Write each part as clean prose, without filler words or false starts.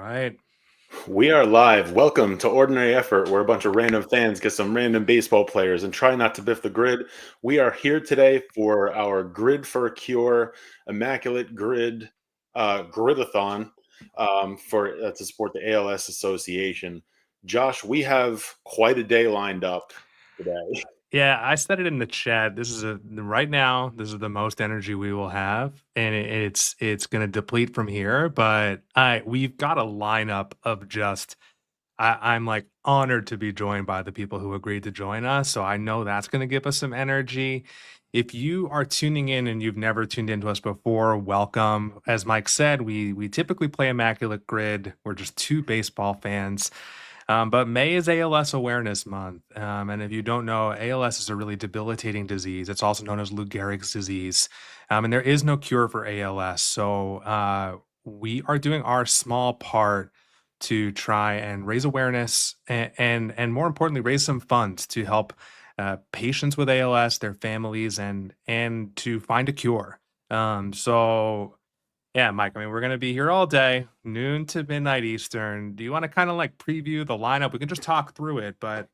right? We are live. Welcome to Ordinary Effort, where a bunch of random fans get some random baseball players and try not to biff the grid. We are here today for our Grid for a Cure, Immaculate Grid, Gridathon to support the ALS Association. Josh, we have quite a day lined up today. Yeah, I said it in the chat. This is right now. This is the most energy we will have, and it's going to deplete from here. But we've got a lineup of just. I'm like honored to be joined by the people who agreed to join us. So I know that's going to give us some energy. If you are tuning in and you've never tuned into us before, welcome. As Mike said, we typically play Immaculate Grid. We're just two baseball fans. But May is ALS Awareness Month. And if you don't know, ALS is a really debilitating disease. It's also known as Lou Gehrig's disease. And there is no cure for ALS. So we are doing our small part to try and raise awareness and more importantly, raise some funds to help patients with ALS, their families, and to find a cure. So yeah, Mike, I mean, we're going to be here all day, noon to midnight Eastern. Do you want to kind of like preview the lineup? We can just talk through it, but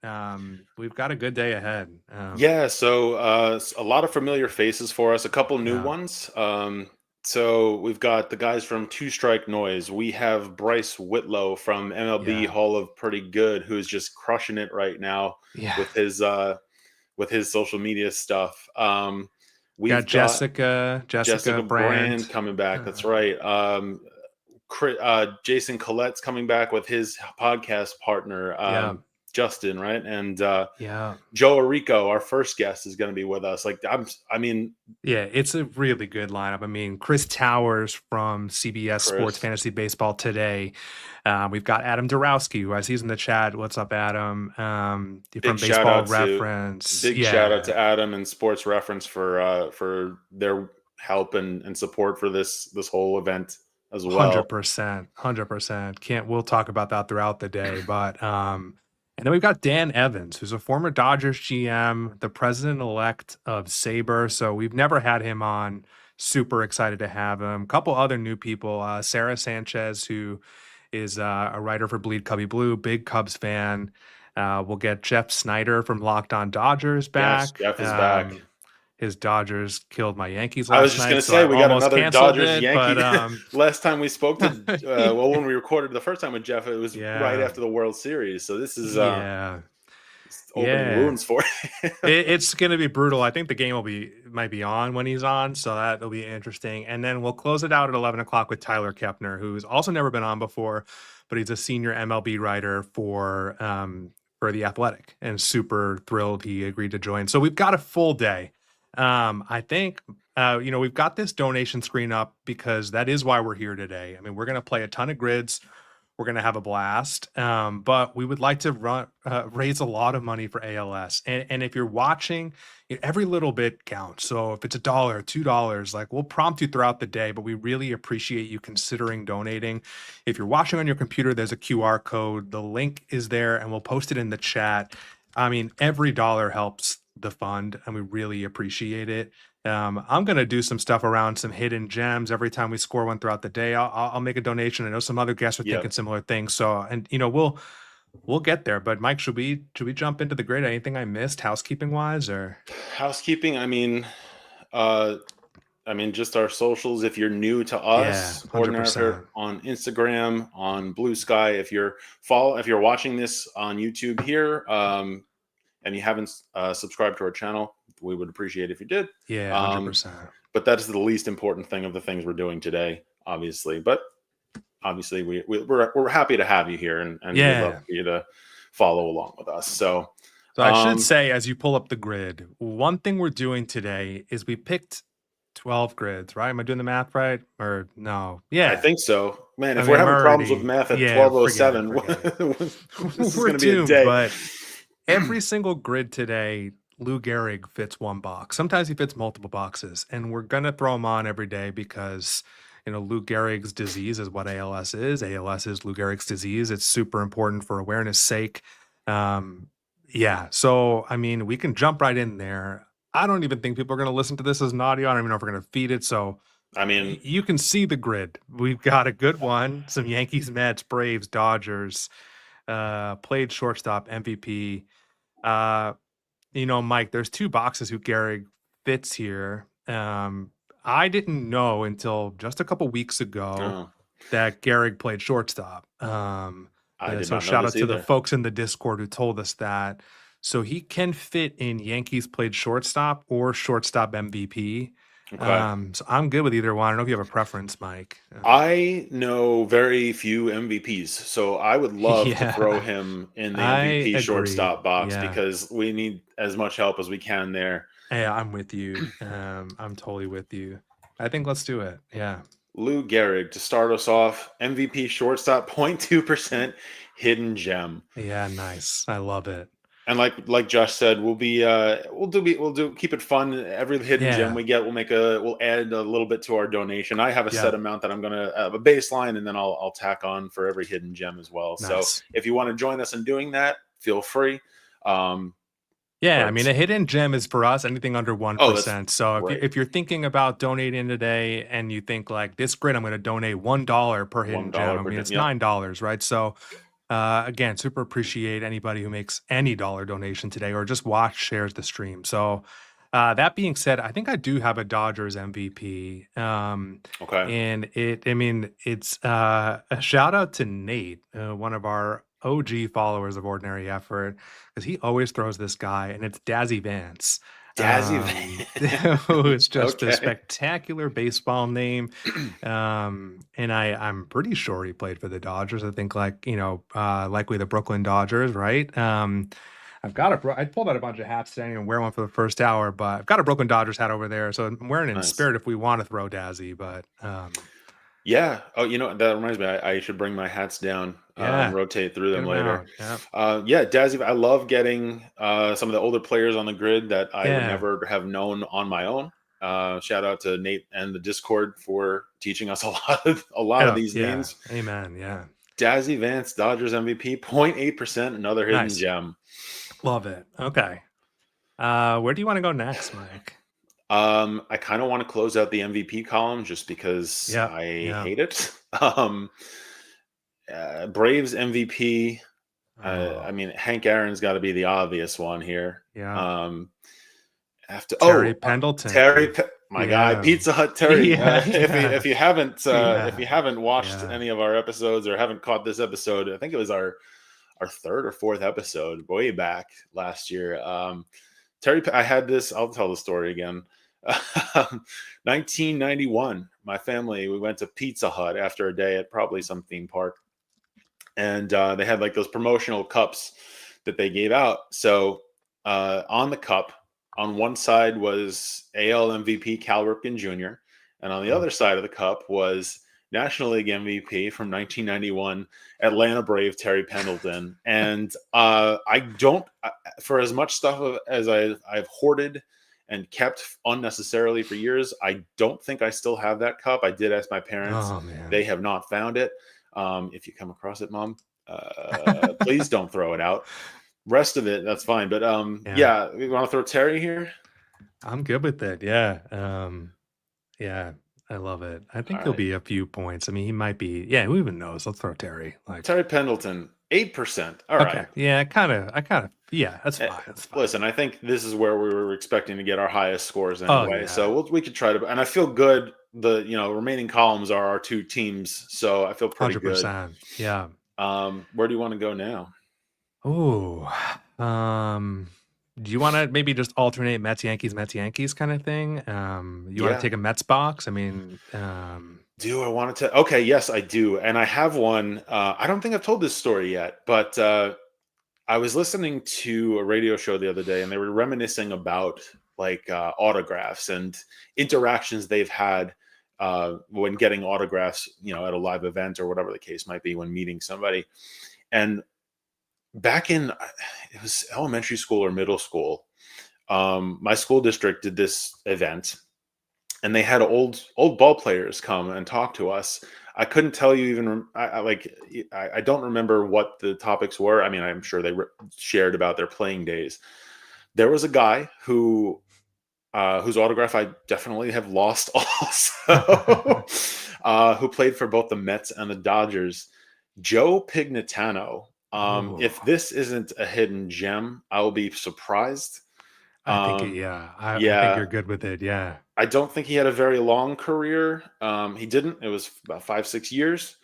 we've got a good day ahead. Yeah, so a lot of familiar faces for us, a couple new Yeah, ones. So we've got the guys from Two Strike Noise. We have Bryce Whitlow from MLB yeah, Hall of Pretty Good, who's just crushing it right now yeah. with his social media stuff. Got We've got Jessica Jessica Brand. Brand coming back. Uh, That's right. Jason Collette's coming back with his podcast partner, yeah, Justin, right? And yeah. Joe Arico, our first guest, is going to be with us. I mean, Yeah, it's a really good lineup. I mean, Chris Towers from CBS Sports Chris, Fantasy Baseball Today. We've got Adam Dorowski, who I see in the chat. What's up, Adam? big From shout Baseball out to Reference. big shout out Yeah, to Adam and Sports Reference for their help and support for this whole event as well. 100%, 100%. Can't we'll talk about that throughout the day, but and then we've got Dan Evans, who's a former Dodgers GM, the president-elect of Sabre. So we've never had him on. Super excited to have him. A couple other new people, Sarah Sanchez, who is a writer for Bleed Cubby Blue, big Cubs fan. We'll get Jeff Snyder from Locked On Dodgers Yes, back. Jeff is back. His Dodgers killed my Yankees I was last just night, gonna so say I we got almost another canceled Dodgers it. But Yankee. Last time we spoke to well, yeah, when we recorded the first time with Jeff, it was right after the World Series. So this is yeah, it's opening yeah. wounds for him. It's gonna be brutal. I think the game might be on when he's on, so that'll be interesting. And then we'll close it out at 11 o'clock with Tyler Kepner, who's also never been on before, but he's a senior MLB writer for the Athletic, and super thrilled he agreed to join. So we've got a full day. I think we've got this donation screen up because that is why we're here today. I mean, we're gonna play a ton of grids. We're going to have a blast. But we would like to raise a lot of money for ALS. And if you're watching, every little bit counts. So if it's $1, $2, like we'll prompt you throughout the day, but we really appreciate you considering donating. If you're watching on your computer, there's a QR code. The link is there and we'll post it in the chat. I mean, every dollar helps the fund and we really appreciate it. I'm going to do some stuff around some hidden gems every time we score one throughout the day. I'll make a donation. I know some other guests are thinking Yep. similar things. So, and we'll get there. But Mike, should we jump into the grid? Anything I missed housekeeping wise or? Housekeeping. Just our socials. If you're new to Yeah, us, Ordinary Affair 100%. on Instagram, on Blue Sky. If you're watching this on YouTube here, and you haven't subscribed to our channel, we would appreciate if you did. Yeah, 100%. But that is the least important thing of the things we're doing today, obviously. But obviously, we're happy to have you here, and we'd love Yeah. for you to follow along with us. So, So I should say, as you pull up the grid, one thing we're doing today is we picked 12 grids, right? Am I doing the math right? Or no? I Yeah. think so. Man, I if mean, we're I'm having problems with already, math at yeah, forget 12:07, it. this is We're going to be a doomed, day. but every single grid today, Lou Gehrig fits one box. Sometimes he fits multiple boxes, and we're gonna throw him on every day because Lou Gehrig's disease is what ALS is. ALS is Lou Gehrig's disease. It's super important for awareness sake. Yeah. So I mean, we can jump right in there. I don't even think people are gonna listen to this as an audio. I don't even know if we're gonna feed it. So I mean, You can see the grid. We've got a good one. Some Yankees, Mets, Braves, Dodgers. Played shortstop, MVP. Uh, Mike, there's two boxes who Gehrig fits here. I didn't know until just a couple weeks ago oh, that Gehrig played shortstop. I did So not know shout this out to the either. folks in the Discord who told us that. So he can fit in Yankees played shortstop or shortstop MVP. Okay. So I'm good with either one. I don't know if you have a preference, Mike. I know very few MVPs, so I would love to throw Yeah, him in the I MVP agree. shortstop box Yeah. because we need as much help as we can there. Yeah, I'm with you. I'm totally with you. I think let's do it. Yeah. Lou Gehrig to start us off, MVP shortstop, 0.2% hidden gem. Yeah, nice. I love it. And like Josh said, we'll keep it fun. Every hidden gem Yeah. we get, we'll add a little bit to our donation. I have a set Yep. amount that I'm gonna a baseline, and then I'll tack on for every hidden gem as well. So Nice. if you want to join us in doing that, feel free. Um, Yeah, I but mean, a hidden gem is for us anything under oh, that's 1%. So if you right. if you're thinking about donating today and you think like this grid, I'm going to donate $1 per one hidden gem. dollar I per mean, gem. it's Yep, $9, right? So again, super appreciate anybody who makes any dollar donation today or just shares the stream. So that being said, I think I do have a Dodgers MVP. okay. I mean, it's a shout out to Nate, one of our OG followers of Ordinary Effort, because he always throws this guy, and it's Dazzy Vance. Dazzy Who is Vance. just a Okay. spectacular baseball name. And I'm pretty sure he played for the Dodgers. I think likely the Brooklyn Dodgers, right? I pulled out a bunch of hats today and wear one for the first hour, but I've got a Brooklyn Dodgers hat over there, so I'm wearing it in Nice. spirit if we want to throw Dazzy. But Yeah. Oh, that reminds me. I should bring my hats down and yeah, rotate through get them them later. out. Yeah, Yeah, Dazzy, I love getting some of the older players on the grid that I would yeah, never have known on my own. Shout out to Nate and the Discord for teaching us a lot of yeah, these yeah. names. Amen. Yeah, Dazzy Vance, Dodgers MVP, 0.8%, another hidden nice. gem. Love it. Okay. Where do you want to go next, Mike? I kind of want to close out the MVP column just because Yeah, I yeah. hate it. Um, Braves MVP. I Oh, mean, Hank Aaron's got to be the obvious one here. yeah. Um, after Terry Pendleton. My guy, Yeah, Pizza Hut Terry. yeah, If yeah, you haven't if yeah, you haven't watched yeah. any of our episodes or haven't caught this episode, I think it was our third or fourth episode way back last year. I had this. I'll tell the story again. 1991. My family, we went to Pizza Hut after a day at probably some theme park, and they had like those promotional cups that they gave out. So on the cup, on one side was AL MVP Cal Ripken Jr., and on the Oh, other side of the cup was National League MVP from 1991 Atlanta Brave Terry Pendleton. And I don't, for as much stuff as I've hoarded and kept unnecessarily for years, I don't think I still have that cup. I did ask my parents; oh man. they have not found it. If you come across it, Mom, please don't throw it out. Rest of it, that's fine. But Yeah, yeah, we want to throw Terry here. I'm good with it. Yeah. Yeah, I love it. I All think he'll right, be a few points. I mean, he might be. Yeah, who even knows? Let's throw Terry. Like, Terry Pendleton, 8%. All okay, right. yeah, I kind of, yeah, that's Eh, fine. That's fine. Listen, I think this is where we were expecting to get our highest scores Oh anyway. yeah, So we could try to, and I feel good. The remaining columns are our two teams, so I feel pretty good. 100%. Yeah. Where do you want to go now? Oh, do you want to maybe just alternate Mets Yankees kind of thing? You want to Yeah. take a Mets box? I mean, Do I want to? Okay, yes, I do, and I have one. I don't think I've told this story yet, but I was listening to a radio show the other day, and they were reminiscing about like autographs and interactions they've had when getting autographs, at a live event or whatever the case might be when meeting somebody. And back in it was elementary school or middle school, my school district did this event, and they had old ball players come and talk to us. I couldn't tell you even. I don't remember what the topics were. I mean, I'm sure they shared about their playing days. There was a guy who whose autograph I definitely have lost also, who played for both the Mets and the Dodgers, Joe Pignatano. If Oh, this isn't a hidden gem, I will be surprised. I think Um, yeah, I think yeah, you're good with it. Yeah. I don't think he had a very long career. He didn't. It was about 5, 6 years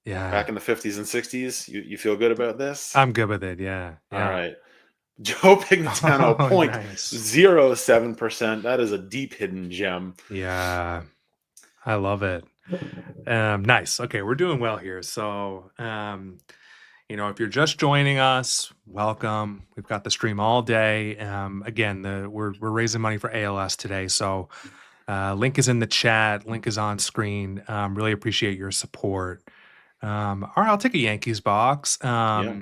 Yeah. back in the 50s and 60s. You feel good about this? I'm good with it. Yeah. All Yeah. right. Joe Pignatano, Oh, point nice. 0.07%. That is a deep hidden gem. Yeah. I love it. Nice. Okay, we're doing well here. So, if you're just joining us, welcome. We've got the stream all day. Again, we're raising money for ALS today. So, link is in the chat. Link is on screen. Really appreciate your support. All right, I'll take a Yankees box. Yeah.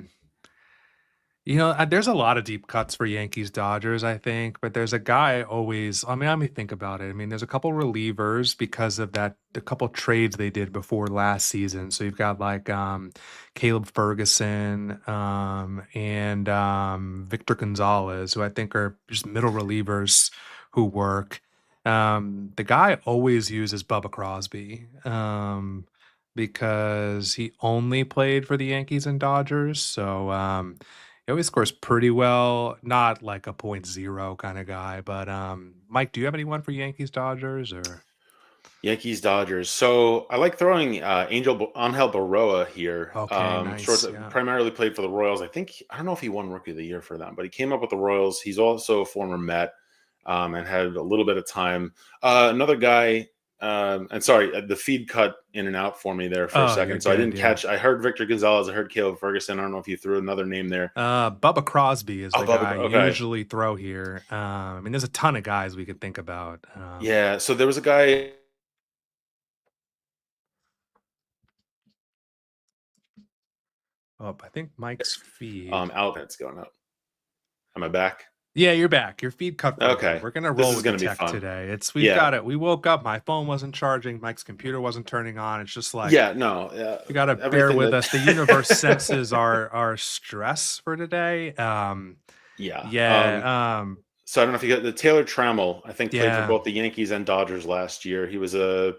There's a lot of deep cuts for Yankees Dodgers, I think, but there's a guy always. I mean, let me think about it. I mean, there's a couple relievers because of the couple trades they did before last season. So you've got like Caleb Ferguson and Victor Gonzalez, who I think are just middle relievers who work. The guy always uses Bubba Crosby. Because he only played for the Yankees and Dodgers. So he always scores pretty well, not like a point zero kind of guy. But Mike, do you have anyone for Yankees Dodgers or? Yankees, Dodgers. So I like throwing Angel Baroa here. Okay, Short, nice. Yeah. primarily played for the Royals. I don't know if he won Rookie of the Year for them, but he came up with the Royals. He's also a former Met, and had a little bit of time. Another guy, and sorry, the feed cut in and out for me there for a Oh, you're second, so I good. didn't Yeah. catch. I heard Victor Gonzalez. I heard Caleb Ferguson. I don't know if you threw another name there. Bubba Crosby is Oh, the guy Bubba. I Okay, usually throw here. I mean, there's a ton of guys we could think about. yeah. So there was a guy I think Mike's feed. out that's going up. Am I back? Yeah, you're back. Your feed cut for a bit. Okay, We're gonna this roll is with the going to be tech fun. today. We've Yeah, got it. We woke up. My phone wasn't charging. Mike's computer wasn't turning on. It's just like yeah. No, you gotta bear everything with that. us. The universe senses our stress for today. Yeah. Yeah, So I don't know if you got the Taylor Trammell. I think played for yeah, both the Yankees and Dodgers last year. He was a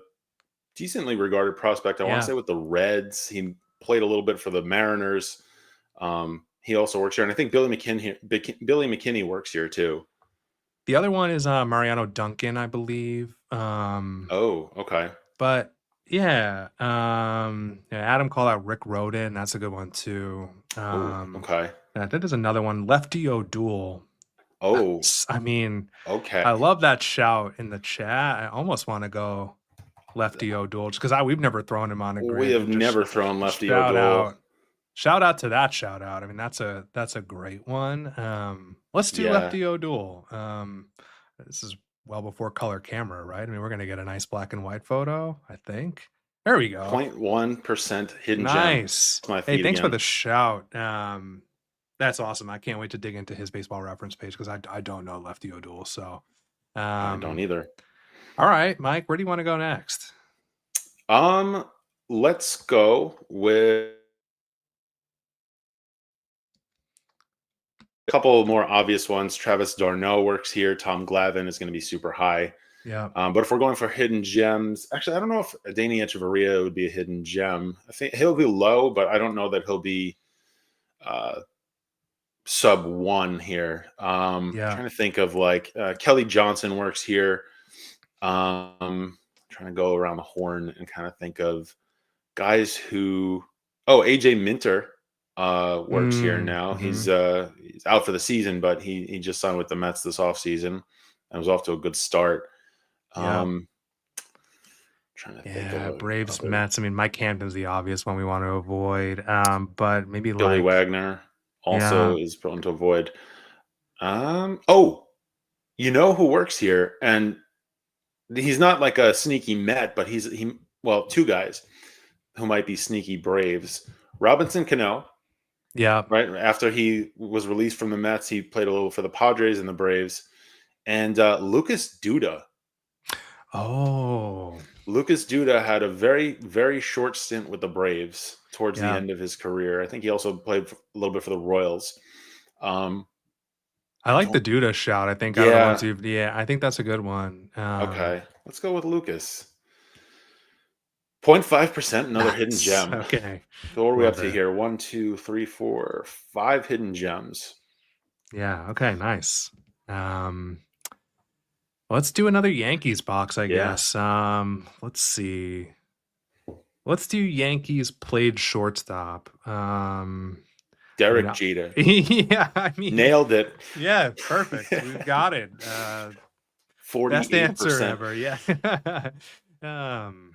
decently regarded prospect. I want to yeah. say with the Reds. He played a little bit for the Mariners. He also works here, and I think Billy McKinney works here too. The other one is Mariano Duncan, I believe. Oh, okay. But yeah, yeah, Adam called out Rick Roden. That's a good one too. Oh, okay. And I think there's another one, Lefty O'Doul. Oh, I mean, okay. I love that shout in the chat. I almost want to go Lefty O'Doul just because we've never thrown him on a We grid have and just never thrown Lefty shout O'Doul. out. Shout out to that shout out. I mean, that's a great one. Let's do Yeah. Lefty O'Doul. This is well before color camera, right? I mean, we're gonna get a nice black and white photo, I think. There we go. 0.1% hidden gem. Nice. It's my Hey, feed thanks for again. the shout. That's awesome. I can't wait to dig into his baseball reference page because I don't know Lefty O'Doul. So, I don't um, either. all right, Mike, where do you want to go next? Um, let's go with a couple more obvious ones. Travis Darno works here. Tom Glavine is going to be super high. Yeah. But if we're going for hidden gems, actually, I don't know if Danny Echeverria would be a hidden gem. I think he'll be low, but I don't know that he'll be uh, sub one here. Yeah. Trying to think of like Kelly Johnson works here. Trying to go around the horn and kind of think of guys who. Oh, AJ Minter works here now. Mm-hmm. He's out for the season, but he just signed with the Mets this offseason and was off to a good start. Yeah. Trying to think Yeah. of Braves, other Mets. I mean, Mike Hampton's the obvious one we want to avoid. But maybe Billy like, Wagner yeah. also is prone to avoid. Oh, you know who works here, and he's not like a sneaky Met, but well, two guys who might be sneaky Braves. Robinson Cano, Yeah. right after he was released from the Mets, he played a little for the Padres and the Braves, and Lucas Duda. Oh, Lucas Duda had a very, very short stint with the Braves towards the yeah. end of his career. I think he also played a little bit for the Royals. Um, I I like the don't. Duda shout. I think out of the ones Yeah. you've, yeah, I think that's a good one. Okay. Let's go with Lucas. 0.5%, another hidden Nice. gem. Okay. So what are we up Love to it. here? One, two, three, four, five hidden gems. Yeah. Okay. Nice. Um, let's do another Yankees box, I Yeah. guess. Let's see. Let's do Yankees played shortstop. I mean, Derek Jeter. yeah, I mean, Nailed it. yeah, perfect. We've got it. Best answer 48%. ever. Yeah. um,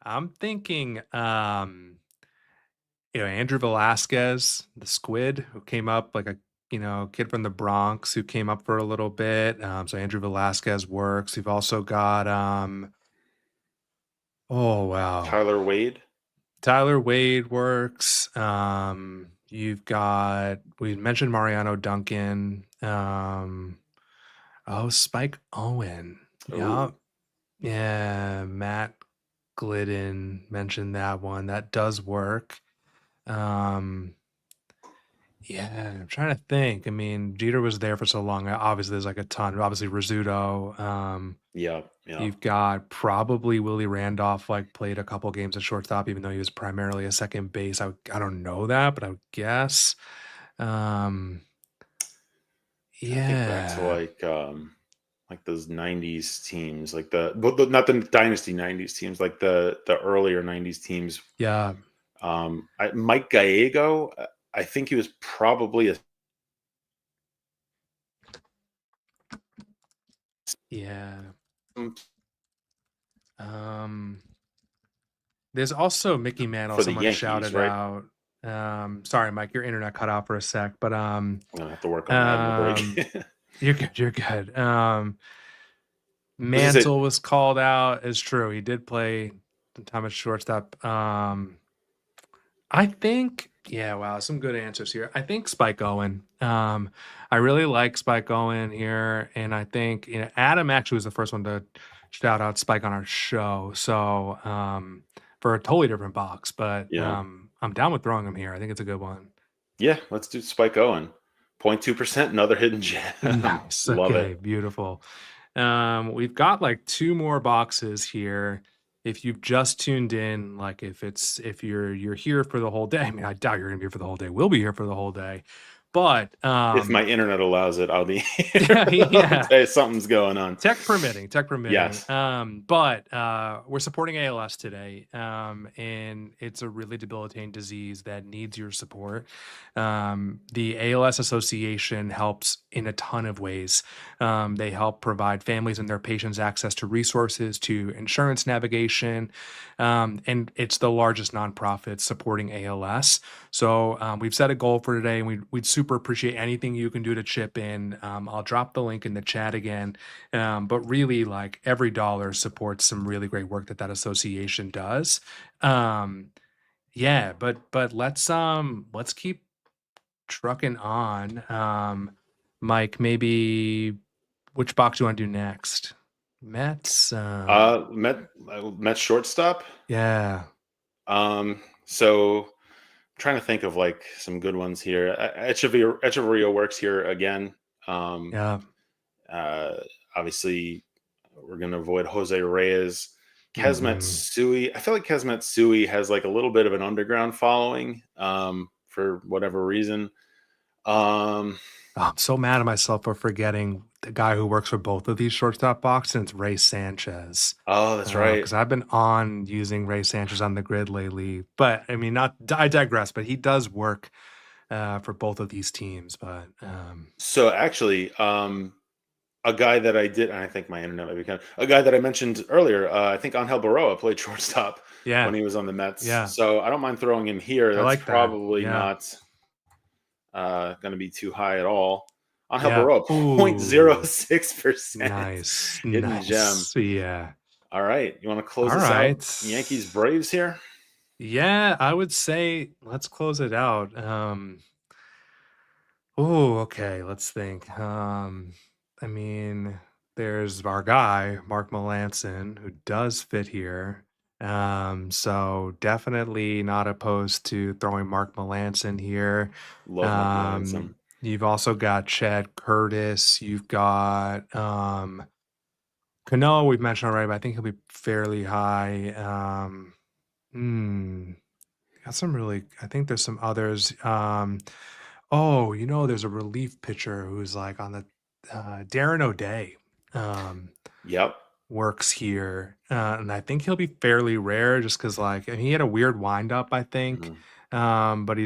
I'm thinking, Andrew Velasquez, the squid who came up like a, kid from the Bronx who came up for a little bit. So Andrew Velasquez works. We've also got, oh, wow. Tyler Wade. Tyler Wade works. We mentioned Mariano Duncan. Oh, Spike Owen. Yeah. Ooh. Yeah. Matt Glidden mentioned that one. That does work. Um, yeah, I'm trying to think. I mean, Jeter was there for so long. Obviously, there's like a ton. Obviously, Rizzuto. Yeah. Yeah. You've got probably Willie Randolph, like played a couple games at shortstop, even though he was primarily a second base. I don't know that, but I would guess. Um, Trying to think back to yeah, like those 90s teams, like not the dynasty 90s teams, like the earlier 90s teams. yeah, Mike Gallego, I think he was probably a yeah. Um, there's also Mickey Mantle. for the Someone Yankees, shouted right? out. Sorry, Mike, your internet cut out for a sec, but I'm gonna have to work on that in the break. um, you're good. You're good. Was it? Mantle was called out. It's true. He did play some time at shortstop. I think, yeah, wow, some good answers here. I think Spike Owen. I really like Spike Owen here, and I think Adam actually was the first one to shout out Spike on our show. So for a totally different box, but Yeah, I'm down with throwing him here. I think it's a good one. yeah. Let's do Spike Owen. 0.2%, another hidden gem. Nice. Love Okay, it. beautiful. We've got like two more boxes here. If you've just tuned in, like if you're here for the whole day, I mean, I doubt you're gonna be here for the whole day. We'll be here for the whole day. But If my internet allows it, I'll be here. yeah, I'll yeah. tell you something's going on. Tech permitting, tech permitting. Yes. But we're supporting ALS today, and it's a really debilitating disease that needs your support. The ALS Association helps in a ton of ways. They help provide families and their patients access to resources, to insurance navigation, and it's the largest nonprofit supporting ALS. So we've set a goal for today, and we'd super appreciate anything you can do to chip in. I'll drop the link in the chat again, but really, like every dollar supports some really great work that association does. Um, yeah, but let's keep trucking on. Mike, maybe which box do you want to do next? Mets. Met shortstop. Yeah, So trying to think of like some good ones here. Echeverria works here again. Um, yeah. uh, Obviously, we're going to avoid Jose Reyes. Kesmet Hmm. Sui. I feel like Kesmet Sui has like a little bit of an underground following for whatever reason. Um, Oh, I'm so mad at myself for forgetting the guy who works for both of these shortstop boxes. And it's Ray Sanchez. oh, that's right. Because I've been on using Ray Sanchez on the grid lately. But I mean, not I digress. But he does work for both of these teams. But So actually, a guy that I did, and I think my internet might be kind of a guy that I mentioned earlier. I think Angel Baroa played shortstop yeah, when he was on the Mets, yeah, so I don't mind throwing him here. I That's like that. probably Yeah, not going to be too high at all. Angel yeah. Baroa, Ooh, 0.06% nice, hidden gem. nice. Yeah. All right, you want to close All us out? right. Yankees Braves here. Yeah, I would say let's close it out. Oh, okay. Let's think. I mean, there's our guy, Mark Melanson, who does fit here. So definitely not opposed to throwing Mark Melanson here. Love Mark Um, Melanson. You've also got Chad Curtis. You've got Cano. We've mentioned already, but I think he'll be fairly high. Hmm, got some really. I think there's some others. Oh, there's a relief pitcher who's like on the Darren O'Day. Um, Yep. Works here, and I think he'll be fairly rare just because, like, and he had a weird windup, I think, Mhm. but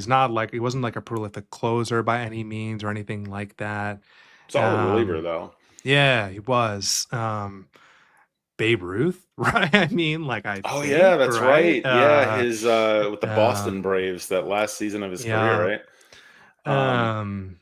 he wasn't like a prolific closer by any means or anything like that. Solid reliever, Um, though. yeah, he was. Babe Ruth, right? I mean, like, I Oh, yeah, think, that's right? right. Yeah, his, with the Boston Um, Braves, that last season of his career, yeah, right? Um, um,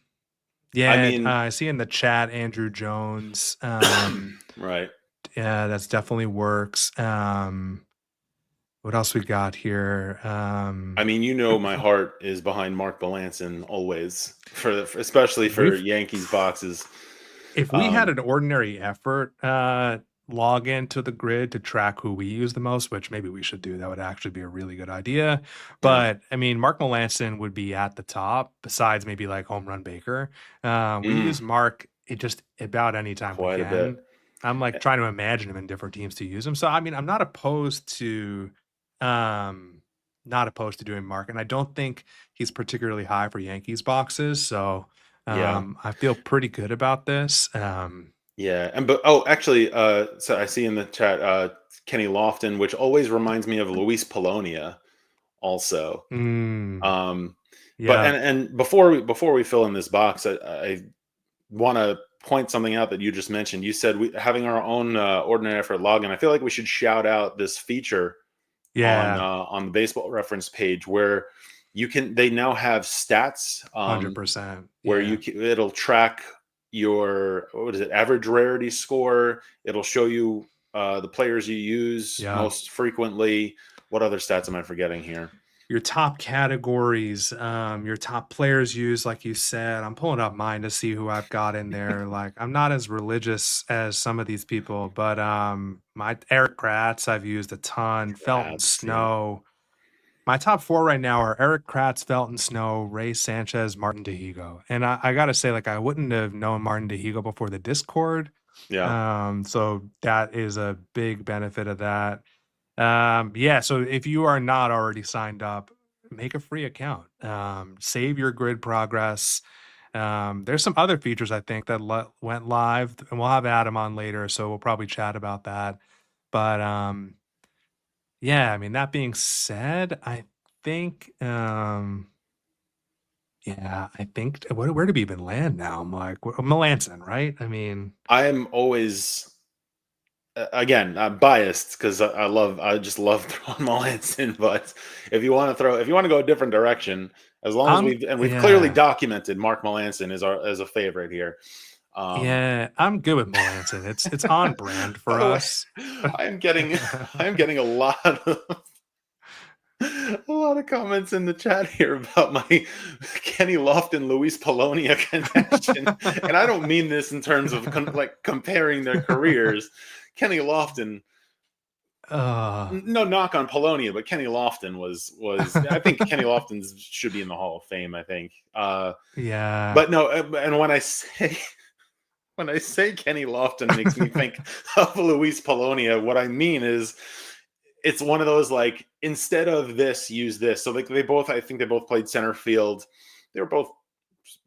I yeah. mean I see in the chat Andrew Jones. right. Yeah, that's definitely works. What else we got here? I mean, my heart is behind Mark Melanson always especially for We've Yankees boxes. if we had Um, an ordinary effort login to the grid to track who we use the most, which maybe we should do, that would actually be a really good idea. yeah. But I mean, Mark Melanson would be at the top, besides maybe like Home Run Baker. We Mm, use Mark just about any time we quite a bit. can. I'm like Eh, trying to imagine him in different teams to use him. So I mean, I'm um not opposed to doing Mark, and I don't think he's particularly high for Yankees boxes. So yeah. I feel pretty good about this. Yeah, and but oh, actually, so I see in the chat, Kenny Lofton, which always reminds me of Luis Polonia also. Mm, Um, but yeah, and before we fill in this box, I want to point something out that you just mentioned. You said we having our own ordinary effort login. I feel like we should shout out this feature yeah, on the Baseball Reference page where they now have stats, 100%. where Yeah, it'll track your, what is it, average rarity score. It'll show you the players you use yeah. most frequently. What other stats am I forgetting here? Your top categories, your top players used, like you said. I'm pulling up mine to see who I've got in there. Like, I'm not as religious as some of these people, but my Eric Kratz I've used a ton. Felton Rats, yeah. Snow. My top four right now are Eric Kratz, Felton Snow, Ray Sanchez, Martin Dehigo. And I gotta say, like, I wouldn't have known Martin Dehigo before the Discord. Yeah. So that is a big benefit of that. Yeah, so if you are not already signed up, make a free account. Save your grid progress. There's some other features I think that went live, and we'll have Adam on later, so we'll probably chat about that. But yeah, I mean, that being said, I think yeah, I think where did we even land now? I'm like, Melanson, right? I mean, I'm always, again, I'm biased because I just love throwing Melanson. But if you want to go a different direction, as long as we've clearly yeah. documented Mark Melanson as a favorite here. Um, Yeah, I'm good with Melanson. It's on brand by for the way, us. I am getting I am getting a lot of comments in the chat here about my Kenny Lofton Luis Polonia connection, and I don't mean this in terms of like comparing their careers. Kenny Lofton, Uh, no knock on Polonia, but Kenny Lofton was I think Kenny Lofton should be in the Hall of Fame. I think, yeah, but no, and when I say Kenny Lofton makes me think of Luis Polonia, what I mean is it's one of those, like, instead of this, use this. So like I think they both played center field. They were both,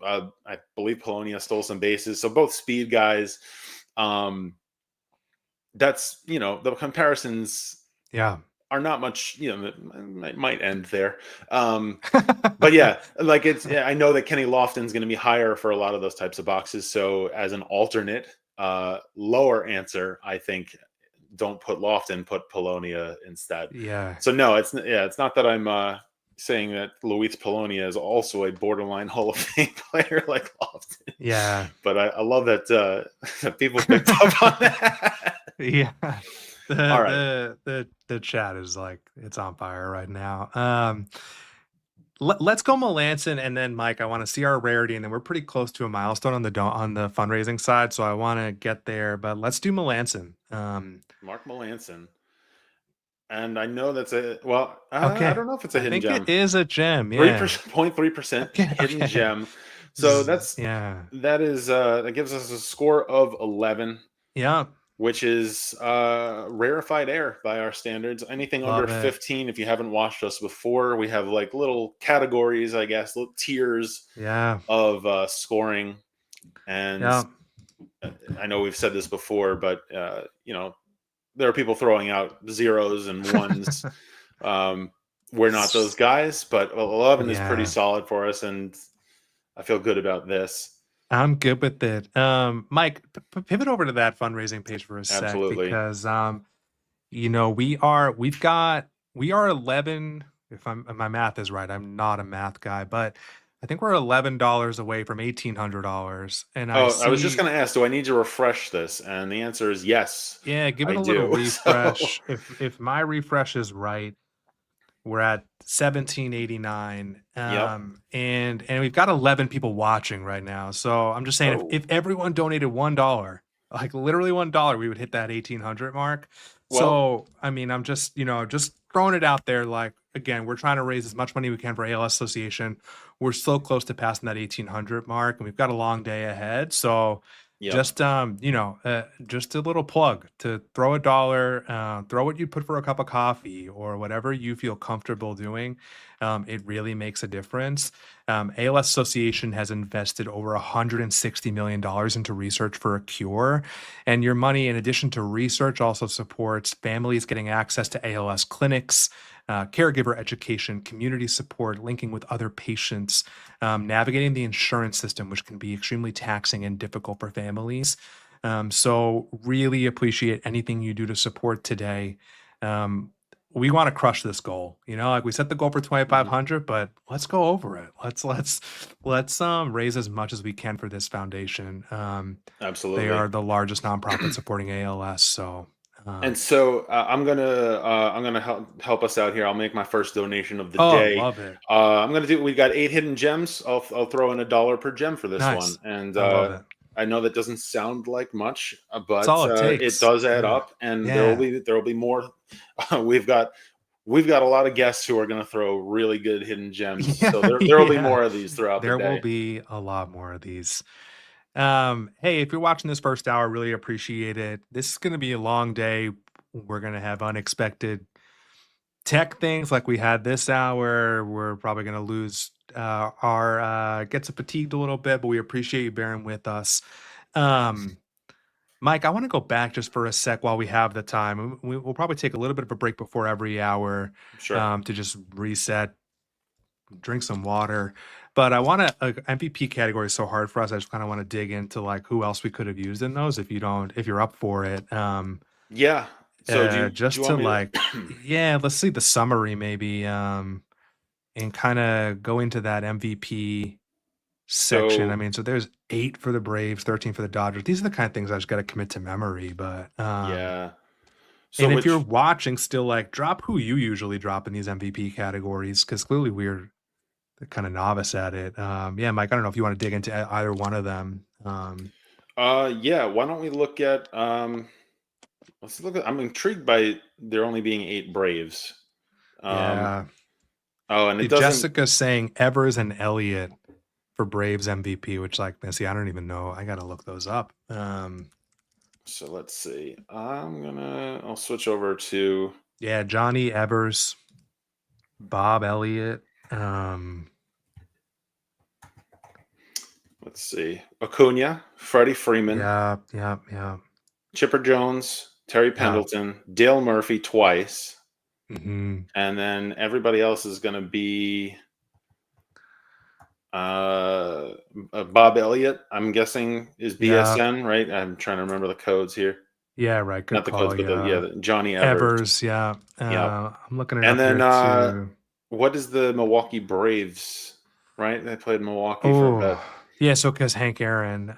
I believe Polonia stole some bases. So both speed guys. Um, that's, the comparisons yeah. are not much, might end there. But yeah, like I know that Kenny Lofton's going to be higher for a lot of those types of boxes. So as an alternate, lower answer, I think don't put Lofton, put Polonia instead. Yeah, So no, it's not that I'm saying that Luis Polonia is also a borderline Hall of Fame player like Lofton, yeah. but I love that that people picked up on that. Yeah. All right, The chat is like it's on fire right now. Let's go Melanson and then Mike. I want to see our rarity, and then we're pretty close to a milestone on the fundraising side, so I want to get there. But let's do Melanson. Mark Melanson. And I know that's a, well, I Okay, don't know if it's a I hidden think it gem. is a gem. Yeah. 3%, 0.3% Okay. hidden Okay. gem. So Yeah. that gives us a score of 11, Yeah. which is rarefied air by our standards. Anything under Love it. 15, if you haven't watched us before, we have like little categories, I guess, little tiers Yeah. of scoring. And Yeah. I know we've said this before, but there are people throwing out zeros and ones. Um, we're not those guys, but 11 is pretty Yeah. solid for us, and I feel good about this. I'm good with it. Mike, pivot over to that fundraising page for a sec Absolutely. because we are 11, if my math is right. I'm not a math guy, but I think we're $11 away from $1,800. And I Oh, I was just see, going to ask, do I need to refresh this? And the answer is yes, yeah, give I it a little do. So, refresh. If my refresh is right, we're at 1789. yep. And we've got 11 people watching right now. So I'm just saying Oh, if everyone donated $1, like literally $1, we would hit that 1800 mark. well, So I mean, I'm just, just throwing it out there. Like again, we're trying to raise as much money we can for ALS Association. We're so close to passing that 1800 mark, and we've got a long day ahead. So yep. just a little plug to throw a dollar, throw what you put for a cup of coffee or whatever you feel comfortable doing. It really makes a difference. ALS Association has invested over $160 million into research for a cure. And your money, in addition to research, also supports families getting access to ALS clinics, caregiver education, community support, linking with other patients, navigating the insurance system, which can be extremely taxing and difficult for families. So, really appreciate anything you do to support today. Um, we want to crush this goal. Like we set the goal for Mhm. 2,500, but let's go over it. Let's raise as much as we can for this foundation. They Absolutely. are the largest nonprofit supporting ALS. So, And um, so I'm gonna help us out here. I'll make my first donation of the oh, day. love it. I'm gonna do. We got 8 hidden gems. I'll throw in $1 per gem for this one, Nice. and I love it. I know that doesn't sound like much, It's but all it it takes. does add Yeah. up, and Yeah. there will be more. we've got we've got a lot of guests who are gonna throw really good hidden gems, so Yeah. there will be Yeah. more of these throughout the There will day. be a lot more of these. Hey, if you're watching this first hour, really appreciate it. This is going to be a long day. We're going to have unexpected tech things like we had this hour. We're probably going to lose our gets fatigued a little bit, but we appreciate you bearing with us. Um, Mike, I want to go back just for a sec while we have the time. We'll probably take a little bit of a break before every hour Sure. to just reset, drink some water. But I want to MVP category is so hard for us. I just kind of want to dig into like who else we could have used in those. If you're up for it, Yeah. So do you just to want me like, to? yeah, let's see the summary maybe, and kind of go into that MVP section. I So mean, so there's 8 for the Braves, 13 for the Dodgers. These are the kind of things I just got to commit to memory. But yeah. So and if you're which watching, still like drop who you usually drop in these MVP categories because clearly we're kind of novice at it. Yeah, Mike, I don't know if you want to dig into either one of them. Yeah, why don't we look at let's look at I'm intrigued by there only being 8 Braves. Um Yeah. oh, and it doesn't. Jessica's saying Evers and Elliott for Braves MVP, which like, see, I don't even know. I got to look those up. So let's see. I'll switch over to, Yeah, Johnny Evers, Bob Elliott. Um, let's see. Acuna, Freddie Freeman, yeah, yeah, yeah, Chipper Jones, Terry yeah. Pendleton, Dale Murphy twice, Hmm. and then everybody else is going to be uh, Bob Elliott, I'm guessing is Yeah, BSN, right? I'm trying to remember the codes here. yeah, right. Good Not the codes, call. but Yeah. the Johnny Evers. Evers. Yeah. Yep. I'm looking it And up then here too. what is the Milwaukee Braves? Right? They played Milwaukee for a bit. Oh, yeah. So, because Hank Aaron.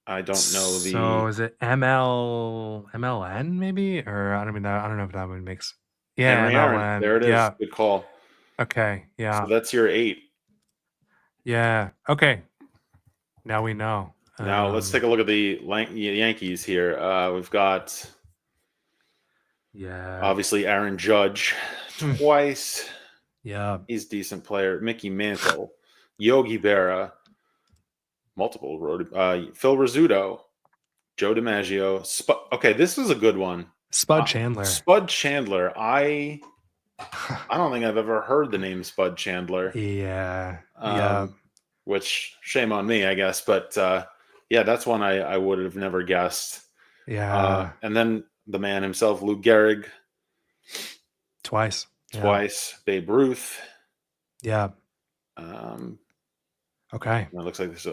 I don't know So the is it MLN maybe? Or I don't know if that one makes. Yeah, Henry Aaron. MLN. There it is. Yeah. Good call. Okay. So Yeah. that's your 8. Yeah. Okay. Now we know. Now let's take a look at the Yankees here. We've got Yeah. obviously Aaron Judge Hmm. twice. Yeah. He's a decent player. Mickey Mantle. Yogi Berra, multiple road, Phil Rizzuto, Joe DiMaggio. Okay, this is a good one. Spud Chandler. Spud Chandler. I don't think I've ever heard the name Spud Chandler. Yeah. Yeah. Which shame on me, I guess. But yeah, that's one I would have never guessed. Yeah. And then the man himself, Lou Gehrig. Twice. Babe Ruth. Yeah. Okay. It looks like this.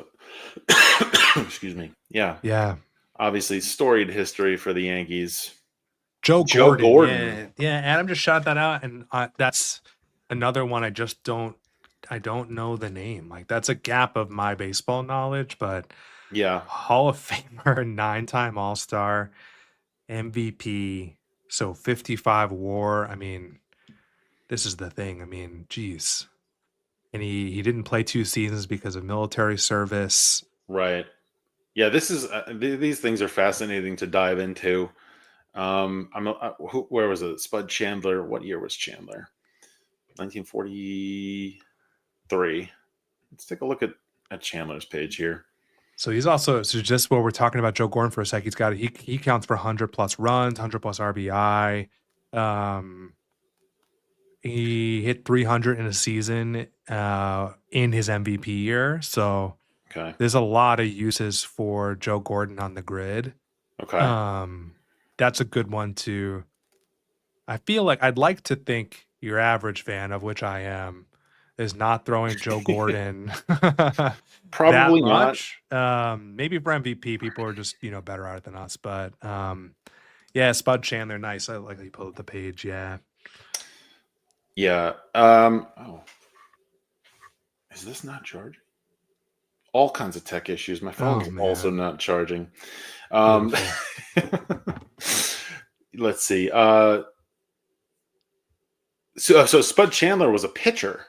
Excuse me. Yeah. Yeah. Obviously, storied history for the Yankees. Joe Gordon. Yeah. Adam just shot that out, and that's another one I don't know the name. Like, that's a gap of my baseball knowledge, but yeah, Hall of Famer, 9-time All-Star, MVP, so 55 WAR. I mean, this is the thing. I mean, geez. And he didn't play 2 seasons because of military service. Right. Yeah, this is these things are fascinating to dive into. Where was it? Spud Chandler. What year was Chandler? 1943. Let's take a look at Chandler's page here. So he's also, just while we're talking about Joe Gordon for a sec, he counts for 100 plus runs, 100 plus RBI. He hit 300 in a season in his MVP year. So there's a lot of uses for Joe Gordon on the grid. Okay. That's a good one too. I feel like I'd like to think your average fan, of which I am, is not throwing Joe Gordon probably that not. much. Maybe for MVP, people are just better at it than us. But yeah, Spud Chandler, nice. I like how you pulled up the page. Yeah. Yeah. Oh, is this not charging? All kinds of tech issues. My phone's also not charging. Let's see. So Spud Chandler was a pitcher.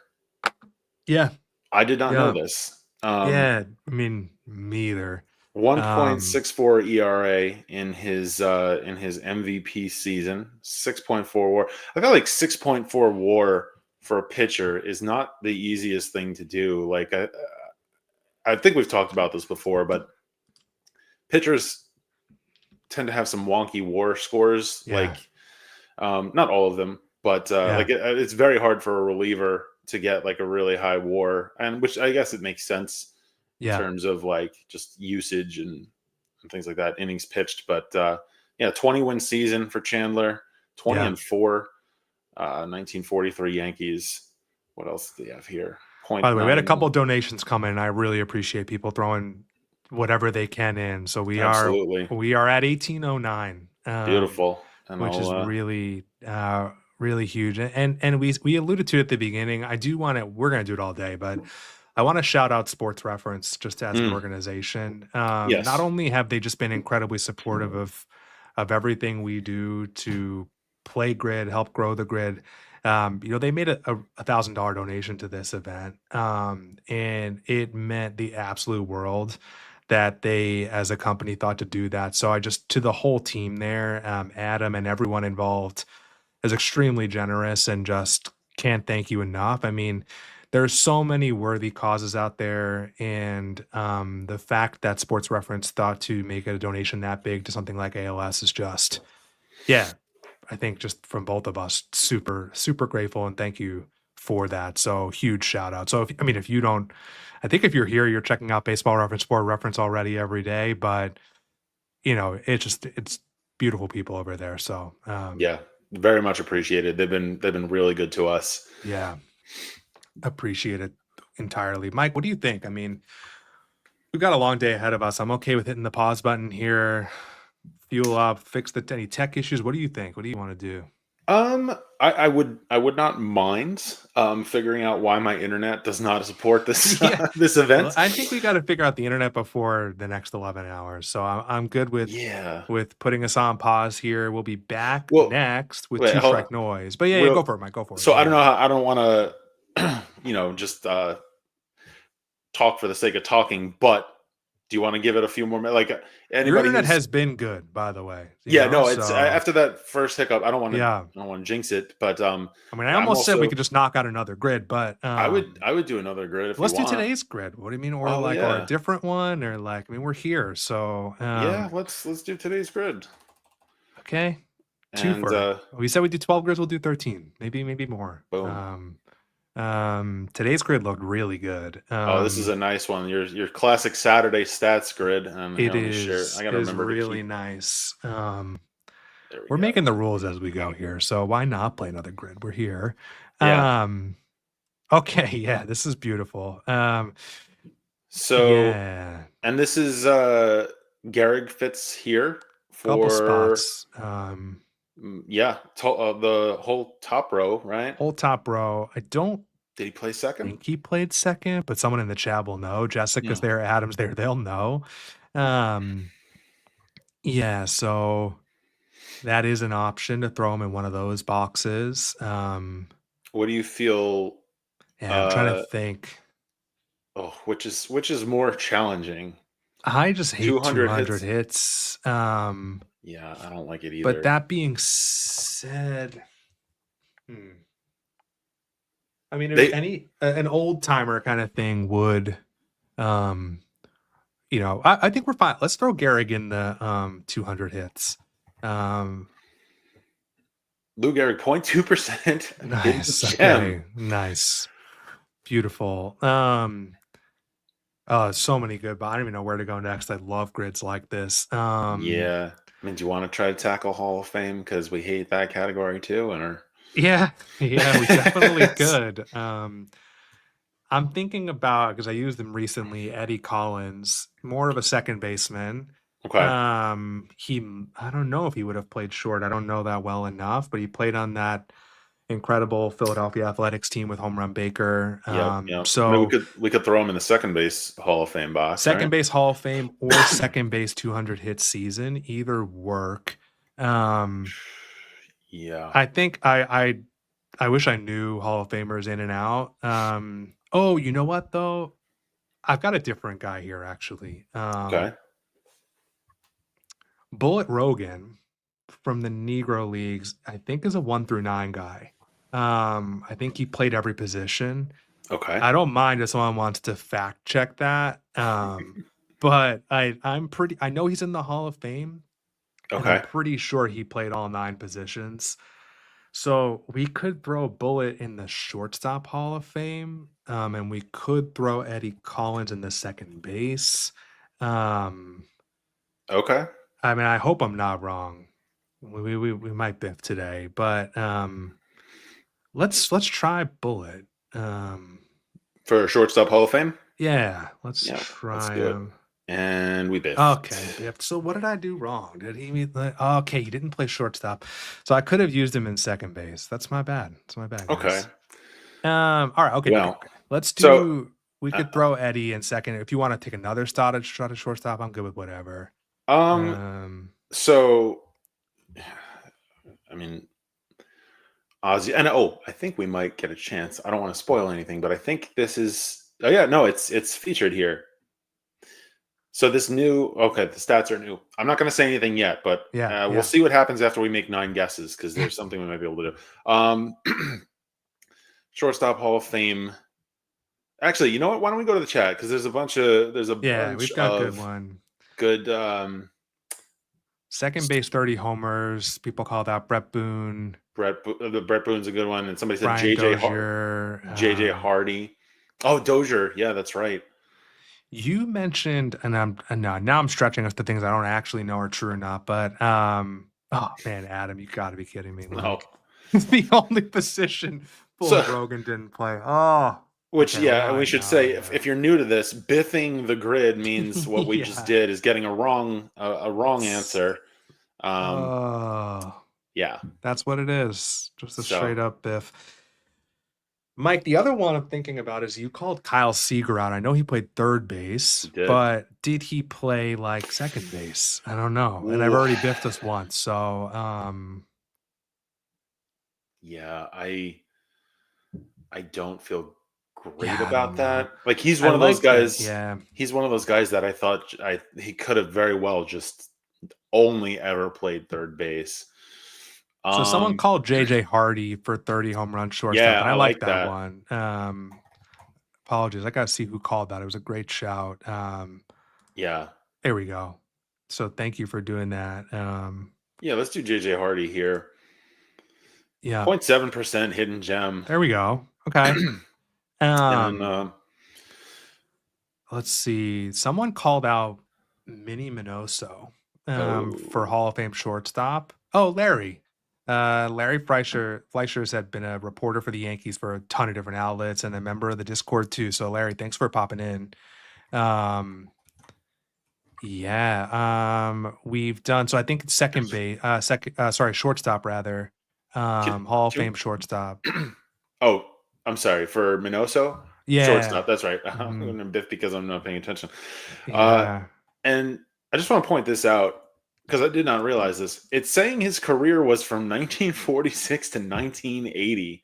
Yeah. I did not know this. Yeah, I mean, me either. 1.64 ERA in his MVP season, 6.4 WAR. I feel like 6.4 WAR for a pitcher is not the easiest thing to do. Like I think we've talked about this before, but pitchers tend to have some wonky WAR scores. Yeah. Like not all of them, but like it's very hard for a reliever to get like a really high WAR, and which I guess it makes sense in terms of like just usage and things like that, innings pitched. But 20-win season for Chandler, 20-4, 1943 Yankees. What else do they have here? By the way, we had a couple of donations come in, and I really appreciate people throwing whatever they can in. So we are at 1809. Beautiful. And which is really really huge. And we alluded to it at the beginning. We're going to do it all day, but I want to shout out Sports Reference just as an organization. Yes. Not only have they just been incredibly supportive of everything we do to play Grid, help grow the Grid. They made a $1,000 donation to this event, and it meant the absolute world that they, as a company, thought to do that. So to the whole team there, Adam and everyone involved, is extremely generous, and just can't thank you enough. I mean, there's so many worthy causes out there, and the fact that Sports Reference thought to make a donation that big to something like ALS is just, I think just from both of us, super, super grateful, and thank you for that. So huge shout out. So if you don't, I think if you're here, you're checking out Baseball Reference, Sport Reference already every day, but it's beautiful people over there. So very much appreciated. They've been really good to us. Yeah. Appreciate it entirely. Mike, what do you think? I mean, we've got a long day ahead of us. I'm okay with hitting the pause button here, fuel up, fix any tech issues. What do you think? What do you want to do? I would not mind figuring out why my internet does not support this this event. Well, I think we got to figure out the internet before the next 11 hours. So I'm good with putting us on pause here. We'll be back next with Two Strike Noise. But go for it, Mike. Go for it. So I don't know how, I don't want to just talk for the sake of talking, but Do you want to give it a few more minutes? Like Your anybody internet who's has been good, by the way, yeah, no, it's so after that first hiccup. yeah. I don't want to jinx it, but I mean, I I'm almost said we also could just knock out another grid, but I would do another grid if you let's do want. today's grid. What do you mean? Or Oh like, or a yeah, different one, or like, I mean, we're here, so yeah. Let's do today's grid. okay. And Twofer. We said we do 12 grids, we'll do 13. Maybe more. boom. Today's grid looked really good. Oh, this is a nice one. Your classic Saturday stats grid. And here, It let me share. I got to is remember to really keep. nice. There we We're go. making the rules as we go here, so why not play another grid? We're here. Yeah. Okay, yeah, this is beautiful. So, Yeah, and this is Gehrig fits here couple for spots. yeah, the whole top row, right? Whole top row. I don't Did he play second? think he played second, but someone in the chat will know. Jessica's Yeah. there, Adam's there, they'll know. Yeah, so that is an option to throw him in one of those boxes. What do you feel? Yeah, I'm trying to think. Oh, which is more challenging? I just hate 200 200 hits. hits. Yeah, I don't like it But either. that being said, I mean, if an old timer kind of thing would, I think we're fine. Let's throw Gehrig in the 200 hits. Lou Gehrig 0.2% Nice. gem. Okay. Nice. Beautiful. So many good, but I don't even know where to go next. I love grids like this. Yeah. I mean, do you want to try to tackle Hall of Fame because we hate that category too? Yeah, we definitely could. I'm thinking about, because I used them recently, Eddie Collins, more of a second baseman. Okay. I don't know if he would have played short. I don't know that well enough, but he played on that incredible Philadelphia Athletics team with Home Run Baker. Yep. I mean, So we could throw him in the second base Hall of Fame box, second right? base Hall of Fame or second base 200 hit season, either work. Yeah. I think I wish I knew Hall of Famers in and out. Oh, you know what though? I've got a different guy here actually. Okay. Bullet Rogan from the Negro Leagues, I think is a 1 through 9 guy. I think he played every position. Okay. I don't mind if someone wants to fact check that. But I know he's in the Hall of Fame. And I'm Okay. pretty sure he played all 9 positions. So we could throw Bullet in the shortstop Hall of Fame, and we could throw Eddie Collins in the second base. Okay. I mean, I hope I'm not wrong. We might biff today, but let's try Bullet. For shortstop Hall of Fame? Yeah, let's Yeah, let's try do it. him. And we biffed. Okay, biffed. So what did I do wrong? Did he mean okay, he didn't play shortstop. So I could have used him in second base. That's my bad. That's my bad, Okay. guys. All right, okay. Well, Let's so do we could throw Eddie in second. If you want to take another shot at shortstop, I'm good with whatever. So I mean Ozzy, and I think we might get a chance. I don't want to spoil anything, but I think this is it's featured here. So the stats are new. I'm not going to say anything yet, but we'll see what happens after we make 9 guesses because there's something we might be able to do. Shortstop Hall of Fame. Actually, you know what? Why don't we go to the chat because there's a bunch we've got of good second base 30 homers. People call that Brett Boone. Brett Boone's a good one, and somebody said Brian JJ Dozier, JJ Hardy. Oh, Dozier, yeah, that's right. You mentioned, and now I'm stretching us to things I don't actually know are true or not, but oh man, Adam, you got to be kidding me! No, it's the only position Bullet Rogan didn't play. Oh, which we should say if you're new to this, biffing the grid means what we just did is getting a wrong answer. Yeah, that's what it is. Just a straight up biff. Mike, the other one I'm thinking about is you called Kyle Seager out. I know he played third base, but did he play like second base? I don't know. And I've already biffed this once. So, yeah, I don't feel great Yeah, I about don't know. that. Like he's I one of those liked it. guys. Yeah. He's one of those guys that I thought he could have very well just only ever played third base. So someone Um, called JJ Hardy for 30 home run shortstop, yeah, and I I like like that that. one. Apologies. I gotta see who called that. It was a great shout. Yeah, There we go. So thank you for doing that. yeah. Let's do JJ Hardy here. Yeah, 0.7% hidden gem, there we go. Okay. and then Um, let's see. Someone called out Minnie Minoso for oh Hall of Fame shortstop. Oh, Larry. Larry Fleischers had been a reporter for the Yankees for a ton of different outlets and a member of the Discord too. So Larry, thanks for popping in. We've done so I think it's second base, sorry, shortstop rather. can, Hall of can Fame shortstop. oh, I'm sorry for Minoso. Yeah. Shortstop. That's right. I'm Mhm. going to biff because I'm not paying attention. Uh, Yeah. and I just want to point this out because I did not realize this. It's saying his career was from 1946 to 1980,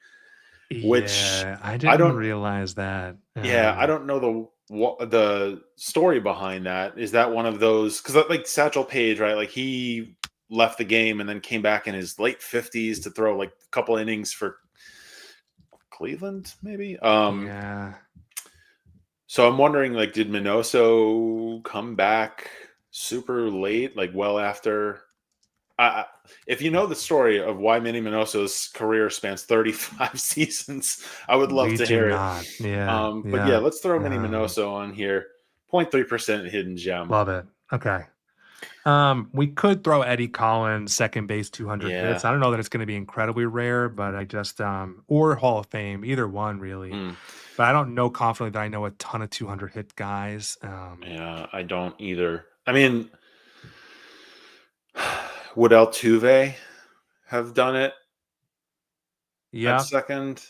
which Yeah, I I didn't don't. realize that. Yeah, I don't know the story behind that. Is that one of those? Because like Satchel Paige, right? Like he left the game and then came back in his late 50s to throw like a couple innings for Cleveland, maybe. Yeah. So I'm wondering, like, did Minoso come back super late, like well after? I, if you know the story of why Manny Minoso's career spans 35 seasons, I would love We to do hear it. not. Yeah. But yeah, Yeah. let's throw Manny Um, Minoso on here. 0.3% hidden gem. love it. Okay. We could throw Eddie Collins, second base, 200 hits. Yeah. I don't know that it's going to be incredibly rare, but I just or Hall of Fame, either one really. Mm, But I don't know confidently that I know a ton of 200 hit guys. yeah, I don't either. I mean, would Altuve have done it at Yeah, second?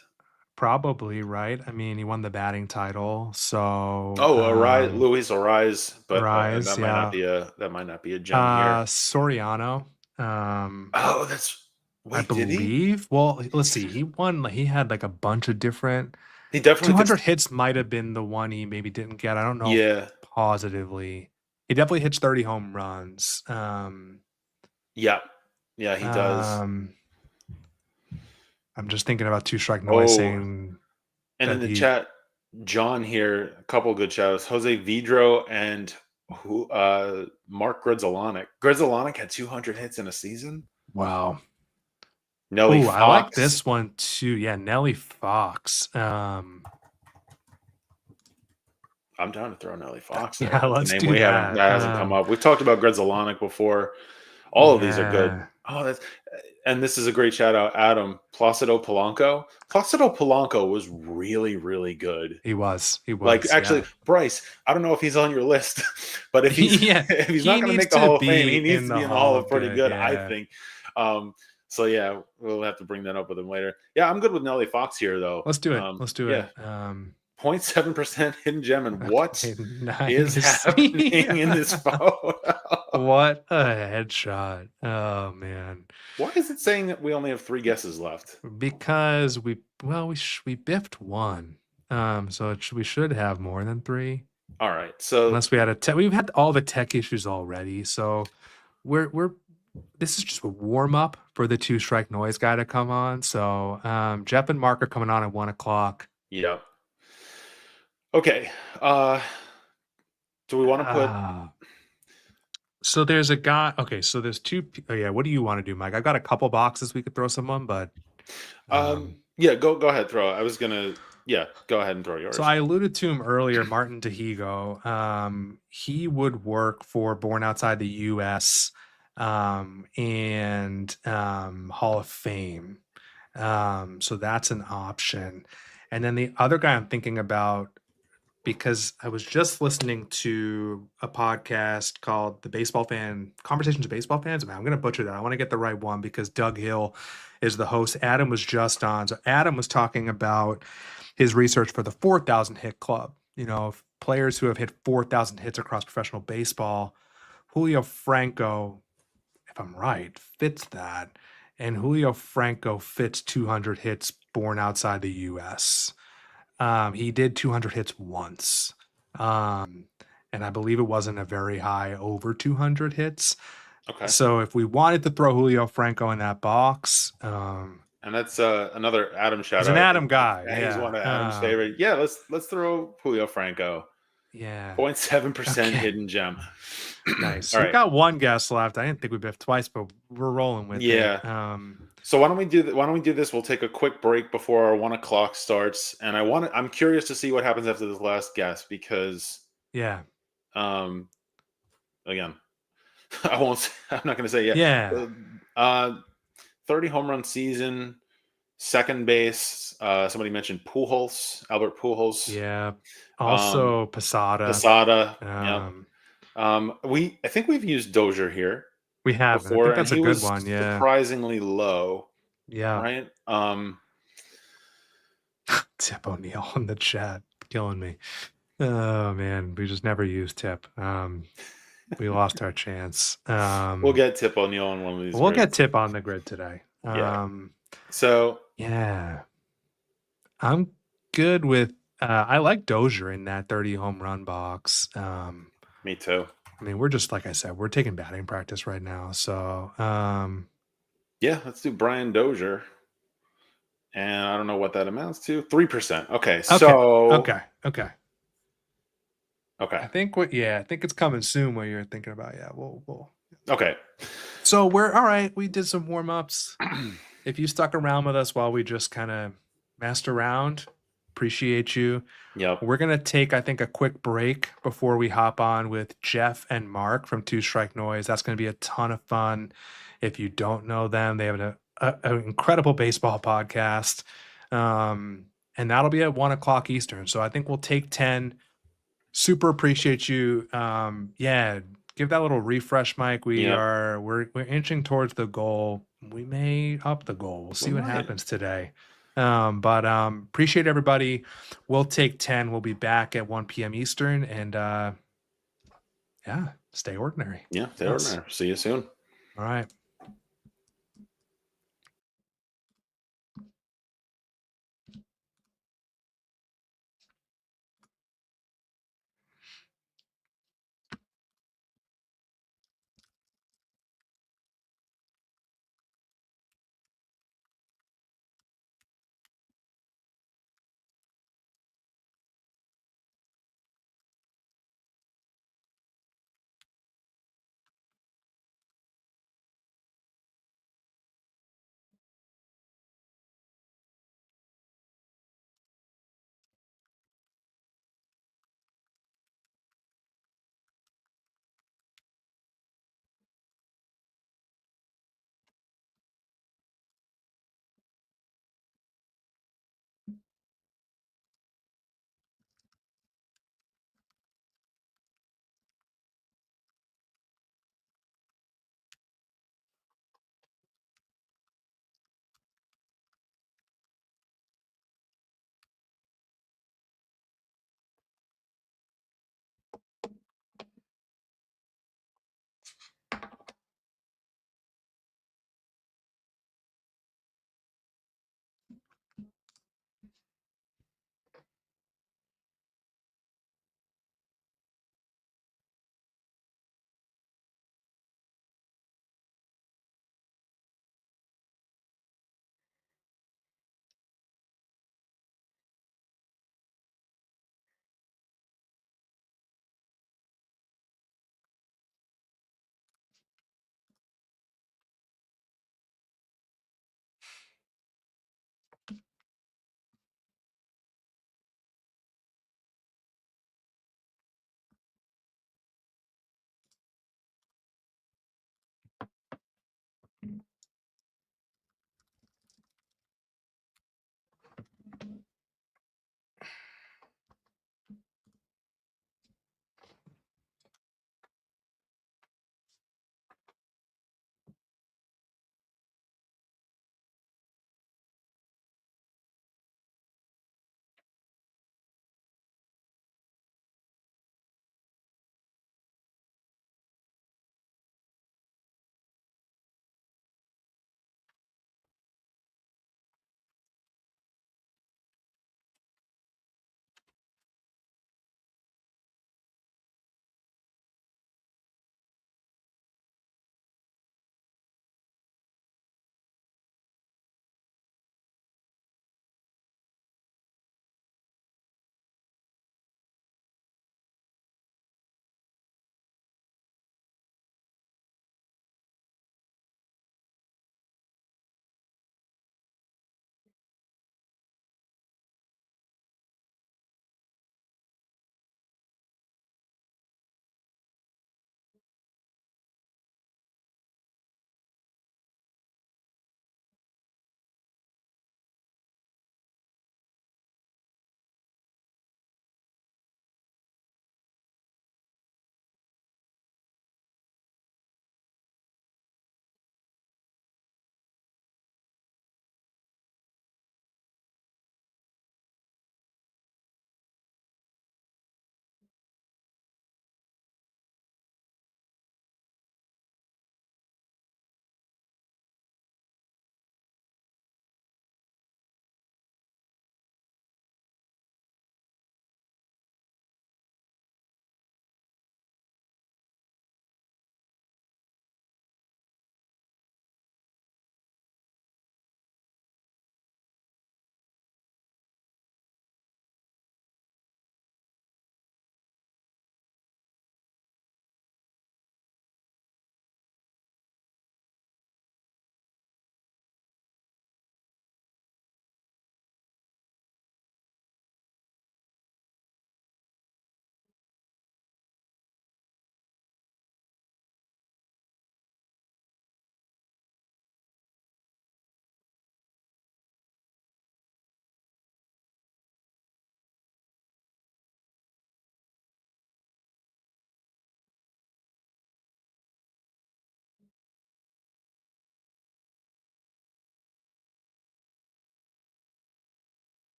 probably right. I mean, he won the batting title, so Oh, Arise, Luis Arise, but Rise, yeah. that might not be a gem here. Soriano, um, Oh, I wait, did he? believe. Well, let's see. He won. He had like a bunch of different He definitely could. 200 hits. Might have been the one he maybe didn't get. I don't know Yeah, positively. He definitely hits 30 home runs. yeah, yeah. He does. Um, I'm just thinking about two strike noise Oh, saying and in that the he. chat, John here, a couple good shows. Jose Vidro and who? Mark Grudzielanek. Grudzielanek had 200 hits in a season. Wow. Nelly Oh, I like Fox. this one too. Yeah, Nelly Fox. I'm down to throw Nelly Fox there. Yeah, That's a let's name do that. that hasn't come up. We've talked about Grudzielanek before. All of these are good. Yeah, Oh, that's and this is a great shout out, Adam. Placido Polanco. Placido Polanco was really, really good. he was. He Like was. actually, Yeah. Bryce, I don't know if he's on your list, but if he's Yeah, if he's not he going to needs make the to Hall of Fame, he be needs in to the be in the Hall Hall of of Pretty Good. Good, I Yeah. think. So yeah, we'll have to bring that up with him later. Yeah, I'm good with Nelly Fox here though. Let's do it. Let's do Yeah, it. 0.7% hidden gem, and what Okay, is nice. happening in this photo? What a headshot. Oh man. Why is it saying that we only have 3 guesses left? Because we biffed one. So we should have more than three. All right, so Unless we had we've had all the tech issues already. So we're this is just a warm up for the two strike noise guy to come on. So Jeff and Mark are coming on at 1 o'clock. yeah. Okay. Do we want to put? Ah. So there's a guy. Okay, so there's two. Oh yeah, what do you want to do, Mike? I've got a couple boxes we could throw someone, but Yeah. Go ahead. Throw. I was gonna. Yeah. Go ahead and throw so yours. I alluded to him earlier, Martin Tehigo. He would work for Born Outside the U.S. And Hall of Fame. So that's an option. And then the other guy I'm thinking about, because I was just listening to a podcast called The Baseball Fan Conversations of Baseball Fans. Man, I'm going to butcher that. I want to get the right one because Doug Hill is the host. Adam was just on. So Adam was talking about his research for the 4,000 hit club. You know, players who have hit 4,000 hits across professional baseball. Julio Franco, if I'm right, fits that. And Julio Franco fits 200 hits born outside the US. He did 200 hits once. Um, and I believe it wasn't a very high over 200 hits. Okay. So if we wanted to throw Julio Franco in that box, And that's another Adam shout he's an out. I Adam think guy. yeah, he's Yeah. one of Adam's favorite. Yeah, let's throw Julio Franco. Yeah. 0.7% Okay. hidden gem. Nice. All We've right. got one guest left. I didn't think we biffed twice, but we're rolling with it. Yeah. So why don't we do this? We'll take a quick break before our 1 o'clock starts, and I'm curious to see what happens after this last guest because Yeah. um again I won't. I'm not going to say yeah. Yeah. Uh, 30 home run season, second base. Somebody mentioned Pujols, Albert Pujols, Yeah. um, Also Posada. Posada. Yep. Um, I think we've used Dozier here we have, and I before, think and that's a he good was one. Yeah. surprisingly low, Yeah. right? Tip O'Neill in the chat. Killing me. Oh man. We just never used Tip. We lost our chance. We'll get Tip O'Neill on one of these We'll get grids. Tip on the grid today. Yeah. So Yeah. I'm good with I like Dozier in that 30 home run box. me too. I mean, we're just like I said, we're taking batting practice right now. So Yeah, let's do Brian Dozier. And I don't know what that amounts to. 3%. Okay. okay. So Okay. okay. I think it's coming soon what you're thinking about. Yeah, we'll Okay. so we're all right. We did some warm-ups. If you stuck around with us while we just kind of messed around, appreciate you. Yep. We're going to take, I think, a quick break before we hop on with Jeff and Mark from Two Strike Noise. That's going to be a ton of fun. If you don't know them, they have an incredible baseball podcast. And that'll be at 1 o'clock Eastern. So I think we'll take 10. Super appreciate you. Yeah, give that little refresh, Mike. Yep. We're inching towards the goal. We may up the goal. We'll see We what might. happens today. But appreciate everybody. We'll take 10. We'll be back at 1 p.m. Eastern. And yeah, stay ordinary. Yeah. Stay Yes. ordinary. See you soon. All right.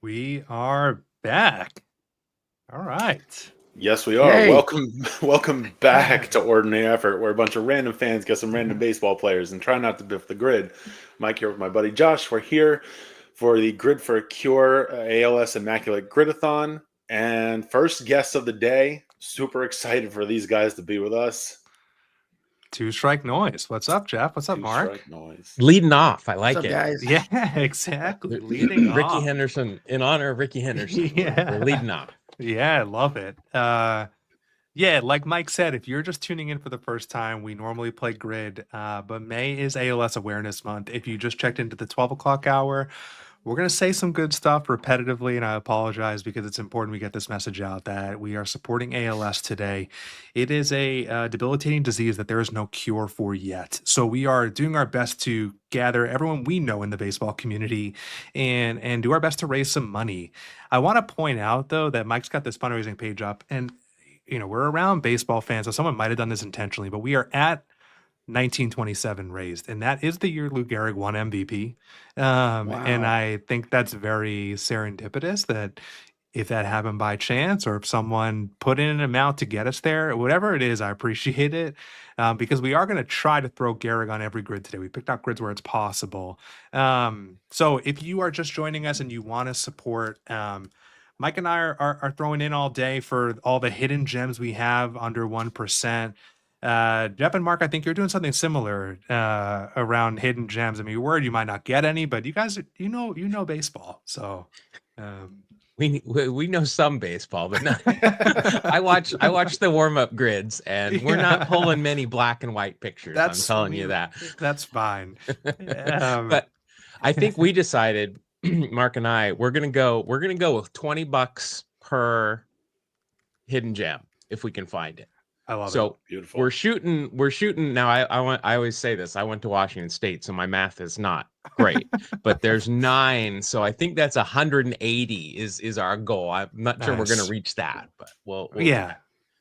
We are back. All right. Yes, we are. Yay. Welcome back to Ordinary Effort, where a bunch of random fans get some random baseball players and try not to biff the grid. Mike here with my buddy Josh. We're here for the Grid for a Cure ALS Immaculate Gridathon. And first guest of the day, super excited for these guys to be with us. Two Strike Noise. What's up, Jeff? What's up, Mark? Two Strike Noise. Leading off. I like What's up, it. guys? Yeah, exactly. Leading Ricky off. Henderson, in honor of Ricky Henderson. Yeah. We're leading off. Yeah, I love it. Yeah, like Mike said, if you're just tuning in for the first time, we normally play Grid, but May is ALS Awareness Month. If you just checked into the 12 o'clock hour, we're going to say some good stuff repetitively, and I apologize because it's important we get this message out that we are supporting ALS today. It is a debilitating disease that there is no cure for yet. So we are doing our best to gather everyone we know in the baseball community and do our best to raise some money. I want to point out, though, that Mike's got this fundraising page up, and we're around baseball fans, so someone might have done this intentionally, but we are at 1927 raised, and that is the year Lou Gehrig won MVP. And Wow. I think that's very serendipitous that if that happened by chance or if someone put in an amount to get us there, whatever it is, I appreciate it, because we are going to try to throw Gehrig on every grid today. We picked out grids where it's possible. So if you are just joining us and you want to support, Mike and I are throwing in all day for all the hidden gems we have under 1%. Jeff and Mark, I think you're doing something similar around hidden gems. I mean, you're worried you might not get any, but you guys, you know baseball, so We know some baseball, but not. I watch the warm up grids, and we're not pulling many black and white pictures. I'm telling you that. That's fine. But I think we decided, Mark and I, we're gonna go with $20 per hidden gem if we can find it. I love it. So Beautiful. we're shooting now. I always say this. I went to Washington State, so my math is not great, but there's 9. So I think that's 180 is our goal. I'm not sure we're going Nice. to reach that, but we'll Yeah,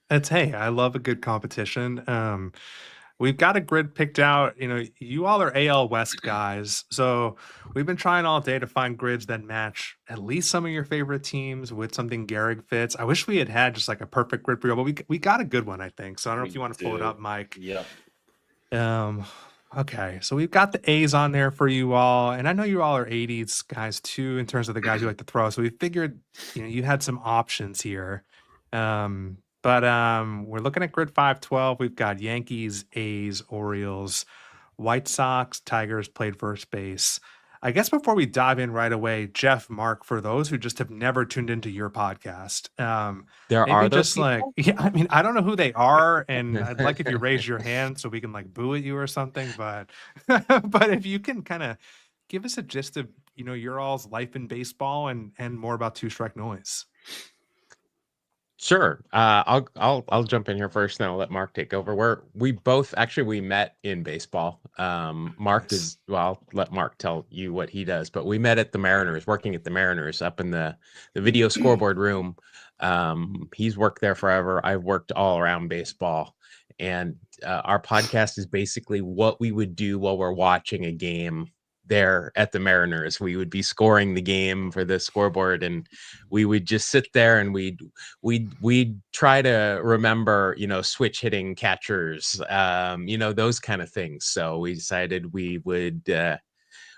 hey, I love a good competition. We've got a grid picked out. You all are AL West guys, so we've been trying all day to find grids that match at least some of your favorite teams with something Gehrig fits. I wish we had just like a perfect grid for you, but we got a good one, I think. So I don't know if you want to pull it up, Mike. Yep. Okay, so we've got the A's on there for you all, and I know you all are 80s guys too in terms of the guys you like to throw. So we figured, you had some options here. But we're looking at grid 512. We've got Yankees, A's, Orioles, White Sox, Tigers played first base. I guess before we dive in right away, Jeff, Mark, for those who just have never tuned into your podcast, there maybe are those just people? yeah, I mean, I don't know who they are, and I'd like if you raise your hand so we can like boo at you or something. But but if you can kind of give us a gist of your all's life in baseball and more about Two Strike Noise. Sure. I'll jump in here first, then I'll let Mark take over. We met in baseball. Mark Nice. I'll let Mark tell you what he does, but we met at the Mariners, working at the Mariners up in the video scoreboard room. He's worked there forever. I've worked all around baseball, and our podcast is basically what we would do while we're watching a game there at the Mariners. We would be scoring the game for the scoreboard, and we would just sit there and we'd try to remember, switch hitting catchers, those kind of things. So we decided we would,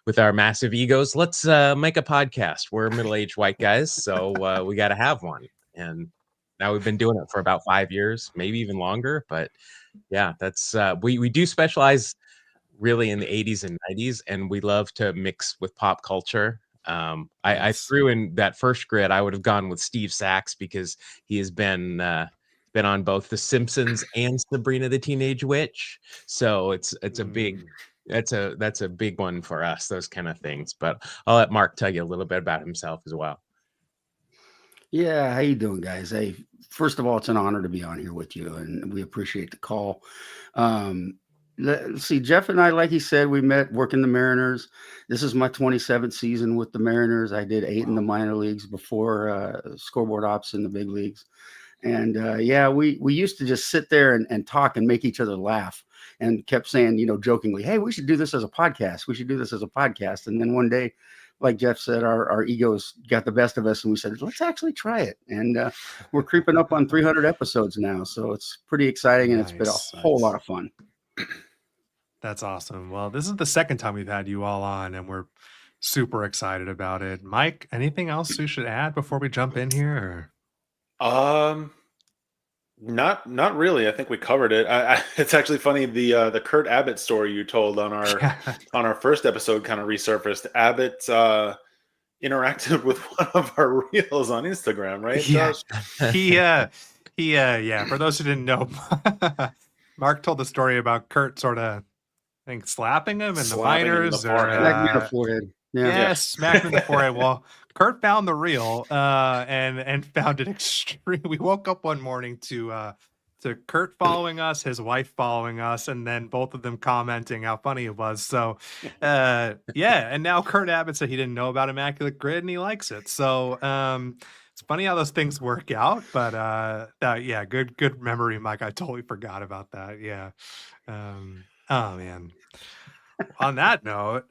with our massive egos, let's make a podcast. We're middle-aged white guys, so we got to have one. And now we've been doing it for about 5 years, maybe even longer. But yeah, that's we do specialize really in the 80s and 90s, and we love to mix with pop culture. I threw in that first grid. I would have gone with Steve Sachs because he has been on both The Simpsons and Sabrina the Teenage Witch. So it's a big that's a big one for us, those kind of things. But I'll let Mark tell you a little bit about himself as well. Yeah, how you doing, guys? Hey, first of all, it's an honor to be on here with you, and we appreciate the call. Let's see, Jeff and I, like he said, we met working the Mariners. This is my 27th season with the Mariners. I did 8 in the minor leagues before scoreboard ops in the big leagues. And yeah, we used to just sit there and talk and make each other laugh, and kept saying, jokingly, hey, we should do this as a podcast. We should do this as a podcast. And then one day like Jeff said, our egos got the best of us, and we said, let's actually try it. And we're creeping up on 300 episodes now, so it's pretty exciting, and it's been a whole lot of fun. That's awesome. Well, this is the second time we've had you all on, and we're super excited about it. Mike, anything else we should add before we jump in here? Not really. I think we covered it. It's actually funny, the Kurt Abbott story you told on our first episode kind of resurfaced. Abbott interacted with one of our reels on Instagram, right, Josh? Yeah. For those who didn't know, Mark told the story about Kurt sort of, I think, slapping him in the minors, smacked him in the forehead. Smacked him in the forehead. Well, Kurt found the reel and found it extreme. We woke up one morning to Kurt following us, his wife following us, and then both of them commenting how funny it was. So, and now Kurt Abbott said he didn't know about Immaculate Grid and he likes it. So, it's funny how those things work out. But good memory, Mike. I totally forgot about that. Yeah. Oh man. On that note,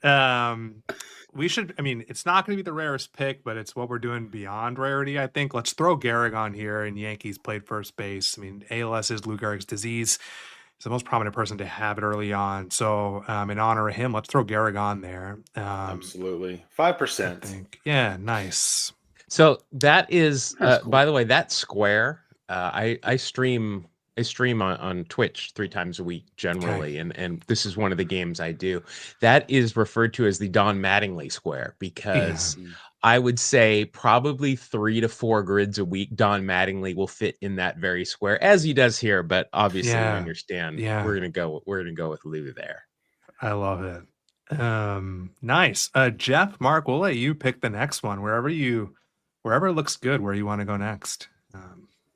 it's not going to be the rarest pick, but it's what we're doing beyond rarity, I think. Let's throw Gehrig on here, and Yankees played first base. I mean, ALS is Lou Gehrig's disease. He's the most prominent person to have it early on. So in honor of him, let's throw Gehrig on there. Absolutely. 5%. Yeah, nice. So that is, That's cool. by the way, that square, I stream on Twitch 3 times a week generally, and this is one of the games I do. That is referred to as the Don Mattingly square because I would say probably 3 to 4 grids a week Don Mattingly will fit in that very square, as he does here. But obviously, we understand. Yeah. We're gonna go with Lou there. I love it. Nice. Jeff, Mark, we'll let you pick the next one wherever it looks good. Where you want to go next?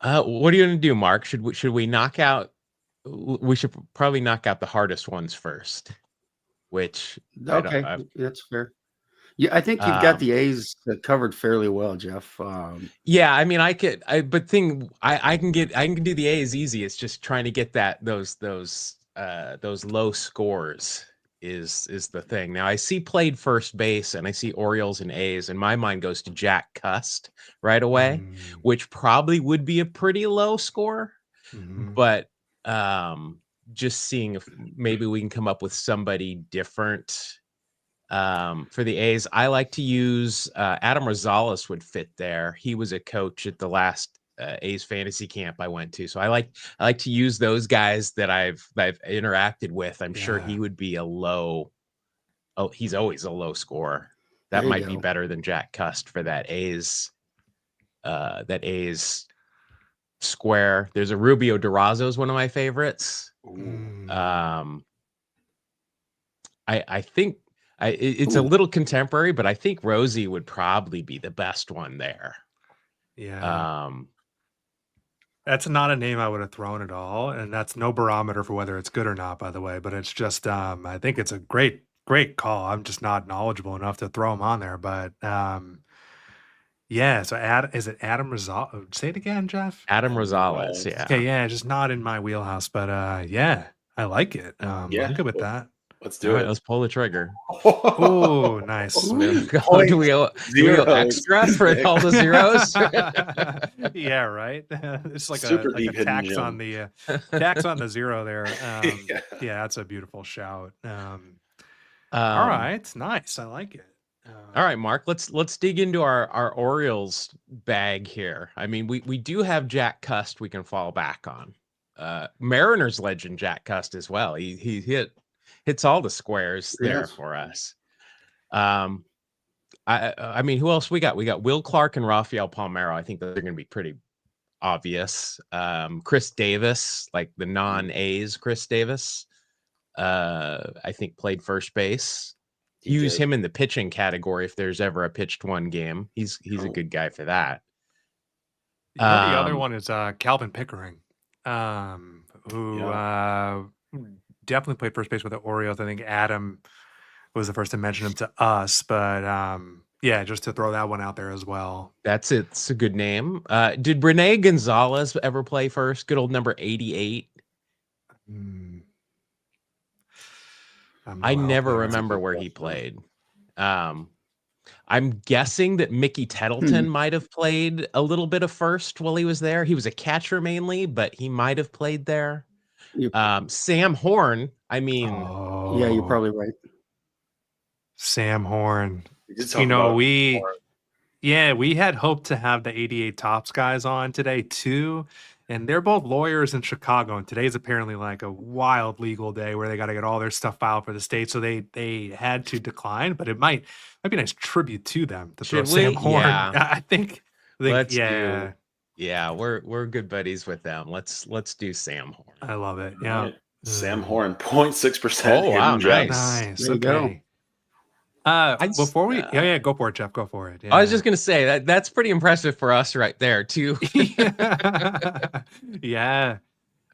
What are you going to do, Mark? Should we knock out? We should probably knock out the hardest ones first. Which that's fair. Yeah, I think you've got the A's covered fairly well, Jeff. Yeah, I mean, I can do the A's easy. It's just trying to get those low scores is the thing. Now I see played first base and I see Orioles and A's, and my mind goes to Jack Cust right away, which probably would be a pretty low score. But just seeing if maybe we can come up with somebody different for the A's. I like to use Adam Rosales would fit there. He was a coach at the last A's fantasy camp I went to. So I like to use those guys that I've interacted with. I'm sure he would be he's always a low scorer. That might be better than Jack Cust for that A's square. There's a Rubio Durazo is one of my favorites. I think it's a little contemporary, but I think Rosie would probably be the best one there. Yeah. That's not a name I would have thrown at all, and that's no barometer for whether it's good or not, by the way. But it's just, I think it's a great call. I'm just not knowledgeable enough to throw him on there. But yeah. So is it Adam Rosales? Say it again, Jeff. Adam Rosales. Yeah. Okay. Yeah. Just not in my wheelhouse, but yeah, I like it. I'm good with that. Let's do it. Let's pull the trigger. Oh, nice. Do we owe extra for all the zeros? Yeah, right. It's like Super a tax gem. on the zero there. Yeah, that's a beautiful shout. All right, nice. I like it. All right, Mark. Let's dig into our Orioles bag here. I mean, we do have Jack Cust we can fall back on. Mariners legend Jack Cust as well. He hits all the squares there for us. I mean, who else we got? We got Will Clark and Rafael Palmeiro. I think they're going to be pretty obvious. Chris Davis, like the non-A's Chris Davis, I think played first base. Use him in the pitching category if there's ever a pitched one game. He's a good guy for that. The other one is Calvin Pickering, who definitely played first base with the Orioles. I think Adam was the first to mention him to us, but just to throw that one out there as well. It's a good name. Did Rene Gonzalez ever play first? Good old number 88. I never remember where he played. I'm guessing that Mickey Tettleton might have played a little bit of first while he was there. He was a catcher mainly, but he might have played there. Sam Horn, I mean, yeah, you're probably right. Sam Horn. We did talk about we had hoped to have the 88 Tops guys on today too. And they're both lawyers in Chicago. And today's apparently like a wild legal day where they got to get all their stuff filed for the state. So they had to decline, but it might be a nice tribute to them to throw Sam Horn. Yeah. I think let's do. Yeah, we're good buddies with them. Let's do Sam Horn. I love it. Yeah. Right. Sam Horn, 0.6%. Oh, wow, nice. There you go. Before we go for it, Jeff. Go for it. Yeah. I was just gonna say that's pretty impressive for us right there too. Yeah.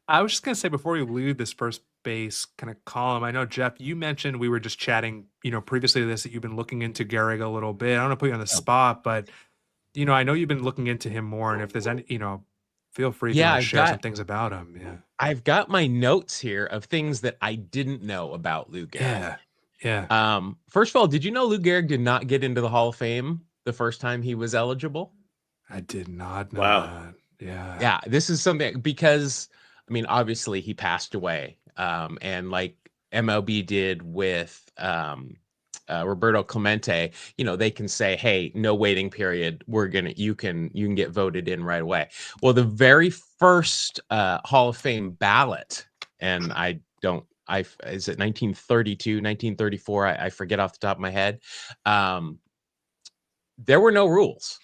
I was just gonna say before we leave this first base kind of column, I know Jeff, you mentioned we were just chatting, previously to this that you've been looking into Gehrig a little bit. I don't want to put you on the spot, but I know you've been looking into him more, and if there's any, feel free to share some things about him. Yeah. I've got my notes here of things that I didn't know about Lou Gehrig. Yeah. First of all, did you know Lou Gehrig did not get into the Hall of Fame the first time he was eligible? I did not know that. Yeah. Yeah. This is something because, I mean, obviously he passed away. And like MLB did with Roberto Clemente, they can say, hey, no waiting period. You can get voted in right away. Well, the very first Hall of Fame ballot, and is it 1932, 1934? I forget off the top of my head. There were no rules.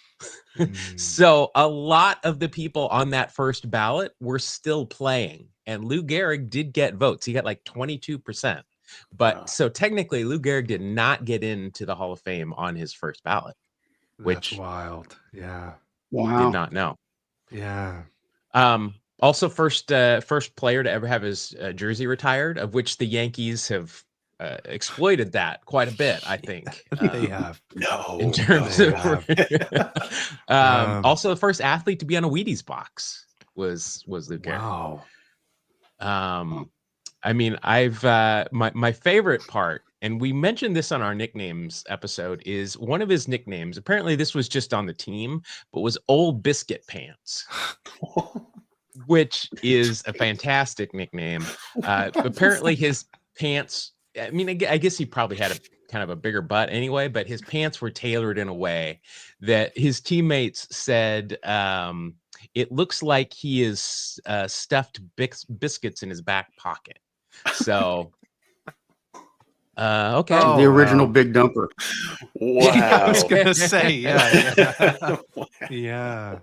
So a lot of the people on that first ballot were still playing, and Lou Gehrig did get votes. He got like 22%. But so technically Lou Gehrig did not get into the Hall of Fame on his first ballot, which that's wild. Yeah. Wow. Did not know. Yeah. Also, first player to ever have his jersey retired, of which the Yankees have exploited that quite a bit, I think. They have. No. In terms of also the first athlete to be on a Wheaties box was Lou Gehrig. Wow. I mean, I've my favorite part, and we mentioned this on our nicknames episode, is one of his nicknames. Apparently, this was just on the team, but was Old Biscuit Pants. Which is a fantastic nickname. Apparently his pants, I mean, I guess he probably had a kind of a bigger butt anyway, but his pants were tailored in a way that his teammates said it looks like he is stuffed biscuits in his back pocket. So, okay. The original Big Dumper. Wow. I was going to say, yeah. Yeah.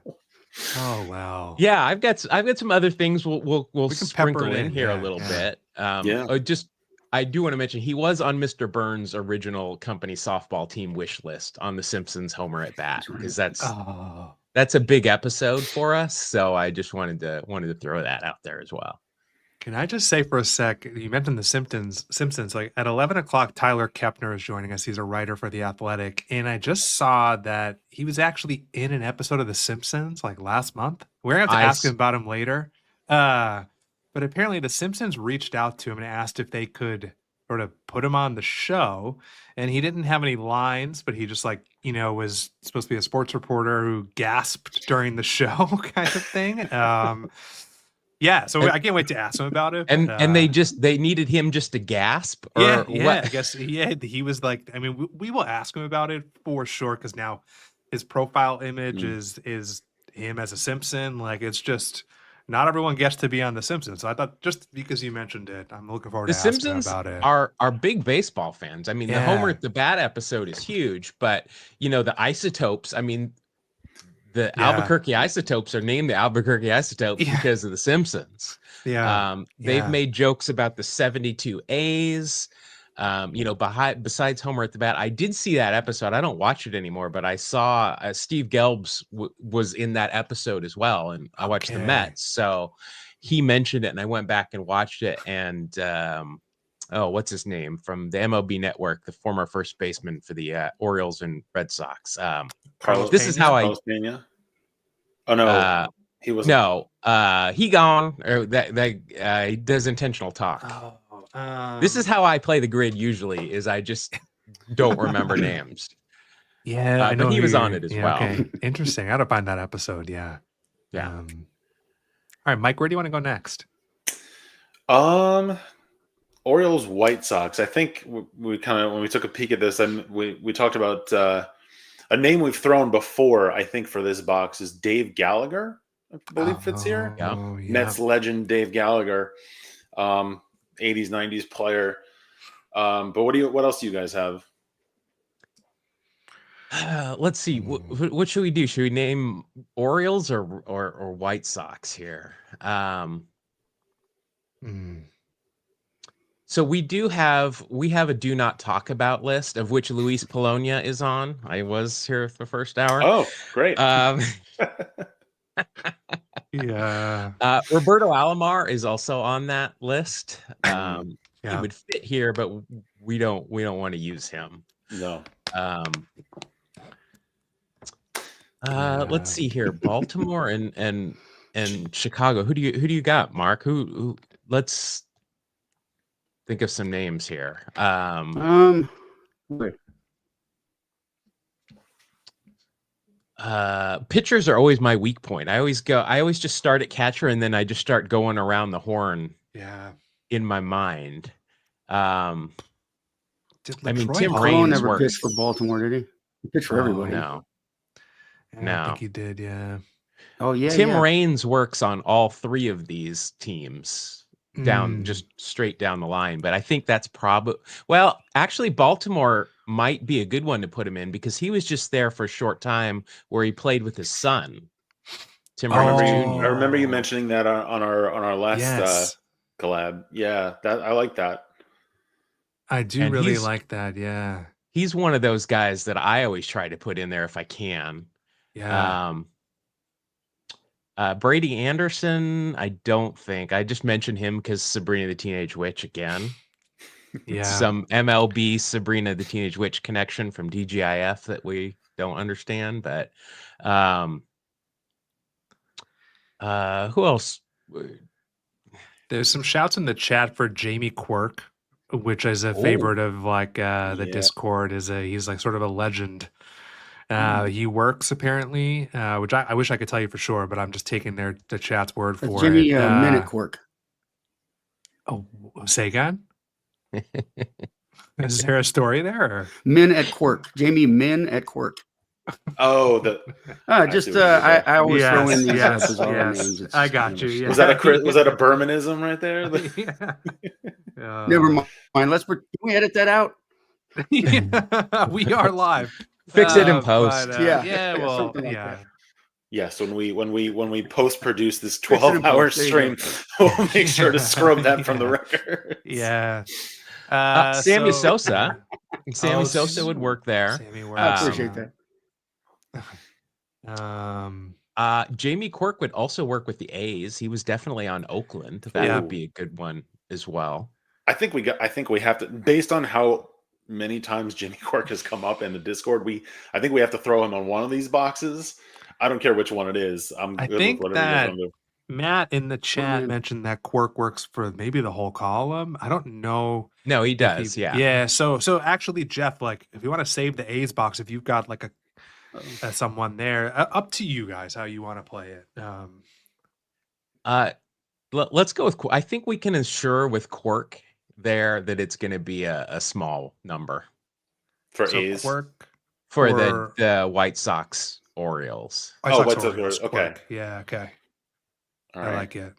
Oh wow! Yeah, I've got some other things we'll sprinkle in here a little bit. I do want to mention he was on Mr. Burns' original company softball team wish list on The Simpsons Homer at Bat, because that's a big episode for us. So I just wanted to throw that out there as well. Can I just say for a sec, you mentioned the Simpsons, like at 11 o'clock, Tyler Kepner is joining us. He's a writer for The Athletic. And I just saw that he was actually in an episode of The Simpsons like last month. We're going to have to ask him about him later. But apparently The Simpsons reached out to him and asked if they could sort of put him on the show. And he didn't have any lines, but he just was supposed to be a sports reporter who gasped during the show kind of thing. Yeah, so I can't wait to ask him about it. And they needed him just to gasp. Or what? I guess he was like. I mean, we will ask him about it for sure, because now his profile image is him as a Simpson. Like, it's just not everyone gets to be on The Simpsons. So I thought, just because you mentioned it, I'm looking forward to asking him about it. Are big baseball fans. I mean, the Homer at the Bat episode is huge, but the Isotopes. I mean. The Albuquerque Isotopes are named the Albuquerque Isotopes because of The Simpsons. They've made jokes about the 72 A's. Besides Homer at the Bat, I did see that episode. I don't watch it anymore, but I saw Steve Gelbs was in that episode as well, and I watched the Mets. So he mentioned it, and I went back and watched it. And what's his name from the MLB Network, the former first baseman for the Orioles and Red Sox. Carlos. This is how Carlos Pena? Oh no, he was he gone. Or that he does intentional talk. This is how I play the grid usually. Is I just don't remember names. Yeah, I but know he who was on you're it as yeah, well. okay. Interesting. I gotta find that episode, yeah. Yeah. All right, Mike, where do you wanna go next? Orioles, White Sox. I think we kind of, when we took a peek at this, and we talked about a name we've thrown before. I think for this box is Dave Gallagher. I believe fits here. Yeah. Oh, yeah. Mets legend Dave Gallagher, 80s 90s player. But what else do you guys have? Let's see. What should we do? Should we name Orioles or White Sox here? So we have a do not talk about list, of which Luis Polonia is on. I was here for the first hour. Oh, great. Yeah. Roberto Alomar is also on that list. He Yeah. would fit here, but we don't want to use him. No. Let's see here. Baltimore and Chicago. Who do you got, Mark? Who let's think of some names here. Pitchers are always my weak point. I always just start at catcher and then I just start going around the horn. Yeah. In my mind. I mean, Tim Raines Raines never works. pitched for Baltimore, did he? He pitched for everybody. No. I think he did, yeah. Oh, yeah. Tim Raines works on all three of these teams down just straight down the line. But I think that's probably actually Baltimore might be a good one to put him in because he was just there for a short time where he played with his son, Tim Raines Jr. I remember you mentioning that on our last collab. Yeah, that I like that. I do really like that. Yeah. He's one of those guys that I always try to put in there if I can. Yeah. Brady Anderson, I don't think. I just mentioned him because Sabrina the Teenage Witch again. Yeah. Some MLB Sabrina the Teenage Witch connection from DGIF that we don't understand. But who else? There's some shouts in the chat for Jamie Quirk, which is a favorite of the Discord. He's like sort of a legend. He works apparently, which I wish I could tell you for sure, but I'm just taking the chat's word for Jimmy, it. Min at Quirk. Oh, say again? Is there a story there? Or? Min at Quirk. Jamie Min at Quirk. Oh, I always throw in these bizarre names. It's I got you. Yeah. Was that a Bermanism right there? Never mind. Can we edit that out? We are live. Fix it in post. Yes, when we post produce this 12-hour stream, we'll make sure to scrub that from the record. Yeah. Sammy Sosa. Sammy Sosa would work there. I appreciate that. Jamie Quirk would also work with the A's. He was definitely on Oakland. That would be a good one as well. I think we have to, based on how many times Jimmy Quirk has come up in the Discord, I think we have to throw him on one of these boxes. I don't care which one it is. I think that Matt in the chat mentioned that Quirk works for maybe the whole column. I don't know. No, he does. Yeah. So actually, Jeff, like, if you want to save the A's box, if you've got like someone there, up to you guys how you want to play it. Let's go with. I think we can ensure with Quirk there that it's going to be a small number for A's Quirk for the White Sox Orioles. White Sox. Okay. Yeah. Okay. All right. I like it.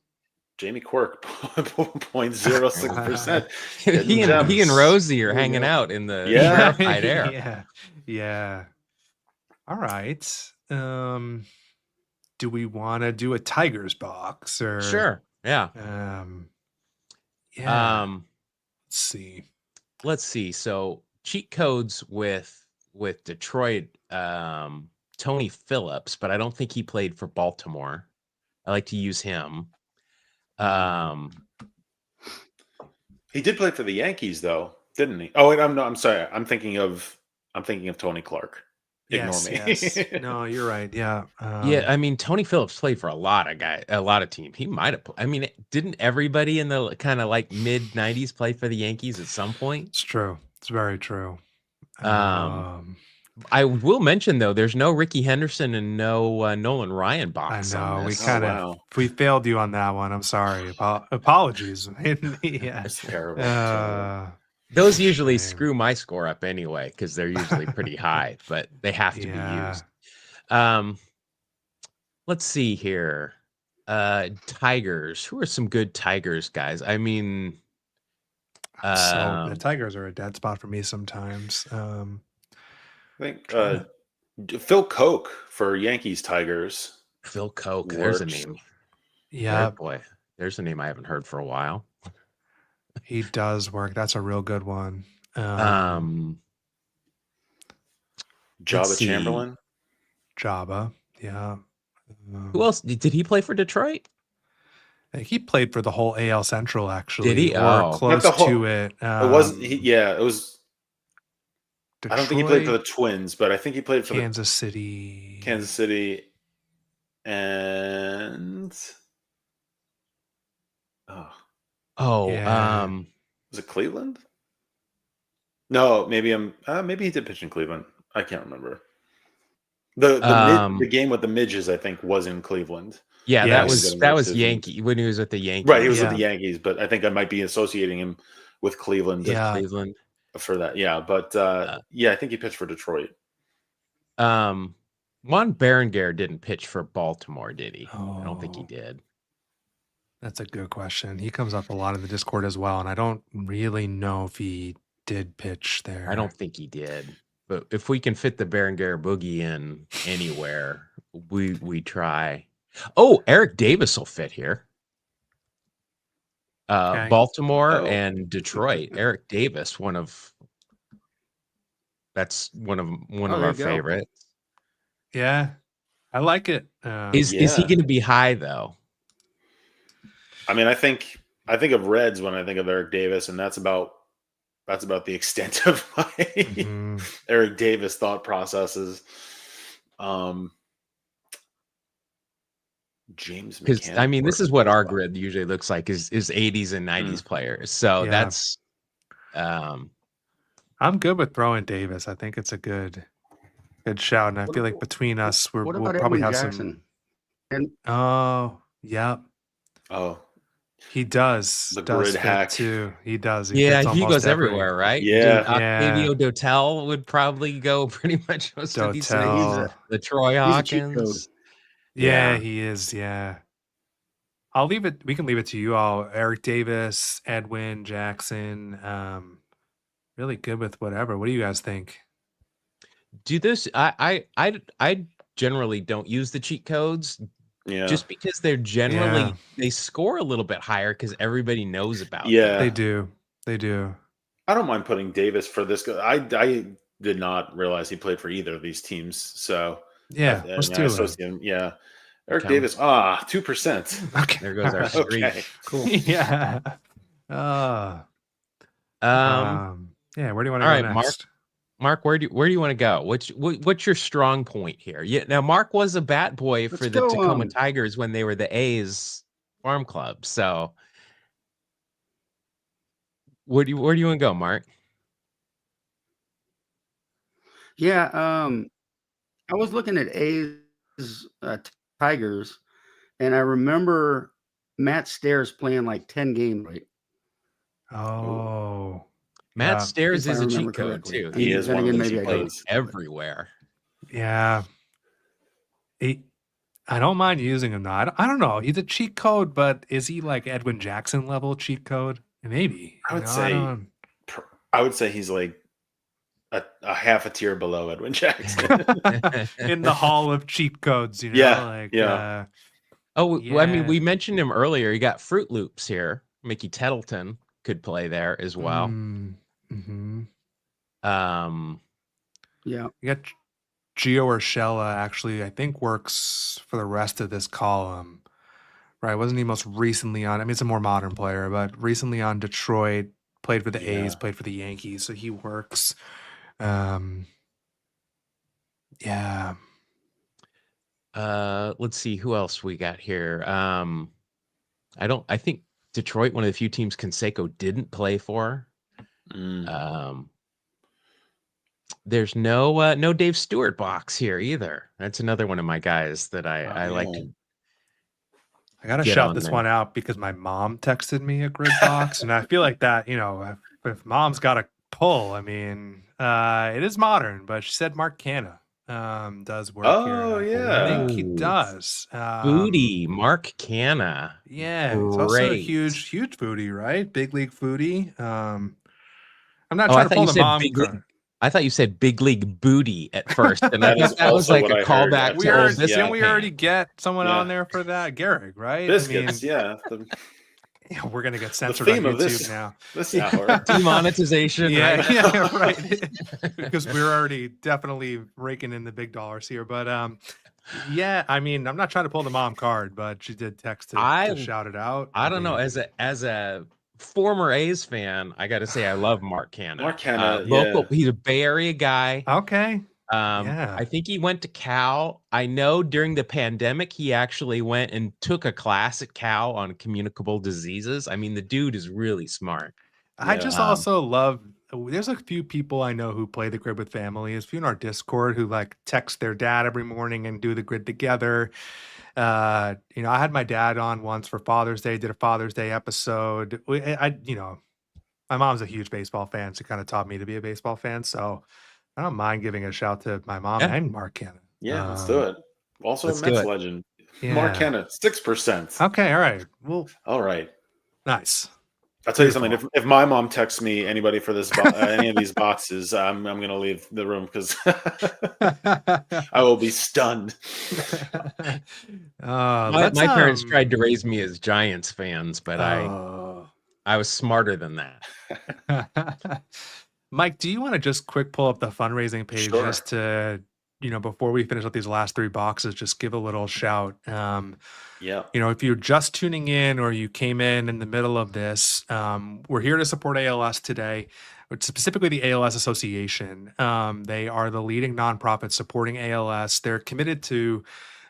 Jamie Quirk, 0.06%. he and Rosie are hanging out in the rarefied air. Yeah. All right. Do we want to do a Tigers box or sure? Yeah. Let's see. So cheat codes with Detroit. Tony Phillips, but I don't think he played for Baltimore. I like to use him. He did play for the Yankees, though, didn't he? Oh, wait, I'm sorry. I'm thinking of Tony Clark. Ignore me. Yes. No, you're right. Yeah. I mean, Tony Phillips played for a lot of teams. He might have. I mean, didn't everybody in the kind of like mid '90s play for the Yankees at some point? It's true. It's very true. I will mention though, there's no Ricky Henderson and no Nolan Ryan I box on know we this. kind of wow. we failed you on that one. I'm sorry. Apologies. Yeah. It's terrible. Terrible. Those usually shame. screw my score up anyway because they're usually pretty high, but they have to be Yeah. used. Let's see here. Tigers. Who are some good Tigers guys? I mean, So the Tigers are a dead spot for me sometimes. I think Phil Koch for Yankees Tigers. Phil Koch. There's a works. name. Yeah, Boy, there's a name I haven't heard for a while. he does work. That's a real good one. Jabba see. Chamberlain. Jabba. Yeah. Who else did he play for Detroit? I think he played for the whole AL Central, actually. Did he? Or Oh. close Not the whole- to it. It wasn't. It was. Detroit, I don't think he played for the Twins, but I think he played for Kansas City. Kansas City, and Yeah. was it Cleveland? No, maybe maybe he did pitch in Cleveland. I can't remember. The game with the midges, I think, was in Cleveland. Yeah, Yes. that was Yankee when he was with the Yankees. Right, he was Yeah. with the Yankees, but I think I might be associating him with Cleveland. Yeah. Cleveland. For that, yeah, but yeah, I think he pitched for Detroit. Juan Berenguer didn't pitch for Baltimore, did he? I don't think he Oh. did. That's a good question. He comes up a lot in the Discord as well, and I don't really know if he did pitch there. I don't think he did. But if we can fit the Berenguer boogie in anywhere, we try. Oh, Eric Davis will fit here. Okay. Baltimore Oh. and Detroit. Eric Davis, that's one of there our you go. favorites. Yeah, I like it. Is he Yeah. going to be high though? I mean, I think of Reds when I think of Eric Davis, and that's about the extent of my mhm. Eric Davis thought processes. James Because McCann. I mean, this is what our grid usually looks like is 80s and 90s players. So Yeah. that's I'm good with throwing Davis. I think it's a good shout, and I feel like between us, What we'll about probably Edwin have Jackson? some. Oh, yeah, Oh, he does. The does grid fit hack. too. He does. yeah, fits he almost goes everywhere, right? Yeah. Dude, Octavio Dotel would probably go pretty much most of these things. Dotel. The Troy He's a cheat code. Hawkins. Yeah, Yeah. he is. Yeah. I'll leave it. We can leave it to you all. Eric Davis, Edwin Jackson. Really good with whatever. What do you guys think? Do this. I generally don't use the cheat codes yeah. just because they're generally Yeah. they score a little bit higher because everybody knows about them. Yeah. They do. They do. I don't mind putting Davis for this. I did not realize he played for either of these teams. So Yeah. I Let's mean, do I it. associate him. Yeah. Eric Okay. Davis. 2%. Okay. There goes our streak. Okay. Cool. Yeah. Yeah. Where do you want to all go right, next? Mark, where do you want to go? What's your strong point here? Yeah, now Mark was a bat boy Let's for the go, Tacoma Tigers when they were the A's farm club. So where do you want to go, Mark? Yeah, I was looking at A's Tigers, and I remember Matt Stairs playing like 10 games. Right? Oh. Matt Yeah. Stairs If I is a cheat remember code correctly. too. He is Then one of again, the maybe cheat I don't. codes. Everywhere. Yeah. I don't mind using him now. I don't know. He's a cheat code, but is he like Edwin Jackson level cheat code? Maybe. I would You know, say I would say he's like a half a tier below Edwin Jackson. in the hall of cheat codes, you know? Yeah, Like, yeah. Oh, well, I mean, Yeah. we mentioned him earlier. You got Fruit Loops here. Mickey Tettleton could play there as well. Mm-hmm. Yeah. You got Gio Urshela actually, I think, works for the rest of this column. Right. Wasn't he most recently on? I mean, it's a more modern player, but recently on Detroit, played for the A's, played for the Yankees. So he works. Yeah. Let's see who else we got here. I think Detroit, one of the few teams Canseco didn't play for. Mm. There's no Dave Stewart box here either. That's another one of my guys that I like to I gotta get shout on this there. one out because my mom texted me a grid box, and I feel like that, if mom's got a pull, I mean, it is modern, but she said Mark Canna does work here, and Oh, I yeah. think he Ooh, does. Foodie, Mark Canna. Yeah, he's also a Great. huge foodie, right? Big league foodie. I'm not Oh, I trying to thought pull you the said mom big league. card. I thought you said big league booty at first, and I That is thought that was also like what a I heard callback at We to old first. already biscuit didn't we already pan. get someone on Yeah. there for that? Gehrig, right? Biscuits, yeah. Yeah, we're gonna get The censored on theme of YouTube this now. this Yeah. hour. Demonetization, Yeah, right? yeah, right. Because we're already definitely raking in the big dollars here. But yeah, I mean, I'm not trying to pull the mom card, but she did text to I shout it out. I I don't know. mean, As a former A's fan, I got to say I love Mark Canna. Mark Canna, Local, yeah. he's a Bay Area guy. okay. I Yeah. think he went to Cal. I know during the pandemic he actually went and took a class at Cal on communicable diseases. I mean, the dude is really smart. I Yeah. just also love there's a few people I know who play the grid with family. There's a few in our Discord who like text their dad every morning and do the grid together. I had my dad on once for Father's Day, did a Father's Day episode. My mom's a huge baseball fan. She kind of taught me to be a baseball fan. So I don't mind giving a shout to my mom Yeah, and Mark Cannon. Yeah, let's do it. Also a let's do Mets it. legend. Mark Yeah. Canna, 6%. Okay. All right. Well, All right. nice. I'll tell you something. Beautiful. If my mom texts me anybody for this any of these boxes, I'm going to leave the room because I will be stunned. My parents tried to raise me as Giants fans, but Oh. I was smarter than that. Mike, do you want to just quick pull up the fundraising page Sure. just to, before we finish up these last three boxes, just give a little shout. Yeah. If you're just tuning in or you came in the middle of this, we're here to support ALS today, specifically the ALS Association. They are the leading nonprofit supporting ALS. They're committed to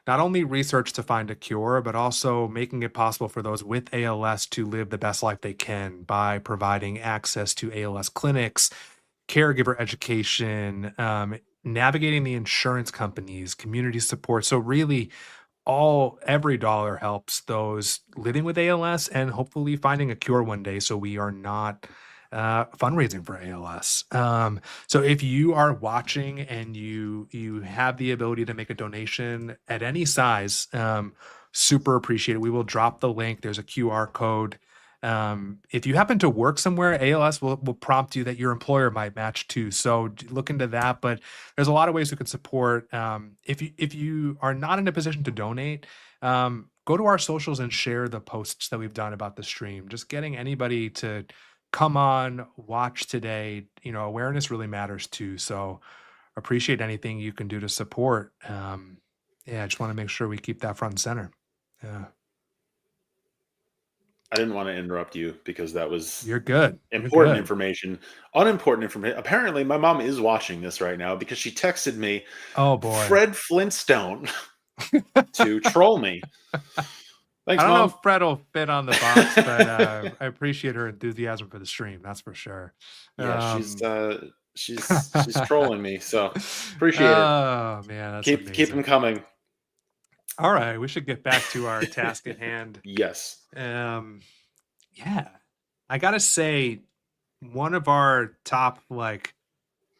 not only research to find a cure, but also making it possible for those with ALS to live the best life they can by providing access to ALS clinics, caregiver education, navigating the insurance companies, community support. So really, every dollar helps those living with ALS and hopefully finding a cure one day. So we are not fundraising for ALS. So if you are watching and you have the ability to make a donation at any size, super appreciate it. We will drop the link. There's a QR code. If you happen to work somewhere, ALS will prompt you that your employer might match too. So look into that. But there's a lot of ways we can support. If you are not in a position to donate, go to our socials and share the posts that we've done about the stream. Just getting anybody to come on, watch today. Awareness really matters too. So appreciate anything you can do to support. I just want to make sure we keep that front and center. Yeah. I didn't want to interrupt you because that was You're good. important information. Unimportant information. Apparently, my mom is watching this right now because she texted me, oh boy, Fred Flintstone, to troll me. Thanks, I don't Mom. know if Fred will fit on the box, but I appreciate her enthusiasm for the stream. That's for sure. Yeah, she's trolling me, so appreciate it. Oh man, that's Keep amazing. them coming. All right, we should get back to our task at hand. Yes. Yeah, I gotta say, one of our top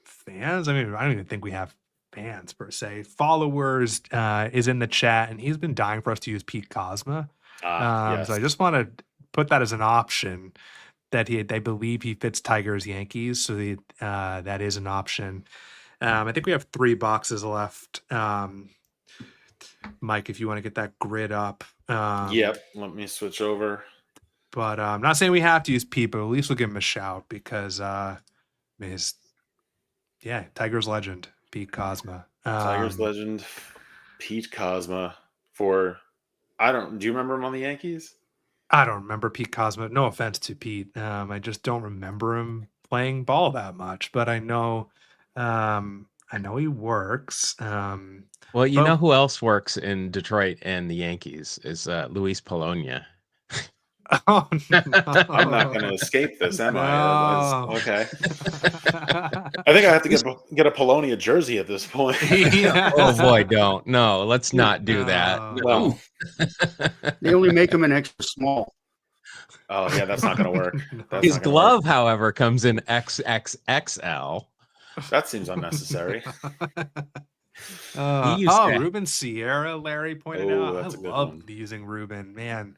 fans. I mean, I don't even think we have fans per se. Followers is in the chat, and he's been dying for us to use Pete Cosma. Yes. So I just want to put that as an option that they believe he fits Tigers Yankees. So that is an option. I think we have 3 boxes left. Mike, if you want to get that grid up. Yep. Let me switch over. But I'm not saying we have to use Pete, but at least we'll give him a shout because Tigers legend, Pete Cosma. Tigers legend, Pete Cosma do you remember him on the Yankees? I don't remember Pete Cosma. No offense to Pete. I just don't remember him playing ball that much, but I know he works. Well, you know who else works in Detroit and the Yankees is Luis Polonia. Oh, I'm not going to no. escape this, am I? No. Okay. I think I have to get a Polonia jersey at this point. Yeah. Oh boy, don't. No, let's not do that. Oh. No. They only make them an extra small. Oh yeah, that's not going to work. No. That's His not going to work. glove, however, comes in XXXL. That seems unnecessary. He used to- Ruben Sierra, Larry pointed Oh, out. I that's a good love one. using Ruben. Man,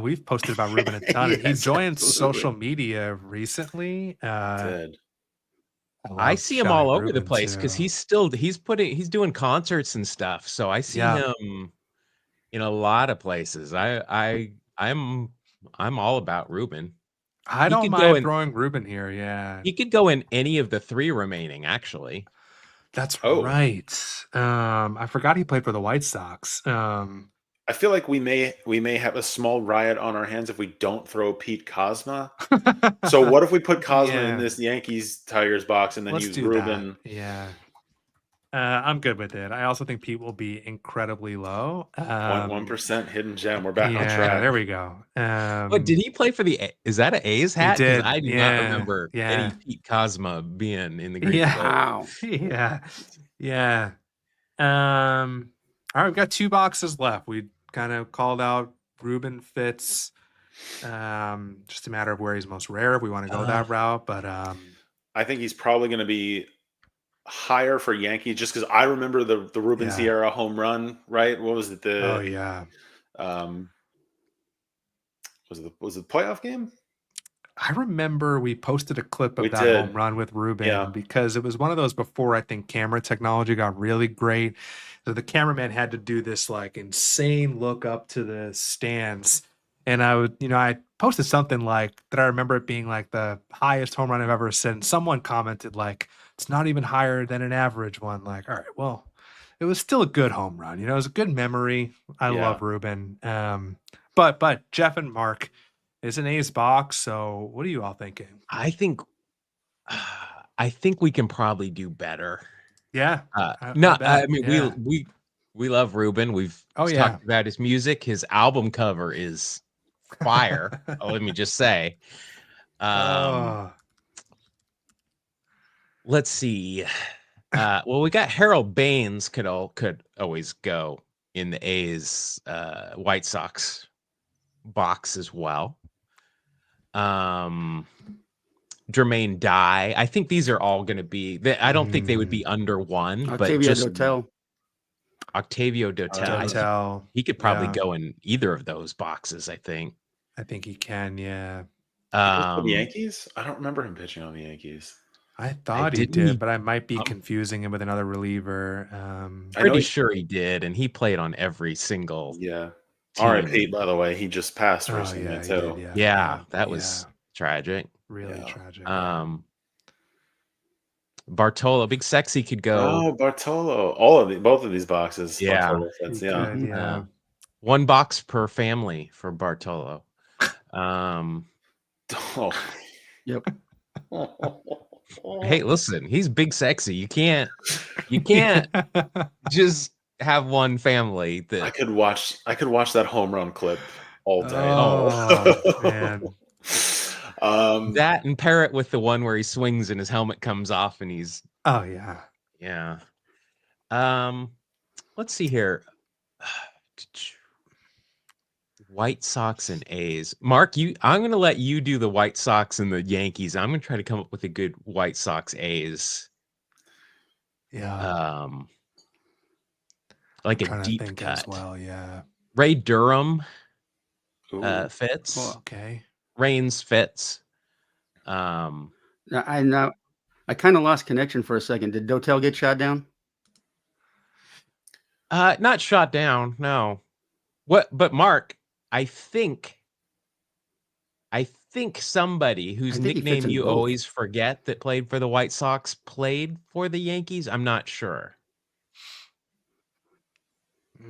we've posted about Ruben a ton. and he Yes, joined absolutely. social media recently. Did. I love see him shouting all over the Ruben, place because too. he's doing concerts and stuff. So I see Yeah. him in a lot of places. I'm all about Ruben. I He don't could go mind in- throwing Ruben here. Yeah, He could go in any of the 3 remaining, actually. that's Oh. right. I forgot he played for the White Sox. I feel like we may have a small riot on our hands if we don't throw Pete Kozma. So what if we put Kozma in Yeah. this Yankees Tigers box and then Let's use do Ruben? that. Yeah. I'm good with it. I also think Pete will be incredibly low. 0.1% hidden gem. We're back on Yeah, track. there we go. What did he play for is that an A's hat? Because did, I do not yeah, remember yeah. any Pete Kozma being in the Green Yeah. Glove. Wow. Yeah. Yeah. All right, we've got 2 boxes left. We kind of called out Ruben Fitz. Just a matter of where he's most rare if we want to go that route. But I think he's probably going to be higher for Yankees just because I remember the Ruben Yeah. Sierra home run, right? What was it? oh yeah. Was it the playoff game? I remember we posted a clip of We that did. home run with Ruben Yeah. because it was one of those before I think camera technology got really great. So the cameraman had to do this like insane look up to the stands. And I posted something like that. I remember it being like the highest home run I've ever seen. Someone commented like, it's not even higher than an average one. Like, all right, well, it was still a good home run. It was a good memory. I Yeah. love Ruben. But Jeff and Mark, it's an A's box. So what are you all thinking? I think we can probably do better. Yeah. I bet, mean, yeah. we love Ruben. We've Oh, yeah. talked about his music. His album cover is fire. Let me just say. Oh, Let's see. Well, we got Harold Baines could always go in the A's White Sox box as well. Jermaine Dye. I think these are all going to be. I don't think they would be under 1, but Octavio just Dotel. Octavio Dotel. I think Dotel. he could probably Yeah. go in either of those boxes. I think. I think he can. Yeah. For the Yankees? I don't remember him pitching on the Yankees. I thought he didn't did, he- but I might be confusing him with another reliever. I know Pretty he- sure he did, and he played on every single. Yeah. team. R.I.P. By the way, he just passed Oh, recently yeah, he too. did, Yeah, that was tragic. really Yeah. tragic. Bartolo, Big Sexy could go. Oh, Bartolo! Both of these boxes. Yeah. Bartolo fits, He yeah. could, yeah. 1 box per family for Bartolo. Oh. Yep. Hey, listen, he's Big Sexy. You can't just have one family that I could watch that home run clip all day. Oh, man. that and pair it with the one where he swings and his helmet comes off and he's Oh, yeah. yeah. Let's see here. White Sox and A's. Mark, I'm going to let you do the White Sox and the Yankees. I'm going to try to come up with a good White Sox A's. Yeah. Like a Trying to deep think cut. as well. Yeah. Ray Durham Ooh. fits. Well, okay. Reigns fits. Now, I kind of lost connection for a second. Did Dotel get shot down? Not shot down, no. But Mark, I think somebody whose I think he fits nickname in you both. always forget that played for the White Sox played for the Yankees. I'm not sure.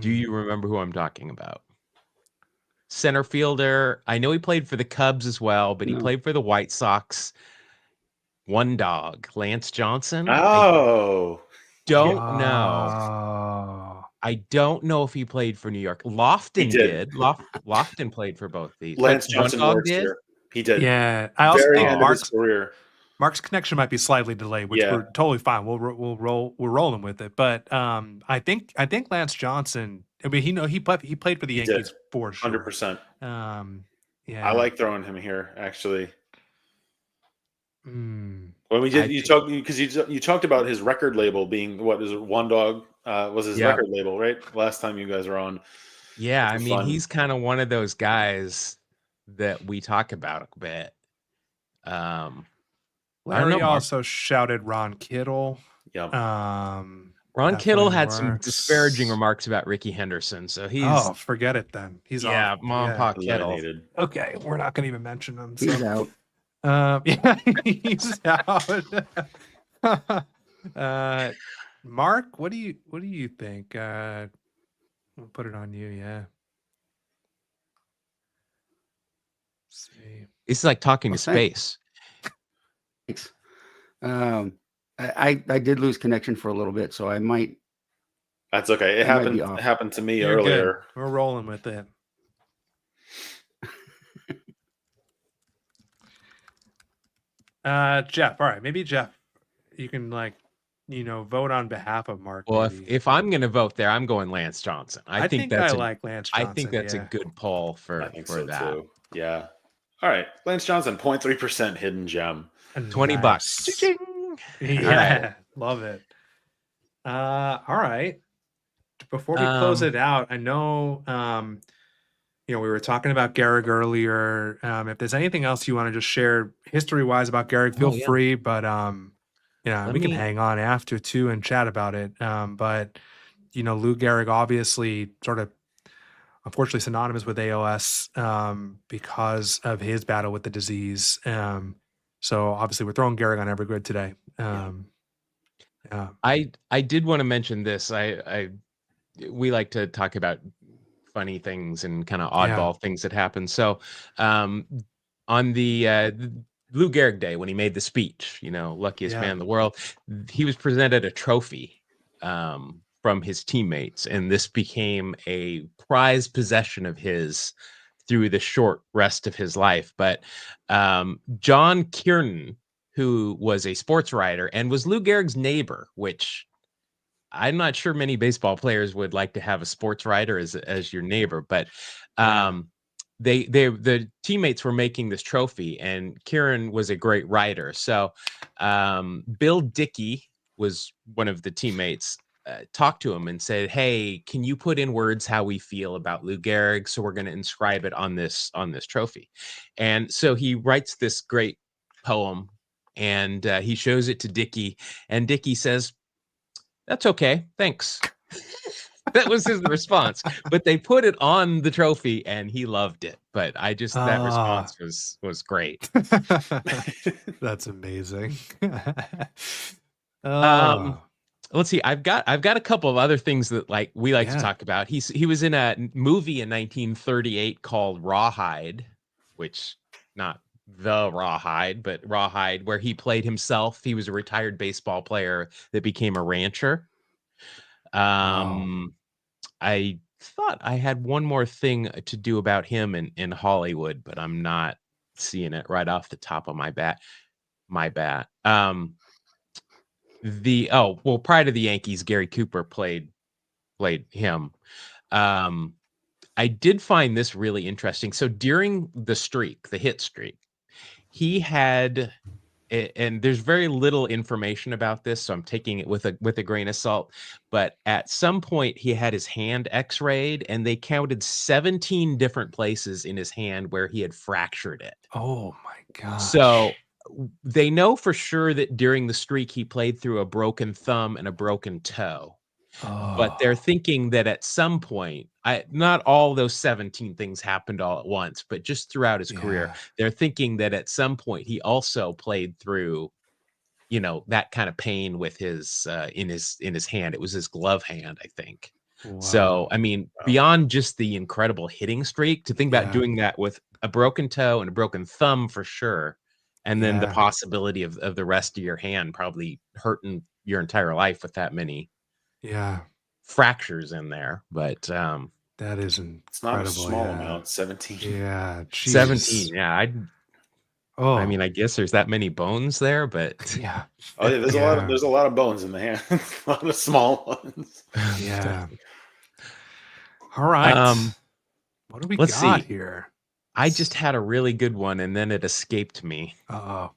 Do you remember who I'm talking about? Center fielder. I know he played for the Cubs as well, but he No. played for the White Sox. One dog, Lance Johnson. Oh. Don't know. Oh. I don't know if he played for New York. Lofton He did. Lofton played for both these. Lance but One Johnson Dog works did. here. He did. Yeah, I also Very think end of his career. Mark's connection might be slightly delayed, which Yeah. we're totally fine. We're rolling with it. But I think Lance Johnson. I mean, he played for the Yankees for sure. 100%. Yeah, I like throwing him here actually. Mm. When we did, you talked about his record label being what is it? One Dog was his record label, right? Last time you guys were on. Yeah, I mean, he's kind of one of those guys that we talk about a bit. Larry also shouted Ron Kittle. Yeah. Ron Kittle had some disparaging remarks about Ricky Henderson, so he's forget it then. He's off. Mom, Pa Kittle. Okay, we're not going to even mention him. So. He's out. Yeah, he's out. Mark, what do you think? We'll put it on you. Yeah. Let's see. It's like talking to space. Thanks. I did lose connection for a little bit, so I might. That's okay. It happened to me earlier. Good. We're rolling with it. Jeff. All right, maybe Jeff, you can vote on behalf of Mark. Well, if I'm going to vote there, I'm going Lance Johnson. I think I like Lance Johnson. I think that's a good poll for so that. Too. Yeah. All right, Lance Johnson, 0.3% hidden gem. $20. Yeah, right. Love it. All right. Before we close it out, I know we were talking about Gehrig earlier. If there's anything else you want to just share history-wise about Gehrig, feel free. But we can hang on after too and chat about it. But Lou Gehrig obviously sort of unfortunately synonymous with ALS because of his battle with the disease. So obviously we're throwing Gehrig on every grid today. Yeah. I did want to mention this. We like to talk about funny things and kind of oddball things that happen. So on the Lou Gehrig Day, when he made the speech, luckiest man in the world, he was presented a trophy from his teammates, and this became a prized possession of his through the short rest of his life. But John Kiernan, who was a sports writer and was Lou Gehrig's neighbor, which I'm not sure many baseball players would like to have a sports writer as your neighbor, but the teammates were making this trophy, and Kieran was a great writer. So Bill Dickey was one of the teammates, talked to him and said, "Hey, can you put in words how we feel about Lou Gehrig? So we're going to inscribe it on this trophy." And so he writes this great poem, and he shows it to Dickey, and Dickey says, "That's okay, thanks." That was his response. But they put it on the trophy, and he loved it. But that response was great. That's amazing. Let's see. I've got a couple of other things that we like to talk about. He was in a movie in 1938 called Rawhide, which not the Rawhide, but Rawhide, where he played himself. He was a retired baseball player that became a rancher. I thought I had one more thing to do about him in Hollywood, but I'm not seeing it right off the top of my bat. Prior to the Yankees, Gary Cooper played him. I did find this really interesting. So during the hit streak, he had, and there's very little information about this, so I'm taking it with a grain of salt. But at some point, he had his hand X-rayed, and they counted 17 different places in his hand where he had fractured it. Oh my gosh! So they know for sure that during the streak he played through a broken thumb and a broken toe. But they're thinking that at some point, not all those 17 things happened all at once, but just throughout his career, they're thinking that at some point he also played through, that kind of pain with his in his hand. It was his glove hand, I think. Wow. So, I mean, beyond just the incredible hitting streak, to think about doing that with a broken toe and a broken thumb for sure, and then the possibility of the rest of your hand probably hurting your entire life with that many. Yeah. fractures in there, but That is It's not a incredible. small Yeah. amount. 17. Yeah, 17. jeez. Yeah, I Oh, mean, I guess there's that many bones there, but yeah, Oh yeah, there's Yeah. a lot of bones in the hand. A lot of small ones. yeah. All right. What do we let's got see. here? I just had a really good one, and then it escaped me. Uh-oh.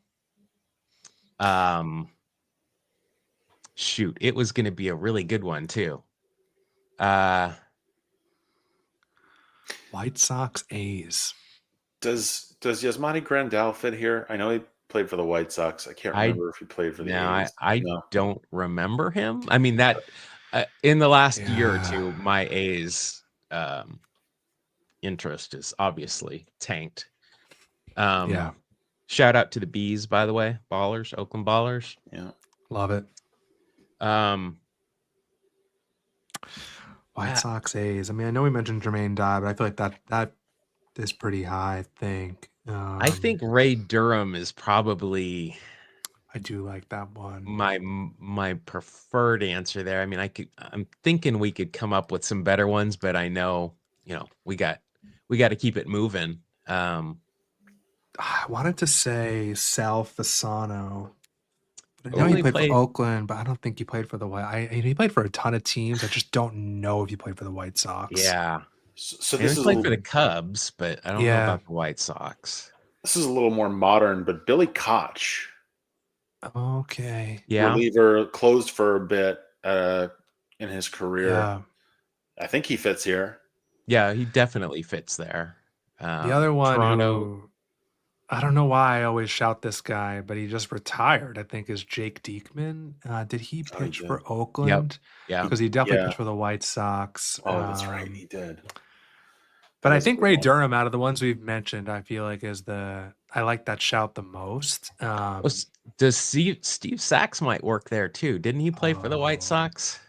Shoot, it was going to be a really good one too. Uh, White Sox A's. Does Yasmani Grandal fit here? I know he played for the White Sox. I can't remember if he played for the A's. I No. don't remember him. I mean, that in the last year or Yeah. two, my A's interest is obviously tanked. Yeah, Shout out to the Bees, by the way, Ballers, Oakland Ballers. Yeah. love it. White Sox A's. I mean, I know we mentioned Jermaine Dye, but I feel like that is pretty high, I think. I think Ray Durham is probably I do like that one. my preferred answer there. I mean, I'm thinking we could come up with some better ones, but I know, we got to keep it moving. I wanted to say Sal Fasano. I know he played for Oakland, but I don't think he played for the White. He played for a ton of teams. I just don't know if he played for the White Sox. Yeah. So And this he is played for the Cubs, but I don't know about the White Sox. This is a little more modern, but Billy Koch, Okay. Yeah. reliever, closed for a bit in his career. Yeah. I think he fits here. Yeah, he definitely fits there. The other one, Toronto. I don't know why I always shout this guy, but he just retired, I think, is Jake Diekman. Did he pitch for Oakland? Yeah. Because he definitely pitched for the White Sox. Oh, that's right. He did. But I think Ray Durham, out of the ones we've mentioned, I feel like I like that shout the most. Does Steve Sachs might work there too? Didn't he play for the White Sox?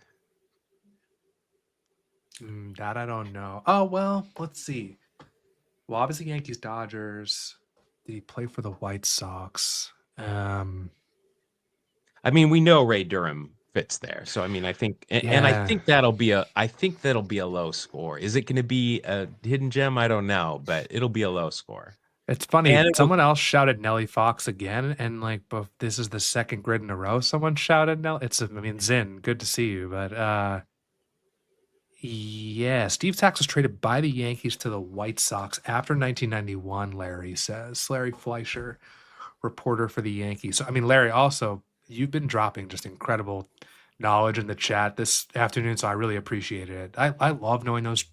That I don't know. Oh, well, let's see. Well, obviously Yankees, Dodgers. Did he play for the White Sox? I mean, we know Ray Durham fits there. So I mean, I think and I think that'll be a low score. Is it going to be a hidden gem? I don't know, but it'll be a low score. It's funny. Someone else shouted Nelly Fox again, and this is the second grid in a row. Someone shouted Nelly. Zinn, good to see you, but yeah, Steve Sachs was traded by the Yankees to the White Sox after 1991. Larry says. Larry Fleischer, reporter for the Yankees. So I mean, Larry, also you've been dropping just incredible knowledge in the chat this afternoon, so I really appreciate it. I love knowing those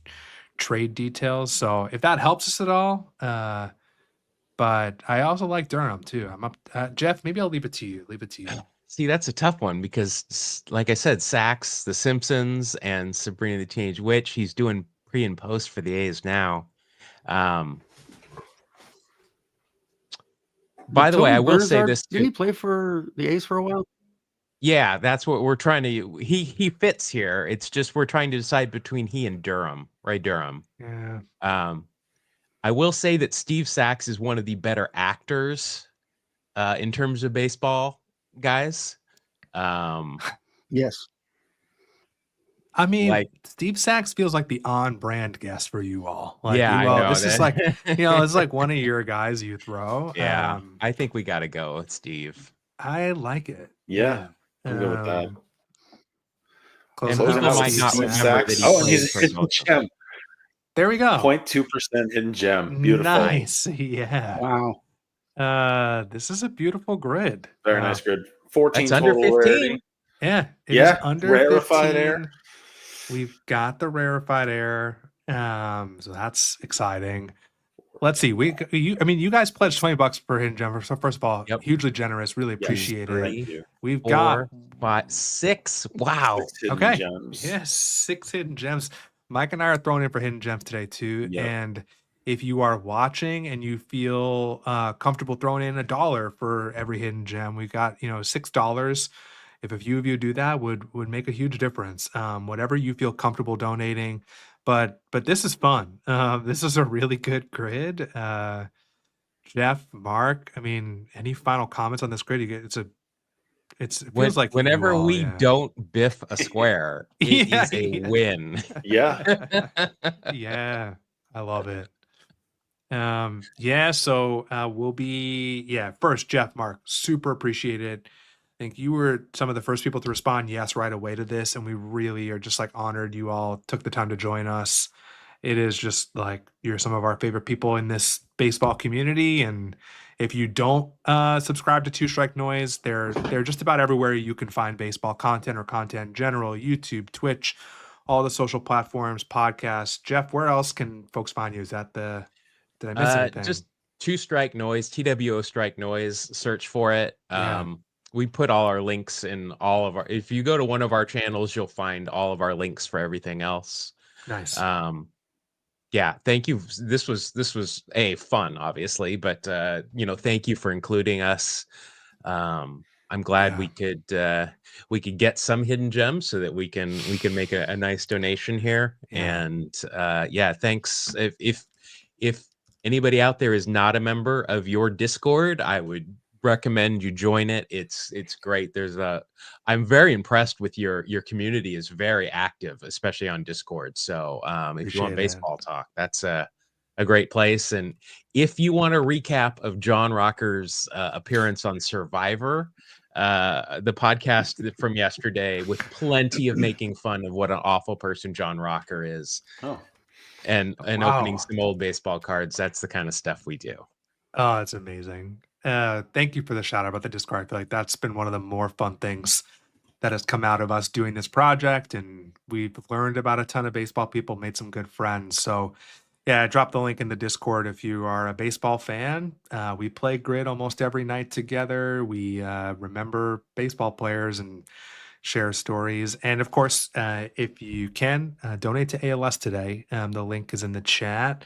trade details. So if that helps us at all, but I also like Durham too. I'm up, Jeff. Maybe I'll leave it to you. See, that's a tough one because, like I said, Sachs, The Simpsons, and Sabrina the Teenage Witch. He's doing pre and post for the A's now. By the way, I will say this too. Didn't he play for the A's for a while? Yeah, that's what we're trying to. He fits here. It's just we're trying to decide between he and Durham, Ray Durham. Yeah. I will say that Steve Sachs is one of the better actors in terms of baseball guys. Yes. I mean, Steve Sachs feels like the on-brand guest for you all. I know. This is like, it's like one of your guys you throw. Yeah, I think we got to go with Steve. I like it. Yeah, I'm good with that. Close and enough. might not remember that he and he's a hidden gem. There we go. 0.2% hidden gem. Beautiful. Nice. Yeah. Wow. This is a beautiful grid. Very nice grid. 14 That's total under 15. rarity. Yeah. It is under rarefied 15. air. We've got the rarefied air. So that's exciting. Let's see. You guys pledged $20 per hidden gem. So first of all, hugely generous. Really appreciate it. We've got 5, 6. Wow. 6 hidden okay. gems. Yes, 6 hidden gems. Mike and I are throwing in for hidden gems today too. Yep. And if you are watching and you feel comfortable throwing in $1 for every hidden gem, we've got $6. If a few of you do that, would make a huge difference. Whatever you feel comfortable donating, but this is fun. This is a really good grid. Jeff, Mark, I mean, any final comments on this grid? It's a It feels like you Whenever all, we yeah. don't biff a square, it Yeah, is a yeah. win. Yeah. Yeah, I love it. Yeah, so we'll be, yeah, first, Jeff, Mark, super appreciate it. I think you were some of the first people to respond yes right away to this, and we really are just like honored you all took the time to join us. It is just like you're some of our favorite people in this baseball community, and if you don't subscribe to Two Strike Noise, they're just about everywhere you can find baseball content or content in general, YouTube, Twitch, all the social platforms, podcasts. Jeff, where else can folks find you? Is that the did I miss anything? Just Two Strike Noise, TWO Strike Noise, search for it. Yeah. We put all our links in all of our, if you go to one of our channels, you'll find all of our links for everything else. Nice. Yeah, thank you. This was a fun, obviously, but thank you for including us. I'm glad Yeah. we could get some hidden gems so that we can make a nice donation here. Yeah. And yeah, thanks. If anybody out there is not a member of your Discord, I would recommend you join it. It's great. I'm very impressed with your community is very active, especially on Discord. So if you want Appreciate it. baseball talk, that's a great place. And if you want a recap of John Rocker's appearance on Survivor, the podcast from yesterday, with plenty of making fun of what an awful person John Rocker is, Oh. and opening Wow. some old baseball cards, that's the kind of stuff we do. Oh, it's amazing. Thank you for the shout out about the Discord. I feel like that's been one of the more fun things that has come out of us doing this project. And we've learned about a ton of baseball people, made some good friends. So, yeah, I dropped the link in the Discord if you are a baseball fan. We play Grid almost every night together. We remember baseball players and share stories. And of course, if you can, donate to ALS today. The link is in the chat.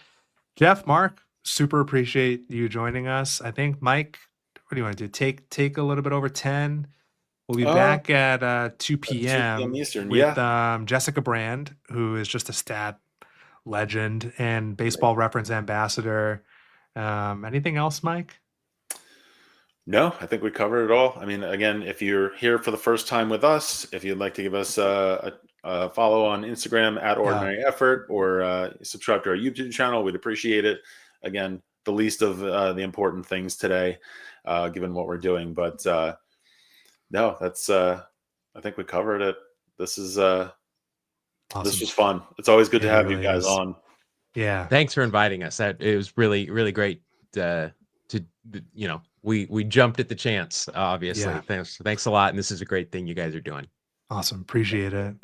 Jeff, Mark, super appreciate you joining us. I think Mike, what do you want to do? Take a little bit over 10. We'll be back at 2 2 p.m. p.m. Eastern. with Yeah. Jessica Brand, who is just a stat legend and baseball reference ambassador. Anything else, Mike? No, I think we covered it all. I mean, again, if you're here for the first time with us, if you'd like to give us a follow on Instagram at Ordinary Effort, or subscribe to our YouTube channel, we'd appreciate it. Again, the least of the important things today, given what we're doing. But no, that's I think we covered it. This is Awesome. This was fun. It's always good to It have really you guys is. on. Yeah. Thanks for inviting us. It was really, really great we jumped at the chance, obviously. Yeah. Thanks a lot. And this is a great thing you guys are doing. Awesome. Appreciate it.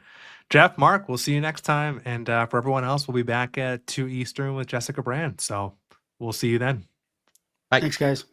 Jeff, Mark, we'll see you next time. And for everyone else, we'll be back at 2 Eastern with Jessica Brand. So we'll see you then. Bye. Thanks, guys.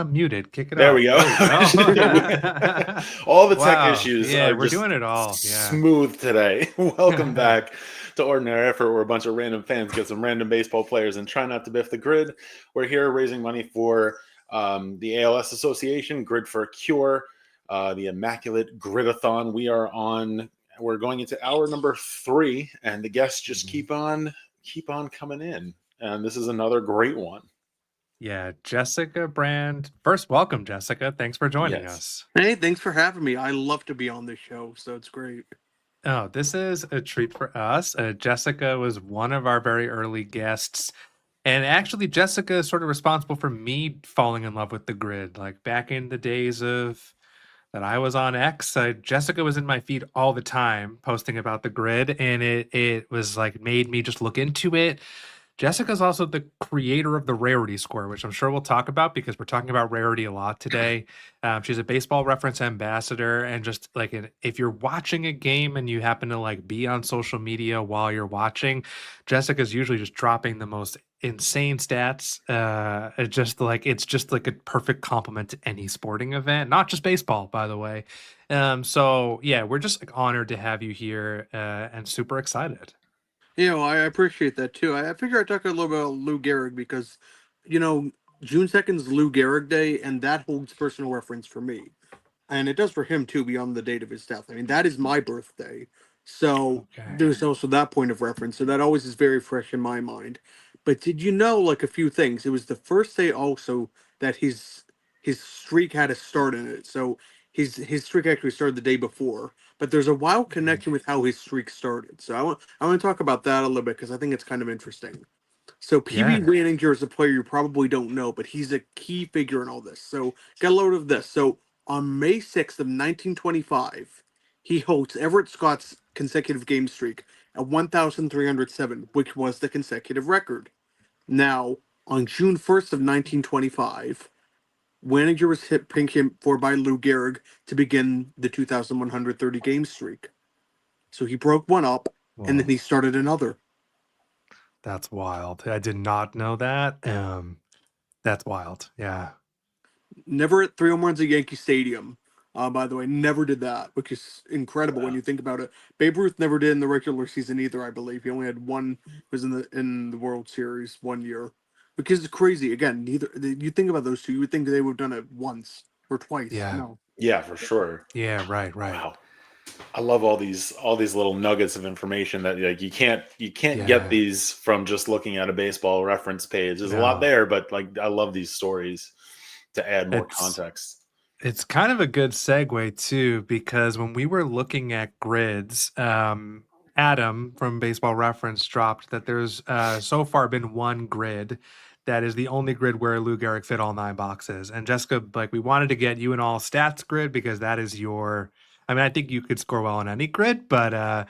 unmuted. Kick it There off. we go. All the tech Wow. issues Yeah, are we're just doing it all. Yeah. smooth today. Welcome back to Ordinary Effort, where a bunch of random fans get some random baseball players and try not to biff the grid. We're here raising money for the ALS Association, Grid for a Cure, the Immaculate Gridathon. We're going into hour number 3, and the guests just keep on coming in. And this is another great one. Yeah, Jessica Brand. First, welcome, Jessica. Thanks for joining Yes. us. Hey, thanks for having me. I love to be on this show, so it's great. Oh, this is a treat for us. Jessica was one of our very early guests. And actually, Jessica is sort of responsible for me falling in love with the grid. Like back in the days of that I was on X, Jessica was in my feed all the time posting about the grid. And it was like made me just look into it. Jessica's also the creator of the rarity score, which I'm sure we'll talk about because we're talking about rarity a lot today. She's a baseball reference ambassador, and just like if you're watching a game and you happen to like be on social media while you're watching, Jessica's usually just dropping the most insane stats. It's just like a perfect complement to any sporting event, not just baseball, by the way. So yeah, we're just like honored to have you here and super excited. I appreciate that too. I figure I'd talk a little bit about Lou Gehrig because, June 2nd is Lou Gehrig Day, and that holds personal reference for me. And it does for him too, beyond the date of his death. I mean, that is my birthday. So Okay. there's also that point of reference. So that always is very fresh in my mind. But did you know, like, a few things? It was the first day also that his streak had a start in it. So his streak actually started the day before. But there's a wild connection with how his streak started. So I want to talk about that a little bit because I think it's kind of interesting. So PB Yeah. Weininger is a player you probably don't know, but he's a key figure in all this. So get a load of this. So on May 6th of 1925, he holds Everett Scott's consecutive game streak at 1,307, which was the consecutive record. Now, on June 1st of 1925, Weininger was hit pink hit for by Lou Gehrig to begin the 2,130 game streak. So he broke one up, and then he started another. That's wild. I did not know that. That's wild. Yeah. Never at 3 home runs at Yankee Stadium. By the way, never did that, which is incredible when you think about it. Babe Ruth never did in the regular season either, I believe. He only had one. Was in the World Series one year, which is crazy. Again, you think about those two, you would think they would have done it once or twice. Yeah. No. Yeah, for sure. Yeah. Right. Wow. I love all these little nuggets of information that like you can't Yeah. get these from just looking at a baseball reference page. There's a lot No. there, but like I love these stories to add more It's- context. It's kind of a good segue too, because when we were looking at grids, Adam from Baseball Reference dropped that there's so far been one grid that is the only grid where Lou Gehrig fit all 9 boxes. And Jessica, like, we wanted to get you an all stats grid because that is your. I mean, I think you could score well on any grid, but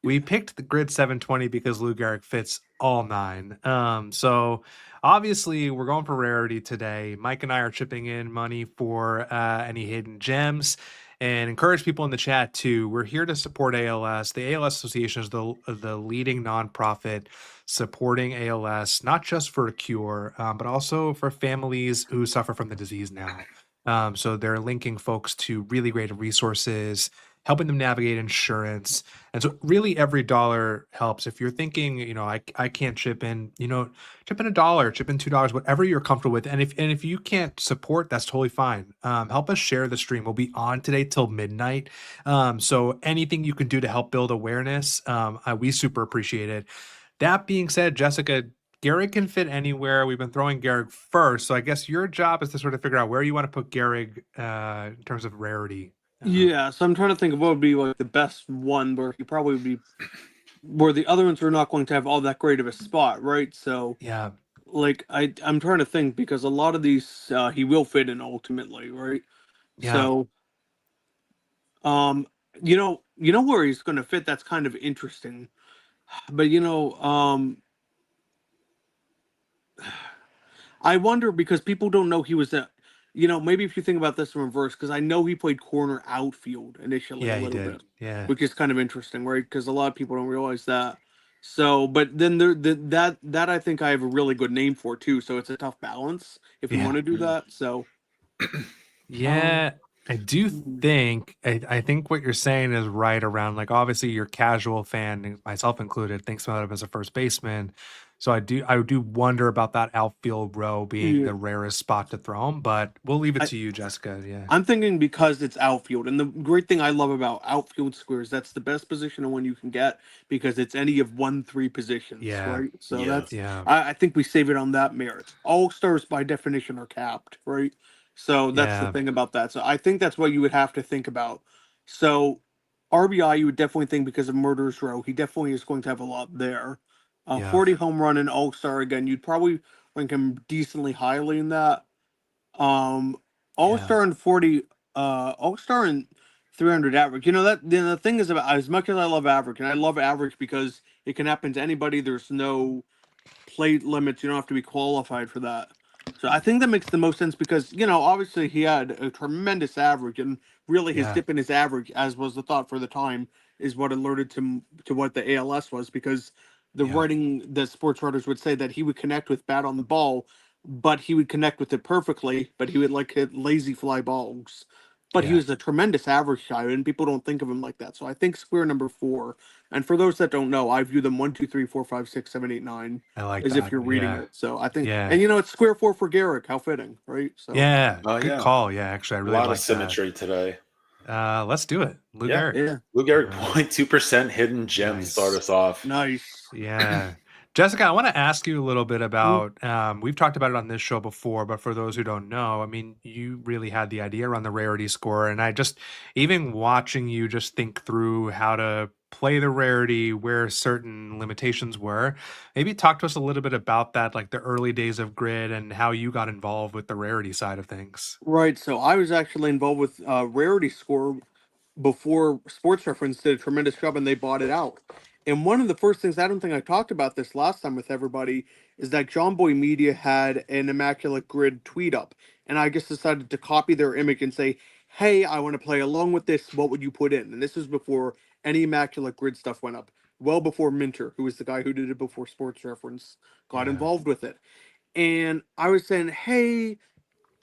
we picked the grid 720 because Lou Gehrig fits all 9. So obviously we're going for rarity today. Mike and I are chipping in money for any hidden gems, and encourage people in the chat too. We're here to support ALS. The ALS Association is the leading nonprofit supporting ALS, not just for a cure, but also for families who suffer from the disease now. So they're linking folks to really great resources, helping them navigate insurance. And so really every dollar helps. If you're thinking, I can't chip in, chip in $1, chip in $2, whatever you're comfortable with. And if you can't support, that's totally fine. Help us share the stream. We'll be on today till midnight. So anything you can do to help build awareness, we super appreciate it. That being said, Jessica, Gehrig can fit anywhere. We've been throwing Gehrig first. So I guess your job is to sort of figure out where you want to put Gehrig in terms of rarity. Yeah, so I'm trying to think of what would be like the best one where he probably would be where the other ones are not going to have all that great of a spot, right? So Yeah. like I'm trying to think because a lot of these he will fit in ultimately, right? Yeah. So you know where he's going to fit, that's kind of interesting. But I wonder because people don't know he was maybe if you think about this in reverse, because I know he played corner outfield initially Yeah, a he little did. bit, Yeah. which is kind of interesting, right? Because a lot of people don't realize that. So, but then that I think I have a really good name for too. So it's a tough balance if you Yeah. want to do that. So Yeah, I do think I think what you're saying is right around like obviously your casual fan, myself included, thinks about him as a first baseman. So I do wonder about that outfield row being Yeah. the rarest spot to throw him, but we'll leave it I, to you, Jessica. Yeah. I'm thinking because it's outfield, and the great thing I love about outfield squares, that's the best position of one you can get because it's any of 1-3 positions, Yeah. right? So Yeah. that's Yeah. I think we save it on that merit. All stars by definition are capped, right? So that's the Yeah. thing about that. So I think that's what you would have to think about. So RBI, you would definitely think because of Murder's Row, he definitely is going to have a lot there. Yeah. 40 home run and All Star again, you'd probably rank him decently highly in that. Um, All Yeah. Star and 40, All Star and 300 average. You know that the thing is about as much as I love average, and I love average because it can happen to anybody. There's no plate limits. You don't have to be qualified for that. So I think that makes the most sense because obviously he had a tremendous average, and really his Yeah. dip in his average, as was the thought for the time, is what alerted to what the ALS was because Yeah. the sports writers would say that he would connect with bat on the ball, but he would connect with it perfectly, but he would like hit lazy fly balls. But he Yeah. was a tremendous average guy, and people don't think of him like that. So I think square number 4. And for those that don't know, I view them 1, 2, 3, 4, 5, 6, 7, 8, 9 I like as if that. you're reading Yeah. it. So I think, Yeah. and it's square 4 for Gehrig. How fitting, right? So Yeah. Good Yeah. call. Yeah, actually I A really lot of like that. symmetry today. Let's do it. Lou Yeah. Gehrig. yeah, Lou Gehrig, Uh, 0.2% hidden gem to start nice. us off. nice. Yeah. Jessica, I want to ask you a little bit Mhm. about we've talked about it on this show before, but for those who don't know, I mean, you really had the idea around the rarity score. And I just, even watching you just think through how to play the rarity, where certain limitations were, maybe talk to us a little bit about that, like the early days of Grid and how you got involved with the rarity side of things. Right. So I was actually involved with Rarity Score before Sports Reference did a tremendous job and they bought it out. And one of the first things, I don't think I talked about this last time with everybody, is that John Boy Media had an Immaculate Grid tweet up. And I just decided to copy their image and say, hey, I want to play along with this. What would you put in? And this was before any Immaculate Grid stuff went up. Well before Minter, who was the guy who did it before Sports Reference, got Yeah. involved with it. And I was saying, hey,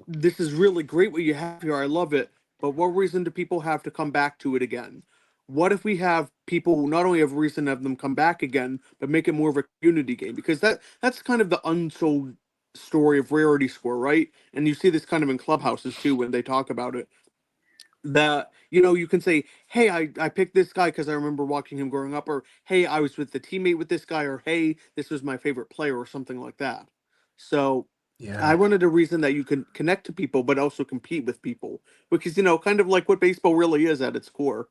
this is really great what you have here. I love it. But what reason do people have to come back to it again? What if we have people not only have reason to have them come back again, but make it more of a community game? Because that's kind of the untold story of Rarity Score, right? And you see this kind of in clubhouses too when they talk about it. That you can say, hey, I picked this guy because I remember watching him growing up, or hey, I was with the teammate with this guy, or hey, this was my favorite player, or something like that. So I Yeah. wanted a reason that you can connect to people, but also compete with people, which is, kind of like what baseball really is at its core.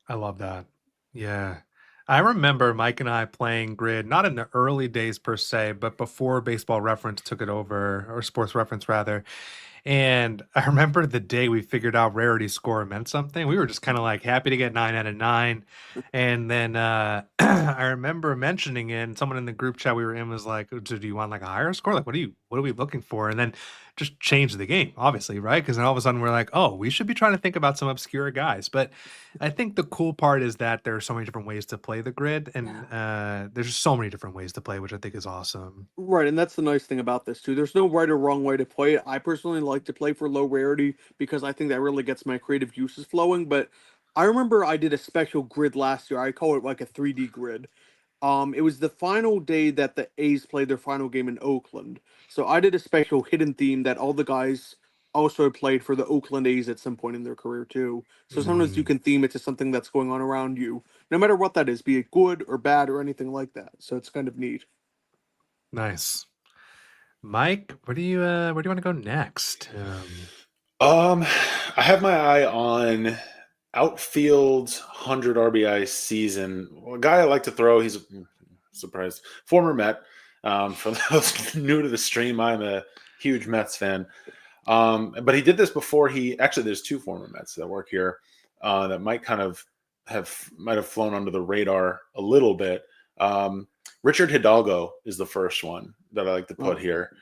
I love that. Yeah. I remember Mike and I playing Grid, not in the early days per se, but before Baseball Reference took it over, or Sports Reference rather. And I remember the day we figured out rarity score meant something. We were just kind of like happy to get 9 out of 9. And then I remember mentioning it, and someone in the group chat we were in was like, "Oh, do you want like a higher score? Like, what are we looking for?" And then just change the game, obviously, right? Because then all of a sudden we're like, oh, we should be trying to think about some obscure guys. But I think the cool part is that there are so many different ways to play the Grid, and there's just so many different ways to play, which I think is awesome. Right, and that's the nice thing about this too. There's no right or wrong way to play it. I personally like to play for low rarity because I think that really gets my creative juices flowing. But I remember I did a special grid last year. I call it like a 3D grid. It was the final day that the A's played their final game in Oakland. So I did a special hidden theme that all the guys also played for the Oakland A's at some point in their career too. So sometimes you Mm, can theme it to something that's going on around you, no matter what that is, be it good or bad or anything like that. So it's kind of neat. nice. Mike, where do you want to go next? I have my eye on outfield 100 RBI season. Well, a guy I like to throw. He's surprised former Met. For those new to the stream, I'm a huge Mets fan. But he did this before there's two former Mets that work here that might have flown under the radar a little bit. Richard Hidalgo is the first one that I like to put Oh, here.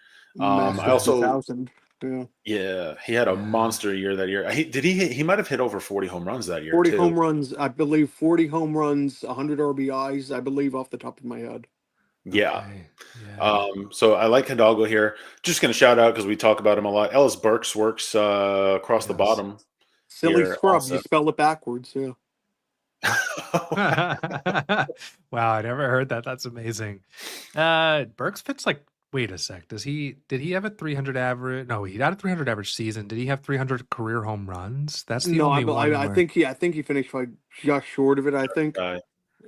I Master also 2000. Yeah. Yeah, he had a Yeah. monster year that year. He might have hit over 40 home runs that year 40 too. home runs, I believe 40 home runs, 100 RBIs, I believe off the top of my head. Yeah. Okay. Yeah. So I like Hidalgo here. Just going to shout out because we talk about him a lot. Ellis Burks works across the Yes. bottom Silly here scrub. also. You spell it backwards. Yeah. Wow, I never heard that. That's amazing. Burks fits like, wait a sec. Did he have a 300 average? No, he had a 300 average season. Did he have 300 career home runs? That's the No, only one I where. think he finished like just short of it. I think. Guy.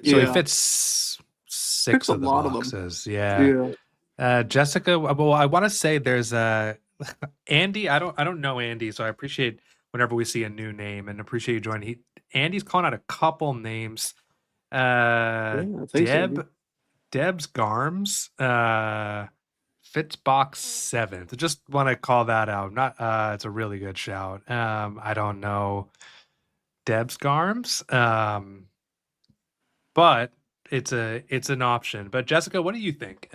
So he Yeah. fits Fits six a of the lot of them. boxes. Yeah. Yeah. Jessica, well, I want to say there's Andy. I don't know Andy, so I appreciate whenever we see a new name and appreciate you joining. Andy's calling out a couple names. Thanks, Andy. Deb's Garms, fits box 7th. Just want to call that out. Not it's a really good shout. I don't know Deb's Garms. But it's an option. But Jessica, what do you think?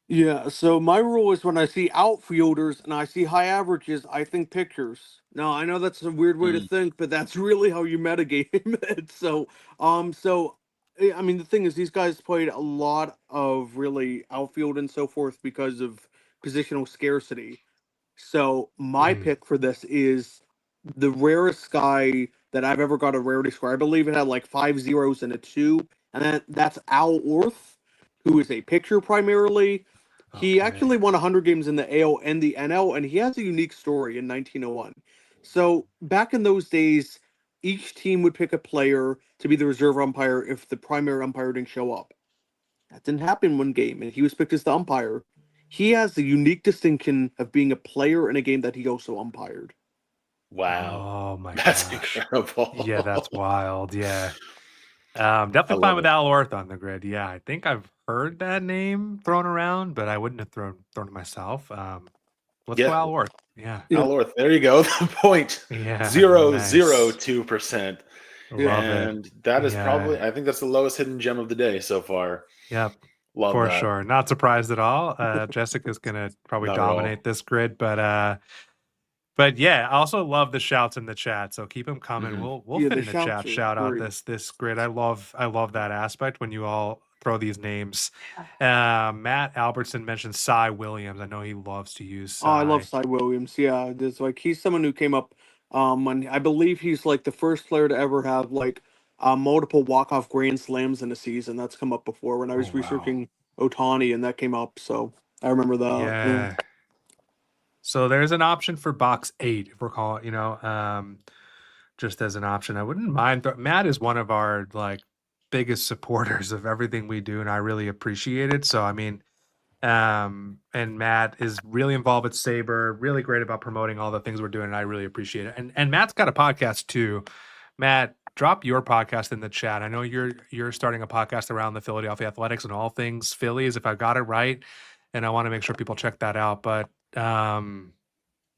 Yeah, so my rule is when I see outfielders and I see high averages, I think pitchers. Now I know that's a weird way to think, but that's really how you metagame it. So, I mean, the thing is, these guys played a lot of really outfield and so forth because of positional scarcity. So my pick for this is the rarest guy that I've ever got a rarity score. I believe it had like 5 zeros and a 2, and that's Al Orth, who is a pitcher primarily. He actually won 100 games in the AL and the NL, and he has a unique story in 1901. So back in those days, each team would pick a player to be the reserve umpire if the primary umpire didn't show up. That didn't happen one game, and he was picked as the umpire. He has the unique distinction of being a player in a game that he also umpired. Wow. Oh my That's gosh. incredible. Yeah, that's wild. Yeah. Definitely fine with Al Orth on the grid. Yeah, I think I've heard that name thrown around, but I wouldn't have thrown it myself. Let's go Al Orth. Yeah. Al Orth. There you go. The point. Yeah. 0.002%. Love and it. that is probably, I think that's the lowest hidden gem of the day so far. Yep. Love for that. sure. Not surprised at all. Jessica's gonna probably dominate this grid, but yeah, I also love the shouts in the chat. So keep them coming. We'll fit in the chat. Shout out this grid. I love that aspect when you all throw these names. Matt Albertson mentioned Cy Williams. I know he loves to use Cy. Oh, I love Cy Williams. Yeah, there's like he's someone who came up. When I believe he's like the first player to ever have like multiple walk-off grand slams in a season. That's come up before when I was researching Ohtani, and that came up. So I remember that. Yeah. So there's an option for box 8, if we're calling, just as an option. I wouldn't mind. Matt is one of our like biggest supporters of everything we do, and I really appreciate it. So I mean, and Matt is really involved with Saber, really great about promoting all the things we're doing, and I really appreciate it. And Matt's got a podcast too. Matt, drop your podcast in the chat. I know you're starting a podcast around the Philadelphia Athletics and all things Phillies, if I got it right, and I want to make sure people check that out. But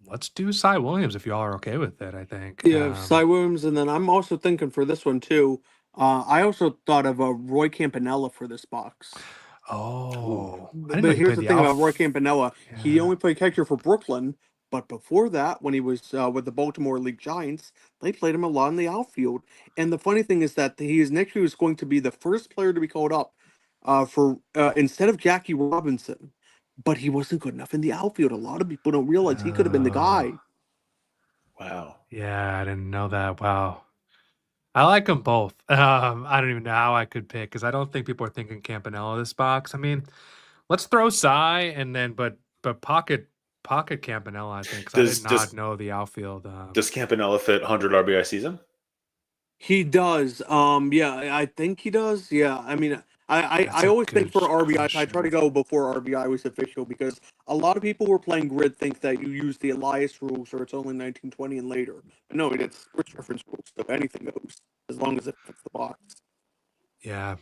let's do Cy Williams if y'all are okay with it. I think. Yeah, Cy Williams, and then I'm also thinking for this one too. I also thought of Roy Campanella for this box. Oh, but here's the thing about Roy Campanella. Yeah. He only played catcher for Brooklyn, but before that, when he was with the Baltimore League Giants, they played him a lot in the outfield. And the funny thing is that he is next year is going to be the first player to be called up for instead of Jackie Robinson. But he wasn't good enough in the outfield. A lot of people don't realize he could have been the guy. Wow. Yeah, I didn't know that. Wow. I like them both. I don't even know how I could pick because I don't think people are thinking Campanella this box. I mean, let's throw Cy and then, but pocket Campanella. I think I did not know the outfield. Does Campanella fit 100 RBI season? He does. Yeah, I think he does. Yeah, I mean, I always think for RBI, I try to go before RBI was official because a lot of people who are playing Grid think that you use the Elias rules or it's only 1920 and later. But no, it's sports reference rules, so anything goes as long as it fits the box. Yeah.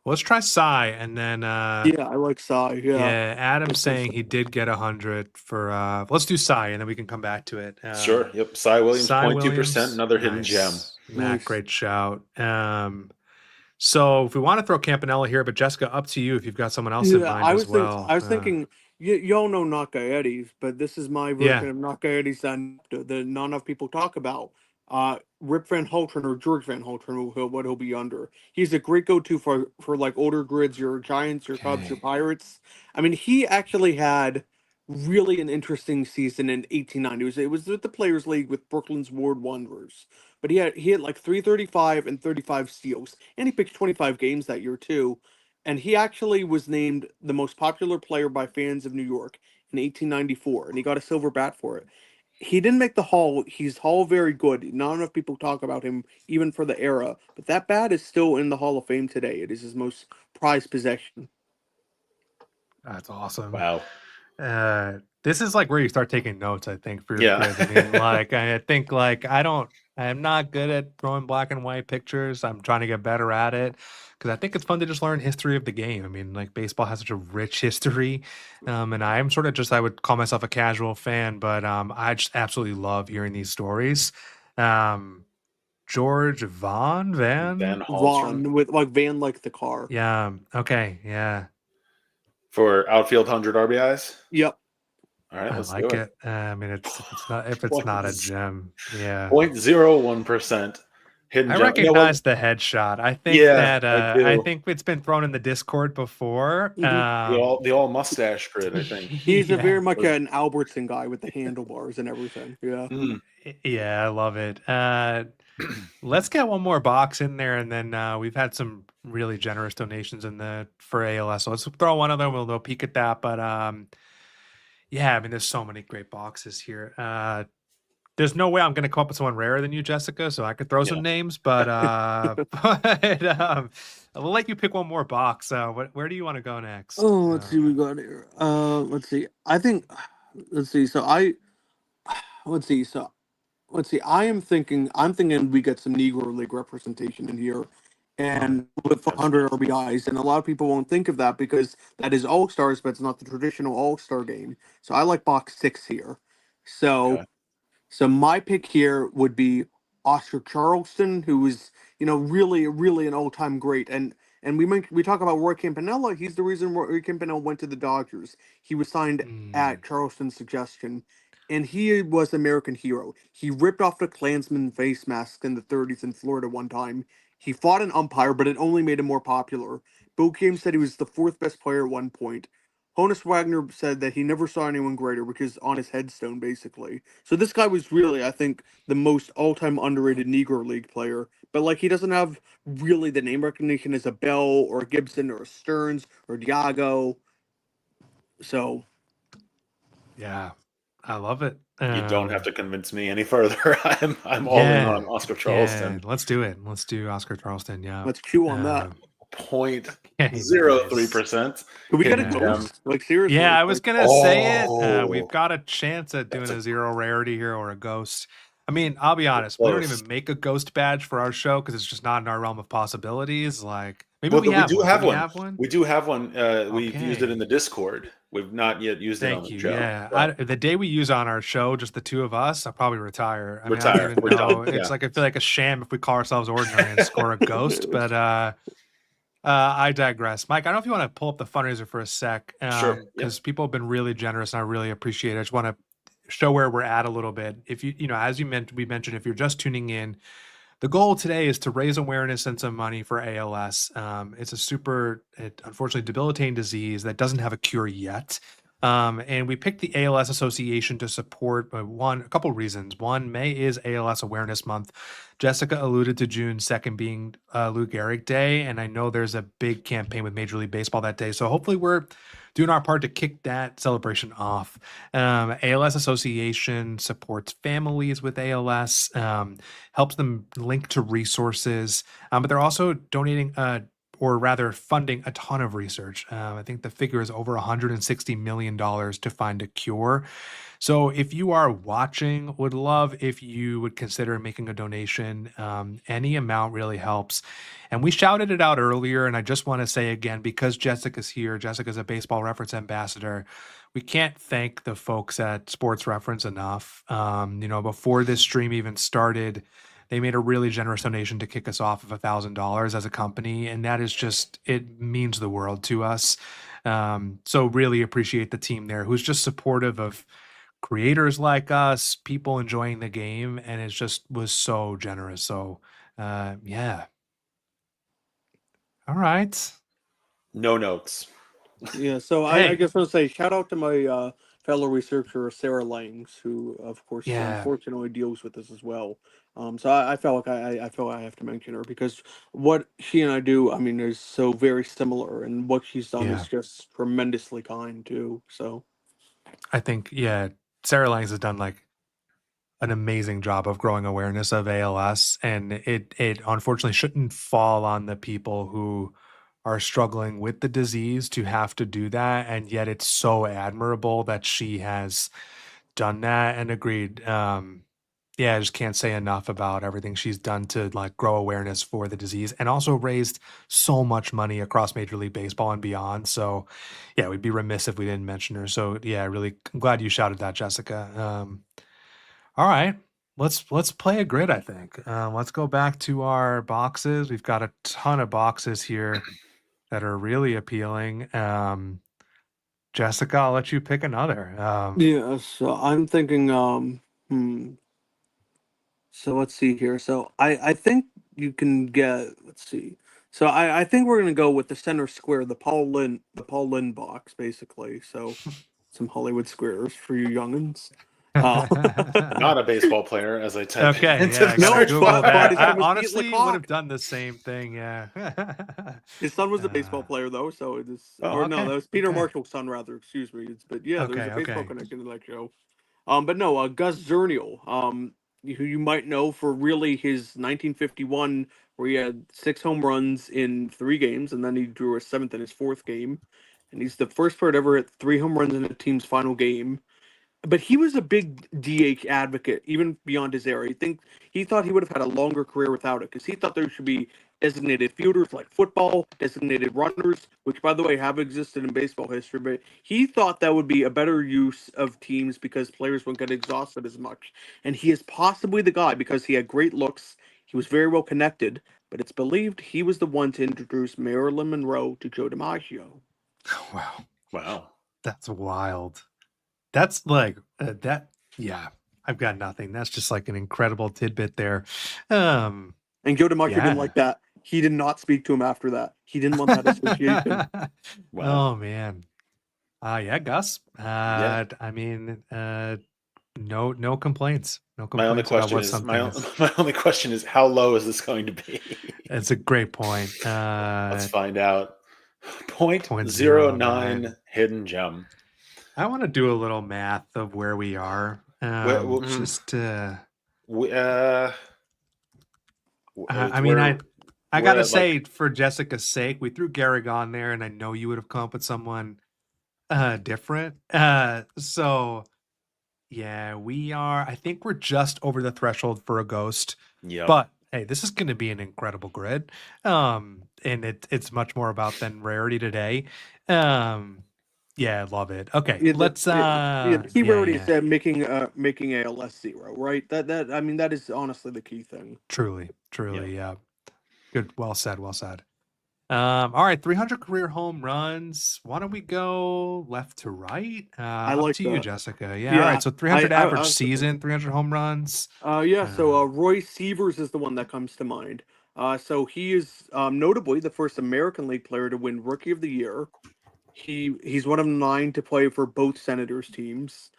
Well, let's try Cy and then. Yeah, I like Cy. Yeah. Yeah, Adam's saying he did get 100 for. Let's do Cy and then we can come back to it. Sure. Yep. Cy Williams, 0.2%, another hidden gem. Matt, great shout. So if we want to throw Campanella here, but Jessica, up to you if you've got someone else in mind as well. I was thinking, y'all know Nakaedis, but this is my version of Nakaedis that not enough people talk about. Rip Van Hultren or George Van Hultren, what he'll be under. He's a great go-to for like older grids, your Giants, your Cubs, your Okay. Pirates. I mean, he actually had really an interesting season in 1890. It was with the Players League with Brooklyn's Ward Wanderers. But he had like 335 and 35 steals, and he pitched 25 games that year too. And he actually was named the most popular player by fans of New York in 1894, and he got a silver bat for it. He didn't make the Hall. He's Hall very good. Not enough people talk about him, even for the era. But that bat is still in the Hall of Fame today. It is his most prized possession. That's awesome. Wow. This is like where you start taking notes, I think, for your Yeah. grids. I mean, like, I think, like, I'm not good at throwing black and white pictures. I'm trying to get better at it because I think it's fun to just learn history of the game. I mean, like, baseball has such a rich history. And I'm sort of just, I would call myself a casual fan, but I just absolutely love hearing these stories. George Van Hallstrom Vaughn with like Van like the car. Yeah. Okay. Yeah. for outfield 100 RBIs. Yep. All right, I let's like do it. I mean, if it's not a gem, yeah. 0.01% hidden I gem. recognize the headshot. I think Yeah, that I do. I think it's been thrown in the Discord before. Mhm. The all mustache grid, I think. He's a Yeah. very much an Albertson guy with the handlebars and everything. Yeah. Mm. Yeah, I love it. Let's get one more box in there, and then we've had some really generous donations for ALS. So let's throw one of them. We'll peek at that. But yeah, I mean, there's so many great boxes here. There's no way I'm going to come up with someone rarer than you, Jessica. So I could throw some names, but we'll let you pick one more box. Where do you want to go next? Oh, let's see what we got here. Let's see. I think. Let's see. Let's see. Let's see. I'm thinking we get some Negro League representation in here, and with 100 RBIs. And a lot of people won't think of that because that is All Stars, but it's not the traditional All Star game. So I like box 6 here. So. Okay. So my pick here would be Oscar Charleston, who is really really an all time great. And we talk about Roy Campanella. He's the reason Roy Campanella went to the Dodgers. He was signed at Charleston's suggestion, and he was American hero. He ripped off the Klansman face mask in the 30s in Florida one time. He fought an umpire, but it only made him more popular. Bill James said he was the fourth best player at one point. Honus Wagner said that he never saw anyone greater, which is on his headstone, basically. So this guy was really, I think, the most all-time underrated Negro League player. But, like, he doesn't have really the name recognition as a Bell or a Gibson or a Stearns or Diago. So. Yeah, I love it. You don't have to convince me any further. I'm all in on Oscar Charleston. Yeah, let's do it. Let's do Oscar Charleston. Yeah. Let's chew on that. 0.03%. Can we get a ghost? Like, seriously. Yeah, I was gonna say it. We've got a chance at doing a zero rarity here or a ghost. I mean, I'll be honest, we don't even make a ghost badge for our show because it's just not in our realm of possibilities. Like, maybe we do have one. We do have one. We've used it in the Discord. We've not yet used it on the show. Yeah, the day we use on our show, just the two of us, I'll probably retire. I mean, retire. I don't even know. It's like I feel like a sham if we call ourselves ordinary and score a ghost, but I digress. Mike, I don't know if you want to pull up the fundraiser for a sec. Sure. Because people have been really generous and I really appreciate it. I just want to show where we're at a little bit. If you know, as we mentioned, if you're just tuning in, the goal today is to raise awareness and some money for ALS. It's a unfortunately debilitating disease that doesn't have a cure yet. And we picked the ALS Association to support a couple reasons. One, May is ALS Awareness Month. Jessica alluded to June 2nd being Lou Gehrig Day, and I know there's a big campaign with Major League Baseball that day. So hopefully we're doing our part to kick that celebration off. ALS Association supports families with ALS, helps them link to resources, but they're also donating or rather funding a ton of research. I think the figure is over $160 million to find a cure. So if you are watching, would love if you would consider making a donation. Any amount really helps. And we shouted it out earlier, and I just want to say again, because Jessica's here, Jessica's a Baseball Reference ambassador, we can't thank the folks at Sports Reference enough. Before this stream even started, they made a really generous donation to kick us off of $1,000 as a company. And that is just, it means the world to us. So really appreciate the team there who's just supportive of creators like us, people enjoying the game, and it just was so generous. So, yeah. All right. No notes. Yeah, so I Hey. guess I'll say shout out to my fellow researcher Sarah Langs, who of course Yeah. unfortunately deals with this as well. So I felt like I felt I have to mention her because what she and I do, I mean, is so very similar, and what she's done Yeah. is just tremendously kind too. So I think, yeah, Sarah Langs has done like an amazing job of growing awareness of ALS, and it unfortunately shouldn't fall on the people who are struggling with the disease to have to do that, and yet it's so admirable that she has done that. And agreed. Yeah, I just can't say enough about everything she's done to like grow awareness for the disease, and also raised so much money across Major League Baseball and beyond. So yeah, we'd be remiss if we didn't mention her. So yeah, really, I'm glad you shouted that, Jessica. All right, let's play a grid. I think let's go back to our boxes. We've got a ton of boxes here that are really appealing. Jessica, I'll let you pick another. yeah, so I'm thinking, so let's see here. So I think you can get. Let's see. So I think we're gonna go with the center square, the Paul Lynn box, basically. So some Hollywood squares for you youngins. Not a baseball player, as I type Okay, into yeah, I the gotta No, search Google but bar. that. his I son was Pete honestly would have Lecoq. done the same thing. Yeah. His son was a baseball Uh, player though, so it is. Oh, Or no, okay, that was Peter okay, Marshall's son, rather. Excuse me. But yeah, there's okay, a baseball okay. connection to that show. But no, Gus Zernial, who you might know for really his 1951, where he had 6 home runs in 3 games, and then he drew a seventh in his fourth game, and he's the first player to ever hit 3 home runs in a team's final game. But he was a big DH advocate, even beyond his era. He thought he would have had a longer career without it, because he thought there should be designated fielders like football, designated runners, which by the way have existed in baseball history. But he thought that would be a better use of teams because players wouldn't get exhausted as much. And he is possibly the guy because he had great looks. He was very well connected, but it's believed he was the one to introduce Marilyn Monroe to Joe DiMaggio. Wow, Wow. that's wild. That's like that. Yeah, I've got nothing. That's just like an incredible tidbit there. Um, And Joe DiMaggio didn't yeah. like that. He did not speak to him after that. He didn't want that association. Wow. Oh man. Yeah, Gus. Yeah. I mean, no complaints. No My only complaints about question what is something is. my only question is how low is this going to be? It's a great point. Let's find out. 0.09. 0.09 hidden gem. I want to do a little math of where we are. Just to. I mean, I gotta at, say, for Jessica's sake, we threw Gehrig on there, and I know you would have come up with someone different. So yeah, we are. I think we're just over the threshold for a ghost. Yep. But hey, this is going to be an incredible grid. And it's much more about than rarity today. Yeah, I love it. Okay, Yeah, let's the key rarity yeah. is making ALS 0, right? That I mean that is honestly the key thing. Truly, yeah. Good, well said, well said. All right, 300 career home runs. Why don't we go left to right? I Up like to you, that. Jessica. Yeah, all right. So 300 I average was thinking. season, 300 home runs. So Roy Sievers is the one that comes to mind. So he is notably the first American League player to win Rookie of the Year. He's one of 9 to play for both Senators teams.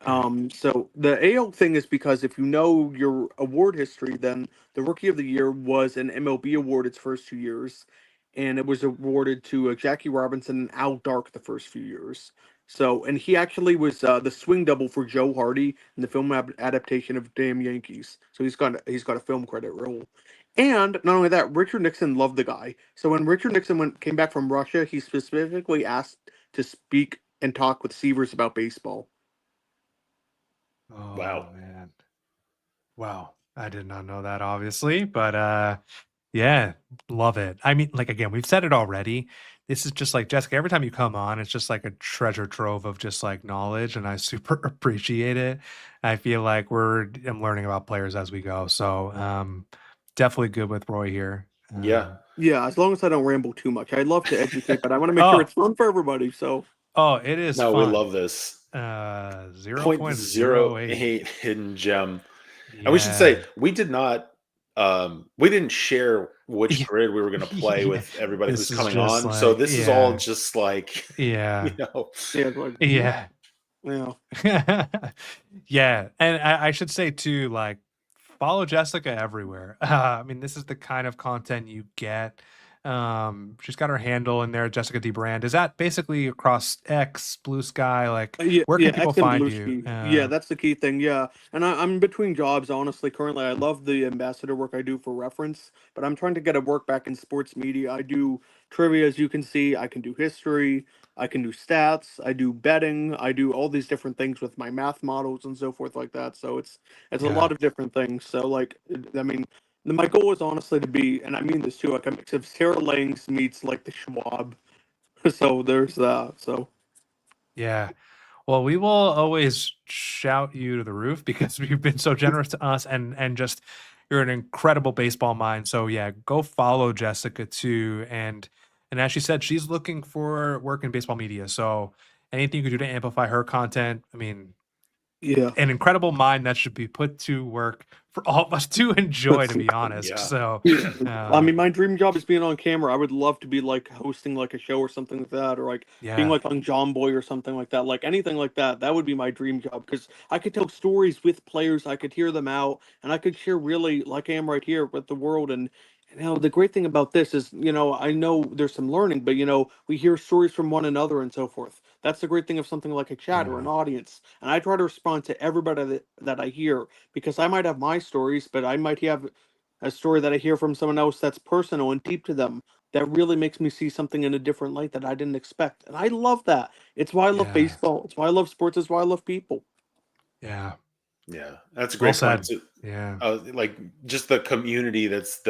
Okay. So the AL thing is because if you know your award history, then the Rookie of the Year was an MLB award its first 2 years, and it was awarded to Jackie Robinson and Al Dark the first few years. So, and he actually was the swing double for Joe Hardy in the film adaptation of Damn Yankees. So he's got a film credit role. And not only that, Richard Nixon loved the guy. So when Richard Nixon came back from Russia, he specifically asked to speak and talk with Sievers about baseball. Oh Wow. man. Wow. I did not know that obviously, but yeah, love it. I mean, like again, we've said it already. This is just like Jessica, every time you come on, it's just like a treasure trove of just like knowledge, and I super appreciate it. I feel like I'm learning about players as we go. So definitely good with Roy here. Yeah. Yeah, as long as I don't ramble too much. I love to educate, but I want to make sure Oh, it's fun for everybody. So oh, it is No, we fun. love this. 0.08. hidden gem. And we should Yeah. say we didn't share which Yeah. grid we were going to play Yeah. with everybody This who's is coming just on. So like, this is all just like, yeah. Yeah, like, Yeah. yeah. Yeah. And I should say too, like, follow Jessica everywhere. I mean, this is the kind of content you get. She's got her handle in there, Jessica D. Brand. Is that basically across X, Blue Sky? Like, Yeah, where yeah, can people X and find you? Bluesky. Yeah, that's the key thing. Yeah, and I'm between jobs, honestly. Currently, I love the ambassador work I do for reference, but I'm trying to get a work back in sports media. I do trivia, as you can see. I can do history. I can do stats. I do betting. I do all these different things with my math models and so forth like that. So it's a Yeah. lot of different things. So like, I mean, my goal is honestly to be, and I mean this too, like a mix of Sarah Langs meets like the Schwab. So there's that. So. Yeah. Well, we will always shout you to the roof because you've been so generous to us and just you're an incredible baseball mind. So yeah, go follow Jessica too. And as she said, she's looking for work in baseball media. So anything you could do to amplify her content, I mean, Yeah. an incredible mind that should be put to work for all of us to enjoy, to be honest. Yeah. So I mean, my dream job is being on camera. I would love to be like hosting like a show or something like that, or like being yeah, like on John Boy or something like that. Like anything like that. That would be my dream job because I could tell stories with players. I could hear them out, and I could share really like I am right here with the world. And the great thing about this is, I know there's some learning, but we hear stories from one another and so forth. That's the great thing of something like a chat or an Yeah. audience. And I try to respond to everybody that I hear because I might have my stories, but I might have a story that I hear from someone else that's personal and deep to them that really makes me see something in a different light that I didn't expect. And I love that. It's why I love Yeah. baseball. It's why I love sports. It's why I love people. Yeah. Yeah, that's a Well great point. said. Yeah. Like just the community that's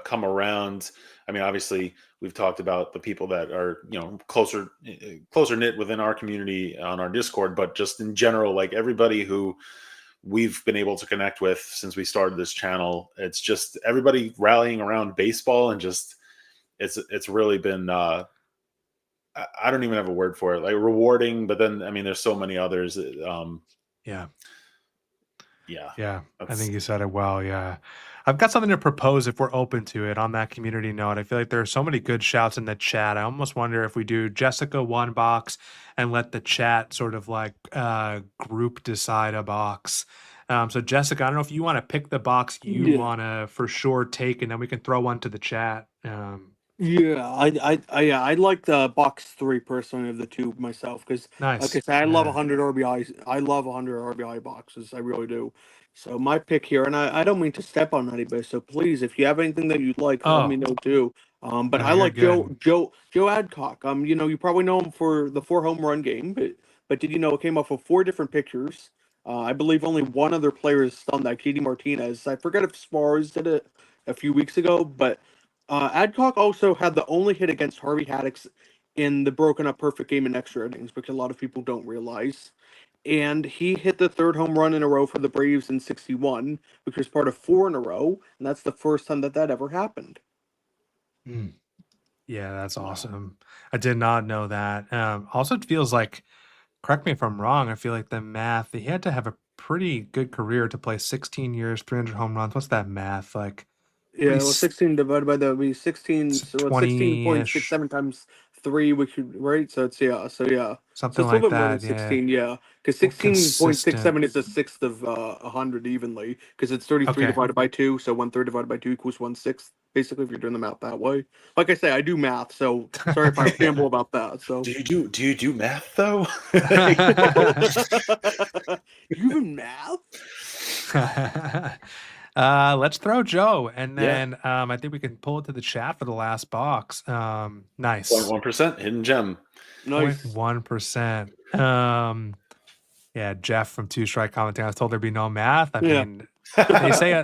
come around. I mean, obviously, we've talked about the people that are closer knit within our community on our Discord, but just in general, like everybody who we've been able to connect with since we started this channel, it's just everybody rallying around baseball, and just it's really been I don't even have a word for it, like rewarding. But then I mean, there's so many others. Yeah. Yeah, I think you said it well. Yeah. I've got something to propose if we're open to it on that community note. I feel like there are so many good shouts in the chat. I almost wonder if we do Jessica one box and let the chat sort of like group decide a box. So Jessica, I don't know if you want to pick the box you Yeah. want to for sure take, and then we can throw one to the chat. Yeah, I like the box 3 personally of the two myself because, like I Nice. said, I love Yeah. 100 RBIs. I love 100 RBI boxes. I really do. So my pick here, and I don't mean to step on anybody. So please, if you have anything that you'd like, let me Oh, know too. But no, I you're like good. Joe Adcock. You probably know him for the 4 home run game, but did you know it came off of 4 different pictures? I believe only one other player has done that, Katie Martinez. I forget if Suarez did it a few weeks ago, but. Adcock also had the only hit against Harvey Haddix in the broken up perfect game in extra innings, which a lot of people don't realize. And he hit the 3rd home run in a row for the Braves in 61, which was part of 4 in a row. And that's the first time that ever happened. Yeah, that's awesome. I did not know that. Also, it feels like, correct me if I'm wrong, I feel like the math, he had to have a pretty good career to play 16 years, 300 home runs. What's that math? Like, Yeah, well, 16 divided by that would be 16. So it's 20-ish, 16.67 times 3, which would, right? So it's, yeah. So yeah. So something it's a like little bit more than that. Yeah. 16, yeah. Because Well, 16.67 is a sixth of 100 evenly, because it's 33 Okay. divided by 2. So 1/3 divided by 2 equals 1/6, basically, if you're doing the math that way. Like I say, I do math, so sorry if I ramble about that. So do you do math though? you even math? Let's throw Joe, and Yeah. then I think we can pull it to the chat for the last box. Nice. 0.1% hidden gem. Nice. 0.1%. Yeah, Jeff from Two Strike commenting. I was told there'd be no math. I Yeah. mean,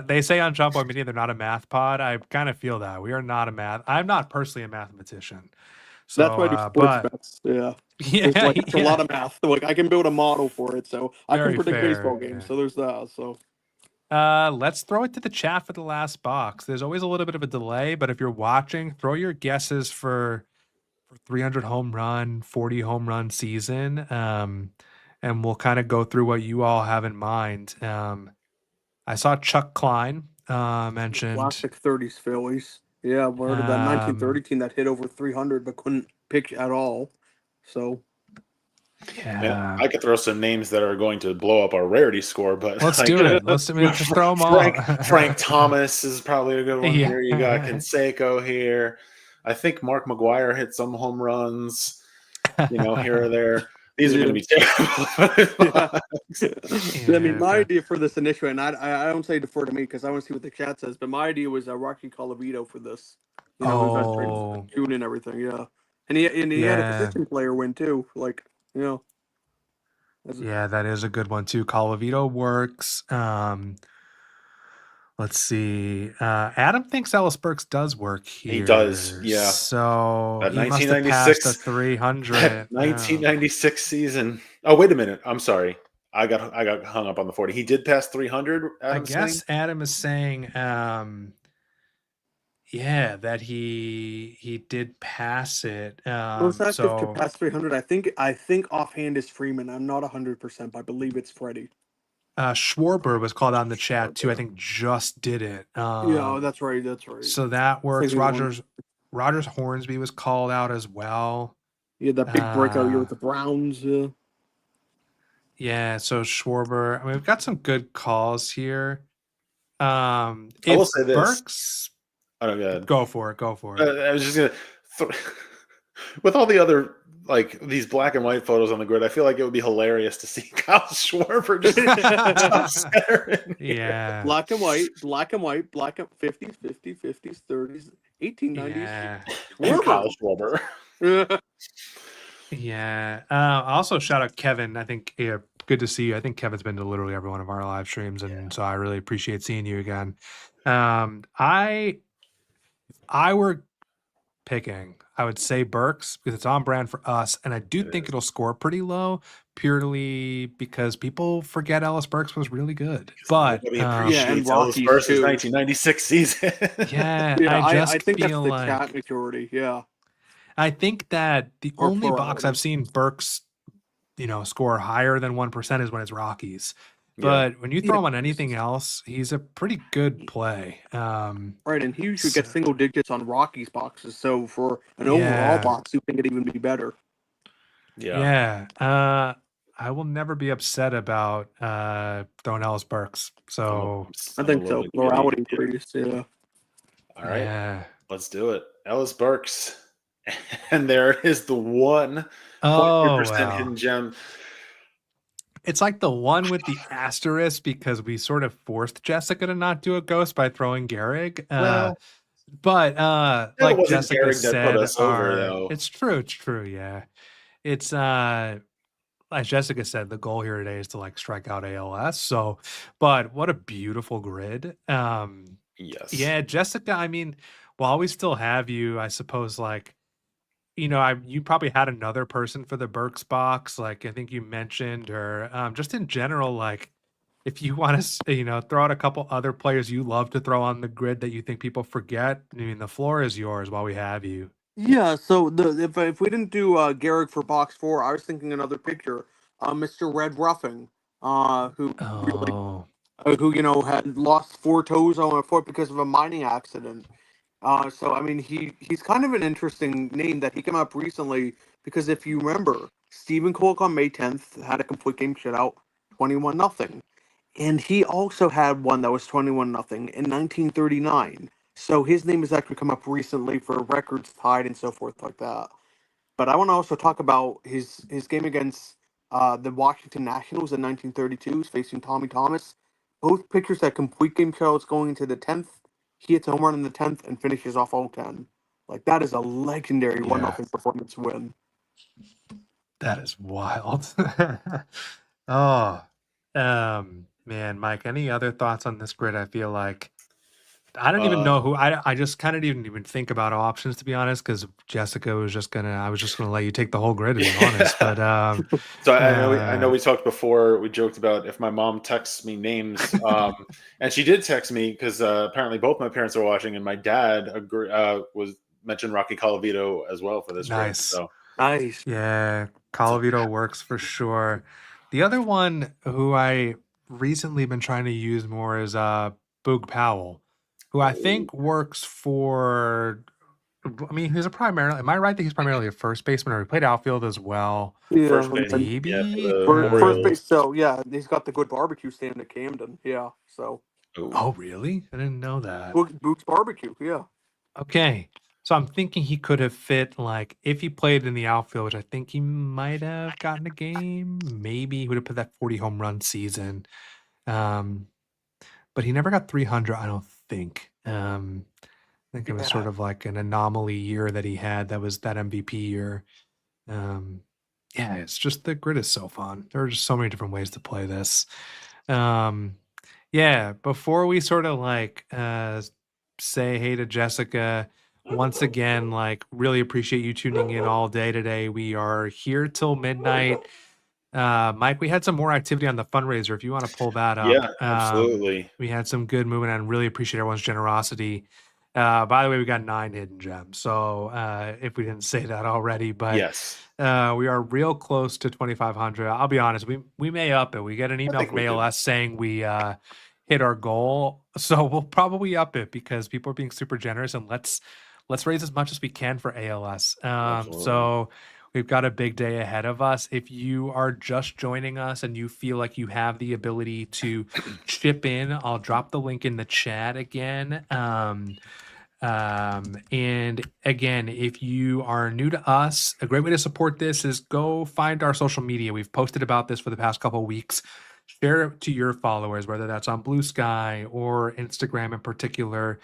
they say on Jump Boy Media they're not a math pod. I kind of feel that we are not a math. I'm not personally a mathematician. So That's why I do sports bets. Yeah. yeah, It's a lot of math. Like I can build a model for it, so I Very can predict fair, baseball games. yeah. So there's that. So let's throw it to the chat for the last box. There's always a little bit of a delay, but if you're watching, throw your guesses for 300 home run, 40 home run season. And and we'll kind of go through what you all have in mind. I saw Chuck Klein mentioned. Classic 30s Phillies. Yeah, I've heard of that 1930 team that hit over 300 but couldn't pitch at all. So Yeah, I could throw some names that are going to blow up our rarity score, but let's do it. Let's just throw them all. Frank Thomas is probably a good one Yeah. here. You got Canseco here. I think Mark McGuire hit some home runs, here or there. These are going to be terrible. I mean, my idea for this initially, and I don't say defer to me because I want to see what the chat says, but my idea was Rocky Colavito for this. June and everything, yeah. And he had a position player win too, Yeah, that is a good one too. Colavito works. Let's see. Adam thinks Ellis Burks does work here. He does, yeah. So that he must have passed the 300. 1996 season. Oh, wait a minute. I'm sorry. I got hung up on the 40. He did pass 300. I guess Adam is saying, that he did pass it. Most active to pass 300. I think offhand is Freeman. I'm not 100%, but I believe it's Freddie. Schwarber was called on the chat too. I think just did it. Yeah, that's right. So that works. Rogers Hornsby was called out as well. Yeah, that big breakout year with the Browns. Yeah, so Schwarber. I mean, we've got some good calls here. I will say this. Burks, go for it. I was just gonna with all the other these black and white photos on the grid, I feel like it would be hilarious to see Kyle Schwarber just yeah, black and white, 50s, 30s, 1890s. Yeah. Kyle Schwarber. Yeah. Also, shout out Kevin. I think good to see you. I think Kevin's been to literally every one of our live streams, and so I really appreciate seeing you again. I were picking, I would say Burks because it's on brand for us, and I do think it'll score pretty low purely because people forget Ellis Burks was really good. But and Ellis Burks' 1996 season. I think that's the chat majority. Yeah. I think that the only box I've seen Burks, score higher than 1% is when it's Rockies. But when you throw him on anything else, he's a pretty good play. Right, and he usually gets single digits on Rockies boxes. So for an overall box, you think it'd even be better. Yeah. I will never be upset about throwing Ellis Burks. So I think so. Plurality increase. Yeah. All right. Yeah. Let's do it. Ellis Burks. And there is the 1% hidden gem. It's like the one with the asterisk because we sort of forced Jessica to not do a ghost by throwing Gehrig. But like Jessica said, it's true. Yeah. It's as Jessica said, the goal here today is to strike out ALS. So, but what a beautiful grid. Yes. Yeah, Jessica, I mean, while we still have you, I suppose you probably had another person for the Burks box. I think you mentioned, or just in general, if you want to, throw out a couple other players you love to throw on the grid that you think people forget. I mean, the floor is yours while we have you. Yeah. So if we didn't do Gehrig for box 4, I was thinking another picture, Mr. Red Ruffing, who had lost 4 toes on a foot because of a mining accident. So I mean, he's kind of an interesting name that he came up recently because if you remember, Stephen Kolk on May 10th had a complete game shutout, 21-0, and he also had one that was 21-0 in 1939. So his name has actually come up recently for records tied and so forth like that. But I want to also talk about his game against the Washington Nationals in 1932, facing Tommy Thomas. Both pitchers had complete game shutouts going into the 10th. He hits a home run in the 10th and finishes off all 10. That is a legendary 1-0 performance win. That is wild. Oh, man, Mike, any other thoughts on this grid? I feel like I don't even know who. I just kind of didn't even think about options, to be honest, because Jessica was I was just gonna let you take the whole grid, to be honest. But so I know we talked before. We joked about if my mom texts me names, and she did text me because apparently both my parents are watching, and my dad mentioned Rocky Colavito as well for this grid. So nice. Yeah, Colavito works for sure. The other one who I recently been trying to use more is Boog Powell, who I think works for. I mean, he's a primarily. Am I right that he's primarily a first baseman, or he played outfield as well? First Yeah, baseman, yeah, for Maybe. the first Orioles. base. So yeah, he's got the good barbecue stand at Camden. Yeah, so Ooh. Oh, really? I didn't know that. Book's barbecue. Yeah, Okay. So I'm thinking he could have fit, like, if he played in the outfield, which I think he might have gotten a game, maybe he would have put that 40 home run season. Um, but he never got 300, I don't think. I think it was yeah. sort of like an anomaly year that he had. That was that MVP year. Um, yeah, it's just the grid is so fun. There are just so many different ways to play this. Um, yeah, before we sort of like say hey to Jessica, once again, like really appreciate you tuning in all day today. We are here till midnight. Mike, we had some more activity on the fundraiser. If you want to pull that up, Yeah, absolutely. we had some good movement and really appreciate everyone's generosity. By the way, we got 9 hidden gems. So if we didn't say that already, but Yes. we are real close to 2,500. I'll be honest, we may up it. We get an email think from we could. ALS saying we hit our goal, so we'll probably up it because people are being super generous, and let's raise as much as we can for ALS. Absolutely. So we've got a big day ahead of us. If you are just joining us and you feel like you have the ability to chip in, I'll drop the link in the chat again. And again, if you are new to us, a great way to support this is go find our social media. We've posted about this for the past couple of weeks. Share it to your followers, whether that's on Blue Sky or Instagram in particular.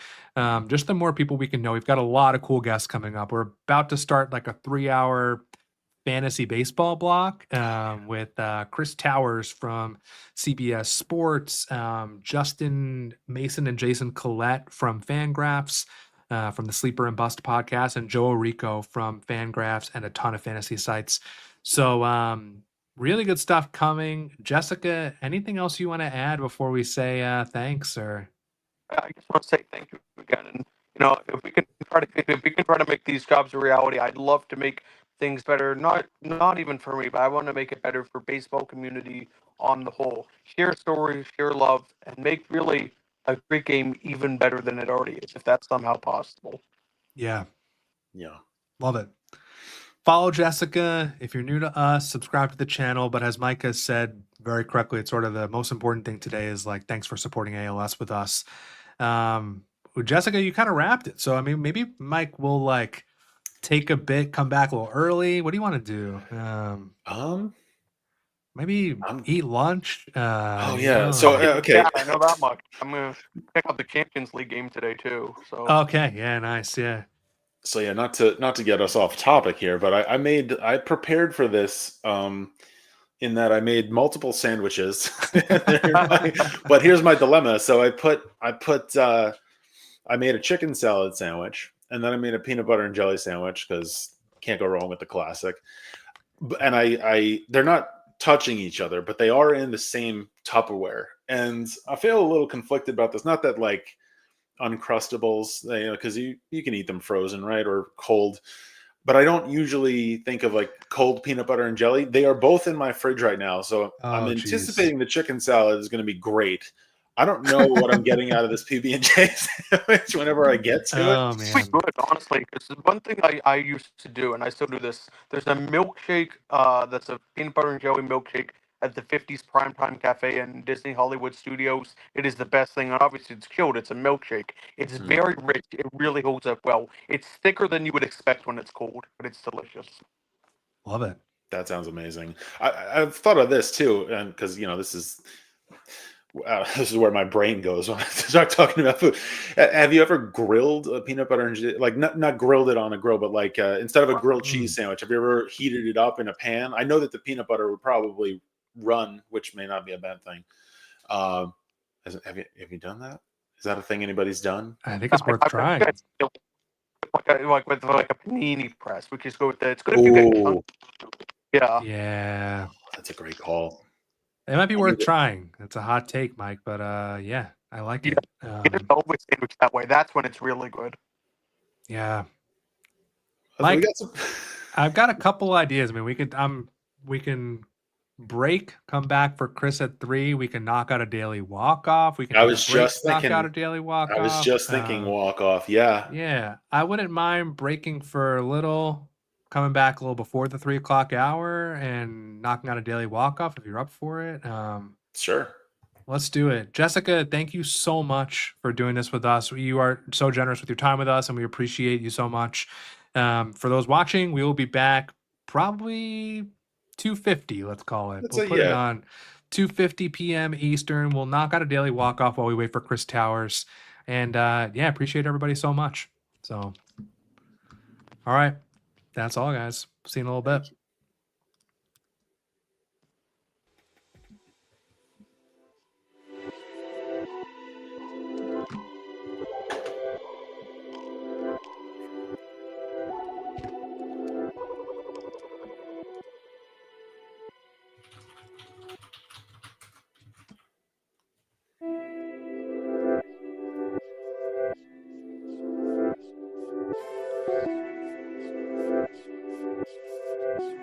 Just the more people we can know. We've got a lot of cool guests coming up. We're about to start like a 3-hour fantasy baseball block with Chris Towers from CBS Sports, Justin Mason and Jason Collette from Fangraphs, from the Sleeper and Bust podcast, and Joe Rico from Fangraphs and a ton of fantasy sites. So really good stuff coming. Jessica, anything else you want to add before we say thanks? Or I just want to say thank you again, and if we can try to make these jobs a reality, I'd love to make things better. Not even for me, but I want to make it better for baseball community on the whole. Share stories, share love, and make really a great game even better than it already is, if that's somehow possible. yeah, Yeah. love it. Follow Jessica. If you're new to us, subscribe to the channel. But as Mike has said very correctly, it's sort of the most important thing today is like, thanks for supporting ALS with us. Jessica, you kind of wrapped it. So, I mean, maybe Mike will like take a bit, come back a little early. What do you want to do? Maybe eat lunch. Oh yeah. So okay. Yeah, I know that much. I'm gonna check out the Champions League game today too. So okay, yeah, nice, yeah. So yeah, not to get us off topic here, but I prepared for this in that I made multiple sandwiches. But here's my dilemma. So I made a chicken salad sandwich, and then I made a peanut butter and jelly sandwich because can't go wrong with the classic. And they're not touching each other, but they are in the same Tupperware. And I feel a little conflicted about this. Not that like Uncrustables, because you can eat them frozen, right, or cold. But I don't usually think of like cold peanut butter and jelly. They are both in my fridge right now, so I'm anticipating the chicken salad is going to be great. I don't know what I'm getting out of this PB&J sandwich whenever I get to it. Oh it's man, good, honestly. Because one thing I used to do, and I still do this. There's a milkshake that's a peanut butter and jelly milkshake at the 50s Primetime Cafe in Disney Hollywood Studios. It is the best thing. And obviously, it's chilled. It's a milkshake. It's very rich. It really holds up well. It's thicker than you would expect when it's cold, but it's delicious. love it. That sounds amazing. I've thought of this too, and because this is where my brain goes when I start talking about food. Have you ever grilled a peanut butter and jelly, like not grilled it on a grill, but like instead of a grilled cheese sandwich, have you ever heated it up in a pan? I know that the peanut butter would probably run, which may not be a bad thing. Have you done that? Is that a thing anybody's done? I think it's worth trying. Like with a panini press, which is good. It's good if you get chunks. Yeah, that's a great call. It might be worth trying. It's a hot take, Mike, but yeah, I like it. It's always sandwich that way. That's when it's really good. Yeah, Mike, I've got a couple ideas. I mean, we can break, come back for Chris at 3. We can knock out a daily walk off. We can I take was a break, just knock out thinking. a daily walk I was off. just thinking walk off. Yeah, Yeah, I wouldn't mind breaking for a little, coming back a little before the 3 o'clock hour and knocking out a daily walk off if you're up for it. sure. Let's do it. Jessica, thank you so much for doing this with us. You are so generous with your time with us, and we appreciate you so much. For those watching, we will be back probably 2:50, let's call it. That's We'll a put it yeah. on 2:50 p.m. Eastern. We'll knock out a daily walk off while we wait for Chris Towers. And yeah, appreciate everybody so much. So, all right. That's all, guys. See you in a little bit. Thank you.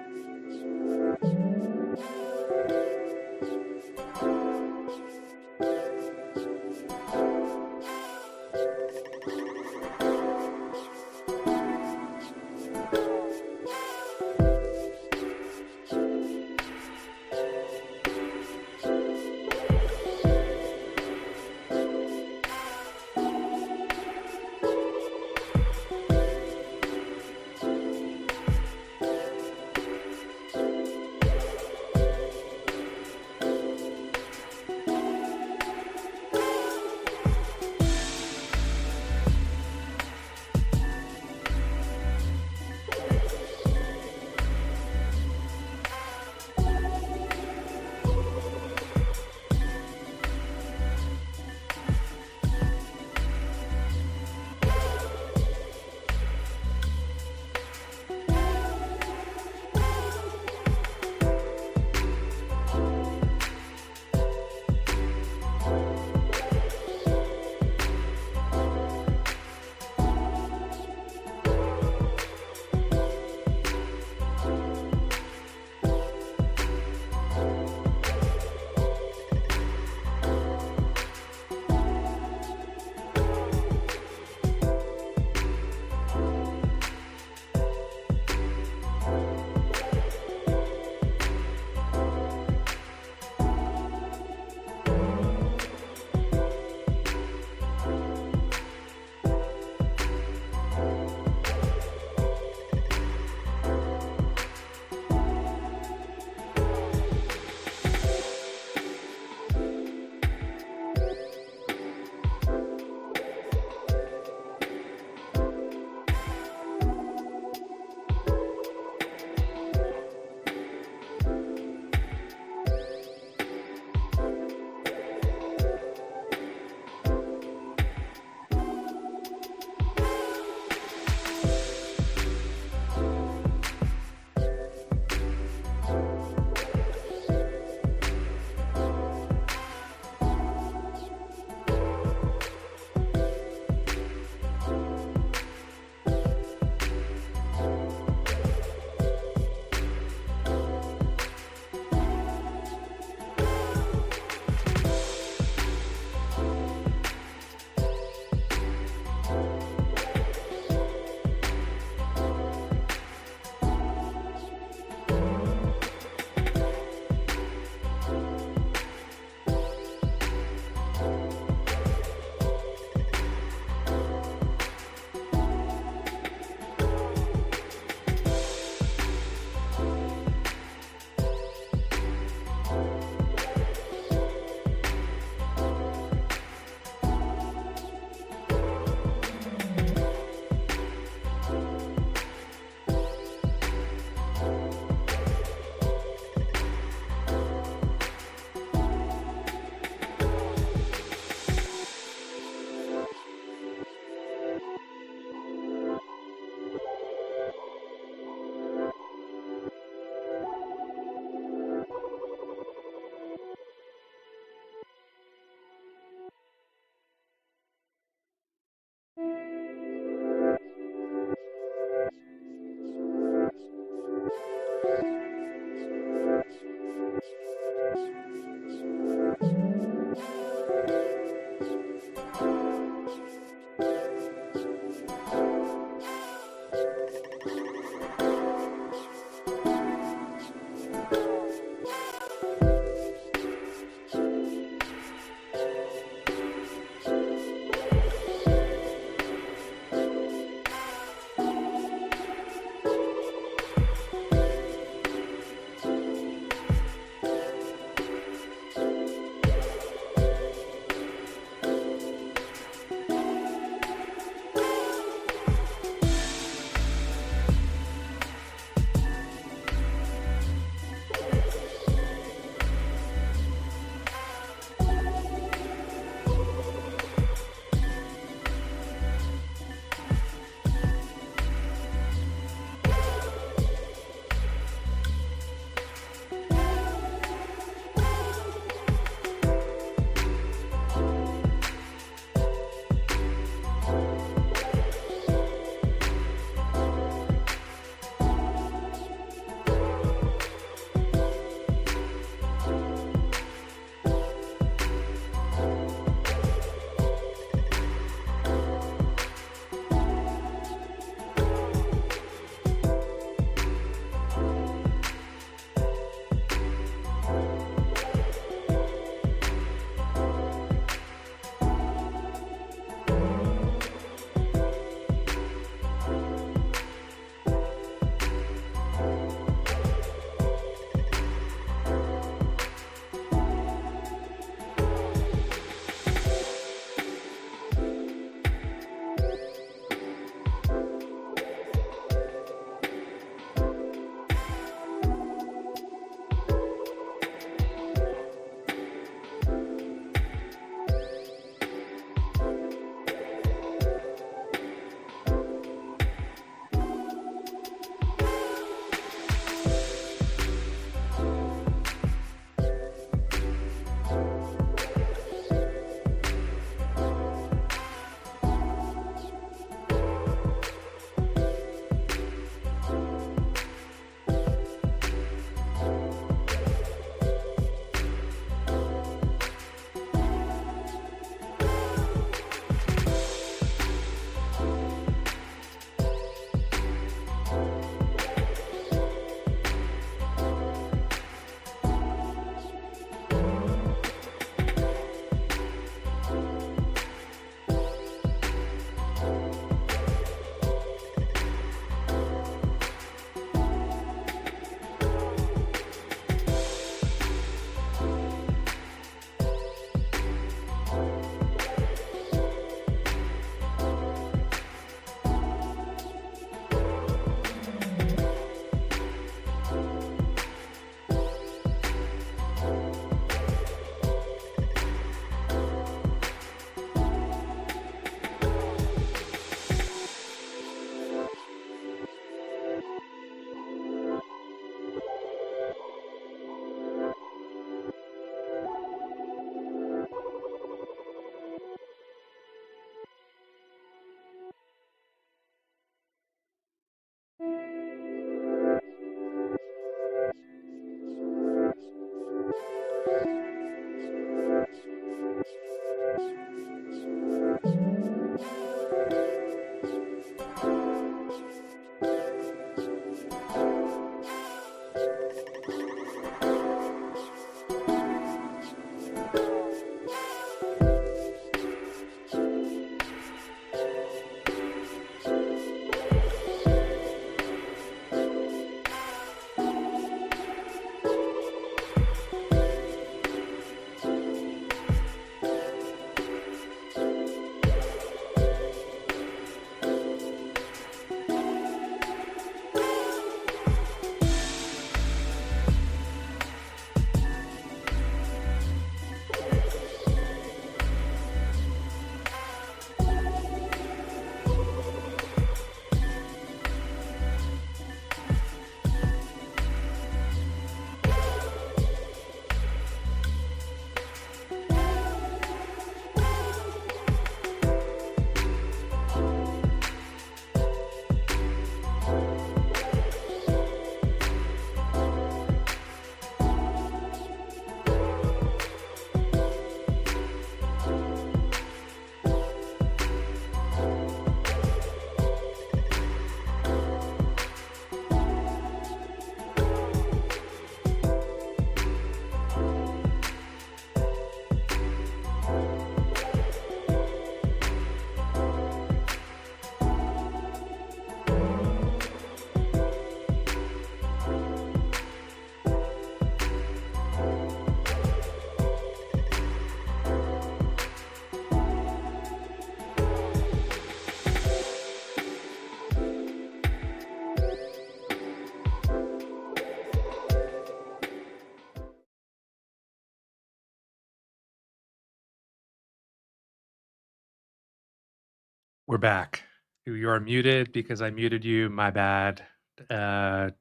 We're back. You are muted because I muted you. My bad. We're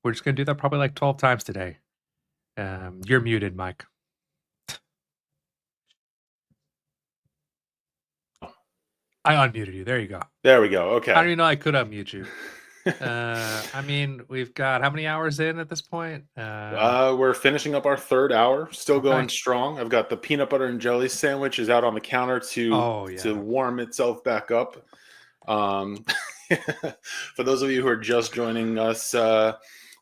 just gonna do that probably like 12 times today. You're muted, Mike. I unmuted you. There you go. There we go. I Okay. don't even know I could unmute you. I mean, we've got how many hours in at this point? We're finishing up our third hour, still Okay. going strong. I've got the peanut butter and jelly sandwich is out on the counter Oh, to yeah. warm itself back up. For those of you who are just joining us,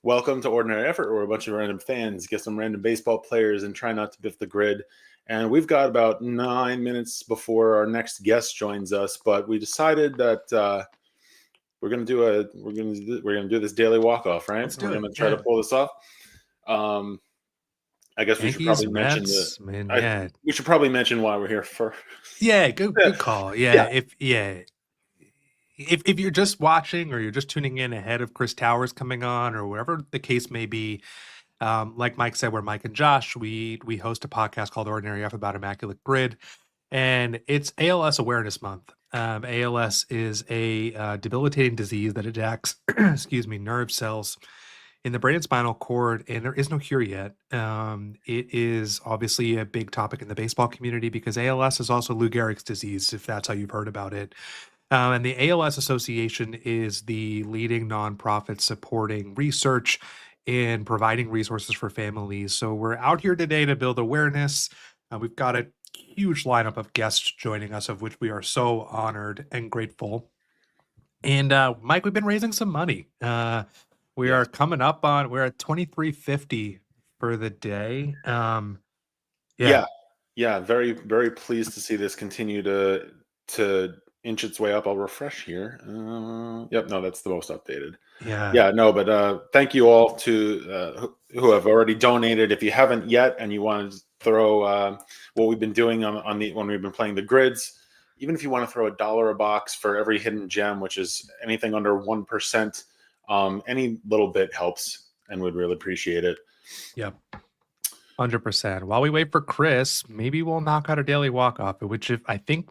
welcome to Ordinary Effort. We're a bunch of random fans, get some random baseball players, and try not to biff the grid. And we've got about 9 minutes before our next guest joins us, but we decided that we're gonna do this daily walk off, right? Let's do We're it. gonna try to pull this off. I guess we should Yankees, probably mention Mets, man, yeah. we should probably mention why we're here first. Yeah, good call. Yeah, if you're just watching or you're just tuning in ahead of Chris Towers coming on or whatever the case may be, like Mike said, we're Mike and Josh. We host a podcast called Ordinary F about Immaculate Grid, and it's ALS Awareness Month. ALS is a debilitating disease that attacks, nerve cells in the brain and spinal cord, and there is no cure yet. It is obviously a big topic in the baseball community because ALS is also Lou Gehrig's disease, if that's how you've heard about it. And the ALS Association is the leading nonprofit supporting research and providing resources for families. So we're out here today to build awareness. We've got a huge lineup of guests joining us, of which we are so honored and grateful. And Mike, we've been raising some money. We are coming up on, we're at $23.50 for the day. Yeah, very, very pleased to see this continue to inch its way up. I'll refresh here. Yep, no, that's the most updated. Yeah. No, but thank you all to who have already donated. If you haven't yet and you want to throw what we've been doing on the when we've been playing the grids, even if you want to throw $1 a box for every hidden gem, which is anything under 1%, any little bit helps, and we'd really appreciate it. Yep. 100%. While we wait for Chris, maybe we'll knock out a daily walk-off, which I think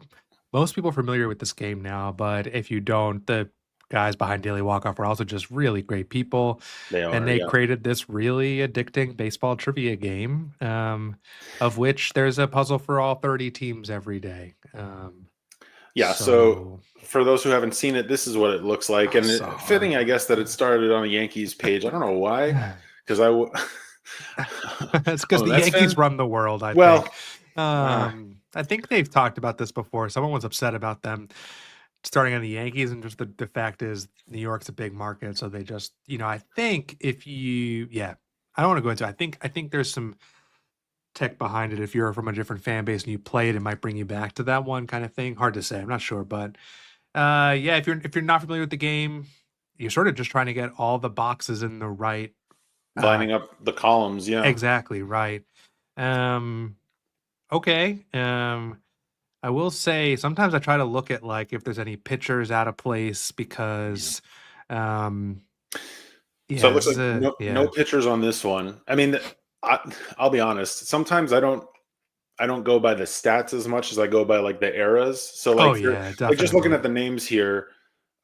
most people are familiar with this game now, but if you don't, the guys behind Daily Walk-Off are also just really great people. They created this really addicting baseball trivia game, of which there's a puzzle for all 30 teams every day. So for those who haven't seen it, this is what it looks like. And fitting, I guess, that it started on a Yankees page. I don't know why, because it's because the Yankees run the world, I think. I think they've talked about this before. Someone was upset about them starting on the Yankees, and just the fact is New York's a big market, so they just, I think if you, I don't want to go into it. I think there's some tech behind it. If you're from a different fan base and you play it might bring you back to that one kind of thing. Hard to say. I'm not sure, but if you're not familiar with the game, you're sort of just trying to get all the boxes in the right, lining up the columns. Yeah, exactly right. Okay. I will say sometimes I try to look at like if there's any pictures out of place because so it looks like no pictures on this one. I mean, I'll be honest, sometimes I don't go by the stats as much as I go by like the eras. So like, like just looking at the names here,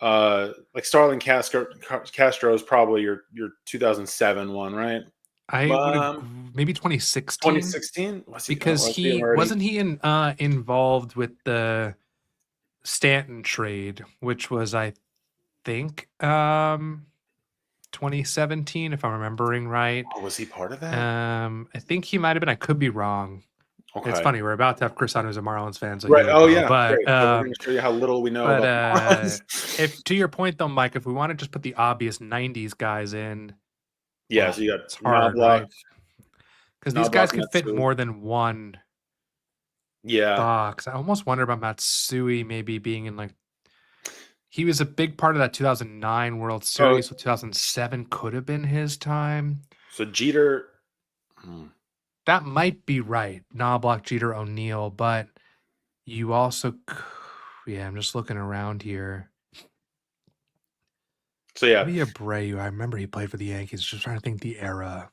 like Starlin Castro is probably your 2007 one, right? I would maybe 2016. 2016, because wasn't he involved with the Stanton trade, which was I think 2017, if I'm remembering right. Oh, was he part of that? I think he might have been. I could be wrong. Okay. It's funny. We're about to have Chris on, who's a Marlins fan. So right. Oh, yeah. But so we're going to show you how little we know about Marlins. If to your point, though, Mike, if we want to just put the obvious 90s guys in. Yeah, so you got hard, right? Because these guys can fit more than one box. I almost wonder about Matsui maybe being in like. He was a big part of that 2009 World Series, so 2007 could have been his time. So Jeter. That might be right. Knobloch, Jeter, O'Neill, but you also, I'm just looking around here. So yeah, maybe Abreu. I remember he played for the Yankees. Just trying to think the era.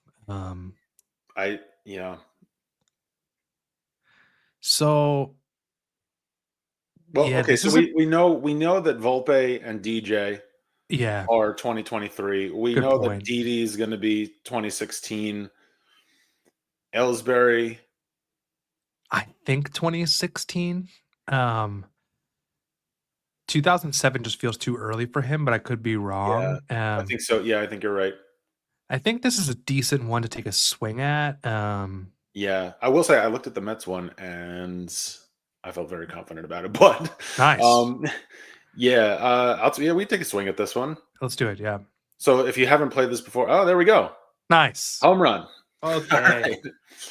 So Well, Yeah, okay, this so is a we know that Volpe and DJ yeah, are 2023. We good know that point. Didi is going to be 2016. Ellsbury, I think 2016. Um, 2007 just feels too early for him, but I could be yeah, wrong. I think so. Yeah, I think you're right. I think this is a decent one to take a swing at. Yeah, I will say I looked at the Mets one and I felt very confident about it. But Nice. um, yeah, yeah, we take a swing at this one. Let's do it. Yeah. So if you haven't played this before, oh, there we go, Nice. home run. All Okay.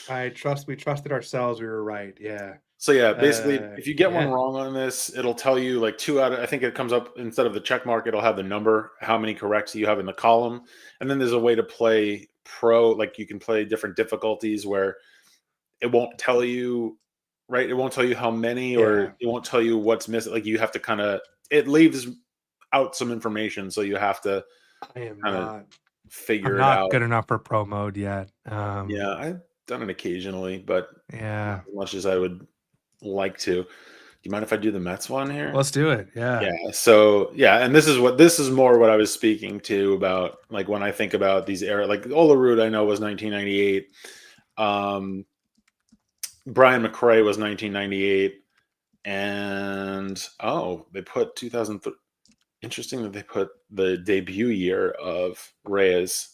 right. We trusted ourselves. We were right. Yeah. So yeah, basically, if you get one Yeah. wrong on this, it'll tell you like 2 out of. I think it comes up instead of the check mark, it'll have the number, how many corrects you have in the column, and then there's a way to play pro. Like you can play different difficulties where it won't tell you, right? It won't tell you how many, or Yeah. it won't tell you what's missing. Like you have to kind of. It leaves out some information, so you have to I am kind of not. I'm figure it not out. good enough for pro mode yet. Yeah, I've done it occasionally, but not Yeah. as much as I would like to. Do you mind if I do the Mets one here? Let's do it. Yeah. Yeah. So yeah, and this is more what I was speaking to about, like when I think about these era, like Olerud I know was 1998. Brian McRae was 1998, and they put 2003. Interesting that they put the debut year of Reyes.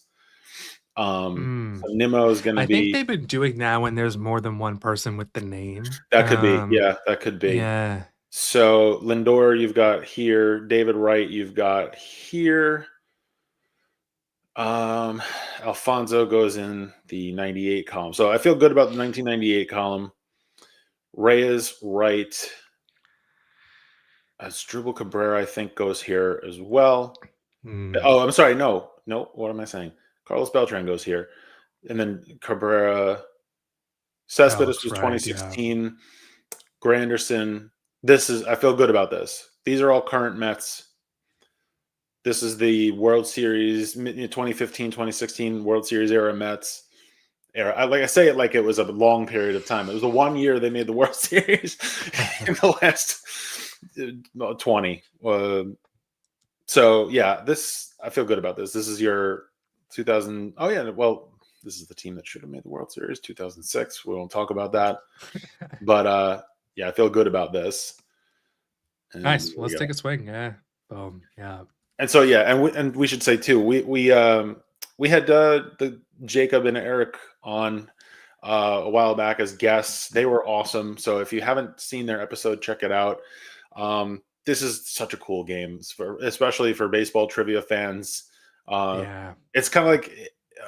Mm. So Nimmo is going to I think be. they've been doing now when there's more than one person with the name. That could be. Yeah, that could be. Yeah. So Lindor, you've got here. David Wright, you've got here. Alfonso goes in the 98 column. So I feel good about the 1998 column. Reyes, Wright. Asdrubal Cabrera, I think, goes here as well. Oh, I'm sorry. No. What am I saying? Carlos Beltran goes here. And then Cabrera. Cespedes was 2016. Yeah. Granderson. I feel good about this. These are all current Mets. This is the World Series 2015, 2016 World Series era Mets era. I say it like it was a long period of time. It was the 1 year they made the World Series in the last 20. So yeah, I feel good about this. This is your 2000. Oh yeah, well, this is the team that should have made the World Series 2006. We won't talk about that, but yeah, I feel good about this. And nice. Let's take a swing. Yeah. Boom. Yeah. And so yeah, and we should say too, we had the Jacob and Eric on a while back as guests. They were awesome. So if you haven't seen their episode, check it out. This is such a cool game, especially for baseball trivia fans. Yeah, it's kind of like,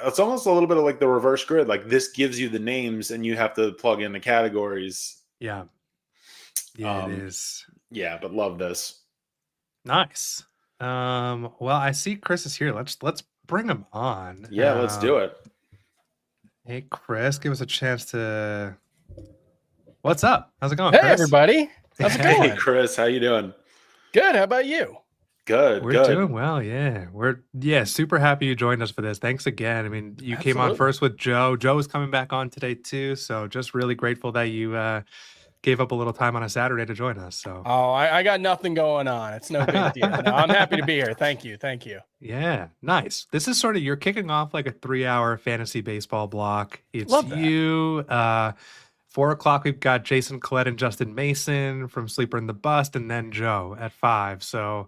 it's almost a little bit of like the reverse grid. Like this gives you the names and you have to plug in the categories. Yeah. Yeah, it is. Yeah, but love this. Nice. Well, I see Chris is here. Let's bring him on. Yeah, let's do it. Hey, Chris, give us a chance to. What's up? How's it going, Hey, Chris? everybody. How's it going? Hey, Chris, how you doing? Good. How about you? Good. We're doing well. Yeah, we're super happy you joined us for this. Thanks again. I mean, you came on first with Joe. Joe is coming back on today too. So just really grateful that you gave up a little time on a Saturday to join us. So I got nothing going on. It's no big deal. No, I'm happy to be here. Thank you. Yeah, nice. This is sort of, you're kicking off like a 3-hour fantasy baseball block. It's Love that. you. 4 o'clock, we've got Jason Collette and Justin Mason from Sleeper in the Bust, and then Joe at 5. So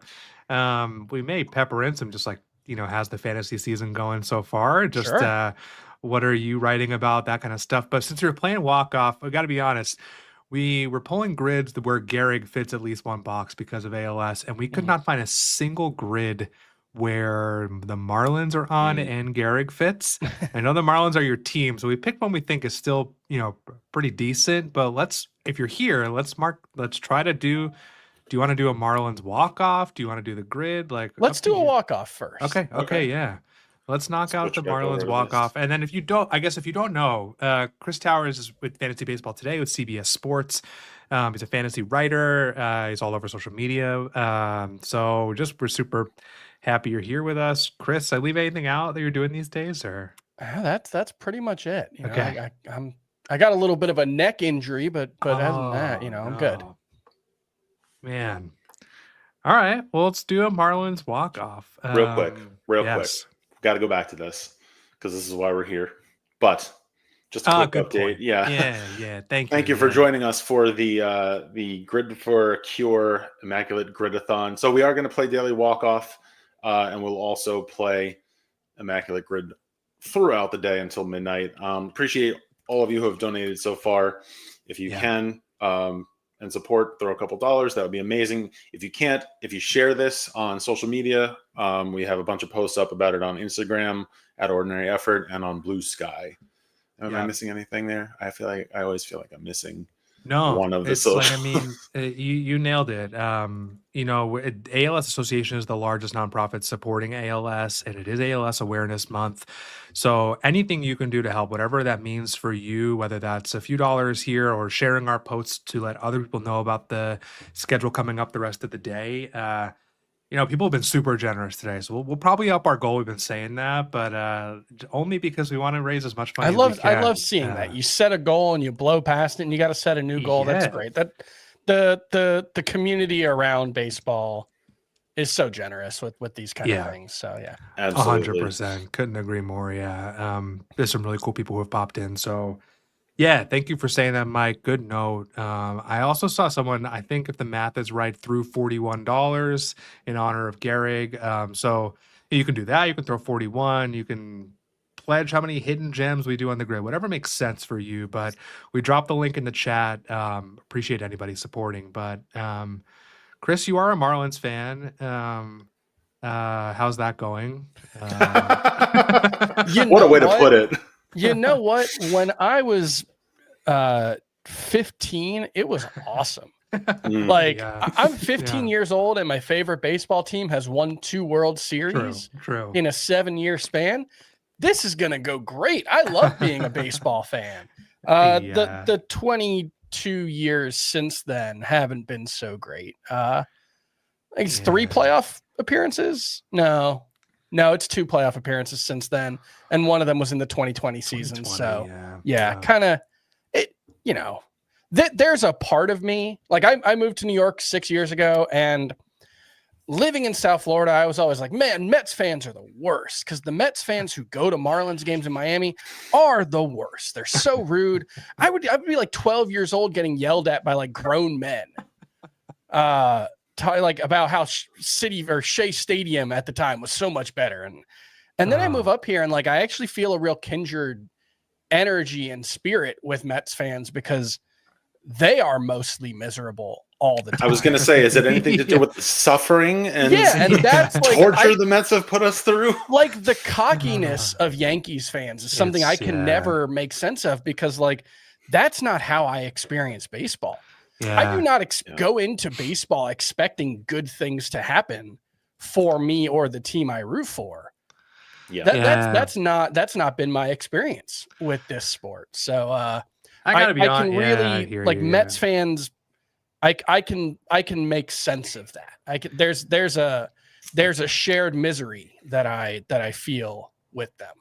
we may pepper in some, just like, how's the fantasy season going so far? Just Sure. What are you writing about, that kind of stuff. But since you're playing walk-off, I got to be honest, we were pulling grids where Gehrig fits at least one box because of ALS, and we could not find a single grid where the Marlins are on and Gehrig fits. I know the Marlins are your team, so we picked one we think is still, pretty decent. But if you're here, let's try to do. Do you want to do a Marlins walk-off? Do you want to do the grid? Let's do a walk-off first. Okay, yeah. Let's knock out the Marlins walk-off. And then if you don't know, Chris Towers is with Fantasy Baseball Today with CBS Sports. He's a fantasy writer. He's all over social media. So we're super happy you're here with us. Chris, I leave anything out that you're doing these days, or? That's pretty much it. Okay. I got a little bit of a neck injury, but other than that, I'm good. Man. All right. Well, let's do a Marlins walk-off. Real quick. Yes. Got to go back to this because this is why we're here. But just a quick Good update. point. Yeah. Yeah. Thank you. Thank you for joining us for the Grid for Cure Immaculate Gridathon. So we are going to play Daily Walk-Off, and we'll also play Immaculate Grid throughout the day until midnight. Appreciate all of you who have donated so far. If you can and support, throw a couple dollars. That would be amazing. If you can't, if you share this on social media, we have a bunch of posts up about it on Instagram at Ordinary Effort and on Blue Sky. Am I missing anything there? I always feel like I'm missing one of the socials. Like, I mean, you nailed it. ALS Association is the largest nonprofit supporting ALS, and it is ALS Awareness Month. So anything you can do to help, whatever that means for you, whether that's a few dollars here or sharing our posts to let other people know about the schedule coming up the rest of the day. People have been super generous today, so we'll probably up our goal. We've been saying that, but only because we want to raise as much money. I love seeing that. You set a goal and you blow past it, and you got to set a new goal. That's great. That the community around baseball is so generous with these kind of things. So yeah, absolutely, 100%. Couldn't agree more. Yeah, there's some really cool people who have popped in. So. Yeah, thank you for saying that, Mike. Good note. I also saw someone, I think if the math is right, threw $41 in honor of Gehrig. So you can do that. You can throw 41. You can pledge how many hidden gems we do on the grid, whatever makes sense for you. But we dropped the link in the chat. Appreciate anybody supporting. But Chris, you are a Marlins fan. How's that going? What a way to put it. You know what? When I was 15, it was awesome. Like I'm 15 years old and my favorite baseball team has won 2 World Series in a 7-year span. This is going to go great. I love being a baseball fan. The 22 years since then haven't been so great. I think it's 3 playoff appearances. No, it's 2 playoff appearances since then. And one of them was in the 2020 season. So kind of it, there's a part of me, like I moved to New York 6 years ago, and living in South Florida, I was always like, man, Mets fans are the worst. Cause the Mets fans who go to Marlins games in Miami are the worst. They're so rude. I would be like 12 years old getting yelled at by like grown men. Like about how Shea Stadium at the time was so much better. And then I move up here and like, I actually feel a real kindred energy and spirit with Mets fans because they are mostly miserable all the time. I was going to say, is it anything to do with the suffering and that's like, torture the Mets have put us through? Like the cockiness of Yankees fans is something I can never make sense of because like, that's not how I experience baseball. Yeah. I do not go into baseball expecting good things to happen for me or the team I root for. That's not been my experience with this sport. So I can really like Mets fans. I can make sense of that. There's a shared misery that I feel with them.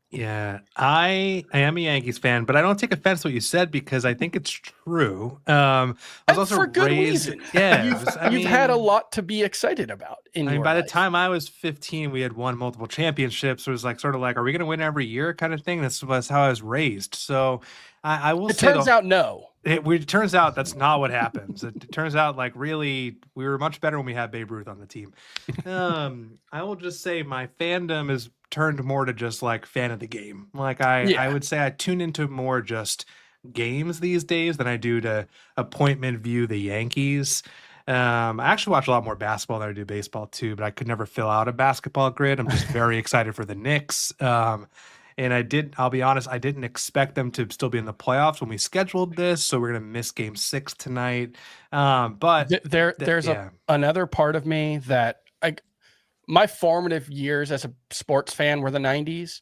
Yeah, I am a Yankees fan, but I don't take offense to what you said because I think it's true. I was also for good reason. Yeah, you've had a lot to be excited about in your by life. the time I was 15, we had won multiple championships. It was like sort of like, are we going to win every year kind of thing? This was how I was raised. So I will say, turns out no. It turns out that's not what happens. It turns out like really we were much better when we had Babe Ruth on the team. I will just say my fandom is turned more to just like fan of the game. Like I would say I tune into more just games these days than I do to appointment view the Yankees. I actually watch a lot more basketball than I do baseball too, but I could never fill out a basketball grid. I'm just very excited for the Knicks. And I'll be honest, I didn't expect them to still be in the playoffs when we scheduled this. So we're going to miss game 6 tonight. But there's another part of me that my formative years as a sports fan were the 90s,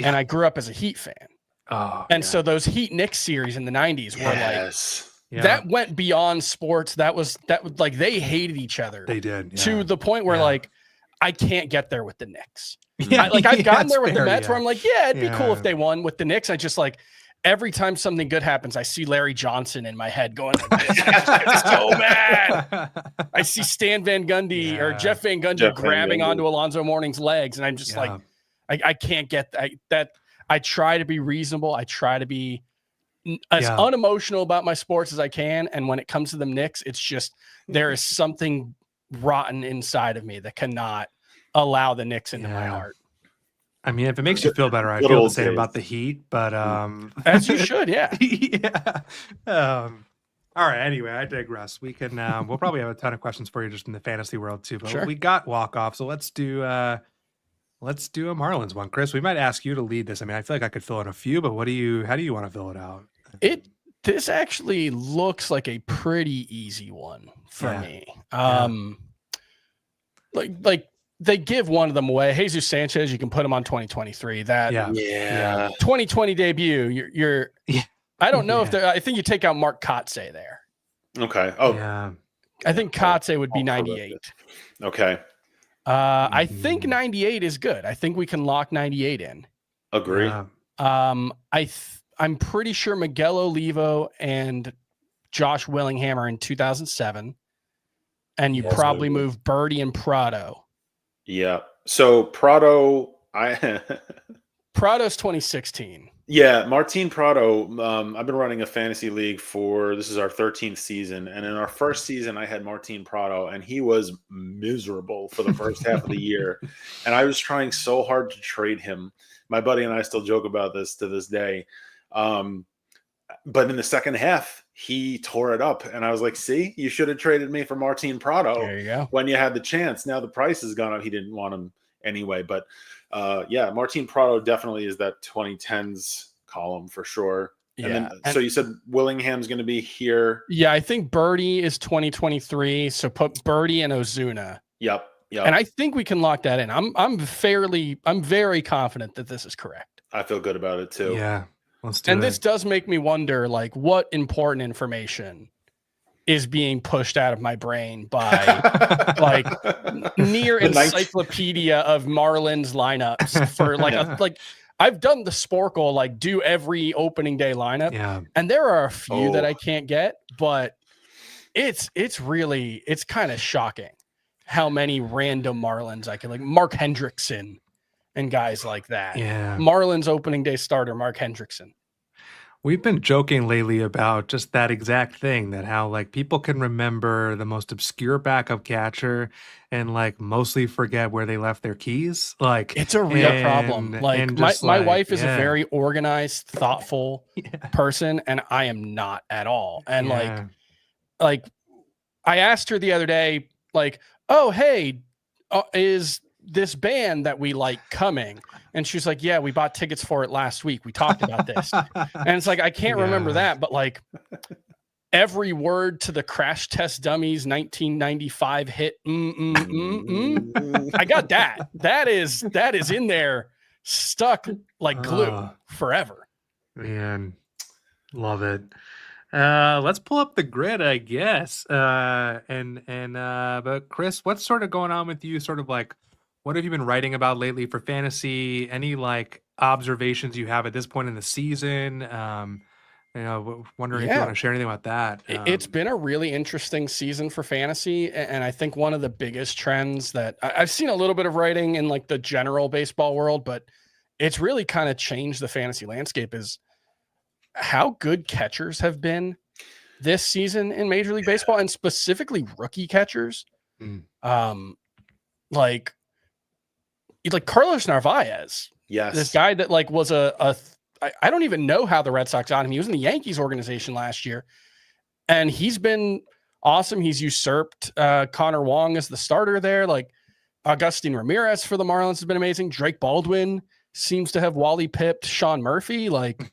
and I grew up as a Heat fan. So those Heat Knicks series in the 90s were that went beyond sports. That was like they hated each other. They did to the point where like I can't get there with the Knicks. I've gotten there with the Mets where I'm like, it'd be cool if they won with the Knicks. I just like every time something good happens, I see Larry Johnson in my head going like this. I'm so mad. I see Stan Van Gundy or Jeff Van Gundy grabbing onto Alonzo Mourning's legs, and I'm just like, I can't get that. I try to be reasonable. I try to be as unemotional about my sports as I can. And when it comes to the Knicks, it's just there is something rotten inside of me that cannot allow the Knicks into my heart. I mean, if it makes you feel better, I feel the same about the Heat, but as you should, yeah. All right. Anyway, I digress. We can we'll probably have a ton of questions for you just in the fantasy world too. But we got walk off, so let's do a Marlins one. Chris, we might ask you to lead this. I mean, I feel like I could fill in a few, but how do you want to fill it out? This actually looks like a pretty easy one for me. Like they give one of them away. Jesus Sanchez, you can put him on 2023. That 2020 debut. You're I don't know if I think you take out Mark Kotze there. Okay. I think Kotze would be 98. Okay. I think 98 is good. I think we can lock 98 in. Agree. I'm pretty sure Miguel Olivo and Josh Willingham are in 2007, and you probably move Birdie and Prado. Yeah. So Prado's 2016. Yeah, Martin Prado. I've been running a fantasy league this is our 13th season. And in our first season, I had Martin Prado, and he was miserable for the first half of the year. And I was trying so hard to trade him. My buddy and I still joke about this to this day. But in the second half, he tore it up. And I was like, see, you should have traded me for Martin Prado when you had the chance. Now the price has gone up. He didn't want him anyway. But Martin Prado definitely is that 2010s column for sure. And then, so you said Willingham's going to be here. Yeah, I think Birdie is 2023. So put Birdie and Ozuna. Yep. And I think we can lock that in. I'm very confident that this is correct. I feel good about it too. Yeah. Let's do it. This does make me wonder, like, what important information is being pushed out of my brain by like near encyclopedia of Marlins lineups for like I've done the Sporkle, like do every opening day lineup. Yeah. And there are a few that I can't get, but it's kind of shocking how many random Marlins I can, like Mark Hendrickson and guys like that. Yeah. Marlins opening day starter, Mark Hendrickson. We've been joking lately about just that exact thing, that how like people can remember the most obscure backup catcher and like mostly forget where they left their keys. Like it's a real problem. Like my wife is a very organized, thoughtful person, and I am not at all. And like I asked her the other day, like, oh, hey, is this band that we like coming? And she's like, yeah, we bought tickets for it last week. We talked about this. And it's like, I can't remember that, but like every word to the Crash Test Dummies 1995 hit. I got that. That is in there, stuck like glue forever. Man, love it. Let's pull up the grid, I guess. But Chris, what's sort of going on with you? Sort of like, what have you been writing about lately for fantasy? Any like observations you have at this point in the season? Wondering if you want to share anything about that. It's been a really interesting season for fantasy. And I think one of the biggest trends that I've seen a little bit of writing in like the general baseball world, but it's really kind of changed the fantasy landscape is how good catchers have been this season in Major League Baseball, and specifically rookie catchers. Like Carlos Narvaez. Yes. This guy that like was I don't even know how the Red Sox got him. He was in the Yankees organization last year, and he's been awesome. He's usurped Connor Wong as the starter there. Like Agustin Ramirez for the Marlins has been amazing. Drake Baldwin seems to have Wally pipped Sean Murphy. Like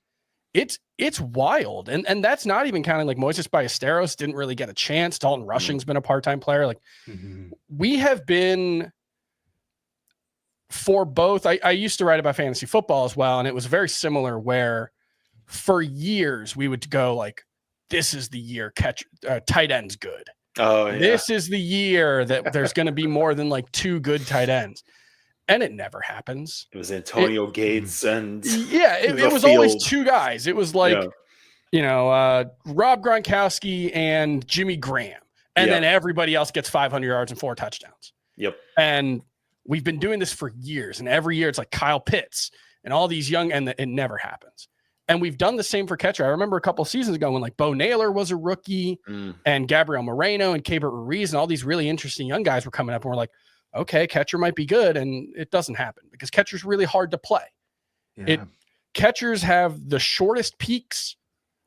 it's wild. And that's not even counting like Moises Ballesteros didn't really get a chance. Dalton Rushing's been a part-time player. Like we have been for both. I used to write about fantasy football as well. And it was very similar where for years we would go like, this is the year tight end's good. Oh, yeah. This is the year that there's going to be more than like two good tight ends. and it never happens. It was Antonio Gates and it was always two guys. It was like Rob Gronkowski and Jimmy Graham, and then everybody else gets 500 yards and 4 touchdowns. Yep. And we've been doing this for years, and every year it's like Kyle Pitts and all these young, and it never happens. And we've done the same for catcher. I remember a couple of seasons ago when like Bo Naylor was a rookie and Gabriel Moreno and Cabert Ruiz and all these really interesting young guys were coming up, and we're like, okay, catcher might be good. And it doesn't happen because catcher's really hard to play. Catchers have the shortest peaks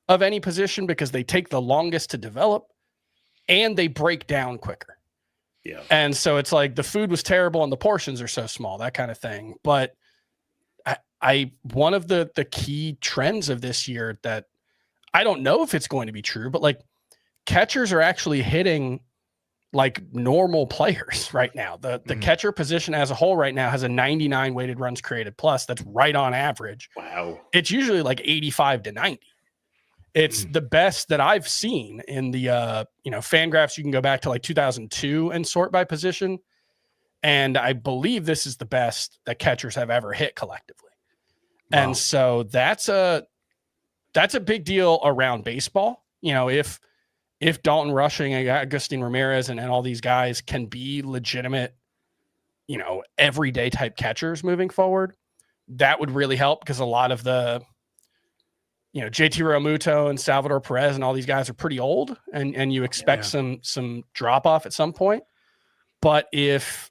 of any position because they take the longest to develop and they break down quicker. Yeah. And so it's like the food was terrible and the portions are so small, that kind of thing. But one of the key trends of this year that I don't know if it's going to be true, but like catchers are actually hitting like normal players right now. The catcher position as a whole right now has a 99 weighted runs created plus. That's right on average. Wow. It's usually like 85 to 90. It's the best that I've seen in the fan graphs. You can go back to like 2002 and sort by position. And I believe this is the best that catchers have ever hit collectively. Wow. And so that's a big deal around baseball. If Dalton Rushing and Agustin Ramirez and all these guys can be legitimate, everyday type catchers moving forward, that would really help because a lot of the, JT Realmuto and Salvador Perez and all these guys are pretty old and you expect some drop off at some point. But if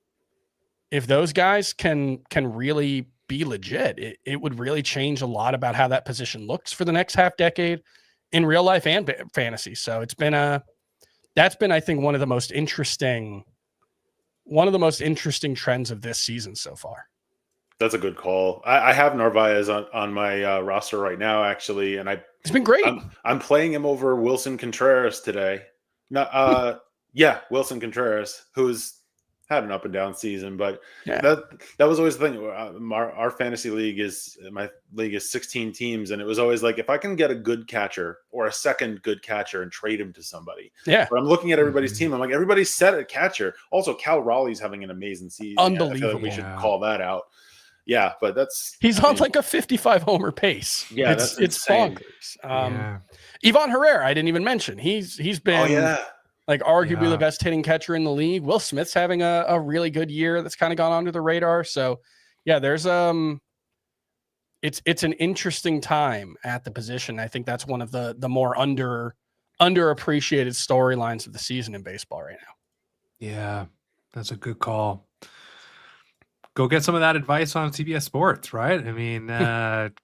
those guys can really be legit, it would really change a lot about how that position looks for the next half decade in real life and fantasy. So that's been, I think, one of the most interesting trends of this season so far. That's a good call. I have Narvaez on my roster right now, actually, and it's been great. I'm playing him over Wilson Contreras today. Wilson Contreras, who's had an up and down season, but that was always the thing. Our fantasy league is 16 teams, and it was always like if I can get a good catcher or a second good catcher and trade him to somebody. Yeah. But I'm looking at everybody's team. I'm like, everybody's set at catcher. Also, Cal Raleigh's having an amazing season. Unbelievable. I feel like we should call that out. Yeah, but he's on like a 55 homer pace. Yeah, it's bonkers. Ivan Herrera, I didn't even mention. He's been like arguably the best hitting catcher in the league. Will Smith's having a really good year that's kind of gone under the radar. So there's it's an interesting time at the position. I think that's one of the more underappreciated storylines of the season in baseball right now. Yeah, that's a good call. Go get some of that advice on CBS Sports, right? I mean,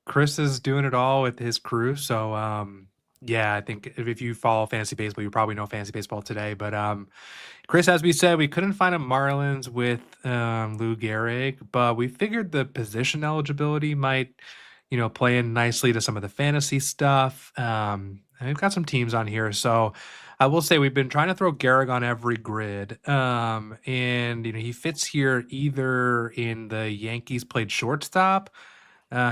Chris is doing it all with his crew. So, I think if you follow fantasy baseball, you probably know fantasy baseball today. But Chris, as we said, we couldn't find a Marlins with Lou Gehrig, but we figured the position eligibility might, play in nicely to some of the fantasy stuff. And we've got some teams on here. So I will say we've been trying to throw Gehrig on every grid. And, he fits here either in the Yankees played shortstop.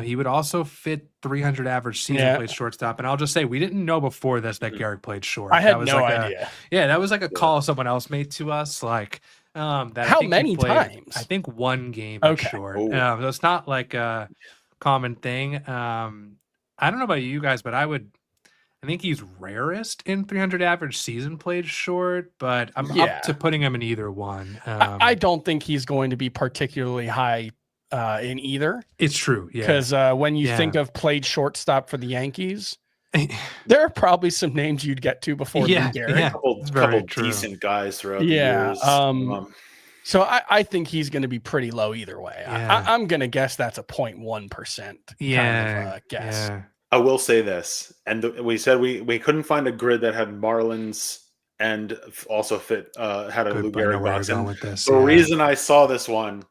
He would also fit 300 average season played shortstop. And I'll just say, we didn't know before this that Gehrig played short. I had no idea. That was like a call someone else made to us. Like, that how many times? I think one game short. So it's not like a common thing. I don't know about you guys, but I think he's rarest in 300 average season played short, but I'm up to putting him in either one. I don't think he's going to be particularly high in either. It's true. Yeah. Because when you think of played shortstop for the Yankees, there are probably some names you'd get to before Gehrig. A couple decent guys throughout the years. So I think he's going to be pretty low either way. I'm going to guess that's a 0.1% kind of guess. Yeah. I will say this, and we said we couldn't find a grid that had Marlins and also had a Lou Gehrig box. The reason I saw this one,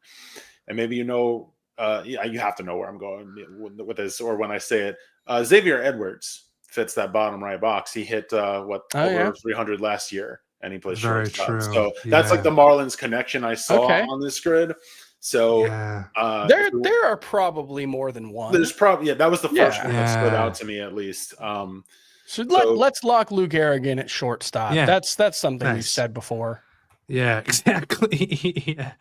and maybe you have to know where I'm going with this, or when I say it, Xavier Edwards fits that bottom right box. He hit over 300 last year, and he plays shortstop. So that's like the Marlins connection I saw on this grid. So there are probably more than one. There's probably that was the first one that stood out to me at least. Let's lock Lou Gehrig in at shortstop. That's something we've said before. Yeah, exactly. Yeah.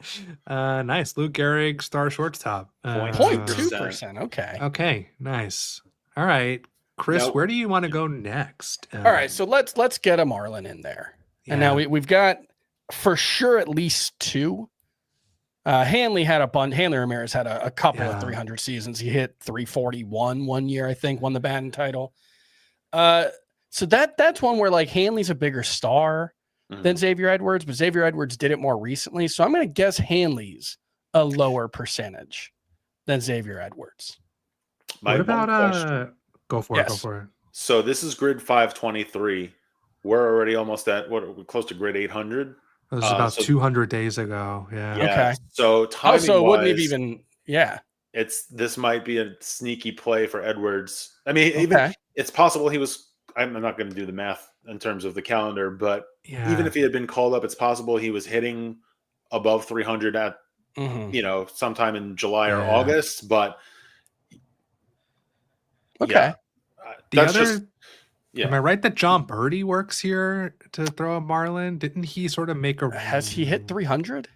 Nice. Lou Gehrig, star shortstop. 0.2%. Okay. Okay, nice. All right. Chris, Now- where do you want to go next? All right, so let's get a Marlin in there. And now we've got for sure at least two. Hanley had a bunch. Hanley Ramirez had a couple of 300 seasons. He hit 341 one year, I think, won the batting title. So that's one where like Hanley's a bigger star than Xavier Edwards, but Xavier Edwards did it more recently. So I'm going to guess Hanley's a lower percentage than Xavier Edwards. What about go for it, go for it. So this is grid 523. We're already almost at we're close to grid 800. It was about 200 days ago. Yeah. Okay. So timing also, it wouldn't have even. Yeah. This might be a sneaky play for Edwards. I mean, even it's possible he was. I'm not going to do the math in terms of the calendar, but even if he had been called up, it's possible he was hitting above 300 at sometime in July or August. But am I right that John Birdie works here to throw a Marlin? Didn't he sort of make a? Has he hit 300?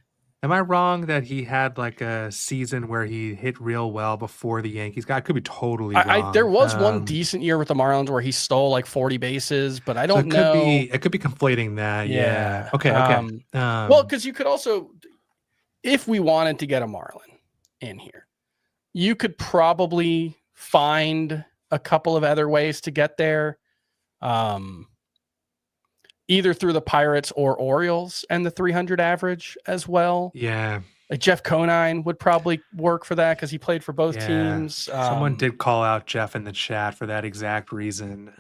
Am I wrong that he had like a season where he hit real well before the Yankees got? I could be totally wrong. There was one decent year with the Marlins where he stole like 40 bases, but I don't know. It could be conflating that. Yeah. Okay. Well, because you could also, if we wanted to get a Marlin in here, you could probably find a couple of other ways to get there. Either through the Pirates or Orioles and the 300 average as well. Yeah. Like Jeff Conine would probably work for that because he played for both teams. Someone did call out Jeff in the chat for that exact reason.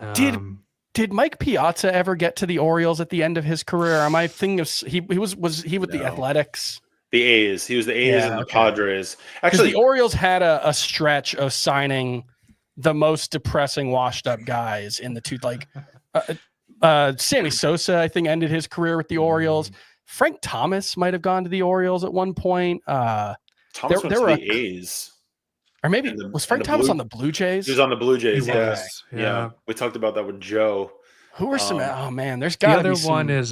Did Mike Piazza ever get to the Orioles at the end of his career? Am I thinking of he was with the Athletics? The A's. He was the A's and the Padres. Actually, the Orioles had a stretch of signing the most depressing, washed up guys in the two Sammy Sosa, I think, ended his career with the Orioles. Frank Thomas might have gone to the Orioles at one point. Thomas went to the A's. Or maybe was Frank Thomas on the Blue Jays? He was on the Blue Jays, yeah. We talked about that with Joe. Who were some? Oh, man, there's got to be some. The other one is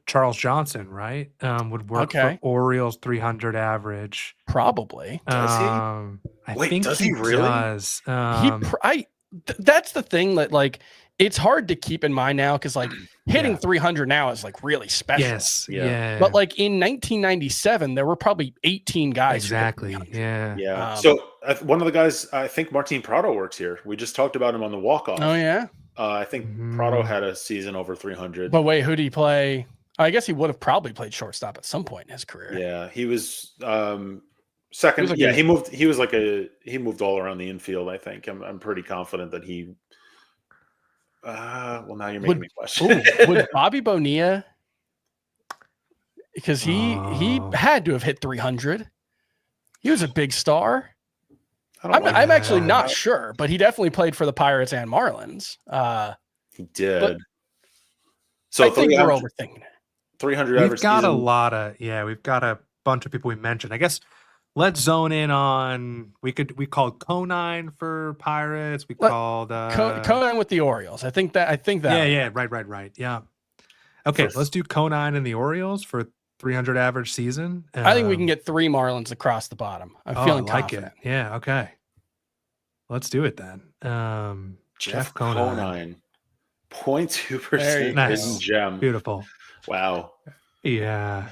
Charles Johnson, right? Would work for Orioles 300 average. Probably. Does he? I think does he really? Does. That's the thing that, like, it's hard to keep in mind now because like hitting 300 now is like really special. Yes. Yeah. But like in 1997, there were probably 18 guys. Exactly. Yeah. So one of the guys, I think Martin Prado works here. We just talked about him on the walk-off. Oh, yeah. I think Prado had a season over 300. But wait, who did he play? I guess he would have probably played shortstop at some point in his career. Yeah. He was second. He moved. He moved all around the infield, I think. I'm pretty confident that he. Well, now you're making me question. Would Bobby Bonilla? Because he had to have hit 300. He was a big star. I'm actually not sure, but he definitely played for the Pirates and Marlins. He did. So I think we're overthinking it. 300 average. We've got a bunch of people we mentioned. I guess let's zone in on. We called Conine for Pirates. We called Conine with the Orioles. I think that. Yeah. Right. Yeah. Okay, let's do Conine and the Orioles for 300 average season. I think we can get 3 Marlins across the bottom. I'm feeling confident. It. Yeah. Okay. Let's do it then. Jeff Conine. 0.2% nice. Gem. Beautiful. Wow. Yeah.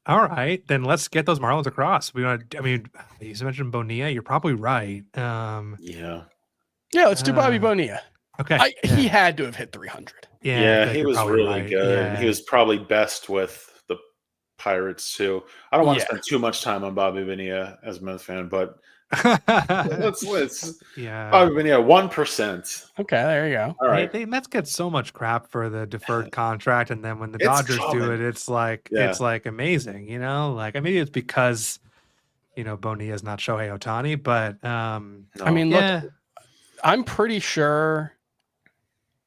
All right, then let's get those Marlins across. You mentioned Bonilla. You're probably right. Yeah, let's do Bobby Bonilla. Okay. He had to have hit 300. Yeah, he was really good. Yeah. He was probably best with the Pirates too. I don't want to spend too much time on Bobby Bonilla as a Mets fan, but let's Bobby Bonilla 1%. Okay, there you go. All right, the Mets get so much crap for the deferred contract, and then when the Dodgers do it, it's like amazing. Like maybe it's because Bonilla is not Shohei Ohtani, but look, I'm pretty sure.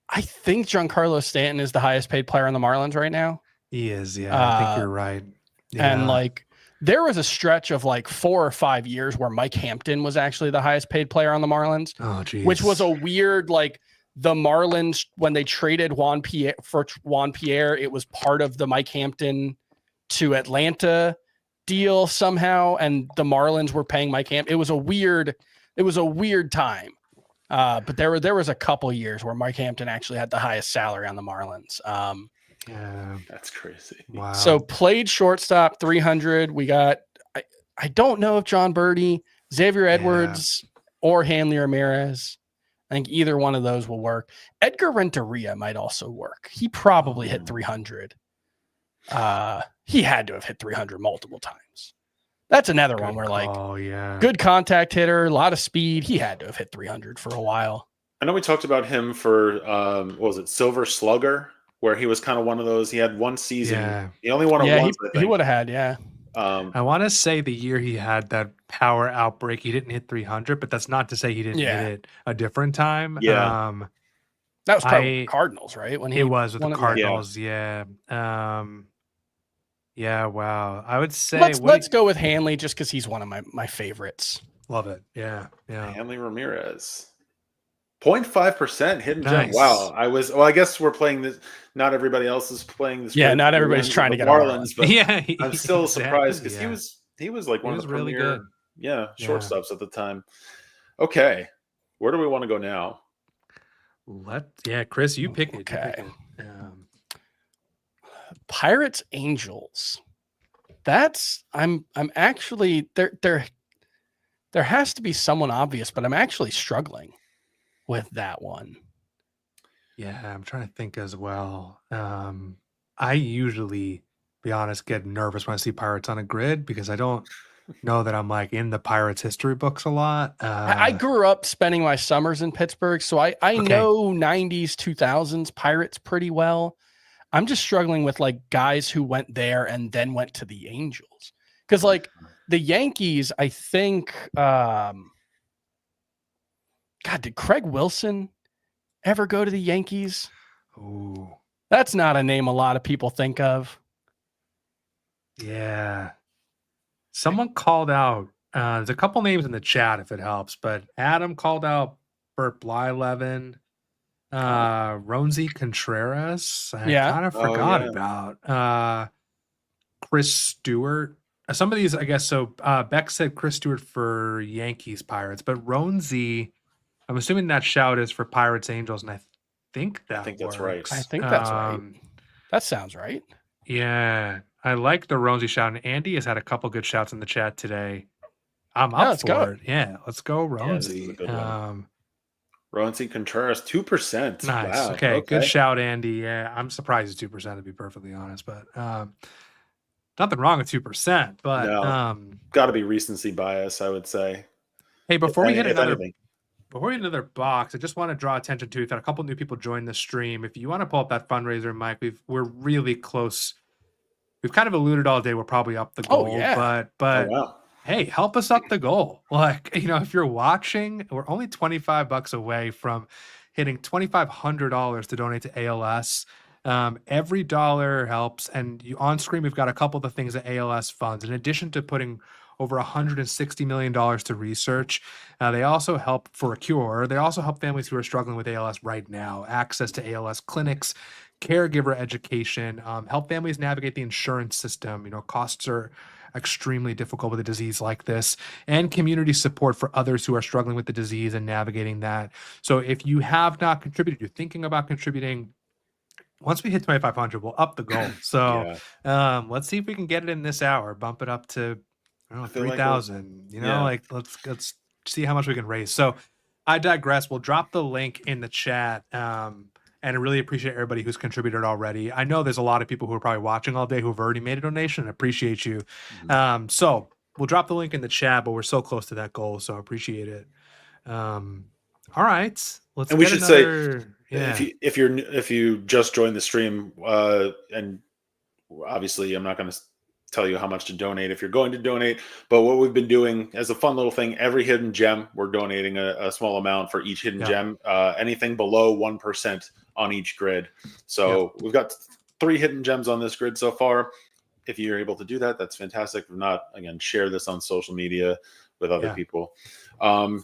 I think Giancarlo Stanton is the highest paid player on the Marlins right now. He is, I think you're right. Yeah. And like there was a stretch of like 4 or 5 years where Mike Hampton was actually the highest paid player on the Marlins. Oh, geez. Which was a weird, like the Marlins, when they traded Juan Pierre, it was part of the Mike Hampton to Atlanta deal somehow, and the Marlins were paying Mike Hampton. It was a weird time. But there was a couple years where Mike Hampton actually had the highest salary on the Marlins. Yeah, that's crazy. Wow. So played shortstop 300. We got I don't know if John Birdie, Xavier Edwards, or Hanley Ramirez. I think either one of those will work. Edgar Renteria might also work. He probably hit 300. He had to have hit 300 multiple times. That's another one where good contact hitter, a lot of speed. He had to have hit 300 for a while. I know we talked about him for what was it, Silver Slugger, where he was kind of one of those. He had one season. Yeah. He only won it once. He would have had. I want to say the year he had that power outbreak, he didn't hit 300, but that's not to say he didn't hit it a different time. Yeah. That was probably Cardinals, right? When it was with the Cardinals. Yeah. Yeah. Wow. I would say let's go with Hanley just because he's one of my favorites. Love it. Yeah. Yeah. Hanley Ramirez. 0.5% hidden gem. Wow. I guess we're playing this. Not everybody else is playing this. Yeah, not everybody's trying to get Marlins, but I'm still surprised because he was like one of the really premier, good. Shortstops at the time. Okay, where do we want to go now? Chris, you pick it. Okay. Pirates Angels. I'm actually there has to be someone obvious, but I'm actually struggling with that one. Yeah, I'm trying to think as well. I usually, be honest, get nervous when I see Pirates on a grid because I don't know that I'm like in the Pirates history books a lot. I grew up spending my summers in Pittsburgh, so I know 90s, 2000s Pirates pretty well. I'm just struggling with like guys who went there and then went to the Angels. Because like the Yankees, I think, did Craig Wilson ever go to the Yankees? Ooh. That's not a name a lot of people think of. Yeah. Someone called out, there's a couple names in the chat if it helps, but Adam called out Bert Blyleven, Ronzi Contreras. I kind of forgot about Chris Stewart. Some of these, I guess, so Beck said Chris Stewart for Yankees Pirates, but Ronzi, I'm assuming that shout is for Pirates Angels, and I think that's right. I think that's right. That sounds right. Yeah, I like the Ronzi shout, and Andy has had a couple good shouts in the chat today. I'm up for it. Yeah, let's go Ronzi. Ronzi Contreras, 2%. Nice. Wow. Okay, good shout, Andy. Yeah, I'm surprised it's 2% to be perfectly honest, but nothing wrong with 2%. But got to be recency bias, I would say. Hey, before we hit another box, I just want to draw attention to. We've had a couple new people join the stream. If you want to pull up that fundraiser, Mike, we're really close. We've kind of alluded all day. We're probably up the goal, but hey, help us up the goal. Like, if you're watching, we're only $25 away from hitting $2,500 to donate to ALS. Every dollar helps, and on screen we've got a couple of the things that ALS funds. In addition to putting over $160 million to research, they also help for a cure. They also help families who are struggling with ALS right now, access to ALS clinics, caregiver education, help families navigate the insurance system. Costs are extremely difficult with a disease like this, and community support for others who are struggling with the disease and navigating that. So if you have not contributed, you're thinking about contributing, once we hit 2,500, we'll up the goal. So let's see if we can get it in this hour, bump it up to 3,000. Let's see how much we can raise. So I digress. We'll drop the link in the chat. And I really appreciate everybody who's contributed already. I know there's a lot of people who are probably watching all day who've already made a donation. I appreciate you. So we'll drop the link in the chat, but we're so close to that goal, so I appreciate it. All right, let's. And we should say, if you just joined the stream, and obviously I'm not going to tell you how much to donate if you're going to donate, but what we've been doing as a fun little thing, every hidden gem, we're donating a small amount for each hidden gem, anything below 1% on each grid. So we've got 3 hidden gems on this grid so far. If you're able to do that, that's fantastic. If not, again, share this on social media with other people. 100%.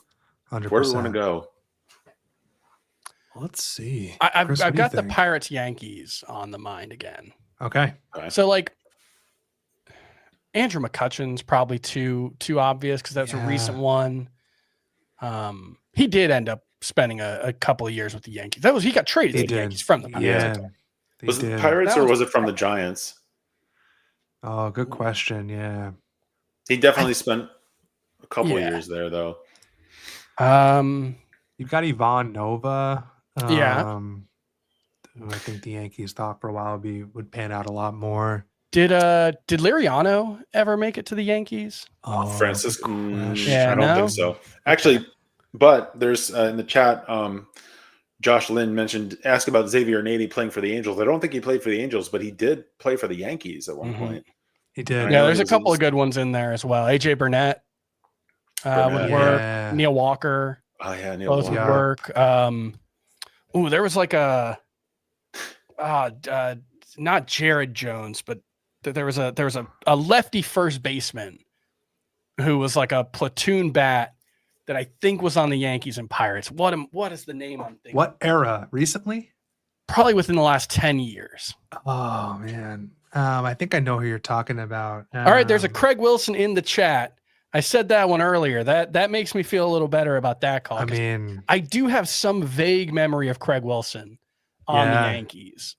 Where do we want to go? Let's see. I've got the Pirates Yankees on the mind again. Okay. So like, Andrew McCutcheon's probably too obvious because that's a recent one. He did end up spending a couple of years with the Yankees. He got traded to the Yankees from the Pirates. Was it the Pirates or was it from the Giants? Oh, good question. Yeah. He definitely spent a couple of years there, though. You've got Ivan Nova. Who I think the Yankees thought for a while would pan out a lot more. Did Liriano ever make it to the Yankees? Francis, I don't think so. Actually, but there's in the chat, Josh Lynn asked about Xavier Nady playing for the Angels. I don't think he played for the Angels, but he did play for the Yankees at one point. He did. Yeah, there's a couple of good ones in there as well. AJ Burnett would work. Neil Walker. Oh yeah, Neil Walker. Would work. There was like not Jared Jones, but there was a lefty first baseman who was like a platoon bat that I think was on the Yankees and Pirates. What is the name I'm thinking? What era? Recently? Probably within the last 10 years. Oh man. I think I know who you're talking about. All right, there's a Craig Wilson in the chat. I said that one earlier. That makes me feel a little better about that call. I mean, I do have some vague memory of Craig Wilson on the Yankees.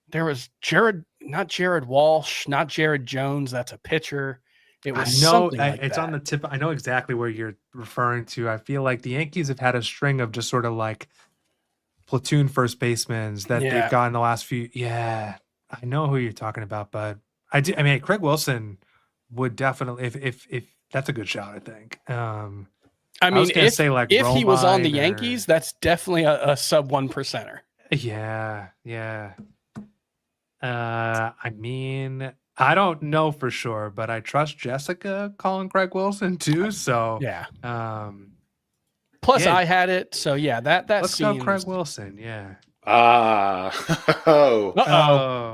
There was not Jared Walsh, not Jared Jones. That's a pitcher. It was something like it's that. on the tip. I know exactly where you're referring to. I feel like the Yankees have had a string of just sort of like platoon first basemen that they've gotten the last few. Yeah, I know who you're talking about, but I mean, Craig Wilson would definitely, if that's a good shout, I think. I mean, if he was on the Romine Yankees, that's definitely a sub 1%er. Yeah. I mean, I don't know for sure, but I trust Jessica calling Craig Wilson too. So yeah. Plus, I had it, so yeah. Let's go, Craig Wilson. Yeah. Well,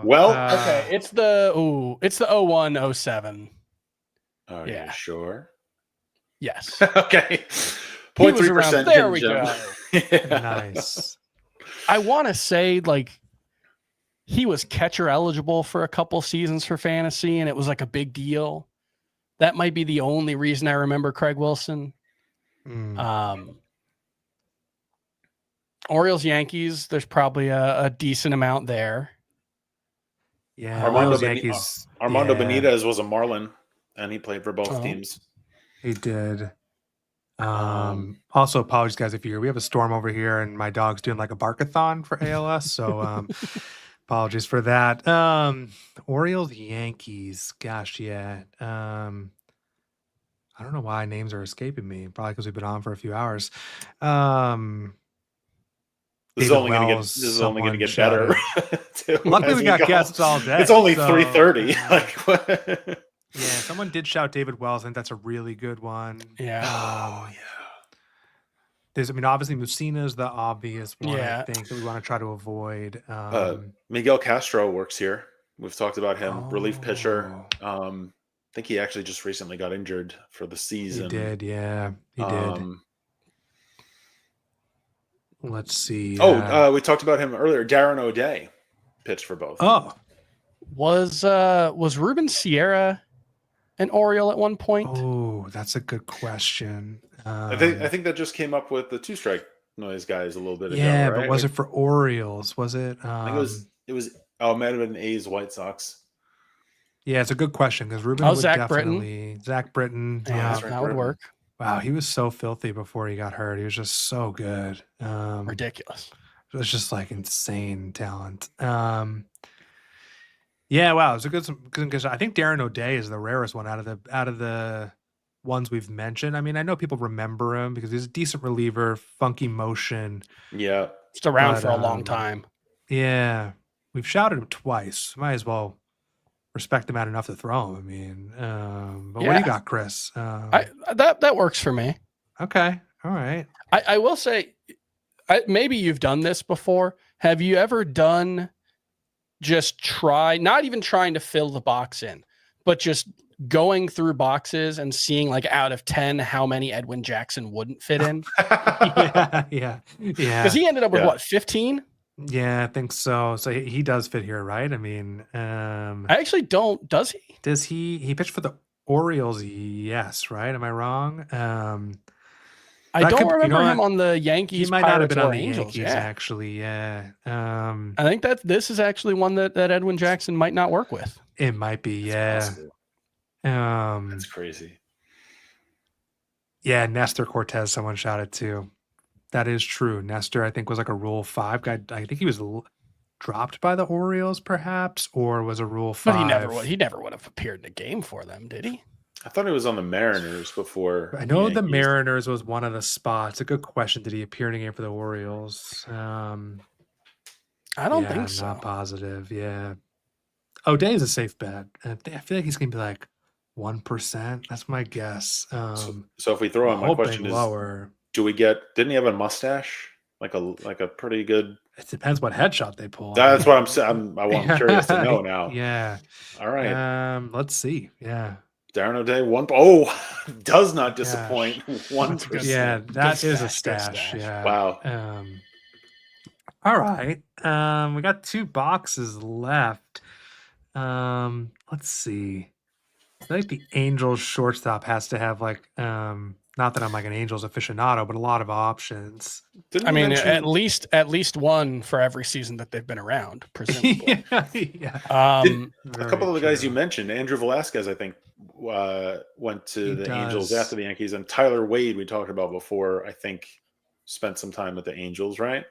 okay. It's the 01-07. Are you sure? Yes. Okay. 0.3%. There we go. Nice. I want to say like he was catcher eligible for a couple seasons for fantasy, and it was like a big deal. That might be the only reason I remember Craig Wilson. Orioles, Yankees, there's probably a decent amount there. Yeah. Armando Benitez was a Marlin, and he played for both teams. He did. Also, apologies, guys, if you hear we have a storm over here, and my dog's doing like a barkathon for ALS. So apologies for that. Orioles, Yankees. Gosh, yeah. I don't know why names are escaping me. Probably because we've been on for a few hours. This is only going to get better. Luckily, we got guests all day. It's only 3:30. Yeah, someone did shout David Wells. I think that's a really good one. Yeah. Obviously, Mussina is the obvious one. I think that we want to try to avoid. Miguel Castro works here. We've talked about him. Relief pitcher. I think he actually just recently got injured for the season. He did. Yeah, he did. Let's see. We talked about him earlier. Darren O'Day pitched for both. Was Ruben Sierra an Oriole at one point? Oh, that's a good question. I think that just came up with the two strike noise guys a little bit ago. Yeah, right? but was it for Orioles? Was it? I think it was. Oh, it might have been A's White Sox. Yeah, it's a good question because Ruben would Zach definitely Zach Britton. Yeah, that would work. Wow, he was so filthy before he got hurt. He was just so good. Ridiculous. It was just like insane talent. Yeah, wow, it's a good. I think Darren O'Day is the rarest one out of the ones we've mentioned. I mean, I know people remember him because he's a decent reliever, funky motion. Yeah, just around for a long time. Yeah, we've shouted him twice. Might as well respect him out enough to throw him. I mean, but what do you got, Chris? That works for me. Okay, all right. I will say, maybe you've done this before. Have you ever done not even trying to fill the box in, but just going through boxes and seeing like out of 10 how many Edwin Jackson wouldn't fit in? Yeah. Because he ended up with what, 15? Yeah, I think so. So he does fit here, right? I mean, I actually don't. Does he? does he pitched for the Orioles? Yes, right? Am I wrong? I That don't could, you know remember him what? on the He Yankees, might not have Pirates, been on or the Angels. Yankees, Yeah, actually. Yeah. I think that this is actually one that Edwin Jackson might not work with. It might be, That's yeah. possible. That's crazy. Yeah, Nestor Cortez, someone shouted too. That is true. Nestor, I think, was like a Rule 5 guy. I think he was dropped by the Orioles, perhaps, or was a Rule 5. But he never would have appeared in a game for them, did he? I thought he was on the Mariners before. I know the Mariners was one of the spots. A good question. Did he appear in a game for the Orioles? I don't think so. Not positive. Yeah. O'Day is a safe bet. I feel like he's going to be like 1%. That's my guess. So if we throw him, my question is, lower. Do we get? Didn't he have a mustache? Like a pretty good. It depends what headshot they pull. That's what I'm saying. I'm curious to know now. Yeah. All right. Let's see. Yeah. Darren O'Day, does not disappoint. 1%. Yeah, that is a stash. Yeah. Wow. All right. We got 2 boxes left. Let's see. I think the Angels shortstop has to have like not that I'm like an Angels aficionado, but a lot of options. At least one for every season that they've been around, presumably. Yeah. A couple of the guys you mentioned, Andrew Velasquez, I think, went to the Angels after the Yankees, and Tyler Wade, we talked about before, I think, spent some time with the Angels, right?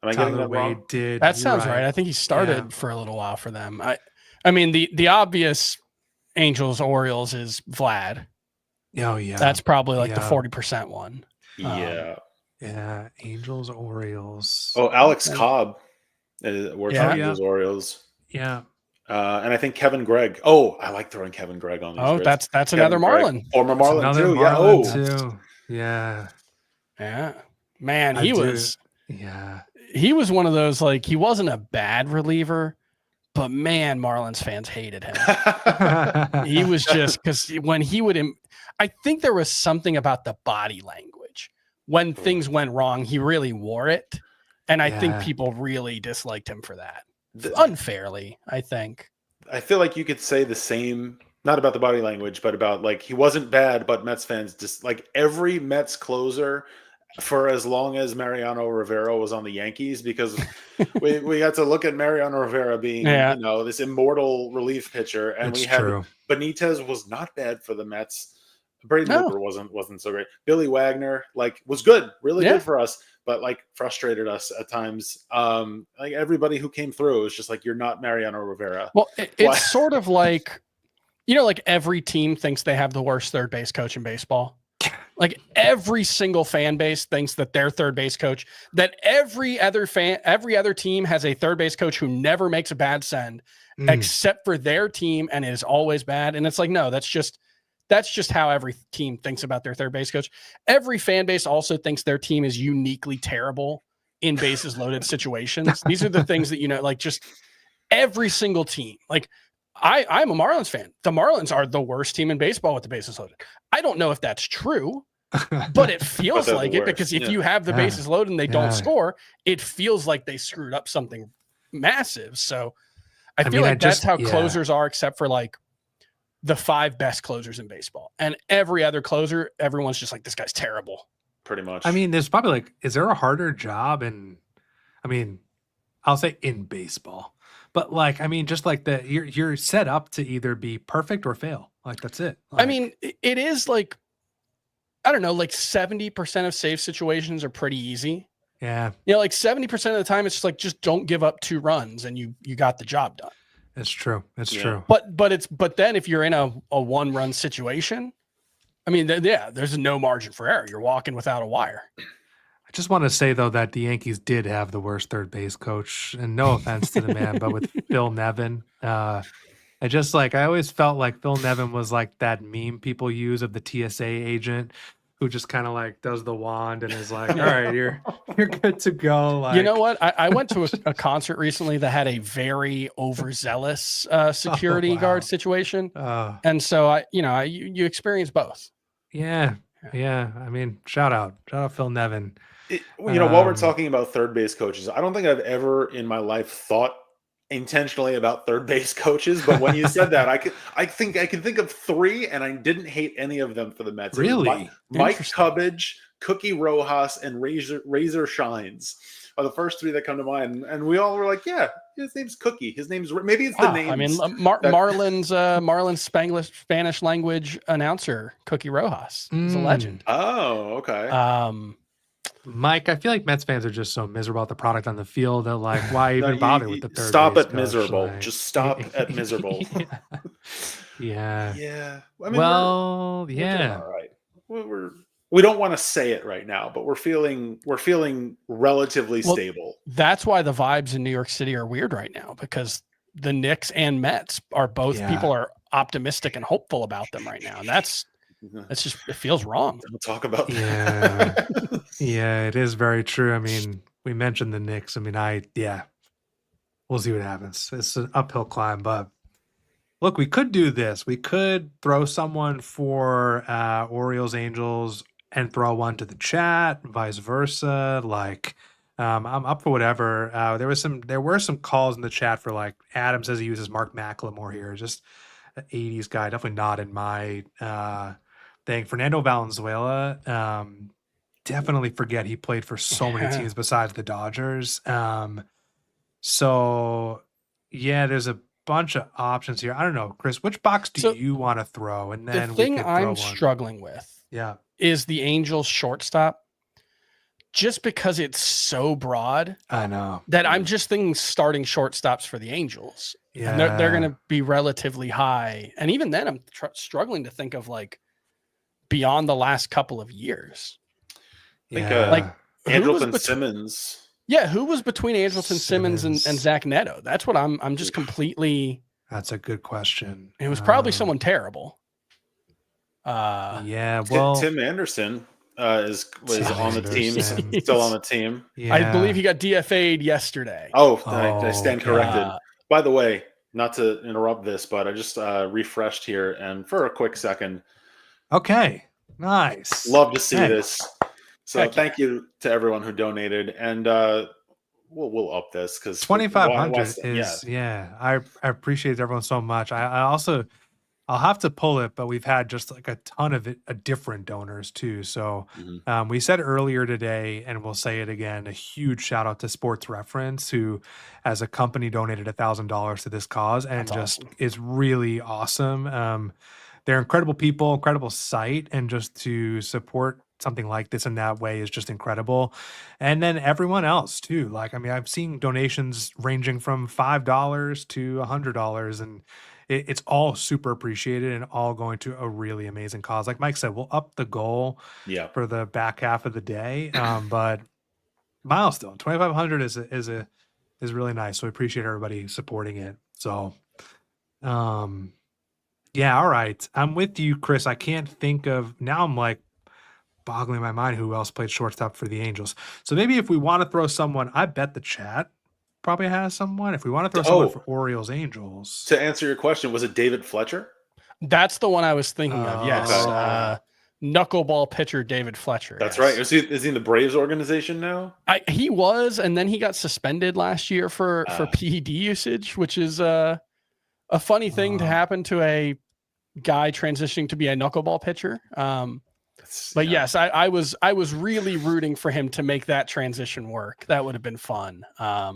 Am I getting that wrong? Did. That sounds right. I think he started for a little while for them. I mean, the obvious Angels Orioles is Vlad. Oh yeah, that's probably like the 40% one. Yeah. Angels Orioles. Oh, Alex Cobb works for Angels Orioles. Yeah. And I think Kevin Gregg. Oh, I like throwing Kevin Gregg on these. Oh, grids. that's another Marlin. Former Marlin too. Yeah. Yeah. Man, he was one of those, like, he wasn't a bad reliever, but man, Marlins fans hated him. He was just, because when he would, I think there was something about the body language. When things went wrong, he really wore it. And I think people really disliked him for that. Unfairly, I think. I feel like you could say the same, not about the body language, but about, like, he wasn't bad, but Mets fans just, like, every Mets closer for as long as Mariano Rivera was on the Yankees, because we had to look at Mariano Rivera being, this immortal relief pitcher, and Benitez was not bad for the Mets. Braden Hooper wasn't so great. Billy Wagner, like, was good, really good for us, but, like, frustrated us at times. Like, everybody who came through was just like, you're not Mariano Rivera. Well, it's sort of like, like every team thinks they have the worst third base coach in baseball. Like, every single fan base thinks that their third base coach, that every other team has a third base coach who never makes a bad send, except for their team, and it is always bad. And it's like, no, that's just how every team thinks about their third base coach. Every fan base also thinks their team is uniquely terrible in bases loaded situations. These are the things that, like, just every single team. Like, I'm a Marlins fan. The Marlins are the worst team in baseball with the bases loaded. I don't know if that's true, but it feels like it, because if you have the bases loaded and they don't score, it feels like they screwed up something massive. So I feel like that's how closers are, except for, like, the 5 best closers in baseball. And every other closer, everyone's just like, this guy's terrible. Pretty much. I mean, there's probably, like, is there a harder job I'll say in baseball, but, like, I mean, just like you're set up to either be perfect or fail. Like, that's it. Like, I mean, it is, like, I don't know, like 70% of save situations are pretty easy. Yeah. Like 70% of the time, it's just like, just don't give up 2 runs and you got the job done. It's true. It's true. But then if you're in a 1-run situation, I mean, there's no margin for error. You're walking without a wire. I just want to say, though, that the Yankees did have the worst third base coach, and no offense to the man, but with Phil Nevin, I always felt like Phil Nevin was like that meme people use of the TSA agent who just kind of, like, does the wand and is like, all right, you're good to go. Like, you know what? I went to a concert recently that had a very overzealous security guard situation. And so you experience both. Yeah. Yeah, I mean, shout out Phil Nevin. While we're talking about third base coaches, I don't think I've ever in my life thought intentionally about third base coaches, but when you said that, I think I can think of 3, and I didn't hate any of them for the Mets. Really? Mike Cubbage, Cookie Rojas, and Razor Shines are the first 3 that come to mind, and we all were like, "Yeah, his name's Cookie. His name's maybe it's the name." I mean, Marlin's Spanish language announcer, Cookie Rojas, is a legend. Oh, okay. Mike, I feel like Mets fans are just so miserable at the product on the field that, like, why even bother with the third stop base at coach? miserable. Like, just stop at miserable. Yeah. I mean, we're doing all right. We don't want to say it right now, but we're feeling relatively stable. That's why the vibes in New York City are weird right now, because the Knicks and Mets are both people are optimistic and hopeful about them right now, and that's just, it feels wrong. We'll talk about that. Yeah, it is very true. I mean, we mentioned the Knicks. I mean, we'll see what happens. It's an uphill climb, but look, we could do this. We could throw someone for Orioles, Angels, and throw one to the chat, vice versa. Like, I'm up for whatever. There were some calls in the chat for, like, Adam says he uses Mark McLemore here, just an 80s guy. Definitely not in my thing. Fernando Valenzuela, definitely forget he played for so many teams besides the Dodgers. So yeah, there's a bunch of options here. I don't know, Chris, which box do you want to throw? And then the thing I'm struggling with is the Angels shortstop, just because it's so broad. I know that I'm just thinking starting shortstops for the Angels. Yeah, and they're going to be relatively high, and even then, I'm struggling to think of, like, beyond the last couple of years. Like Andrelton Simmons. Yeah, who was between Andrelton Simmons and Zach Neto? That's what I'm just completely. That's a good question. It was probably someone terrible. Well, Tim Anderson was on the team, still on the team. Yeah. I believe he got DFA'd yesterday. I stand corrected. By the way, not to interrupt this, but I just refreshed here, and for a quick second. Okay, nice. Love to see this. So thank you to everyone who donated, and we'll up this because 2,500 is I appreciate everyone so much. I'll have to pull it, but we've had just like a ton of different donors too. So we said earlier today, and we'll say it again, a huge shout out to Sports Reference, who as a company donated $1,000 to this cause, and that's awesome. Is really awesome. They're incredible people, incredible site, and just to support something like this in that way is just incredible. And then everyone else too. Like, I mean, I've seen donations ranging from $5 to $100, and it's all super appreciated and all going to a really amazing cause. Like Mike said, we'll up the goal for the back half of the day. But milestone 2,500 is really nice. So we appreciate everybody supporting it. So, yeah. All right. I'm with you, Chris. I can't think of now. I'm like boggling my mind who else played shortstop for the Angels. So maybe if we want to throw someone, I bet the chat probably has someone. If we want to throw someone for Orioles, Angels. To answer your question, was it David Fletcher? That's the one I was thinking of. Yes. Knuckleball pitcher David Fletcher. That's right. Is he in the Braves organization now? He was, and then he got suspended last year for PED usage, which is a funny thing to happen to a guy transitioning to be a knuckleball pitcher. But yes, I was really rooting for him to make that transition work. That would have been fun. I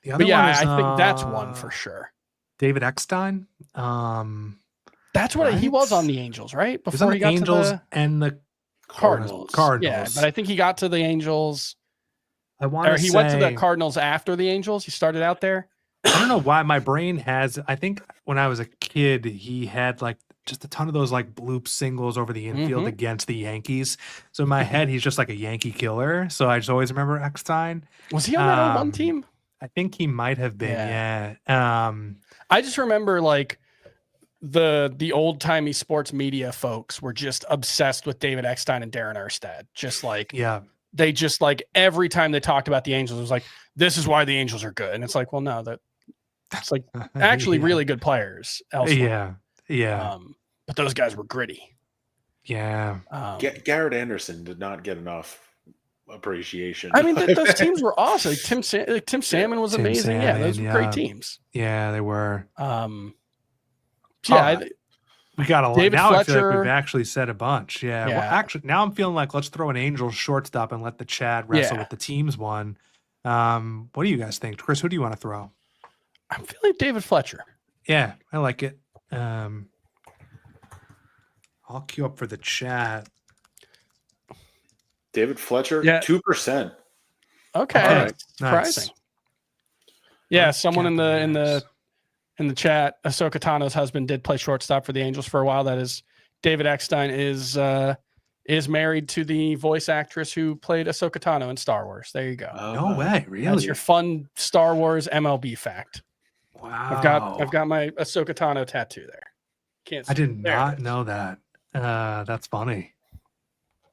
think that's one for sure. David Eckstein. That's what he was on the Angels, right? Before he got Angels to and the Cardinals. Yeah, but I think he got to the Angels. He went to the Cardinals after the Angels. He started out there. I don't know why my brain has. I think when I was a kid, he had like just a ton of those like bloop singles over the infield against the Yankees. So in my head, he's just like a Yankee killer. So I just always remember Eckstein. Was he on that one team? I think he might have been. Yeah. I just remember like the old timey sports media folks were just obsessed with David Eckstein and Darren Erstad. Just like they just like every time they talked about the Angels, it was like, this is why the Angels are good. And it's like, well, no, that's like actually really good players elsewhere. Yeah. But those guys were gritty. Yeah. Garrett Anderson did not get enough appreciation. I mean, those teams were awesome. Like Tim Salmon was amazing. Yeah, those were great teams. Yeah, they were. Yeah, we got a lot. David Now Fletcher, I feel like we've actually said a bunch. Yeah. Well, actually, now I'm feeling like let's throw an Angels shortstop and let the Chad wrestle with the teams one. What do you guys think? Chris, who do you want to throw? I'm feeling David Fletcher. Yeah, I like it. I'll queue up for the chat. David Fletcher, 2%. Okay, right. Surprising. Nice. Yeah, someone in the chat, Ahsoka Tano's husband did play shortstop for the Angels for a while. That is, David Eckstein is married to the voice actress who played Ahsoka Tano in Star Wars. There you go. No way, really? That's your fun Star Wars MLB fact. Wow. I've got my Ahsoka Tano tattoo there. I did not know that. That's funny.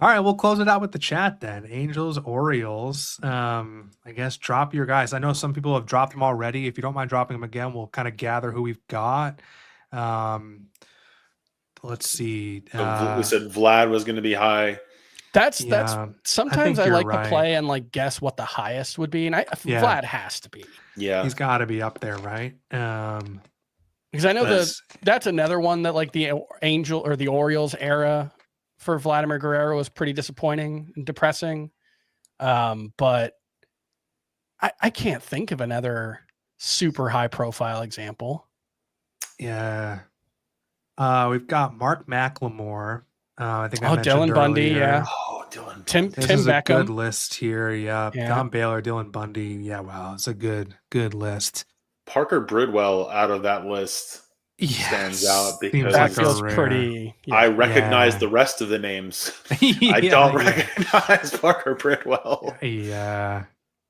All right, we'll close it out with the chat then. Angels, Orioles. I guess drop your guys. I know some people have dropped them already. If you don't mind dropping them again, we'll kind of gather who we've got. Let's see. We said Vlad was going to be high. That's sometimes I like to play and like guess what the highest would be, and Vlad has to be. Yeah, he's got to be up there, right? Because I know that's another one that like the Angel or the Orioles era for Vladimir Guerrero was pretty disappointing and depressing. But I can't think of another super high profile example. Yeah. We've got Mark McLemore. I think I mentioned Dylan Bundy, earlier. yeah. Oh, Dylan. Tim is Beckham. A good list here. Yeah. Don Baylor, Dylan Bundy. Yeah, wow. It's a good list. Parker Bridwell out of that list stands out because that feels pretty. Yeah. I recognize the rest of the names. I don't recognize Parker Bridwell. Yeah.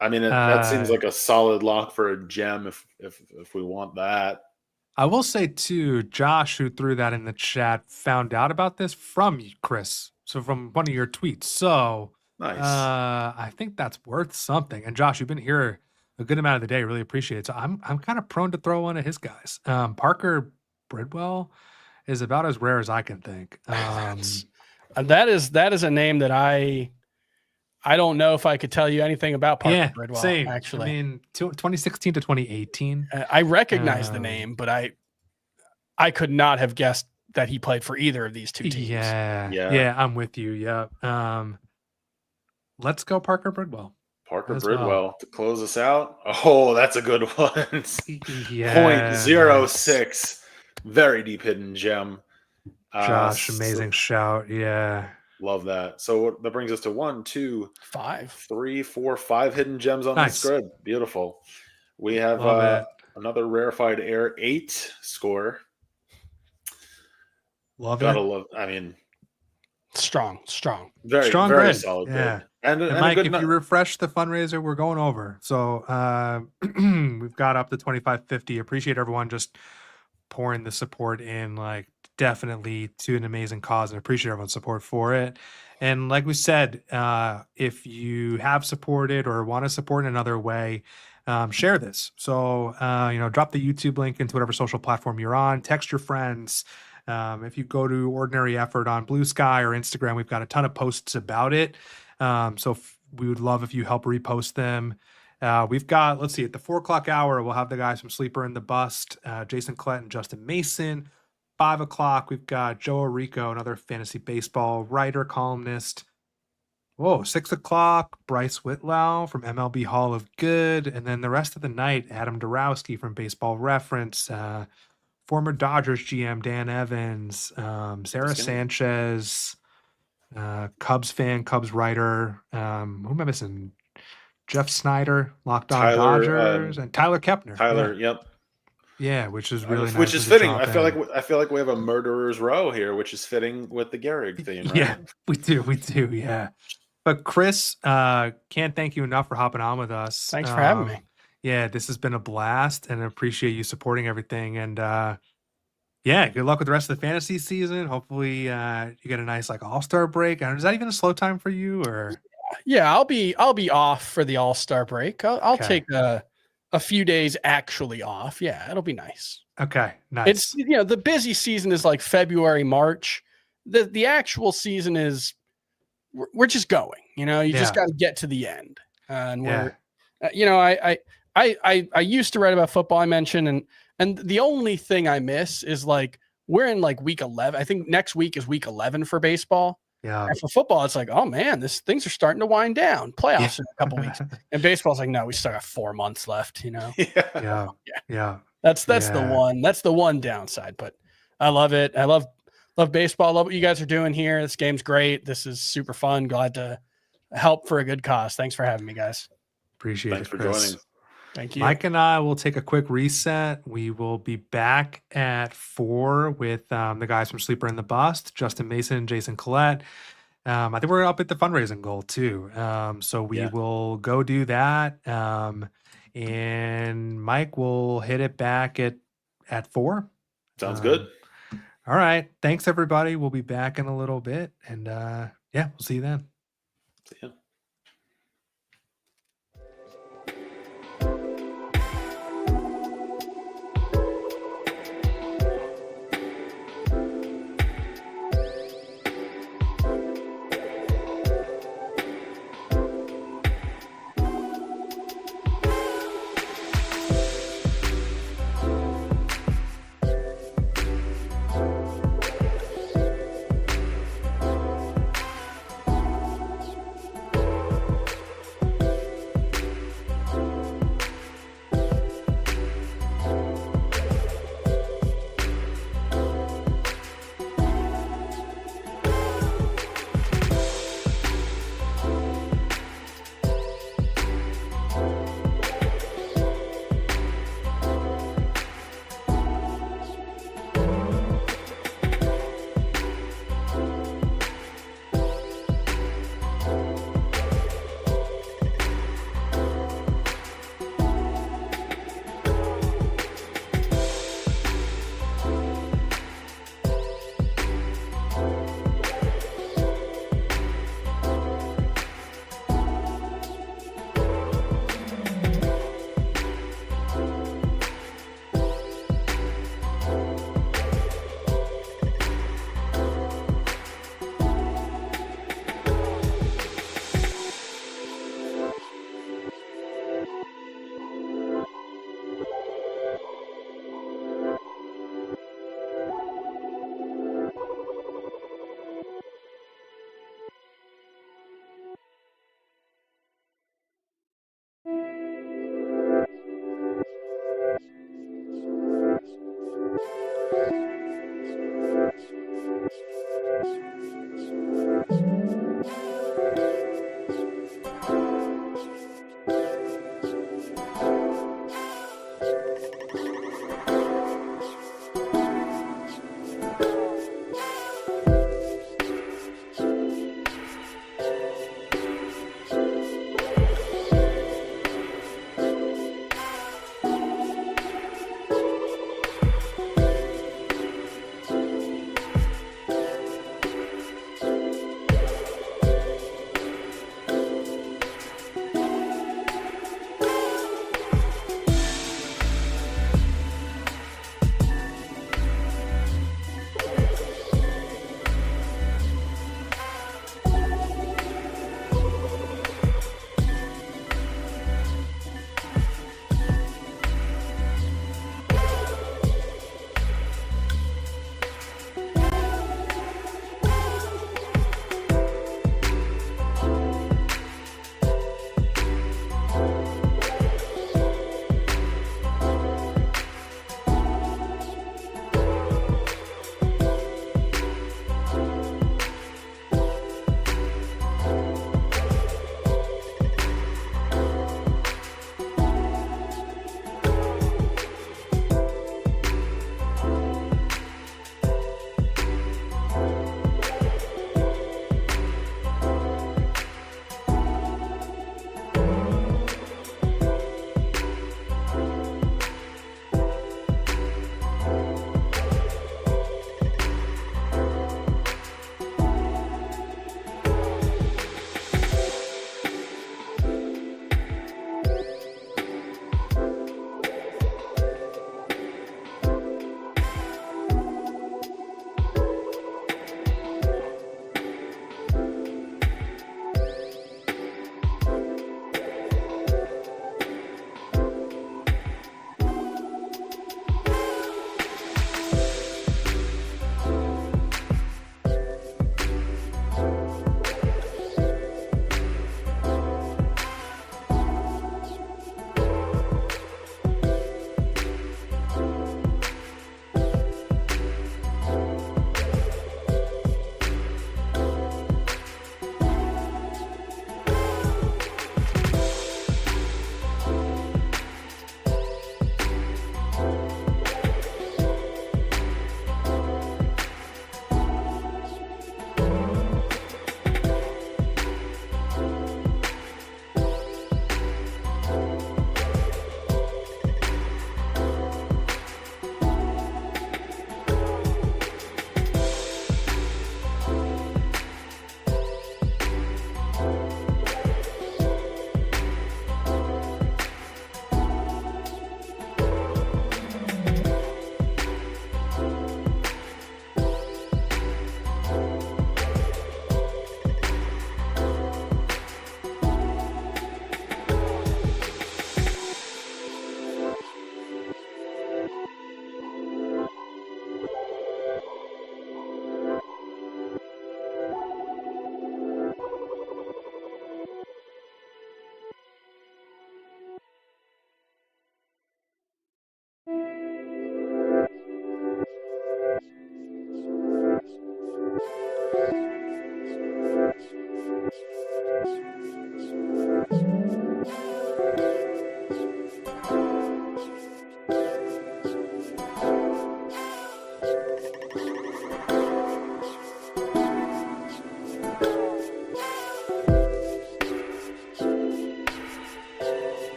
I mean, that seems like a solid lock for a gem if we want that. I will say too, Josh, who threw that in the chat, found out about this from Chris. So from one of your tweets. So nice. I think that's worth something. And Josh, you've been here a good amount of the day. Really appreciate it. So I'm kind of prone to throw one of his guys. Parker Bridwell is about as rare as I can think. That is a name that I don't know if I could tell you anything about Parker Bridwell. Same. Actually, I mean, 2016 to 2018. I recognize the name, but I could not have guessed that he played for either of these two teams. Yeah. I'm with you. Yeah. Let's go, Parker Bridwell. Parker Bridwell to close us out. Oh, that's a good one. 0.06. Very deep hidden gem. Josh, amazing shout. Yeah. Love that. So that brings us to 1, 2, 5, 3, 4, 5 hidden gems on this grid. Beautiful. We have another rarefied air 8 score. Gotta love. I mean, strong. Very strong, very grid. solid. Yeah. Grid. And Mike, if you refresh the fundraiser, we're going over. So we've got up to 2550. Appreciate everyone just pouring the support in. Like, definitely to an amazing cause, and appreciate everyone's support for it. And like we said, if you have supported or want to support in another way, share this. So drop the YouTube link into whatever social platform you're on. Text your friends. If you go to Ordinary Effort on Blue Sky or Instagram, we've got a ton of posts about it. So we would love if you help repost them. We've got, let's see, at the 4:00 hour, we'll have the guys from Sleeper in the Bust, Jason Klett and Justin Mason. 5 o'clock, we've got Joe Arico, another fantasy baseball writer, columnist. 6 o'clock, Bryce Whitlow from MLB Hall of Good. And then the rest of the night, Adam Dorowski from Baseball Reference, former Dodgers GM Dan Evans, Sarah Sanchez, Cubs fan, Cubs writer. Who am I missing? Jeff Snyder, Locked On Dodgers, and Tyler Kepner. Yep. Yeah, which is really nice. Which is fitting. I feel like we have a murderer's row here, which is fitting with the Gehrig theme. Right? Yeah, we do. Yeah. But Chris, can't thank you enough for hopping on with us. Thanks for having me. Yeah, this has been a blast, and I appreciate you supporting everything. And good luck with the rest of the fantasy season. Hopefully, you get a nice All-Star break. Is that even a slow time for you, or? Yeah, I'll be off for the All-Star break. I'll take a few days actually off. Yeah, it'll be nice. Okay, nice. It's the busy season is like February, March, the actual season is we're just going. You know, you just got to get to the end, and we're you know, I used to write about football. I mentioned and the only thing I miss is like we're in like week 11. I think next week is week 11 for baseball. Yeah. And for football, it's like, oh man, things are starting to wind down. Playoffs in a couple weeks. And baseball's like, no, we still got 4 months left, you know? Yeah. That's the one. That's the one downside. But I love it. I love baseball. I love what you guys are doing here. This game's great. This is super fun. Glad to help for a good cause. Thanks for having me, guys. Appreciate it. Thanks for joining. Thank you. Mike and I will take a quick reset. We will be back at 4 with the guys from Sleeper in the Bust, Justin Mason, Jason Collette. I think we're up at the fundraising goal too. So we will go do that. And Mike will hit it back at 4. Sounds good. All right. Thanks everybody. We'll be back in a little bit. And we'll see you then. See ya.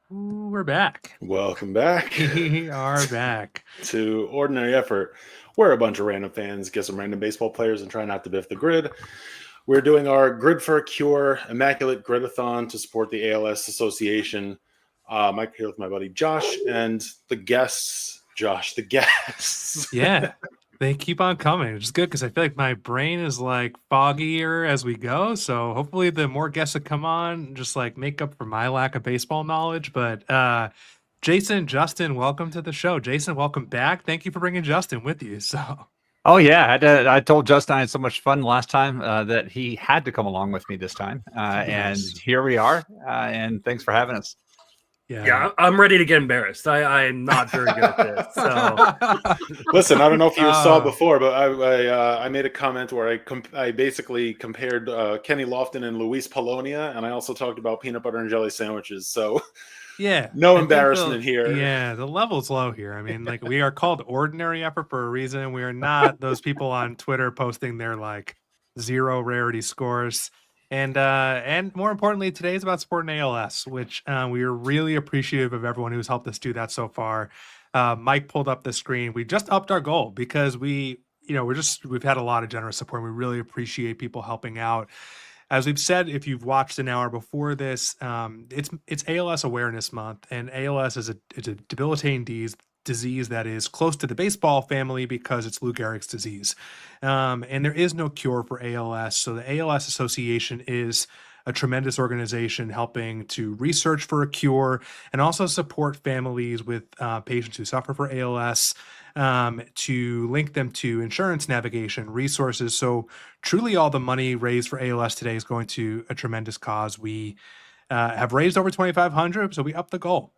We're back. Welcome back. We are back to Ordinary Effort. We're a bunch of random fans, get some random baseball players, and try not to biff the grid. We're doing our Grid for a Cure Immaculate Gridathon to support the ALS Association. Mike here with my buddy Josh and the guests. Josh, the guests. Yeah, they keep on coming, which is good because I feel like my brain is like foggier as we go. So hopefully the more guests that come on just like make up for my lack of baseball knowledge. But Jason, Justin, welcome to the show. Jason, welcome back. Thank you for bringing Justin with you. So. Oh yeah, I told Justin I had so much fun last time that he had to come along with me this time, and here we are. And thanks for having us. Yeah, I'm ready to get embarrassed. I'm not very good at this. So listen, I don't know if you saw before, but I made a comment where I basically compared Kenny Lofton and Luis Polonia, and I also talked about peanut butter and jelly sandwiches. So. Yeah. No embarrassment here. Yeah, the level's low here. I mean, like we are called Ordinary Effort for a reason. We are not those people on Twitter posting their like 0 rarity scores. And more importantly, today is about supporting ALS, which we are really appreciative of everyone who's helped us do that so far. Mike pulled up the screen. We just upped our goal because we've had a lot of generous support. We really appreciate people helping out. As we've said, if you've watched an hour before this, it's ALS Awareness Month, and ALS is a debilitating disease that is close to the baseball family because it's Lou Gehrig's disease. And there is no cure for ALS. So the ALS Association is a tremendous organization helping to research for a cure and also support families with patients who suffer for ALS, to link them to insurance navigation resources. So truly all the money raised for ALS today is going to a tremendous cause. We have raised over $2,500, so we upped the goal.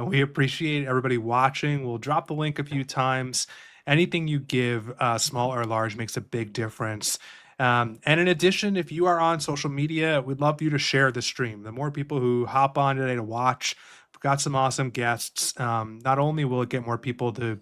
We appreciate everybody watching. We'll drop the link a few times. Anything you give, small or large, makes a big difference. And in addition, if you are on social media, we'd love you to share the stream. The more people who hop on today to watch, we've got some awesome guests. Not only will it get more people to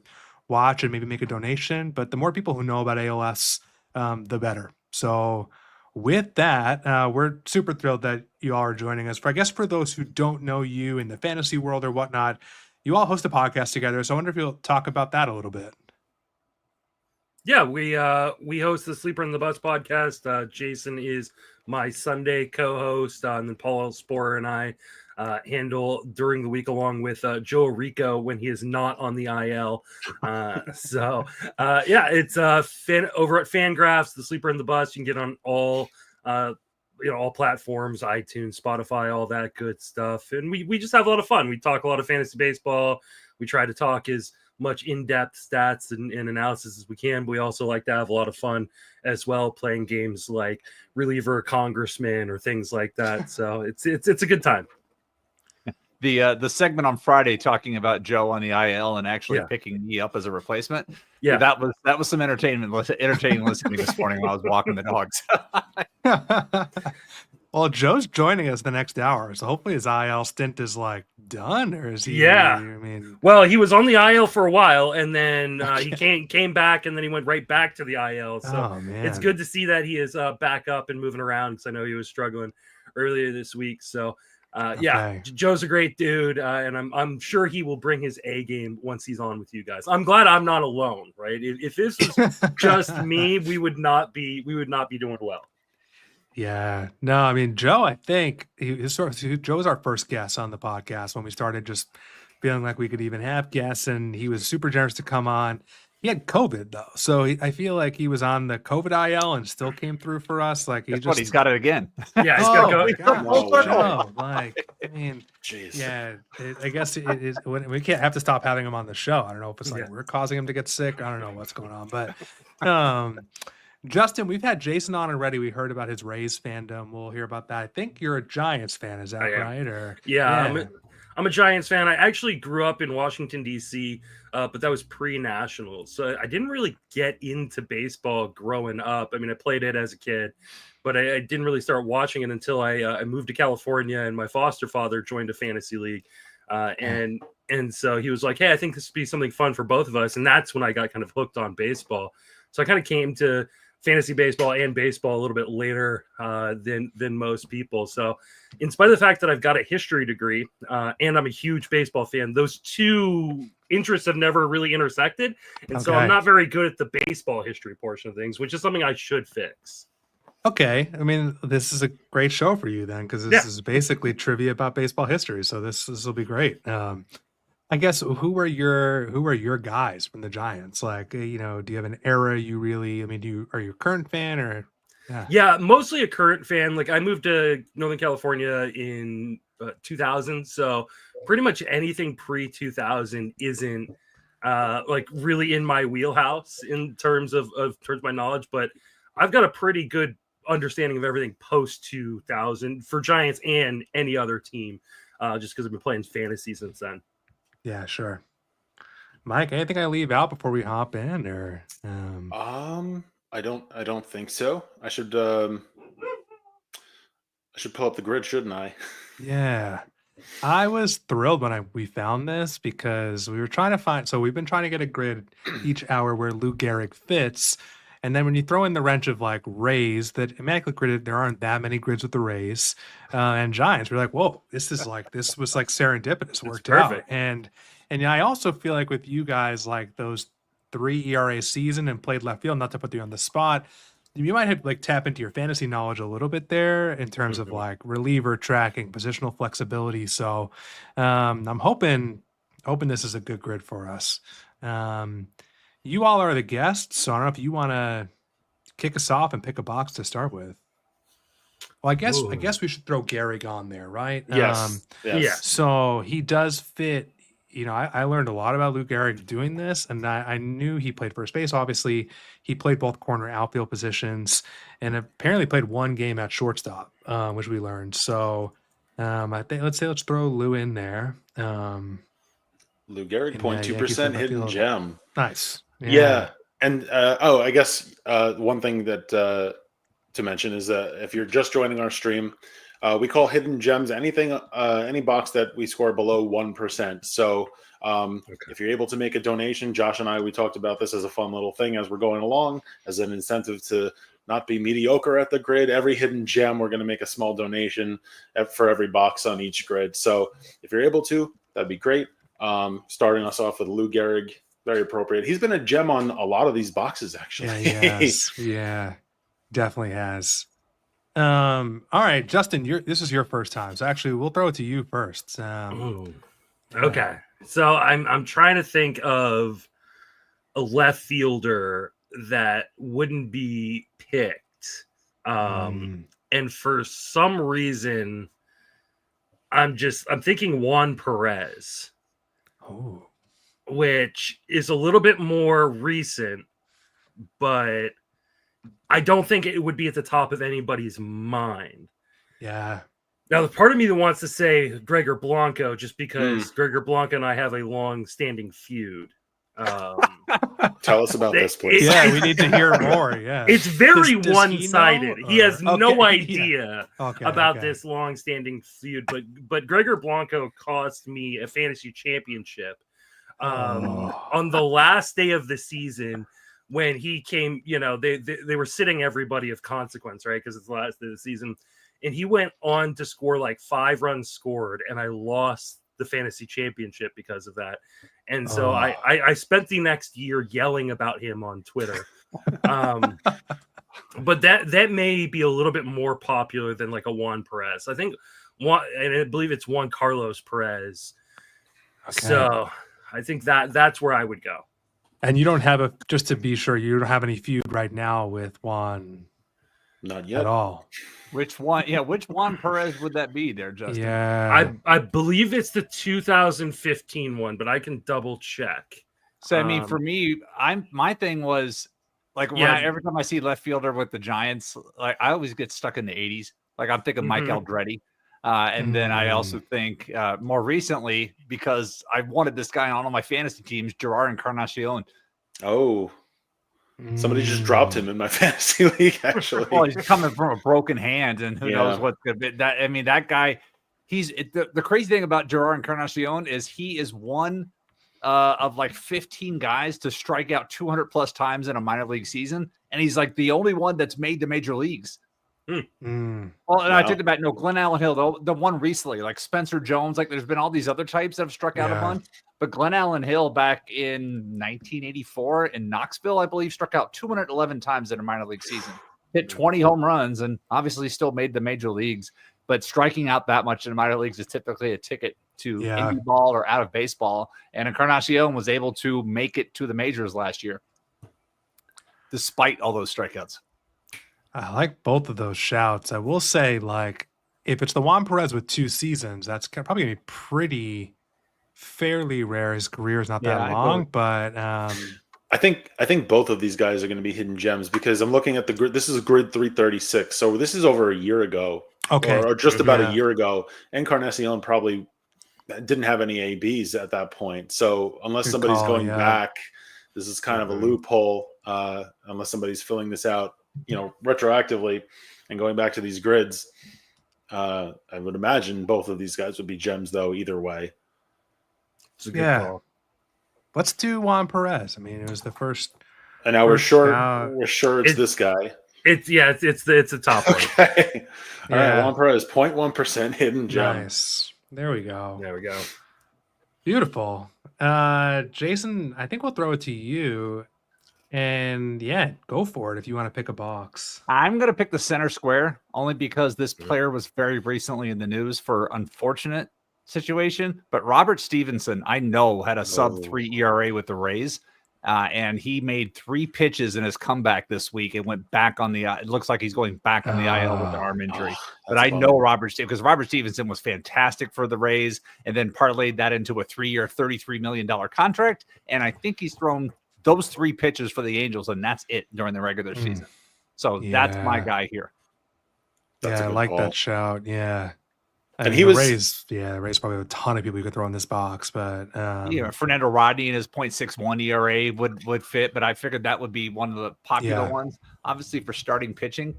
watch and maybe make a donation, but the more people who know about ALS, the better. So with that, we're super thrilled that you all are joining us. I guess for those who don't know you in the fantasy world or whatnot, you all host a podcast together. So I wonder if you'll talk about that a little bit. Yeah, we host the Sleeper in the Bus podcast. Jason is my Sunday co-host, and then Paul Sporer and I handle during the week along with Joe Rico when he is not on the IL. It's over at Fangraphs, the Sleeper in the Bus. You can get on all all platforms, iTunes, Spotify, all that good stuff. And we just have a lot of fun. We talk a lot of fantasy baseball. We try to talk as much in-depth stats and analysis as we can, but we also like to have a lot of fun as well, playing games like Reliever Congressman or things like that. So it's a good time. The segment on Friday talking about Joe on the IL and actually picking me up as a replacement. Yeah, that was some entertainning listening this morning when I was walking the dogs. Well, Joe's joining us the next hour, so hopefully his IL stint is like done, or is he? Yeah, I mean, well, he was on the IL for a while, and then he came back, and then he went right back to the IL. So it's good to see that he is back up and moving around, because I know he was struggling earlier this week. So Joe's a great dude, and I'm sure he will bring his A game once he's on with you guys. I'm glad I'm not alone, right? If this was just me, we would not be doing well. Yeah, no, I mean, Joe, I think Joe's our first guest on the podcast when we started just feeling like we could even have guests, and he was super generous to come on. He had COVID though, so I feel like he was on the COVID IL and still came through for us. Like he's got it again. Yeah, he's got COVID. Joe, like, I mean, jeez. Yeah, I guess it is. We can't have to stop having him on the show. I don't know if it's like we're causing him to get sick. I don't know what's going on, but Justin, we've had Jason on already. We heard about his Rays fandom. We'll hear about that. I think you're a Giants fan. Is that right? Or I'm a Giants fan. I actually grew up in Washington, D.C., but that was pre-national. So I didn't really get into baseball growing up. I mean, I played it as a kid, but I didn't really start watching it until I moved to California, and my foster father joined a fantasy league. And so he was like, hey, I think this would be something fun for both of us. And that's when I got kind of hooked on baseball. So I kind of came to fantasy baseball and baseball a little bit later than most people. So in spite of the fact that I've got a history degree and I'm a huge baseball fan, those two interests have never really intersected. And so I'm not very good at the baseball history portion of things, which is something I should fix. Okay. I mean, this is a great show for you then, because this is basically trivia about baseball history. So this will be great. I guess who are your guys from the Giants? Like, do you have an era you really? I mean, are you a current fan or? Yeah, mostly a current fan. Like I moved to Northern California in 2000, so pretty much anything pre-2000 isn't like really in my wheelhouse in terms of my knowledge. But I've got a pretty good understanding of everything post 2000 for Giants and any other team, just because I've been playing fantasy since then. Yeah, sure. Mike, anything I leave out before we hop in, or? I don't think so. I should pull up the grid, shouldn't I? Yeah, I was thrilled when we found this, because we were trying to find. So we've been trying to get a grid each hour where Lou Gehrig fits. And then when you throw in the wrench of like Rays, that Immaculate Grid, there aren't that many grids with the Rays and Giants. We're like, whoa, this was like serendipitous, worked out. And I also feel like with you guys, like those 3 ERA season and played left field, not to put you on the spot, you might have like tap into your fantasy knowledge a little bit there in terms of like reliever tracking, positional flexibility. So I'm hoping this is a good grid for us. You all are the guests, so I don't know if you want to kick us off and pick a box to start with. Well, I guess we should throw Gehrig on there, right? Yes. Yeah. So he does fit. I learned a lot about Lou Gehrig doing this, and I knew he played first base. Obviously, he played both corner outfield positions, and apparently played one game at shortstop, which we learned. So I think let's throw Lou in there. Lou Gehrig, 0.2% hidden gem. Nice. Yeah. And I guess one thing that to mention is that if you're just joining our stream, we call hidden gems anything, any box that we score below 1%. So if you're able to make a donation, Josh and we talked about this as a fun little thing as we're going along, as an incentive to not be mediocre at the grid. Every hidden gem, we're going to make a small donation for every box on each grid. So if you're able to, that'd be great. Starting us off with Lou Gehrig, very appropriate. He's been a gem on a lot of these boxes, actually. Yeah, he has. Yeah, definitely has. All right, Justin, this is your first time, so actually we'll throw it to you first. Okay, so I'm trying to think of a left fielder that wouldn't be picked, and for some reason, I'm thinking Juan Perez. Oh. Which is a little bit more recent, but I don't think it would be at the top of anybody's mind. Yeah. Now, the part of me that wants to say Gregor Blanco, just because Gregor Blanco and I have a long-standing feud. Tell us about this, please. Yeah, we need to hear more. Yeah, it's very one-sided. He has no idea about this long-standing feud, but Gregor Blanco cost me a fantasy championship. On the last day of the season, when he came, they were sitting everybody of consequence, right? Because it's the last day of the season, and he went on to score like 5 runs scored, and I lost the fantasy championship because of that. And so I spent the next year yelling about him on Twitter. But that may be a little bit more popular than like a Juan Perez. I think and I believe it's Juan Carlos Perez. Okay. So I think that's where I would go. And you don't have just to be sure, you don't have any feud right now with Juan. Not yet at all. Which one? Yeah, which Juan Perez would that be there, Justin? Yeah, I believe it's the 2015 one, but I can double check. So I mean, for me, my thing was like every time I see left fielder with the Giants, like I always get stuck in the 80s. Like I'm thinking Mike Eldreddy. And then I also think more recently, because I wanted this guy on all my fantasy teams, Gerard Encarnacion. Oh, somebody just dropped him in my fantasy league, actually. Well, he's coming from a broken hand, and who knows what's going to be. That guy, the crazy thing about Gerard Encarnacion is he is one of like 15 guys to strike out 200 plus times in a minor league season, and he's like the only one that's made the major leagues. Well, and I talked about Glenn Allen Hill, the one recently, like Spencer Jones. Like, there's been all these other types that have struck out a bunch, but Glenn Allen Hill back in 1984 in Knoxville, I believe, struck out 211 times in a minor league season, hit 20 home runs, and obviously still made the major leagues. But striking out that much in the minor leagues is typically a ticket to indie ball or out of baseball. And Encarnacion was able to make it to the majors last year, despite all those strikeouts. I like both of those shouts. I will say, like, if it's the Juan Perez with 2 seasons, that's probably going to be pretty fairly rare. His career is not that long, but I think both of these guys are going to be hidden gems, because I'm looking at the grid. This is grid 336, so this is over a year ago, or just about a year ago. Encarnacion probably didn't have any ABs at that point, so unless somebody's going back, this is kind of a loophole. Unless somebody's filling this out, retroactively and going back to these grids, I would imagine both of these guys would be gems, though, either way. It's a good call. Let's do Juan Perez. I mean, it was the first. And now we're sure it's this guy. It's a top one. Okay. All right, Juan Perez, 0.1% hidden gem. Nice. There we go. Beautiful. Jason, I think we'll throw it to you. And go for it if you want to pick a box. I'm going to pick the center square, only because this player was very recently in the news for unfortunate situation. But Robert Stevenson, I know, had a sub-3 ERA with the Rays. And he made 3 pitches in his comeback this week. It went back on the it looks like he's going back on the IL with the arm injury. But I know because Robert Stevenson was fantastic for the Rays, and then parlayed that into a 3-year, $33 million contract. And I think he's thrown those 3 pitches for the Angels, and that's it during the regular season. So that's my guy here. I like that shout. Yeah. And he was Rays. Yeah, Rays probably have a ton of people you could throw in this box, but Fernando Rodney and his 0.61 ERA would fit, but I figured that would be one of the popular ones. Obviously, for starting pitching,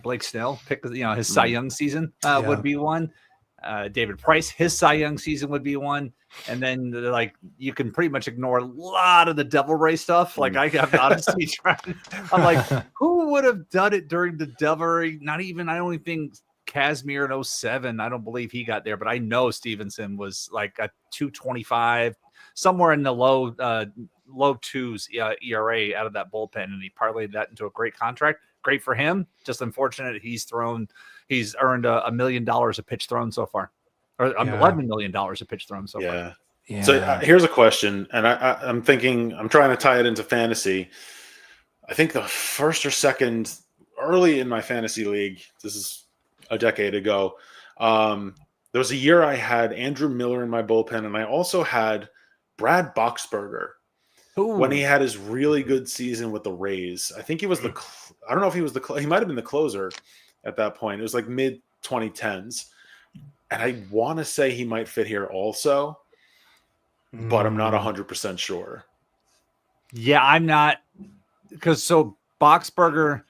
Blake Snell pick his Cy Young season would be one. David Price, his Cy Young season would be one. And then you can pretty much ignore a lot of the Devil Ray stuff. Like I have honestly tried. I'm like, who would have done it during the Devil Ray? Not even, I don't even think Casimir in 07. I don't believe he got there, but I know Stevenson was like a 2.25, somewhere in the low twos ERA out of that bullpen. And he parlayed that into a great contract. Great for him. Just unfortunate. He's earned $1 million a pitch thrown so far. Or $11 million a pitch thrown so far. Yeah. So here's a question, and I'm thinking, I'm trying to tie it into fantasy. I think the first or second, early in my fantasy league, this is a decade ago, there was a year I had Andrew Miller in my bullpen, and I also had Brad Boxberger when he had his really good season with the Rays. I think he was I don't know if he was he might have been the closer at that point. It was like mid 2010s. And I want to say he might fit here also, but I'm not 100% sure. Yeah, I'm not, because Boxberger,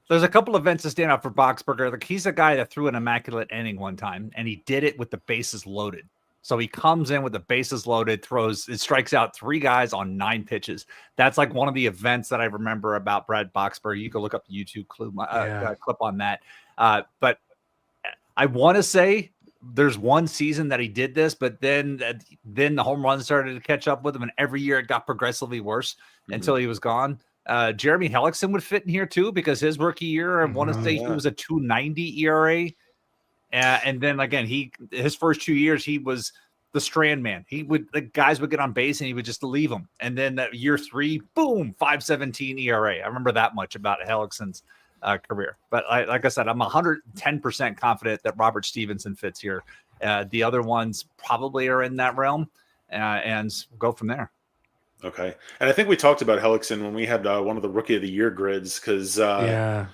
there's a couple events that stand out for Boxberger. Like, he's a guy that threw an immaculate inning one time, and he did it with the bases loaded. So he comes in with the bases loaded, strikes out 3 guys on 9 pitches. That's like one of the events that I remember about Brad Boxberger. You can look up the YouTube clip on that. But I want to say there's one season that he did this, but then the home runs started to catch up with him, and every year it got progressively worse until he was gone. Jeremy Hellickson would fit in here too, because his rookie year, I want to say he was a 2.90 ERA. And then again, his first 2 years, he was the strand man. The guys would get on base and he would just leave them. And then that year 3, boom, 5.17 ERA. I remember that much about Hellickson's career. But like I said, I'm 110% confident that Robert Stevenson fits here. The other ones probably are in that realm, and go from there. Okay. And I think we talked about Hellickson when we had one of the Rookie of the Year grids, because I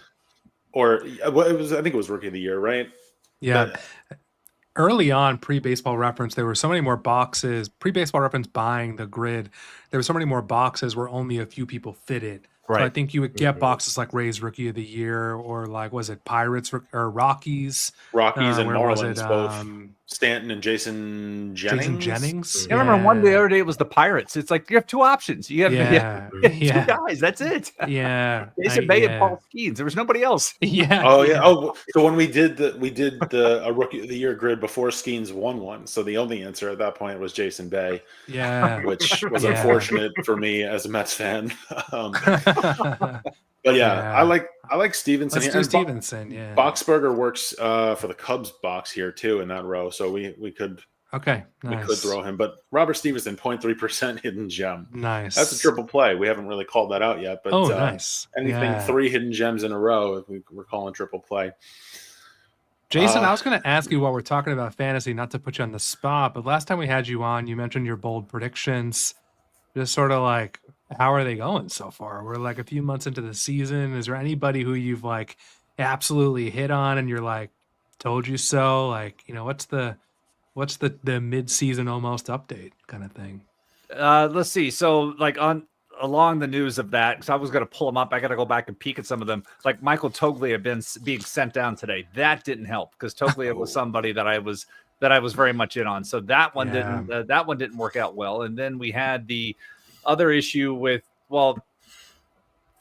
think it was Rookie of the Year, right? Yeah. Early on, pre-Baseball Reference, there were so many more boxes. Pre-Baseball Reference buying the grid, there were so many more boxes where only a few people fit it. Right. So I think you would get boxes like Rays Rookie of the Year, or like, was it Pirates or Rockies? Rockies and Marlins both. Stanton and Jason Jennings. I remember one the other day it was the Pirates. It's like you have two options. You have, two guys. That's it. Yeah. Jason Bay and Paul Skeens. There was nobody else. Yeah. Oh yeah. Oh, so when we did a Rookie of the Year grid before Skeens won one, so the only answer at that point was Jason Bay. Yeah. Which was unfortunate for me as a Mets fan. But I like Stevenson. Let's do Stevenson. Yeah. Boxberger works for the Cubs box here too in that row, so we could nice. We could throw him. But Robert Stevenson, 0.3% hidden gem. Nice. That's a triple play. We haven't really called that out yet, but nice. Anything 3 hidden gems in a row, we're calling triple play. Jason, I was going to ask you while we're talking about fantasy, not to put you on the spot, but last time we had you on, you mentioned your bold predictions. Just sort of like, how are they going so far? We're like a few months into the season. Is there anybody who you've like absolutely hit on and you're like, told you so? Like, what's the mid-season almost update kind of thing? Let's see. So like along the news of that, because I was going to pull them up. I got to go back and peek at some of them. Like Michael Toglia being sent down today. That didn't help because Toglia was somebody that I was very much in on. So that one didn't work out well. And then we had the other issue with Emmanuel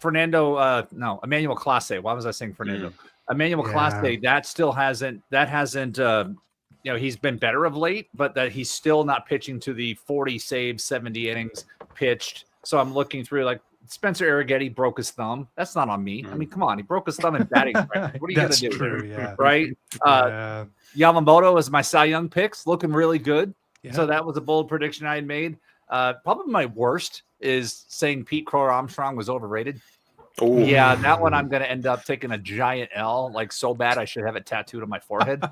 Clase. Why was I saying Fernando? Emmanuel Clase, that hasn't he's been better of late, but that he's still not pitching to the 40 saves, 70 innings pitched. So I'm looking through like Spencer Arrighetti broke his thumb. That's not on me. I mean, come on, he broke his thumb in batting practice. What are you going to do? True, right? Yamamoto is my Cy Young picks, looking really good. Yeah. So that was a bold prediction I had made. Probably my worst is saying Pete Crow-Armstrong was overrated. Ooh. Yeah, that one I'm going to end up taking a giant L, like so bad I should have it tattooed on my forehead.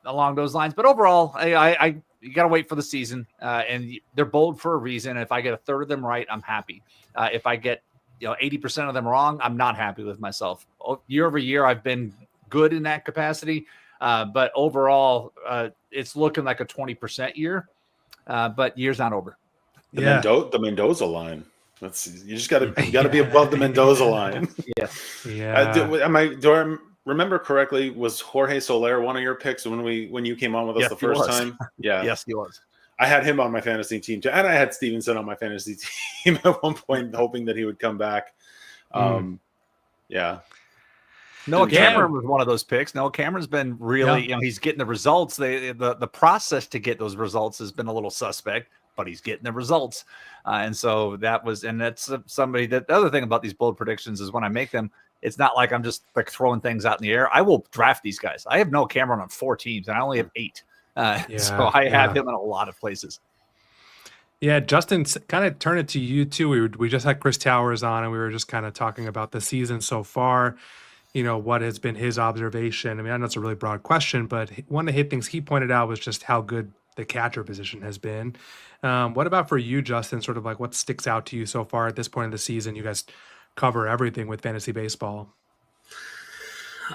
Along those lines. But overall, you got to wait for the season, and they're bold for a reason. If I get a third of them right, I'm happy. If I get 80% of them wrong, I'm not happy with myself. Year over year, I've been good in that capacity, but overall, it's looking like a 20% year. But year's not over. The Mendoza line. You just got to be above the Mendoza line. Yeah. Do I remember correctly? Was Jorge Soler one of your picks when you came on with us the first time? Yeah. Yes, he was. I had him on my fantasy team too, and I had Stevenson on my fantasy team at one point, hoping that he would come back. Yeah. Noah Cameron was one of those picks. Noah Cameron's been really, he's getting the results. The process to get those results has been a little suspect, but he's getting the results. And so that's somebody that the other thing about these bold predictions is when I make them, it's not like I'm just like throwing things out in the air. I will draft these guys. I have Noah Cameron on 4 teams and I only have 8. So I have him in a lot of places. Yeah, Justin, kind of turn it to you too. We just had Chris Towers on and we were just kind of talking about the season so far. What has been his observation? I mean, I know it's a really broad question, but one of the things he pointed out was just how good the catcher position has been. What about for you, Justin, sort of like what sticks out to you so far at this point in the season? You guys cover everything with fantasy baseball.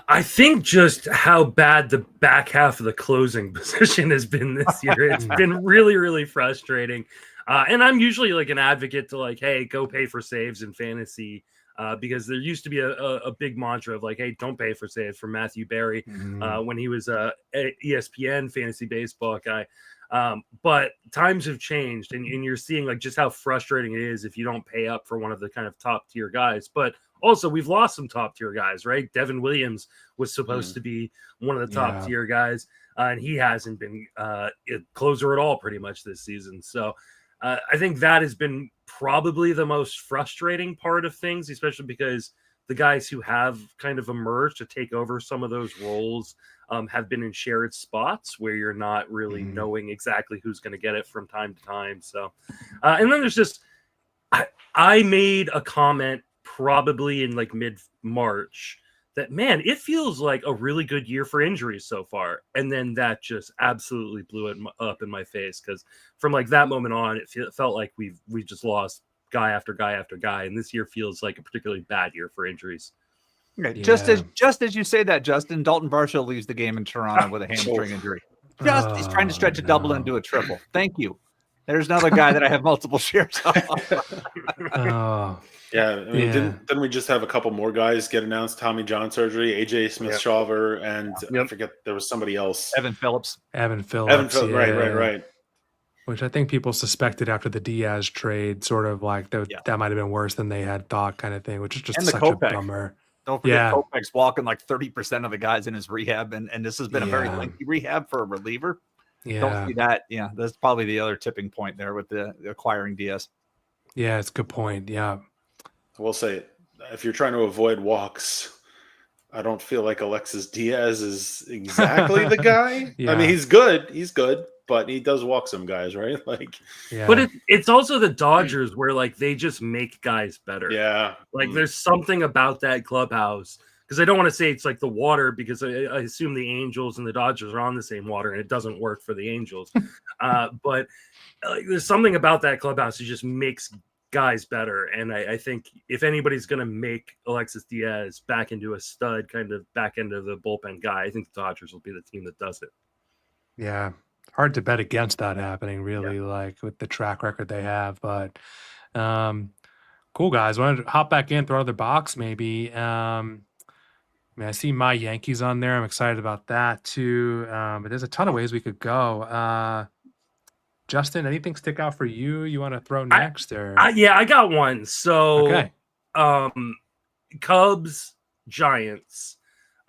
I think just how bad the back half of the closing position has been this year. It's been really, really frustrating. And I'm usually like an advocate to like, hey, go pay for saves in fantasy. Because there used to be a big mantra of like, hey, don't pay for saves from Matthew Berry when he was a ESPN fantasy baseball guy. But times have changed and you're seeing like just how frustrating it is if you don't pay up for one of the kind of top tier guys. But also we've lost some top tier guys, right? Devin Williams was supposed to be one of the top tier guys and he hasn't been a closer at all pretty much this season. So I think that has been probably the most frustrating part of things, especially because the guys who have kind of emerged to take over some of those roles have been in shared spots where you're not really knowing exactly who's going to get it from time to time. So, and then there's just, I made a comment probably in like mid-March that, man, it feels like a really good year for injuries so far. And then that just absolutely blew it up in my face. Because from like that moment on, it felt like we just lost guy after guy after guy. And this year feels like a particularly bad year for injuries. Okay. Just as you say that, Justin, Dalton Varsho leaves the game in Toronto with a hamstring injury. He's trying to stretch a double and do a triple. Thank you. There's another guy that I have multiple shares of. Yeah, I mean, didn't we just have a couple more guys get announced? Tommy John surgery, AJ Smith-Shawver, and I forget, there was somebody else. Evan Phillips. Right. Which I think people suspected after the Diaz trade, sort of like that might have been worse than they had thought, kind of thing, which is just such a bummer. Don't forget Kopech's walking like 30% of the guys in his rehab, and this has been a very lengthy rehab for a reliever. Don't see that. Yeah, that's probably the other tipping point there with the acquiring Diaz. Yeah, it's a good point. Yeah. I will say, if you're trying to avoid walks, I don't feel like Alexis Diaz is exactly the guy. I mean, he's good, but he does walk some guys, right? Like, but it's also the Dodgers where like they just make guys better. Yeah, like there's something about that clubhouse, because I don't want to say it's like the water, because I assume the Angels and the Dodgers are on the same water and it doesn't work for the Angels. But there's something about that clubhouse that just makes guys better, and I think if anybody's going to make Alexis Diaz back into a stud, kind of back into the bullpen guy, I think the Dodgers will be the team that does it. Yeah, hard to bet against that happening, really, like with the track record they have. But cool, guys. Want to hop back in, throw another box, maybe. I mean, I see my Yankees on there. I'm excited about that too. But there's a ton of ways we could go. Justin, anything stick out for you? You want to throw next? I got one. So, Cubs, Giants,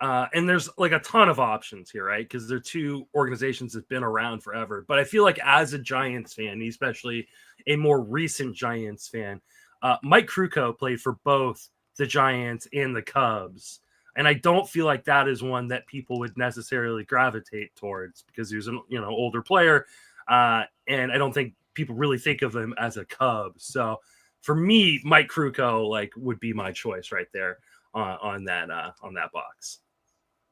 and there's like a ton of options here, right? Because they're two organizations that've been around forever. But I feel like as a Giants fan, especially a more recent Giants fan, Mike Krukow played for both the Giants and the Cubs. And I don't feel like that is one that people would necessarily gravitate towards, because he was an older player. And I don't think people really think of him as a Cub. So for me, Mike Krukow would be my choice right there on that box.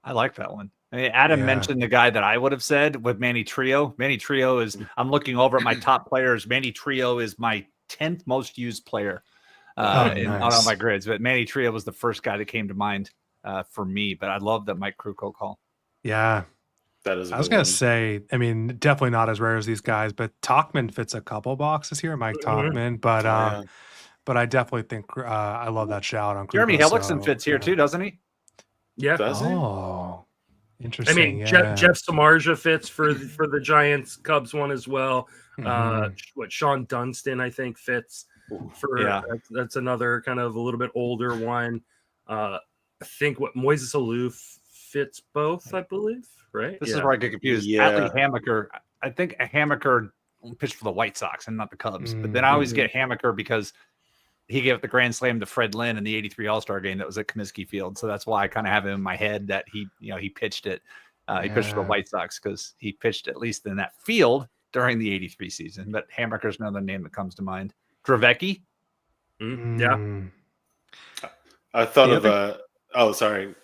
I like that one. I mean, Adam mentioned the guy that I would have said with Manny Trio. Manny Trio is, I'm looking over at my top players. Manny Trio is my 10th most used player on all my grids. But Manny Trio was the first guy that came to mind for me. But I love that Mike Krukow call. Yeah. That is. I was going to say, I mean, definitely not as rare as these guys, but Tauchman fits a couple boxes here, Mike Tauchman. But I definitely think I love that shout on Jeremy Hellickson fits here too, doesn't he? Yeah. Does he? Oh, interesting. I mean, Jeff Samardzija fits for the Giants Cubs one as well. Sean Dunston, I think, fits for that's another kind of a little bit older one. I think Moises Alou fits both, I believe. Right. This is where I get confused. Atlee Hammaker, I think Hammaker pitched for the White Sox and not the Cubs. But then I always get Hammaker because he gave up the grand slam to Fred Lynn in the '83 All-Star game that was at Comiskey Field. So that's why I kind of have him in my head that he pitched it. He pitched for the White Sox because he pitched at least in that field during the '83 season. But Hammaker's another name that comes to mind. Dravecki. Yeah. I thought of sorry.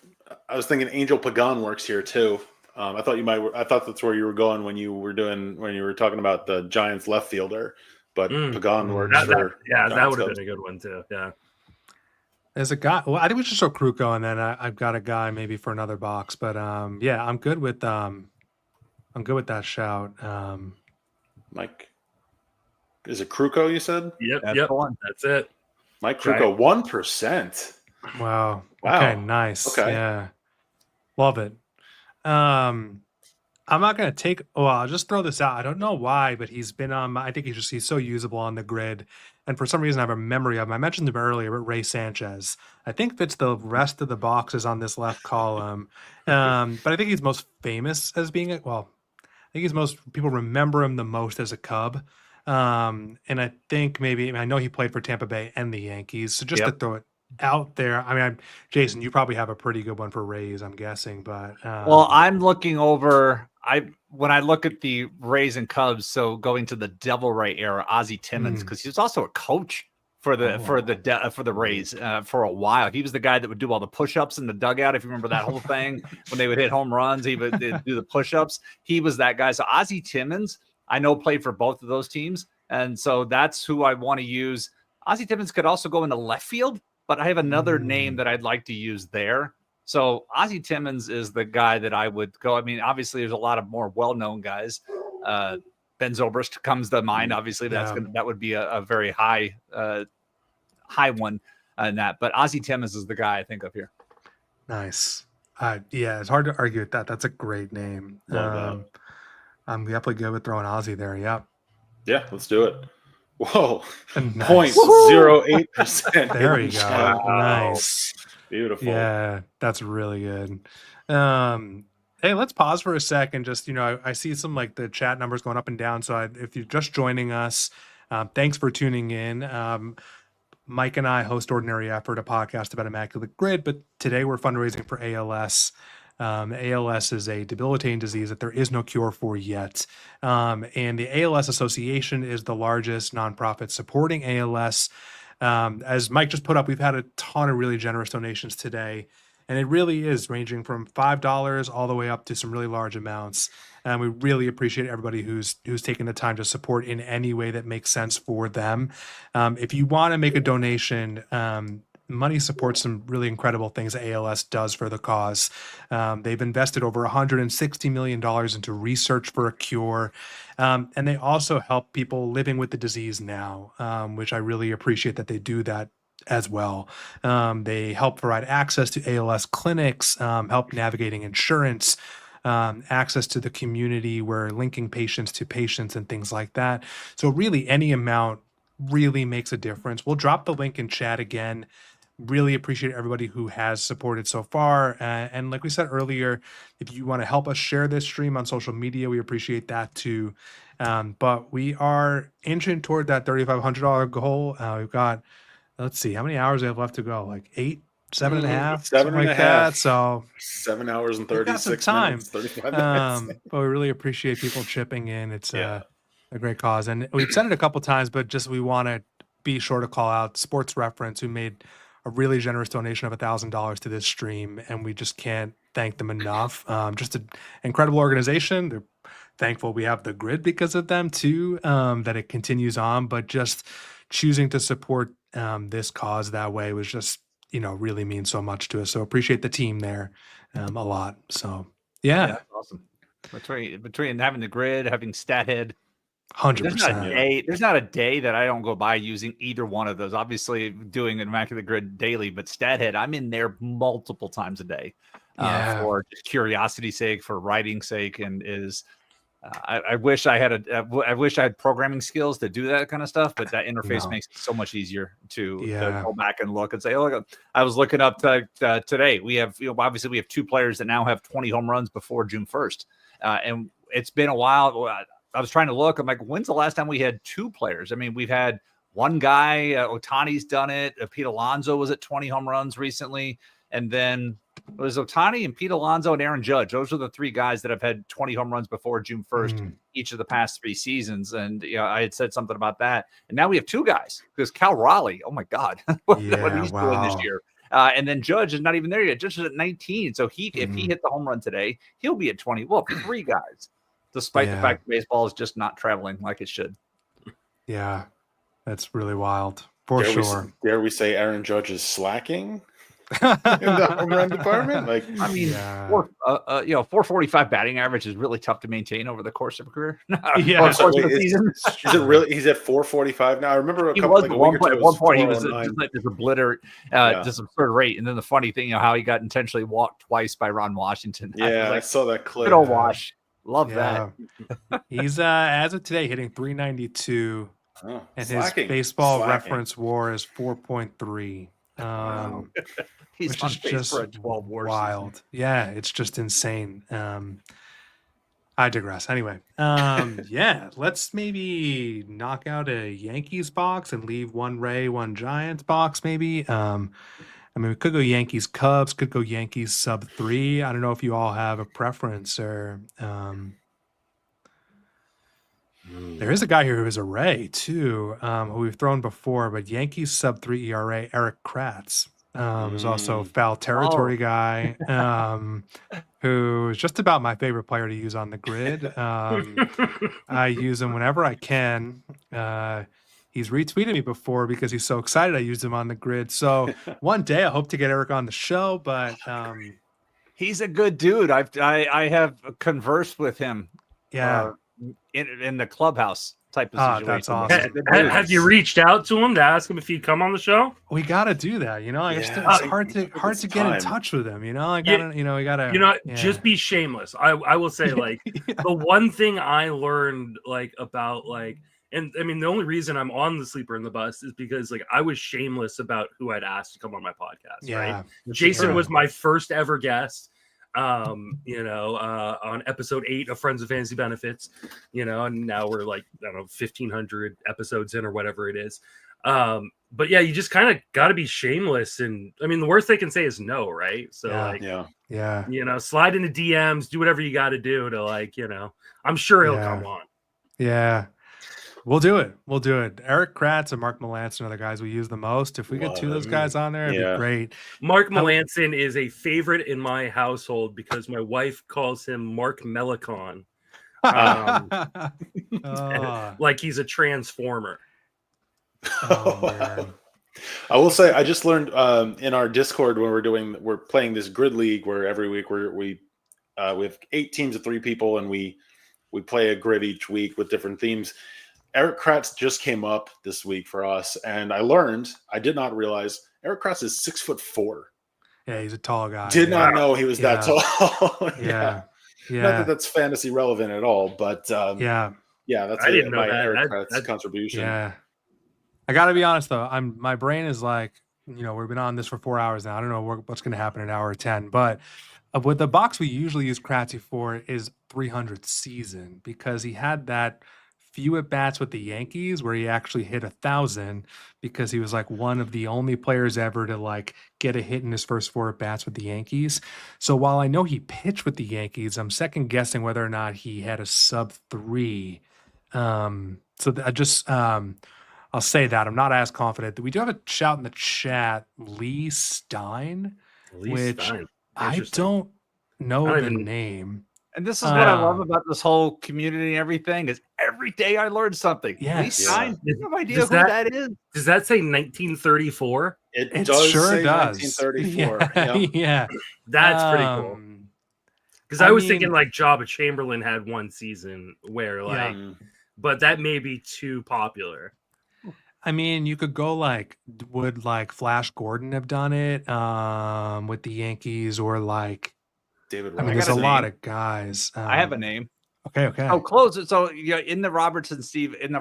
I was thinking Angel Pagan works here too. I thought that's where you were going when you were talking about the Giants left fielder, but Pagan works for. That would have been a good one too. Yeah. There's a guy. Well, I think we should show Krukow, and then I've got a guy maybe for another box. But I'm good with that shout. Mike, is it Krukow? You said? Yep. That's it. Mike Krukow, 1%. Wow. Okay, nice. Okay. Yeah. Love it. I'm not going to take, I'll just throw this out. I don't know why, but he's been on, I think he's so usable on the grid. And for some reason I have a memory of him. I mentioned him earlier, but Ray Sanchez, I think fits the rest of the boxes on this left column. But I think he's most famous as being, I think people remember him the most as a Cub. And I think I know he played for Tampa Bay and the Yankees. So just to throw it out there, I mean, Jason, you probably have a pretty good one for Rays, I'm guessing, but I'm looking over. When I look at the Rays and Cubs, so going to the Devil Ray era, Ozzie Timmons, because he was also a coach for the Rays for a while. He was the guy that would do all the push-ups in the dugout. If you remember that whole thing, when they would hit home runs, he would do the push-ups. He was that guy. So Ozzie Timmons, I know, played for both of those teams, and so that's who I want to use. Ozzie Timmons could also go into left field, but I have another name that I'd like to use there. So Ozzie Timmons is the guy that I would go. I mean, obviously, there's a lot of more well-known guys. Ben Zobrist comes to mind. Obviously, that would be a very high one. in that. But Ozzie Timmons is the guy I think of here. Nice. Yeah, it's hard to argue with that. That's a great name. Love that. I'm definitely good with throwing Ozzie there. Yep. Yeah, let's do it. Whoa. Nice. 0.08%. There we go. Wow. Nice. Beautiful. Yeah, that's really good. Hey, let's pause for a second. Just, I see some like the chat numbers going up and down. So if you're just joining us, thanks for tuning in. Mike and I host Ordinary Effort, a podcast about Immaculate Grid, but today we're fundraising for ALS. ALS is a debilitating disease that there is no cure for yet. And the ALS Association is the largest nonprofit supporting ALS. As Mike just put up, we've had a ton of really generous donations today. And it really is ranging from $5 all the way up to some really large amounts. And we really appreciate everybody who's taken the time to support in any way that makes sense for them. If you want to make a donation, money supports some really incredible things ALS does for the cause. They've invested over $160 million into research for a cure. And they also help people living with the disease now, which I really appreciate that they do that as well. They help provide access to ALS clinics, help navigating insurance, access to the community, where linking patients to patients and things like that. So really any amount really makes a difference. We'll drop the link in chat again. Really appreciate everybody who has supported so far. And like we said earlier, if you want to help us share this stream on social media, we appreciate that too. But we are inching toward that $3,500 goal. We've got, let's see, how many hours we have left to go? Like 7 and a half, seven something and like a half. that. So 7 hours and we've got 36 some time. minutes, 35 minutes. But we really appreciate people chipping in. It's a great cause. And we've said it a couple times, but just we want to be sure to call out Sports Reference, who made a really generous donation of $1,000 to this stream, and we just can't thank them enough. Just an incredible organization. They're thankful we have the Grid because of them too, that it continues on, but just choosing to support this cause that way was just, really means so much to us. So appreciate the team there a lot. So yeah, awesome. Between having the Grid, having StatHead, 100%. There's not a day that I don't go by using either one of those. Obviously, doing an Immaculate Grid daily, but StatHead, I'm in there multiple times a day for just curiosity's sake, for writing sake, and is. I wish I had programming skills to do that kind of stuff, but that interface makes it so much easier to go back and look and say, oh, look, I was looking up today. We have, obviously we have 2 players that now have 20 home runs before June 1st. And it's been a while. I was trying to look. I'm like, when's the last time we had 2 players? I mean, we've had one guy, Ohtani's done it. Pete Alonso was at 20 home runs recently. And then it was Ohtani and Pete Alonso and Aaron Judge. Those are the 3 guys that have had 20 home runs before June 1st, each of the past 3 seasons. And I had said something about that. And now we have 2 guys, because Cal Raleigh, oh my God, what he's doing this year. And then Judge is not even there yet. Judge is at 19. So if he hit the home run today, he'll be at 20. Well, 3 guys, despite the fact that baseball is just not traveling like it should. Yeah, that's really wild. For sure. Dare we say Aaron Judge is slacking in the home run department? Like, I mean, 445 batting average is really tough to maintain over the course of a career. Season. Is it really? He's at 445 now. I remember at one point he was just like this obliterate, just absurd rate. And then the funny thing, how he got intentionally walked twice by Ron Washington. Yeah, I saw that clip. Good old Wash. Love that. He's as of today hitting 392, and his baseball reference WAR is 4.3. He's on pace for a 12 WAR wild season. Yeah, it's just insane. I digress. Anyway, let's maybe knock out a Yankees box and leave one Ray, one Giants box maybe. We could go Yankees Cubs, could go Yankees sub 3. I don't know if you all have a preference, or there is a guy here who is a Ray too, who we've thrown before, but Yankees sub 3 ERA, Eric Kratz. Who's also a foul territory guy, who's just about my favorite player to use on the Grid. I use him whenever I can. He's retweeted me before because he's so excited I used him on the Grid. So one day I hope to get Eric on the show, but he's a good dude. I have conversed with him. Yeah. In the clubhouse. type of situation. That's awesome. Have you reached out to him to ask him if he'd come on the show? We got to do that. It's hard to get in touch with him. Just be shameless. I will say, like, the one thing I learned, like, about, like, and I mean, the only reason I'm on the Sleeper in the Bus is because, like, I was shameless about who I'd asked to come on my podcast. Right? Jason was my first ever guest. On episode 8 of Friends of Fantasy Benefits, and now we're like, I don't know, 1,500 episodes in or whatever it is. But yeah, you just kind of got to be shameless. And I mean, the worst they can say is no, right? So slide into DMs, do whatever you got to do to, like, I'm sure he'll come on. Yeah. We'll do it. Eric Kratz and Mark Melanson are the guys we use the most. If we get 2 of those guys on there, it'd be great. Mark Melanson is a favorite in my household because my wife calls him Mark Melicon. Like he's a transformer. I will say, I just learned in our Discord when we're playing this grid league where every week we have 8 teams of 3 people and we play a grid each week with different themes. Eric Kratz just came up this week for us, and I did not realize Eric Kratz is 6'4". Yeah, he's a tall guy. Did not know he was that tall. Yeah. Not that that's fantasy relevant at all, but that's I didn't know that. Eric Kratz contribution. Yeah. I got to be honest though, my brain is like, we've been on this for 4 hours now. I don't know what's going to happen in hour 10, but what the box we usually use Kratzy for is 300 season, because he had that few at bats with the Yankees where he actually hit 1,000 because he was like one of the only players ever to like get a hit in his first 4 at bats with the Yankees. So while I know he pitched with the Yankees, I'm second guessing whether or not he had a sub 3. I'll say that I'm not as confident. We do have a shout in the chat, Lee Stein, I don't know the name. And this is what I love about this whole community and everything is every day I learned something. Yes. I have no idea who that is. Does that say 1934? It does sure say does. 1934. Yeah. That's pretty cool. Because I was thinking like Jabba Chamberlain had one season where like, but that may be too popular. I mean, you could go like, would like Flash Gordon have done it with the Yankees, or like David? I mean, there's a lot of guys. I have a name. Okay. Oh, close it. So in the Robert Stevenson, and the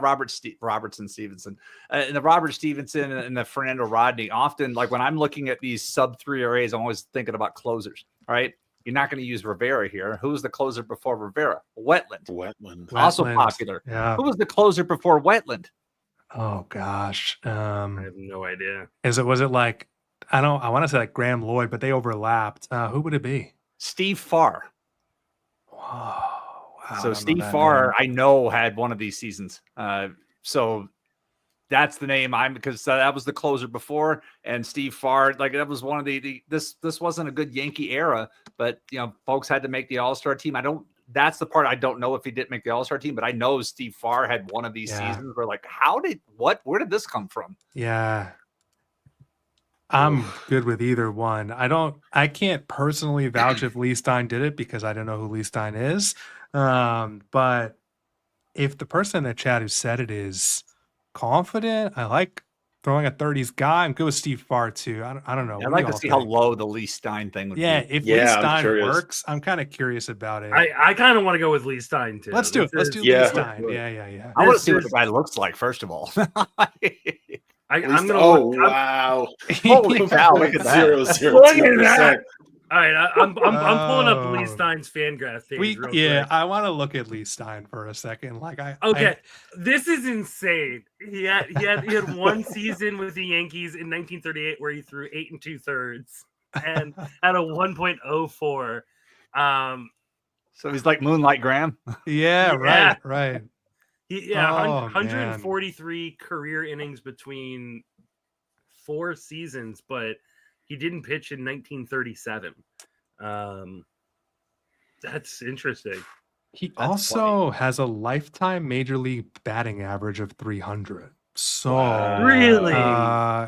Robert Stevenson and the Fernando Rodney, often like when I'm looking at these sub 3 arrays, I'm always thinking about closers, right? You're not going to use Rivera here. Who was the closer before Rivera? Wetland. Also popular. Yeah. Who was the closer before Wetland? Oh gosh. I have no idea. Was it like, I want to say like Graham Lloyd, but they overlapped. Who would it be? Steve Farr. Wow. So Steve Farr, I know, had one of these seasons. So that's the name because that was the closer before, and Steve Farr, like that was one of this wasn't a good Yankee era, but folks had to make the All-Star team. That's the part I don't know if he didn't make the All-Star team, but I know Steve Farr had one of these seasons where like, where did this come from? Yeah. I'm good with either one. I can't personally vouch if Lee Stein did it because I don't know who Lee Stein is. But if the person in the chat who said it is confident, I like throwing a 30s guy. I'm good with Steve Farr too. I don't know. I'd like to see how low the Lee Stein thing would be. If Lee Stein works, I'm kind of curious about it. I kind of want to go with Lee Stein too. Let's do it. Let's do Lee Stein. Yeah. I want to see what the guy looks like, first of all. I'm gonna. Wow! Holy cow! Look at that. 0.00%. All right, I'm pulling up Lee Stein's Fangraph page. Real quick. I want to look at Lee Stein for a second. Like this is insane. He had one season with the Yankees in 1938 where he threw 8 2/3 and had a 1.04. So he's like Moonlight Graham. Yeah, right. 143 career innings between 4 seasons, but he didn't pitch in 1937. That's interesting. He also has a lifetime major league batting average of 300. So really,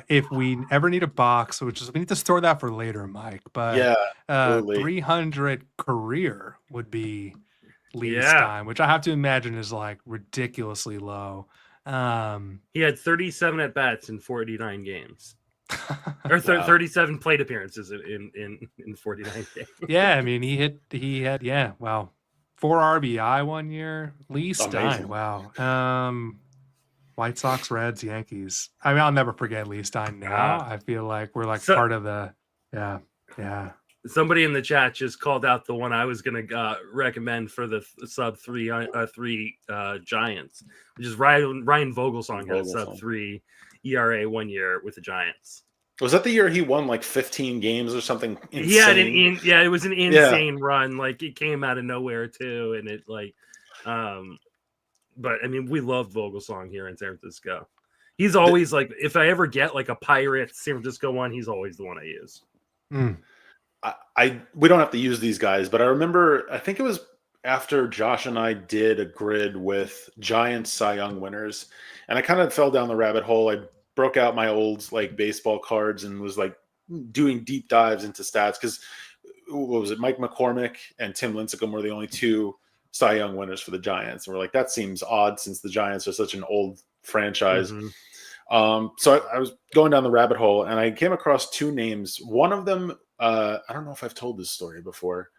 if we ever need a box, we need to store that for later, Mike. But 300 career would be lead time, which I have to imagine is like ridiculously low. He had 37 at bats in 49 games. Or 37 plate appearances in 49 games. Yeah, I mean, he had 4 RBI one year. Lee Stein, wow. White Sox, Reds, Yankees. I mean, I'll never forget Lee Stein now. I feel like we're like part of the yeah. Somebody in the chat just called out the one I was going to recommend for the sub 3 Giants, which is Ryan Vogelsong had a sub 3 ERA 1 year with the Giants. Was that the year he won like 15 games or something? Insane? It was an insane run. Like it came out of nowhere too, and it like, but I mean, we love Vogelsong here in San Francisco. He's always like, if I ever get like a Pirates San Francisco one, he's always the one I use. We don't have to use these guys, but I remember, I think it was after Josh and I did a grid with Giants Cy Young winners, and I kind of fell down the rabbit hole. I broke out my old like baseball cards and was like doing deep dives into stats because what was it? Mike McCormick and Tim Lincecum were the only 2 Cy Young winners for the Giants, and we're like, that seems odd since the Giants are such an old franchise. So I was going down the rabbit hole and I came across 2 names. One of them, I don't know if I've told this story before.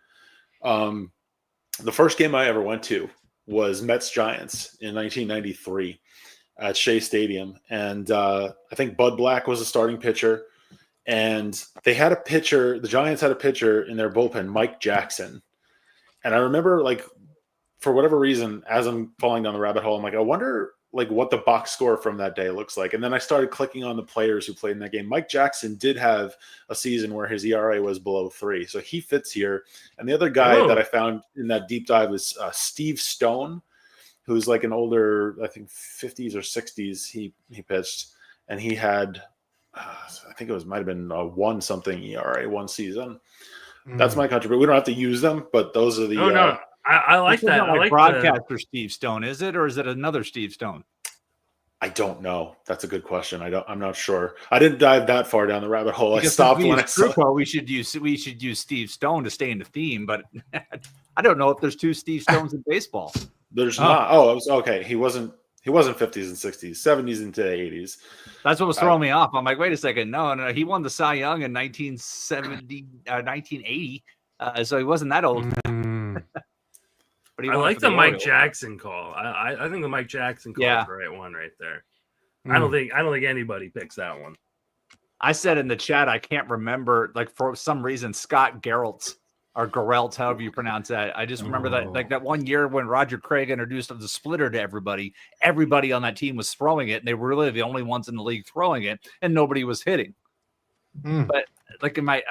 The first game I ever went to was Mets Giants in 1993 at Shea Stadium. And I think Bud Black was a starting pitcher. And they had a pitcher, the Giants had a pitcher in their bullpen, Mike Jackson. And I remember, like, for whatever reason, as I'm falling down the rabbit hole, I'm like, I wonder like what the box score from that day looks like. And then I started clicking on the players who played in that game. Mike Jackson did have a season where his ERA was below 3. So he fits here. And the other guy that I found in that deep dive was Steve Stone, who's like an older, I think 50s or 60s. He pitched, and he had, I think it might've been a 1 something ERA one season. That's my country, but we don't have to use them, but those are the, no. I like that. I like broadcaster Steve Stone, is it, or is it another Steve Stone? I don't know. That's a good question. I'm not sure. I didn't dive that far down the rabbit hole. Because I stopped when I saw. We should use Steve Stone to stay in the theme, but I don't know if there's 2 Steve Stones in baseball. There's not. Oh, it was okay. He wasn't 50s and 60s, 70s into 80s. That's what was throwing me off. I'm like, wait a second. No. He won the Cy Young in 1980. So he wasn't that old. But I like the Mike Jackson call. I think the Mike Jackson call is the right one right there. I don't think anybody picks that one. I said in the chat, I can't remember, like for some reason, Scott Geralt or Geralt, however you pronounce that. I just remember that, like that one year when Roger Craig introduced the splitter to everybody on that team was throwing it, and they were really the only ones in the league throwing it, and nobody was hitting. But like in my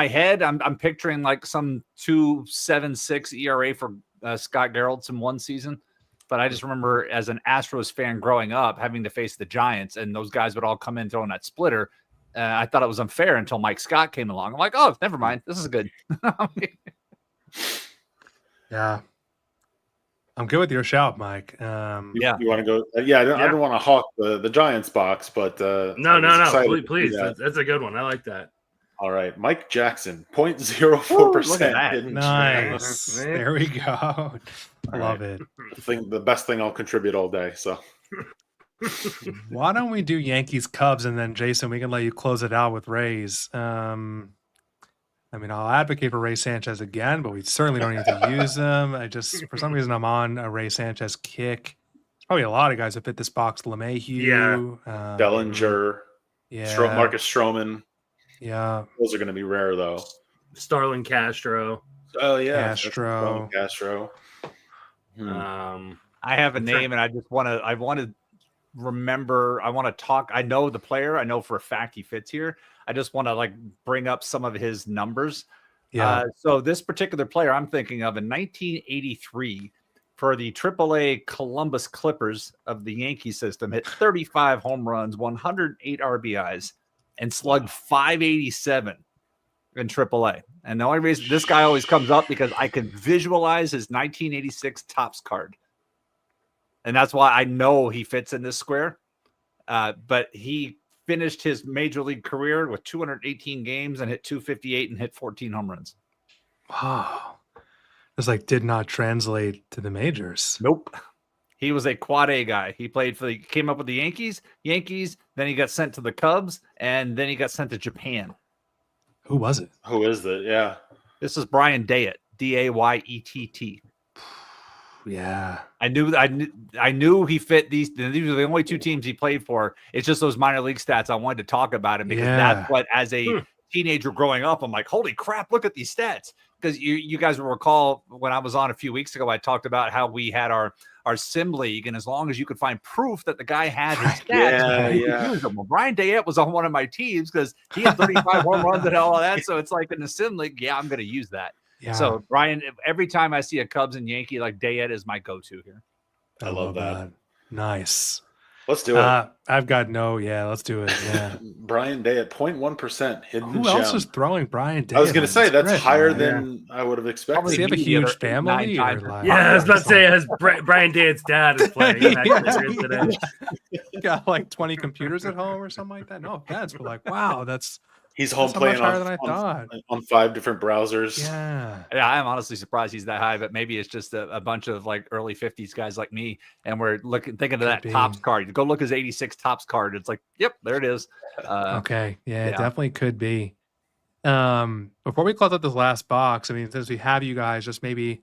head, I'm picturing like some 2.76 ERA for Scott Geralt in one season. But I just remember as an Astros fan growing up having to face the Giants, and those guys would all come in throwing that splitter. I thought it was unfair until Mike Scott came along. I'm like, oh, never mind. This is good. Yeah. I'm good with your shout, Mike. You want to go? I don't want to hawk the Giants box, but no, please. That's a good one. I like that. All right, Mike Jackson, 0.04%. Nice. There we go. Love it. The best thing I'll contribute all day. So why don't we do Yankees Cubs, and then Jason, we can let you close it out with Rays. I mean, I'll advocate for Ray Sanchez again, but we certainly don't need to use them. For some reason, I'm on a Ray Sanchez kick. There's probably a lot of guys that fit this box. LeMahieu, Bellinger, Marcus Stroman. Yeah, those are going to be rare though. Starlin Castro. Oh yeah, Castro. I have a name, and I want to remember. I want to talk. I know the player. I know for a fact he fits here. I just want to bring up some of his numbers. Yeah. So this particular player I'm thinking of in 1983 for the AAA Columbus Clippers of the Yankee system, hit 35 home runs, 108 RBIs, and slugged 587 in AAA. And the only reason this guy always comes up because I can visualize his 1986 Topps card. And that's why I know he fits in this square. But he finished his major league career with 218 games and hit 258 and hit 14 home runs. Wow. Just like did not translate to the majors. Nope. He was a quad A guy. He came up with the Yankees, then he got sent to the Cubs, and then he got sent to Japan. Who was it? Who is it? Yeah. This is Brian Dayett, Dayett. Yeah. I knew he fit these were the only two teams he played for. It's just those minor league stats I wanted to talk about him because that's what, as a teenager growing up, I'm like, holy crap, look at these stats. Because you guys will recall when I was on a few weeks ago, I talked about how we had our sim league, and as long as you could find proof that the guy had his stats, well, Brian Dayett was on one of my teams because he had 35 home runs and all of that. So it's like in the sim league, I'm going to use that. Yeah. So Brian, every time I see a Cubs and Yankee, like Dayett is my go-to here. I love that. Nice. Let's do it. I've got let's do it. Yeah. Brian Dayett, 0.1% hidden Who gem. else is throwing Brian Dayett? I was going to say that's higher than I would have expected. Does he have a huge family? I was about to say, as Brian Dayett's dad is playing today. Got like 20 computers at home or something like that. No offense, but like, wow, he's home playing on 5 different browsers. Yeah. I'm honestly surprised he's that high, but maybe it's just a bunch of like early 50s guys like me, and we're thinking of that Topps card. Go look his 86 Topps card. It's like, yep, there it is. Okay. Yeah, it definitely could be. Before we close out this last box, I mean, since we have you guys, just maybe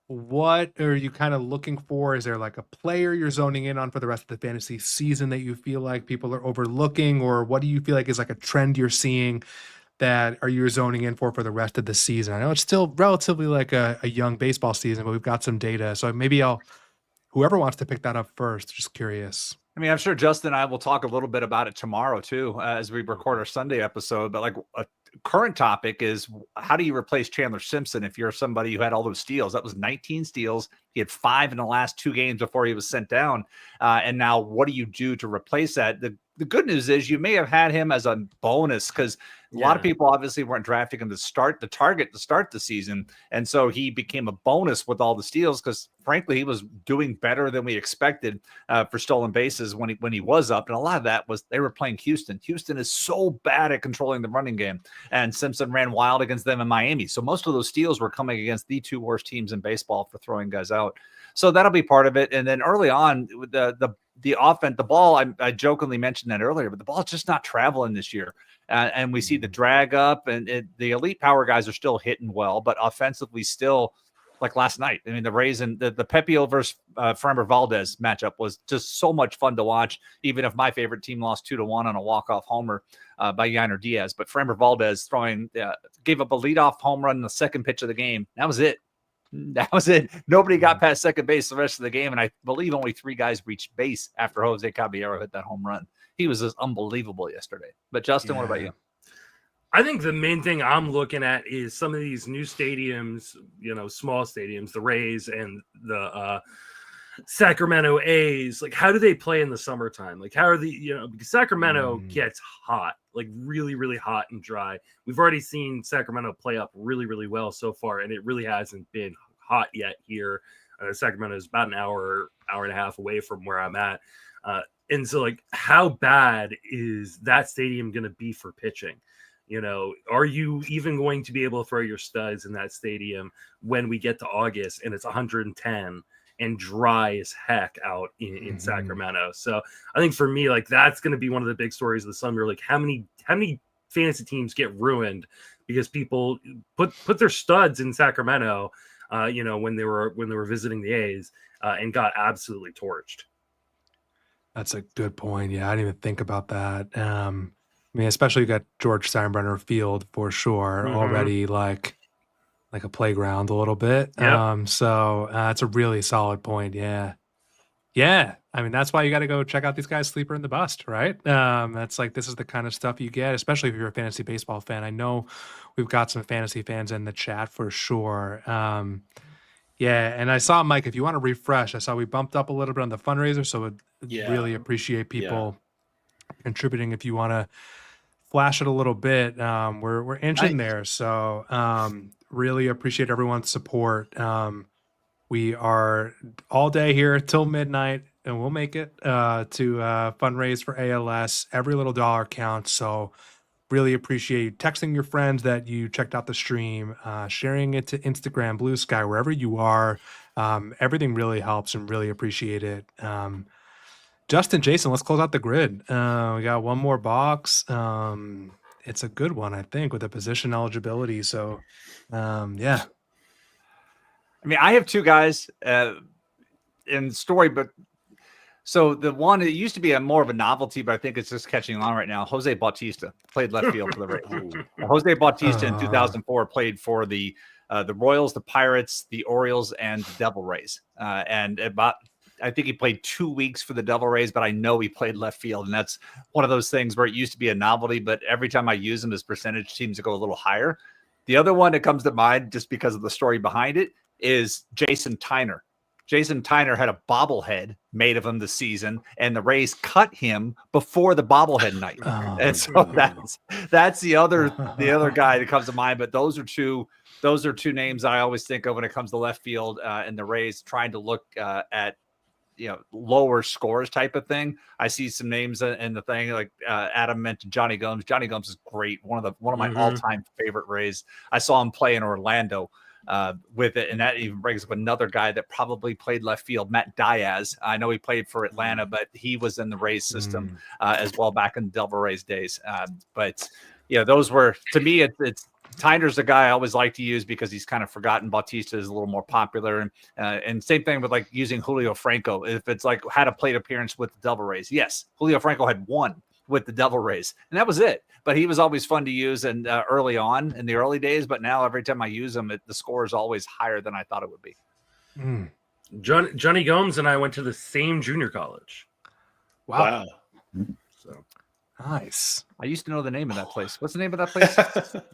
what are you kind of looking for? Is there like a player you're zoning in on for the rest of the fantasy season that you feel like people are overlooking, or what do you feel like is like a trend you're seeing that are you zoning in for the rest of the season? I know it's still relatively like a young baseball season, but we've got some data. So maybe whoever wants to pick that up first, just curious. I mean, I'm sure Justin and I will talk a little bit about it tomorrow too, as we record our Sunday episode, but like a current topic is how do you replace Chandler Simpson if you're somebody who had all those steals? That was 19 steals. He had 5 in the last 2 games before he was sent down. And now what do you do to replace that? The good news is you may have had him as a bonus because a lot of people obviously weren't drafting him to start the season. And so he became a bonus with all the steals because frankly, he was doing better than we expected for stolen bases when he was up. And a lot of that was they were playing Houston. Houston is so bad at controlling the running game, and Simpson ran wild against them in Miami. So most of those steals were coming against the 2 worst teams in baseball for throwing guys out. So that'll be part of it. And then early on with the offense, the ball, I jokingly mentioned that earlier, but the ball's just not traveling this year. And we see the drag up, and the elite power guys are still hitting well, but offensively still, like last night. I mean, the Rays and the Pepio versus Framber Valdez matchup was just so much fun to watch, even if my favorite team lost 2-1 on a walk-off homer by Yainer Diaz. But Framber Valdez gave up a leadoff home run in the second pitch of the game. That was it. Nobody got past second base the rest of the game, and I believe only 3 guys reached base after Jose Caballero hit that home run. He was just unbelievable yesterday. But Justin, what about you? I think the main thing I'm looking at is some of these new stadiums, small stadiums, the Rays and the Sacramento A's. Like, how do they play in the summertime? Like, how are because Sacramento gets hot, like really, really hot and dry. We've already seen Sacramento play up really, really well so far, and it really hasn't been hot yet here. Sacramento is about an hour and a half away from where I'm at. And so, like, how bad is that stadium going to be for pitching? Are you even going to be able to throw your studs in that stadium when we get to August and it's 110 and dry as heck out in Sacramento? So I think for me, like, that's going to be one of the big stories of the summer. Like, how many fantasy teams get ruined because people put their studs in Sacramento, when they were visiting the A's and got absolutely torched. That's a good point. Yeah, I didn't even think about that. I mean, especially you got George Steinbrenner Field for sure already like a playground a little bit. Yep. So that's a really solid point. Yeah. I mean, that's why you got to go check out these guys Sleeper and the Bust, right? That's like, this is the kind of stuff you get, especially if you're a fantasy baseball fan. I know we've got some fantasy fans in the chat for sure. And I saw, Mike, if you want to refresh, I saw we bumped up a little bit on the fundraiser. So would really appreciate people contributing. If you want to flash it a little bit, we're inching there. So really appreciate everyone's support. We are all day here till midnight, and we'll make it to fundraise for ALS. Every little dollar counts. So really appreciate you texting your friends that you checked out the stream, sharing it to Instagram, Blue Sky, wherever you are. Everything really helps and really appreciate it. Justin, Jason, let's close out the grid. We got one more box. It's a good one, I think, with a position eligibility. So, yeah. I mean, I have two guys in story, but so the one, it used to be more of a novelty, but I think it's just catching on right now. Jose Bautista played left field for the Rays. Jose Bautista in 2004 played for the Royals, the Pirates, the Orioles, and the Devil Rays. I think he played 2 weeks for the Devil Rays, but I know he played left field. And that's one of those things where it used to be a novelty, but every time I use him, his percentage seems to go a little higher. The other one that comes to mind, just because of the story behind it, is Jason Tyner. Jason Tyner had a bobblehead made of him this season, and the Rays cut him before the bobblehead night. And so that's the other guy that comes to mind. But those are two names I always think of when it comes to left field and the Rays trying to look at lower scores type of thing. I see some names in the thing, like Adam mentioned Johnny Gomes. Johnny Gomes is great. One of my all-time favorite Rays. I saw him play in Orlando with it, and that even brings up another guy that probably played left field, Matt Diaz. I know he played for Atlanta, but he was in the Rays system as well back in the Devil Rays days. But those were, to me, it's Tyner's the guy I always like to use because he's kind of forgotten. Bautista is a little more popular. And same thing with like using Julio Franco. If it's like had a plate appearance with the Devil Rays. Yes, Julio Franco had one with the Devil Rays, and that was it. But he was always fun to use and early on in the early days. But now every time I use him, the score is always higher than I thought it would be. Johnny Gomes and I went to the same junior college. Wow. So nice. I used to know the name of that place. What's the name of that place?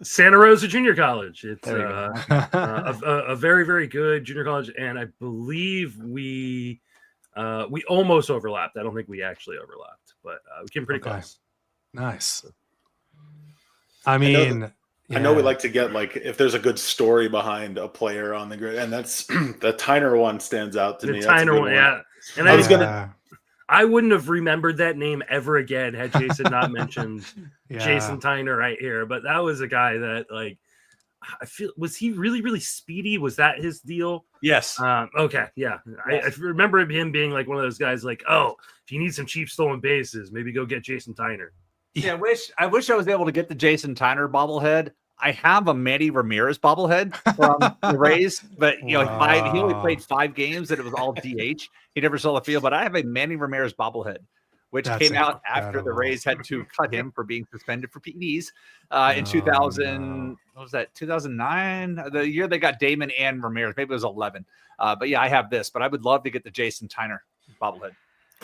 Santa Rosa Junior College. It's a very, very good junior college, and I believe we almost overlapped. I don't think we actually overlapped, but we came pretty close. Nice. I mean, I know we like to get like if there's a good story behind a player on the grid, and that's the Tyner one stands out to me. The Tyner one, yeah. And I wouldn't have remembered that name ever again had Jason not mentioned Jason Tyner right here. But that was a guy that, like, I feel, was he really, really speedy? Was that his deal? Yes. Okay. Yeah. Yes. I remember him being like one of those guys like, oh, if you need some cheap stolen bases, maybe go get Jason Tyner. Yeah. I wish I was able to get the Jason Tyner bobblehead. I have a Manny Ramirez bobblehead from the Rays, but he only played 5 games and it was all DH. He never saw the field, but I have a Manny Ramirez bobblehead, which came out after the Rays had to cut him for being suspended for PEDs in 2000. What was that? 2009, the year they got Damon and Ramirez. Maybe it was 11. But yeah, I have this, but I would love to get the Jason Tyner bobblehead.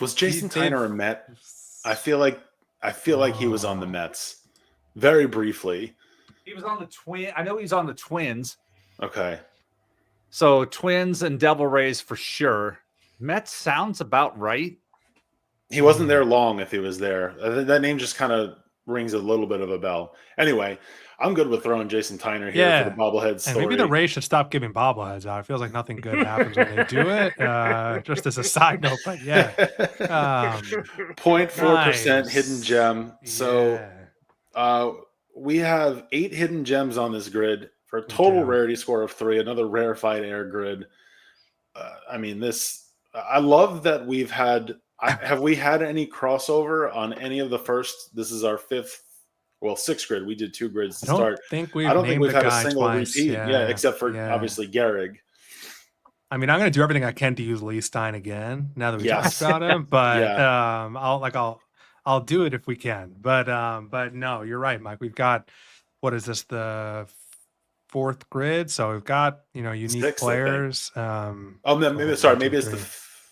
Was Jason Tyner a Met? I feel like he was on the Mets very briefly. He was on the Twins. I know he was on the Twins. Okay. So Twins and Devil Rays for sure. Mets sounds about right. He wasn't there long if he was there. That name just kind of rings a little bit of a bell. Anyway, I'm good with throwing Jason Tyner here for the bobblehead story. And maybe the Rays should stop giving bobbleheads out. It feels like nothing good happens when they do it. Just as a side note, but yeah. 0.4% hidden gem. So we have 8 hidden gems on this grid for a total rarity score of 3, another rarefied air grid. I mean, I love that we've had, have we had any crossover on any of the first? This is our 6th grid. We did 2 grids to start. I don't think we've had a single repeat. Yeah, except for obviously Gehrig. I mean, I'm going to do everything I can to use Lee Stein again now that we talked about him, but I'll do it if we can. But no, you're right, Mike. We've got, what is this, the 4th grid? So we've got, unique 6, players. Maybe it's the this is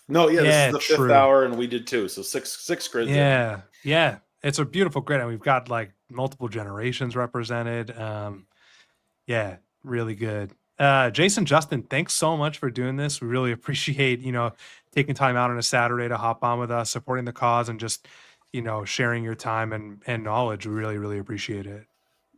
the 5th hour, and we did 2, so 6 grids. Yeah. It's a beautiful grid, and we've got like multiple generations represented. Really good. Jason, Justin, thanks so much for doing this. We really appreciate taking time out on a Saturday to hop on with us, supporting the cause, and just sharing your time and knowledge. We really, really appreciate it.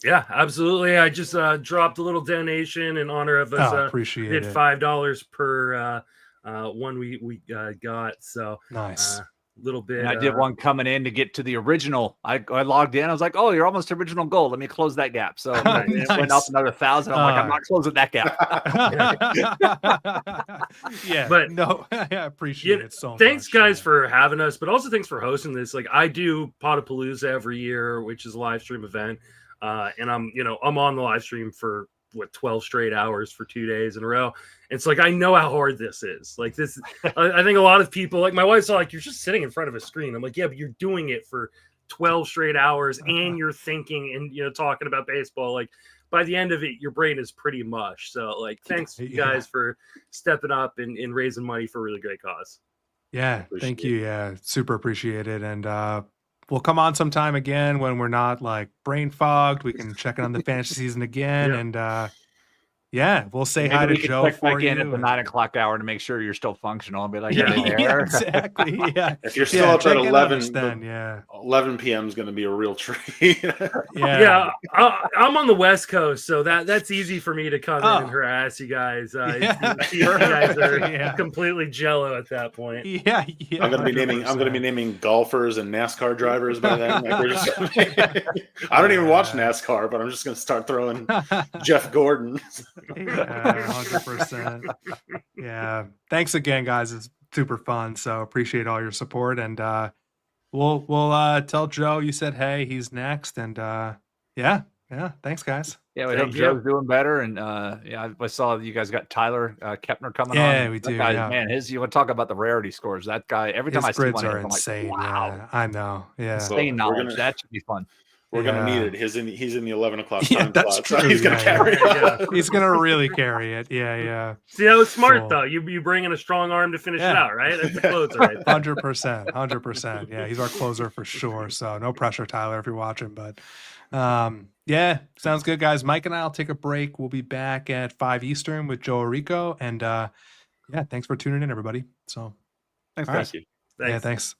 Yeah, absolutely. I just dropped a little donation in honor of us. Appreciate did it. $5 per one we got. So nice. little bit. And I did one coming in to get to the original. I logged in. I was like, "Oh, you're almost original goal. Let me close that gap." So it went up another 1,000. I'm like, "I'm not closing that gap." Yeah, but no, I appreciate it so much. Thanks, guys, for having us, but also thanks for hosting this. Like, I do Potapalooza every year, which is a live stream event, and I'm on the live stream for 12 straight hours for 2 days in a row. It's like, I know how hard this is. Like, this, I think a lot of people, like my wife's all like, "You're just sitting in front of a screen." I'm like, "Yeah, but you're doing it for 12 straight hours and you're thinking and, talking about baseball. Like, by the end of it, your brain is pretty mush." So, like, thanks you guys for stepping up and raising money for a really great cause. Yeah. Thank you. Yeah. Super appreciate it. And, we'll come on sometime again when we're not like brain fogged. We can check in on the fantasy season again. And, yeah, we'll say hi to Joe check for back you. in at the 9 o'clock hour to make sure you're still functional and be like, yeah, exactly. Yeah. If you're still up at 11, then 11 p.m. is going to be a real treat. Yeah. I'm on the West Coast, so that's easy for me to come in and harass you guys. You guys are completely jello at that point. Yeah. I'm going to be naming golfers and NASCAR drivers by then. Like, we're just, I don't even watch NASCAR, but I'm just going to start throwing Jeff Gordon. Yeah, 100%. Yeah. Thanks again, guys. It's super fun. So appreciate all your support. And we'll tell Joe you said hey, he's next. And yeah. Thanks, guys. Yeah, we hope Joe's doing better. And I saw you guys got Tyler Kepner coming on. Yeah, we do. Guy, man, you want to talk about the rarity scores? That guy, every time I see one, are I'm insane. like, wow. Yeah, I know. Yeah, insane knowledge. That should be fun. We're gonna need it. He's in the 11 o'clock time that's slot, true. so he's gonna carry it. He's gonna really carry it. Yeah. See, that was smart though. You bring in a strong arm to finish it out, right? That's the closer, right? 100%. Yeah, he's our closer for sure. So no pressure, Tyler, if you're watching. But yeah, sounds good, guys. Mike and I'll take a break. We'll be back at 5 Eastern with Joe Rico. And yeah, thanks for tuning in, everybody. So thanks, guys. Thank you. Yeah, thanks.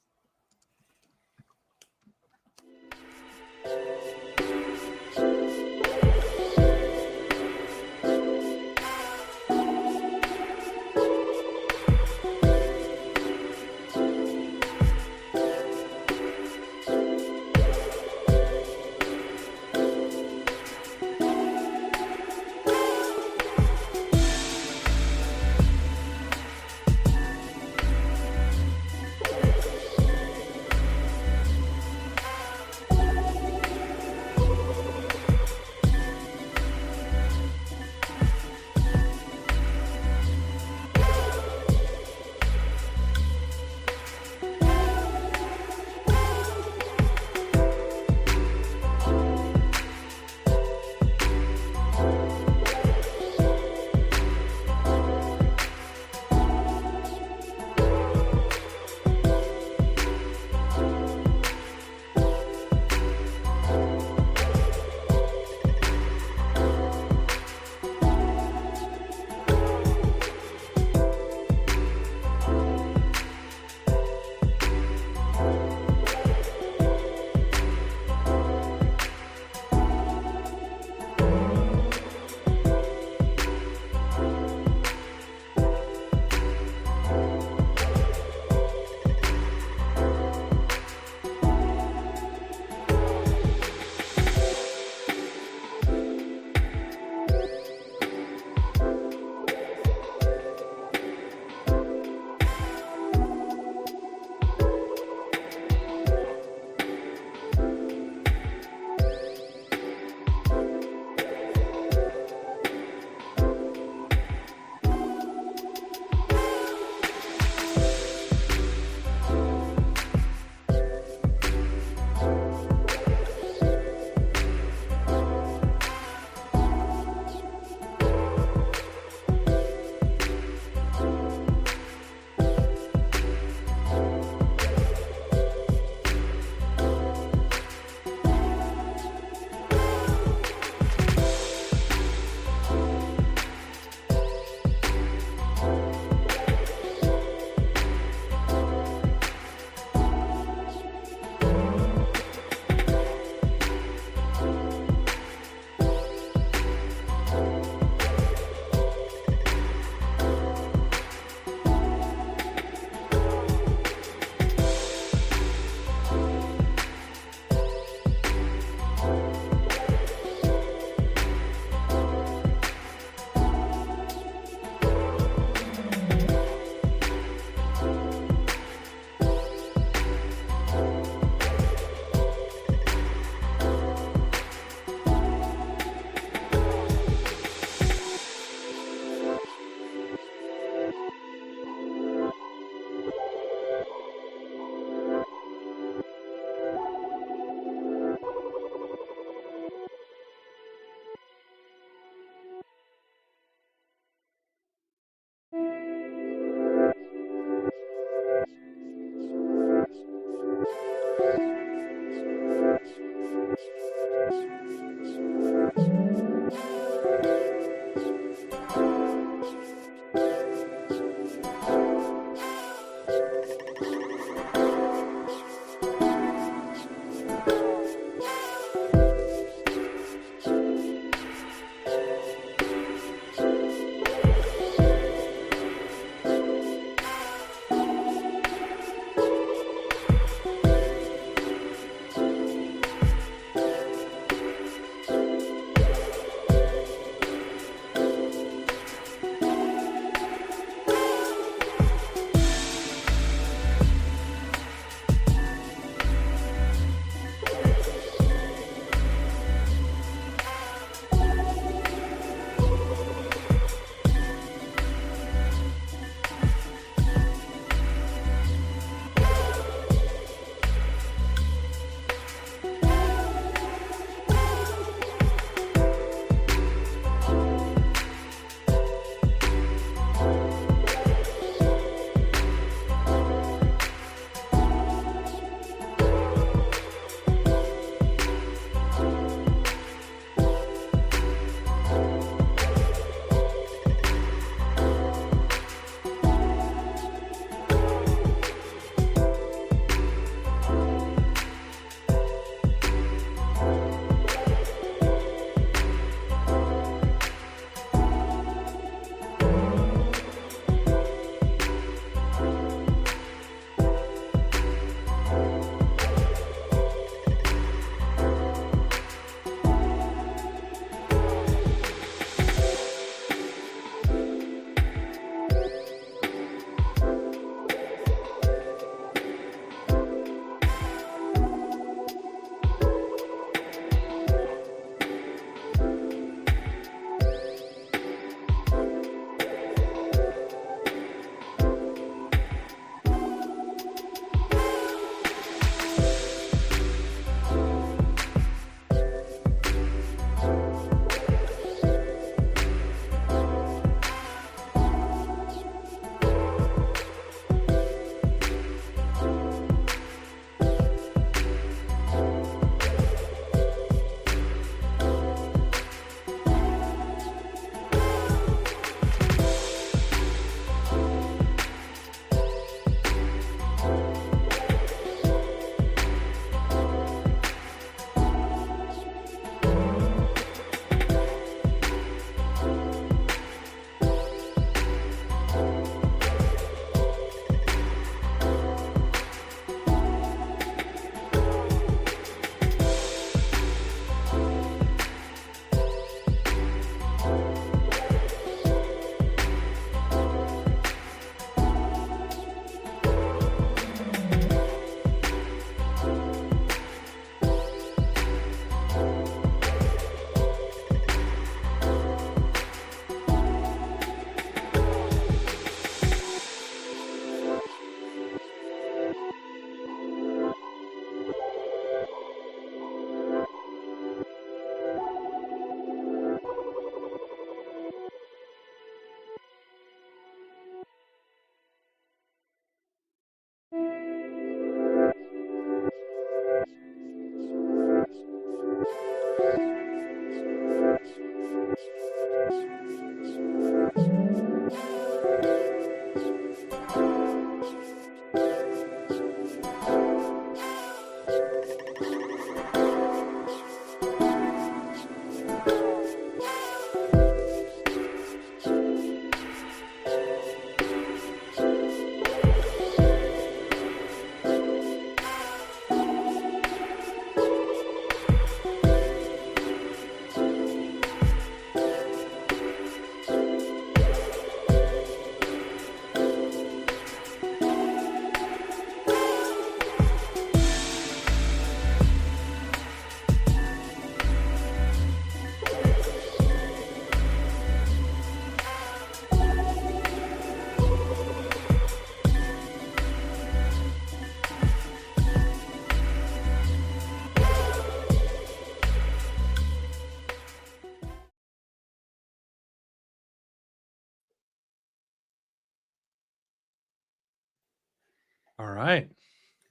All right.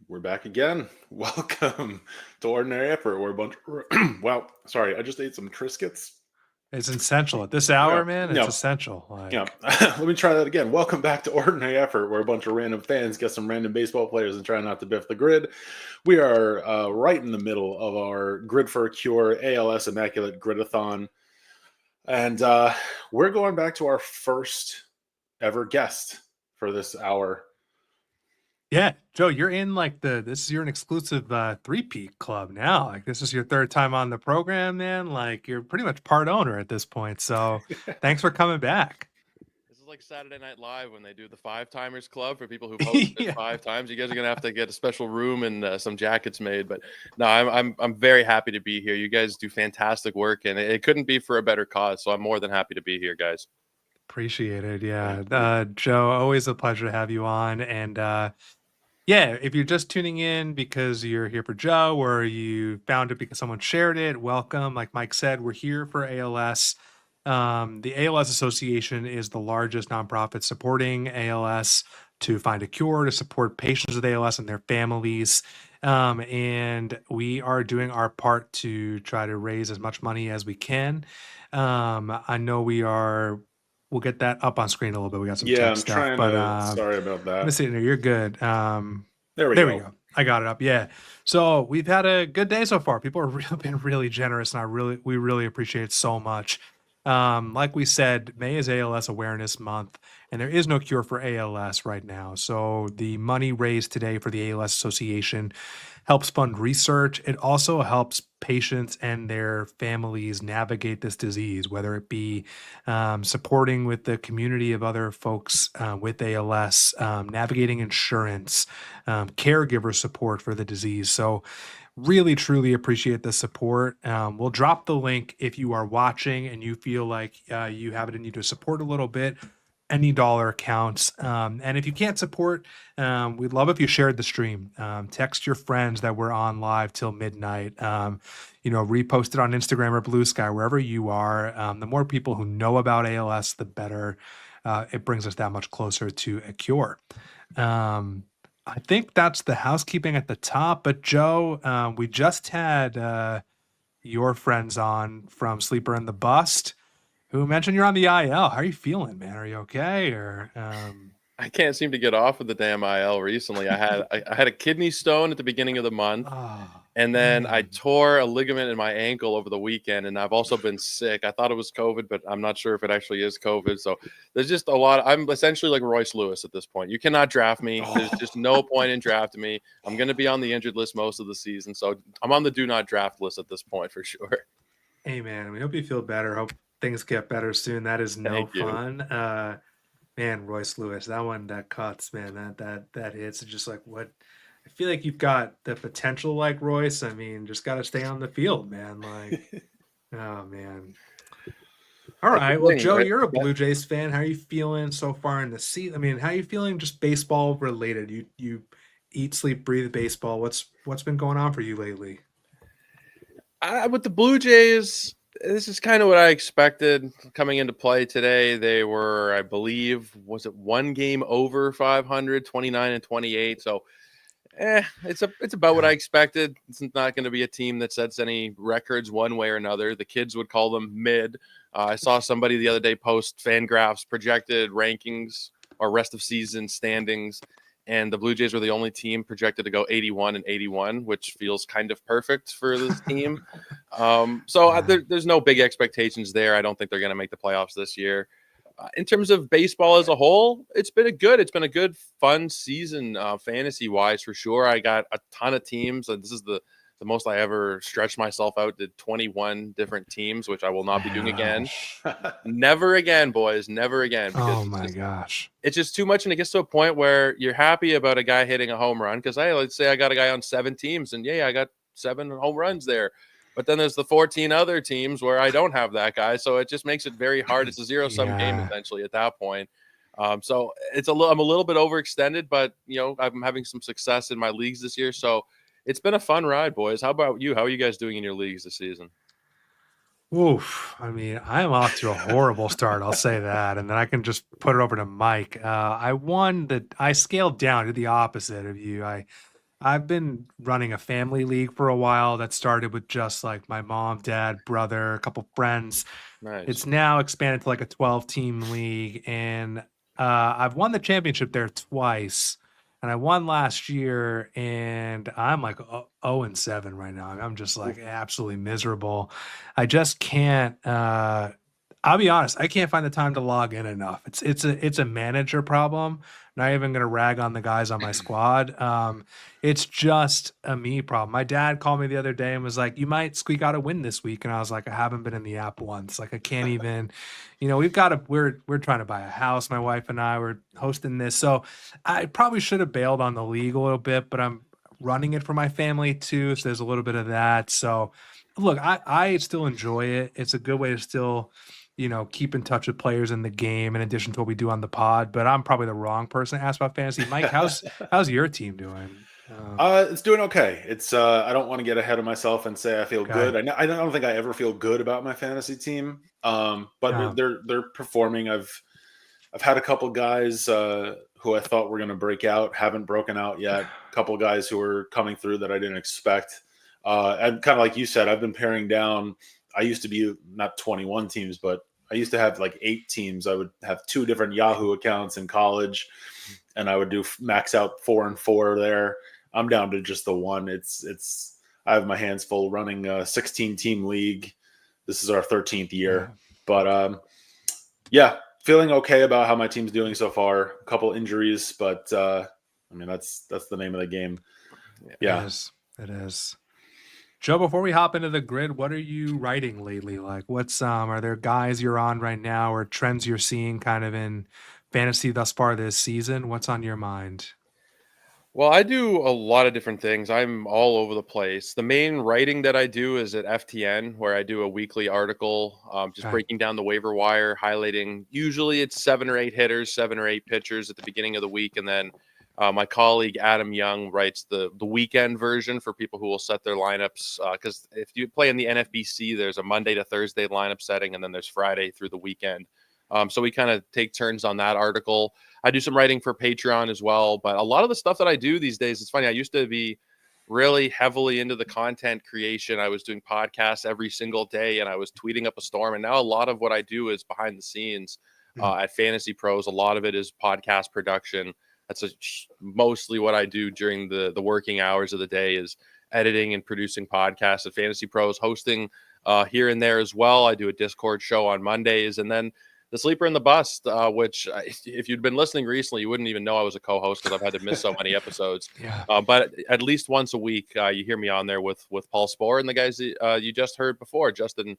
We're back again. Welcome to Ordinary Effort. We're a bunch of, well, sorry, I just ate some Triscuits. It's essential at this hour, man. It's essential. Yeah. Let me try that again. Welcome back to Ordinary Effort, where a bunch of random fans get some random baseball players and try not to biff the grid. We are right in the middle of our Grid for a Cure ALS Immaculate Gridathon. And we're going back to our first ever guest for this hour. Yeah, Joe, you're in like you're an exclusive three-peat club now. Like this is your third time on the program, man. Like you're pretty much part owner at this point. So thanks for coming back. This is like Saturday Night Live when they do the 5-timers club for people who've hosted 5 times. You guys are gonna have to get a special room and some jackets made. But no, I'm very happy to be here. You guys do fantastic work, and it couldn't be for a better cause. So I'm more than happy to be here, guys. Appreciate it. Yeah, Joe, always a pleasure to have you on. And yeah, if you're just tuning in because you're here for Joe or you found it because someone shared it, welcome. Like Mike said, we're here for ALS. The ALS Association is the largest nonprofit supporting ALS to find a cure, to support patients with ALS and their families. And we are doing our part to try to raise as much money as we can. I know we'll get that up on screen a little bit. We got some tech stuff, trying but sorry about that. Let me see. You're good. There we go. I got it up. Yeah. So we've had a good day so far. People have been really generous, and we really appreciate it so much. Like we said, May is ALS Awareness Month, and there is no cure for ALS right now. So the money raised today for the ALS Association helps fund research. It also helps patients and their families navigate this disease, whether it be supporting with the community of other folks with ALS, navigating insurance, caregiver support for the disease. So really, truly appreciate the support. We'll drop the link if you are watching and you feel like you have it in you to support a little bit. Any dollar counts. And if you can't support, we'd love if you shared the stream. Text your friends that we're on live till midnight. Repost it on Instagram or Blue Sky, wherever you are. The more people who know about ALS, the better. It brings us that much closer to a cure. I think that's the housekeeping at the top. But Joe, we just had your friends on from Sleeper and the Bust, who mentioned you're on the IL. How are you feeling, man? Are you okay? Or I can't seem to get off of the damn IL recently. I had a kidney stone at the beginning of the month, and then I tore a ligament in my ankle over the weekend, and I've also been sick. I thought it was COVID, but I'm not sure if it actually is COVID. So there's just a lot. I'm essentially like Royce Lewis at this point. You cannot draft me. There's just no point in drafting me. I'm going to be on the injured list most of the season, so I'm on the do not draft list at this point for sure. Hey, man, we hope you feel better. Hope things get better soon. That is no fun. Man, Royce Lewis, that one that cuts, man. That hits. It's just like what I feel like you've got the potential like Royce. I mean, just got to stay on the field, man. Like, oh man. All right. Well, Joe, you're a Blue Jays fan. How are you feeling so far in the season? I mean, how are you feeling just baseball related? You eat, sleep, breathe baseball. What's been going on for you lately? With the Blue Jays, this is kind of what I expected coming into play today. They were, I believe, was it one game over 500, 29 and 28. So it's about what I expected. It's not going to be a team that sets any records one way or another. The kids would call them mid. I saw somebody the other day post FanGraphs projected rankings or rest of season standings, and the Blue Jays were the only team projected to go 81 and 81, which feels kind of perfect for this team. There's no big expectations there. I don't think they're going to make the playoffs this year. In terms of baseball as a whole, it's been a good, fun season, fantasy-wise for sure. I got a ton of teams, and this is the most I ever stretched myself out to 21 different teams, which I will not be doing again. Never again, boys. Never again. Oh my gosh. It's just too much. And it gets to a point where you're happy about a guy hitting a home run. Cause let's say I got a guy on 7 teams and I got 7 home runs there. But then there's the 14 other teams where I don't have that guy. So it just makes it very hard. It's a zero-sum game essentially at that point. So I'm a little bit overextended, but I'm having some success in my leagues this year. So it's been a fun ride, boys. How about you? How are you guys doing in your leagues this season? Oof. I mean, I'm off to a horrible start. I'll say that. And then I can just put it over to Mike. I scaled down to the opposite of you. I've been running a family league for a while that started with just like my mom, dad, brother, a couple friends. Nice. It's now expanded to like a 12-team league, and I've won the championship there twice, and I won last year, and I'm like 0-7 right now. I'm just like absolutely miserable. I just can't. I'll be honest, I can't find the time to log in enough. It's a manager problem. Not even gonna rag on the guys on my squad. It's just a me problem. My dad called me the other day and was like, "You might squeak out a win this week," and I was like, "I haven't been in the app once. Like, I can't even." We're trying to buy a house. My wife and I were hosting this, so I probably should have bailed on the league a little bit, but I'm running it for my family too, so there's a little bit of that. So, look, I still enjoy it. It's a good way to still keep in touch with players in the game in addition to what we do on the pod, but I'm probably the wrong person to ask about fantasy. Mike, how's your team doing? It's doing okay. It's I don't want to get ahead of myself and say I feel good. I don't think I ever feel good about my fantasy team. But they're performing. I've had a couple guys who I thought were going to break out, haven't broken out yet. A couple guys who are coming through that I didn't expect. And kind of like you said, I've been paring down. I used to be not 21 teams, but I used to have like 8 teams. I would have 2 different Yahoo accounts in college, and I would do max out 4 and 4 there. I'm down to just the one. I have my hands full running a 16-team league. This is our 13th year, but feeling okay about how my team's doing so far. A couple injuries, but I mean that's the name of the game. Yeah, it is. Joe, before we hop into the grid, what are you writing lately? Like, are there guys you're on right now or trends you're seeing kind of in fantasy thus far this season? What's on your mind? Well, I do a lot of different things. I'm all over the place. The main writing that I do is at FTN, where I do a weekly article, breaking down the waiver wire, highlighting. Usually it's 7 or 8 hitters, 7 or 8 pitchers at the beginning of the week, and then my colleague Adam Young writes the weekend version for people who will set their lineups. Because if you play in the NFBC, there's a Monday to Thursday lineup setting, and then there's Friday through the weekend. So we kind of take turns on that article. I do some writing for Patreon as well, but a lot of the stuff that I do these days, it's funny. I used to be really heavily into the content creation. I was doing podcasts every single day, and I was tweeting up a storm. And now a lot of what I do is behind the scenes at Fantasy Pros. A lot of it is podcast production. That's mostly what I do during the working hours of the day is editing and producing podcasts at Fantasy Pros, hosting here and there as well. I do a Discord show on Mondays, and then the Sleeper and the Bust, which if you'd been listening recently, you wouldn't even know I was a co-host because I've had to miss so many episodes. But at least once a week, you hear me on there with Paul Spohr and the guys that, you just heard before, Justin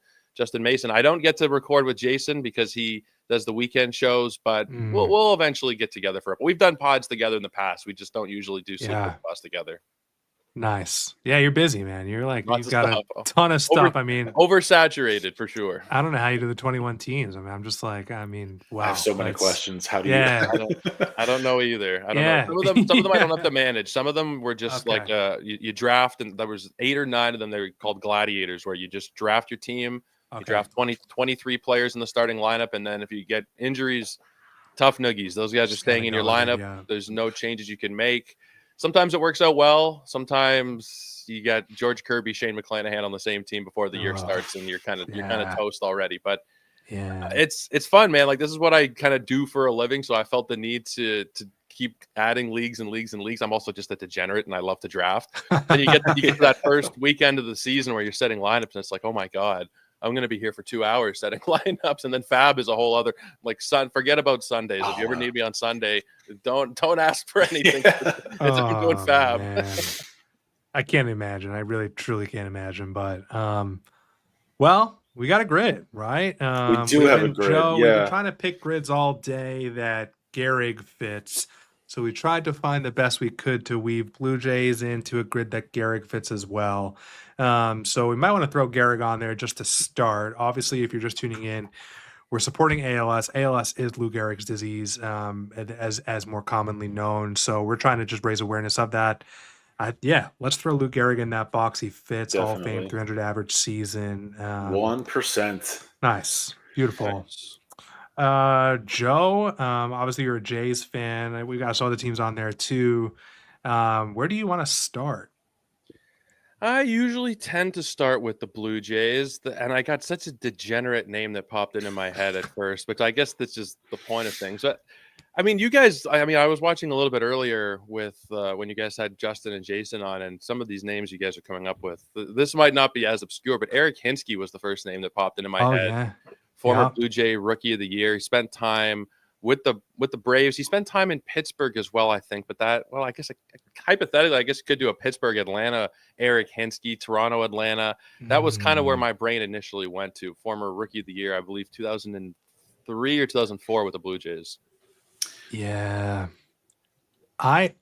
Mason. I don't get to record with Jason because he does the weekend shows, but we'll eventually get together we've done pods together in the past. We just don't usually do Sleeper and the Bust together. Nice. Yeah, you're busy, man. You're like, you've got a ton of stuff. Oversaturated for sure. I don't know how you do the 21 teams. I mean, I'm just like, wow. I have so many questions. How do you? I don't know either. I don't know. Some of them I don't have to manage. Some of them were just like you draft, and there was 8 or 9 of them. They were called gladiators, where you just draft your team. You draft 23 players in the starting lineup, and then if you get injuries, tough noogies. Those guys are staying in your lineup. There's no changes you can make. Sometimes it works out well. Sometimes you got George Kirby, Shane McClanahan on the same team before the year starts, and you're kind of toast already. But it's fun, man. Like, this is what I kind of do for a living, so I felt the need to keep adding leagues and leagues and leagues. I'm also just a degenerate, and I love to draft. And you get to that first weekend of the season where you're setting lineups, and it's like, oh my god, I'm going to be here for 2 hours setting lineups. And then Fab is a whole other, forget about Sundays. If you ever need me on Sunday, don't ask for anything. I'm doing Fab. I can't imagine. I really, truly can't imagine. But, well, we got a grid, right? We do have a grid. Joe, we've been trying to pick grids all day that Gehrig fits. So we tried to find the best we could to weave Blue Jays into a grid that Gehrig fits as well. So we might want to throw Gehrig on there just to start. Obviously, if you're just tuning in, we're supporting ALS. ALS is Lou Gehrig's disease, as more commonly known. So we're trying to just raise awareness of that. let's throw Lou Gehrig in that box. He fits Hall of Fame, Definitely. 300 average season. 1%. Nice. Beautiful. Joe, obviously you're a Jays fan. We got some other teams on there too. Where do you want to start? I usually tend to start with the Blue Jays, and I got such a degenerate name that popped into my head at first, but I guess that's just the point of things. But I mean, you guys, I was watching a little bit earlier with when you guys had Justin and Jason on, and some of these names you guys are coming up with. This might not be as obscure, but Eric Hinsky was the first name that popped into my head. Yeah. Former Blue Jay Rookie of the Year. He spent time with the Braves. He spent time in Pittsburgh as well, I think. But I guess hypothetically, I guess could do a Pittsburgh, Atlanta, Eric Hinsky, Toronto, Atlanta. That was kind of where my brain initially went to. Former Rookie of the Year, I believe 2003 or 2004 with the Blue Jays. Yeah. My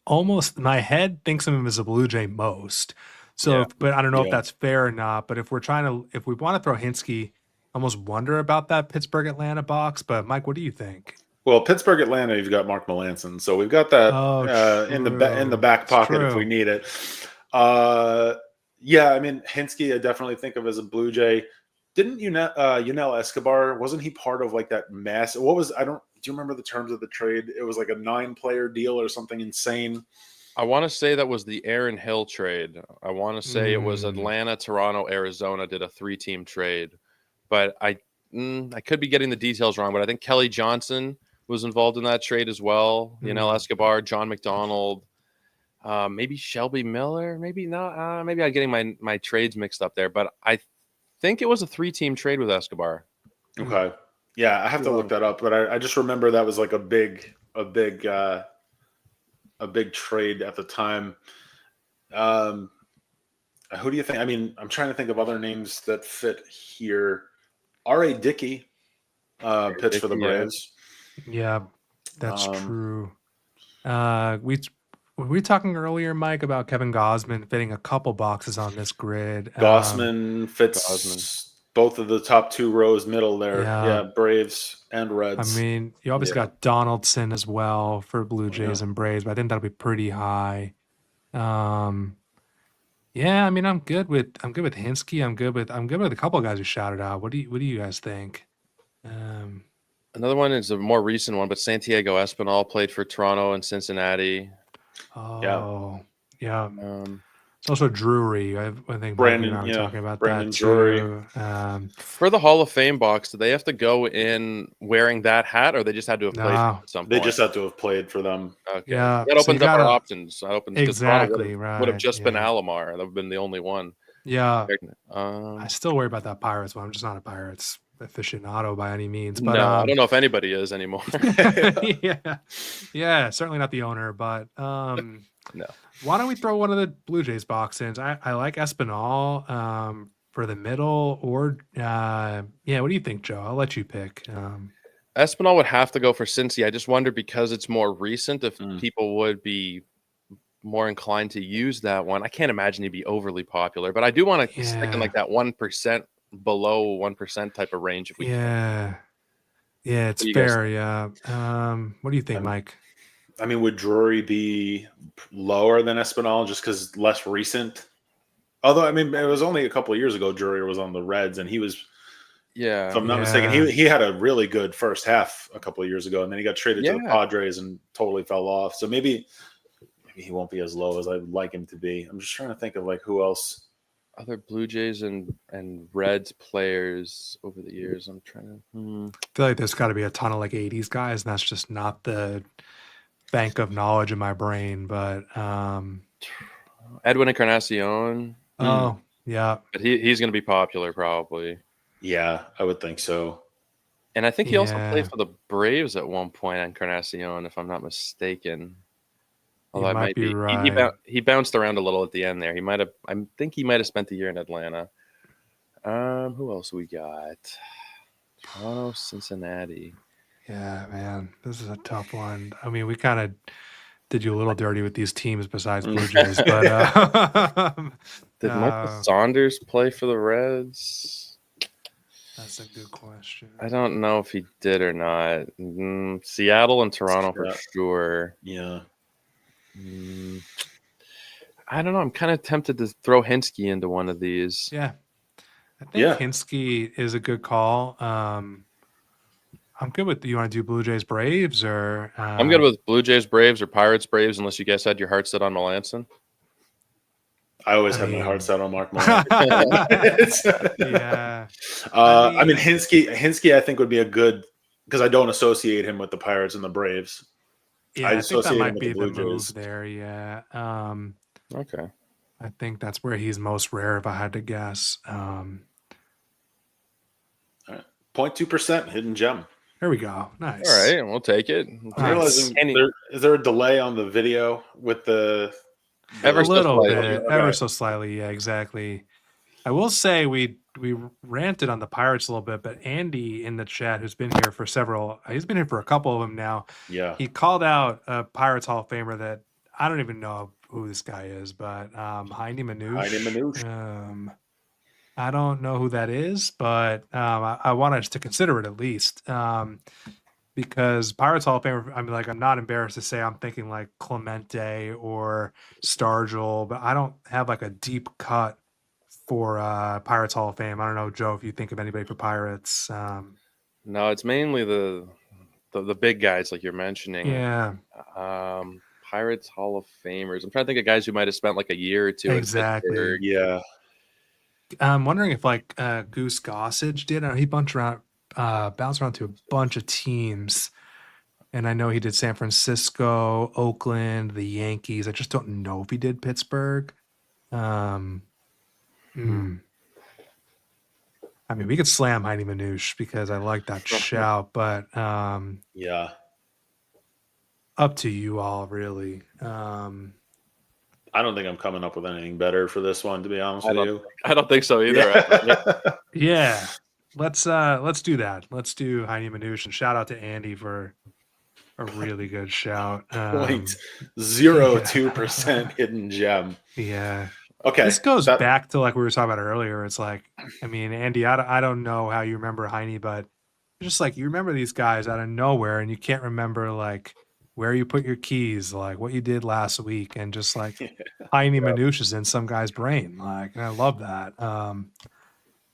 head thinks of him as a Blue Jay most. So, but I don't know if that's fair or not. But if we want to throw Hinsky, I almost wonder about that Pittsburgh Atlanta box. But Mike, what do you think? Well, Pittsburgh Atlanta, you've got Mark Melanson, so we've got that in the back pocket if we need it. I mean, Hinsky, I definitely think of as a Blue Jay. Didn't Yunel Escobar, wasn't he part of like that mass? Do you remember the terms of the trade? It was like a 9-player deal or something insane. I want to say that was the Aaron Hill trade. I want to say it was Atlanta, Toronto, Arizona did a 3-team trade. But I could be getting the details wrong, but I think Kelly Johnson was involved in that trade as well. Yunel Escobar, John McDonald, maybe Shelby Miller, maybe not. Maybe I'm getting my trades mixed up there, but I think it was a 3-team trade with Escobar. Okay, yeah, I have to look that up, but I just remember that was like a big trade at the time. Who do you think? I mean, I'm trying to think of other names that fit here. R.A. Dickey pitched for the Braves. Yeah, that's true. Were we talking earlier, Mike, about Kevin Gausman fitting a couple boxes on this grid? Gausman fits both of the top 2 rows middle there. Yeah, Braves and Reds. I mean, you obviously got Donaldson as well for Blue Jays and Braves, but I think that'll be pretty high. Yeah, I mean, I'm good with Hinsky. I'm good with a couple of guys who shouted out. What do you guys think? Another one is a more recent one, but Santiago Espinal played for Toronto and Cincinnati. Oh, yeah. It's also Drury. I think Brandon. Mike and I were talking about Brandon that Drury. too. For the Hall of Fame box, do they have to go in wearing that hat, or they just had to have played at some point? They just had to have played for them. Okay. Yeah, that opens up our options. That opens exactly would have just been Alomar. That would have been the only one. Yeah. I still worry about that Pirates one. I'm just not a Pirates aficionado by any means. But no, I don't know if anybody is anymore. yeah, certainly not the owner. But no. Why don't we throw one of the Blue Jays boxes? I like Espinal for the middle, or what do you think, Joe? I'll let you pick. Espinal would have to go for Cincy. I just wonder, because it's more recent, if people would be more inclined to use that one. I can't imagine he'd be overly popular, but I do want to stick in like that 1%, below 1% type of range if we can. Yeah, it's fair. Yeah. What do you think, Mike? I mean, would Drury be lower than Espinal just because less recent? Although, I mean, it was only a couple of years ago Drury was on the Reds, and he was, if I'm not mistaken, he had a really good first half a couple of years ago, and then he got traded to the Padres and totally fell off. So maybe he won't be as low as I'd like him to be. I'm just trying to think of like who else. Other Blue Jays and Reds players over the years. I'm trying to I feel like there's got to be a ton of like 80s guys, and that's just not the bank of knowledge in my brain. But Edwin Encarnacion. Oh, yeah. But he's going to be popular probably. Yeah, I would think so. And I think he also played for the Braves at one point, Encarnacion, if I'm not mistaken. Although I might be right. He bounced around a little at the end there. I think he might have spent the year in Atlanta. Who else we got? Toronto, Cincinnati. Yeah, man, this is a tough one. I mean, we kind of did you a little dirty with these teams besides Blue Jays, but did Michael Saunders play for the Reds? That's a good question. I don't know if he did or not. Seattle and Toronto for sure. Yeah. I don't know. I'm kind of tempted to throw Hinske into one of these. Yeah. I think Hinske is a good call. I'm good with, you want to do Blue Jays Braves or I'm good with Blue Jays Braves or Pirates Braves, unless you guys had your heart set on Melanson. I always have my heart set on Mark Melanson. Yeah. I mean Hinske I think would be a good, because I don't associate him with the Pirates and the Braves. Yeah, I think that might be the move there. Yeah. Okay. I think that's where he's most rare if I had to guess. 0.2% hidden gem. There we go. Nice. All right, we'll take it. Nice. Is there a delay on the video with the ever so slightly? Yeah, exactly. I will say we ranted on the Pirates a little bit, but Andy in the chat, who's been here for he's been here for a couple of them now. Yeah. He called out a Pirates Hall of Famer that I don't even know who this guy is, but Heine Manouche. I don't know who that is, but I wanted us to consider it at least. Because Pirates Hall of Famer, I mean, like, I'm not embarrassed to say I'm thinking like Clemente or Stargell, but I don't have like a deep cut for Pirates Hall of Fame. I don't know, Joe, if you think of anybody for Pirates. No, it's mainly the big guys like you're mentioning. Yeah. Pirates Hall of Famers. I'm trying to think of guys who might have spent like a year or two. Exactly. Yeah. I'm wondering if like Goose Gossage did. He bounced around to a bunch of teams, and I know he did San Francisco, Oakland, the Yankees. I just don't know if he did Pittsburgh. I mean, we could slam Heine Manouche because I like that shout, but yeah, up to you all, really. I don't think I'm coming up with anything better for this one, to be honest with you. I don't think so either. Yeah. Let's do that. Let's do Heine Manouche, and shout out to Andy for a really good shout. 0.02% hidden gem. Yeah. Okay. This goes back to like we were talking about earlier. It's like, I mean, Andy, I don't know how you remember Heine, but just like you remember these guys out of nowhere, and you can't remember like where you put your keys, like what you did last week, and just like Heine Manouche is in some guy's brain. Like, and I love that.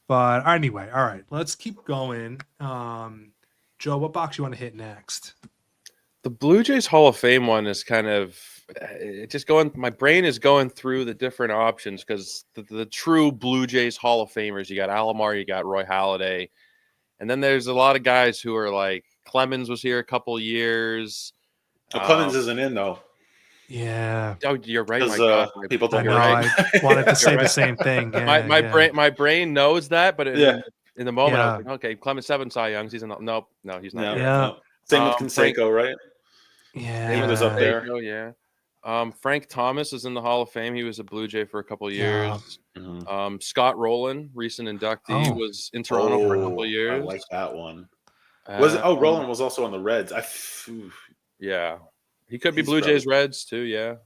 But anyway, all right, let's keep going. Joe, what box you want to hit next? The Blue Jays Hall of Fame one is kind of just going. My brain is going through the different options because the true Blue Jays Hall of Famers, you got Alomar, you got Roy Halladay, and then there's a lot of guys who are like Clemens was here a couple years. Clemens isn't in though. Yeah. Oh, you're right. My God. People don't. I wanted to say the same thing. Yeah, my brain knows that, but in the moment, I was like, okay, Clemens 7 Cy Youngs. He's in. No, he's not. No. Same with Canseco, right? Yeah, he was up there. Yeah. Frank Thomas is in the Hall of Fame. He was a Blue Jay for a couple years. Mm-hmm. Scott Rowland, recent inductee, was in Toronto for a couple years. I like that one. Rowland was also on the Reds. Yeah, he could be Blue Jays Reds too. Yeah,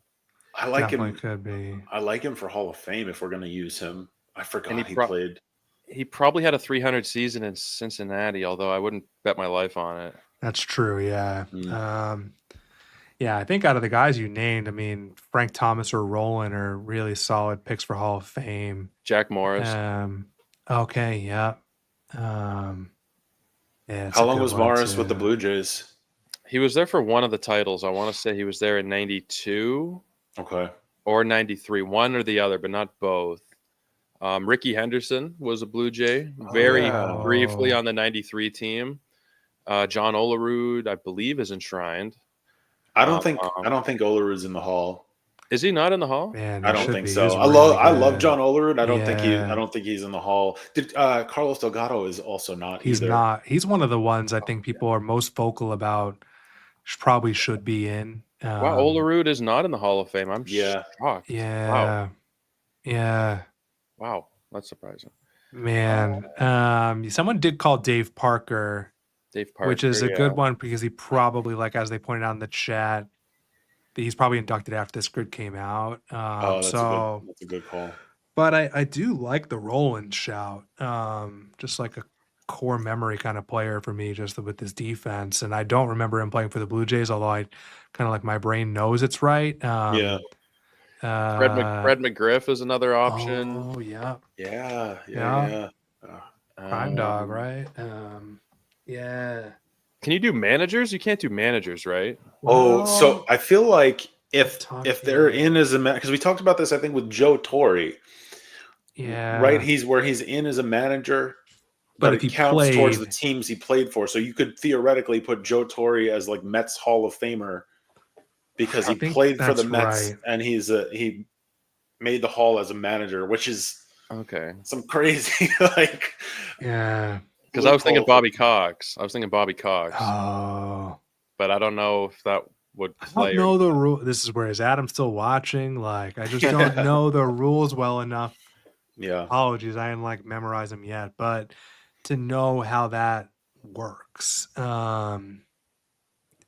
I like him. Could be. I like him for Hall of Fame if we're going to use him. I forgot he played. He probably had a 300 season in Cincinnati, although I wouldn't bet my life on it. That's true. Yeah. Yeah, I think out of the guys you named, I mean, Frank Thomas or Rowland are really solid picks for Hall of Fame. Jack Morris. Okay. Yeah. How long was Morris with the Blue Jays? He was there for one of the titles. I want to say he was there in 92. Okay. Or 93. One or the other, but not both. Ricky Henderson was a Blue Jay very briefly on the 93 team. John Olerud, I believe, is enshrined. I don't think Olerud's in the Hall. Is he not in the Hall? Man, I don't think so. I love John Olerud. I don't think he's in the Hall. Carlos Delgado is also not. He's not. He's one of the ones I think people are most vocal about. Probably should be in. Wow, Olerud is not in the Hall of Fame. I'm shocked. Yeah. Yeah. Wow, that's surprising. Man, someone did call Dave Parker, which is a good one because he probably, like as they pointed out in the chat, he's probably inducted after this grid came out. That's a good call. But I do like the Rowland shout, just like a core memory kind of player for me, just with his defense. And I don't remember him playing for the Blue Jays, although I kind of like my brain knows it's right. Fred McGriff is another option. Oh, yeah. Yeah. Crime Dog, right? Yeah. Can you do managers? You can't do managers, right? So I feel like if they're in as a because we talked about this, I think with Joe Torre. Yeah. Right, he's in as a manager, but it counts towards the teams he played for. So you could theoretically put Joe Torre as like Mets Hall of Famer because he played for the Mets and he made the Hall as a manager, which is some crazy Because I was thinking Bobby Cox. Oh, but I don't know if that would play. I don't know the rule. This is where is Adam still watching? Like, I just don't know the rules well enough. Yeah. Apologies, I didn't like memorize them yet, but to know how that works,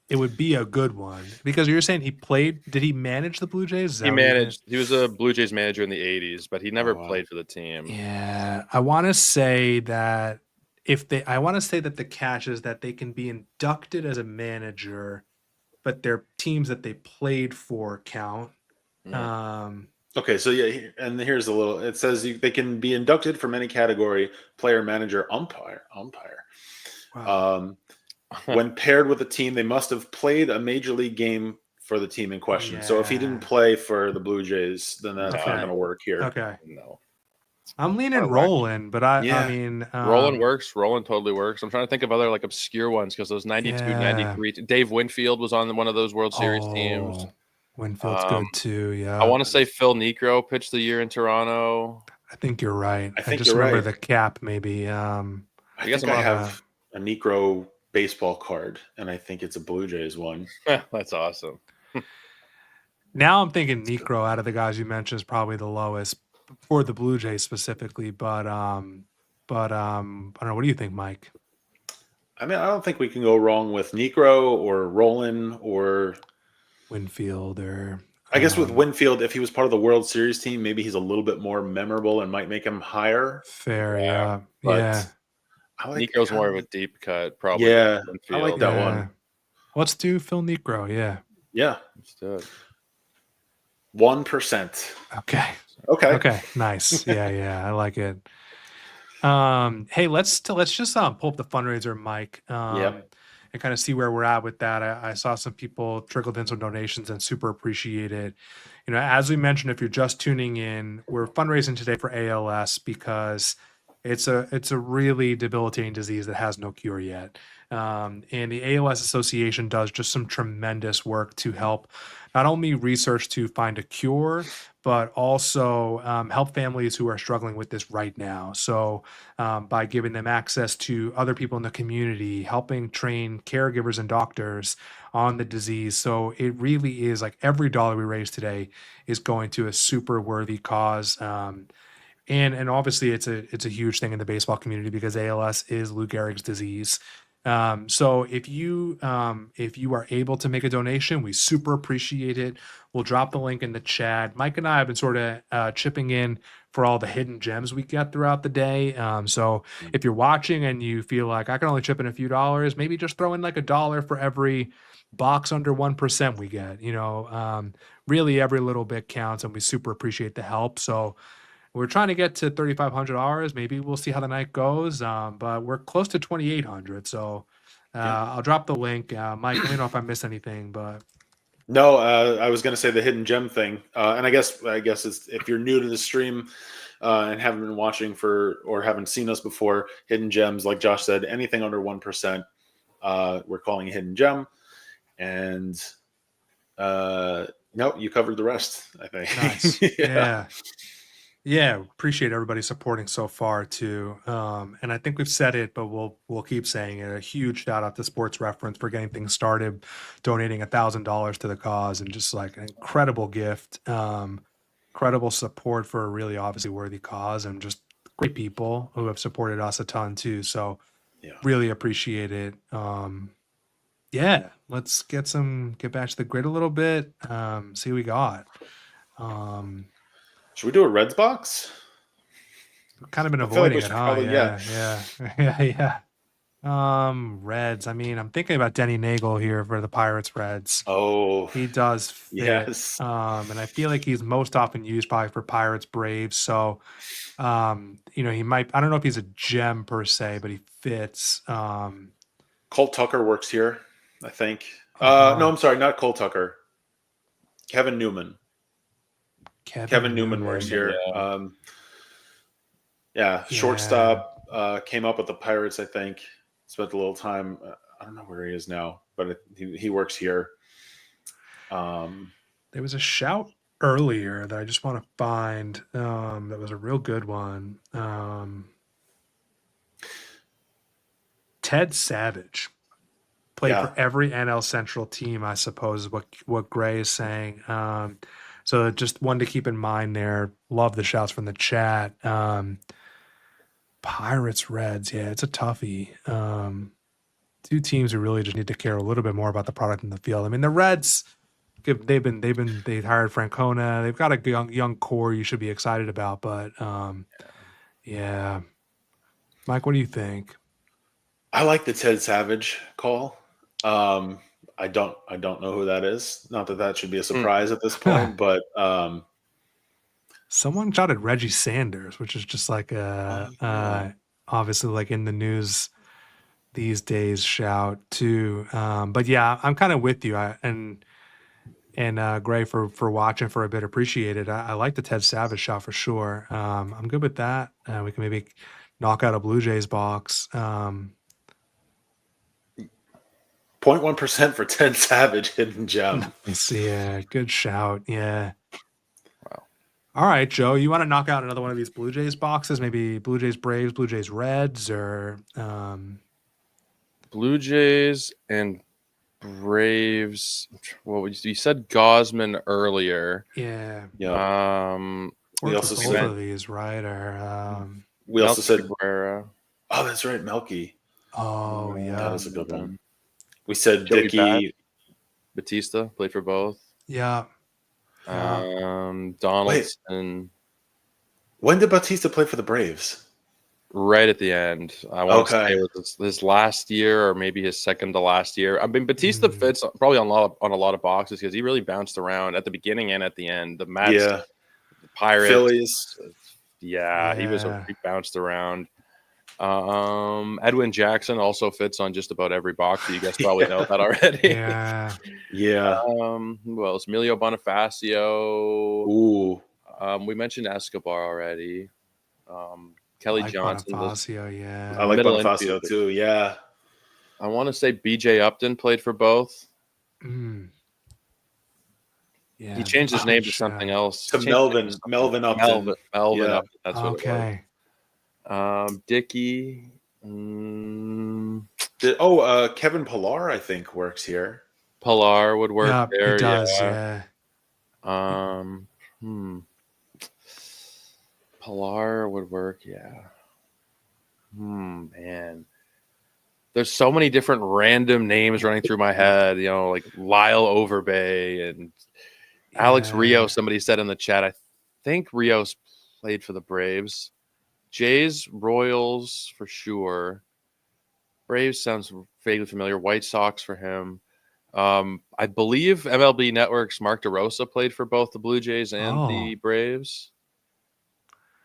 it would be a good one because you're saying he played. Did he manage the Blue Jays? He managed. He was a Blue Jays manager in the '80s, but he never played for the team. Yeah, I want to say that the catch is that they can be inducted as a manager, but their teams that they played for count. Okay, so and here's a little. It says they can be inducted from any category: player, manager, umpire. Wow. When paired with a team, they must have played a major league game for the team in question. So if he didn't play for the Blue Jays, then that's not going to work here. Okay. No. I'm leaning Roland, but I mean... Roland works. Roland totally works. I'm trying to think of other like obscure ones because those 92, 93... Dave Winfield was on one of those World Series teams. Winfield's good too, yeah. I want to say Phil Niekro pitched the year in Toronto. I think you're right. I just remember the cap maybe. I guess I have a Niekro baseball card, and I think it's a Blue Jays one. That's awesome. Now I'm thinking Niekro out of the guys you mentioned is probably the lowest for the Blue Jays specifically, but I don't know. What do you think, Mike? I mean, I don't think we can go wrong with Niekro or Roland or Winfield or I guess with Winfield, if he was part of the World Series team, maybe he's a little bit more memorable and might make him higher. Fair, yeah. Yeah. Niekro's more of a deep cut, probably. Yeah, I like that one. Let's do Phil Niekro, yeah. Yeah. Let's do it. 1%. Okay. Nice. Yeah. I like it. Hey, let's just pull up the fundraiser, Mike. And kind of see where we're at with that. I saw some people trickled in some donations and super appreciate it. You know, as we mentioned, if you're just tuning in, we're fundraising today for ALS because it's a really debilitating disease that has no cure yet. And the ALS Association does just some tremendous work to help not only research to find a cure, but also help families who are struggling with this right now. So by giving them access to other people in the community, helping train caregivers and doctors on the disease. So it really is like every dollar we raise today is going to a super worthy cause. And obviously it's a huge thing in the baseball community because ALS is Lou Gehrig's disease. So if you are able to make a donation, we super appreciate it. We'll drop the link in the chat. Mike and I have been sort of chipping in for all the hidden gems we get throughout the day. So if you're watching and you feel like I can only chip in a few dollars, maybe just throw in like $1 for every box under 1% we get. You know, really every little bit counts, and we super appreciate the help. So we're trying to get to $3,500. Maybe we'll see how the night goes, but we're close to 2,800. So I'll drop the link. Mike, let me know if I missed anything. But no, I was going to say the hidden gem thing, and I guess it's, if you're new to the stream and haven't been watching or haven't seen us before, hidden gems, like Josh said, anything under 1%, we're calling a hidden gem, and no, you covered the rest, I think. Nice. Yeah, appreciate everybody supporting so far too. And I think we've said it, but we'll keep saying it. A huge shout out to Sports Reference for getting things started, donating $1,000 to the cause, and just like an incredible gift, incredible support for a really obviously worthy cause, and just great people who have supported us a ton too. So really appreciate it. Let's get back to the grid a little bit. See what we got. Should we do a Reds box? Kind of been avoiding it, huh? Probably, Yeah. Reds. I mean, I'm thinking about Denny Nagel here for the Pirates Reds. Oh, He does fit. yes. And I feel like he's most often used probably for Pirates Braves. So, he might, I don't know if he's a gem per se, but he fits. Colt Tucker works here, I think. Uh-huh. No, I'm sorry, not Colt Tucker. Kevin Newman. Kevin Newman works here. Shortstop came up with the Pirates, I think. Spent a little time. I don't know where he is now, but he works here. There was a shout earlier that I just want to find that was a real good one. Ted Savage played for every NL Central team, I suppose, is what Gray is saying. So just one to keep in mind there. Love the shouts from the chat. Pirates, Reds, yeah, it's a toughie. Two teams who really just need to care a little bit more about the product in the field. I mean, the Reds, they hired Francona. They've got a young core you should be excited about. But yeah, Mike, what do you think? I like the Ted Savage call. I don't know who that is. Not that should be a surprise at this point, but someone shouted Reggie Sanders, which is just like obviously like in the news these days shout too. But yeah, I'm kind of with you. And Gray for watching for a bit, appreciate it. I like the Ted Savage shot for sure. I'm good with that. We can maybe knock out a Blue Jays box. 0.1% for Ted Savage, hidden gem. Nice. Yeah, good shout. Yeah. Wow. All right, Joe, you want to knock out another one of these Blue Jays boxes? Maybe Blue Jays Braves, Blue Jays Reds, or Blue Jays and Braves. Well, you said Gosman earlier. Yeah. We also said both of these, right? Or we also said Cabrera. Oh, that's right, Melky. Oh, yeah, that was a good one. We said Dickey. Batista played for both. Yeah. Donaldson. When did Batista play for the Braves? Right at the end. I want to say it was his last year or maybe his second to last year. I mean, Batista fits probably on a lot of boxes because he really bounced around at the beginning and at the end. The Mets, the Pirates, Phillies. He bounced around. Edwin Jackson also fits on just about every box. You guys probably know that already. Yeah. Who else? Emilio Bonifacio. Ooh. We mentioned Escobar already. Kelly Johnson. Bonifacio, yeah. I like Bonifacio too. Yeah. I want to say BJ Upton played for both. Yeah. He changed his name to something else. To Melvin Upton. Melvin Upton. That's what it was. Dickey. Kevin Pillar, I think, works here. Pillar would work there. He does, Pillar would work, man. There's so many different random names running through my head, like Lyle Overbay and Alex Rios. Somebody said in the chat, I think Rios played for the Braves. Jays, Royals for sure. Braves sounds vaguely familiar. White Sox for him. I believe MLB Network's Mark DeRosa played for both the Blue Jays and the Braves.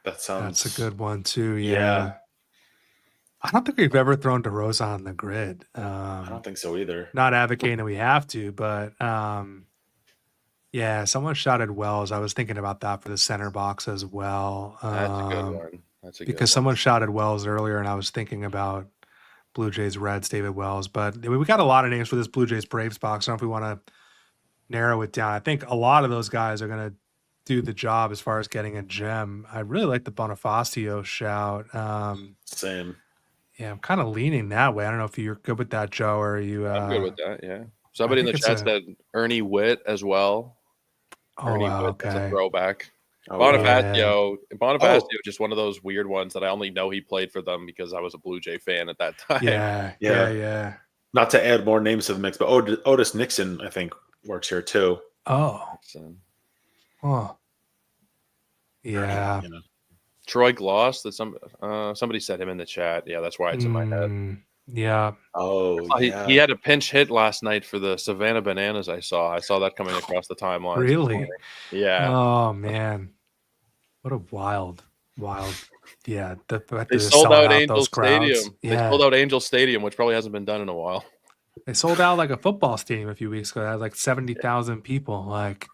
That's a good one too. Yeah. I don't think we've ever thrown DeRosa on the grid. I don't think so either. Not advocating that we have to, but someone shouted Wells. I was thinking about that for the center box as well. That's a good one. Because someone shouted Wells earlier, and I was thinking about Blue Jays, Reds, David Wells. But we got a lot of names for this Blue Jays Braves box. I don't know if we want to narrow it down. I think a lot of those guys are going to do the job as far as getting a gem. I really like the Bonifacio shout. Same. Yeah, I'm kind of leaning that way. I don't know if you're good with that, Joe, or are you? I'm good with that. Yeah. Somebody in the chat said Ernie Witt as well. Ernie Witt is a throwback. Bonifacio, just one of those weird ones that I only know he played for them because I was a Blue Jay fan at that time. Yeah. Not to add more names to the mix, but Otis Nixon, I think, works here too. Yeah. Troy Gloss, that somebody said him in the chat. Yeah, that's why it's in my head. Yeah. Oh, yeah. He had a pinch hit last night for the Savannah Bananas. I saw that coming across the timeline. Really? Yeah. Oh man, what a wild. Yeah, They sold out Angel those crowds. Stadium. Yeah. They sold out Angel Stadium, which probably hasn't been done in a while. They sold out like a football stadium a few weeks ago. It had like 70,000 people. Like,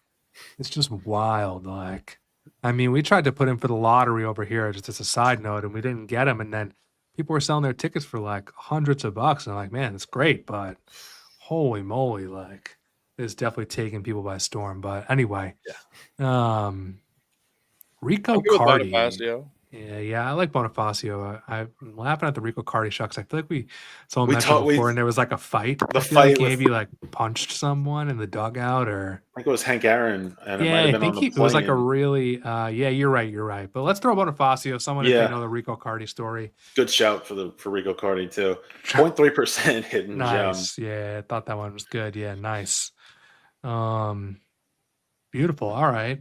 it's just wild. Like, I mean, we tried to put in for the lottery over here, just as a side note, and we didn't get them. And then people were selling their tickets for like hundreds of bucks. And I'm like, man, it's great, but holy moly, like, it's definitely taking people by storm. But anyway, Rico Cardi. Yeah, I like Bonifacio. I'm laughing at the Rico Cardi shucks. I feel like someone mentioned before, and there was like a fight. The fight like maybe like punched someone in the dugout, or I think it was Hank Aaron, and it yeah, might have I been think on the it was like a plane. really yeah. You're right. But let's throw Bonifacio. Someone if they know the Rico Cardi story. Good shout for Rico Cardi too. 0.3% hidden nice. gem. Yeah, I thought that one was good. Yeah, nice. Beautiful. All right.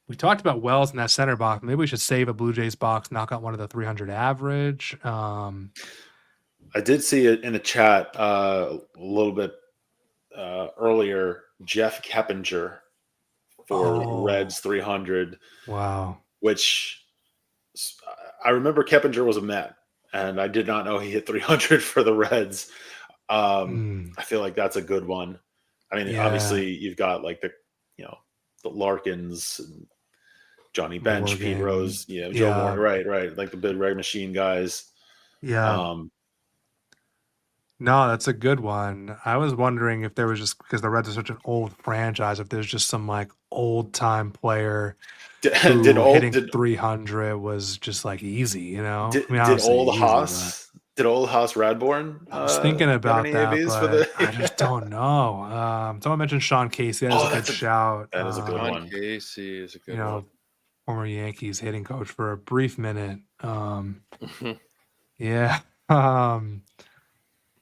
We talked about Wells in that center box. Maybe we should save a Blue Jays box, knock out one of the 300 average. I did see it in the chat a little bit earlier. Jeff Keppinger for Reds 300. Wow. Which I remember Keppinger was a Met, and I did not know he hit 300 for the Reds. I feel like that's a good one. I mean, obviously you've got like the Larkins, and Johnny Bench, Morgan. Pete Rose, Joe Morgan, right, like the big red machine guys. Yeah. No, that's a good one. I was wondering if there was just because the Reds are such an old franchise, if there's just some like old time player hitting 300 was just like easy, you know. Did old Haas Radbourne? I was thinking about that, but I just don't know. Someone mentioned Sean Casey. That is a good shout. That is a good one. Sean Casey is a good one. Former Yankees hitting coach for a brief minute. Yeah.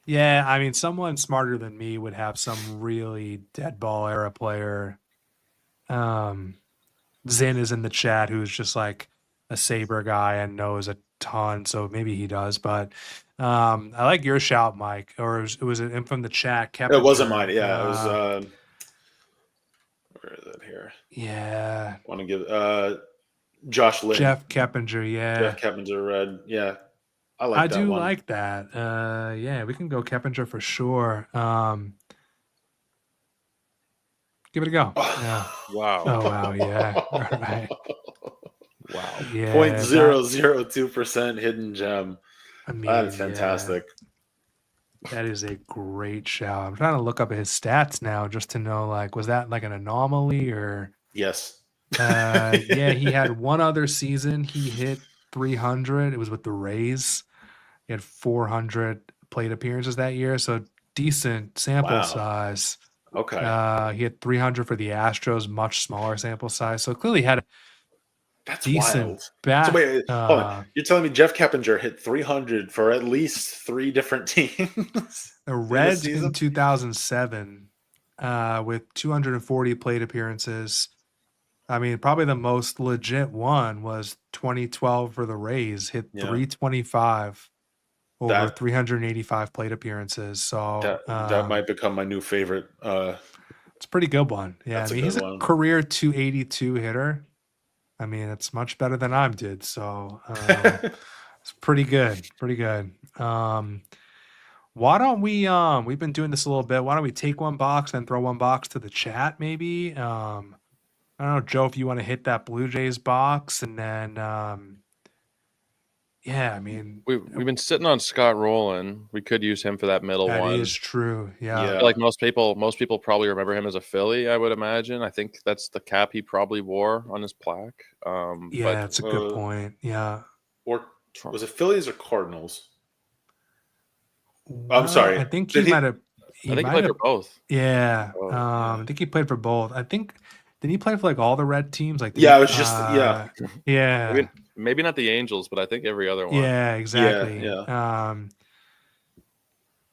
Yeah, I mean, someone smarter than me would have some really dead ball era player. Zin is in the chat, who's just like a Sabre guy and knows a ton, so maybe he does. But I like your shout, Mike. Or was it from the chat? It wasn't mine. Yeah, it was. Where is it here? Yeah. Want to give Josh Lynn. Jeff Keppinger, yeah. Jeff Keppinger, Red. Yeah. I do like that. Yeah, we can go Keppinger for sure. Give it a go. Yeah. Wow. Oh wow, yeah. All right. Wow. Yeah. 0.002% hidden gem. I mean, that is fantastic. That is a great shout. I'm trying to look up his stats now just to know, like, was that like an anomaly or? Yes. Yeah, he had one other season. He hit 300. It was with the Rays. He had 400 plate appearances that year, so decent sample size. Okay. He had 300 for the Astros, much smaller sample size. So clearly had a decent bat. So wait, hold on. You're telling me Jeff Keppinger hit 300 for at least 3 different teams? The Reds in 2007 with 240 plate appearances. I mean, probably the most legit one was 2012 for the Rays, hit 325 over 385 plate appearances. So that might become my new favorite. It's a pretty good one. Yeah, I mean, he's a career 282 hitter. I mean, it's much better than I did. So it's pretty good. Pretty good. Why don't we we've been doing this a little bit. Why don't we take one box and throw one box to the chat maybe? I don't know, Joe, if you want to hit that Blue Jays box, and then, yeah, I mean, we've been sitting on Scott Rowland. We could use him for that middle one. That is true. Yeah. I feel like most people probably remember him as a Philly. I would imagine. I think that's the cap he probably wore on his plaque. Yeah, that's a good point. Yeah. Or was it Phillies or Cardinals? Well, I'm sorry. I think he might have. I think he played for both. Yeah. I think he played for both. I think. Did he play for like all the red teams? Like, it was just yeah. Maybe not the Angels, but I think every other one. Yeah, exactly. Yeah.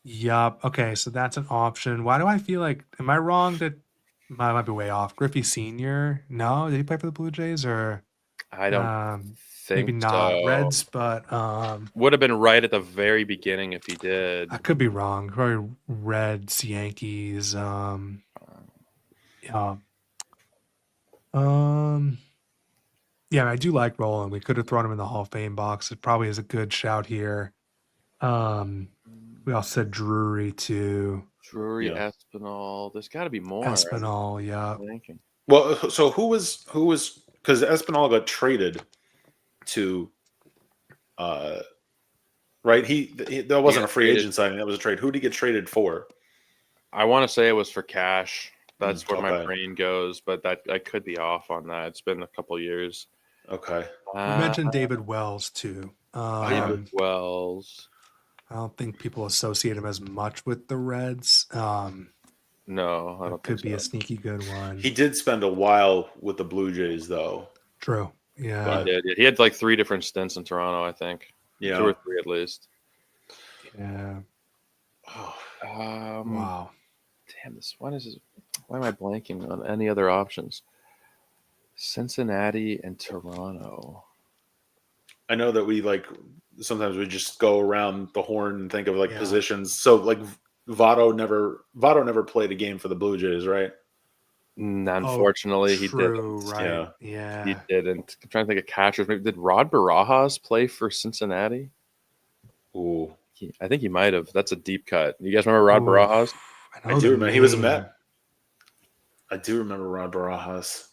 Yup. Okay, so that's an option. Why do I feel like? Am I wrong that I might be way off? Griffey Senior? No, did he play for the Blue Jays or? I don't think maybe not so. Reds, but would have been right at the very beginning if he did. I could be wrong. Probably Reds, Yankees. Yeah, I do like Roland. We could have thrown him in the Hall of Fame box. It probably is a good shout here. We also said Drury too. Drury, yeah. Espinal. There's got to be more. Espinal, yeah. Well, so who was because Espinal got traded to, right? That wasn't a free agent signing. That was a trade. Who did he get traded for? I want to say it was for cash. That's where my brain goes, but that I could be off on that. It's been a couple years. Okay. We mentioned David Wells too. David Wells. I don't think people associate him as much with the Reds. No, I don't. Could be a sneaky good one. He did spend a while with the Blue Jays, though. True. Yeah. He did. He had like 3 different stints in Toronto, I think. Yeah. 2 or 3 at least. Yeah. Oh. Wow. Damn this. Why am I blanking on any other options? Cincinnati and Toronto. I know that we sometimes we just go around the horn and think of positions. So Votto never played a game for the Blue Jays, right? Unfortunately, he didn't. Right. Yeah. He didn't. I'm trying to think of catchers. Maybe did Rod Barajas play for Cincinnati? Ooh. I think he might have. That's a deep cut. You guys remember Rod Barajas? I do remember. He was a Met. I do remember Rod Barajas.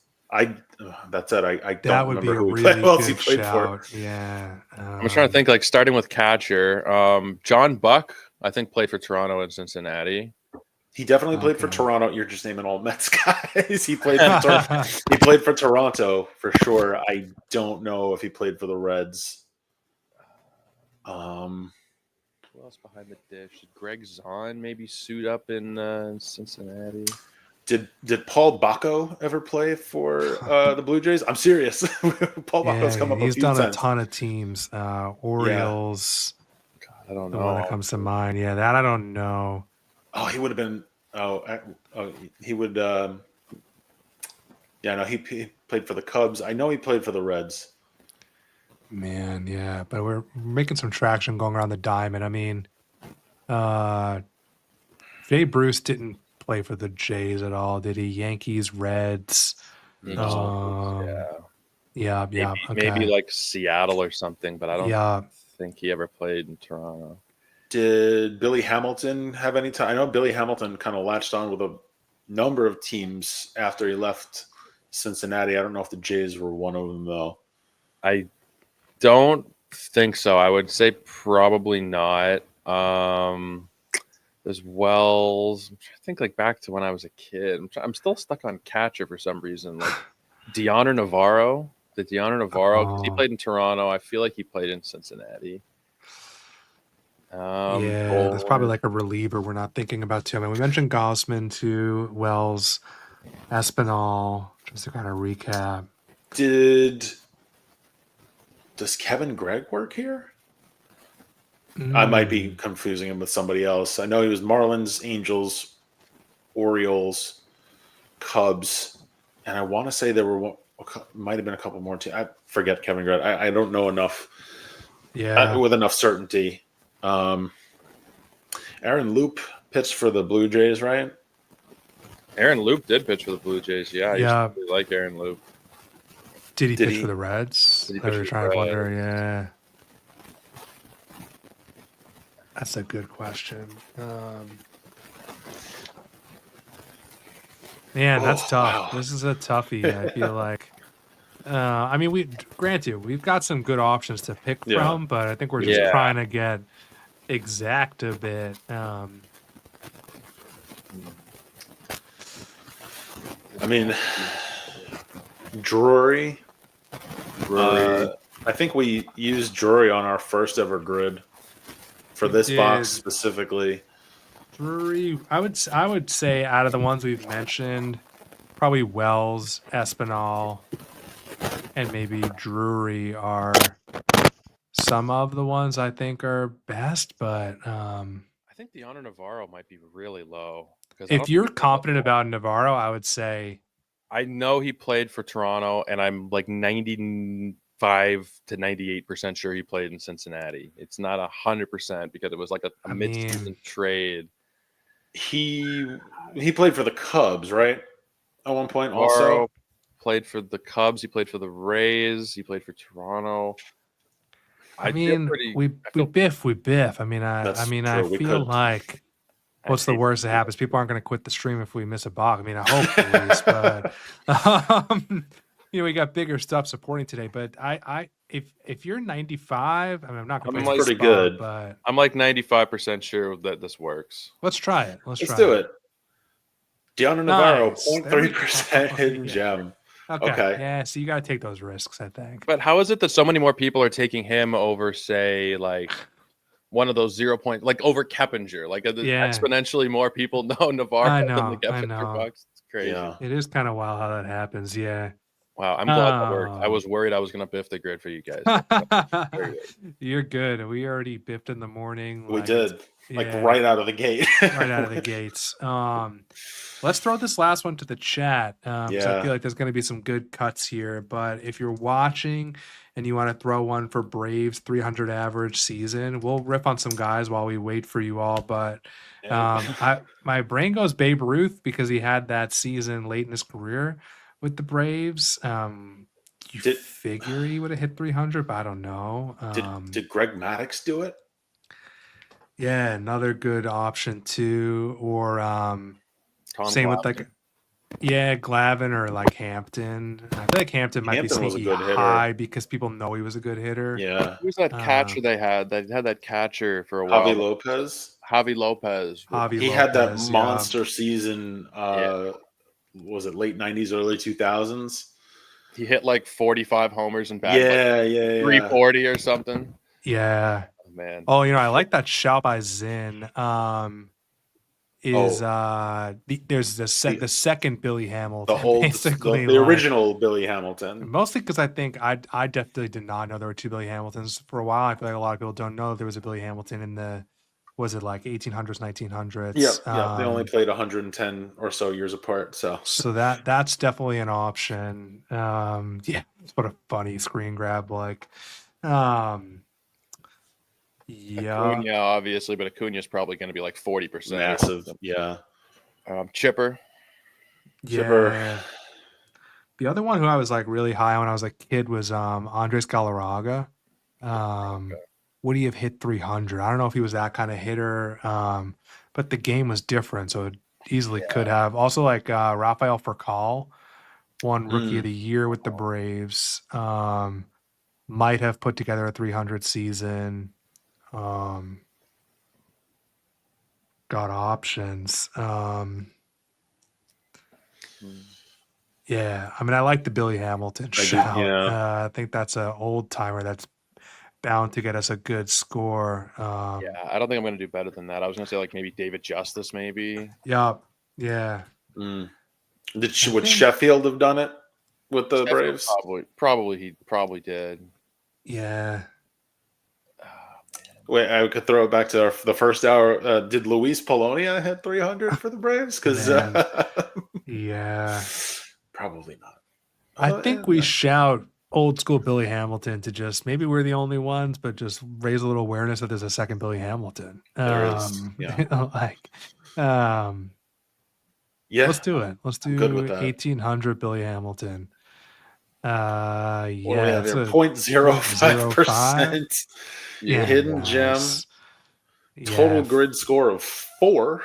That's it. I don't that would remember be a who really else good he played shout. for. Yeah. I'm trying to think, starting with catcher. John Buck, I think, played for Toronto and Cincinnati. He definitely played for Toronto. You're just naming all Mets guys. He played for he played for Toronto for sure. I don't know if he played for the Reds. Who else behind the dish? Did Greg Zahn maybe suit up in Cincinnati? Did Paul Bacco ever play for the Blue Jays? I'm serious. Paul Bacco's come up. He's a few done times. a ton of teams. Orioles. God, I don't the know. one that comes to mind. Yeah, that I don't know. Oh, he would have been. He would. No, he played for the Cubs. I know he played for the Reds. Man, yeah, but we're making some traction going around the diamond. I mean, Jay Bruce didn't play for the Jays at all, did he? Yankees, Reds. Yeah. Okay. Maybe like Seattle or something, but I don't think he ever played in Toronto. Did Billy Hamilton have any time? I know Billy Hamilton kind of latched on with a number of teams after he left Cincinnati. I don't know if the Jays were one of them, though. I don't think so. I would say probably not. There's Wells. I think back to when I was a kid. I'm still stuck on catcher for some reason. Deoner Navarro. Did Deoner Navarro? Because he played in Toronto. I feel like he played in Cincinnati. There's probably a reliever we're not thinking about too. I mean, we mentioned Gaussman too, Wells, Espinal. Just to kind of recap. Does Kevin Gregg work here? I might be confusing him with somebody else. I know he was Marlins, Angels, Orioles, Cubs, and I want to say there might have been a couple more teams. I forget Kevin Gregg. I don't know enough. Yeah, with enough certainty. Aaron Loop pitched for the Blue Jays, right? Aaron Loop did pitch for the Blue Jays. Yeah, I used to really like Aaron Loop. Did he pitch for the Reds? I was trying to wonder. Yeah. That's a good question. Man, that's tough. Wow. This is a toughie. I feel like. I mean, we've got some good options to pick from, but I think we're just trying to get exact a bit. I mean, Drury. I think we used Drury on our first ever grid. For this box specifically, Drury, I would say out of the ones we've mentioned, probably Wells, Espinal, and maybe Drury are some of the ones I think are best. But I think Deoner Navarro might be really low. If you're confident about Navarro, I would say I know he played for Toronto, and I'm like 95 to 98% sure he played in Cincinnati. It's not 100% because it was like a mid-season trade. He played for the Cubs, right? At one point, Navarro also played for the Cubs. He played for the Rays. He played for Toronto. I mean, we biff. I mean, I feel like what's the worst that happens? People aren't going to quit the stream if we miss a box. I mean, I hope at least, but we got bigger stuff supporting today. But if you're 95, I mean, I'm not going to play pretty good, but I'm like 95% sure that this works. Let's try it. Let's do it. Gianna Navarro, 0.3% hidden gem. Okay. Yeah, so you got to take those risks, I think. But how is it that so many more people are taking him over, say, like one of those 0 point, like over Keppinger? Like exponentially more people know Navarro than the Keppinger box. It's crazy. Yeah. It is kind of wild how that happens. Yeah. Wow, I'm glad that worked. I was worried I was going to biff the grid for you guys. You're good. We already biffed in the morning. We did. Like right out of the gate. Right out of the gates. Let's throw this last one to the chat. I feel like there's going to be some good cuts here. But if you're watching and you want to throw one for Braves 300 average season, we'll rip on some guys while we wait for you all. But my brain goes Babe Ruth because he had that season late in his career with the Braves. You figure he would have hit 300, but I don't know. Did Greg Maddux do it? Yeah, another good option too. Or same with like Glavine or like Hampton. I feel like Hampton might be sneaky high because people know he was a good hitter. Yeah. Who's that catcher they had? They had that catcher for a while. Javi Lopez. He had that monster season. Was it late 90s, early 2000s? He hit like 45 homers and batted 340 or something. Yeah. Oh, man. Oh, I like that shout by Zinn. There's the second Billy Hamilton, the original Billy Hamilton. Mostly because I think I definitely did not know there were two Billy Hamiltons for a while. I feel like a lot of people don't know there was a Billy Hamilton in the, was it like 1800s, 1900s? Yeah, they only played 110 or so years apart. So that's definitely an option. What a funny screen grab. Like, Acuna, obviously, but Acuna is probably going to be like 40%. Massive, yeah. Chipper. The other one who I was like really high when I was a kid was Andres Galarraga. Would he have hit 300? I don't know if he was that kind of hitter, but the game was different, so it easily could have. Also, like Rafael Furcal won Rookie of the Year with the Braves. Might have put together a 300 season. Got options. I mean, I like the Billy Hamilton shout. I think that's an old timer that's bound to get us a good score. I don't think I'm going to do better than that. I was going to say like maybe David Justice, maybe. Would Sheffield have done it with the Braves? He probably did. Yeah. Wait, I could throw it back to the first hour. Did Luis Polonia hit 300 for the Braves? Because probably not. I think we shout old school Billy Hamilton to just, maybe we're the only ones, but just raise a little awareness that there's a second Billy Hamilton. There is. Let's do it. Let's do 1800 Billy Hamilton. It's 0.05%. Hidden gem. Total grid score of 4.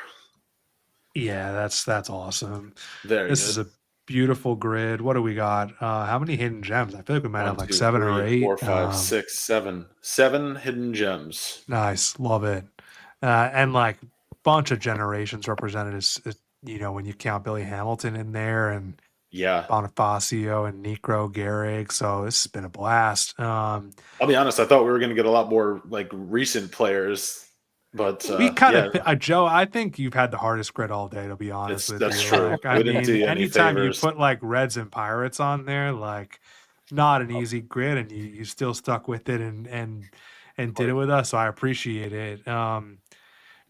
Yeah, that's awesome. This is a beautiful grid. What do we got? How many hidden gems? I feel like we might have like 7 or 8. 4, 5, 6, 7. 7 hidden gems. Nice. Love it. And like bunch of generations represented as when you count Billy Hamilton in there and Bonifacio and Necro, Gehrig. So this has been a blast. I'll be honest, I thought we were going to get a lot more like recent players, but we kind of Joe, I think you've had the hardest grid all day, to be honest with that's you. True. Like, I mean, anytime you put like Reds and Pirates on there, like not an easy grid, and you still stuck with it and did it with us. So I appreciate it.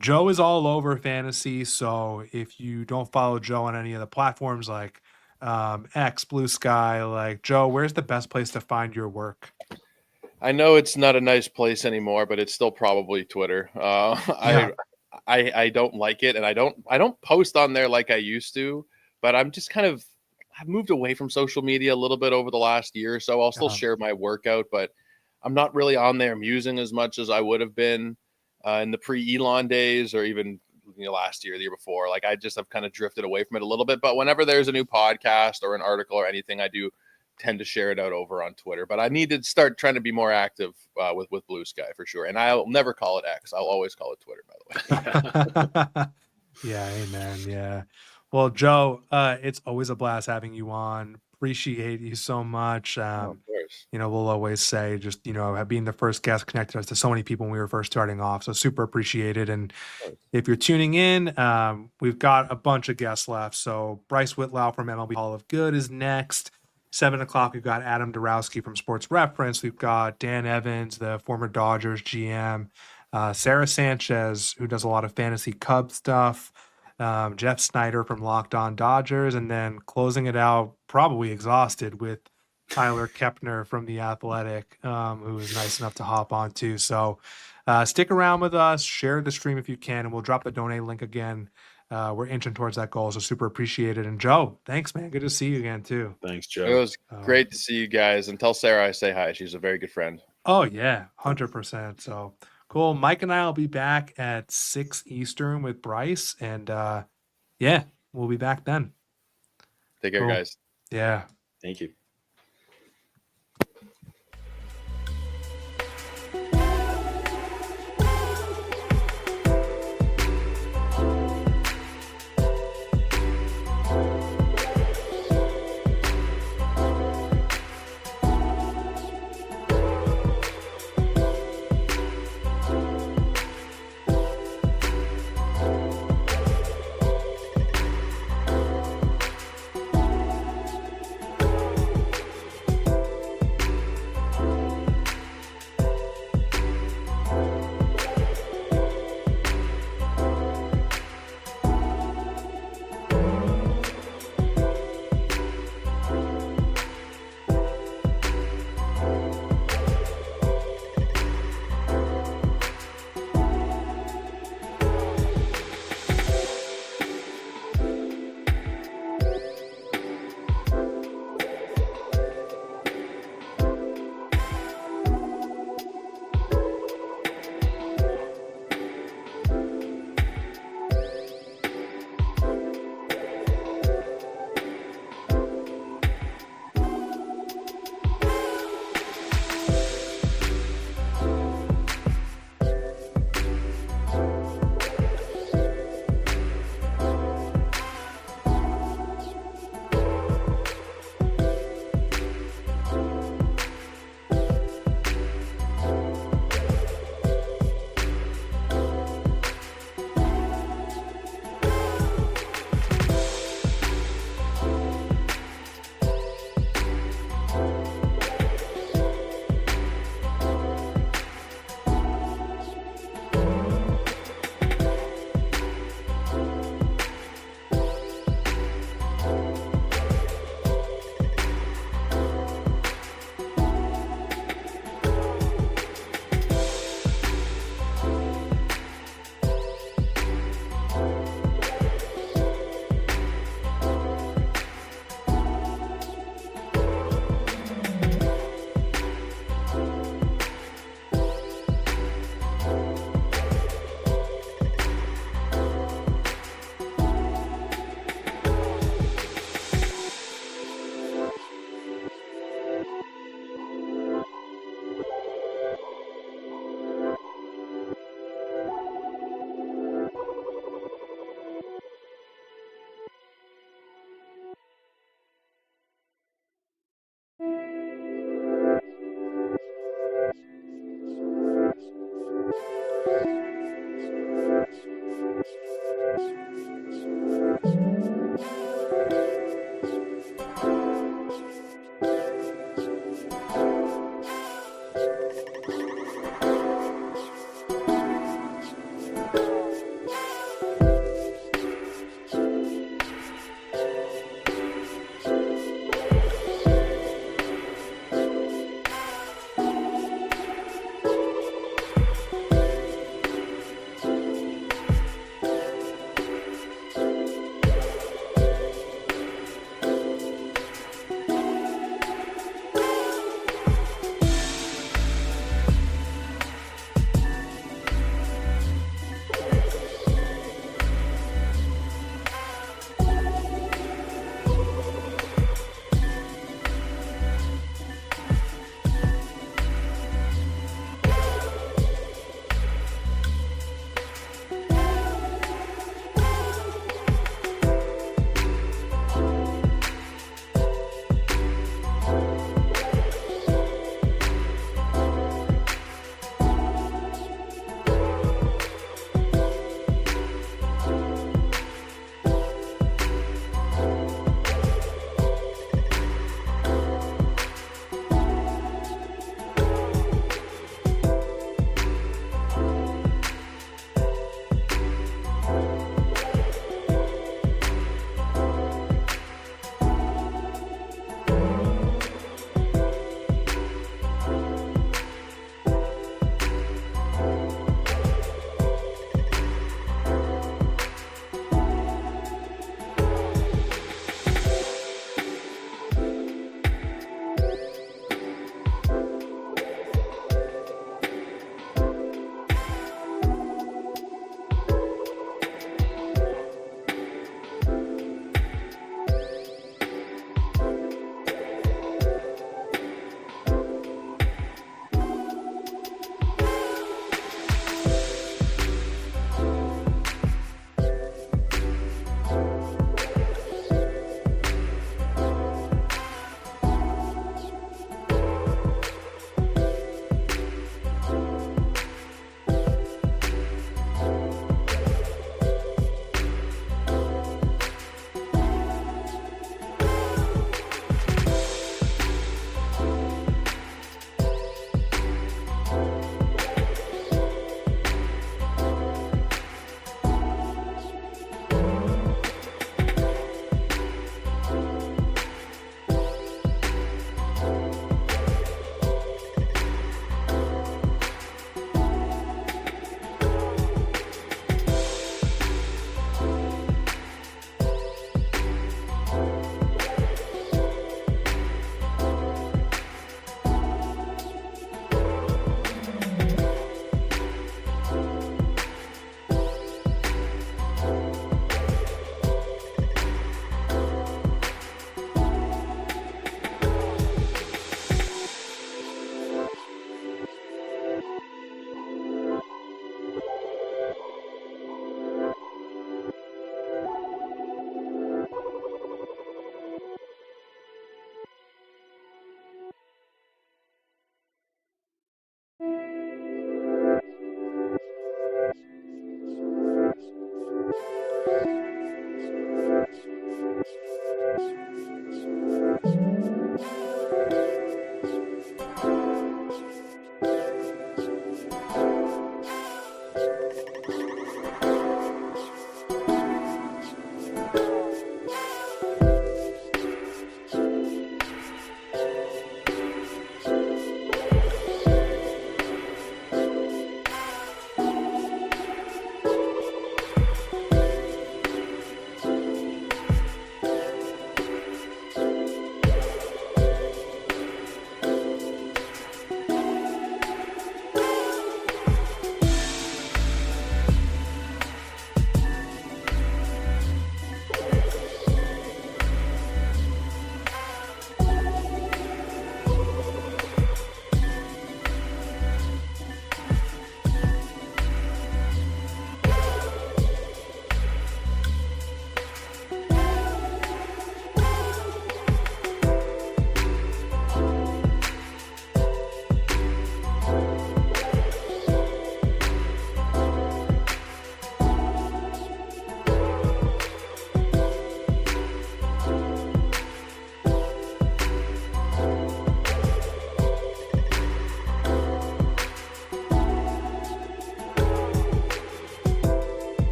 Joe is all over fantasy. So if you don't follow Joe on any of the platforms like X, Blue Sky. Like, Joe, where's the best place to find your work? I know it's not a nice place anymore, but it's still probably Twitter. Yeah. I don't like it, and I don't post on there like I used to. But I'm just I've moved away from social media a little bit over the last year or so. I'll still share my workout, but I'm not really on there musing as much as I would have been in the pre-Elon days, or even last year, the year before. Like, I just have kind of drifted away from it a little bit. But whenever there's a new podcast or an article or anything, I do tend to share it out over on Twitter. But I need to start trying to be more active with Blue Sky for sure. And I'll never call it X. I'll always call it Twitter, by the way. Yeah, amen. Yeah. Well, Joe, it's always a blast having you on. Appreciate you so much. Of course. We'll always say just, being the first guest connected us to so many people when we were first starting off. So super appreciated. And if you're tuning in, we've got a bunch of guests left. So Bryce Whitlow from MLB Hall of Good is next. 7 o'clock, we've got Adam Dorowski from Sports Reference. We've got Dan Evans, the former Dodgers GM. Sarah Sanchez, who does a lot of fantasy Cub stuff. Jeff Snyder from Locked On Dodgers. And then closing it out, probably exhausted, with Tyler Kepner from The Athletic, who was nice enough to hop on too. So stick around with us, share the stream if you can, and we'll drop the donate link again. We're inching towards that goal, so super appreciated. And Joe, thanks, man. Good to see you again too. Thanks, Joe. It was great to see you guys. And tell Sarah I say hi. She's a very good friend. Oh yeah, 100%. So cool. Mike and I will be back at 6 Eastern with Bryce, and yeah, we'll be back then. Take care, guys. Yeah. Thank you.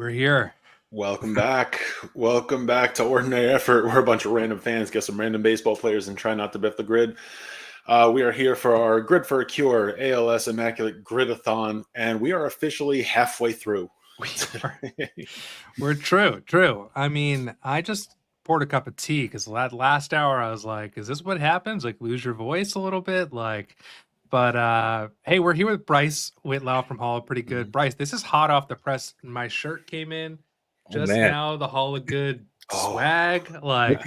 We're here. Welcome back. Welcome back to Ordinary Effort. We're a bunch of random fans, get some random baseball players, and try not to biff the grid. We are here for our Grid for a Cure ALS Immaculate Gridathon, and we are officially halfway through. We're true. I mean, I just poured a cup of tea because that last hour I was like, is this what happens? Like, lose your voice a little bit? But hey, we're here with Bryce Whitlow from Hall of Pretty Good. Bryce, this is hot off the press. My shirt came in just now, the Hall of Good swag. Like,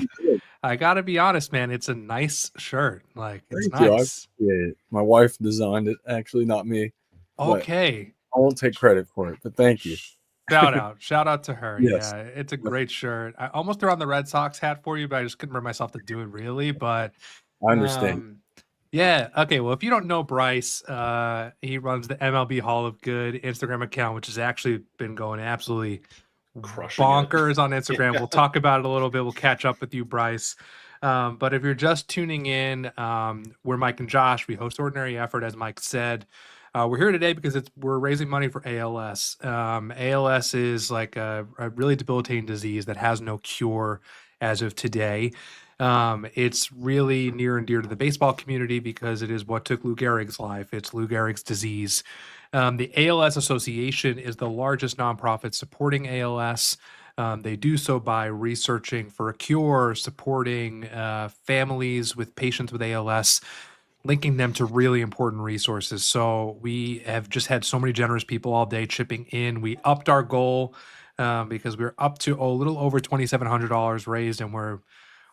I gotta be honest, man, it's a nice shirt. Like, it's nice. My wife designed it, actually, not me. Okay. I won't take credit for it, but thank you. Shout out to her. Yes. Yeah, it's a great shirt. I almost threw on the Red Sox hat for you, but I just couldn't bring myself to do it really. But I understand. Yeah. Okay. Well, if you don't know Bryce, he runs the MLB Hall of Good Instagram account, which has actually been going absolutely bonkers on Instagram. We'll talk about it a little bit. We'll catch up with you, Bryce. But if you're just tuning in, we're Mike and Josh. We host Ordinary Effort, as Mike said. We're here today because we're raising money for ALS. ALS is like a really debilitating disease that has no cure as of today. It's really near and dear to the baseball community because it is what took Lou Gehrig's life. It's Lou Gehrig's disease. The ALS Association is the largest nonprofit supporting ALS. They do so by researching for a cure, supporting families with patients with ALS, linking them to really important resources. So we have just had so many generous people all day chipping in. We upped our goal because we're up to a little over $2,700 raised, and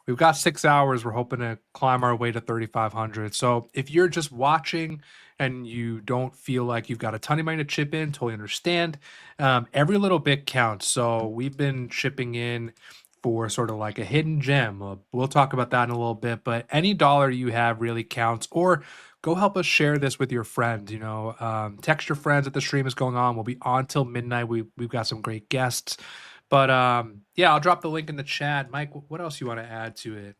we've got 6 hours. We're hoping to climb our way to 3,500. So if you're just watching and you don't feel like you've got a ton of money to chip in, totally understand. Every little bit counts. So we've been chipping in for sort of like a hidden gem. We'll talk about that in a little bit, but any dollar you have really counts. Or go help us share this with your friends. Text your friends that the stream is going on. We'll be on till midnight. We've got some great guests. But yeah, I'll drop the link in the chat. Mike, what else you want to add to it?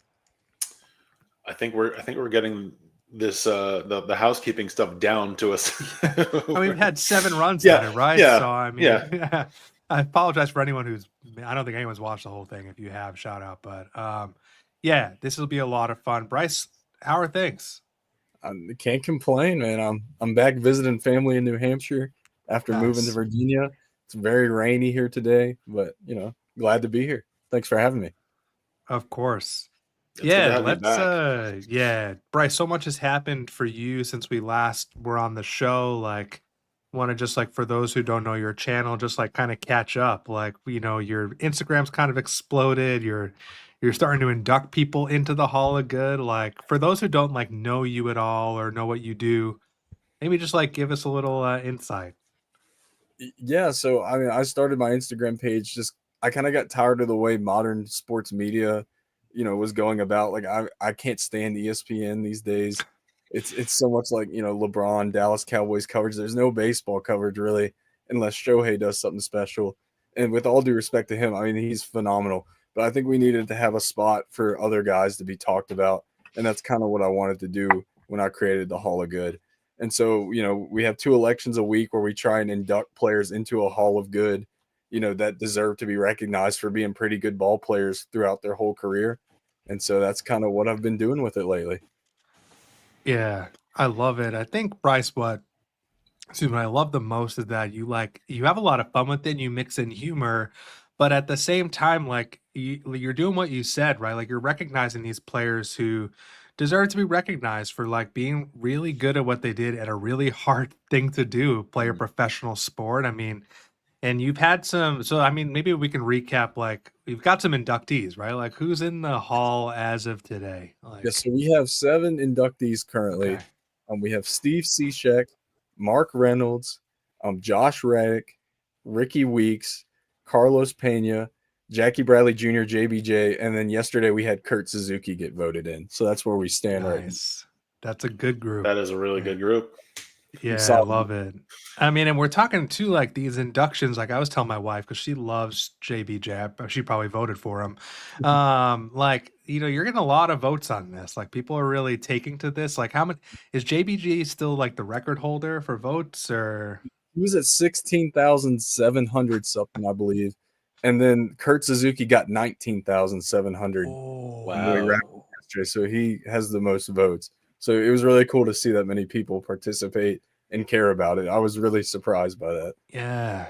I think we're getting this the housekeeping stuff down to us. We've had 7 runs on it, right? Yeah. So I mean, I apologize for anyone I don't think anyone's watched the whole thing. If you have, shout out. But yeah, this will be a lot of fun. Bryce, how are things? I can't complain, man. I'm back visiting family in New Hampshire after moving to Virginia. It's very rainy here today, but glad to be here. Thanks for having me. Of course. Let's Bryce, so much has happened for you since we last were on the show. Like, want to just for those who don't know your channel, just kind of catch up. Your Instagram's kind of exploded. You're starting to induct people into the Hall of Good. Like, for those who don't know you at all or know what you do, maybe just give us a little insight. Yeah, so I mean, I started my Instagram page I kind of got tired of the way modern sports media, was going about. I can't stand ESPN these days. It's so much LeBron, Dallas Cowboys coverage. There's no baseball coverage really, unless Shohei does something special. And with all due respect to him, I mean, he's phenomenal. But I think we needed to have a spot for other guys to be talked about. And that's kind of what I wanted to do when I created the Hall of Good. And so, we have 2 elections a week where we try and induct players into a Hall of Good, that deserve to be recognized for being pretty good ball players throughout their whole career. And so that's kind of what I've been doing with it lately. Yeah, I love it. I think, Bryce, what I love the most is that you have a lot of fun with it and you mix in humor, but at the same time, you're doing what you said, right? You're recognizing these players who deserve to be recognized for being really good at what they did at a really hard thing to do, play a professional sport. I mean, and you've had some, so I mean, maybe we can recap, we've got some inductees, right? Who's in the hall as of today? Yes, so we have 7 inductees currently. Okay. We have Steve Cishek, Mark Reynolds, Josh Reddick, Ricky Weeks, Carlos Pena, Jackie Bradley Jr., JBJ, and then yesterday we had Kurt Suzuki get voted in. So that's where we stand right now. That's a good group. That is a really good group. Yeah, I love it. I mean, and we're talking too, these inductions. I was telling my wife, because she loves JBJ. She probably voted for him. You're getting a lot of votes on this. People are really taking to this. How much is JBJ still the record holder for votes, or? He was at 16,700 something, I believe. And then Kurt Suzuki got 19,700. Oh, wow. So he has the most votes. So it was really cool to see that many people participate and care about it. I was really surprised by that. Yeah.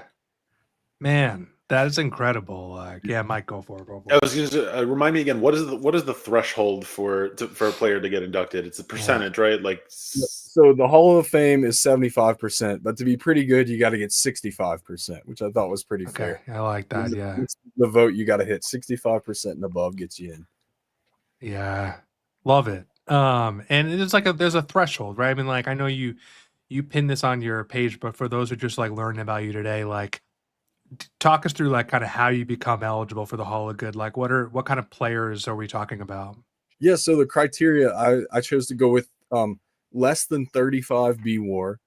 Man, that is incredible. Like, yeah, Mike, go for it. I was going to remind me again. What is the threshold for a player to get inducted? It's a percentage, right? Like, so the Hall of Fame is 75%, but to be pretty good, you got to get 65%, which I thought was pretty fair. I like that. Yeah, the vote you got to hit 65% and above gets you in. Yeah, love it. And it's like there's a threshold, right? I mean, like I know you pinned this on your page, but for those who just like learning about you today, like talk us through like kind of how you become eligible for the Hall of Good. Like what kind of players are we talking about? Yeah, so the criteria I chose to go with less than 35 B WAR,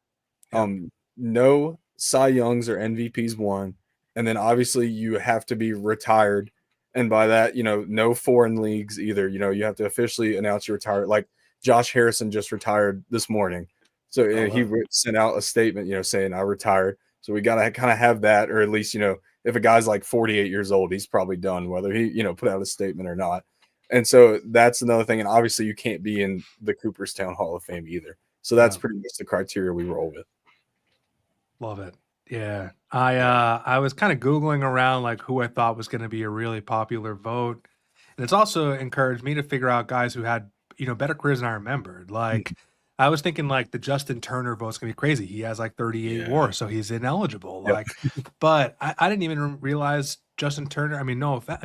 no Cy Youngs or MVPs won, and then obviously you have to be retired. And by that, no foreign leagues either. You have to officially announce you retire. Like Josh Harrison just retired this morning. So he sent out a statement, saying I retired. So we got to kind of have that, or at least, if a guy's like 48 years old, he's probably done, whether he, put out a statement or not. And so that's another thing. And obviously you can't be in the Cooperstown Hall of Fame either. So that's pretty much the criteria we roll with. Love it. Yeah. I was kind of Googling around like who I thought was going to be a really popular vote. And it's also encouraged me to figure out guys who had, better careers than I remembered. Like I was thinking like the Justin Turner vote's gonna be crazy. He has like 38 WAR, so he's ineligible. Like, but I didn't even realize Justin Turner. I mean,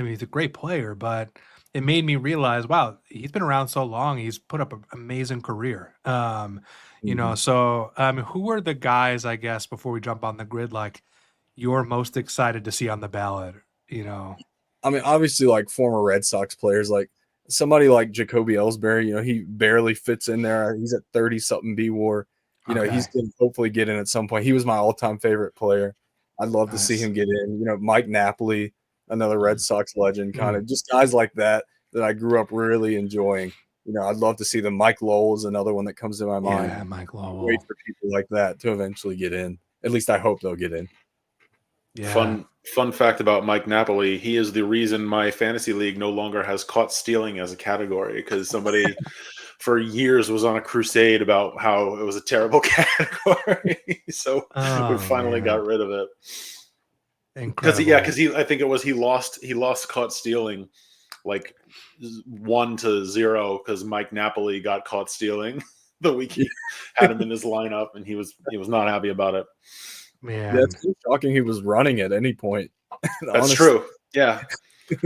he's a great player, but it made me realize, wow, he's been around so long. He's put up an amazing career. So who are the guys, I guess, before we jump on the grid, like you're most excited to see on the ballot? I mean, obviously, like former Red Sox players, like somebody like Jacoby Ellsbury, he barely fits in there. He's at 30-something B WAR. He's going to hopefully get in at some point. He was my all-time favorite player. I'd love to see him get in. Mike Napoli, another Red Sox legend, kind of just guys like that I grew up really enjoying. I'd love to see them. Mike Lowell is another one that comes to my mind. Yeah, Mike Lowell. Wait for people like that to eventually get in. At least I hope they'll get in. Yeah. Fun fact about Mike Napoli, he is the reason my fantasy league no longer has caught stealing as a category, because somebody for years was on a crusade about how it was a terrible category. So we finally got rid of it. Because I think it was he lost caught stealing like 1-0 because Mike Napoli got caught stealing the week he had him in his lineup, and he was not happy about it. Man, that's shocking. He was running at any point. That's true. Yeah.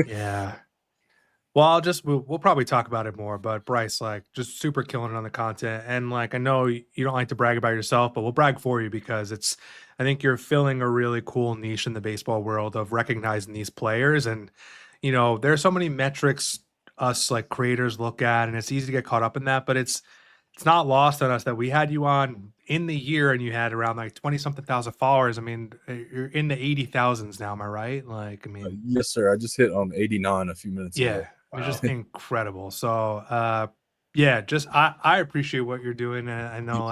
Yeah. Well, we'll probably talk about it more, but Bryce, like, just super killing it on the content. And like, I know you don't like to brag about yourself, but we'll brag for you because I think you're filling a really cool niche in the baseball world of recognizing these players. And, there are so many metrics us like creators look at, and it's easy to get caught up in that, but it's not lost on us that we had you on in the year and you had around like 20-something thousand followers. I mean, you're in the 80,000s now. Am I right? Like, I mean, yes, sir. I just hit 89 a few minutes ago. Yeah. Wow. It's just incredible. So, I appreciate what you're doing. And I know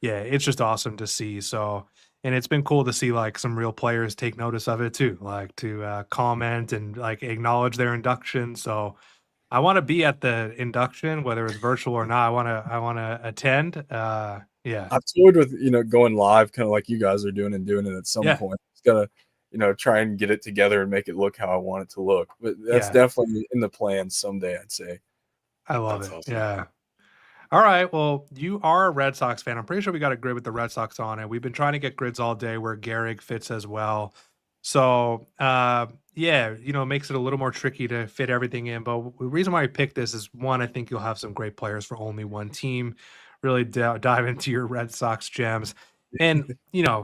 it's just awesome to see. So, and it's been cool to see like some real players take notice of it too, like to comment and like acknowledge their induction. So I want to be at the induction, whether it's virtual or not. I want to attend. I've toyed with, going live kind of like you guys are doing and doing it at some point. It's got to, try and get it together and make it look how I want it to look. But that's definitely in the plans someday, I'd say. I love it. Awesome. Yeah. All right. Well, you are a Red Sox fan. I'm pretty sure we got a grid with the Red Sox on it. We've been trying to get grids all day where Gehrig fits as well. So, it makes it a little more tricky to fit everything in. But the reason why I picked this is, one, I think you'll have some great players for only one team. Really dive into your Red Sox gems. And,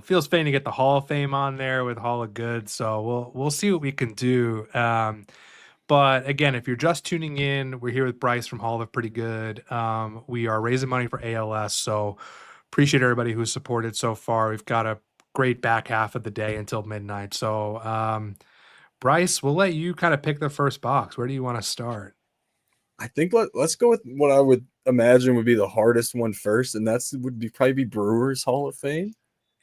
feels fitting to get the Hall of Fame on there with Hall of Good. So we'll see what we can do. But again, if you're just tuning in, we're here with Bryce from Hall of Pretty Good. We are raising money for ALS. So appreciate everybody who's supported so far. We've got a great back half of the day until midnight. So, Bryce, we'll let you kind of pick the first box. Where do you want to start? I think let's go with what I would imagine would be the hardest one first, and would probably be Brewers Hall of Fame.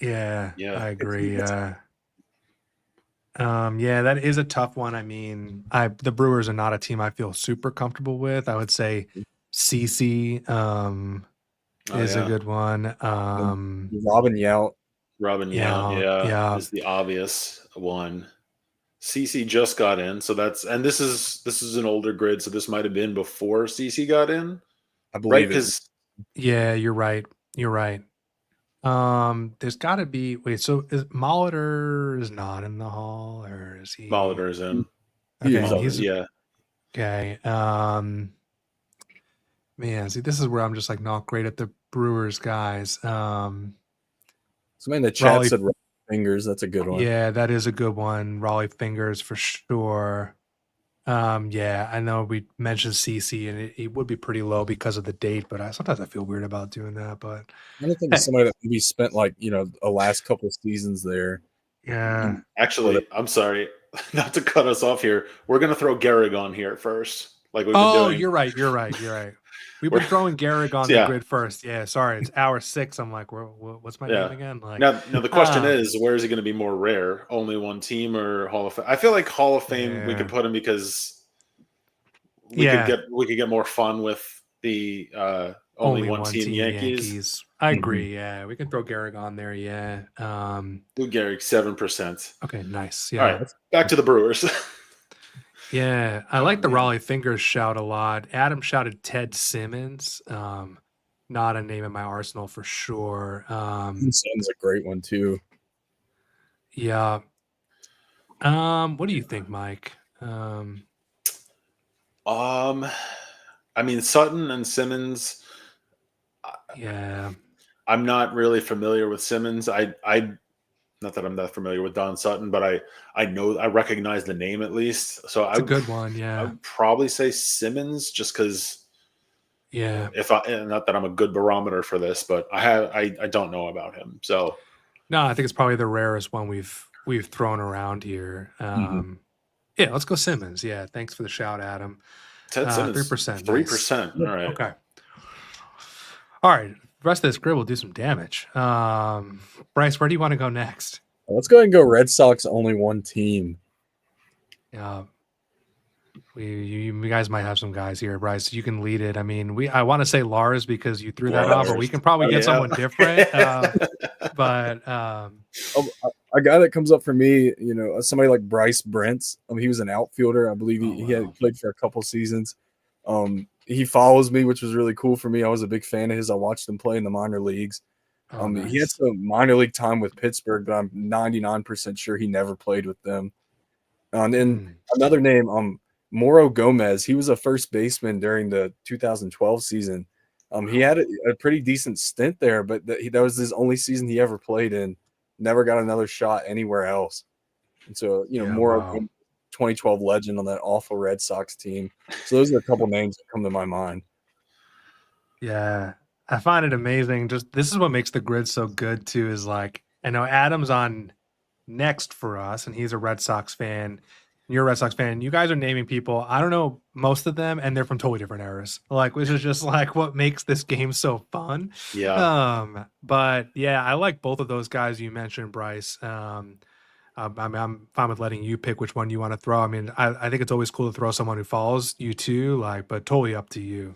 Yeah, Yeah. I agree. Yeah, that is a tough one. I mean, the Brewers are not a team I feel super comfortable with. I would say CC is a good one. Robin Yount. Robin Yount, Yeah, yeah. is the obvious one. CC just got in, so this is an older grid, so this might have been before CC got in, I right? believe it. Because Yeah, you're right. You're right. There's got to be so is Molitor is not in the hall, or is he? Molitor's in. He Okay, is Molitor, he's yeah. okay. Man, see, this is where I'm just like not great at the Brewers guys. Somebody in the chat Raleigh, said Raleigh Fingers. That's a good one. yeah, that is a good one. Raleigh Fingers for sure. Yeah, I know we mentioned CC, and it would be pretty low because of the date, but sometimes I feel weird about doing that. But I don't think it's somebody that maybe spent like a last couple of seasons there. yeah, Actually, I'm sorry, not to cut us off here. We're gonna throw Gehrig on here first, like we've been doing. You're right. We've been throwing Gehrig on the grid first. Yeah, sorry, it's hour 6. I'm like, what's my name again? Like now the question is, where is he going to be more rare? Only one team or Hall of Fame? I feel like Hall of Fame we could put him because we could get more fun with the only one team Yankees. I agree. Yeah, we can throw Gehrig on there. Yeah. Lou Gehrig 7%. Okay, nice. Yeah. All right, back to the Brewers. Yeah, I like the Raleigh Fingers shout a lot. Adam shouted Ted Simmons. Not a name in my arsenal for sure. Simmons a great one too. Yeah. What do you think, Mike? I mean, Sutton and Simmons. Yeah. I'm not really familiar with Simmons. Not that I'm that familiar with Don Sutton, but I recognize the name at least. So it's a good one. Yeah. I would probably say Simmons just because. Yeah. Not that I'm a good barometer for this, but I don't know about him. So. No, I think it's probably the rarest one we've thrown around here. Yeah, let's go Simmons. Yeah, thanks for the shout, Adam. Ted Simmons, 3%. 3%. Nice. All right. Okay. All right. The rest of this grid will do some damage. Bryce, where do you want to go next? Let's go ahead and go Red Sox only one team. Yeah. You guys might have some guys here, Bryce. You can lead it. I mean, I want to say Lars because you threw that off, but we can probably get someone different. But a guy that comes up for me, somebody like Bryce Brents. He was an outfielder. I believe he had played for a couple seasons. He follows me, which was really cool for me. I was a big fan of his. I watched him play in the minor leagues. Nice. He had some minor league time with Pittsburgh, but I'm 99% sure he never played with them. And then another name, Moro Gomez. He was a first baseman during the 2012 season. He had a pretty decent stint there, but that was his only season he ever played in. Never got another shot anywhere else. And so, Moro Gomez, 2012 legend on that awful Red Sox team. So those are a couple names that come to my mind. Yeah, I find it amazing. Just this is what makes the grid so good too. Is like I know Adam's on next for us, and he's a Red Sox fan. You're a Red Sox fan. You guys are naming people. I don't know most of them, and they're from totally different eras. Like, which is just like what makes this game so fun. Yeah. But yeah, I like both of those guys you mentioned, Bryce. I mean, I'm fine with letting you pick which one you want to throw. I mean, I think it's always cool to throw someone who follows you too, but totally up to you.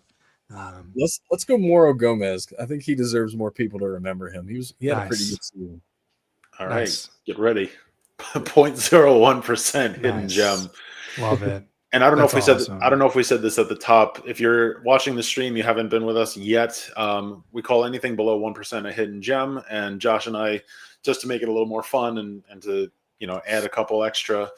Let's go Moro Gomez. I think he deserves more people to remember him. He had a pretty good season. All right, get ready. 0.01% hidden gem. Love it. And I don't know if we said this at the top. If you're watching the stream, you haven't been with us yet. We call anything below 1% a hidden gem. And Josh and I, just to make it a little more fun and to add a couple extra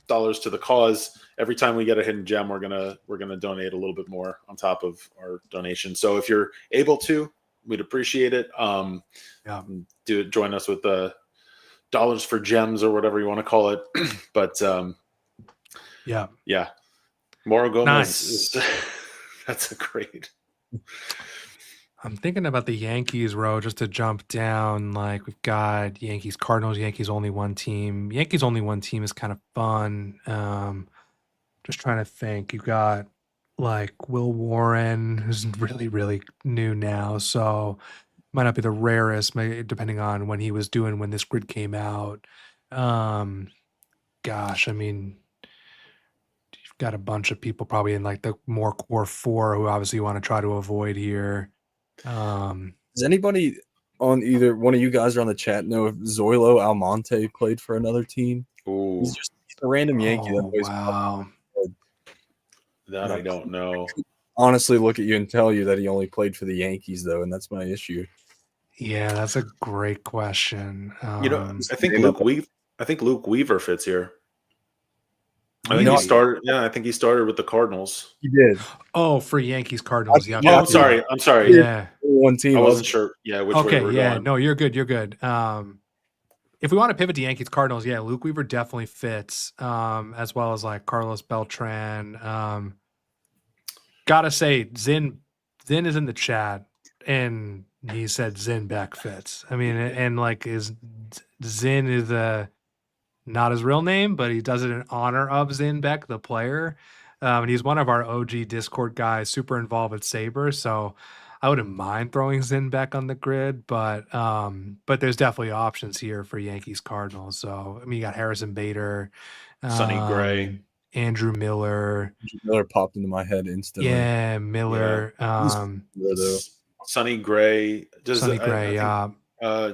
dollars to the cause, every time we get a hidden gem, we're gonna donate a little bit more on top of our donation. So if you're able to, we'd appreciate it. Join us with the dollars for gems or whatever you want to call it. But yeah, Moro Gomez. Nice. That's a great. I'm thinking about the Yankees row just to jump down. Like we've got Yankees, Cardinals, Yankees only one team. Yankees only one team is kind of fun. Just trying to think. You've got like Will Warren, who's really, really new now. So Might not be the rarest, depending on when he was doing when this grid came out. Gosh, I mean, you've got a bunch of people probably in like the more core 4 who obviously you want to try to avoid here. Does anybody on either one of you guys or on the chat know if Zoilo Almonte played for another team? Ooh. He's a random Yankee. Oh, wow. That I don't know. Honestly, look at you and tell you that he only played for the Yankees, though, and that's my issue. Yeah, that's a great question. I think Luke Weaver fits here. I think he started with the Cardinals. He did. Oh, for Yankees Cardinals. Yeah. Oh, I'm sorry. Yeah. One team. I wasn't sure. Yeah. Which way we're going. No, you're good. You're good. If we want to pivot to Yankees Cardinals, yeah, Luke Weaver definitely fits. As well as like Carlos Beltran. Gotta say, Zin is in the chat, and he said Zin Beck fits. I mean, and like Zin is not his real name, but he does it in honor of Zin Beck, the player. And he's one of our OG Discord guys, super involved with Saber. So I wouldn't mind throwing Zin Beck on the grid, but there's definitely options here for Yankees Cardinals. So I mean, you got Harrison Bader, Sonny Gray, Andrew Miller. Andrew Miller popped into my head instantly. Yeah, Miller. Sonny Gray. Sonny Gray.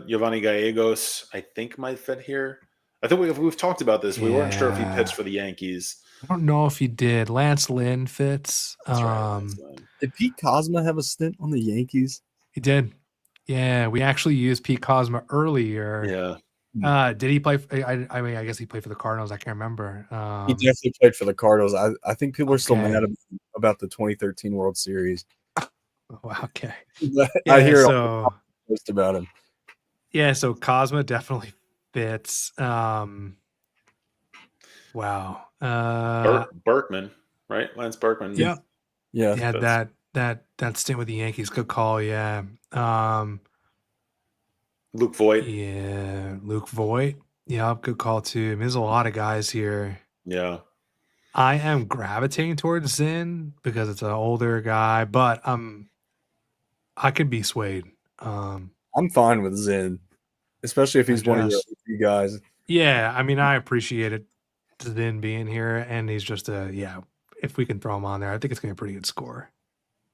Giovanni Gallegos, I think, might fit here. I think we've talked about this. We weren't sure if he pitched for the Yankees. I don't know if he did. Lance Lynn fits. That's right, Lance Lynn. Did Pete Kozma have a stint on the Yankees? He did. Yeah, we actually used Pete Kozma earlier. Yeah. Did he play? I mean, I guess he played for the Cardinals. I can't remember. He definitely played for the Cardinals. I think people are still mad about the 2013 World Series. Okay. I hear most about him. Yeah, so Kozma definitely fits. Wow. Berkman, right? Lance Berkman. Yeah. Yeah. That stint with the Yankees. Good call. Yeah. Luke Voigt. Yeah. Luke Voigt. Yeah. Good call too. I mean, there's a lot of guys here. Yeah. I am gravitating towards Zin because it's an older guy, but I could be swayed. I'm fine with Zin, especially if he's one of your guys. Yeah. I mean, I appreciate it. Zin being here, and he's just if we can throw him on there, I think it's gonna be a pretty good score.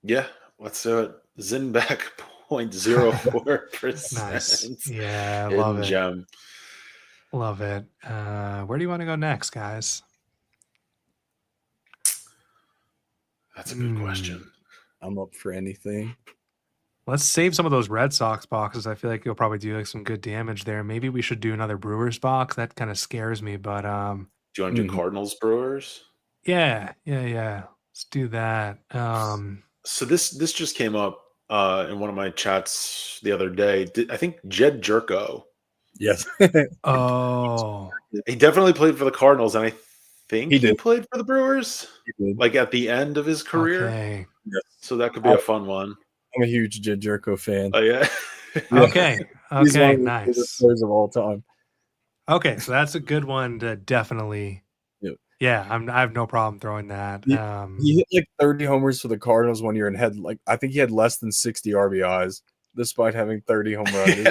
Yeah, let's do it. Zin back 0.04%. Nice. Yeah, love it. Gem. Love it. Where do you want to go next, guys? That's a good question. I'm up for anything. Let's save some of those Red Sox boxes. I feel like you'll probably do like some good damage there. Maybe we should do another Brewers box. That kind of scares me, but do you want to do Cardinals Brewers? Yeah. Let's do that. So this just came up in one of my chats the other day. I think Jed Jerko. Yes. Oh. He definitely played for the Cardinals, and I think he played for the Brewers. Like at the end of his career. Okay. Yes. So that could be a fun one. I'm a huge Jed Jerko fan. Oh yeah. Okay. He's one of the nice. favorite players of all time. Okay, so that's a good one to definitely. Yeah, I have no problem throwing that. He hit like 30 homers for the Cardinals one year and had I think he had less than 60 RBIs despite having 30 home runs.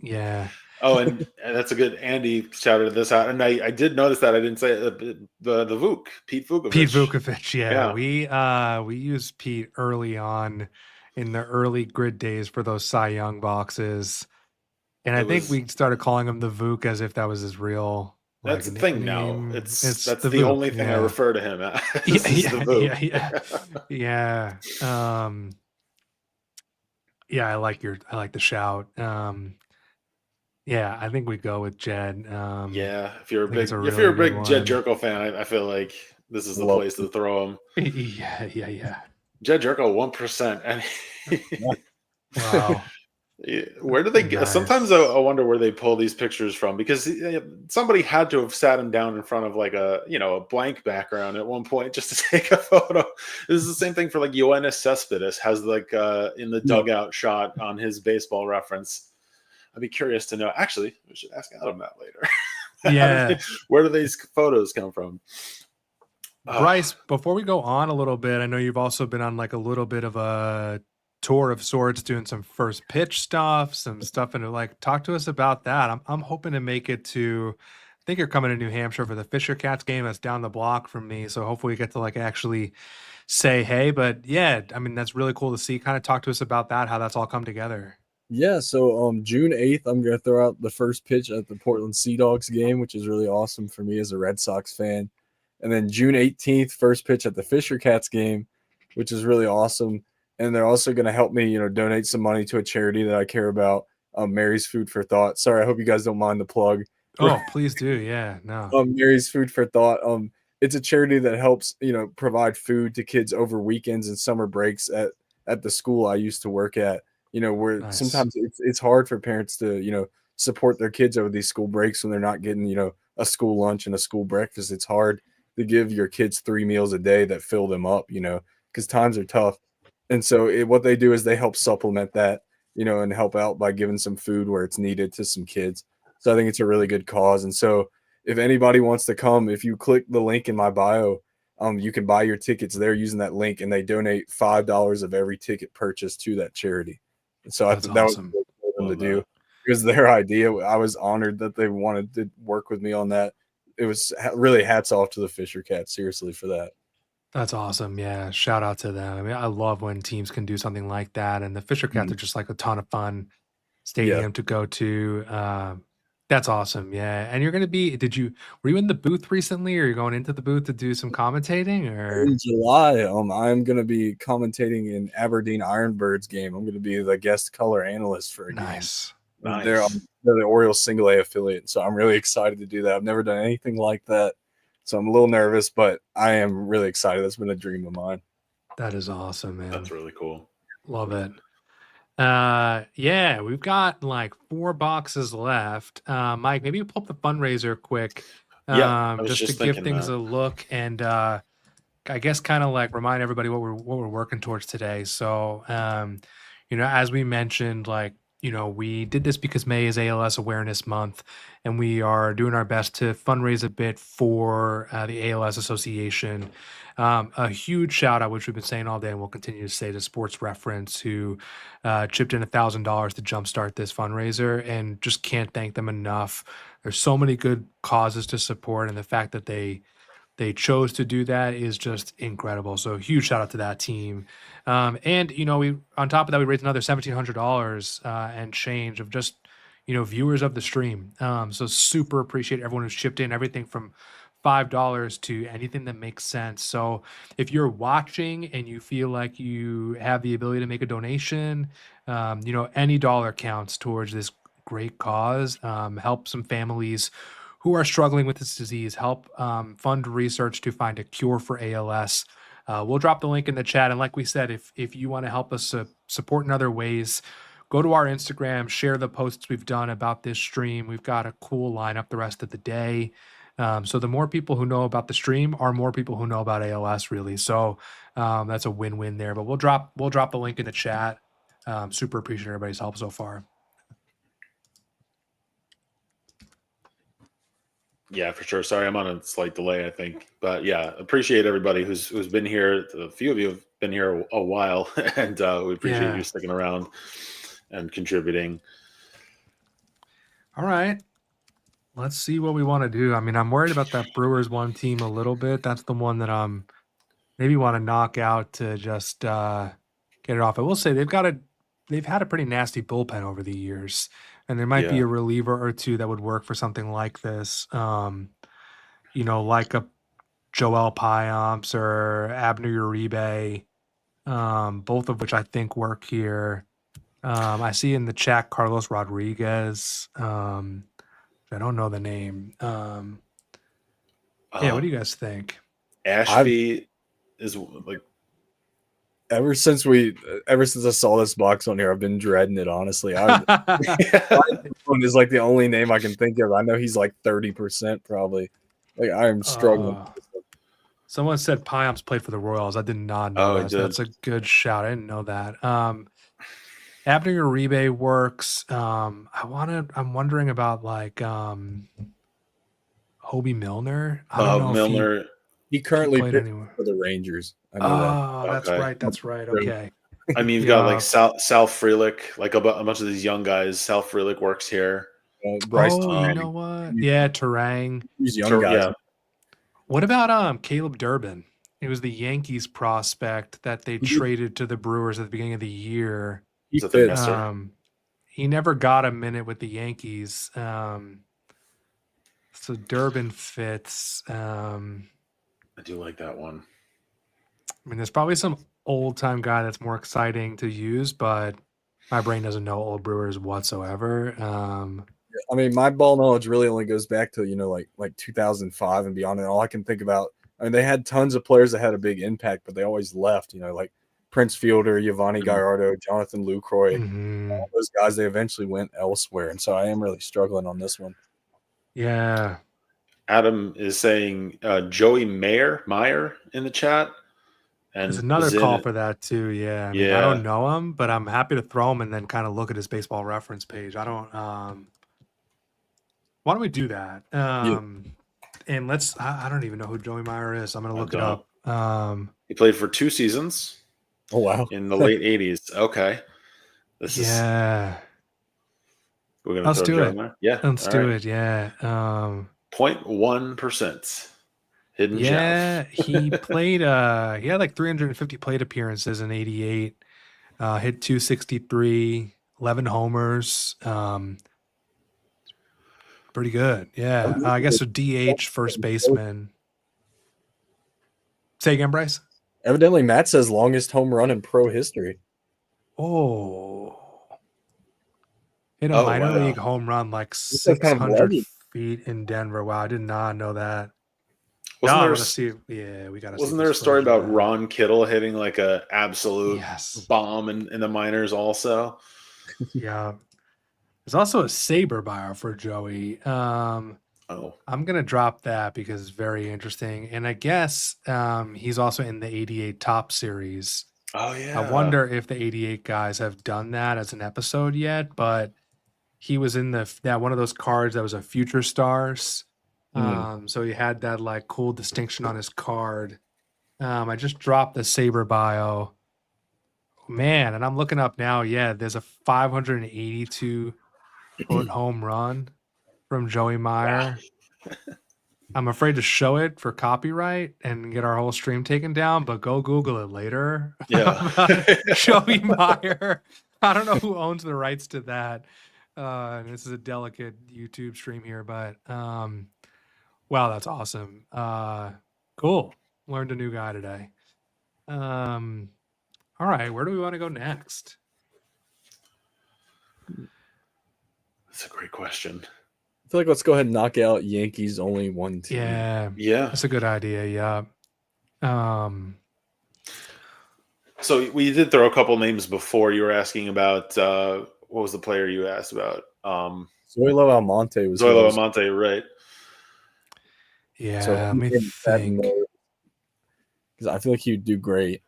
Yeah. Oh, and that's a good. Andy shouted this out, and I did notice that I didn't say the Vuk, Pete Vukovich. Pete Vukovich, yeah. We used Pete early on in the early grid days for those Cy Young boxes. And I think we started calling him the Vuk as if that was his real. That's the thing now. That's the Vuk, only thing I refer to him as. Yeah. Yeah, I like the shout. Yeah, I think we go with Jed. Yeah, if you're a big Jed Jerko fan, I feel like this is the place to throw him. Yeah. Jed Jerko 1%, and wow. Where do they get? Nice. Sometimes I wonder where they pull these pictures from, because somebody had to have sat him down in front of like a blank background at one point just to take a photo. This is the same thing for like Yoenis Cespedes has like in the dugout shot on his Baseball Reference. I'd be curious to know. Actually, we should ask Adam that later. Yeah, where do these photos come from? Bryce, before we go on a little bit, I know you've also been on like a little bit of a tour of sorts, doing some first pitch stuff, some stuff, and like talk to us about that. I'm hoping to make it to. I think you're coming to New Hampshire for the Fisher Cats game. That's down the block from me, so hopefully we get to like actually say hey. But yeah, I mean that's really cool to see. Kind of talk to us about that, how that's all come together. Yeah, so June 8th, I'm gonna throw out the first pitch at the Portland Sea Dogs game, which is really awesome for me as a Red Sox fan. And then June 18th, first pitch at the Fisher Cats game, which is really awesome. And they're also gonna help me, donate some money to a charity that I care about, Mary's Food for Thought. Sorry, I hope you guys don't mind the plug. Oh, please do. Yeah, no. Mary's Food for Thought. It's a charity that helps, provide food to kids over weekends and summer breaks at the school I used to work at. Where Nice. sometimes it's hard for parents to, support their kids over these school breaks when they're not getting, a school lunch and a school breakfast. It's hard to give your kids 3 meals a day that fill them up, because times are tough. And so what they do is they help supplement that, and help out by giving some food where it's needed to some kids. So I think it's a really good cause. And so if anybody wants to come, if you click the link in my bio, you can buy your tickets there using that link, and they donate $5 of every ticket purchased to that charity. And so I think that was really cool for them to do. It was their idea. I was honored that they wanted to work with me on that. It was really hats off to the Fisher Cats, seriously, for that. That's awesome. Yeah, shout out to them. I mean, I love when teams can do something like that, and the Fisher Cats are just like a ton of fun stadium to go to. That's awesome. Yeah, and you're gonna be. Were you in the booth recently, or you're going into the booth to do some commentating? Or in July, I'm gonna be commentating in Aberdeen Ironbirds game. I'm gonna be the guest color analyst for a game. Nice. They're the Orioles single A affiliate, so I'm really excited to do that. I've never done anything like that, so I'm a little nervous, but I am really excited. That's been a dream of mine. That is awesome, man. That's really cool. Love it. Yeah, we've got like 4 boxes left. Mike, maybe you pull up the fundraiser quick, just to give things a look, and I guess kind of like remind everybody what we're working towards today. So, as we mentioned, like, we did this because May is ALS Awareness Month, and we are doing our best to fundraise a bit for the ALS Association. A huge shout out, which we've been saying all day, and we'll continue to say, to Sports Reference, who chipped in $1,000 to jumpstart this fundraiser, and just can't thank them enough. There's so many good causes to support, and the fact that they chose to do that is just incredible. So huge shout out to that team. And we, on top of that, we raised another $1,700 and change of just viewers of the stream. So super appreciate everyone who's chipped in, everything from $5 to anything that makes sense. So if you're watching and you feel like you have the ability to make a donation, any dollar counts towards this great cause. Help some families who are struggling with this disease, help fund research to find a cure for ALS. We'll drop the link in the chat. And like we said, if you want to help us support in other ways, go to our Instagram, share the posts we've done about this stream. We've got a cool lineup the rest of the day. So the more people who know about the stream are more people who know about ALS, really. So that's a win-win there. But we'll drop the link in the chat. Super appreciate everybody's help so far. Yeah, for sure. Sorry, I'm on a slight delay, I think. But yeah, appreciate everybody who's been here. A few of you have been here a while, and we appreciate you sticking around and contributing. All right. Let's see what we want to do. I mean, I'm worried about that Brewers one team a little bit. That's the one that I'm maybe want to knock out to just get it off. I will say they've had a pretty nasty bullpen over the years, and there might be a reliever or two that would work for something like this. Like a Joel Piamps or Abner Uribe, both of which I think work here. I see in the chat Carlos Rodriguez. I don't know the name. Yeah, what do you guys think? Ashby is like ever since I saw this box on here, I've been dreading it, honestly. Is like the only name I can think of. I know he's like 30% probably. Like I am struggling. Someone said Piamps played for the Royals. I did not know that. That's a good shout. I didn't know that. Abner Uribe works. I'm wondering about like Hobie Milner. I don't know Milner. He currently played for the Rangers. I know that. That's right. Okay. I mean, you've got like Sal Frelick, like a bunch of these young guys. Sal Frelick works here. Bryce. You know what? Yeah, Terang. These young guys. Yeah. What about Caleb Durbin? It was the Yankees prospect that they traded to the Brewers at the beginning of the year. He never got a minute with the Yankees. So Durbin fits. I do like that one. I mean, there's probably some old-time guy that's more exciting to use, but my brain doesn't know old Brewers whatsoever. I mean, my ball knowledge really only goes back to, like 2005 and beyond. And all I can think about, I mean, they had tons of players that had a big impact, but they always left, like Prince Fielder, Yvonne Gallardo, Jonathan Lucroy, all those guys, they eventually went elsewhere. And so I am really struggling on this one. Yeah. Adam is saying Joey Meyer in the chat. And there's another call for that too. Yeah. I mean, I don't know him, but I'm happy to throw him and then kind of look at his baseball reference page. Why don't we do that? And I don't even know who Joey Meyer is. I'm going to look it up. He played for 2 seasons. Oh, wow. In the late 80s. Okay. Let's do it. Yeah. Let's do it. Yeah. 0.1%. Hidden gem. Yeah. He played, he had like 350 plate appearances in 88, hit 263, 11 homers. Pretty good. Yeah. I guess a DH first baseman. Say again, Bryce? Evidently, Matt says longest home run in pro history. Oh. Hit a minor league home run like 600 feet in Denver. Wow, I did not know that. Wasn't there a story about Ron Kittle hitting like a absolute bomb in the minors also? Yeah. There's also a Saber bio for Joey. I'm going to drop that because it's very interesting. And I guess he's also in the 88 Top Series. Oh, yeah. I wonder if the 88 guys have done that as an episode yet, but he was in that one of those cards that was a Future Stars. So he had that like cool distinction on his card. I just dropped the Saber bio. Man, and I'm looking up now. Yeah, there's a 582 foot home run from Joey Meyer. I'm afraid to show it for copyright and get our whole stream taken down, but go Google it later. Yeah. Joey Meyer. I don't know who owns the rights to that. This is a delicate YouTube stream here, but wow, that's awesome. Cool. Learned a new guy today. All right, where do we want to go next? That's a great question. I feel like let's go ahead and knock out Yankees only one team. Yeah. That's a good idea. Yeah. So we did throw a couple names before. You were asking about what was the player you asked about? Zoilo Almonte was Almonte, right? Yeah, so let me think. Because I feel like he would do great.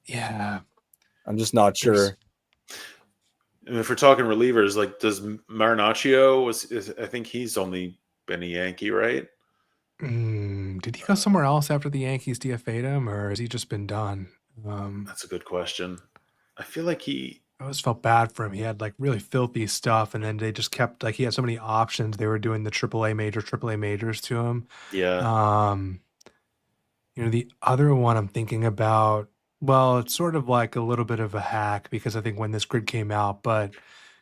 Yeah. I'm just not sure. And if we're talking relievers, like does Marinaccio I think he's only been a Yankee, right? Did he go somewhere else after the Yankees DFA'd him, or has he just been done? That's a good question. I feel like I always felt bad for him. He had like really filthy stuff, and then they just kept like he had so many options. They were doing the AAA majors to him. Yeah. The other one I'm thinking about. Well, it's sort of like a little bit of a hack because I think when this grid came out, but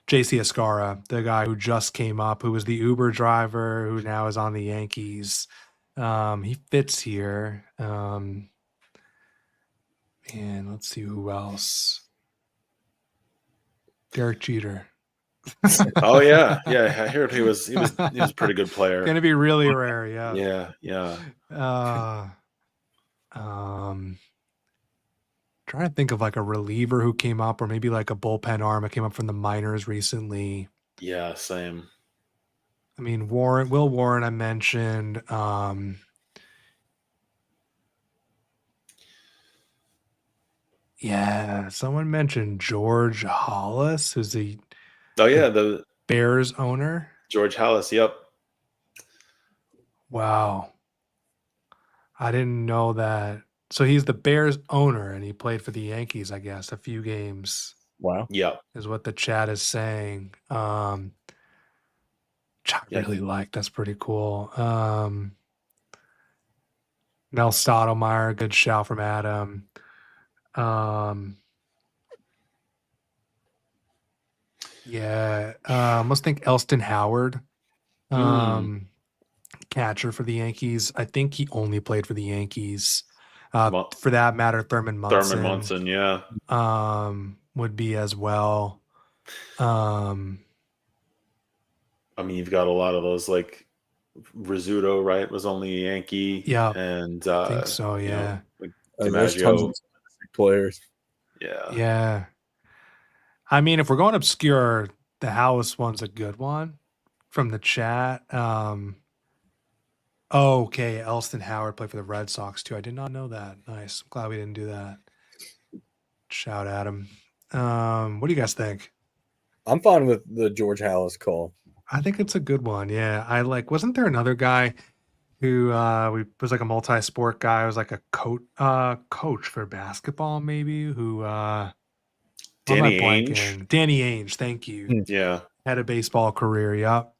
JC Escara, the guy who just came up, who was the Uber driver, who now is on the Yankees, he fits here. And let's see who else. Derek Jeter. Oh yeah. I heard he was a pretty good player. Gonna be really rare, yeah. Yeah. Trying to think of like a reliever who came up, or maybe like a bullpen arm that came up from the minors recently. Yeah, same. I mean, Will Warren, I mentioned. Yeah, someone mentioned George Hollis, who's the Bears owner. George Hollis, yep. Wow. I didn't know that. So he's the Bears owner, and he played for the Yankees, I guess, a few games. Wow. Yeah. Is what the chat is saying. Which I really like. That's pretty cool. Mel Stottlemyre, good shout from Adam. Yeah. Must think Elston Howard, catcher for the Yankees. I think he only played for the Yankees. For that matter, Thurman Munson. Yeah. Would be as well. I mean, you've got a lot of those, like Rizzuto, right? Was only a Yankee. Yeah. And I think so, yeah. There's tons of players. Yeah. Yeah. I mean, if we're going obscure, the House one's a good one from the chat. Okay, Elston Howard played for the Red Sox too. I did not know that. Nice. I'm glad we didn't do that. Shout at him. What do you guys think? I'm fine with the George Halas call. I think it's a good one. Yeah. Wasn't there another guy who was like a multi-sport guy, was like a coach for basketball, maybe, who Danny Ainge. Danny Ainge, thank you. Yeah. Had a baseball career, yep.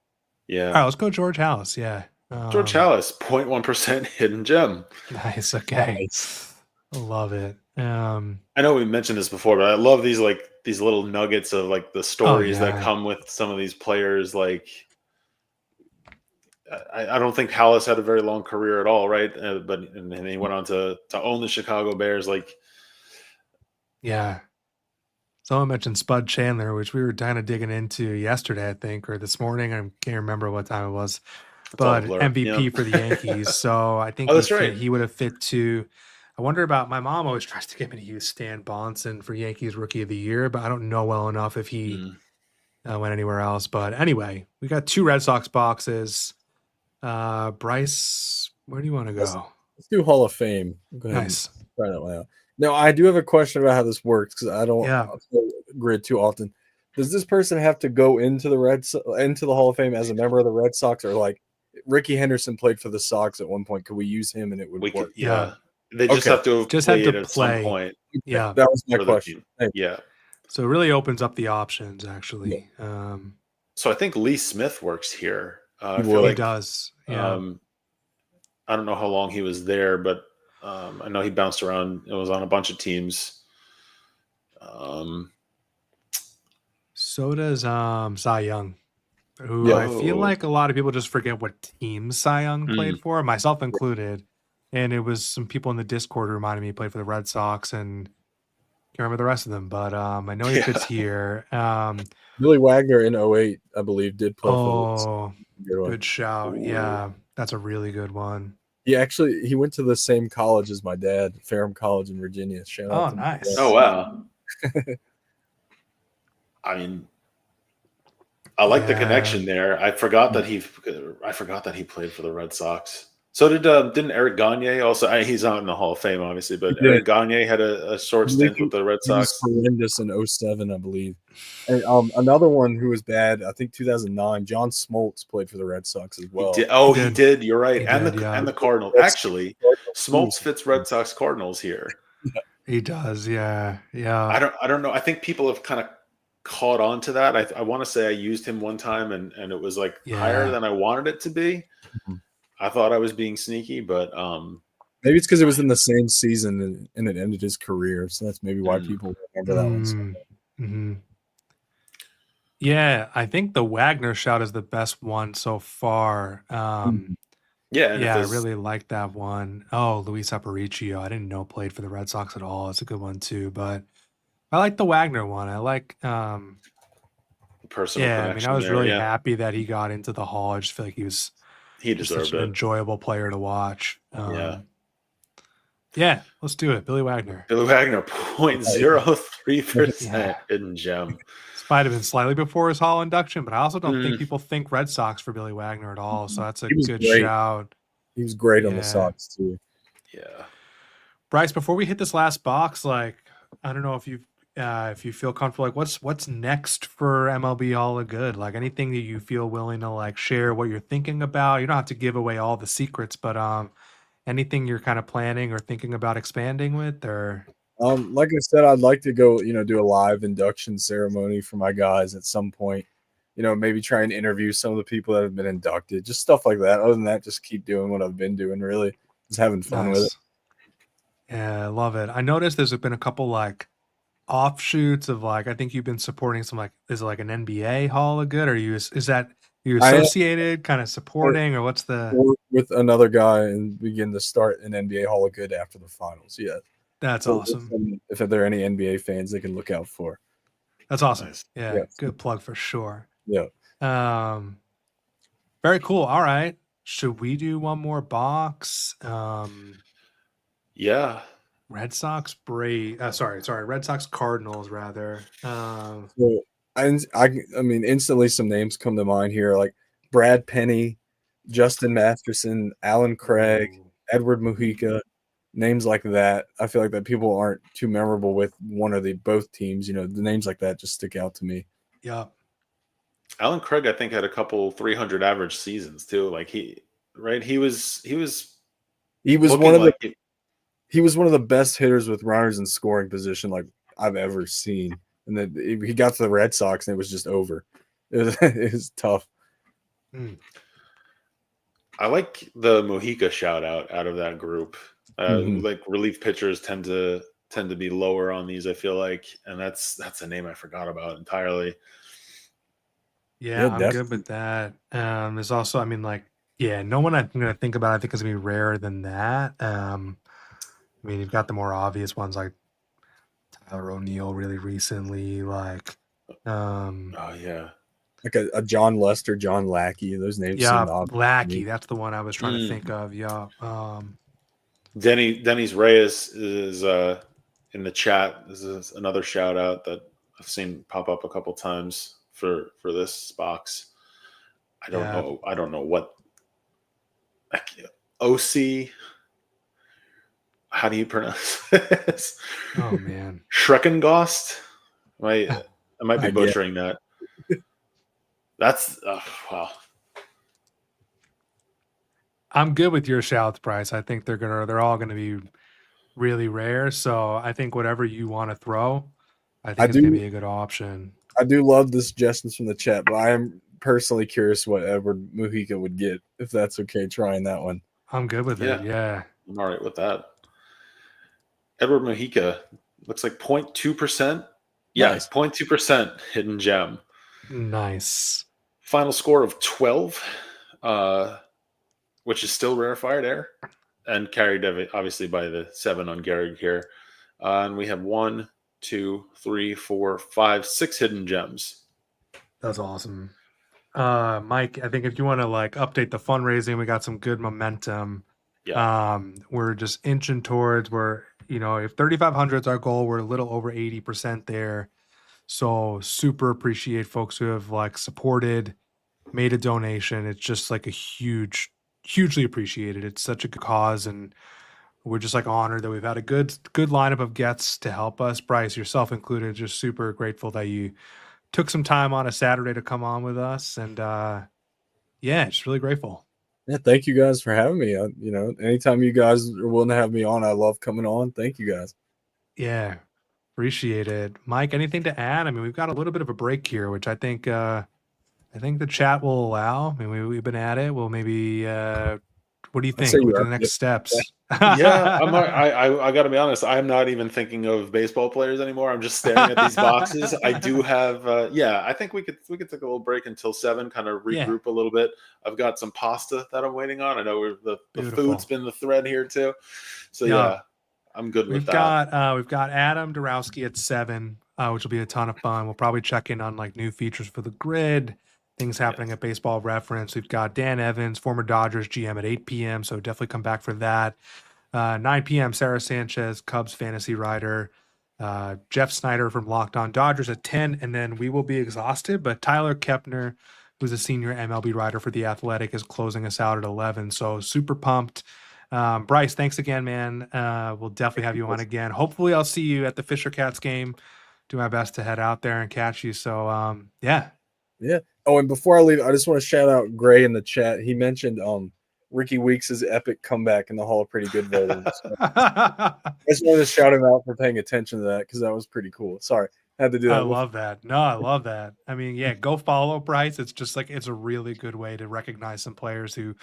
Yeah. All right, let's go George Halas, yeah. George Halas, 0.1% hidden gem. Nice, okay. Nice. I love it. I know we mentioned this before, but I love these little nuggets of like the stories that come with some of these players. Like, I don't think Halas had a very long career at all, right? But he went on to own the Chicago Bears. Like, yeah. Someone mentioned Spud Chandler, which we were kind of digging into yesterday, I think, or this morning. I can't remember what time it was. But MVP for the Yankees. So I think he would have fit too. I wonder about, my mom always tries to get me to use Stan Bonson for Yankees Rookie of the Year, but I don't know well enough if he went anywhere else. But anyway, we got 2 Red Sox boxes. Bryce, where do you want to go? Let's do Hall of Fame. Go ahead. Nice. Try that one out. Now, I do have a question about how this works because I don't play Grid too often. Does this person have to go into the Hall of Fame as a member of the Red Sox, or like Ricky Henderson played for the Sox at one point? Could we use him and it would work? Yeah. They just have to play at some point. Yeah. That was my question. Yeah. So it really opens up the options, actually. Yeah. So I think Lee Smith works here. He does. Yeah. I don't know how long he was there, but I know he bounced around. It was on a bunch of teams. So does Cy Young, who I feel like a lot of people just forget what team Cy Young played for, myself included. And it was some people in the Discord who reminded me he played for the Red Sox, and can't remember the rest of them. But I know he fits here. Billy Wagner in 2008, I believe, did play for the good shout. Yeah, that's a really good one. He went to the same college as my dad, Ferrum College in Virginia. Shout out to nice. Oh, wow. I mean, I like the connection there. I forgot that he played for the Red Sox. So didn't Eric Gagne also? He's not in the Hall of Fame, obviously, but Eric Gagne had a short stint with the Red Sox. He was horrendous in 2007, I believe. And another one who was bad, I think 2009, John Smoltz played for the Red Sox as well. He did. You're right. And the Cardinals. Actually, Smoltz fits Red Sox Cardinals here. He does. Yeah. Yeah. I don't know. I think people have kind of caught on to that. I want to say I used him one time and it was like higher than I wanted it to be. Mm-hmm. I thought I was being sneaky, but maybe it's because it was in the same season and it ended his career, so that's maybe why people remember that one. Mm-hmm. Yeah, I think the Wagner shout is the best one so far. I really like that one. Oh, Luis Aparicio, I didn't know played for the Red Sox at all. It's a good one too, but I like the Wagner one. I like personal connection. I mean, I was really happy that he got into the Hall. I just feel like he deserved such an enjoyable player to watch. Let's do it. Billy Wagner. Billy Wagner, 0.03% hidden gem. This might have been slightly before his Hall induction, but I also don't think people think Red Sox for Billy Wagner at all. So that's a good shout. He was great on the Sox too. Yeah. Bryce, before we hit this last box, like, I don't know if you feel comfortable, like what's next for MLB All the Good? Like anything that you feel willing to like share what you're thinking about. You don't have to give away all the secrets, but anything you're kind of planning or thinking about expanding with, or? Like I said, I'd like to go, do a live induction ceremony for my guys at some point. Maybe try and interview some of the people that have been inducted, just stuff like that. Other than that, just keep doing what I've been doing, really. Just having fun with it. Yeah, I love it. I noticed there's been a couple like offshoots of like, I think you've been supporting some like, is it like an NBA Hall of Good? Or is that you associated kind of supporting, or what's the? With another guy and begin to start an NBA Hall of Good after the finals. Yeah. That's awesome. If there are any NBA fans they can look out for. That's awesome. Nice. Yeah, good plug for sure. Yeah. Very cool. All right. Should we do one more box? Yeah. Red Sox Red Sox Cardinals rather. So I mean, instantly some names come to mind here, like Brad Penny, Justin Masterson, Alan Craig, Edward Mujica, names like that. I feel like that people aren't too memorable with one or both teams. The names like that just stick out to me. Yeah. Alan Craig, I think, had a couple 300 average seasons too. Like he was one of he was one of the best hitters with runners in scoring position like I've ever seen. And then he got to the Red Sox and it was just over. It was tough. I like the Mujica shout out of that group. Like relief pitchers tend to be lower on these, I feel like, and that's a name I forgot about entirely. Yeah, I'm good with that. There's also, I mean, like, no one I'm gonna think about, I think, is gonna be rarer than that. I mean, you've got the more obvious ones like Tyler O'Neill really recently, like like a John Lester, John Lackey. Those names seem Lackey, that's the one I was trying to think of. Denny's Reyes is in the chat. This is another shout out that I've seen pop up a couple times for this box. I don't know what OC. How do you pronounce this? Oh man, Schreckengost. I might be butchering that. That's wow. I'm good with your shouts, Bryce. I think they're all gonna be really rare. So I think whatever you want to throw, I think it's gonna be a good option. I do love the suggestions from the chat, but I am personally curious what Edward Mujica would get, if that's okay, trying that one. I'm good with it. Yeah. I'm all right with that. Edward Mujica looks like 0.2%. Yes, 0.2% hidden gem. Nice. Final score of 12, which is still rarefied air and carried obviously by the 7 on Gehrig here. And we have 1, 2, 3, 4, 5, 6 hidden gems. That's awesome. Mike, I think if you want to like update the fundraising, we got some good momentum. Yeah. We're just inching towards if 3,500 is our goal, we're a little over 80% there. So super appreciate folks who have like supported, made a donation. It's just like hugely appreciated. It's such a good cause, and we're just like honored that we've had a good lineup of guests to help us. Bryce, yourself included, just super grateful that you took some time on a Saturday to come on with us, and just really grateful. Yeah, thank you guys for having me. Anytime you guys are willing to have me on, I love coming on. Thank you guys. Yeah, appreciate it. Mike, anything to add? I mean, we've got a little bit of a break here, which I think the chat will allow. I mean, we've been at it. We'll maybe what do you think? What are the next steps? Yeah, I got to be honest. I'm not even thinking of baseball players anymore. I'm just staring at these boxes. I do have, I think we could take a little break until 7, kind of regroup a little bit. I've got some pasta that I'm waiting on. I know the food's been the thread here too. So I'm good with that. We've got Adam Dorowski at 7, which will be a ton of fun. We'll probably check in on like new features for the grid. Things happening at Baseball Reference. We've got Dan Evans, former Dodgers GM, at 8 p.m. So definitely come back for that. 9 p.m. Sarah Sanchez, Cubs fantasy writer. Jeff Snyder from Locked On Dodgers at 10. And then we will be exhausted, but Tyler Kepner, who's a senior MLB writer for The Athletic, is closing us out at 11. So super pumped. Bryce, thanks again, man. We'll definitely have you on again. Hopefully I'll see you at the Fisher Cats game. Do my best to head out there and catch you. So yeah. Oh, and before I leave, I just want to shout out Gray in the chat. He mentioned Ricky Weeks' epic comeback in the Hall of Pretty Good voting. So I just wanted to shout him out for paying attention to that because that was pretty cool. Sorry, I had to do that. I love that. No, I love that. I mean, yeah, go follow Bryce. It's just like it's a really good way to recognize some players who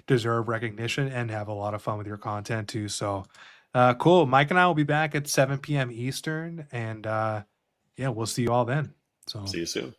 deserve recognition and have a lot of fun with your content too. So cool. Mike and I will be back at 7 p.m. Eastern, and yeah, we'll see you all then. So see you soon.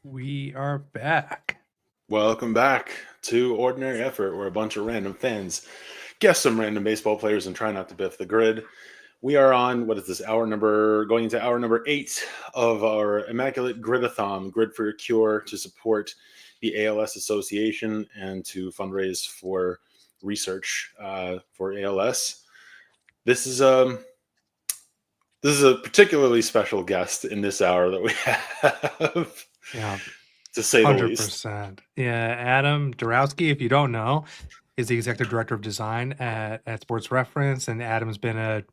We are back. Welcome back to Ordinary Effort, where a bunch of random fans guess some random baseball players and try not to biff the grid. We are on, what is this, going into hour number 8 of our Immaculate Gridathon, Grid for a Cure, to support the ALS Association and to fundraise for research for ALS. This is a particularly special guest in this hour that we have. Yeah. To say 100%. The least. Yeah, Adam Dorowski, if you don't know, is the executive director of design at Sports Reference, and Adam's been at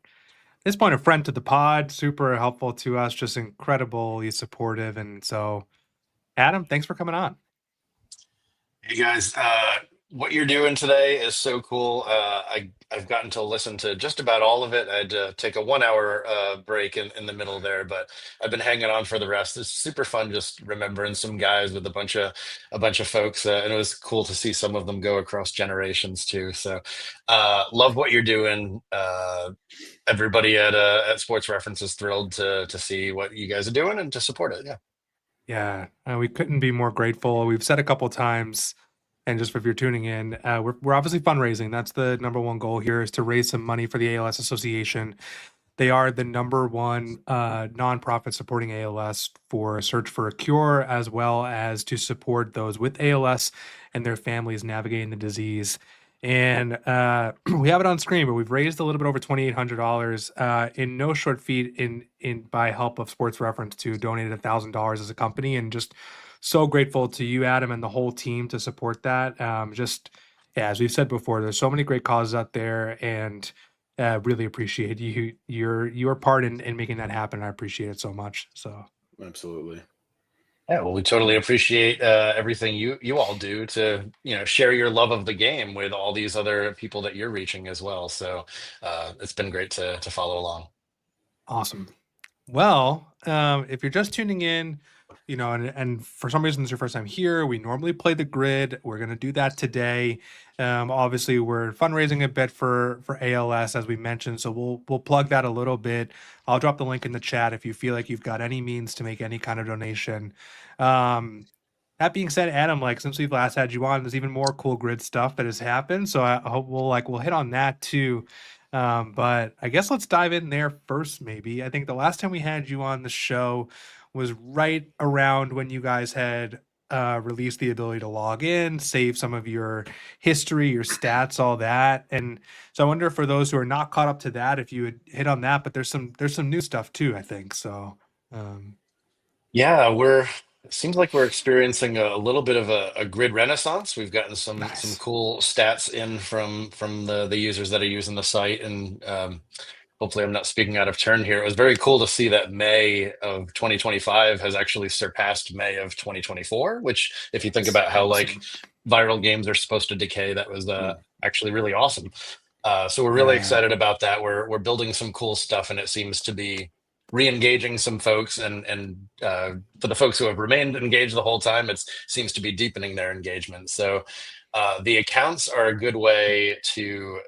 this point a friend to the pod, super helpful to us, just incredibly supportive. And so, Adam, thanks for coming on. Hey guys, what you're doing today is so cool. I've gotten to listen to just about all of it. I had to take a 1 hour break in the middle there, but I've been hanging on for the rest. It's super fun just remembering some guys with a bunch of folks, and it was cool to see some of them go across generations too. So love what you're doing. Everybody at Sports Reference is thrilled to see what you guys are doing and to support it. Yeah, we couldn't be more grateful. We've said a couple times, and just if you're tuning in, we're obviously fundraising. That's the number one goal here, is to raise some money for the ALS Association. They are the number one nonprofit supporting ALS for Search for a Cure, as well as to support those with ALS and their families navigating the disease. And we have it on screen, but we've raised a little bit over $2,800 in no short feat in by help of Sports Reference, to donate $1,000 as a company, and just so grateful to you, Adam, and the whole team to support that. As we've said before, there's so many great causes out there, and really appreciate your part in making that happen. I appreciate it so much. So absolutely. Yeah, well, we totally appreciate everything you all do to share your love of the game with all these other people that you're reaching as well. So it's been great to follow along. Awesome. Well, if you're just tuning in, and for some reason it's your first time here, we normally play the grid. We're going to do that today. Obviously, we're fundraising a bit for ALS, as we mentioned, so we'll plug that a little bit. I'll drop the link in the chat if you feel like you've got any means to make any kind of donation. That being said, Adam, since we've last had you on, there's even more cool grid stuff that has happened, so I hope we'll hit on that too. But I guess let's dive in there first, maybe. I think the last time we had you on the show was right around when you guys had released the ability to log in, save some of your history, your stats, all that. And so I wonder, for those who are not caught up to that, if you would hit on that. But there's some new stuff too, I think. So yeah, it seems like we're experiencing a little bit of a grid renaissance. We've gotten some cool stats in from the users that are using the site, and hopefully I'm not speaking out of turn here. It was very cool to see that May of 2025 has actually surpassed May of 2024, which, if you think about how viral games are supposed to decay, that was actually really awesome. So we're really excited about that. We're building some cool stuff, and it seems to be re-engaging some folks, and for the folks who have remained engaged the whole time, it seems to be deepening their engagement. So the accounts are a good way to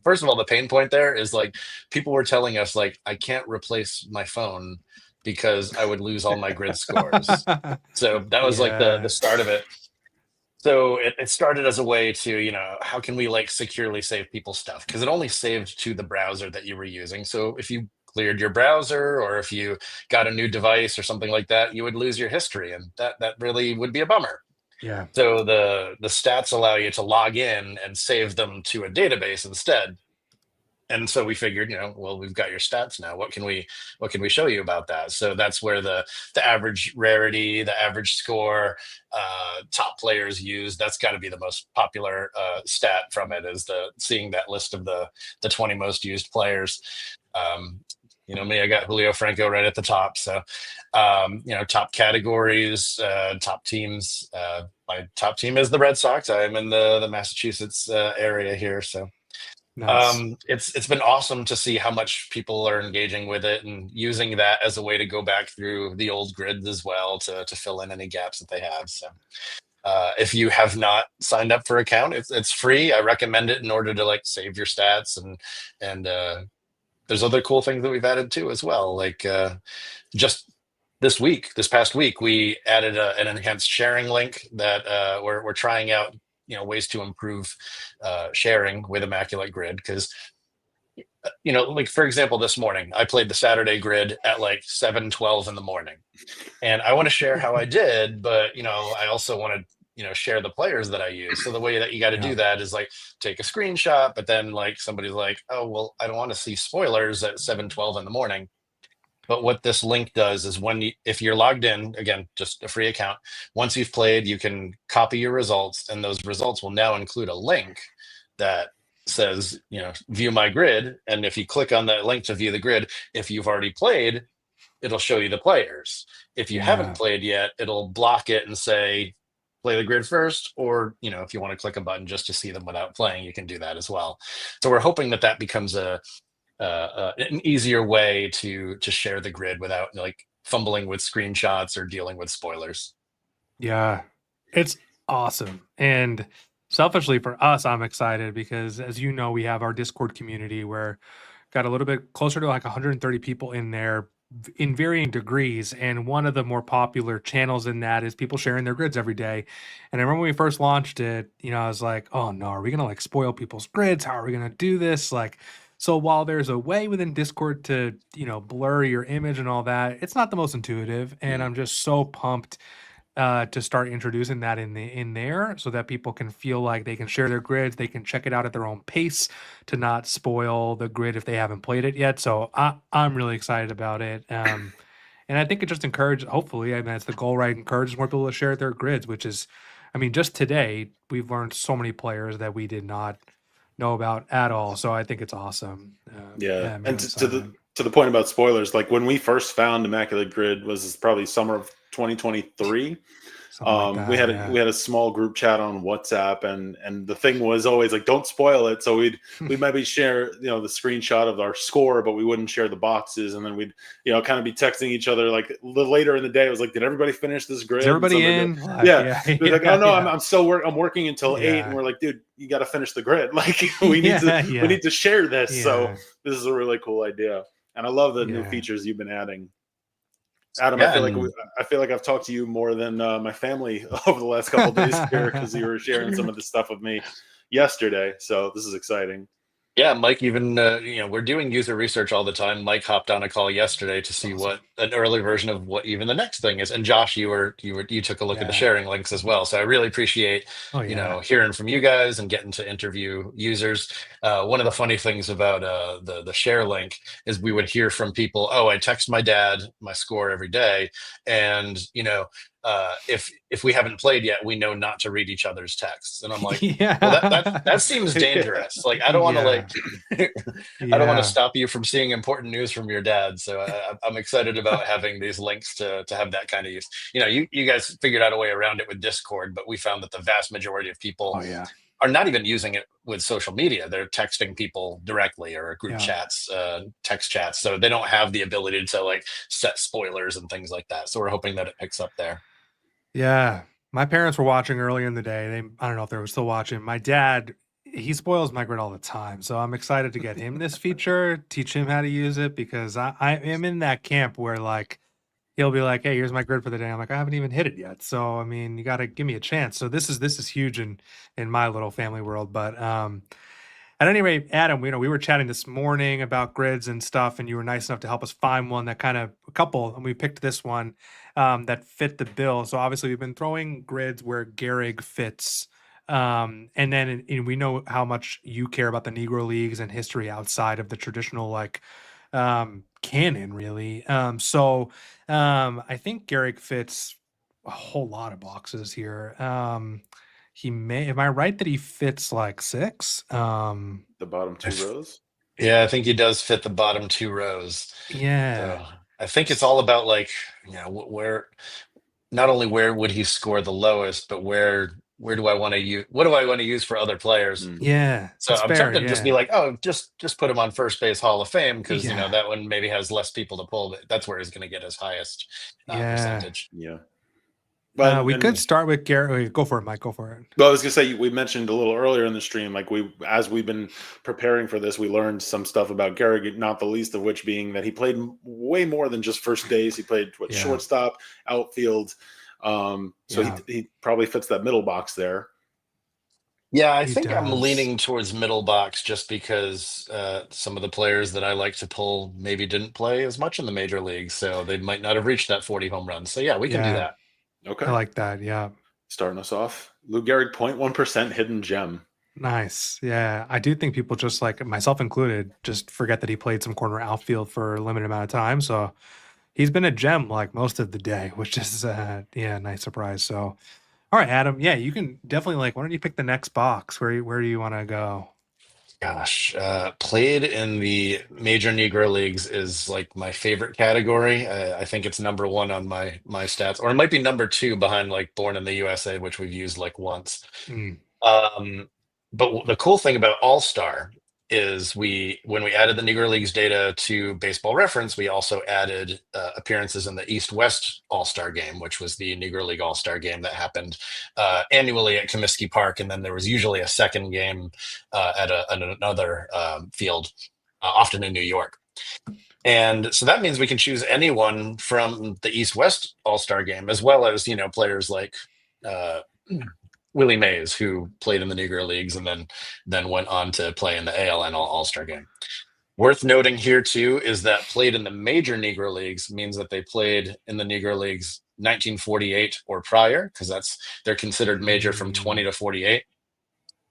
first of all, the pain point there is people were telling us I can't replace my phone because I would lose all my grid scores. So that was the start of it. So it started as a way to, how can we securely save people's stuff? Because it only saved to the browser that you were using. So if you cleared your browser, or if you got a new device or something like that, you would lose your history, and that really would be a bummer. Yeah. So the stats allow you to log in and save them to a database instead. And so we figured, well, we've got your stats now. What can we show you about that? So that's where the average rarity, the average score, top players used. That's got to be the most popular stat from it, is seeing that list of the 20 most used players. Me, I got Julio Franco right at the top. So, top categories, top teams. My top team is the Red Sox. I am in the Massachusetts area here. So nice. It's been awesome to see how much people are engaging with it and using that as a way to go back through the old grids as well to fill in any gaps that they have. So if you have not signed up for an account, it's free. I recommend it in order to save your stats, and there's other cool things that we've added too as well, just this past week, we added an enhanced sharing link that we're trying out, ways to improve sharing with Immaculate Grid. Because, like, for example, this morning, I played the Saturday grid at like 7:12 in the morning. And I want to share how I did, but, I also want to, share the players that I use. So the way that you got to do that is like take a screenshot, but then like somebody's like, oh, well, I don't want to see spoilers at 7:12 in the morning. But what this link does is if you're logged in, again, just a free account, once you've played, you can copy your results, and those results will now include a link that says, view my grid. And if you click on that link to view the grid, if you've already played, it'll show you the players. If you haven't played yet, it'll block it and say, play the grid first, or, if you want to click a button just to see them without playing, you can do that as well. So we're hoping that becomes an easier way to share the grid without like fumbling with screenshots or dealing with spoilers. Yeah, it's awesome. And selfishly for us, I'm excited because, as you know, we have our Discord community where got a little bit closer to like 130 people in there in varying degrees. And one of the more popular channels in that is people sharing their grids every day. And I remember when we first launched it, I was like, oh no, are we going to like spoil people's grids? How are we going to do this? So while there's a way within Discord to, blur your image and all that, it's not the most intuitive. And I'm just so pumped to start introducing that in there so that people can feel like they can share their grids, they can check it out at their own pace to not spoil the grid if they haven't played it yet. So I'm really excited about it. And I think it just hopefully, that's the goal, right? Encourages more people to share their grids, which is, just today we've learned so many players that we did not know about at all. So I think it's awesome. And to the point about spoilers, like when we first found Immaculate Grid was probably summer of 2023. We had a small group chat on WhatsApp, and the thing was always like, don't spoil it. So we'd maybe share the screenshot of our score, but we wouldn't share the boxes, and then we'd kind of be texting each other like later in the day. It was like, did everybody finish this grid? Is everybody in? Like, oh no, I'm still I'm working until 8, and we're like, dude, you got to finish the grid. Like we need to share this. So this is a really cool idea, and I love the new features you've been adding. Adam, I feel like I've talked to you more than my family over the last couple of days here because you were sharing some of this stuff with me yesterday. So this is exciting. Yeah, Mike, even, we're doing user research all the time. Mike hopped on a call yesterday to see what an early version of what even the next thing is. And Josh, you took a look at the sharing links as well. So I really appreciate, hearing from you guys and getting to interview users. One of the funny things about the share link is we would hear from people, oh, I text my dad my score every day. And, if we haven't played yet, we know not to read each other's texts. And I'm like, well, that seems dangerous. Like, I don't want to I don't want to stop you from seeing important news from your dad. So I'm excited about having these links to have that kind of use. You guys figured out a way around it with Discord, but we found that the vast majority of people are not even using it with social media. They're texting people directly or group chats, text chats. So they don't have the ability to like set spoilers and things like that. So we're hoping that it picks up there. Yeah. My parents were watching earlier in the day. I don't know if they were still watching. My dad, he spoils my grid all the time. So I'm excited to get him this feature, teach him how to use it, because I am in that camp where like, he'll be like, hey, here's my grid for the day. I'm like, I haven't even hit it yet. So, you got to give me a chance. So this is huge in my little family world. But at any rate, Adam, we were chatting this morning about grids and stuff, and you were nice enough to help us find one that and we picked this one that fit the bill. So obviously we've been throwing grids where Gehrig fits. And then we know how much you care about the Negro Leagues and history outside of the traditional canon, really. So I think Gehrig fits a whole lot of boxes here. Am I right that he fits like 6? The bottom 2 rows? Yeah, I think he does fit the bottom 2 rows. Yeah. So I think it's all about where, not only where would he score the lowest, but where do I want to use? What do I want to use for other players? Yeah. So I'm tempted to just be like, oh, just put him on first base Hall of Fame because that one maybe has less people to pull, but that's where he's going to get his highest percentage. We could start with Gehrig. Go for it, Mike. Go for it. Well, I was gonna say, we mentioned a little earlier in the stream, like as we've been preparing for this, we learned some stuff about Gehrig, not the least of which being that he played way more than just first base. He played shortstop, outfield. He probably fits that middle box there. Yeah, I think I'm leaning towards middle box just because some of the players that I like to pull maybe didn't play as much in the major leagues, so they might not have reached that 40 home runs. So yeah, we can do that. Okay, I like that. Yeah, starting us off, Lou Gehrig, 0.1% hidden gem. Nice. Yeah, I do think people, just like myself included, just forget that he played some corner outfield for a limited amount of time. So he's been a gem like most of the day, which is nice surprise. So. All right, Adam. Yeah, you can definitely why don't you pick the next box? Where do you want to go? Gosh, played in the major Negro leagues is like my favorite category. I think it's number one on my stats, or it might be number two behind like Born in the USA, which we've used like once. But the cool thing about All-Star is when we added the Negro Leagues data to Baseball Reference, we also added appearances in the East-West All-Star Game, which was the Negro League All-Star Game that happened annually at Comiskey Park, and then there was usually a second game at another field, often in New York. And so that means we can choose anyone from the East-West All-Star Game, as well as players like Willie Mays, who played in the Negro Leagues and then went on to play in the ALN All-Star Game. Worth noting here, too, is that played in the major Negro Leagues means that they played in the Negro Leagues 1948 or prior, because they're considered major from 20 to 48.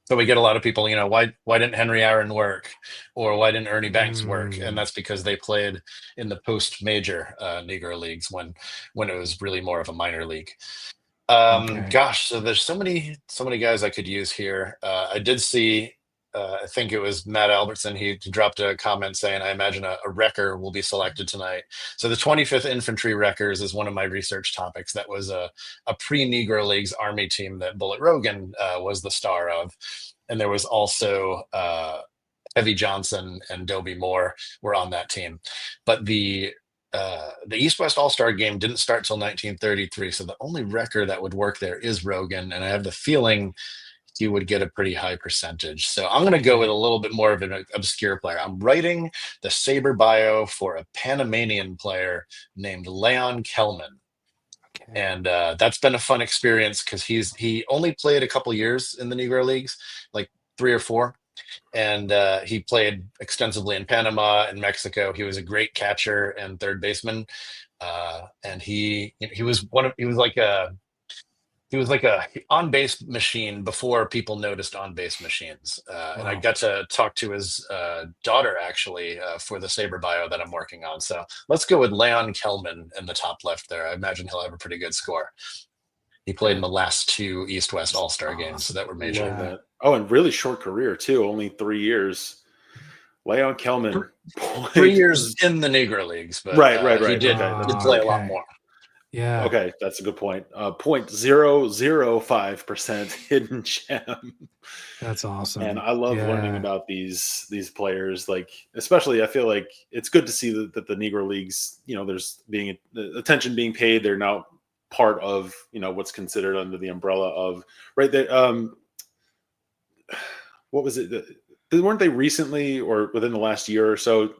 So we get a lot of people, why didn't Henry Aaron work, or why didn't Ernie Banks work? And that's because they played in the post-major Negro Leagues when it was really more of a minor league. Gosh, so there's so many guys I could use here. I did see, I think it was Matt Albertson. He dropped a comment saying, I imagine a wrecker will be selected tonight. So the 25th Infantry Wreckers is one of my research topics. That was a pre-Negro Leagues Army team that Bullet Rogan was the star of. And there was also Heavy Johnson and Dobie Moore were on that team. But the East-West All-Star Game didn't start till 1933, so the only wrecker that would work there is Rogan, and I have the feeling he would get a pretty high percentage. So I'm going to go with a little bit more of an obscure player. I'm writing the Saber bio for a Panamanian player named Leon Kelman. And that's been a fun experience because he only played a couple years in the Negro Leagues, like 3 or 4. And he played extensively in Panama and Mexico. He was a great catcher and third baseman, and he was like a on-base machine before people noticed on-base machines. And I got to talk to his daughter actually for the Saber bio that I'm working on. So let's go with Leon Kelman in the top left there. I imagine he'll have a pretty good score. He played in the last 2 East-West All-Star games, so that were major. Love that. Oh, and really short career too, only 3 years. Leon Kelman, 3 years in the Negro Leagues, but right. He did play a lot more. Yeah. Okay, that's a good point. 0.005% hidden gem. That's awesome. And I love learning about these players. Like, especially, I feel like it's good to see that the Negro Leagues, there's attention being paid. They're now part of what's considered under the umbrella of right there. What was it? Weren't they recently or within the last year or so?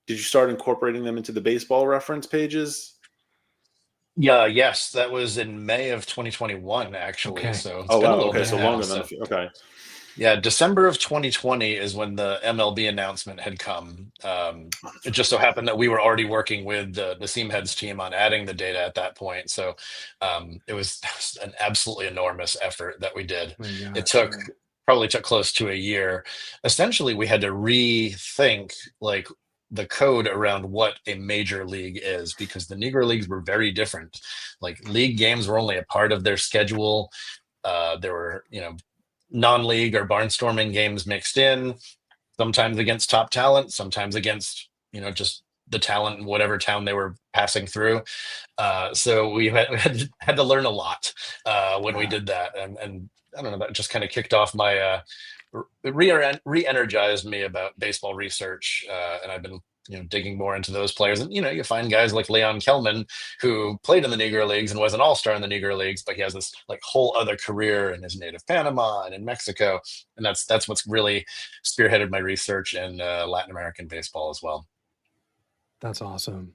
Did you start incorporating them into the Baseball Reference pages? Yes, that was in May of 2021, actually. Okay. So it's been a little bit so now, longer than okay. Yeah, December of 2020 is when the MLB announcement had come. It just so happened that we were already working with the Seamheads team on adding the data at that point. So it was an absolutely enormous effort that we did. It probably took close to a year. Essentially, we had to rethink the code around what a major league is, because the Negro Leagues were very different. Like, league games were only a part of their schedule. There were, non-league or barnstorming games mixed in, sometimes against top talent, sometimes against, just the talent in whatever town they were passing through. So we had to learn a lot when we did that. And I don't know, that just kind of kicked off my, re-energized me about baseball research. And I've been digging more into those players. And, you find guys like Leon Kelman, who played in the Negro Leagues and was an all-star in the Negro Leagues, but he has this like whole other career in his native Panama and in Mexico. And that's what's really spearheaded my research in Latin American baseball as well. That's awesome.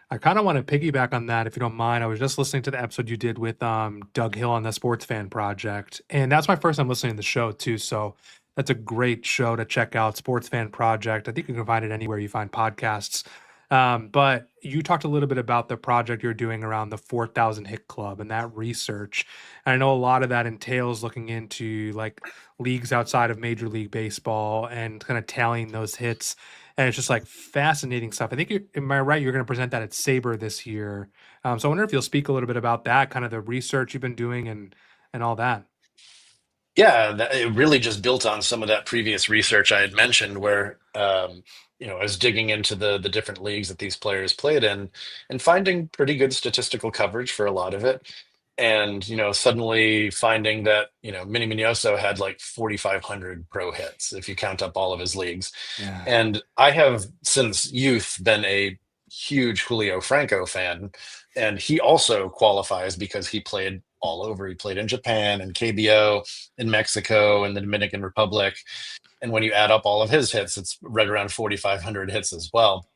I kind of want to piggyback on that, if you don't mind. I was just listening to the episode you did with Doug Hill on the Sports Fan Project, and that's my first time listening to the show too. So that's a great show to check out, Sports Fan Project. I think you can find it anywhere you find podcasts. But you talked a little bit about the project you're doing around the 4,000 hit club and that research. And I know a lot of that entails looking into like leagues outside of Major League Baseball and kind of tallying those hits. And it's just like fascinating stuff. I think am I right? You're going to present that at Sabre this year. So I wonder if you'll speak a little bit about that, kind of the research you've been doing and all that. Yeah, it really just built on some of that previous research I had mentioned where, I was digging into the different leagues that these players played in and finding pretty good statistical coverage for a lot of it. And, suddenly finding that, Minnie Minoso had like 4,500 pro hits if you count up all of his leagues. Yeah. And I have since youth been a huge Julio Franco fan. And he also qualifies because he played all over. He played in Japan and KBO, in Mexico, and the Dominican Republic. And when you add up all of his hits, it's right around 4,500 hits as well.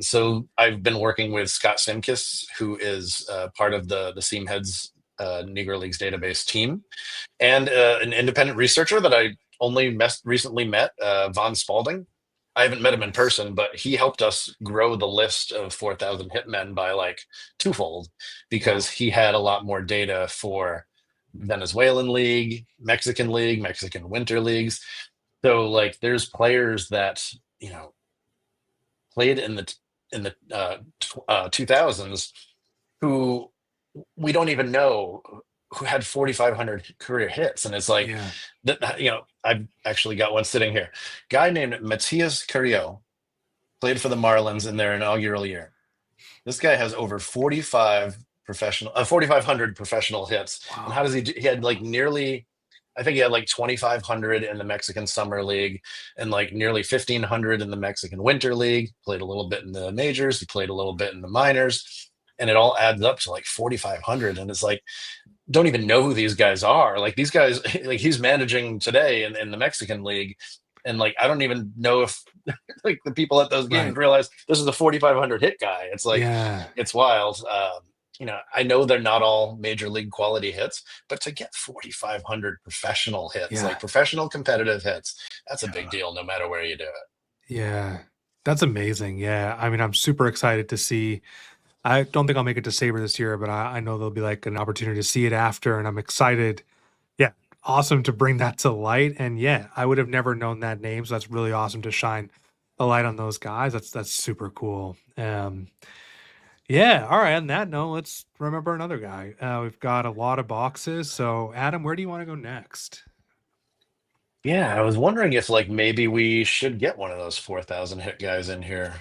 So I've been working with Scott Simkis, who is part of the Seamheads Negro Leagues database team, and an independent researcher that I only recently met, Von Spalding. I haven't met him in person, but he helped us grow the list of 4,000 hitmen by like twofold because he had a lot more data for Venezuelan League, Mexican Winter Leagues. So like there's players that, played in the 2000s who we don't even know who had 4,500 career hits. And it's like, I've actually got one sitting here. Guy named Matias Carrillo played for the Marlins in their inaugural year. This guy has over 4,500 professional hits. Wow. And how does he had like nearly, I think he had like 2,500 in the Mexican Summer League and like nearly 1,500 in the Mexican Winter League. Played a little bit in the majors. He played a little bit in the minors, and it all adds up to like 4,500. And it's like, don't even know who these guys are. Like these guys, like he's managing today in the Mexican League. And like, I don't even know if like the people at those games realize this is a 4,500 hit guy. It's like, it's wild. I know they're not all major league quality hits, but to get 4,500 professional hits, like professional competitive hits, that's a big deal no matter where you do it. Yeah, that's amazing. Yeah. I mean, I'm super excited to see. I don't think I'll make it to Sabre this year, but I know there'll be like an opportunity to see it after, and I'm excited. Yeah. Awesome to bring that to light. And yeah, I would have never known that name. So that's really awesome to shine a light on those guys. That's super cool. Yeah. All right. On that note, let's remember another guy. We've got a lot of boxes. So, Adam, where do you want to go next? Yeah, I was wondering if like maybe we should get one of those 4,000 hit guys in here.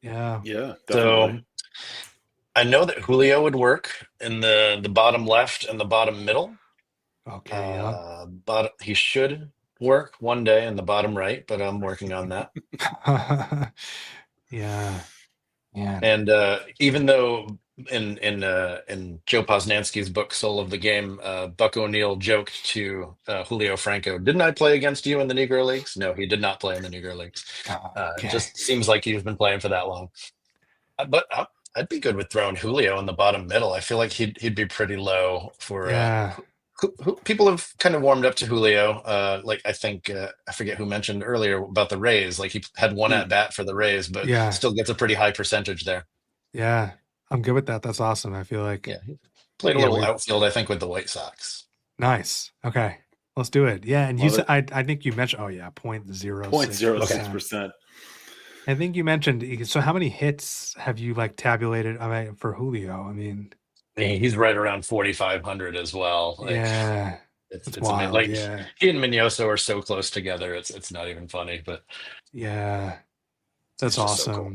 Yeah. Yeah. Definitely. So I know that Julio would work in the bottom left and the bottom middle. Okay. But he should work one day in the bottom right, but I'm working on that. Yeah. And even though in Joe Posnanski's book Soul of the Game, Buck O'Neill joked to Julio Franco, "Didn't I play against you in the Negro Leagues?" No, he did not play in the Negro Leagues. It just seems like he's been playing for that long. But I'd be good with throwing Julio in the bottom middle. I feel like he'd be pretty low for. People have kind of warmed up to Julio. Like I think I forget who mentioned earlier about the Rays. Like he had one at bat for the Rays, but still gets a pretty high percentage there. Yeah, I'm good with that. That's awesome. I feel like he played a little outfield, I think, with the White Sox. Nice. Okay, let's do it. Yeah, and you said I think you mentioned 0.06%. I think you mentioned. So how many hits have you like tabulated? I mean, for Julio, I mean. He's right around 4,500 as well. Like, it's wild. Like he and Minoso are so close together. It's not even funny, but yeah, that's awesome. So cool.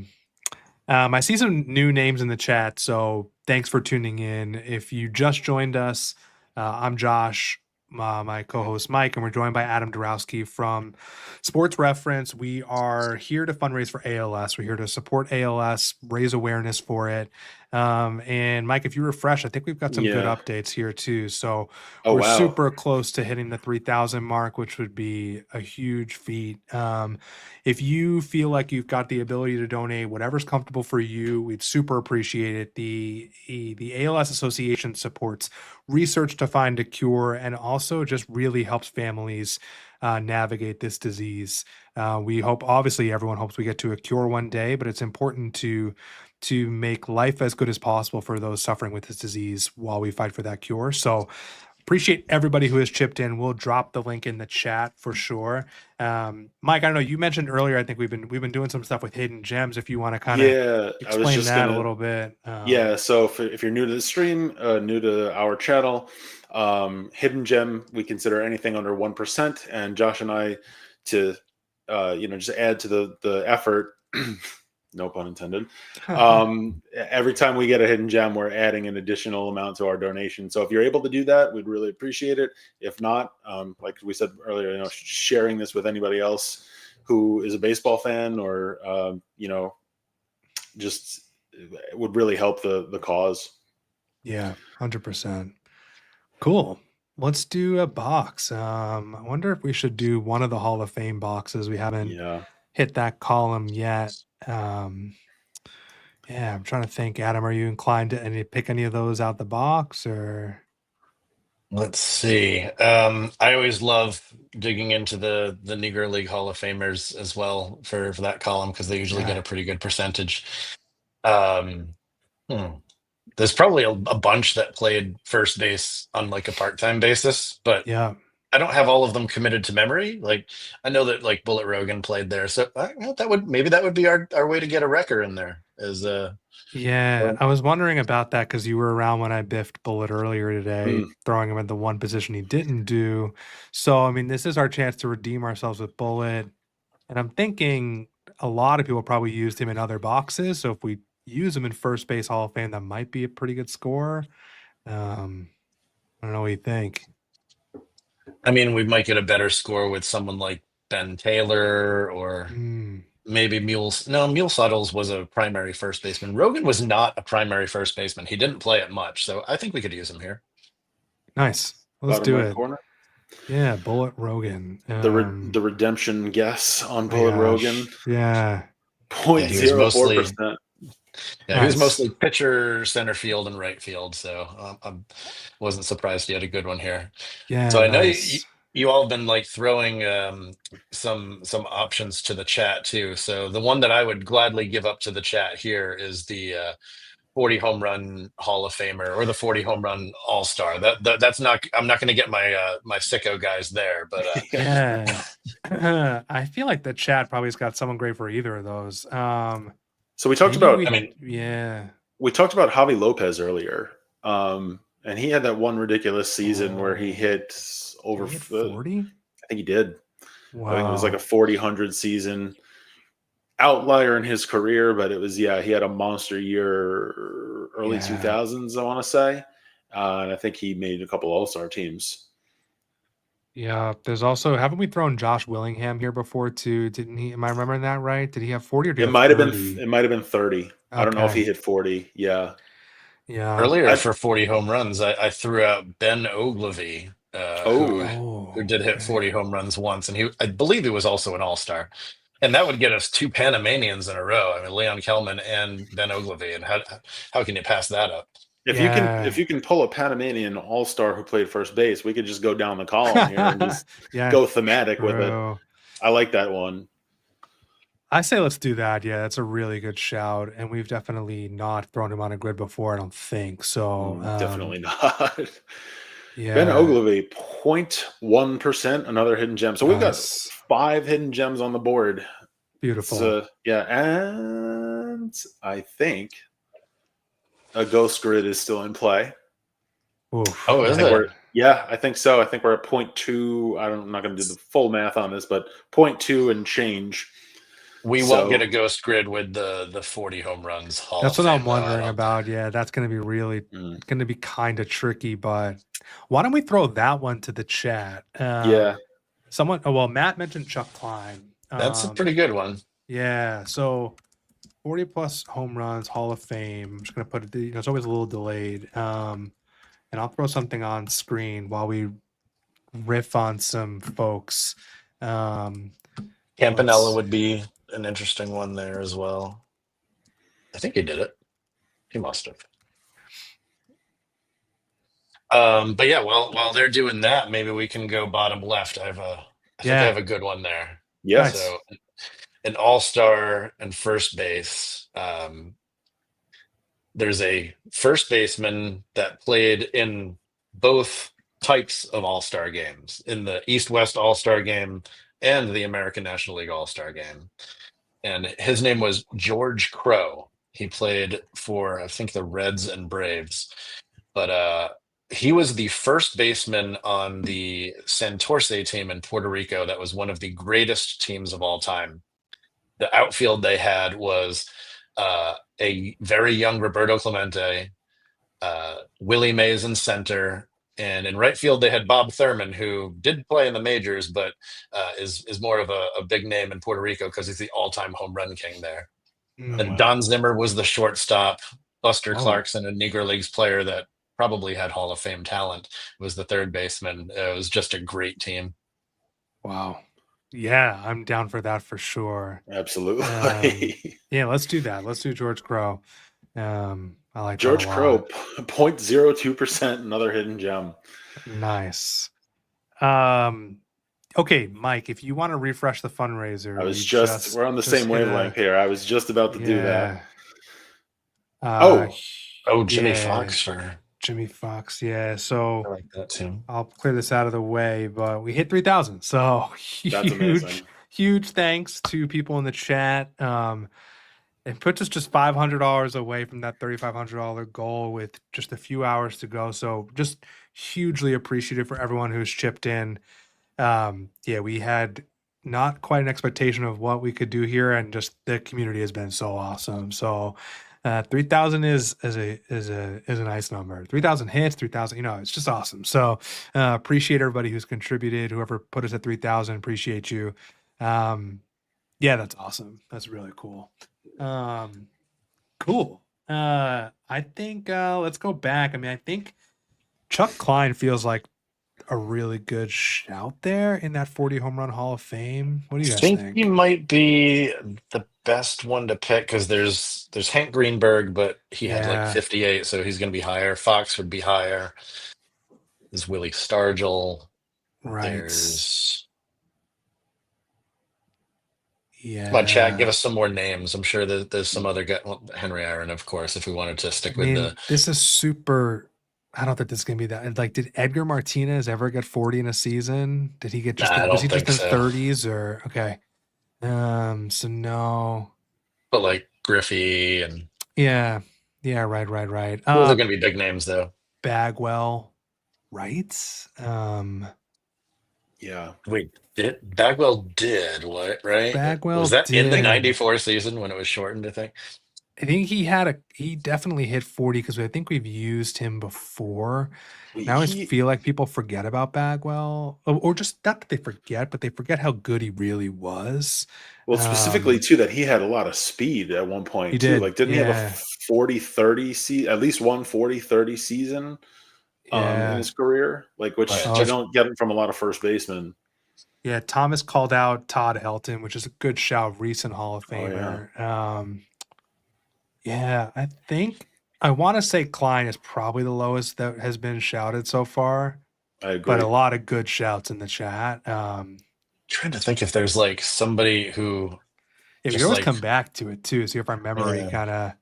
I see some new names in the chat, so thanks for tuning in. If you just joined us, I'm Josh. my co-host Mike, and we're joined by Adam Dorowski from Sports Reference. We are here to fundraise for ALS. We're here to support ALS, raise awareness for it. And Mike, if you refresh, I think we've got some good updates here too. So we're super close to hitting the 3,000 mark, which would be a huge feat. If you feel like you've got the ability to donate, whatever's comfortable for you, we'd super appreciate it. The ALS Association supports research to find a cure, and also just really helps families navigate this disease. We hope, obviously, everyone hopes we get to a cure one day, but it's important to make life as good as possible for those suffering with this disease while we fight for that cure. So appreciate everybody who has chipped in. We'll drop the link in the chat for sure. Mike, I don't know, you mentioned earlier, I think we've been doing some stuff with Hidden Gems. If you want to kind of explain that a little bit. So if you're new to the stream, new to our channel, Hidden Gem, we consider anything under 1%. And Josh and I, to just add to the effort, no pun intended. Every time we get a hidden gem, we're adding an additional amount to our donation. So if you're able to do that, we'd really appreciate it. If not, like we said earlier, sharing this with anybody else who is a baseball fan, or just it would really help the cause. Yeah, 100%. Cool. Let's do a box. I wonder if we should do one of the Hall of Fame boxes. We haven't hit that column yet. I'm trying to think. Adam, are you inclined to pick any of those out the box, or? Let's see. I always love digging into the Negro League Hall of Famers as well for that column, because they usually get a pretty good percentage. There's probably a bunch that played first base on like a part-time basis, but I don't have all of them committed to memory. Like, I know that like Bullet Rogan played there, so that would be our way to get a wrecker in there. I was wondering about that, because you were around when I biffed Bullet earlier today, throwing him at the one position he didn't do. So I mean, this is our chance to redeem ourselves with Bullet, and I'm thinking a lot of people probably used him in other boxes. So if we use him in first base Hall of Fame, that might be a pretty good score. I don't know what you think. I mean, we might get a better score with someone like Ben Taylor, or maybe Mule Suttles was a primary first baseman. Rogan was not a primary first baseman. He didn't play it much, so I think we could use him here. Nice. Let's do it. Corner. Yeah, Bullet Rogan. The redemption guess on Bullet Rogan. Yeah. 0.04%. Yeah, he was mostly pitcher, center field, and right field, so I wasn't surprised he had a good one here. Yeah. So I know you all have been like throwing some options to the chat too. So the one that I would gladly give up to the chat here is the 40 home run Hall of Famer, or the 40 home run All-Star. That's not. I'm not going to get my my sicko guys there, but I feel like the chat probably has got someone great for either of those. So we talked about, we talked about Javi Lopez earlier, and he had that one ridiculous season where he hit over 40. I think he did. Wow. I think it was like a 40-100 season. Outlier in his career, but it was he had a monster year early 2000s, I want to say, and I think he made a couple All-Star teams. Yeah, there's also, haven't we thrown Josh Willingham here before too? Didn't he? Am I remembering that right? Did he have 40 or did it might have been 30? Okay. I don't know if he hit 40. Yeah. Earlier for 40 home runs, I threw out Ben Ogilvy, who did hit 40 home runs once, and I believe he was also an All-Star. And that would get us two Panamanians in a row. I mean, Leon Kelman and Ben Ogilvy, and how can you pass that up? If you can pull a Panamanian All-Star who played first base, we could just go down the column here and just go thematic with it. I like that one. I say let's do that. Yeah, that's a really good shout, and we've definitely not thrown him on a grid before, I don't think so. Definitely not. Ben Ogilvy, 0.1%, another hidden gem. So we've got 5 hidden gems on the board. Beautiful. So, and I think a ghost grid is still in play. Oof. Oh, is it? Yeah, I think so. I think we're at 0.2. I'm not going to do the full math on this, but 0.2 and change. We won't get a ghost grid with the 40 home runs. That's what I'm wondering about. Yeah, that's going to be really going to be kind of tricky. But why don't we throw that one to the chat? Matt mentioned Chuck Klein. That's a pretty good one. Yeah. So 40 plus home runs, Hall of Fame. I'm just going to put it, it's always a little delayed. And I'll throw something on screen while we riff on some folks. Campanella would be an interesting one there as well. I think he did it. He must have. But yeah, while they're doing that, maybe we can go bottom left. I think I have a good one there. Yes. So an all-star and first base. There's a first baseman that played in both types of all-star games, in the East-West all-star game and the American National League all-star game. And his name was George Crow. He played for, I think, the Reds and Braves. But he was the first baseman on the Santurce team in Puerto Rico that was one of the greatest teams of all time. The outfield they had was a very young Roberto Clemente, Willie Mays in center, and in right field they had Bob Thurman, who did play in the majors, but is more of a big name in Puerto Rico because he's the all-time home run king there. And Don Zimmer was the shortstop. Buster Clarkson, a Negro Leagues player that probably had Hall of Fame talent, was the third baseman. It was just a great team. Wow. Yeah, I'm down for that for sure. Absolutely. Yeah, let's do that. Let's do George Crow. I like George that a Crow, lot. 0.02%, another hidden gem. Nice. Okay, Mike, if you want to refresh the fundraiser. We're on the same wavelength here. I was just about to do that. Jimmy Fox for Jimmy Fox, yeah. So I like that too. I'll clear this out of the way, but we hit 3,000. So That's amazing. Huge thanks to people in the chat. It puts us just $500 away from that $3,500 goal with just a few hours to go. So just hugely appreciative for everyone who's chipped in. We had not quite an expectation of what we could do here, and just the community has been so awesome. So 3,000 is a nice number. 3,000 hits, 3,000, it's just awesome. So appreciate everybody who's contributed, whoever put us at 3,000, appreciate you. That's awesome. That's really cool. Cool. I think let's go back. I think Chuck Klein feels like a really good shout there in that 40 home run Hall of Fame. What do you guys think? I think he might be the best one to pick because there's Hank Greenberg, but he had like 58, so he's going to be higher. Fox would be higher. There's Willie Stargell. Right. Come on, chat, give us some more names. I'm sure that there's some other guy. Well, Henry Aaron, of course, if we wanted to stick with this is super. I don't think this is gonna be that. Like, did Edgar Martinez ever get 40 in a season? Did he get just? Was he just in 30s or okay? So no. But like Griffey and right. Those are gonna be big names though. Bagwell, right? Yeah. Wait, Bagwell did what? Right? Bagwell was that did. in the '94 season when it was shortened? I think. I think he definitely hit 40 because I think we've used him before. Now I feel like people forget about Bagwell, or just not that they forget, but they forget how good he really was. Well, specifically too, that he had a lot of speed at one point. He did. Like, didn't he have a 40-30 at least one 40-30 season in his career? Like, which you don't get from a lot of first basemen. Yeah, Thomas called out Todd Helton, which is a good shout, recent Hall of Famer. I think I want to say Klein is probably the lowest that has been shouted so far. I agree. But a lot of good shouts in the chat. Trying to think if there's like somebody who. If you always come back to it too, see if our memory kind of.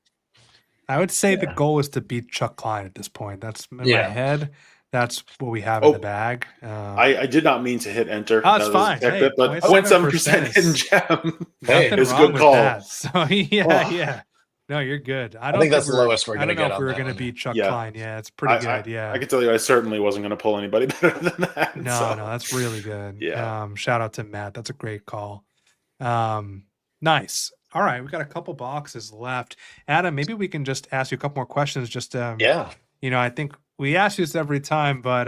I would say the goal is to beat Chuck Klein at this point. That's in my head. That's what we have in the bag. I did not mean to hit enter. Oh, it's fine. Hey, but 0.7% hidden gem. It's a good call. So yeah. No, you're good. I think that's the lowest we're going to get. I don't know if we were going to beat Chuck Klein. Yeah, it's pretty good. Yeah, I can tell you, I certainly wasn't going to pull anybody better than that. No, that's really good. Yeah. Shout out to Matt. That's a great call. Nice. All right, we've got a couple boxes left. Adam, maybe we can just ask you a couple more questions. Just Yeah. I think we ask you this every time, but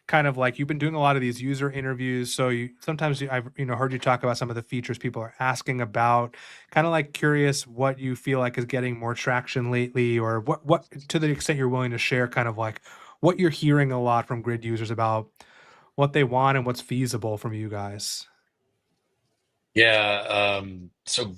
kind of like you've been doing a lot of these user interviews, so I've heard you talk about some of the features people are asking about. Kind of like curious what you feel like is getting more traction lately, or what to the extent you're willing to share, kind of like what you're hearing a lot from Grid users about what they want and what's feasible from you guys. Yeah. So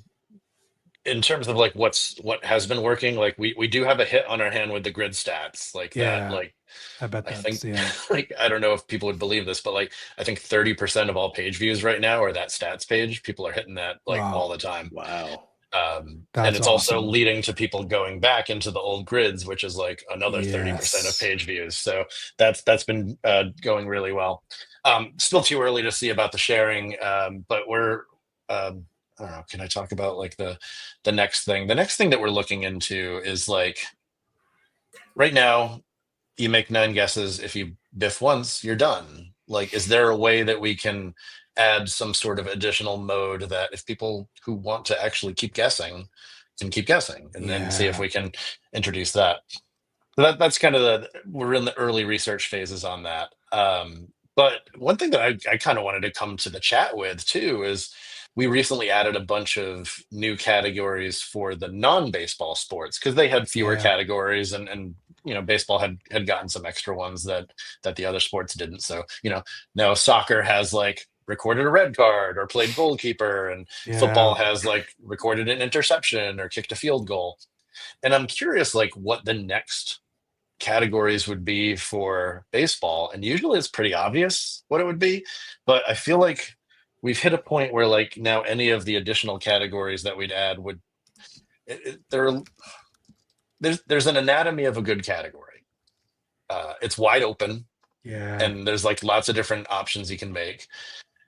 in terms of like what has been working, like we do have a hit on our hand with the Grid stats, like that. Like I bet I think yeah. like I don't know if people would believe this, but like I think 30% of all page views right now are that stats page. People are hitting that like all the time. Wow. And That's it's also awesome. leading to people going back into the old grids, which is like another 30% of page views. So that's been going really well. Still too early to see about the sharing, but we're I don't know. Can I talk about like the next thing? The next thing that we're looking into is like right now, you make 9 guesses. If you biff once, you're done. Like, is there a way that we can add some sort of additional mode that if people who want to actually keep guessing can keep guessing, and then see if we can introduce that? So that's kind of we're in the early research phases on that. But one thing that I kind of wanted to come to the chat with too is we recently added a bunch of new categories for the non-baseball sports because they had fewer categories, and baseball had gotten some extra ones that the other sports didn't. So now soccer has like recorded a red card or played goalkeeper, and football has like recorded an interception or kicked a field goal. And I'm curious like what the next categories would be for baseball, and usually it's pretty obvious what it would be, but I feel like we've hit a point where like now any of the additional categories that we'd add would there's an anatomy of a good category. It's wide open, and there's like lots of different options you can make,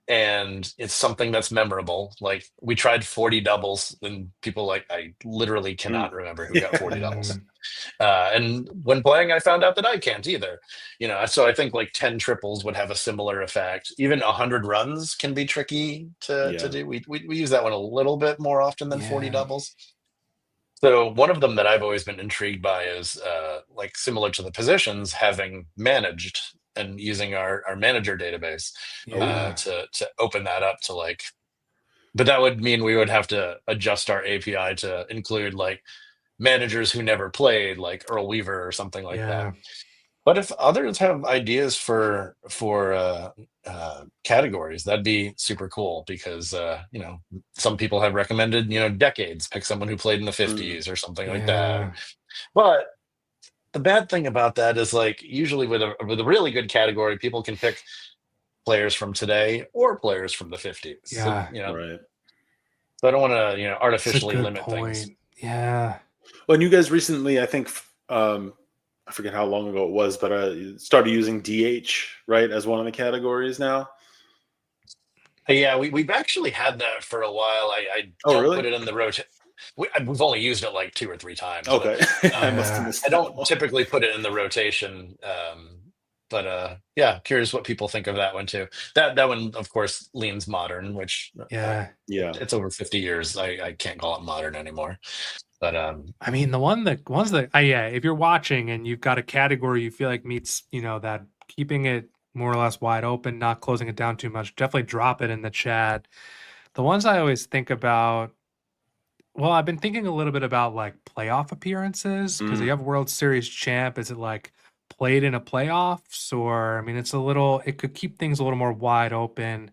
and it's something that's memorable. Like we tried 40 doubles, and people like I literally cannot remember who got 40 doubles. And when playing, I found out that I can't either. So I think like 10 triples would have a similar effect. Even 100 runs can be tricky to do. We use that one a little bit more often than 40 doubles. So one of them that I've always been intrigued by is like similar to the positions, having managed and using our manager database to open that up to like, but that would mean we would have to adjust our API to include like managers who never played, like Earl Weaver or something like that. But if others have ideas for categories, that'd be super cool because some people have recommended decades, pick someone who played in the 50s or something like that. But the bad thing about that is like usually with a really good category, people can pick players from today or players from the 50s. Right. So I don't want to artificially limit things. Yeah. Well, and you guys recently, I think, I forget how long ago it was, but started using DH, right, as one of the categories now. Yeah, we've actually had that for a while. I don't really? put it in the rotation. We've only used it like 2 or 3 times. Okay. I must have missed I don't typically put it in the rotation. But curious what people think of that one too. That one, of course, leans modern, which it's over 50 years. I can't call it modern anymore. But I mean, the ones that if you're watching and you've got a category you feel like meets that keeping it more or less wide open, not closing it down too much, definitely drop it in the chat. The ones I always think about, well, I've been thinking a little bit about like playoff appearances because you have World Series champ. Is it like played in a playoffs, or I mean, it could keep things a little more wide open,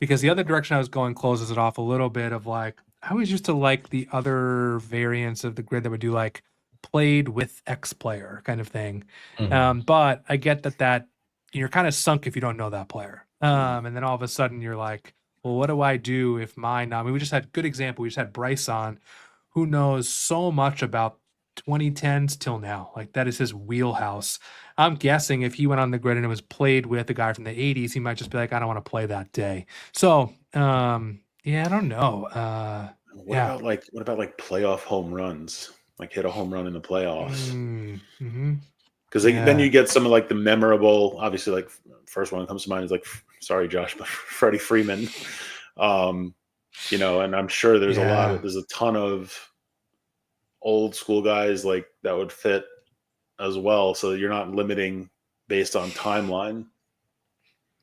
because the other direction I was going closes it off a little bit of like, I always used to like the other variants of the grid that would do like played with X player kind of thing. But I get that you're kind of sunk if you don't know that player. And then all of a sudden you're like, well, what do I do if mine? I mean, we just had good example. We just had Bryce on, who knows so much about 2010s till now. Like that is his wheelhouse. I'm guessing if he went on the grid and it was played with a guy from the 80s, he might just be like, I don't want to play that day. So I don't know. What about like playoff home runs? Like hit a home run in the playoffs. Because then you get some of like the memorable, obviously like first one that comes to mind is like, sorry, Josh, but Freddie Freeman. And I'm sure there's a ton of old school guys like that would fit as well. So you're not limiting based on timeline.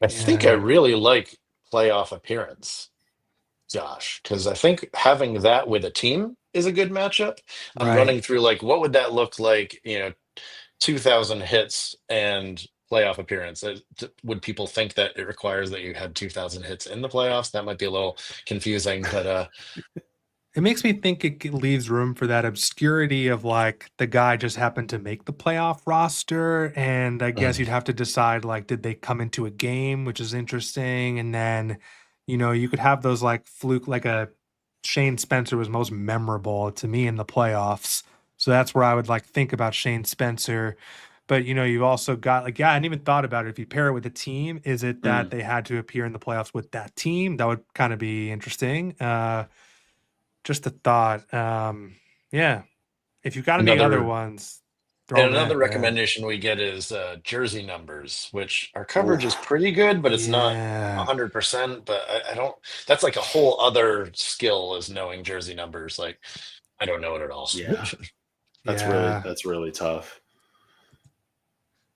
I think I really like playoff appearance, Josh, because I think having that with a team is a good matchup. I'm running through like, what would that look like? 2,000 hits and playoff appearance. Would people think that it requires that you had 2,000 hits in the playoffs? That might be a little confusing, but it makes me think it leaves room for that obscurity of like the guy just happened to make the playoff roster, and I guess you'd have to decide like, did they come into a game, which is interesting, and then you could have those like fluke, like a Shane Spencer was most memorable to me in the playoffs, so that's where I would like think about Shane Spencer. But you've also got like, I hadn't even thought about it. If you pair it with a team, is it that they had to appear in the playoffs with that team? That would kind of be interesting. Just a thought. If you've got any other ones, another recommendation we get is jersey numbers, which our coverage is pretty good, but it's not 100%. But I don't. That's like a whole other skill, is knowing jersey numbers. Like, I don't know it at all. Yeah, that's really tough.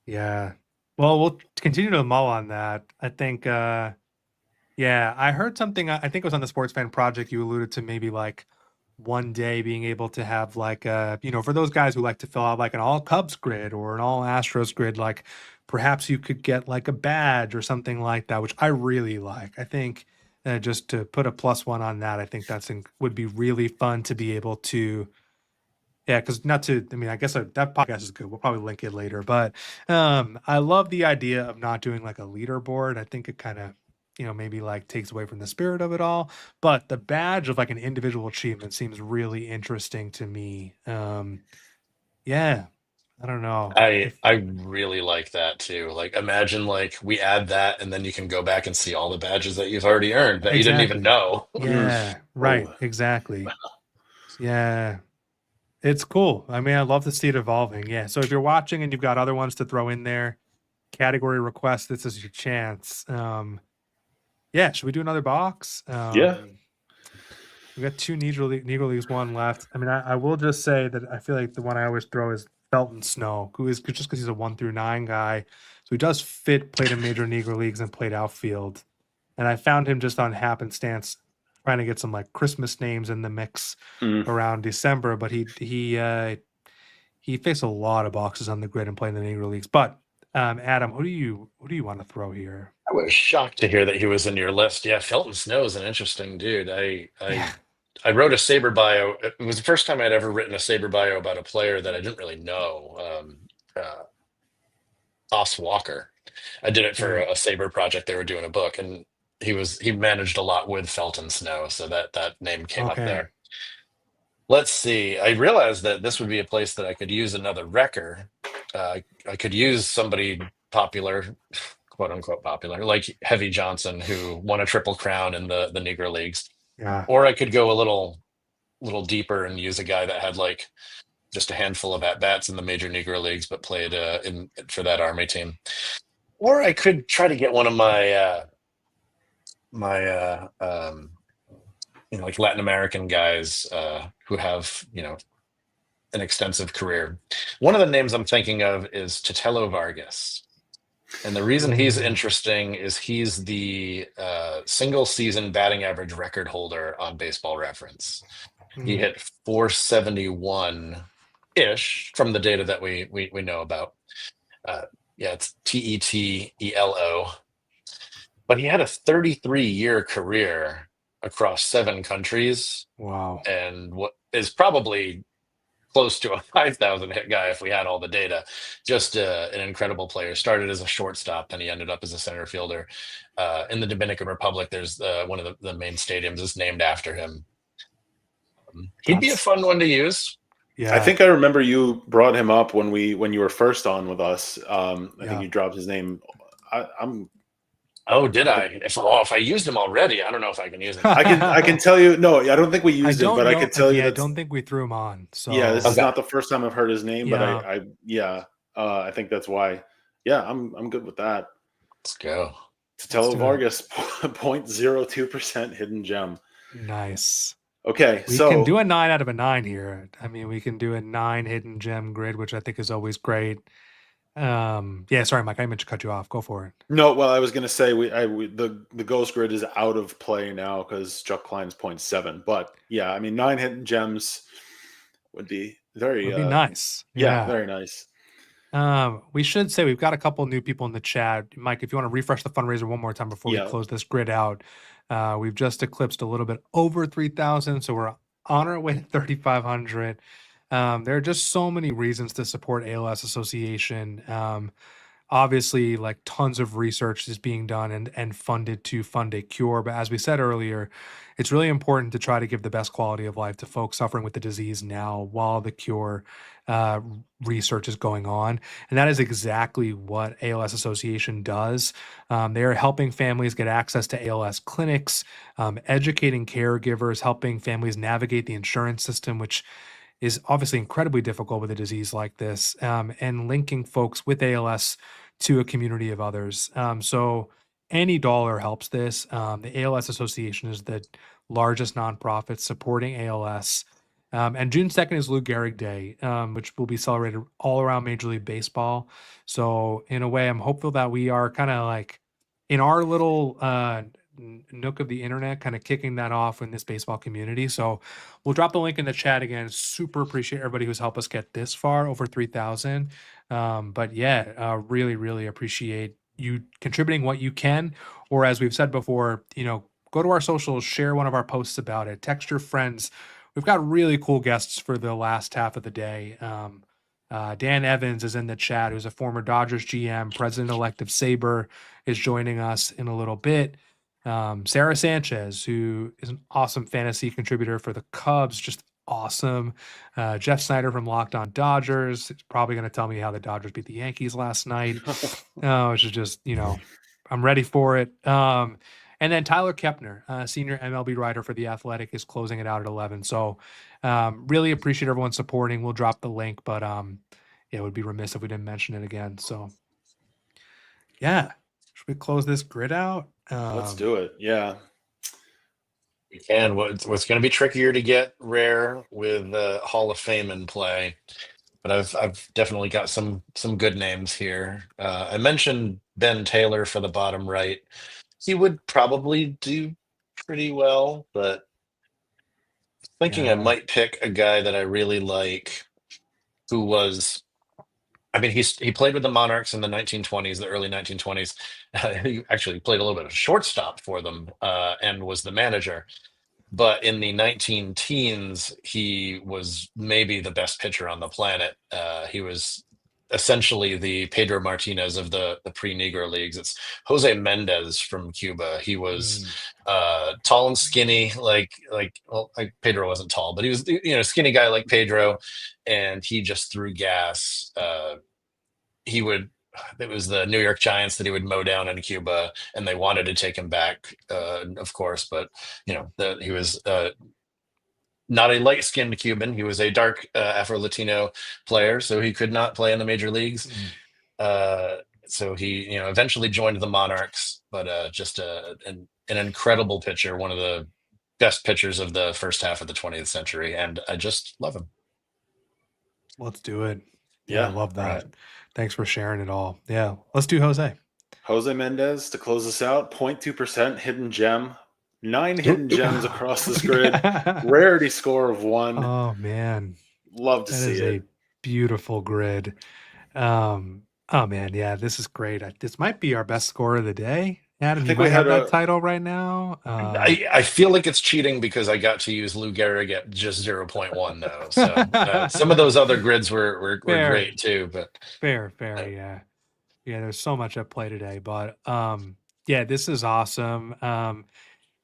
Yeah. Well, we'll continue to mull on that. I think. I heard something. I think it was on the Sports Fan Project. You alluded to maybe like one day being able to have like for those guys who like to fill out like an all Cubs grid or an all Astros grid, like perhaps you could get like a badge or something like that, which I really like. I think just to put a +1 on that, I think would be really fun to be able to. Yeah, because I guess that podcast is good. We'll probably link it later, but I love the idea of not doing like a leaderboard. I think it kind of maybe like takes away from the spirit of it all, but the badge of like an individual achievement seems really interesting to me. I don't know. I really like that too. Like, imagine like we add that, and then you can go back and see all the badges that you've already earned that you didn't even know. Yeah, right. Exactly. Yeah. It's cool. I mean, I love to see it evolving. Yeah. So if you're watching and you've got other ones to throw in there, category requests, this is your chance. Should we do another box? We got 2 Negro Leagues, 1 left. I mean, I will just say that I feel like the one I always throw is Felton Snow, who is just because he's a 1 through 9 guy. So he does played in major Negro Leagues and played outfield. And I found him just on happenstance trying to get some like Christmas names in the mix around December, but he faced a lot of boxes on the grid and played in the Negro Leagues. But Adam, who do you want to throw here? I was shocked to hear that he was in your list. Yeah, Felton Snow is an interesting dude. I wrote a Saber bio. It was the first time I'd ever written a Saber bio about a player that I didn't really know. Os Walker. I did it for a Saber project. They were doing a book, and he managed a lot with Felton Snow, so that name came up there. Let's see. I realized that this would be a place that I could use another wrecker. I could use somebody popular, quote unquote popular, like Heavy Johnson, who won a Triple Crown in the Negro Leagues. Yeah. Or I could go a little deeper and use a guy that had like just a handful of at-bats in the major Negro Leagues, but played for that Army team. Or I could try to get one of my like Latin American guys who have an extensive career. One of the names I'm thinking of is Totelo Vargas, and the reason he's interesting is he's the single season batting average record holder on Baseball Reference. He hit 471 ish from the data that we know about. It's TETELO. But he had a 33-year career across 7 countries. Wow. And what is probably close to a 5,000 hit guy if we had all the data. Just an incredible player. Started as a shortstop, and he ended up as a center fielder. In the Dominican Republic, there's one of the main stadiums is named after him. He'd be a fun one to use. Yeah, I think I remember you brought him up when you were first on with us. I think you dropped his name. Oh, did I? If I used him already, I don't know if I can use him. I can tell you. No, I don't think we used him, but I can tell you. I don't think we threw him on. So this is not the first time I've heard his name, but I think that's why. Yeah, I'm good with that. Let's go. Totelo Vargas, 0.02% hidden gem. Nice. Okay, we can do a 9 out of a 9 here. I mean, we can do a 9 hidden gem grid, which I think is always great. Yeah, sorry, Mike, I meant to cut you off. Go for it. No, well, I was going to say the ghost grid is out of play now because Chuck Klein's 0.7. But yeah, I mean, 9 hidden gems would be nice. Yeah, very nice. We should say we've got a couple new people in the chat. Mike, if you want to refresh the fundraiser one more time before we close this grid out. We've just eclipsed a little bit over 3,000, so we're on our way to 3,500. There are just so many reasons to support ALS Association. Obviously, like tons of research is being done and funded to fund a cure. But as we said earlier, it's really important to try to give the best quality of life to folks suffering with the disease now while the cure research is going on. And that is exactly what ALS Association does. They are helping families get access to ALS clinics, educating caregivers, helping families navigate the insurance system, which is obviously incredibly difficult with a disease like this, and linking folks with ALS to a community of others. So any dollar helps this. The ALS Association is the largest nonprofit supporting ALS. And June 2nd is Lou Gehrig Day, which will be celebrated all around Major League Baseball. So in a way, I'm hopeful that we are kind of like in our little nook of the internet, kind of kicking that off in this baseball community. So we'll drop the link in the chat again. Super appreciate everybody who's helped us get this far, over 3,000. But yeah, really, really appreciate you contributing what you can, or as we've said before, go to our socials, share one of our posts about it, text your friends. We've got really cool guests for the last half of the day. Dan Evans is in the chat, who's a former Dodgers GM, president-elect of Sabre, is joining us in a little bit. Sarah Sanchez, who is an awesome fantasy contributor for the Cubs, just awesome. Jeff Snyder from Locked On Dodgers is probably going to tell me how the Dodgers beat the Yankees last night, which is just, I'm ready for it. And then Tyler Kepner, senior MLB writer for The Athletic, is closing it out at 11. So really appreciate everyone supporting. We'll drop the link, but it would be remiss if we didn't mention it again. So yeah, should we close this grid out? Let's do it. Yeah. We can. What's going to be trickier to get rare with Hall of Fame in play, but I've definitely got some good names here. I mentioned Ben Taylor for the bottom right. He would probably do pretty well, but thinking I might pick a guy that I really like, who was, I mean, he played with the Monarchs in the 1920s, the early 1920s. He actually played a little bit of shortstop for them and was the manager. But in the 19 teens, he was maybe the best pitcher on the planet. He was essentially the Pedro Martinez of the pre-Negro leagues. It's Jose Mendez from Cuba. He was tall and skinny, like Pedro wasn't tall, but he was, skinny guy like Pedro, and he just threw gas. It was the New York Giants that he would mow down in Cuba, and they wanted to take him back, of course. But he was not a light-skinned Cuban. He was a dark Afro-Latino player, so he could not play in the major leagues. So he, eventually joined the Monarchs, but just an incredible pitcher, one of the best pitchers of the first half of the 20th century, and I just love him. Let's do it. Yeah, I love that. Right. Thanks for sharing it all. Yeah, let's do Jose. Jose Mendez to close us out. 0.2% hidden gem. 9 hidden gems across this grid. Rarity score of 1. Oh man, love to see it. A beautiful grid. Oh man, yeah, this is great. This might be our best score of the day. Adam, you might have that title right now. I feel like it's cheating because I got to use Lou Gehrig at just 0.1 though. So some of those other grids were great too. But fair, yeah. There's so much at play today, but yeah, this is awesome.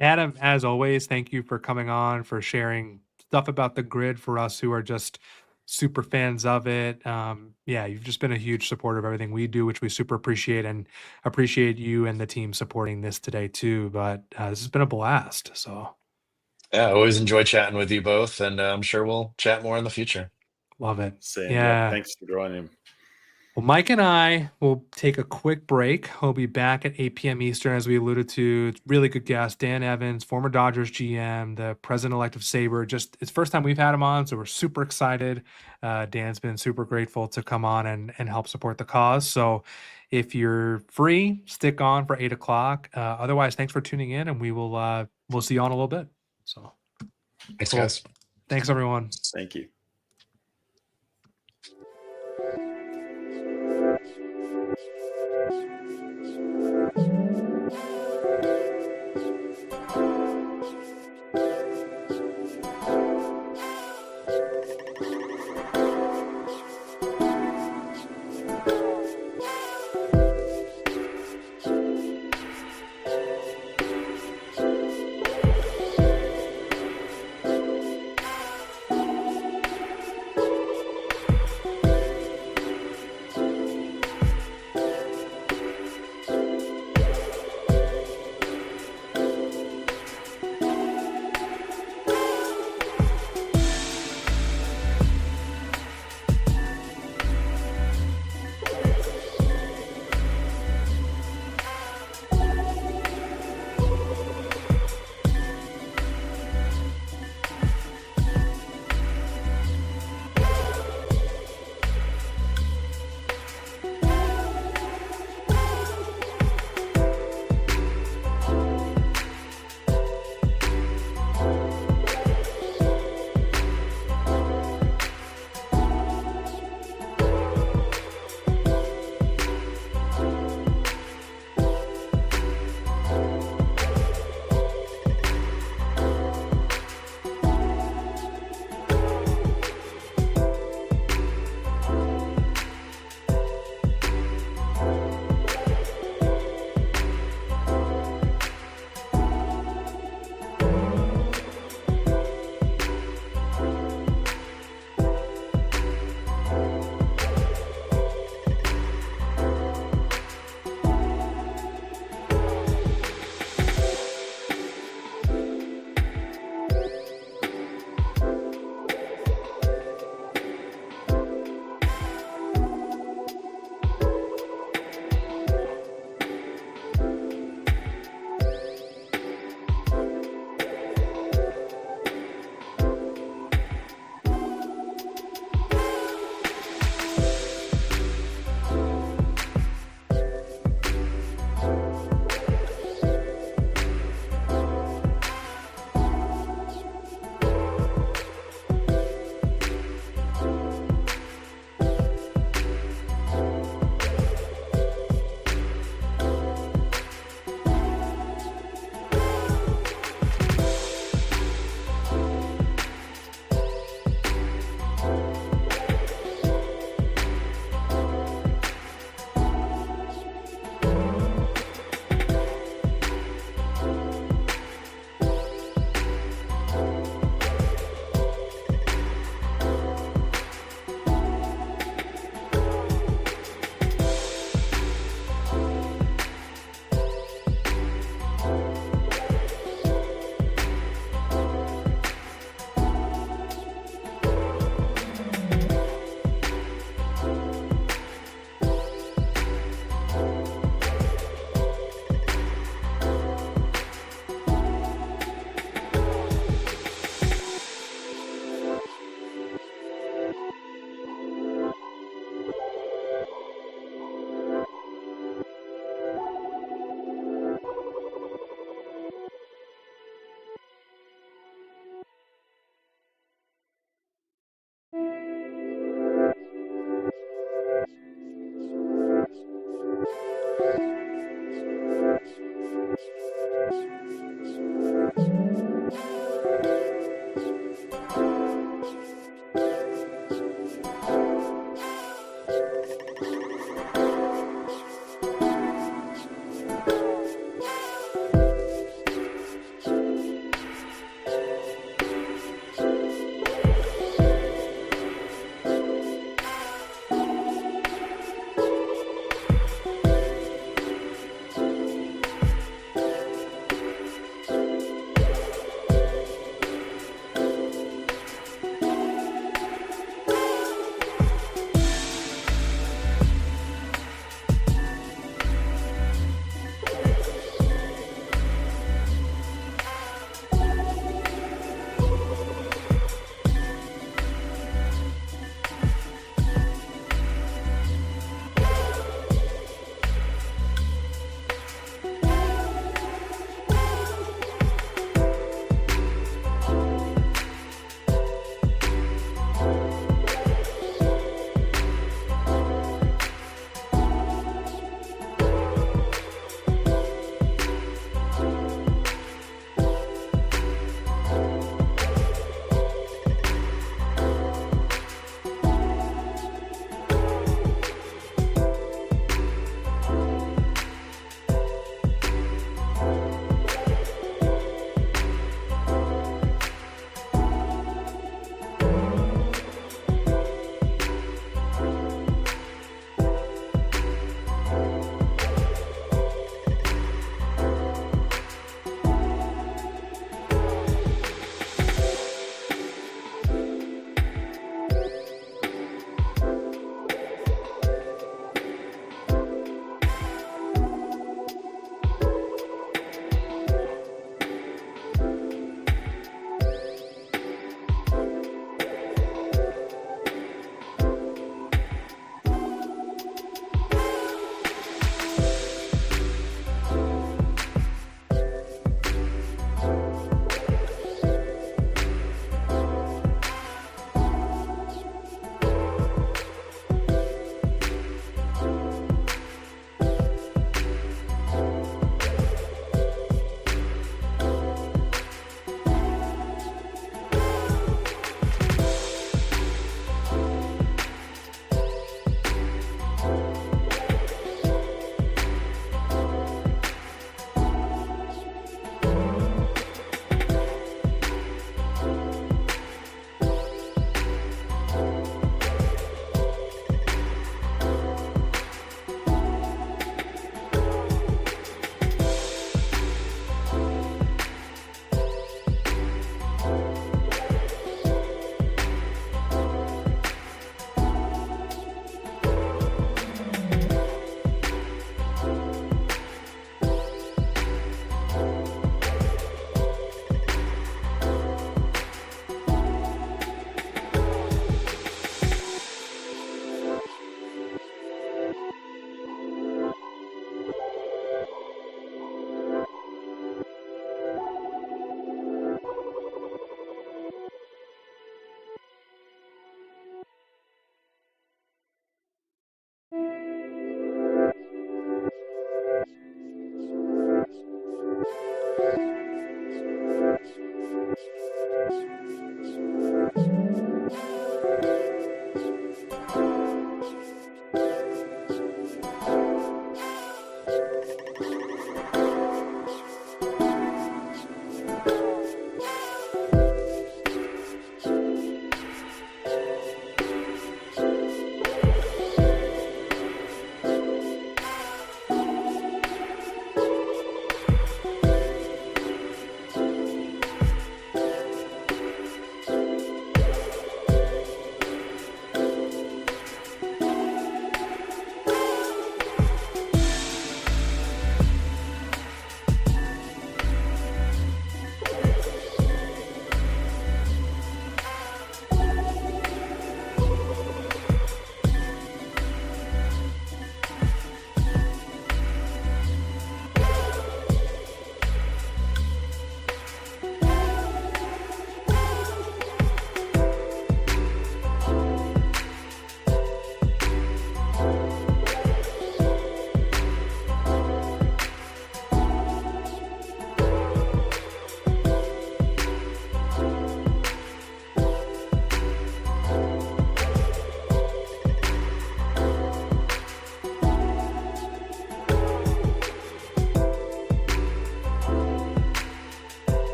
Adam, as always, thank you for coming on, for sharing stuff about the grid for us who are just super fans of it. Yeah, you've just been a huge supporter of everything we do, which we super appreciate, and appreciate you and the team supporting this today too. But this has been a blast. So yeah, I always enjoy chatting with you both, and I'm sure we'll chat more in the future. Love it. Same. Yeah. Thanks for joining. Well, Mike and I will take a quick break. We'll be back at 8 p.m. Eastern, as we alluded to. Really good guest, Dan Evans, former Dodgers GM, the president-elect of Sabre. Just it's first time we've had him on, so we're super excited. Dan's been super grateful to come on and help support the cause. So if you're free, stick on for 8 o'clock. Otherwise, thanks for tuning in, and we'll see you on a little bit. So thanks, guys. Thanks, everyone. Thank you.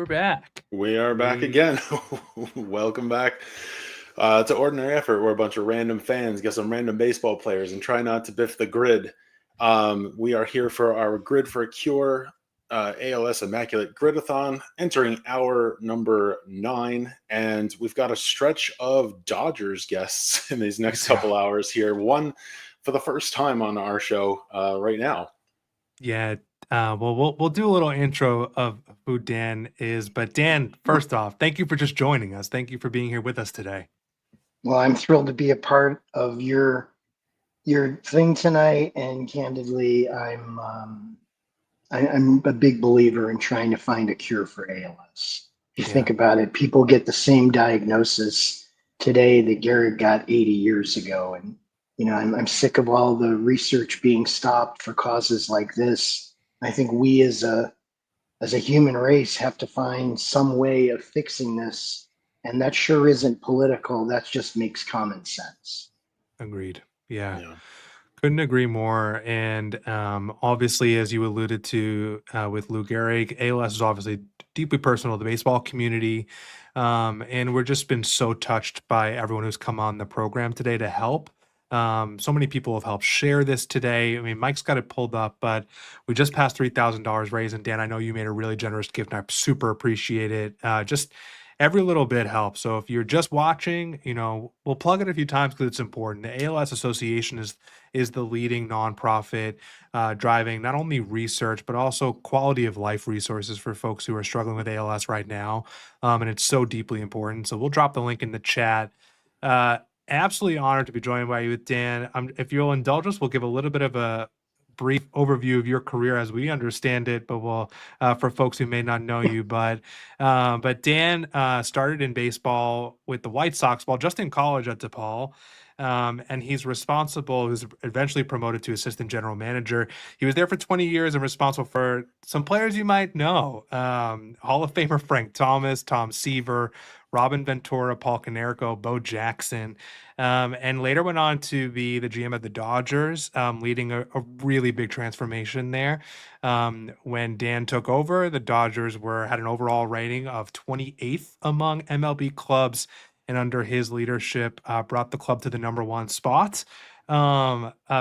we're back. We are back again. Welcome back to Ordinary Effort. We're a bunch of random fans, get some random baseball players, and try not to biff the grid. We are here for our Grid for a Cure ALS Immaculate Gridathon, entering hour number 9, and we've got a stretch of Dodgers guests in these next couple hours here. One for the first time on our show right now. Yeah. Well, we'll do a little intro of who Dan is. But Dan, first off, thank you for just joining us. Thank you for being here with us today. Well, I'm thrilled to be a part of your thing tonight, and candidly, I'm a big believer in trying to find a cure for ALS. If you think about it, people get the same diagnosis today that Gehrig got 80 years ago, and I'm sick of all the research being stopped for causes like this. I think we as a human race have to find some way of fixing this, and that sure isn't political. That just makes common sense. Agreed. Yeah. Couldn't agree more. And obviously, as you alluded to with Lou Gehrig, ALS is obviously deeply personal to the baseball community. And we've just been so touched by everyone who's come on the program today to help. So many people have helped share this today. I mean, Mike's got it pulled up, but we just passed $3,000 raised. And Dan, I know you made a really generous gift, and I super appreciate it. Just every little bit helps. So if you're just watching, we'll plug it a few times because it's important. The ALS Association is the leading nonprofit driving not only research, but also quality of life resources for folks who are struggling with ALS right now. And it's so deeply important. So we'll drop the link in the chat. Absolutely honored to be joined by you with Dan. If you'll indulge us, we'll give a little bit of a brief overview of your career as we understand it, but we'll for folks who may not know you. But Dan started in baseball with the White Sox while just in college at DePaul. And he's eventually promoted to assistant general manager. He was there for 20 years and responsible for some players you might know. Hall of Famer Frank Thomas, Tom Seaver, Robin Ventura, Paul Konerko, Bo Jackson, and later went on to be the GM of the Dodgers, leading a really big transformation there. When Dan took over, the Dodgers had an overall rating of 28th among MLB clubs, and under his leadership, brought the club to the #1 spot,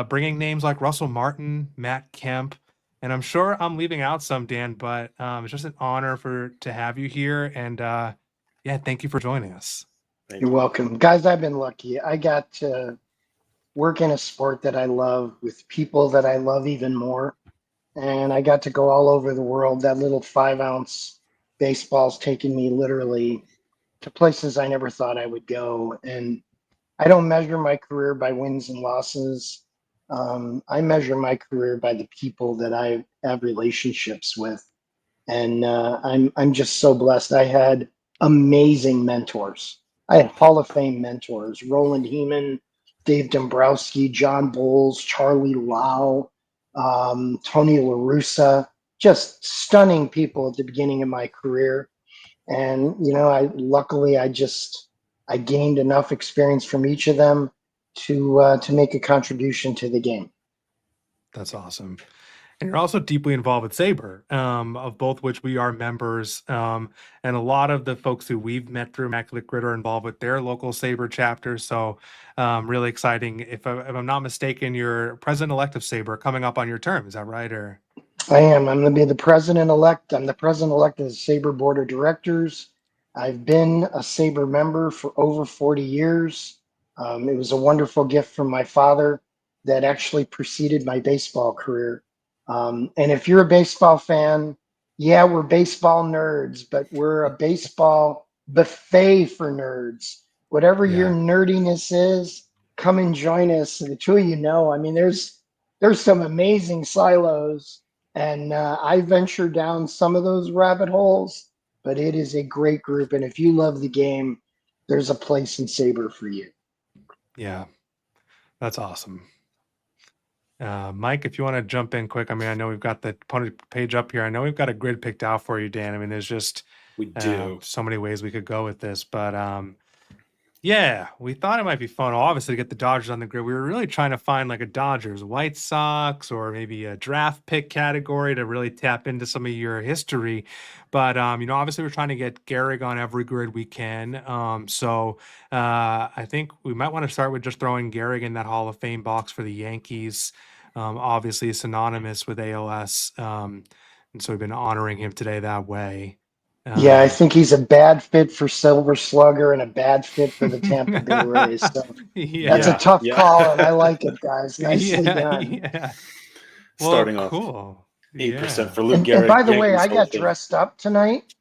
bringing names like Russell Martin, Matt Kemp, and I'm sure I'm leaving out some, Dan, but it's just an honor to have you here, and thank you for joining us. You're welcome. Guys, I've been lucky. I got to work in a sport that I love with people that I love even more, and I got to go all over the world. That little 5-ounce baseball's taken me literally to places I never thought I would go. And I don't measure my career by wins and losses. I measure my career by the people that I have relationships with. And I'm just so blessed. I had amazing mentors. I had Hall of Fame mentors: Roland Heeman, Dave Dombrowski, John Bowles, Charlie Lau, Tony La Russa, just stunning people at the beginning of my career. And, luckily I gained enough experience from each of them to make a contribution to the game. That's awesome. And you're also deeply involved with SABR, of both which we are members. And a lot of the folks who we've met through Immaculate Grid are involved with their local SABR chapters. So really exciting. If I'm not mistaken, you're president-elect of SABR coming up on your term. Is that right? Or I am. I'm going to be the president-elect. I'm the president-elect of the SABR Board of Directors. I've been a SABR member for over 40 years. It was a wonderful gift from my father that actually preceded my baseball career. And if you're a baseball fan, we're baseball nerds, but we're a baseball buffet for nerds. Whatever your nerdiness is, come and join us. And the two of there's some amazing silos. And I venture down some of those rabbit holes, but it is a great group. And if you love the game, there's a place in SABR for you. Yeah, that's awesome. Mike, if you want to jump in quick, I know we've got the opponent page up here. I know we've got a grid picked out for you, Dan. There's just we do so many ways we could go with this, but Yeah, we thought it might be fun, obviously, to get the Dodgers on the grid. We were really trying to find like a Dodgers, White Sox, or maybe a draft pick category to really tap into some of your history. But obviously, we're trying to get Gehrig on every grid we can. So I think we might want to start with just throwing Gehrig in that Hall of Fame box for the Yankees. Obviously, synonymous with ALS, and so we've been honoring him today that way. Yeah, I think he's a bad fit for Silver Slugger and a bad fit for the Tampa Bay Rays. So that's a tough call, and I like it, guys. Nicely done. Yeah. Starting cool. 8% for Luke And Gehrig. by the way, I got dressed up tonight.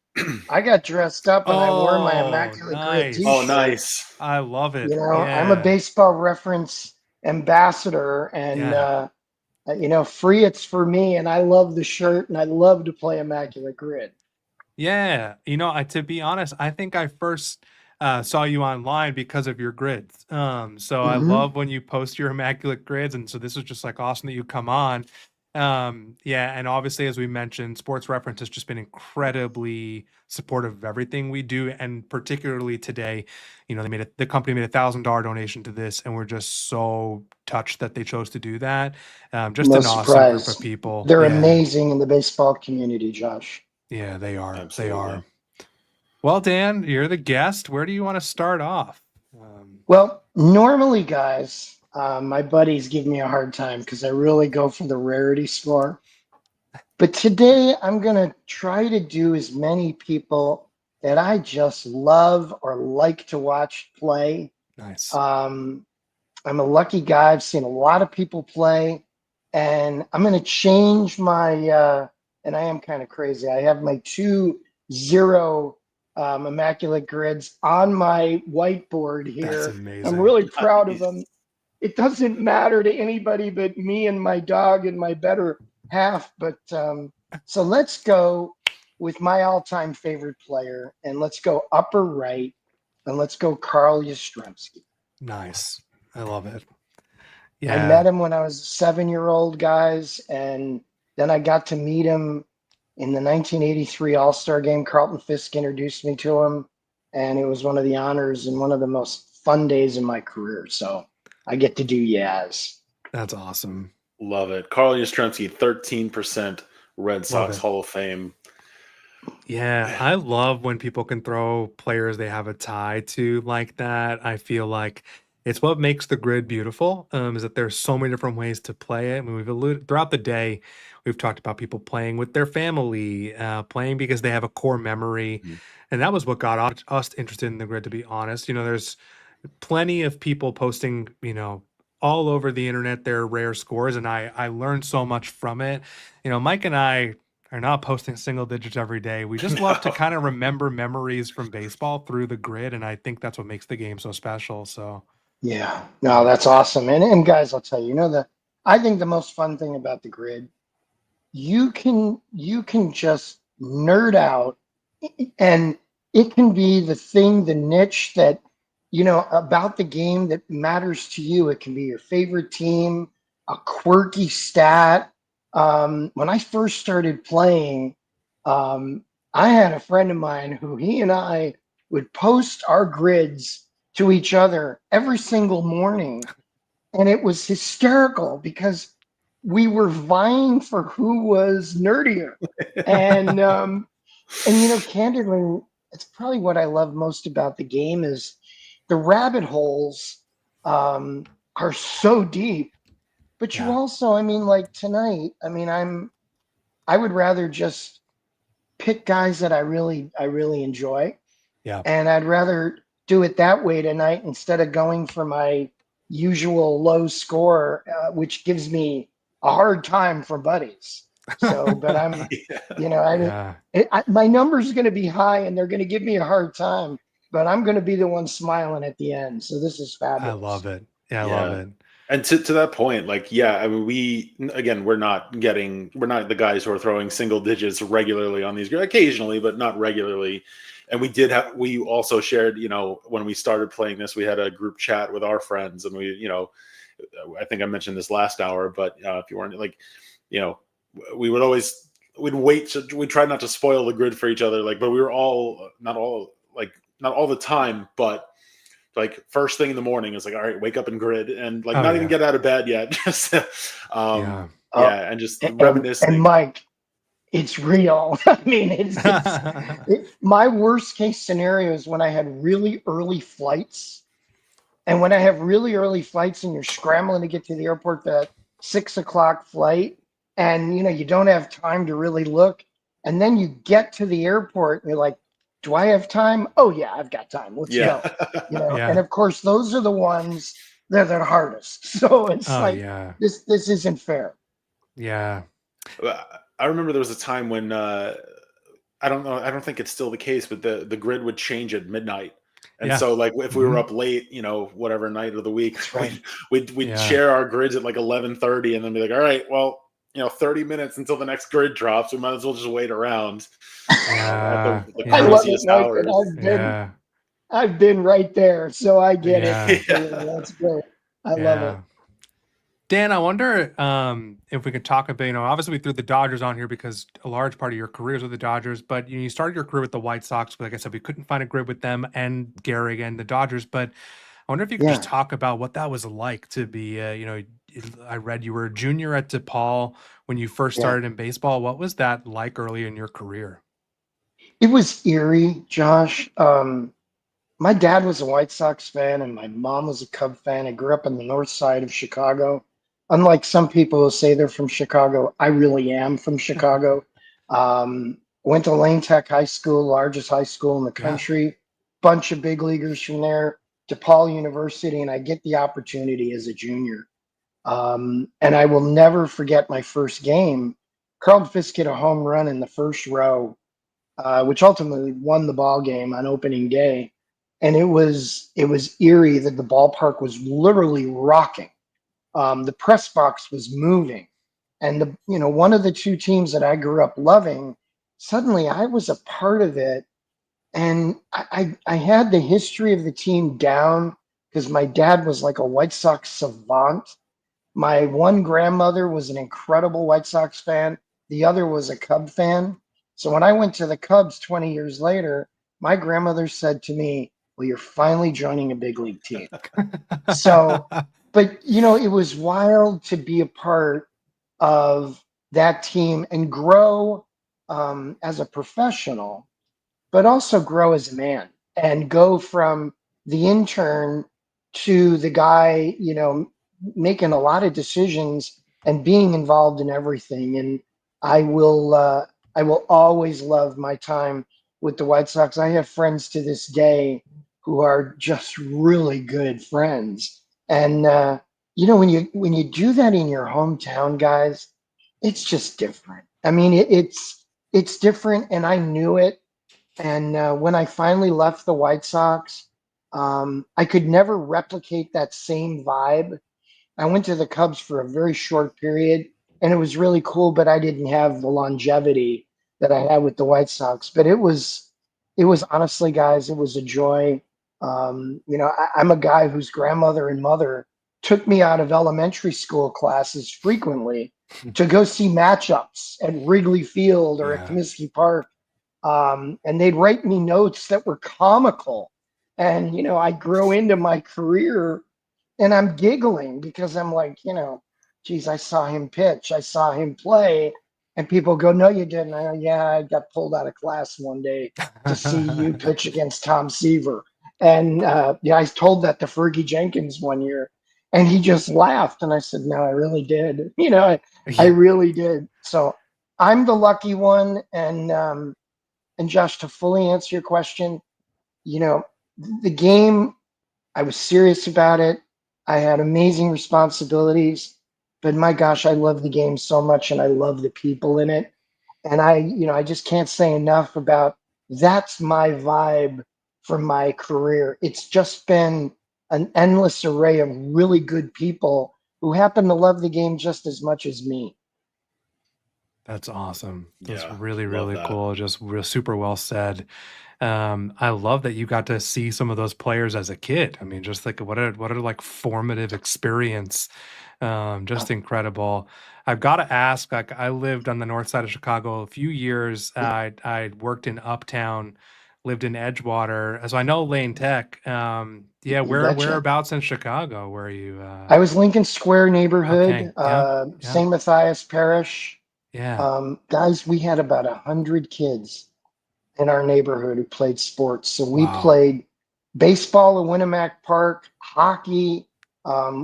I got dressed up and I wore my Immaculate Grid t-shirt. Oh, nice. I love it. I'm a baseball reference ambassador, and free it's for me, and I love the shirt, and I love to play Immaculate Grid. Yeah, to be honest, I think I first saw you online because of your grids. So I love when you post your Immaculate Grids, and so this was just like awesome that you come on. And obviously, as we mentioned, Sports Reference has just been incredibly supportive of everything we do, and particularly today, the company made $1,000 donation to this, and we're just so touched that they chose to do that. Just an awesome group of people. They're amazing in the baseball community, Josh. Yeah, they are. Absolutely. They are. Well, Dan, you're the guest. Where do you want to start off? Well, normally, guys, my buddies give me a hard time because I really go for the rarity score. But today, I'm going to try to do as many people that I just love or like to watch play. Nice. I'm a lucky guy. I've seen a lot of people play, and I'm going to change my and I am kind of crazy. I have my 2-0 Immaculate Grids on my whiteboard here. That's amazing. I'm really proud of them. It doesn't matter to anybody but me and my dog and my better half. But so let's go with my all-time favorite player, and let's go upper right, and let's go Carl Yastrzemski. Nice. I love it. I met him when I was a 7-year-old, guys, and then I got to meet him in the 1983 All-Star Game. Carlton Fisk introduced me to him, and it was one of the honors and one of the most fun days in my career. So I get to do Yaz. That's awesome. Love it. Carl Yastrzemski, 13% Red Sox Hall of Fame. Yeah, I love when people can throw players they have a tie to like that. I feel like it's what makes the grid beautiful, is that there's so many different ways to play it. I mean, we've alluded throughout the day, we've talked about people playing with their family, playing because they have a core memory. And that was what got us interested in the grid, to be honest. There's plenty of people posting, all over the internet, their rare scores. And I learned so much from it. Mike and I are not posting single digits every day. We just love to kind of remember memories from baseball through the grid. And I think that's what makes the game so special. So. Yeah, no, that's awesome. And guys, I'll tell you, I think the most fun thing about the grid, you can just nerd out, and it can be the niche that, about the game that matters to you. It can be your favorite team, a quirky stat. When I first started playing, I had a friend of mine who he and I would post our grids to each other every single morning. And it was hysterical because we were vying for who was nerdier. And candidly, it's probably what I love most about the game is the rabbit holes are so deep. But you also, like tonight, I would rather just pick guys that I really enjoy. Yeah. And I'd rather do it that way tonight instead of going for my usual low score, which gives me a hard time for buddies. So, but I'm, my number's going to be high and they're going to give me a hard time, but I'm going to be the one smiling at the end. So this is fabulous. I love it. Yeah, I love it. And to that point, we're not the guys who are throwing single digits regularly on these, occasionally, but not regularly. And we also shared, when we started playing this, we had a group chat with our friends, and we, I think I mentioned this last hour, but if you weren't we'd try not to spoil the grid for each other. But we were all, not all the time, but like first thing in the morning is like, all right, wake up and grid, and like not even get out of bed yet. Just and just reminiscing. And Mike, it's real. I mean, my worst case scenario is when I had really early flights. And when I have really early flights and you're scrambling to get to the airport for that 6 o'clock flight, and you don't have time to really look, and then you get to the airport and you're like, do I have time? Oh yeah, I've got time. Let's go. And of course those are the ones that are the hardest. So it's this isn't fair. Yeah. I remember there was a time when I don't know, I don't think it's still the case, but the grid would change at midnight. And so like if we were up late, whatever night of the week, we'd share our grids at like 11:30 and then be like, all right, well, 30 minutes until the next grid drops. We might as well just wait around. I love it. I've been right there, so I get it. That's great. I love it. Dan, I wonder if we could talk a bit. Obviously we threw the Dodgers on here because a large part of your career is with the Dodgers, but you started your career with the White Sox. But like I said, we couldn't find a grid with them and Gehrig and the Dodgers. But I wonder if you could just talk about what that was like to be, I read you were a junior at DePaul when you first started in baseball. What was that like early in your career? It was eerie, Josh. My dad was a White Sox fan and my mom was a Cub fan. I grew up on the north side of Chicago. Unlike some people who say they're from Chicago, I really am from Chicago. Went to Lane Tech High School, largest high school in the country. Bunch of big leaguers from there. DePaul University, and I get the opportunity as a junior. And I will never forget my first game. Carl Fisk hit a home run in the first row, which ultimately won the ball game on opening day. And it was eerie that the ballpark was literally rocking. The press box was moving, and one of the two teams that I grew up loving, suddenly I was a part of it. And I had the history of the team down because my dad was like a White Sox savant. My one grandmother was an incredible White Sox fan. The other was a Cub fan. So when I went to the Cubs 20 years later, my grandmother said to me, well, you're finally joining a big league team. So, but it was wild to be a part of that team and grow as a professional, but also grow as a man and go from the intern to the guy, making a lot of decisions and being involved in everything. And I will always love my time with the White Sox. I have friends to this day who are just really good friends. And, when you do that in your hometown, guys, it's just different. I mean, it's different, and I knew it. And when I finally left the White Sox, I could never replicate that same vibe. I went to the Cubs for a very short period, and it was really cool, but I didn't have the longevity that I had with the White Sox. But it was honestly, guys, it was a joy. I'm a guy whose grandmother and mother took me out of elementary school classes frequently to go see matchups at Wrigley Field or at Comiskey Park. And they'd write me notes that were comical. And, I grow into my career and I'm giggling because I'm like, geez, I saw him pitch. I saw him play. And people go, no, you didn't. I go, yeah, I got pulled out of class one day to see you pitch against Tom Seaver. And I told that to Fergie Jenkins one year. And he just laughed. And I said, no, I really did. I really did. So I'm the lucky one. And Josh, to fully answer your question, the game, I was serious about it. I had amazing responsibilities, but my gosh, I love the game so much and I love the people in it. And I just can't say enough about that's my vibe from my career. It's just been an endless array of really good people who happen to love the game just as much as me. That's awesome. That's really, really cool. Just super well said. I love that you got to see some of those players as a kid. I mean, just like what a like formative experience. Just incredible. I've got to ask, like I lived on the north side of Chicago a few years. I worked in Uptown lived in Edgewater. So I know Lane Tech. Yeah, whereabouts in Chicago were you? I was Lincoln Square neighborhood, Okay. St. Matthias Parish. Yeah. Guys, we had about 100 kids in our neighborhood who played sports. So we played baseball at Winnemac Park, hockey.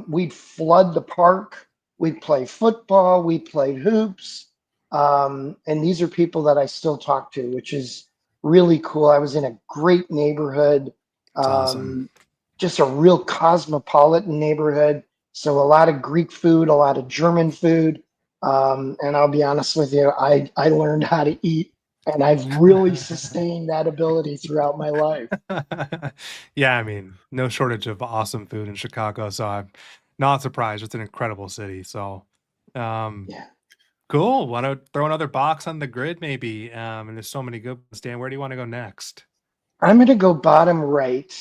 We'd flood the park. We'd play football. We played hoops. And these are people that I still talk to, which is really cool. I was in a great neighborhood. Awesome. Just a real cosmopolitan neighborhood. So a lot of Greek food, a lot of German food. And I'll be honest with you, I learned how to eat, and I've really sustained that ability throughout my life. Yeah, I mean, no shortage of awesome food in Chicago, so I'm not surprised. It's an incredible city. So, Yeah. Cool. Want to throw another box on the grid, maybe? And there's so many good ones. Dan, where do you want to go next? I'm going to go bottom right,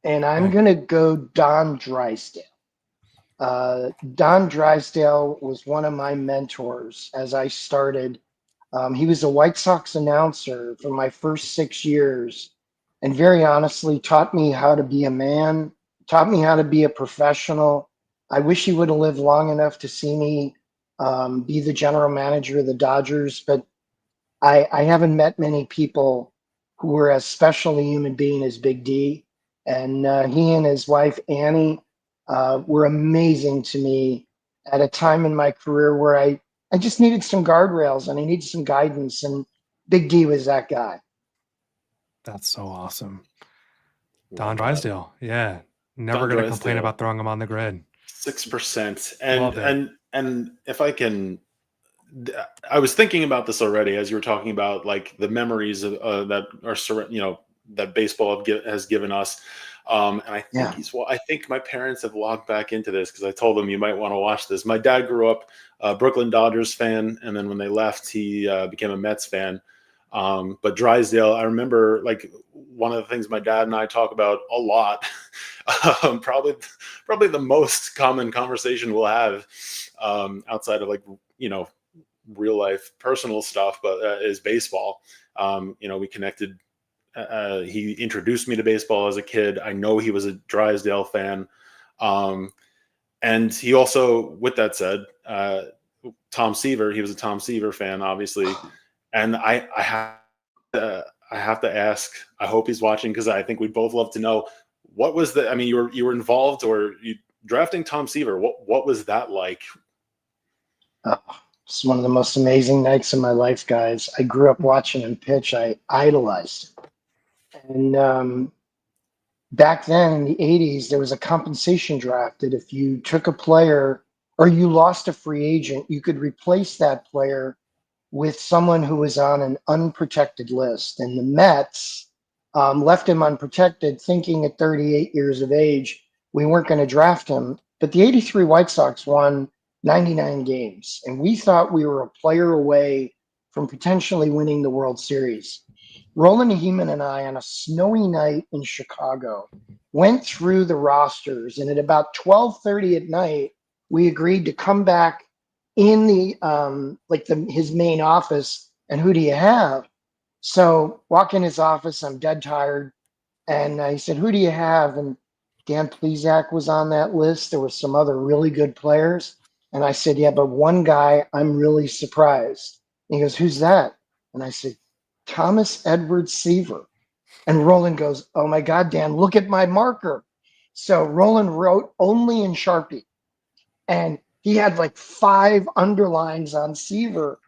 and I'm going to go Don Drysdale. Don Drysdale was one of my mentors as I started. He was a White Sox announcer for my first 6 years, and very honestly taught me how to be a man, taught me how to be a professional. I wish he would have lived long enough to see me be the general manager of the Dodgers, but I haven't met many people who were as special a human being as Big D. And he and his wife, Annie, were amazing to me at a time in my career where I just needed some guardrails and I needed some guidance. And Big D was that guy. That's so awesome. Don Drysdale. Yeah. Never going to complain about throwing him on the grid. 6%. And if I can, I was thinking about this already as you were talking about like the memories of, that are, that baseball has given us. And I think I think my parents have logged back into this because I told them you might want to watch this. My dad grew up a Brooklyn Dodgers fan, and then when they left, he became a Mets fan. But Drysdale, I remember like one of the things my dad and I talk about a lot, probably the most common conversation we'll have outside of like, real life personal stuff, but is baseball. We connected. He introduced me to baseball as a kid. I know he was a Drysdale fan. And he also, with that said, Tom Seaver, he was a Tom Seaver fan, obviously. And I have to ask, I hope he's watching, because I think we'd both love to know, what was you were involved, or you drafting Tom Seaver. What was that like? It's one of the most amazing nights of my life, guys. I grew up watching him pitch. I idolized him. And back then in the 80s, there was a compensation draft that if you took a player or you lost a free agent, you could replace that player with someone who was on an unprotected list. And the Mets left him unprotected, thinking at 38 years of age, we weren't going to draft him. But the 83 White Sox won 99 games, and we thought we were a player away from potentially winning the World Series. Roland Heeman and I, on a snowy night in Chicago, went through the rosters, and at about 12:30 at night, we agreed to come back in the his main office. And who do you have? So walk in his office. I'm dead tired, and he said, "Who do you have?" And Dan Plesac was on that list. There were some other really good players. And I said, "Yeah, but one guy, I'm really surprised." And he goes, "Who's that?" And I said, "Thomas Edward Seaver." And Roland goes, "Oh my God, Dan, look at my marker." So Roland wrote only in Sharpie. And he had like 5 underlines on Seaver.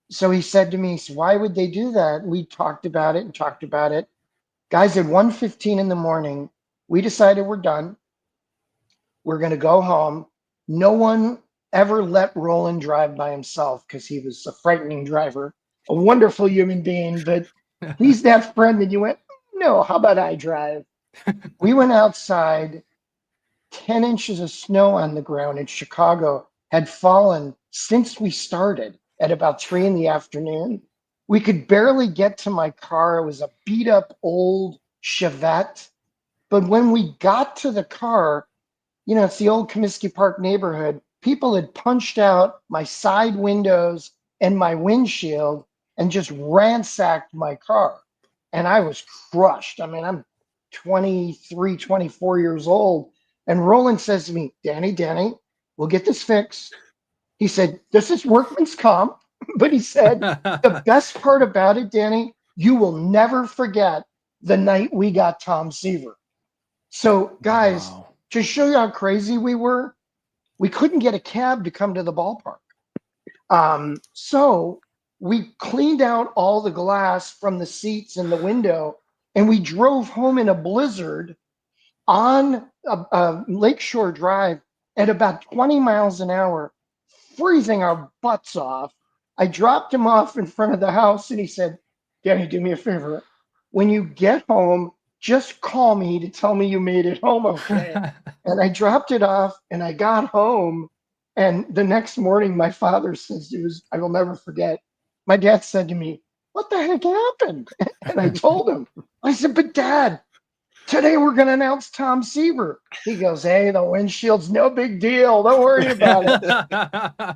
So he said to me, "Why would they do that?" We talked about it and talked about it. Guys, at 1:15 in the morning, we decided we're done. We're going to go home. No one ever let Roland drive by himself because he was a frightening driver, a wonderful human being, but he's that friend that you went, "No, how about I drive?" We went outside. 10 inches of snow on the ground in Chicago had fallen since we started at about 3 in the afternoon. We could barely get to my car. It was a beat up old Chevette. But when we got to the car, it's the old Comiskey Park neighborhood. People had punched out my side windows and my windshield and just ransacked my car. and I was crushed. I mean, I'm 23, 24 years old. And Roland says to me, Danny, we'll get this fixed. He said, this is workman's comp. But he said, the best part about it, Danny, you will never forget the night we got Tom Seaver. So, guys, to show you how crazy we were, we couldn't get a cab to come to the ballpark. So we cleaned out all the glass from the seats and the window, and we drove home in a blizzard on a Lakeshore Drive at about 20 miles an hour, freezing our butts off. I dropped him off in front of the house, and he said, Danny, do me a favor. When you get home, just call me to tell me you made it home okay. And I dropped it off, and I got home. And the next morning, my father says, I will never forget. My dad said to me, what the heck happened? And I told him, I said, but Dad, today we're going to announce Tom Seaver. He goes, hey, the windshield's no big deal. Don't worry about it.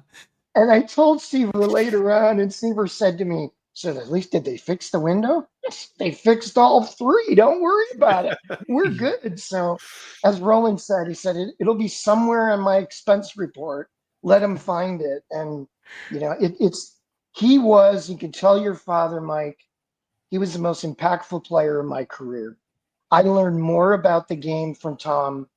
And I told Seaver later on, and Seaver said to me, so at least did they fix the window? Yes, they fixed all three. Don't worry about it. We're good. So as Roland said, he said, it'll be somewhere on my expense report. Let him find it. And, you know, you can tell your father, Mike, he was the most impactful player in my career. I learned more about the game from Tom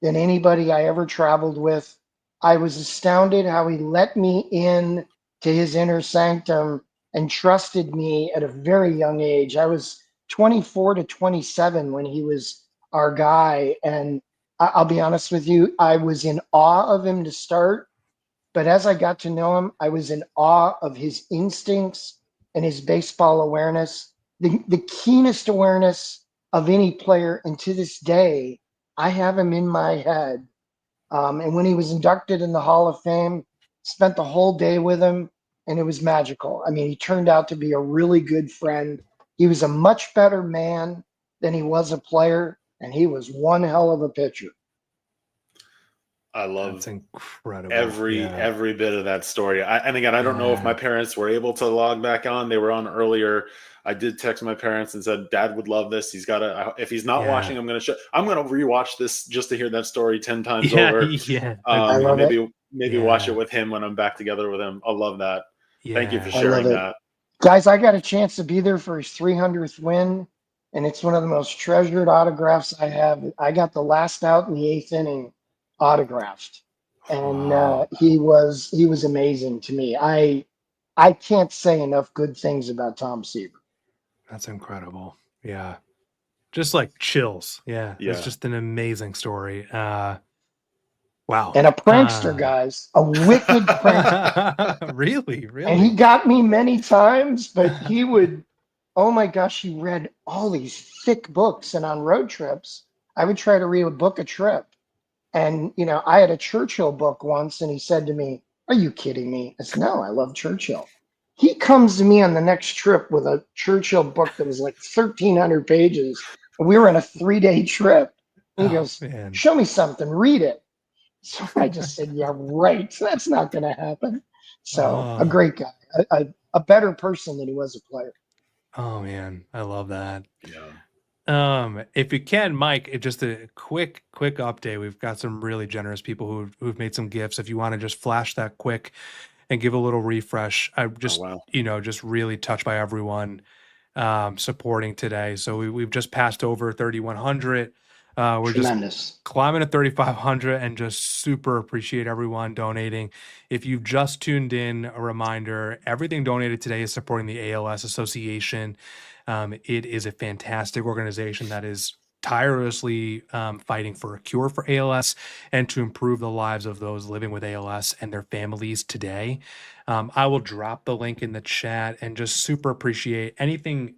than anybody I ever traveled with. I was astounded how he let me in to his inner sanctum and trusted me at a very young age. I was 24 to 27 when he was our guy. And I'll be honest with you, I was in awe of him to start. But as I got to know him, I was in awe of his instincts and his baseball awareness, the keenest awareness of any player. And to this day, I have him in my head. And when he was inducted in the Hall of Fame, spent the whole day with him, and it was magical. I mean, he turned out to be a really good friend. He was a much better man than he was a player, and he was one hell of a pitcher. I love That's incredible. Every bit of that story. And again, I don't know if my parents were able to log back on. They were on earlier. I did text my parents and said, Dad would love this. He's got to, if he's not watching, I'm going to rewatch this just to hear that story 10 times over. Yeah. I love maybe watch it with him when I'm back together with him. I love that. Yeah. Thank you for sharing that. Guys, I got a chance to be there for his 300th win, and it's one of the most treasured autographs I have. I got the last out in the 8th inning autographed, and he was amazing to me. I can't say enough good things about Tom Seaver. That's incredible. Yeah. Just like chills. Yeah. It's just an amazing story. Wow. And a prankster, guys, a wicked prankster. Really? And he got me many times, but he would, oh my gosh, he read all these thick books. And on road trips, I would try to read a book a trip. And, you know, I had a Churchill book once, and he said to me, are you kidding me? I said, no, I love Churchill. He comes to me on the next trip with a Churchill book that was like 1,300 pages. We were on a 3-day trip. And he goes, show me something, read it. So I just said, yeah, right. That's not going to happen. So a great guy, a better person than he was a player. Oh, man. I love that. Yeah. If you can, Mike, just a quick update. We've got some really generous people who've made some gifts. If you want to just flash that quick and give a little refresh. I just, just really touched by everyone supporting today. So we've just passed over 3,100. We're just climbing to 3,500 and just super appreciate everyone donating. If you've just tuned in, a reminder, everything donated today is supporting the ALS Association. It is a fantastic organization that is tirelessly fighting for a cure for ALS and to improve the lives of those living with ALS and their families today. I will drop the link in the chat and just super appreciate anything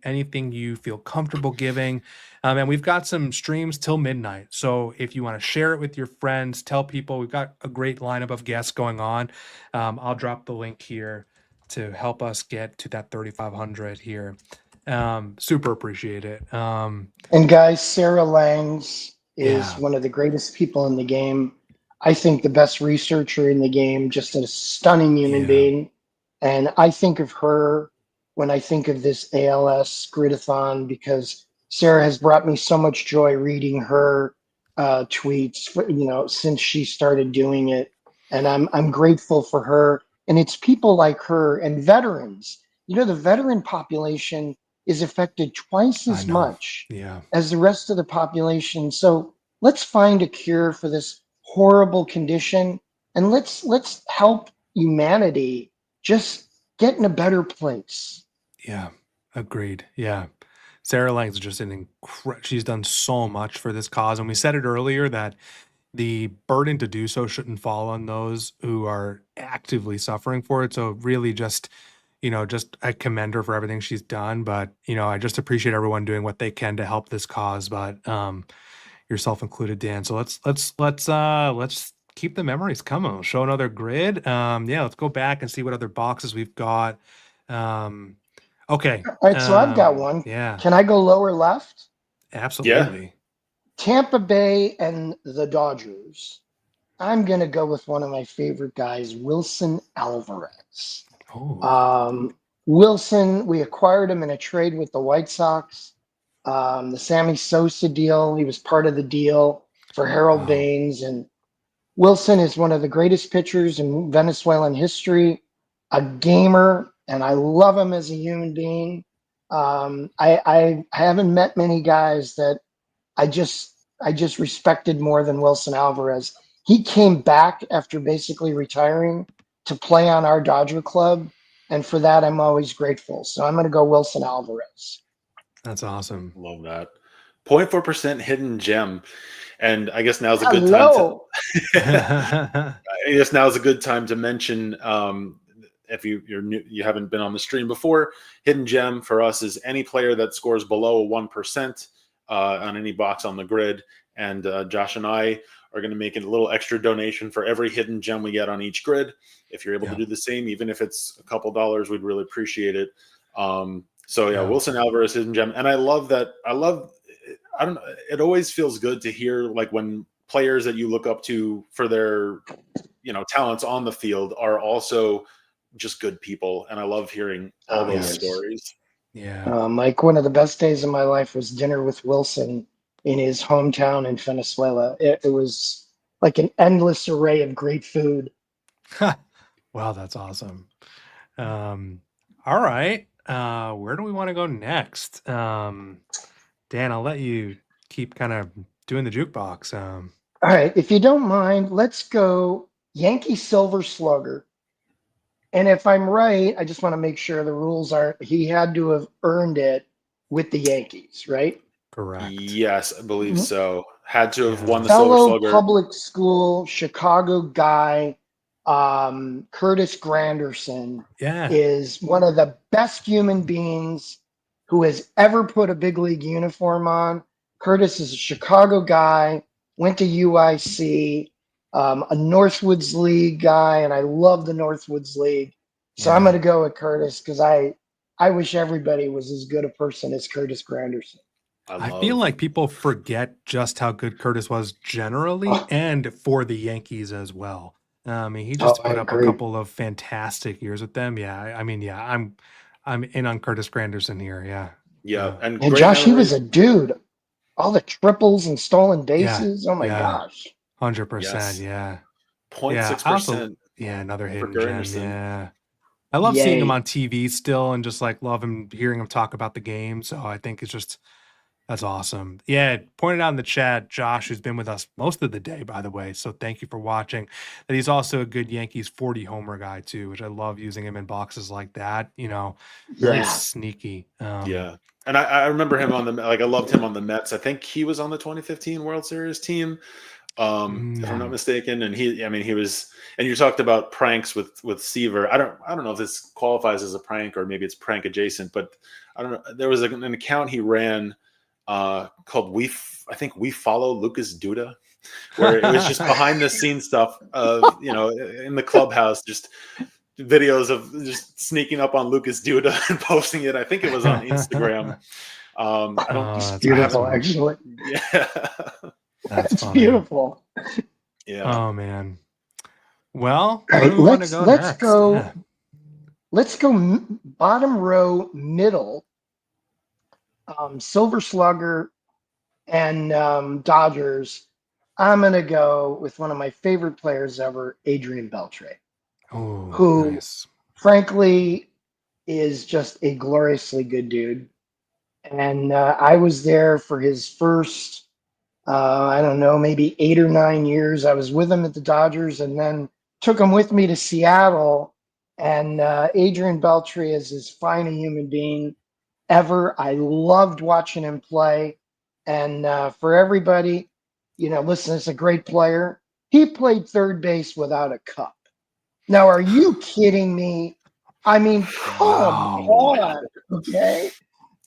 you feel comfortable giving. And we've got some streams till midnight. So if you want to share it with your friends, tell people, we've got a great lineup of guests going on. I'll drop the link here to help us get to that 3,500 here. Super appreciate it. And guys, Sarah Langs is one of the greatest people in the game. I think the best researcher in the game, just a stunning human being. And I think of her when I think of this ALS Gridathon, because Sarah has brought me so much joy reading her tweets, since she started doing it. And I'm grateful for her. And it's people like her and veterans. The veteran population is affected twice as much as the rest of the population. So let's find a cure for this horrible condition, and let's help humanity just get in a better place. Yeah, agreed. Yeah. Sarah Lang's just she's done so much for this cause. And we said it earlier that the burden to do so shouldn't fall on those who are actively suffering for it. So really just I commend her for everything she's done, but I just appreciate everyone doing what they can to help this cause, but yourself included, Dan. So let's keep the memories coming. We'll show another grid. Let's go back and see what other boxes we've got. Okay. All right, so I've got one. Yeah. Can I go lower left? Absolutely. Yeah. Tampa Bay and the Dodgers. I'm going to go with one of my favorite guys, Wilson Alvarez. Wilson, we acquired him in a trade with the White Sox. The Sammy Sosa deal, he was part of the deal for Harold Baines. And Wilson is one of the greatest pitchers in Venezuelan history, a gamer, and I love him as a human being. I haven't met many guys that I just respected more than Wilson Alvarez. He came back after basically retiring to play on our Dodger club, and for that I'm always grateful. So I'm going to go Wilson Alvarez. That's awesome. Love that. 0.4% hidden gem. And I guess now's a good time now's a good time to mention, if you haven't been on the stream before, hidden gem for us is any player that scores below 1% on any box on the grid. And Josh and I are going to make a little extra donation for every hidden gem we get on each grid. If you're able to do the same, even if it's a couple dollars, we'd really appreciate it. Wilson Alvarez, hidden gem. And I don't know, it always feels good to hear like when players that you look up to for their, talents on the field are also just good people. And I love hearing all those stories. Yeah. Mike, one of the best days of my life was dinner with Wilson in his hometown in Venezuela. It was like an endless array of great food. Wow, that's awesome. All right. Where do we want to go next? Dan, I'll let you keep kind of doing the jukebox. All right. If you don't mind, let's go Yankee Silver Slugger. And if I'm right, I just want to make sure the rules are he had to have earned it with the Yankees, right? Correct. Yes, I believe so. Had to have won the Fellow Silver Slugger. public school Chicago guy, Curtis Granderson is one of the best human beings who has ever put a big league uniform on. Curtis is a Chicago guy, went to UIC, a Northwoods League guy, and I love the Northwoods League. So I'm going to go with Curtis because I wish everybody was as good a person as Curtis Granderson. I feel like people forget just how good Curtis was generally and for the Yankees as well. He just put up a couple of fantastic years with them. I'm in on Curtis Granderson here. Yeah. And Josh, he was a dude. All the triples and stolen bases. Oh my gosh. 100%. Yeah. 0.6%. Another hidden gem. Yeah. I love seeing him on TV still and just like love him, hearing him talk about the game. So I think it's just, that's awesome. Yeah, pointed out in the chat, Josh, who's been with us most of the day, by the way. So thank you for watching. That he's also a good Yankees 40 homer guy too, which I love using him in boxes like that. Very sneaky. And I remember him on I loved him on the Mets. I think he was on the 2015 World Series team, if I'm not mistaken. And he was. And you talked about pranks with Seaver. I don't know if this qualifies as a prank or maybe it's prank adjacent, but I don't know. There was an account he ran called We Follow Lucas Duda, where it was just behind the scenes stuff of in the clubhouse, just videos of just sneaking up on Lucas Duda and posting it. I think it was on Instagram. It's beautiful, actually. Yeah, that's beautiful. Yeah. Oh man. Well, let's go. let's go bottom row middle, Silver Slugger and Dodgers. I'm going to go with one of my favorite players ever, Adrian Beltre, who, nice. frankly, is just a gloriously good dude. And I was there for his first, I don't know, maybe 8 or 9 years. I was with him at the Dodgers and then took him with me to Seattle. And Adrian Beltre is as fine a human being ever. I loved watching him play. And for everybody, listen, it's a great player. He played third base without a cup. Now, are you kidding me? I mean, come on, okay?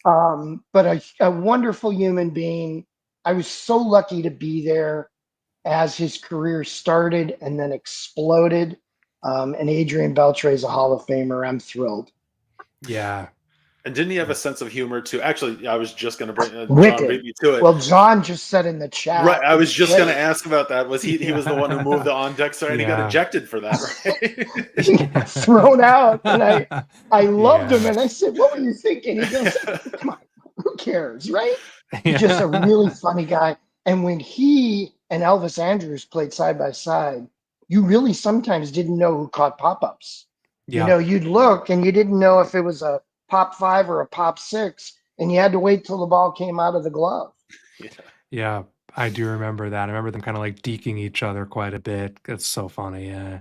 But a wonderful human being. I was so lucky to be there as his career started and then exploded. And Adrian Beltre is a Hall of Famer. I'm thrilled. Yeah. And didn't he have a sense of humor too? Actually, I was just going to bring Wicked. John beat me to it. Well, John just said in the chat. Right, I was just going to ask about that. Was he was the one who moved the on deck sign? And he got ejected for that, right? He got thrown out, and I loved him. And I said, "What were you thinking?" He goes, "Come on, who cares, right?" He's just a really funny guy. And when he and Elvis Andrews played side by side, you really sometimes didn't know who caught pop-ups. Yeah. You'd look and you didn't know if it was a pop 5 or a pop 6, and you had to wait till the ball came out of the glove. Yeah, I do remember that. I remember them kind of like deking each other quite a bit. It's so funny. Yeah.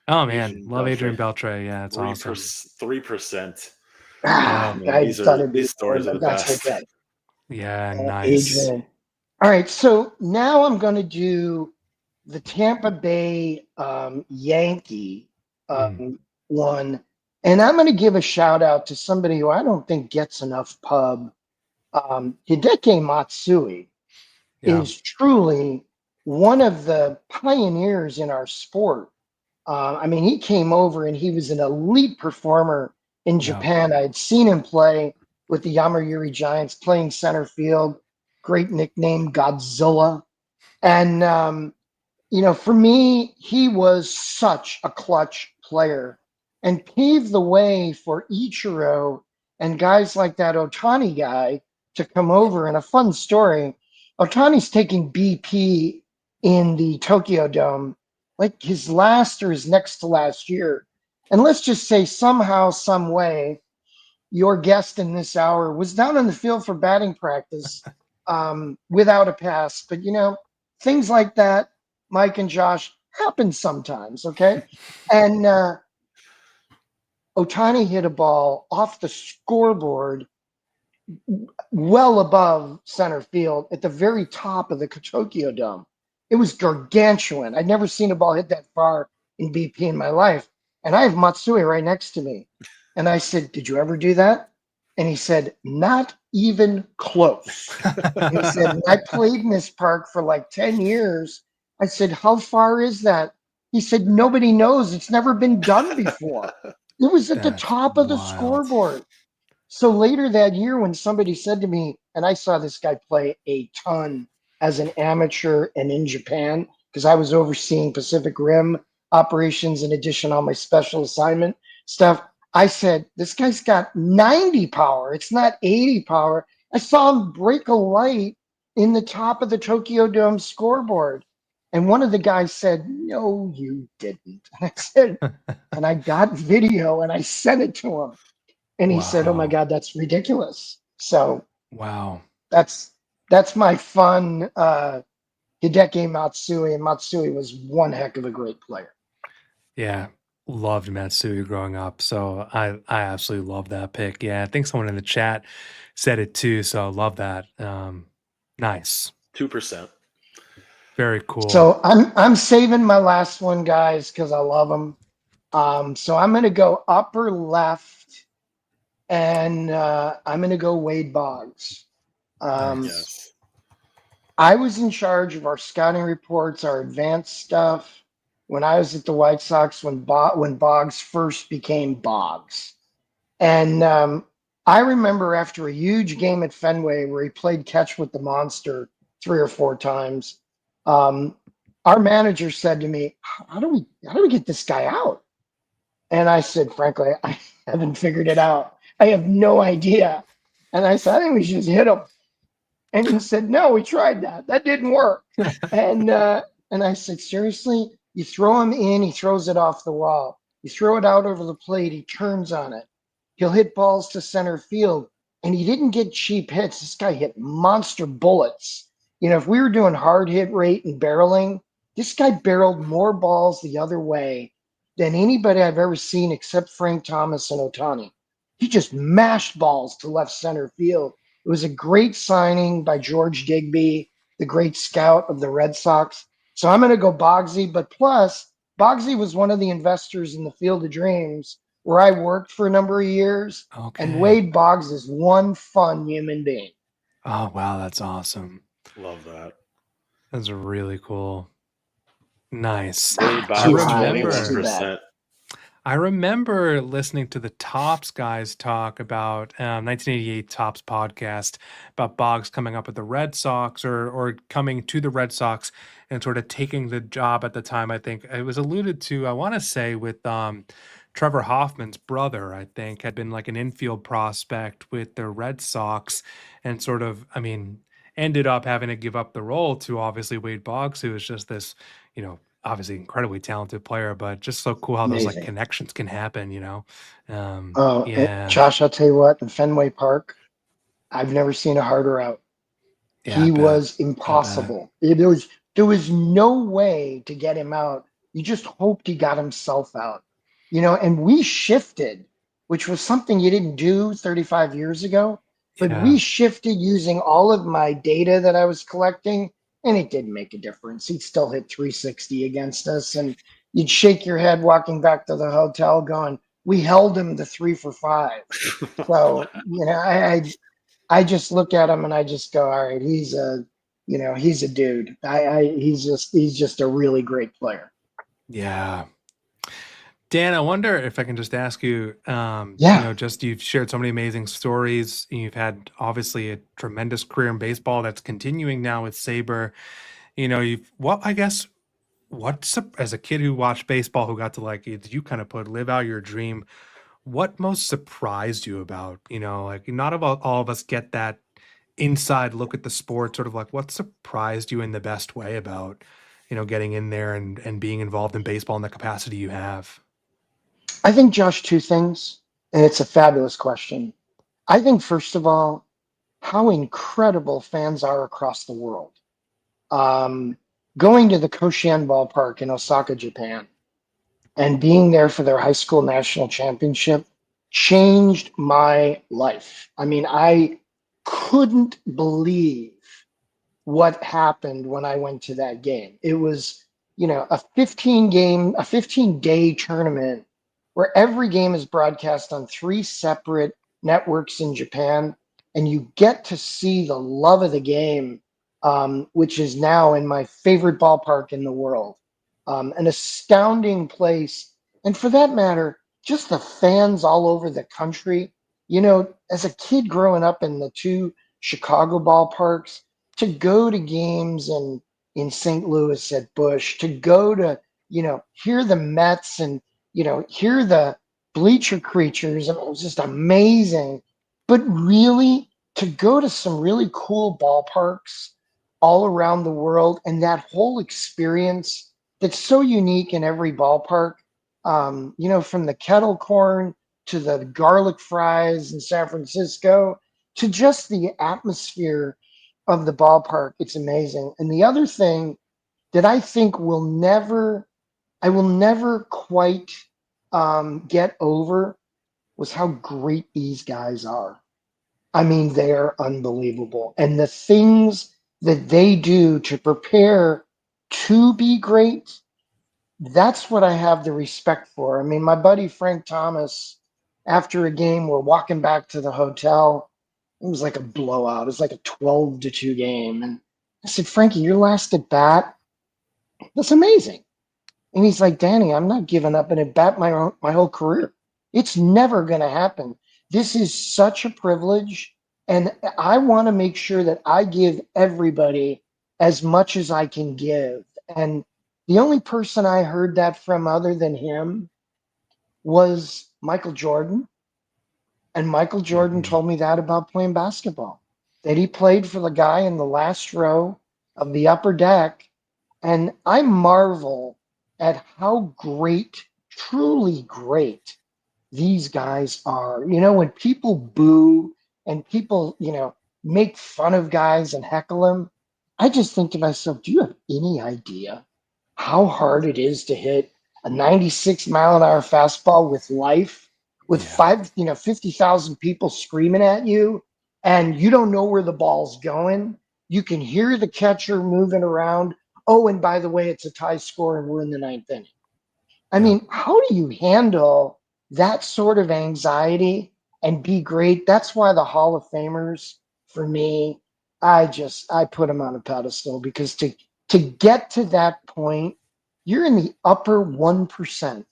Oh man, love Adrian Beltre. Yeah, it's awesome. 3%. These stories are the best. Okay. Yeah, nice. Adrian. All right, so now I'm going to do the Tampa Bay Yankee one. And I'm going to give a shout out to somebody who I don't think gets enough pub. Hideki Matsui is truly one of the pioneers in our sport. I mean, he came over and he was an elite performer in Japan. I had seen him play with the Yomiuri Giants, playing center field. Great nickname, Godzilla. And, for me, he was such a clutch player and paved the way for Ichiro and guys like that Ohtani guy to come over. And a fun story, Ohtani's taking BP in the Tokyo Dome, like his last or his next to last year. And let's just say somehow, some way, your guest in this hour was down in the field for batting practice without a pass. But, things like that, Mike and Josh, happen sometimes, okay? And Ohtani hit a ball off the scoreboard well above center field at the very top of the Tokyo Dome. It was gargantuan. I'd never seen a ball hit that far in BP in my life. And I have Matsui right next to me. And I said, "Did you ever do that?" And he said, "Not even close." He said, "I played in this park for like 10 years. I said, "How far is that?" He said, "Nobody knows. It's never been done before." It was at the top of the scoreboard. So later that year, when somebody said to me, and I saw this guy play a ton as an amateur and in Japan, because I was overseeing Pacific Rim operations in addition to all my special assignment stuff. I said, "This guy's got 90 power. It's not 80 power." I saw him break a light in the top of the Tokyo Dome scoreboard. And one of the guys said, "No, you didn't." And I said, and I got video and I sent it to him. And he said, "Oh my God, that's ridiculous." So that's my fun Hideki Matsui. And Matsui was one heck of a great player. Yeah. Loved Matsui growing up. So I absolutely love that pick. Yeah. I think someone in the chat said it too. So I love that. Nice. 2%. Very cool. So I'm saving my last one, guys, because I love them. So I'm going to go upper left, and I'm going to go Wade Boggs. Yes. I was in charge of our scouting reports, our advanced stuff, when I was at the White Sox, when Boggs first became Boggs. And I remember after a huge game at Fenway where he played catch with the monster 3 or 4 times, our manager said to me, how do we get this guy out? And I said, frankly, I haven't figured it out. I have no idea. And I said, I think we should just hit him. And he said, no, we tried that. That didn't work. And I said, seriously? You throw him in, he throws it off the wall. You throw it out over the plate, he turns on it. He'll hit balls to center field. And he didn't get cheap hits. This guy hit monster bullets. You know, if we were doing hard hit rate and barreling, this guy barreled more balls the other way than anybody I've ever seen except Frank Thomas and Ohtani. He just mashed balls to left center field. It was a great signing by George Digby, the great scout of the Red Sox. So I'm going to go Bogsy, but plus Bogsy was one of the investors in the Field of Dreams where I worked for a number of years. Okay. And Wade Boggs is one fun human being. Oh, wow. That's awesome. Love that. That's really cool. Nice. Wade Boggs, 21%. I remember listening to the Tops guys talk about 1988 Tops podcast about Boggs coming up with the Red Sox or coming to the Red Sox and sort of taking the job at the time. I think it was alluded to, I want to say, with Trevor Hoffman's brother, I think, had been like an infield prospect with the Red Sox and sort of, I mean, ended up having to give up the role to obviously Wade Boggs, who was just this, you know, obviously incredibly talented player, but just so cool how those like connections can happen, you know? Yeah. Josh, I'll tell you what, in Fenway Park, I've never seen a harder out. Yeah, he was impossible. There was no way to get him out. You just hoped he got himself out, you know, and we shifted, which was something you didn't do 35 years ago, but we shifted using all of my data that I was collecting. And it didn't make a difference. He'd still hit 360 against us. And you'd shake your head walking back to the hotel going, we held him to 3 for 5. So, you know, I just look at him and I just go, all right, he's a dude. He's just a really great player. Yeah. Dan, I wonder if I can just ask you, you know, just you've shared so many amazing stories. You've had obviously a tremendous career in baseball that's continuing now with Saber. You know, as a kid who watched baseball, who got to like, you kind of live out your dream, what most surprised you about, you know, like not about all of us get that inside look at the sport, sort of like what surprised you in the best way about, you know, getting in there and being involved in baseball in the capacity you have? I think, Josh, two things, and it's a fabulous question. I think, first of all, how incredible fans are across the world. Going to the Koshien ballpark in Osaka, Japan, and being there for their high school national championship changed my life. I mean, I couldn't believe what happened when I went to that game. It was, you know, a 15-day tournament where every game is broadcast on 3 separate networks in Japan, and you get to see the love of the game, which is now in my favorite ballpark in the world. An astounding place. And for that matter, just the fans all over the country. You know, as a kid growing up in the 2 Chicago ballparks, to go to games in St. Louis at Busch, to go to, you know, hear the Mets and, you know, hear the bleacher creatures. It was just amazing. But really, to go to some really cool ballparks all around the world and that whole experience that's so unique in every ballpark, you know, from the kettle corn to the garlic fries in San Francisco to just the atmosphere of the ballpark, it's amazing. And the other thing that I think I will never quite get over was how great these guys are. I mean, they are unbelievable. And the things that they do to prepare to be great, that's what I have the respect for. I mean, my buddy Frank Thomas, after a game, we're walking back to the hotel. It was like a blowout. It was like a 12-2 game. And I said, Frankie, your last at bat, that's amazing. And he's like, Danny, I'm not giving up an at bat my whole career. It's never going to happen. This is such a privilege. And I want to make sure that I give everybody as much as I can give. And the only person I heard that from other than him was Michael Jordan. And Michael Jordan told me that about playing basketball, that he played for the guy in the last row of the upper deck. And I marvel at how great, truly great these guys are. You know, when people boo and people, make fun of guys and heckle them, I just think to myself, do you have any idea how hard it is to hit a 96-mile-an-hour fastball with life, with 50,000 people screaming at you, and you don't know where the ball's going? You can hear the catcher moving around. Oh, and by the way, it's a tie score and we're in the ninth inning. I mean, how do you handle that sort of anxiety and be great? That's why the Hall of Famers, for me, I put them on a pedestal, because to get to that point, you're in the upper 1%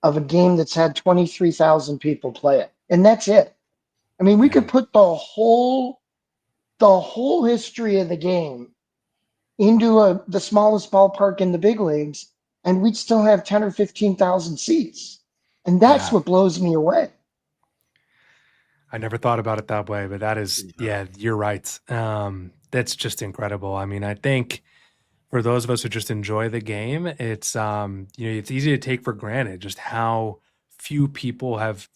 of a game that's had 23,000 people play it. And that's it. I mean, we could put the whole history of the game into the smallest ballpark in the big leagues, and we'd still have 10 or 15,000 seats. And that's what blows me away. I never thought about it that way, but that is, you're right. That's just incredible. I mean, I think for those of us who just enjoy the game, it's, it's easy to take for granted just how few people have,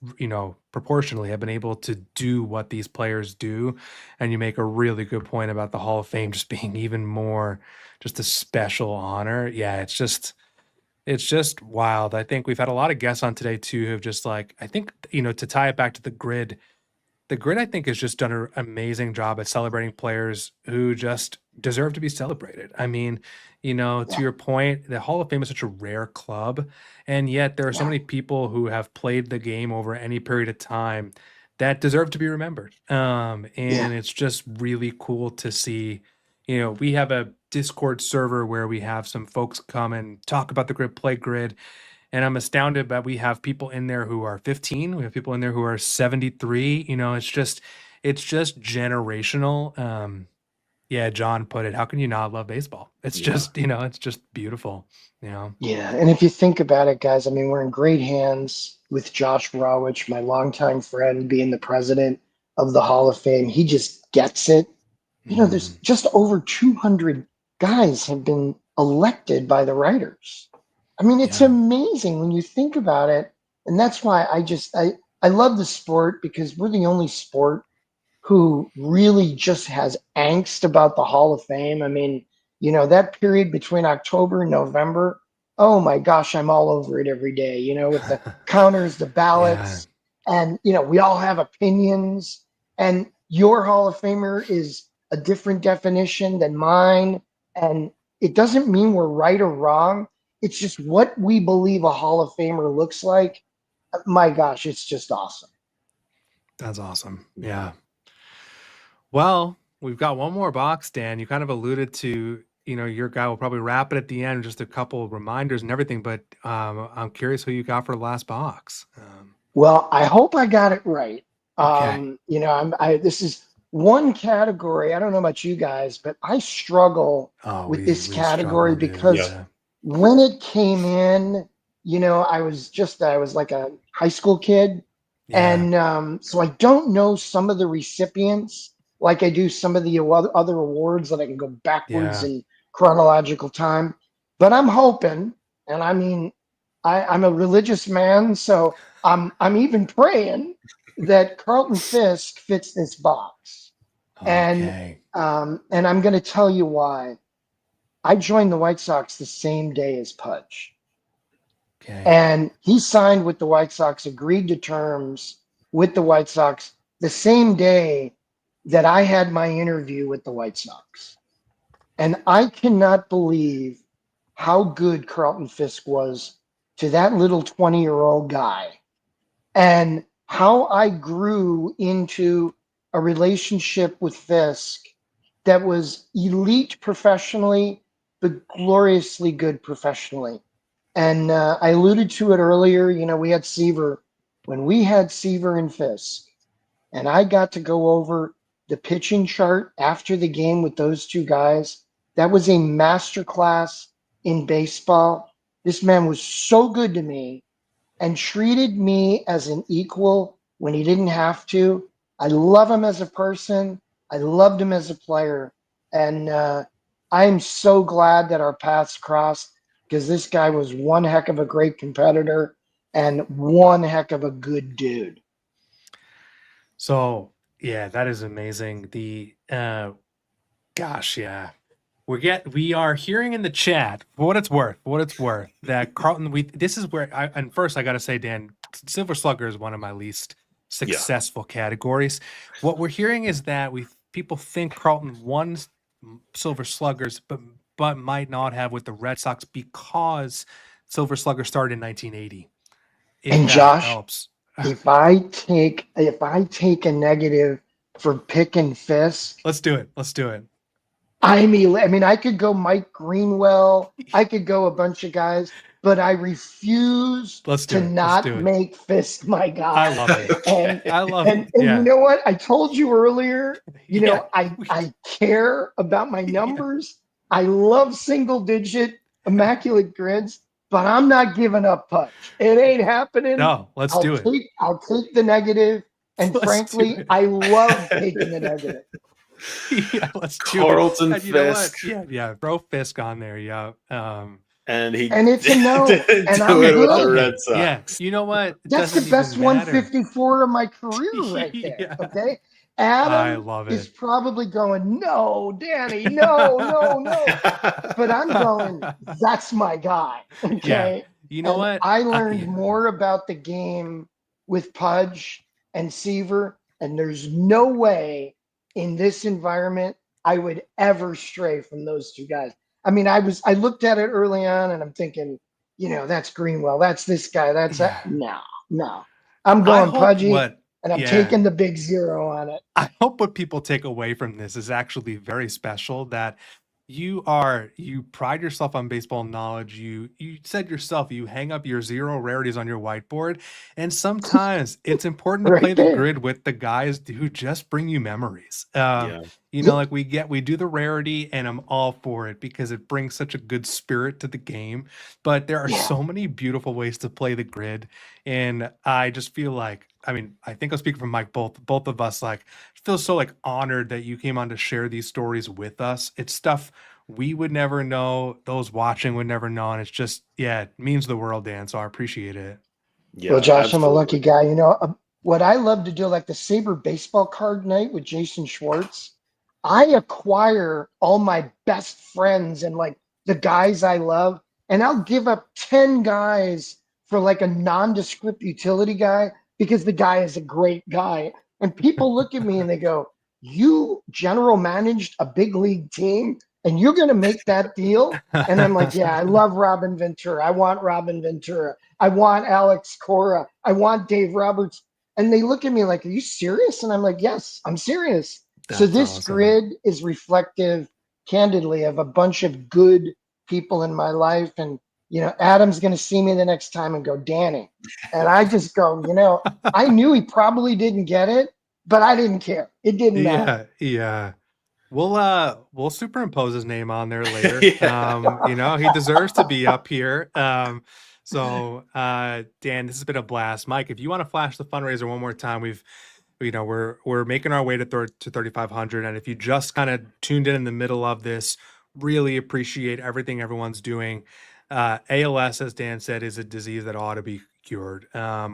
proportionally have been able to do what these players do. And you make a really good point about the Hall of Fame just being even more just a special honor. Yeah, it's just wild. I think we've had a lot of guests on today too who've just I think, to tie it back to the grid, I think has just done an amazing job at celebrating players who just deserve to be celebrated. I mean, to your point, the Hall of Fame is such a rare club, and yet there are so many people who have played the game over any period of time that deserve to be remembered. And it's just really cool to see. We have a Discord server where we have some folks come and talk about the grid, play grid. And I'm astounded that we have people in there who are 15. We have people in there who are 73. It's just generational. John put it, how can you not love baseball? It's just, it's just beautiful. Yeah. And if you think about it, guys, I mean, we're in great hands with Josh Rawich, my longtime friend, being the president of the Hall of Fame. He just gets it. There's just over 200 guys have been elected by the writers. I mean, it's amazing when you think about it. And that's why I love the sport, because we're the only sport who really just has angst about the Hall of Fame. I mean, that period between October and November, oh my gosh, I'm all over it every day, with the counters, the ballots, and, we all have opinions, and your Hall of Famer is a different definition than mine. And it doesn't mean we're right or wrong. It's just what we believe a Hall of Famer looks like. My gosh, it's just awesome. That's awesome. Yeah. Well, we've got one more box, Dan. You kind of alluded to, your guy will probably wrap it at the end, just a couple of reminders and everything, but I'm curious who you got for the last box. Well, I hope I got it right. Okay. This is one category. I don't know about you guys, but I struggle with this category because when it came in, I was like a high school kid. And so I don't know some of the recipients like I do some of the other awards that I can go backwards in chronological time. But I'm hoping, and I mean, I'm a religious man, so I'm even praying that Carlton Fisk fits this box. Okay. And I'm going to tell you why. I joined the White Sox the same day as Pudge. Okay. And he signed with the White Sox, agreed to terms with the White Sox the same day that I had my interview with the White Sox. And I cannot believe how good Carlton Fisk was to that little 20-year-old guy, and how I grew into a relationship with Fisk that was elite professionally, but gloriously good professionally. And I alluded to it earlier, we had Seaver. When we had Seaver and Fisk, and I got to go over the pitching chart after the game with those two guys, that was a masterclass in baseball. This man was so good to me and treated me as an equal when he didn't have to. I love him as a person. I loved him as a player. And I'm so glad that our paths crossed, because this guy was one heck of a great competitor and one heck of a good dude. So yeah, that is amazing. The gosh, yeah. We are hearing in the chat, for what it's worth, that Carlton, this is where and first I gotta say, Dan, Silver Slugger is one of my least successful categories. What we're hearing is that people think Carlton won Silver Sluggers, but might not have with the Red Sox because Silver Slugger started in 1980. And Josh, helps. if I take a negative for pick and fist, let's do it. I mean, I could go Mike Greenwell. I could go a bunch of guys, but I refuse to not make Fisk my guy. I love it. And I love it. And you know what? I told you earlier, you know, I care about my numbers. I love single digit Immaculate Grids, but I'm not giving up Pudge. It ain't happening. No, I'll take the negative. And frankly, I love taking the negative. Yeah, let's do Carlton it. Fisk. Yeah, throw Fisk on there. Yeah. And it's a no. And I'm with good. The Red Sox. Yeah, you know what? That's the best 154 of my career right there. Okay. Adam is probably going, no, Danny, no. But I'm going, that's my guy. Okay. Yeah. You know what? I learned more about the game with Pudge and Seaver, and there's no way in this environment I would ever stray from those two guys. I mean, I looked at it early on and I'm thinking, you know, that's Greenwell, that's this guy, that's that. No. I'm going Pudgy, and I'm taking the big zero on it. I hope what people take away from this is actually very special, that you pride yourself on baseball knowledge. You said yourself, you hang up your zero rarities on your whiteboard, and sometimes it's important to play the grid with the guys who just bring you memories. You know, like we do the rarity, and I'm all for it because it brings such a good spirit to the game. But there are so many beautiful ways to play the grid, and I just feel like, I mean, I think I'll speak from Mike, both of us, like, feel so like honored that you came on to share these stories with us. It's stuff we would never know, those watching would never know, and it's just, it means the world, Dan. So I appreciate it. Yeah, well, Josh, absolutely. I'm a lucky guy. You know, what I love to do, like the Sabre baseball card night with Jason Schwartz, I acquire all my best friends and like the guys I love, and I'll give up 10 guys for like a nondescript utility guy because the guy is a great guy. And people look at me and they go, you general managed a big league team and you're going to make that deal? And I'm like, yeah, I love Robin Ventura. I want Robin Ventura. I want Alex Cora. I want Dave Roberts. And they look at me like, are you serious? And I'm like, yes, I'm serious. So this grid is reflective, candidly, of a bunch of good people in my life. And, you know, Adam's going to see me the next time and go, Danny. And I just go, you know, I knew he probably didn't get it, but I didn't care. It didn't matter. Yeah. We'll superimpose his name on there later. You know, he deserves to be up here. So Dan, this has been a blast. Mike, if you want to flash the fundraiser one more time, we're making our way to 3,500. And if you just kind of tuned in the middle of this, really appreciate everything everyone's doing. ALS, as Dan said, is a disease that ought to be cured.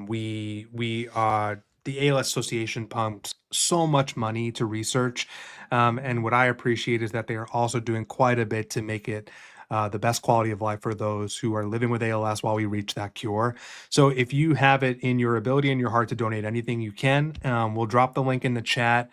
We are, the ALS Association pumps so much money to research. And what I appreciate is that they are also doing quite a bit to make it the best quality of life for those who are living with ALS while we reach that cure. So if you have it in your ability and your heart to donate anything you can, we'll drop the link in the chat.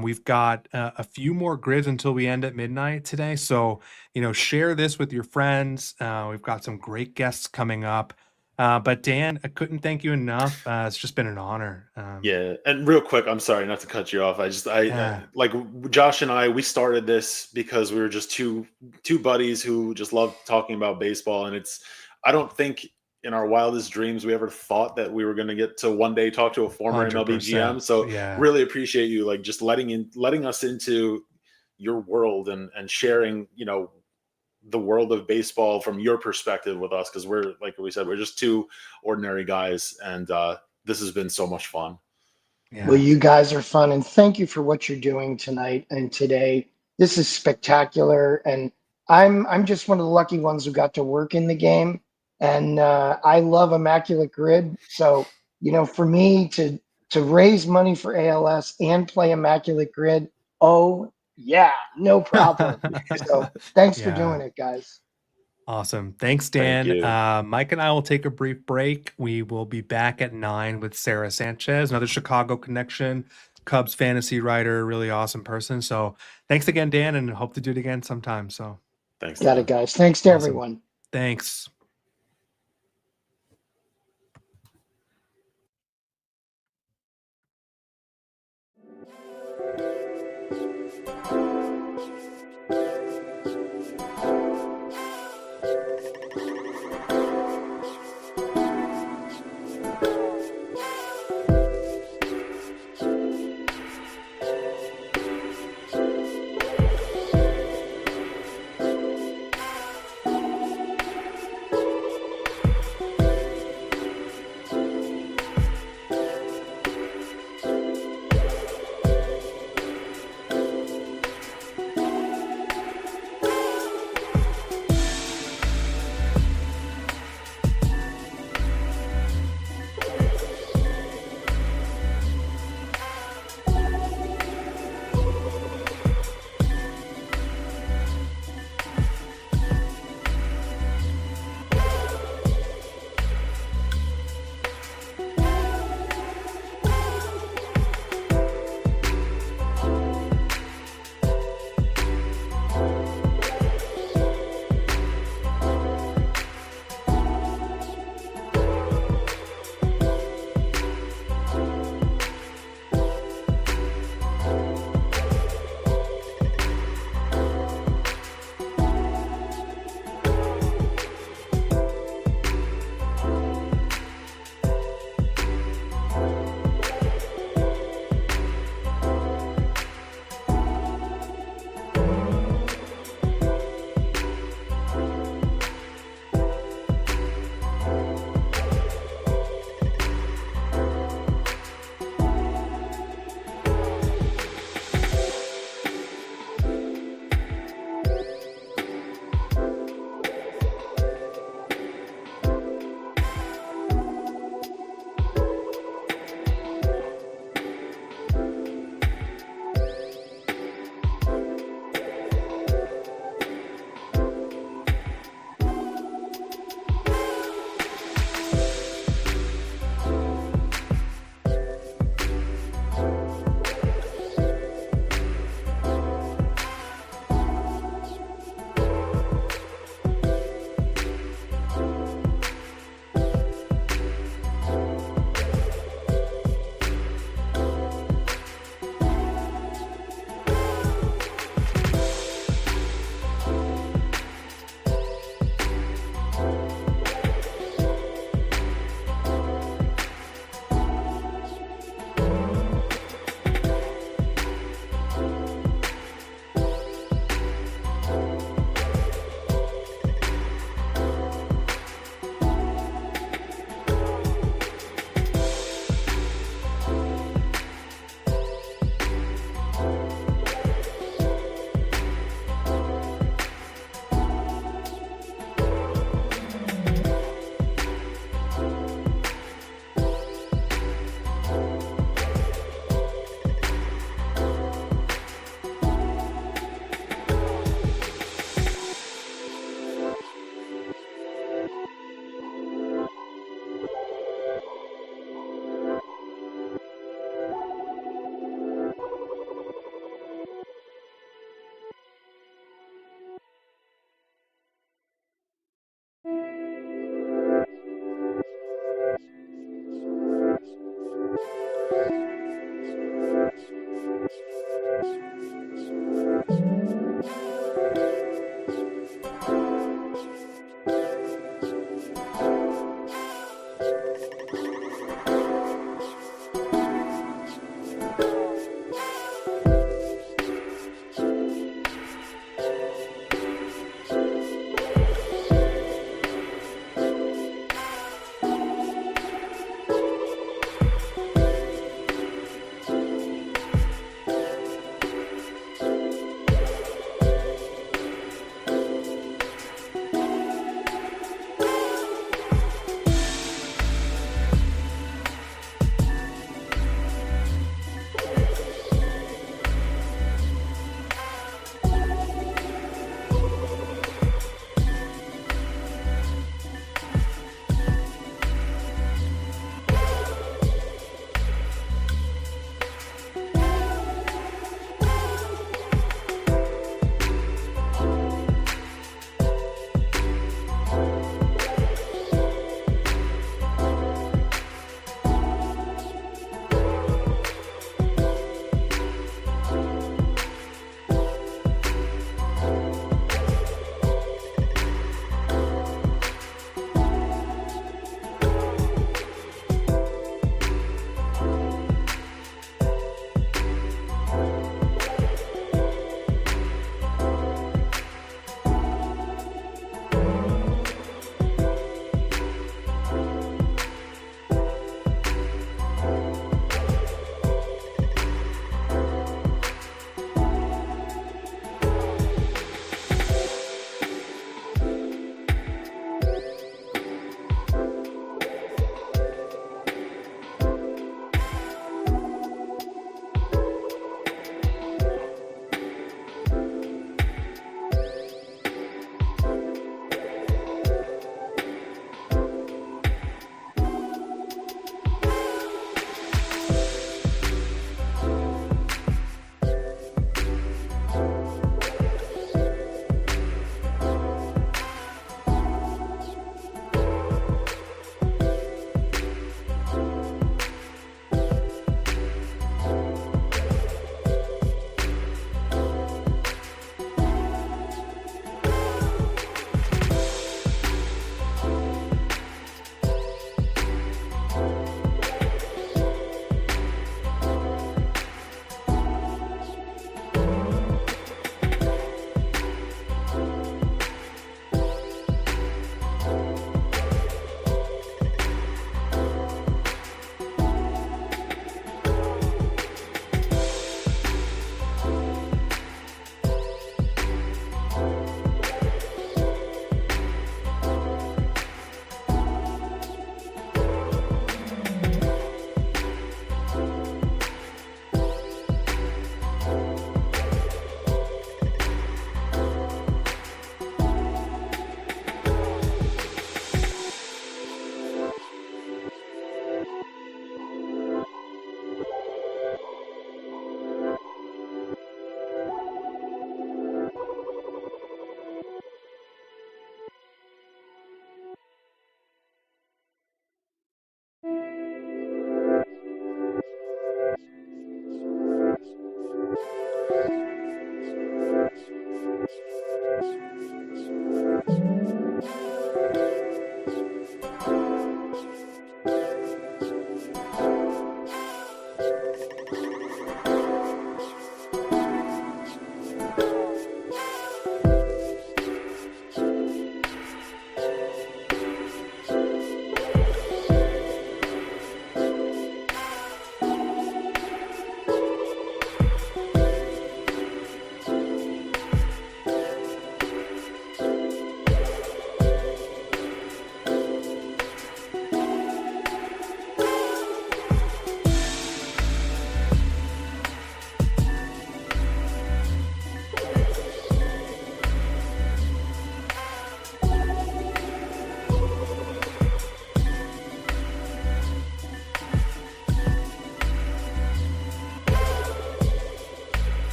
We've got a few more grids until we end at midnight today. So, you know, share this with your friends. We've got some great guests coming up. But Dan, I couldn't thank you enough. It's just been an honor. Yeah. And real quick, I'm sorry not to cut you off. I like Josh and I, we started this because we were just two buddies who just love talking about baseball. And I don't think in our wildest dreams we ever thought that we were going to get to one day talk to a former MLB GM. So really appreciate you like just letting us into your world and sharing, you know, the world of baseball from your perspective with us, because we're, like we said, we're just two ordinary guys, and this has been so much fun. Yeah. Well, you guys are fun, and thank you for what you're doing tonight and today. This is spectacular, and I'm just one of the lucky ones who got to work in the game, and I love Immaculate Grid. So, you know, for me to raise money for ALS and play Immaculate Grid, oh yeah, no problem. So thanks for doing it, guys. Awesome. Thanks, Dan. Thank Mike and I will take a brief break. We will be back at 9 with Sarah Sanchez, another Chicago connection, Cubs fantasy writer, really awesome person. So thanks again, Dan, and hope to do it again sometime. So thanks. Got it, guys. Thanks to everyone. Thanks.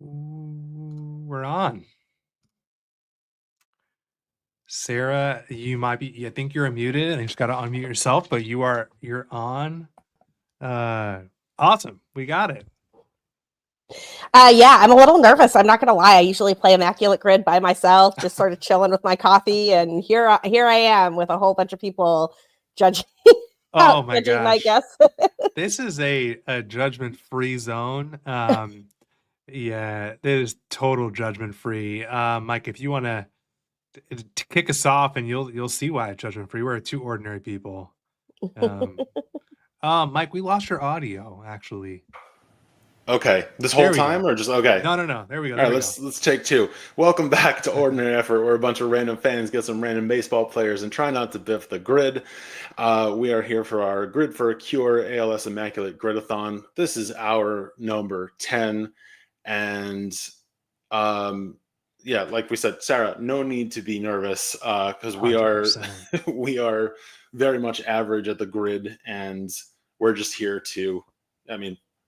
We're on. Sarah, you might be, I think you're muted and you just got to unmute yourself, but you're on. Awesome. We got it. Yeah, I'm a little nervous. I'm not going to lie. I usually play Immaculate Grid by myself, just sort of chilling with my coffee. And here I am with a whole bunch of people judging. Oh my judging gosh. my guess. This is a judgment-free zone. Yeah, it is total judgment-free. Mike, if you want to kick us off, and you'll see why it's judgment-free. We're two ordinary people. Mike, we lost your audio actually. Okay, this whole time or just okay? No. There we go. All right, let's take two. Welcome back to Ordinary Effort, where a bunch of random fans get some random baseball players and try not to biff the grid. We are here for our Grid for a Cure ALS Immaculate Gridathon. This is our number 10, and yeah, like we said, Sarah, no need to be nervous because we are we are very much average at the grid, and we're just here to,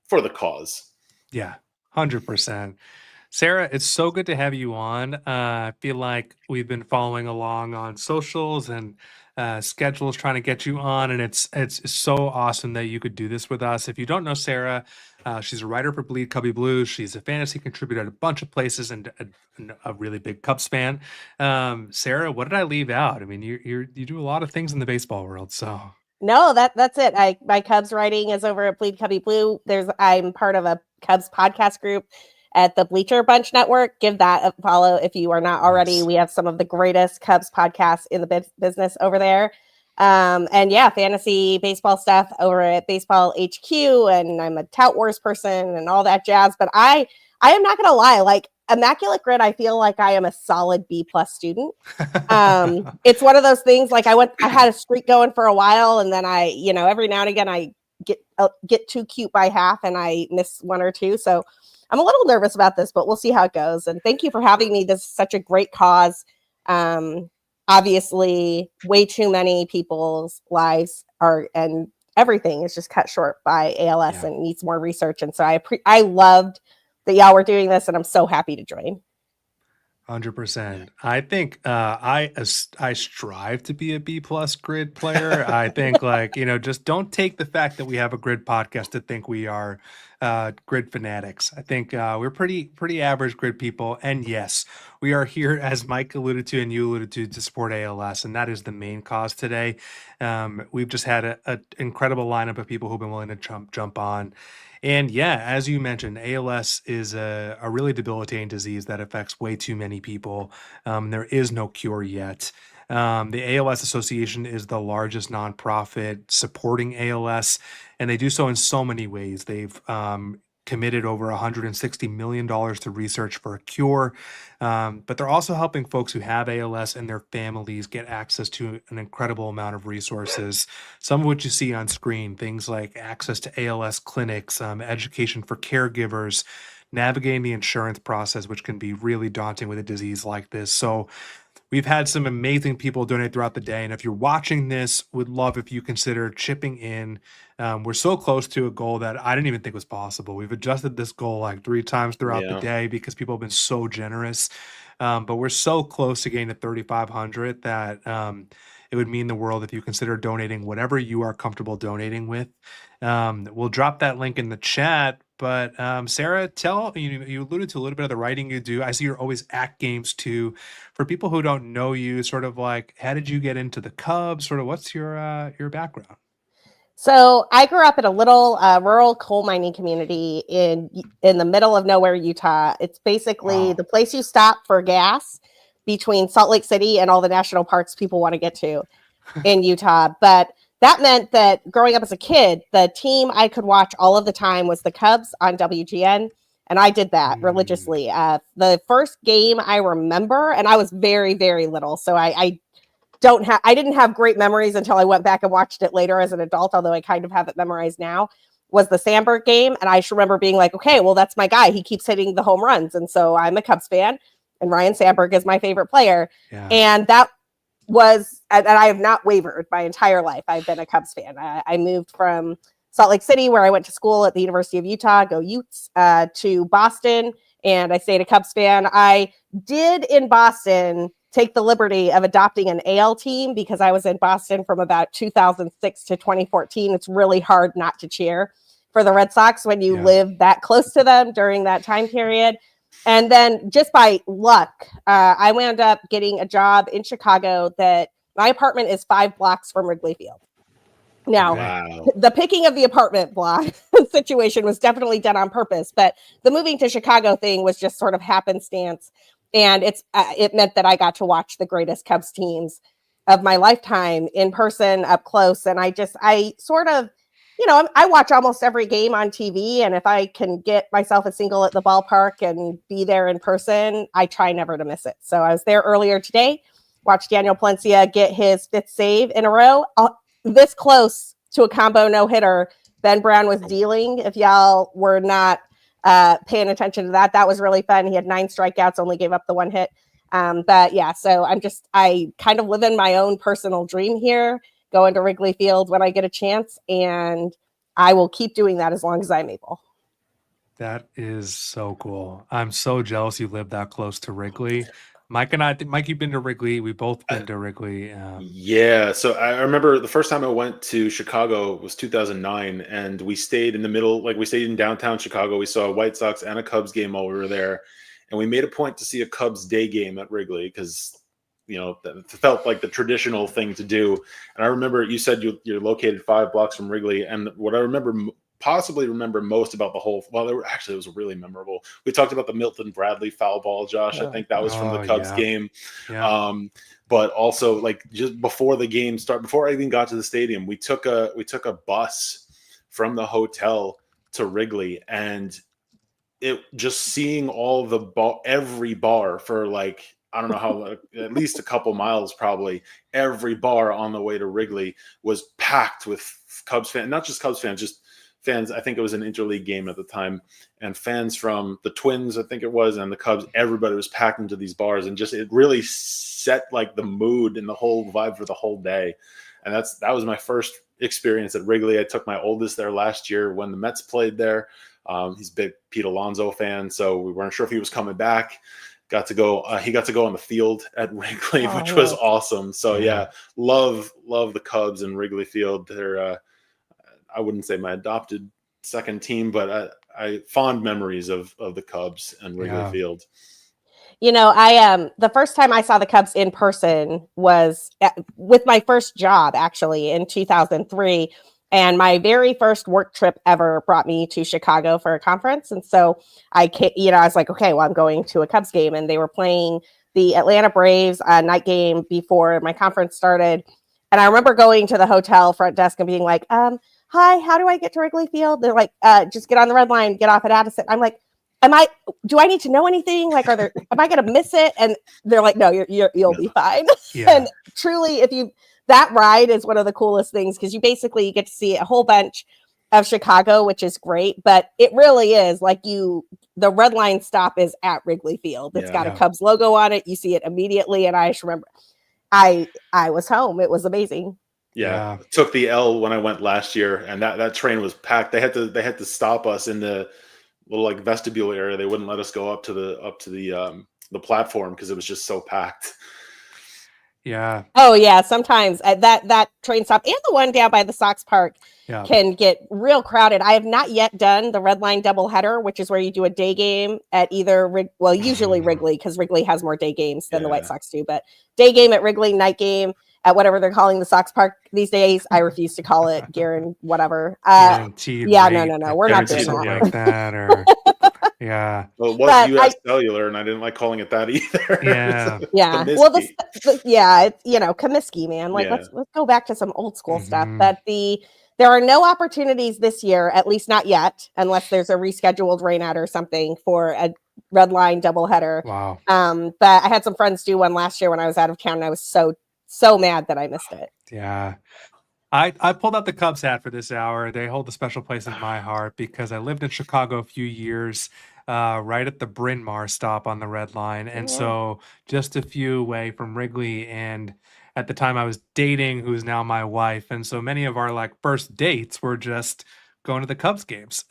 for the cause. Yeah, 100%. Sarah, it's so good to have you on. I feel like we've been following along on socials and schedules trying to get you on, and it's so awesome that you could do this with us. If you don't know Sarah, she's a writer for Bleed Cubby Blues. She's a fantasy contributor at a bunch of places and a really big Cubs fan. Sarah, what did I leave out? I mean, you do a lot of things in the baseball world, so. No, that's it. My Cubs writing is over at Bleed Cubby Blue. I'm part of a Cubs podcast group at the Bleacher Bunch Network. Give that a follow if you are not already. Nice. We have some of the greatest Cubs podcasts in the business over there. And yeah, fantasy baseball stuff over at Baseball HQ. And I'm a Tout Wars person and all that jazz. But I am not going to lie, like Immaculate Grid, I feel like I am a solid B+ student. It's one of those things, like I had a streak going for a while, and then I, every now and again I get too cute by half and I miss one or two. So I'm a little nervous about this, but we'll see how it goes. And thank you for having me. This is such a great cause. Obviously way too many people's lives and everything is just cut short by ALS and needs more research. And so I loved that y'all were doing this, and I'm so happy to join. 100%. I think I strive to be a B+ grid player. I think just don't take the fact that we have a grid podcast to think we are grid fanatics. I think we're pretty average grid people. And yes, we are here, as Mike alluded to and you alluded to support ALS. And that is the main cause today. We've just had an incredible lineup of people who've been willing to jump on. And yeah, as you mentioned, ALS is a really debilitating disease that affects way too many people. There is no cure yet. The ALS Association is the largest nonprofit supporting ALS, and they do so in so many ways. They've committed over $160 million to research for a cure, but they're also helping folks who have ALS and their families get access to an incredible amount of resources, some of which you see on screen, things like access to ALS clinics, education for caregivers, navigating the insurance process, which can be really daunting with a disease like this. So we've had some amazing people donate throughout the day. And if you're watching this, would love if you consider chipping in. We're so close to a goal that I didn't even think was possible. We've adjusted this goal like 3 times throughout the day because people have been so generous. But we're so close to getting to 3,500 that it would mean the world if you consider donating whatever you are comfortable donating with. We'll drop that link in the chat. But Sarah, you alluded to a little bit of the writing you do. I see you're always at games too. For people who don't know you, sort of like, how did you get into the Cubs? Sort of, what's your background? So I grew up in a little rural coal mining community in the middle of nowhere, Utah. It's basically the place you stop for gas between Salt Lake City and all the national parks people want to get to in Utah. But that meant that growing up as a kid, the team I could watch all of the time was the Cubs on WGN. And I did that religiously. The first game I remember, and I was very, very little. So I didn't have great memories until I went back and watched it later as an adult, although I kind of have it memorized now, was the Sandberg game. And I just remember being like, okay, well, that's my guy. He keeps hitting the home runs. And so I'm a Cubs fan, and Ryan Sandberg is my favorite player. Yeah. And that was, and I have not wavered my entire life. I've been a Cubs fan. I moved from Salt Lake City, where I went to school at the University of Utah, go Utes, to Boston, and I stayed a Cubs fan. I did in Boston take the liberty of adopting an AL team because I was in Boston from about 2006 to 2014. It's really hard not to cheer for the Red Sox when you live that close to them during that time period. And then just by luck, I wound up getting a job in Chicago that my apartment is 5 blocks from Wrigley Field. Now, the picking of the apartment block situation was definitely done on purpose, but the moving to Chicago thing was just sort of happenstance. And it meant that I got to watch the greatest Cubs teams of my lifetime in person up close. And I sort of, I watch almost every game on TV. And if I can get myself a single at the ballpark and be there in person, I try never to miss it. So I was there earlier today, watched Daniel Palencia get his 5th save in a row. This close to a combo no-hitter Ben Brown was dealing. If y'all were not paying attention to that, that was really fun. He had 9 strikeouts, only gave up the 1 hit. But yeah, so I kind of live in my own personal dream here, going to Wrigley Field when I get a chance, and I will keep doing that as long as I'm able. That is so cool. I'm so jealous you live that close to Wrigley. Mike and I, Mike, you've been to Wrigley. We've both been to Wrigley. Yeah. So I remember the first time I went to Chicago was 2009, and we stayed in the middle, we stayed in downtown Chicago. We saw a White Sox and a Cubs game while we were there. And we made a point to see a Cubs day game at Wrigley because, that felt like the traditional thing to do. And I remember you said you're located 5 blocks from Wrigley. And what I possibly remember most about the whole, it was really memorable. We talked about the Milton Bradley foul ball, Josh. I think that was from the Cubs game. Yeah. But also just before the game started, before I even got to the stadium, we took a bus from the hotel to Wrigley, and it just seeing every bar for I don't know how, at least a couple miles, probably every bar on the way to Wrigley was packed with Cubs fans, not just Cubs fans, just fans. I think it was an interleague game at the time, and fans from the Twins, I think it was, and the Cubs. Everybody was packed into these bars, and it really set the mood and the whole vibe for the whole day. And that was my first experience at Wrigley. I took my oldest there last year when the Mets played there. He's a big Pete Alonso fan, so we weren't sure if he was coming back. He got to go on the field at Wrigley, which was awesome. So yeah, love the Cubs and Wrigley Field. They're I wouldn't say my adopted second team, but I fond memories of the Cubs and Wrigley Field. The first time I saw the Cubs in person was with my first job, actually, in 2003. And my very first work trip ever brought me to Chicago for a conference. And so I was like, okay, well, I'm going to a Cubs game. And they were playing the Atlanta Braves night game before my conference started. And I remember going to the hotel front desk and being like, hi, how do I get to Wrigley Field? They're like, just get on the red line, get off at Addison. I'm like, do I need to know anything? Am I going to miss it? And they're like, no, you'll be fine. Yeah. And truly, that ride is one of the coolest things because you get to see a whole bunch of Chicago, which is great, but it really is the red line stop is at Wrigley Field. It's got a Cubs logo on it. You see it immediately. And I just remember I was home. It was amazing. Yeah. Took the L when I went last year, and that train was packed. They had to stop us in the little vestibule area. They wouldn't let us go up to the platform because it was just so packed. Yeah. Oh yeah. Sometimes that train stop and the one down by the Sox Park can get real crowded. I have not yet done the red line doubleheader, which is where you do a day game at usually Wrigley, because Wrigley has more day games than the White Sox do, but day game at Wrigley, night game at whatever they're calling the Sox Park these days. I refuse to call it whatever. Guaranteed No. We're not doing that. Like that or yeah. Well, it was U.S. Cellular, and I didn't like calling it that either. Yeah. Yeah. Well, Comiskey, man. Let's go back to some old school stuff. But there are no opportunities this year, at least not yet, unless there's a rescheduled rainout or something for a red line doubleheader. Wow. But I had some friends do one last year when I was out of town, and I was so mad that I missed it. Yeah. I pulled out the Cubs hat for this hour. They hold a special place in my heart because I lived in Chicago a few years, right at the Bryn Mawr stop on the red line. And so just a few away from Wrigley. And at the time I was dating, who's now my wife. And so many of our first dates were just going to the Cubs games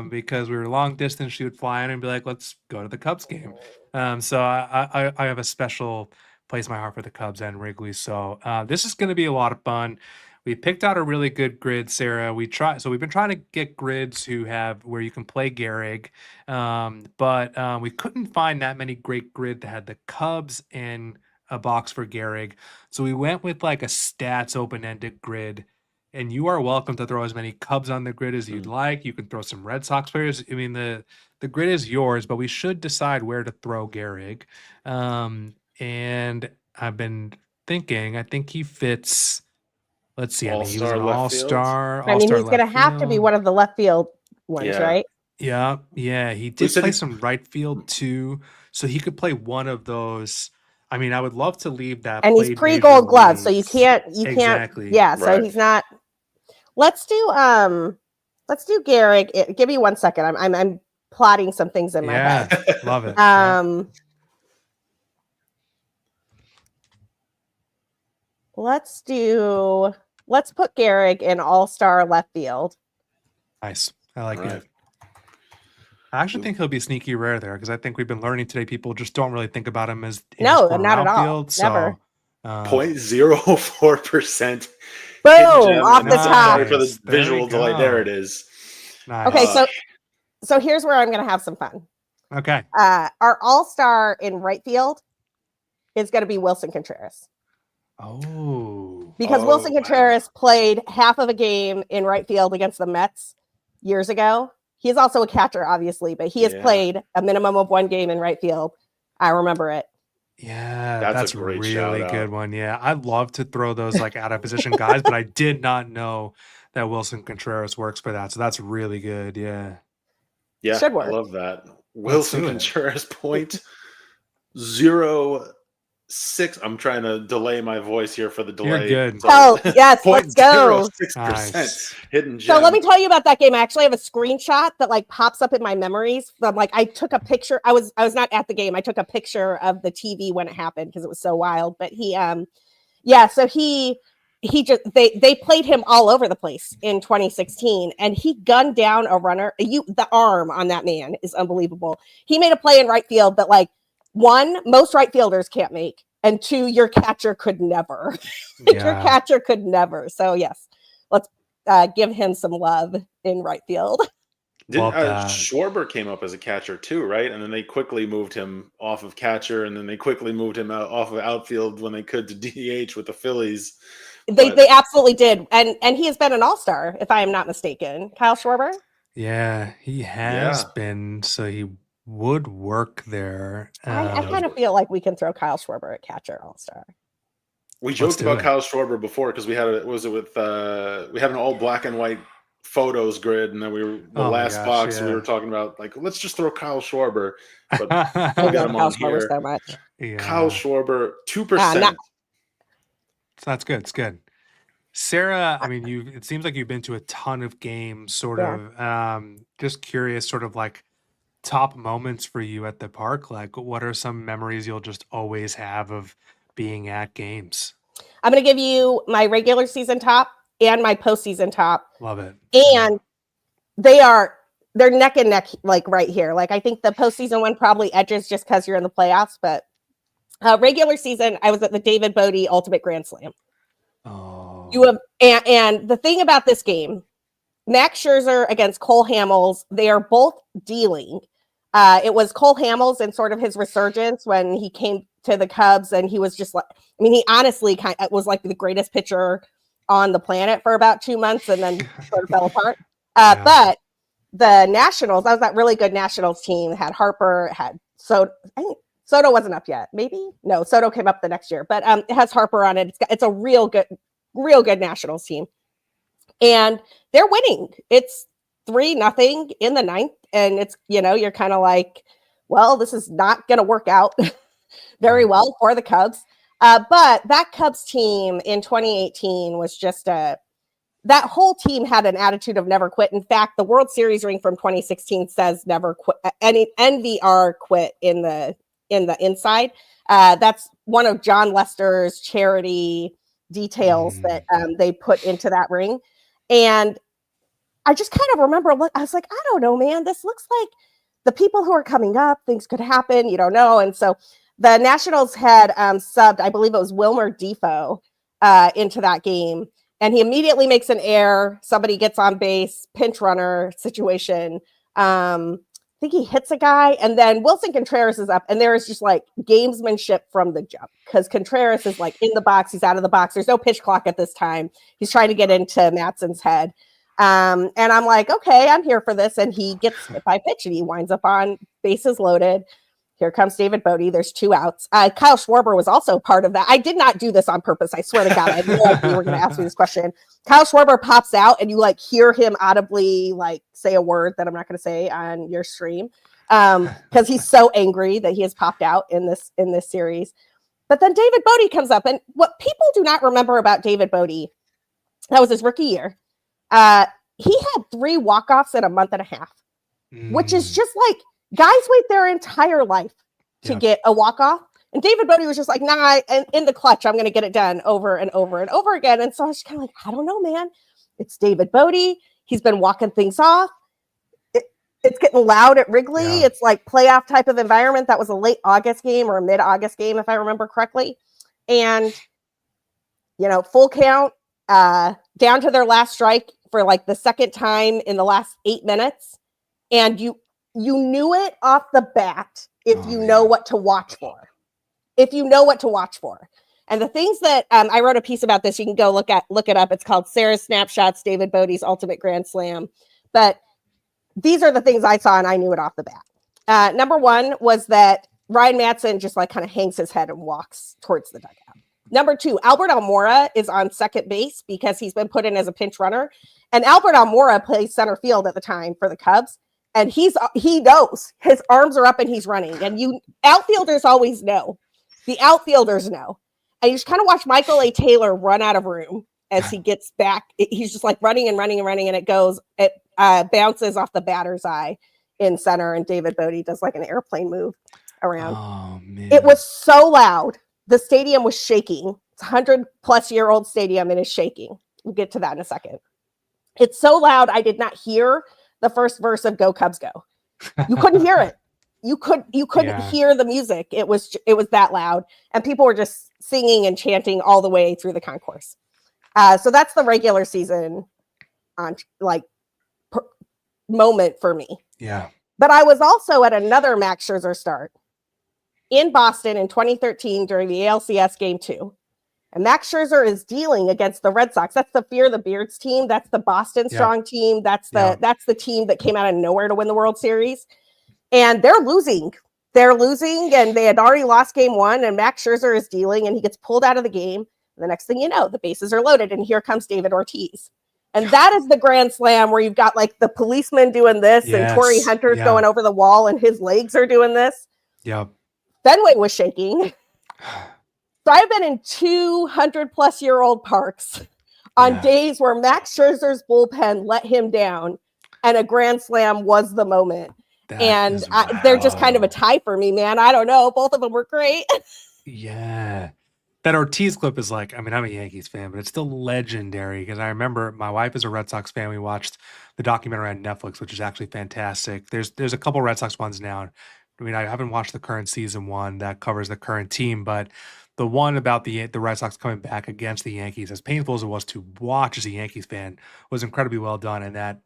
because we were long distance. She would fly in and be like, let's go to the Cubs game. So I have a special place in my heart for the Cubs and Wrigley. So this is going to be a lot of fun. We picked out a really good grid, Sarah. We've been trying to get grids where you can play Gehrig, but we couldn't find that many great grid that had the Cubs in a box for Gehrig. So we went with like a stats open-ended grid, and you are welcome to throw as many Cubs on the grid as you'd like. You can throw some Red Sox players. I mean, the grid is yours, but we should decide where to throw Gehrig. And I've been thinking, I think he fits. Let's see. I mean, he was an all-star. I mean, he's going to have to be one of the left field ones, right? Yeah. He did play some right field too, so he could play one of those. I mean, I would love to leave that. And he's pre-Gold Glove, so you can't. Exactly. Yeah. So he's not. Let's do Gehrig. Give me 1 second. I'm plotting some things in my head. Love it. Let's put Gehrig in all-star left field. Nice. I like it. I actually think he'll be sneaky rare there because I think we've been learning today people just don't really think about him as not at all. Never. 0.04%. Boom! Off the top. Sorry for the visual delay. There it is. Nice. Okay, so here's where I'm going to have some fun. Okay. Our all-star in right field is going to be Wilson Contreras. Because Wilson Contreras played half of a game in right field against the Mets years ago. He's also a catcher, obviously, but he has played a minimum of 1 game in right field. I remember it. Yeah, that's a really good one. Yeah, I'd love to throw those like out of position guys, but I did not know that Wilson Contreras works for that. So that's really good. Yeah. Yeah, should work. I love that. Wilson Contreras 0.06. I'm trying to delay my voice here for the delay. You're good. Oh, yes, let's go. 0.06% hidden gem. So let me tell you about that game. I actually have a screenshot that like pops up in my memories. From like I took a picture. I was not at the game. I took a picture of the TV when it happened because it was so wild. But so he just they played him all over the place in 2016, and he gunned down a runner. The arm on that man is unbelievable. He made a play in right field that like, 1, most right fielders can't make, and 2, your catcher could never. Your catcher could never. So yes, let's give him some love in right field. Schwarber came up as a catcher too, right? And then they quickly moved him off of catcher, and then they quickly moved him off of outfield when they could to DH with the Phillies. They absolutely did, and he has been an all-star, if I am not mistaken. Kyle Schwarber. Yeah, he has been. So he would work there. I kind of feel like we can throw Kyle Schwarber at catcher all-star. We joked about Kyle Schwarber before because we had we had an all black and white photos grid, and then we were talking about like, let's just throw Kyle Schwarber, but we got him on here. So much. Yeah. Kyle Schwarber 2%. So that's good. It's good. Sarah, I mean, it seems like you've been to a ton of games, sort of. Just curious, sort of like top moments for you at the park. Like, what are some memories you'll just always have of being at games? I'm going to give you my regular season top and my postseason top. Love it. And they're neck and neck, like right here. Like, I think the postseason one probably edges just because you're in the playoffs, but regular season, I was at the David Bodie Ultimate Grand Slam. And the thing about this game, Max Scherzer against Cole Hamels, they are both dealing. It was Cole Hamels in sort of his resurgence when he came to the Cubs, and he was just like, I mean, he honestly was like the greatest pitcher on the planet for about 2 months, and then sort of fell apart. But the Nationals, that was that really good Nationals team, had Harper, had Soto. I think Soto wasn't up yet. Maybe no, Soto came up the next year, but it has Harper on it. It's a real good Nationals team, and they're winning. It's 3-0 in the 9th, and it's, you're kind of like, well, this is not going to work out very well for the Cubs. But that Cubs team in 2018 was just that whole team had an attitude of never quit. In fact, the World Series ring from 2016 says never quit. Any NVR quit in the inside. That's one of John Lester's charity details that they put into that ring. And I just kind of remember, I was like, I don't know, man, this looks like the people who are coming up, things could happen, you don't know. And so the Nationals had subbed, I believe it was Wilmer Defoe into that game. And he immediately makes an error. Somebody gets on base, pinch runner situation. I think he hits a guy. And then Wilson Contreras is up. And there is just like gamesmanship from the jump. Because Contreras is like in the box. He's out of the box. There's no pitch clock at this time. He's trying to get into Matson's head. And I'm like, okay, I'm here for this. And he gets hit by pitch and he winds up on bases loaded. Here comes David Bodie. There's 2 outs. Kyle Schwarber was also part of that. I did not do this on purpose. I swear to God, I knew like you were going to ask me this question. Kyle Schwarber pops out and you like hear him audibly like say a word that I'm not going to say on your stream because he's so angry that he has popped out in this series. But then David Bodie comes up, and what people do not remember about David Bodie, that was his rookie year. He had 3 walk-offs in a month and a half, which is just like, guys wait their entire life to get a walk-off. And David Bodie was just like, nah, and in the clutch, I'm going to get it done over and over and over again. And so I was kind of like, I don't know, man. It's David Bodie. He's been walking things off. It's getting loud at Wrigley. Yeah. It's like playoff type of environment. That was a late August game or a mid-August game, if I remember correctly. And, full count, down to their last strike for like the second time in the last 8 minutes. And you knew it off the bat if you know what to watch for. If you know what to watch for. And the things that I wrote a piece about this, you can go look it up. It's called Sarah's Snapshots, David Bodie's Ultimate Grand Slam. But these are the things I saw and I knew it off the bat. Number 1 was that Ryan Matson just like kind of hangs his head and walks towards the dugout. Number 2, Albert Almora is on second base because he's been put in as a pinch runner. And Albert Almora plays center field at the time for the Cubs. And he knows his arms are up and he's running. And outfielders always know. The outfielders know. And you just kind of watch Michael A. Taylor run out of room as he gets back. He's just like running and running and running. And it bounces off the batter's eye in center. And David Bodie does like an airplane move around. Oh, man. It was so loud. The stadium was shaking. It's a 100-plus-year-old stadium and it's shaking. We'll get to that in a second. It's so loud. I did not hear the first verse of Go Cubs Go. You couldn't hear it. You couldn't hear the music. It was that loud. And people were just singing and chanting all the way through the concourse. So that's the regular season moment for me. Yeah. But I was also at another Max Scherzer start in Boston in 2013 during the ALCS Game 2. And Max Scherzer is dealing against the Red Sox. That's the Fear the Beards team. That's the Boston Strong team. That's the team that came out of nowhere to win the World Series. And they're losing. They're losing, and they had already lost Game 1, and Max Scherzer is dealing, and he gets pulled out of the game. And the next thing you know, the bases are loaded, and here comes David Ortiz. And that is the Grand Slam where you've got like the policeman doing this, and Torrey Hunter's going over the wall, and his legs are doing this. Yep. Fenway was shaking. So I've been in 200-plus-year-old parks on days where Max Scherzer's bullpen let him down, and a Grand Slam was the moment. And they're just kind of a tie for me, man. I don't know. Both of them were great. Yeah. That Ortiz clip is like, I'm a Yankees fan, but it's still legendary because I remember my wife is a Red Sox fan. We watched the documentary on Netflix, which is actually fantastic. There's a couple Red Sox ones now. I haven't watched the current season one that covers the current team, but the one about the Red Sox coming back against the Yankees, as painful as it was to watch as a Yankees fan, was incredibly well done. And that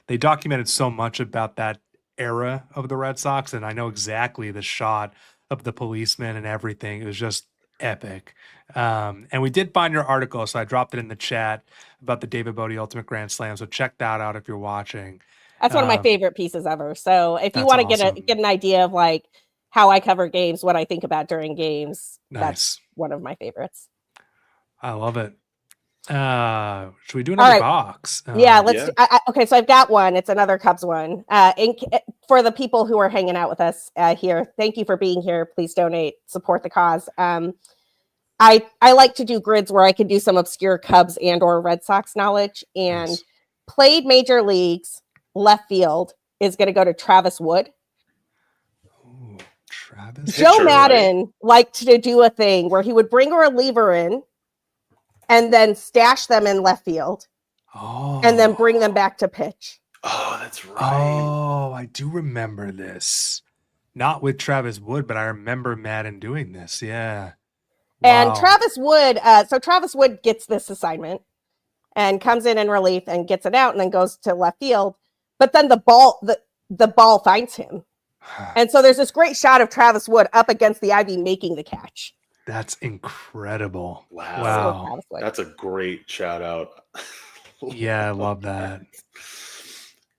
they documented so much about that era of the Red Sox, and I know exactly the shot of the policeman and everything. It was just epic. And we did find your article, so I dropped it in the chat about the David Bodie Ultimate Grand Slam. So check that out if you're watching. That's one of my favorite pieces ever. So if you want to get an idea of like how I cover games, what I think about during games, that's one of my favorites. I love it. Should we do another box? Let's. Okay, so I've got one. It's another Cubs one. For the people who are hanging out with us here, thank you for being here. Please donate, support the cause. I like to do grids where I can do some obscure Cubs and or Red Sox knowledge. And played major leagues, left field is going to go to Travis Wood. Ooh, Travis. Joe Madden liked to do a thing where he would bring a reliever in and then stash them in left field. and then bring them back to pitch. Oh, that's right. Oh, I do remember this. Not with Travis Wood, but I remember Madden doing this. Yeah. And Wow. Travis Wood, so Travis Wood gets this assignment and comes in relief and gets it out and then goes to left field. But then the ball finds him. And so there's this great shot of Travis Wood up against the ivy making the catch. That's incredible. Wow. That's a great shout out. Yeah, I love that.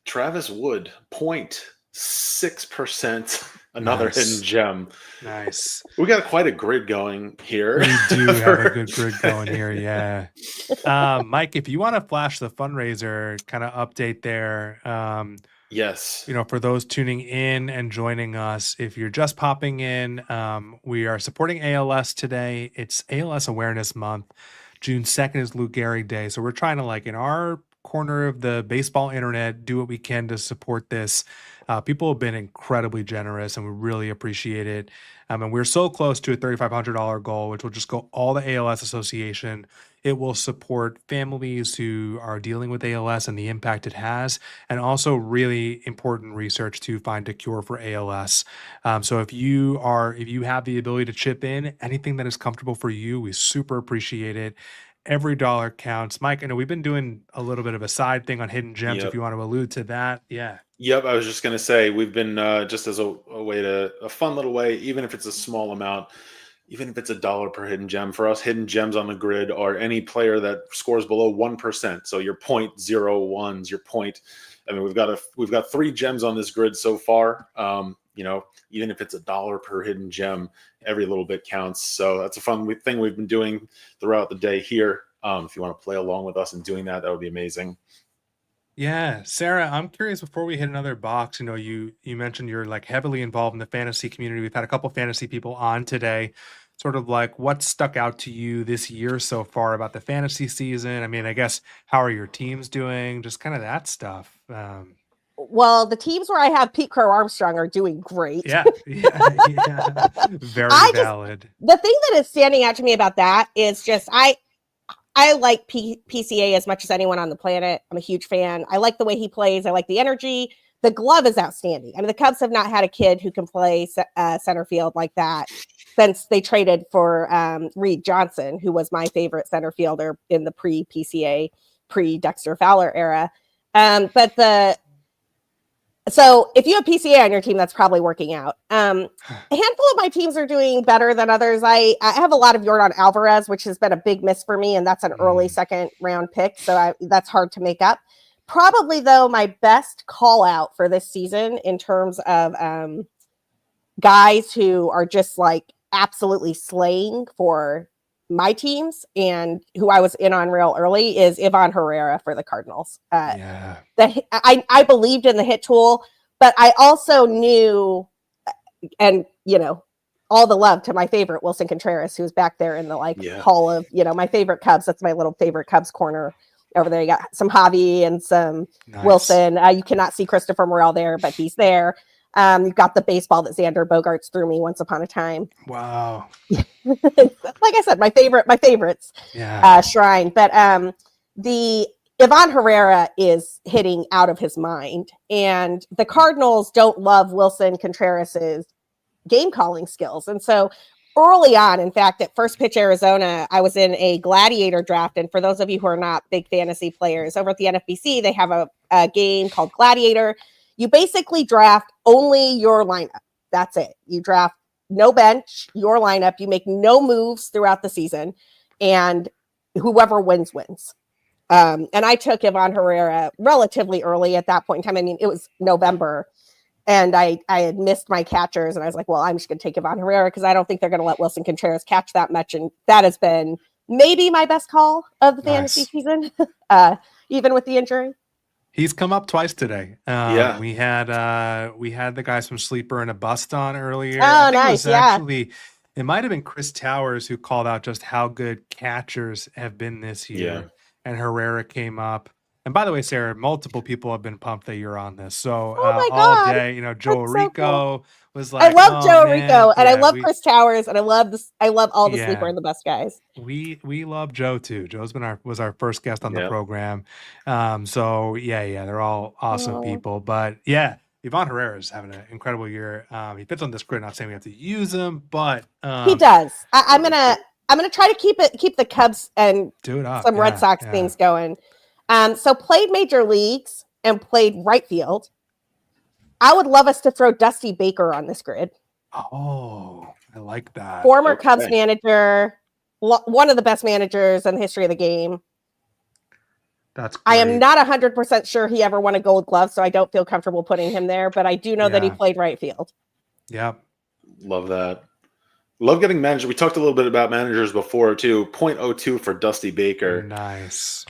Travis Wood, 0.6%. Another hidden gem. Nice. We got quite a grid going here. We do have a good grid going here. Yeah. Mike, if you want to flash the fundraiser kind of update there. Yes. You know, for those tuning in and joining us, if you're just popping in, we are supporting ALS today. It's ALS Awareness Month. June 2nd is Lou Gehrig Day. So we're trying to, like, in our corner of the baseball internet, do what we can to support this. People have been incredibly generous and we really appreciate it. And we're so close to a $3,500 goal, which will just go all the ALS Association. It will support families who are dealing with ALS and the impact it has, and also really important research to find a cure for ALS. So if you have the ability to chip in, anything that is comfortable for you, we super appreciate it. Every dollar counts. Mike, I know we've been doing a little bit of a side thing on hidden gems. If you want to allude to that. Yeah. Yep. I was just going to say, we've been just as a fun little way, even if it's a small amount, even if it's $1 per hidden gem. For us, hidden gems on the grid are any player that scores below 1%. So your 0.01s, your point. I mean, we've got 3 gems on this grid so far. You know, even if it's $1 per hidden gem, every little bit counts. So that's a fun thing we've been doing throughout the day here. If you want to play along with us and doing that, that would be amazing. Yeah, Sarah, I'm curious before we hit another box, you know, you mentioned you're like heavily involved in the fantasy community. We've had a couple fantasy people on today. Sort of like what stuck out to you this year so far about the fantasy season? I mean, I guess how are your teams doing? Just kind of that stuff. Well, the teams where I have Pete Crow Armstrong are doing great. Yeah. Very valid. The thing that is standing out to me about that is just I like PCA as much as anyone on the planet. I'm a huge fan. I like the way he plays. I like the energy. The glove is outstanding. I mean, the Cubs have not had a kid who can play center field like that since they traded for Reed Johnson, who was my favorite center fielder in the pre-PCA, pre-Dexter Fowler era. So if you have PCA on your team, that's probably working out. A handful of my teams are doing better than others. I have a lot of Yordan Alvarez, which has been a big miss for me, and that's an early second round pick. So that's hard to make up. Probably, though, my best call out for this season in terms of guys who are just like absolutely slaying for my teams and who I was in on real early is Ivan Herrera for the Cardinals. I believed in the hit tool, but I also knew, and you know, all the love to my favorite Wilson Contreras, who's back there in the hall of, you know, my favorite Cubs. That's my little favorite Cubs corner over there. You got some Javi and some Wilson. You cannot see Christopher Morel there, but he's there. You've got the baseball that Xander Bogaerts threw me once upon a time. Wow. Like I said, my favorites shrine. But the Ivan Herrera is hitting out of his mind. And the Cardinals don't love Wilson Contreras's game calling skills. And so early on, in fact, at First Pitch Arizona, I was in a gladiator draft. And for those of you who are not big fantasy players, over at the NFBC, they have a game called Gladiator. You basically draft only your lineup. That's it. You draft no bench, your lineup. You make no moves throughout the season, and whoever wins, wins. And I took Ivan Herrera relatively early at that point in time. I mean, it was November, and I had missed my catchers, and I was like, well, I'm just going to take Ivan Herrera because I don't think they're going to let Wilson Contreras catch that much. And that has been maybe my best call of the fantasy season, even with the injury. He's come up twice today. We had the guys from Sleeper and a Bust on earlier. Oh, nice. Actually, it might have been Chris Towers who called out just how good catchers have been this year. And Herrera came up. And by the way, Sarah, multiple people have been pumped that you're on this. So Oh my all God. day, you know, Joe That's so cool. Rico was I like, love "Oh, Joe man." Rico, and I Yeah, love Chris Towers, and I love this. I love all the Yeah. Sleeper and the Best guys. We love Joe too. Joe's was our first guest on the Yep. program. So yeah, they're all awesome Oh. people. But yeah, Ivan Herrera is having an incredible year. He fits on this grid. Not saying we have to use him, but He does. I'm gonna try to keep the Cubs and do it up. some Red Sox things going. So played major leagues and played right field. I would love us to throw Dusty Baker on this grid. Oh, I like that. Former Cubs manager, one of the best managers in the history of the game. That's great. I am not 100% sure he ever won a Gold Glove, so I don't feel comfortable putting him there, but I do know that he played right field. Yep. Love that. Love getting managers. We talked a little bit about managers before too. 0.02 for Dusty Baker. Nice.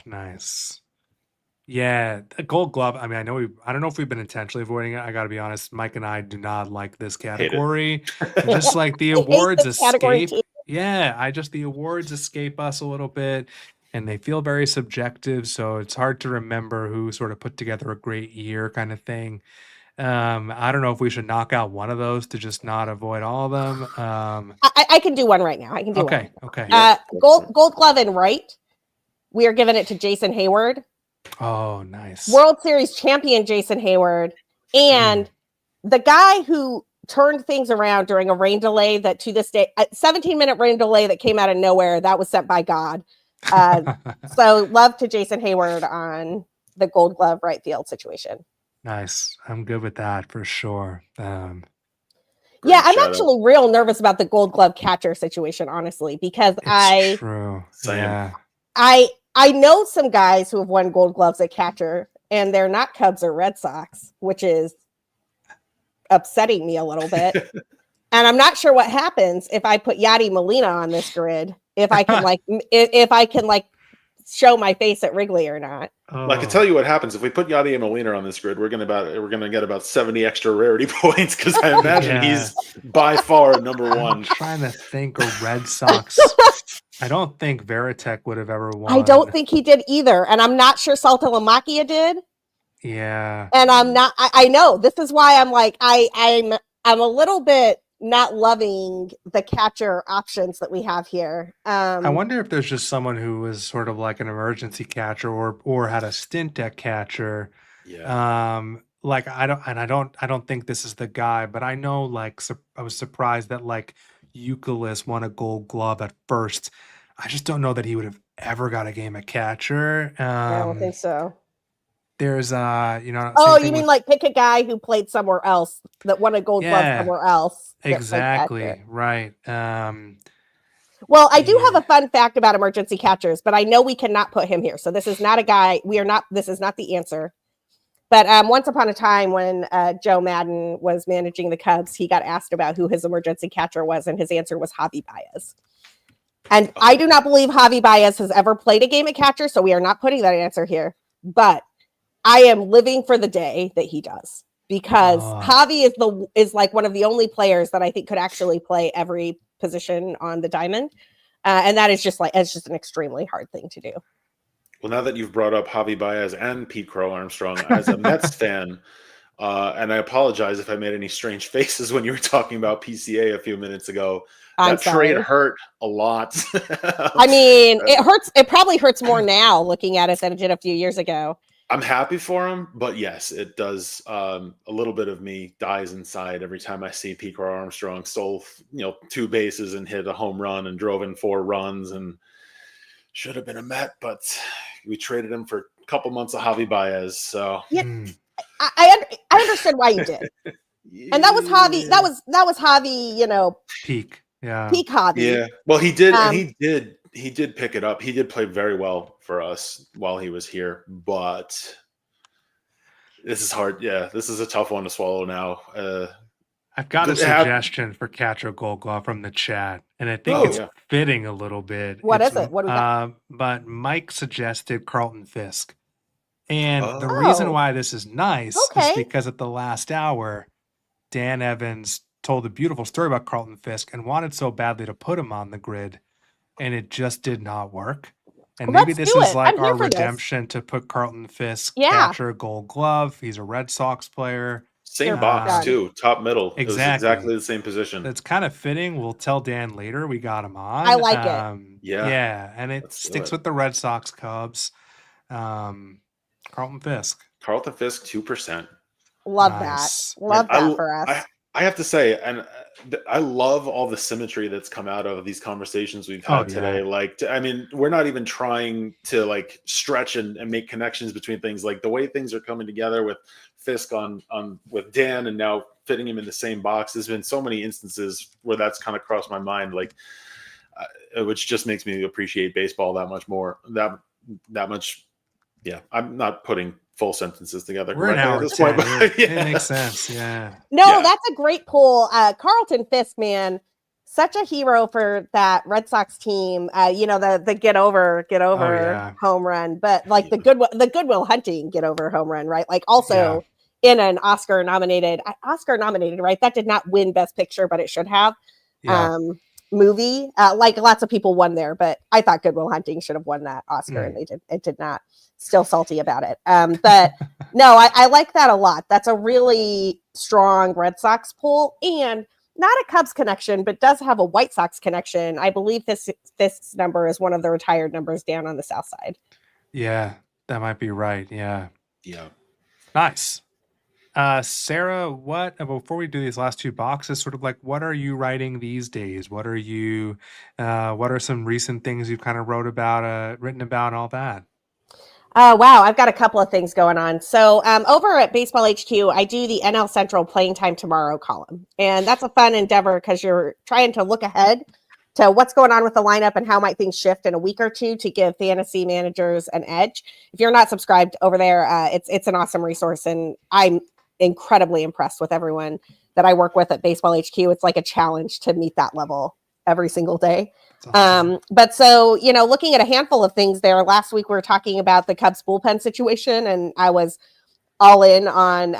Yeah, the Gold Glove. I mean, I don't know if we've been intentionally avoiding it. I got to be honest. Mike and I do not like this category. Just like the awards escape. Yeah, the awards escape us a little bit, and they feel very subjective. So it's hard to remember who sort of put together a great year, kind of thing. I don't know if we should knock out one of those to just not avoid all of them. I can do one right now. I can do one. Okay. Gold Glove in right. We are giving it to Jason Hayward. Oh, nice. World Series champion Jason Hayward, and the guy who turned things around during a rain delay that to this day, a 17-minute rain delay that came out of nowhere, that was sent by God. So love to Jason Hayward on the Gold Glove right field situation. Nice. I'm good with that for sure. Yeah, I'm actually real nervous about the Gold Glove catcher situation, honestly, because true. Same. Yeah. I know some guys who have won Gold Gloves at catcher, and they're not Cubs or Red Sox, which is upsetting me a little bit. And I'm not sure what happens if I put Yadi Molina on this grid. If I can show my face at Wrigley or not. Well, I can tell you what happens if we put Yadi and Molina on this grid. We're gonna get about 70 extra rarity points because I imagine he's by far number one. I'm trying to think of Red Sox. I don't think Veritek would have ever won. I don't think he did either, and I'm not sure Saltalamacchia did. Yeah, and I'm not. I know this is why I'm like I'm a little bit not loving the catcher options that we have here. I wonder if there's just someone who was sort of like an emergency catcher or had a stint at catcher. Yeah. Like I don't think this is the guy, but I know I was surprised that Euclid won a Gold Glove at first. I just don't know that he would have ever got a game at catcher. I don't think so. There's oh, you mean pick a guy who played somewhere else that won a Gold Glove somewhere else. Exactly. Right. Well, I do have a fun fact about emergency catchers, but I know we cannot put him here. So this is not a guy. This is not the answer. But once upon a time when Joe Madden was managing the Cubs, he got asked about who his emergency catcher was, and his answer was Javi Baez. And I do not believe Javi Baez has ever played a game at catcher, so we are not putting that answer here. But I am living for the day that he does, because Javi is like one of the only players that I think could actually play every position on the diamond, and that is just an extremely hard thing to do. Well, now that you've brought up Javi Baez and Pete Crow Armstrong, as a Mets fan, and I apologize if I made any strange faces when you were talking about PCA a few minutes ago. That trade hurt a lot. I mean, it hurts. It probably hurts more now looking at it than it did a few years ago. I'm happy for him, but yes, it does. A little bit of me dies inside every time I see Pete Crow Armstrong stole 2 bases and hit a home run and drove in 4 runs and should have been a Met, but we traded him for a couple months of Javi Baez. So yeah, I understand why you did, and that was Javi. That was Javi. Peak, yeah, peak Javi. Yeah, well, he did, and he did pick it up. He did play very well for us while he was here, but this is hard. Yeah, this is a tough one to swallow now. I've got a suggestion for catcher Gold Glove from the chat, and I think it's fitting a little bit. What is it? What do we got? But Mike suggested Carlton Fisk. And the reason why this is nice is because at the last hour, Dan Evans told a beautiful story about Carlton Fisk and wanted so badly to put him on the grid, and it just did not work. And maybe Let's this do is it. like I'm here our for this. redemption to put Carlton Fisk Yeah. catcher, Gold Glove. He's a Red Sox player. Same box too, top middle. It was exactly the same position. That's kind of fitting. We'll tell Dan later we got him on. I like it. Yeah, and it sticks with the Red Sox Cubs. Carlton Fisk. Carlton Fisk, 2%. Love that. Love that for us. I have to say, and I love all the symmetry that's come out of these conversations we've had today. Like, I mean, we're not even trying to like stretch and make connections between things. Like the way things are coming together with Fisk on with Dan and now fitting him in the same box. There's been so many instances where that's kind of crossed my mind, like, which just makes me appreciate baseball that much more. That much. Yeah, I'm not putting full sentences together. We're an hour at this point, but it makes sense. Yeah. No, that's a great pull. Carlton Fisk, man, such a hero for that Red Sox team. You know, the get over home run, but like the Goodwill Hunting get over home run, right? Like also in an Oscar nominated, right? That did not win Best Picture, but it should have. Movie. Like lots of people won there, but I thought Goodwill Hunting should have won that Oscar, and it did not. Still salty about it. But no, I like that a lot. That's a really strong Red Sox pull, and not a Cubs connection, but does have a White Sox connection. I believe Fisk's number is one of the retired numbers down on the south side. Yeah, that might be right. Yeah. Nice. Sarah, before we do these last two boxes, sort of like, what are you writing these days? What are some recent things you've kind of written about and all that? Wow, I've got a couple of things going on. So over at Baseball HQ, I do the NL Central Playing Time Tomorrow column. And that's a fun endeavor because you're trying to look ahead to what's going on with the lineup and how might things shift in a week or two to give fantasy managers an edge. If you're not subscribed over there, it's an awesome resource. And I'm incredibly impressed with everyone that I work with at Baseball HQ. It's like a challenge to meet that level every single day. Awesome. But so, you know, looking at a handful of things there, last week we were talking about the Cubs bullpen situation, and I was all in on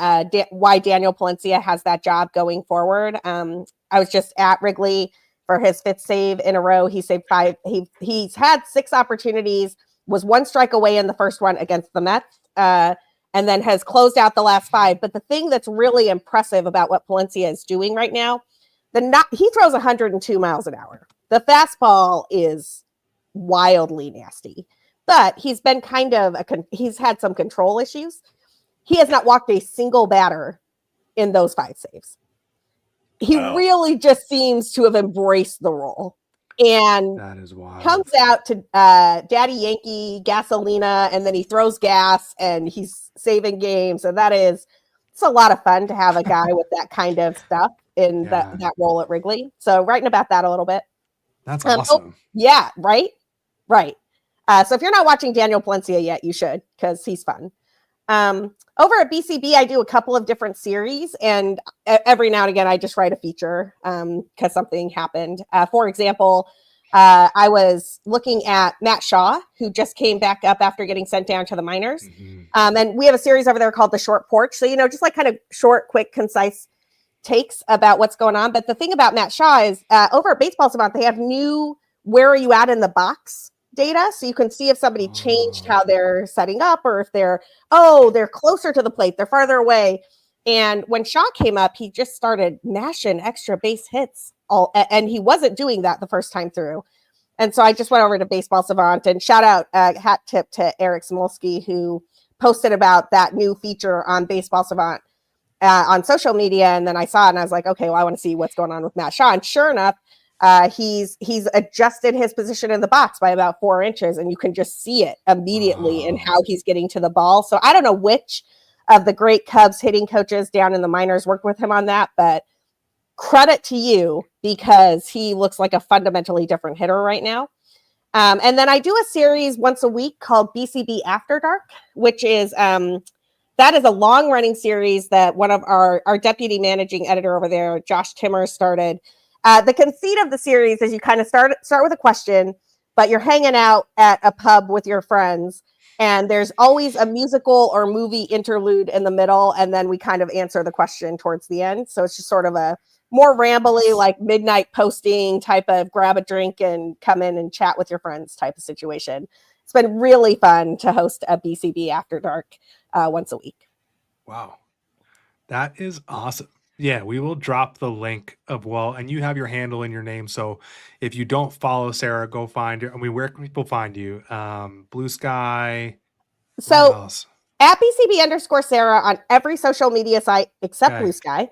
why Daniel Palencia has that job going forward. I was just at Wrigley for his 5th save in a row. He saved 5. He's had 6 opportunities, was 1 strike away in the first one against the Mets, and then has closed out the last 5. But the thing that's really impressive about what Palencia is doing right now, he throws 102 miles an hour. The fastball is wildly nasty, but he's been he's had some control issues. He has not walked a single batter in those 5 saves. He really just seems to have embraced the role, and that is wild. Comes out to Daddy Yankee Gasolina, and then he throws gas and he's saving games. And it's a lot of fun to have a guy with that kind of stuff in that role at Wrigley. So writing about that a little bit. That's awesome. Right. So if you're not watching Daniel Palencia yet, you should, because he's fun. Over at BCB, I do a couple of different series, and every now and again, I just write a feature because something happened. For example, I was looking at Matt Shaw, who just came back up after getting sent down to the minors. And we have a series over there called The Short Porch. So, you know, just like kind of short, quick, concise takes about what's going on. But the thing about Matt Shaw is over at Baseball Savant, they have new where are you at in the box data. So you can see if somebody changed how they're setting up, or if they're closer to the plate, they're farther away. And when Shaw came up, he just started mashing extra base hits and he wasn't doing that the first time through. And so I just went over to Baseball Savant and shout out hat tip to Eric Smolsky, who posted about that new feature on Baseball Savant on social media. And then I saw it and I was like, okay, well, I want to see what's going on with Matt Shaw. And sure enough, he's adjusted his position in the box by about 4 inches, and you can just see it immediately in how he's getting to the ball. So I don't know which of the great Cubs hitting coaches down in the minors worked with him on that, but credit to you, because he looks like a fundamentally different hitter right now. And then I do a series once a week called BCB After Dark, which is that is a long running series that one of our deputy managing editor over there, Josh Timmer, started. The conceit of the series is you kind of start with a question, but you're hanging out at a pub with your friends, and there's always a musical or movie interlude in the middle, and then we kind of answer the question towards the end. So it's just sort of a more rambly, like midnight posting type of grab a drink and come in and chat with your friends type of situation. it's been really fun to host a BCB After Dark once a week. Wow. That is awesome. Yeah, we will drop the link of, well, and you have your handle and your name. So if you don't follow Sarah, go find her. I mean, where can people find you? Blue Sky. So at BCB_Sarah on every social media site except Blue Sky,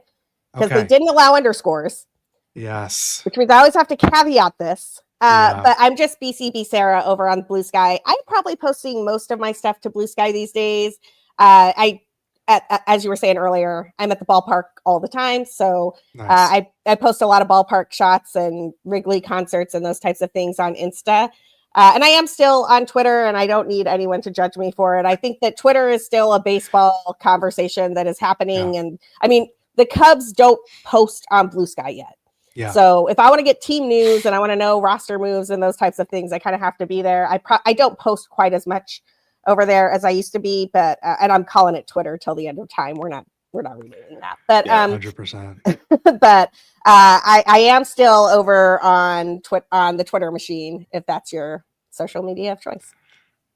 because they didn't allow underscores. Yes. Which means I always have to caveat this. But I'm just BCB Sarah over on Blue Sky. I'm probably posting most of my stuff to Blue Sky these days. As you were saying earlier, I'm at the ballpark all the time. So nice. I post a lot of ballpark shots and Wrigley concerts and those types of things on Insta. And I am still on Twitter, and I don't need anyone to judge me for it. I think that Twitter is still a baseball conversation that is happening. Yeah. And I mean, the Cubs don't post on Blue Sky yet. Yeah. So if I want to get team news and I want to know roster moves and those types of things, I kind of have to be there. I don't post quite as much over there as I used to be, but and I'm calling it Twitter till the end of time. We're not renewing that, but 100%. But I am still over on the Twitter machine, if that's your social media of choice.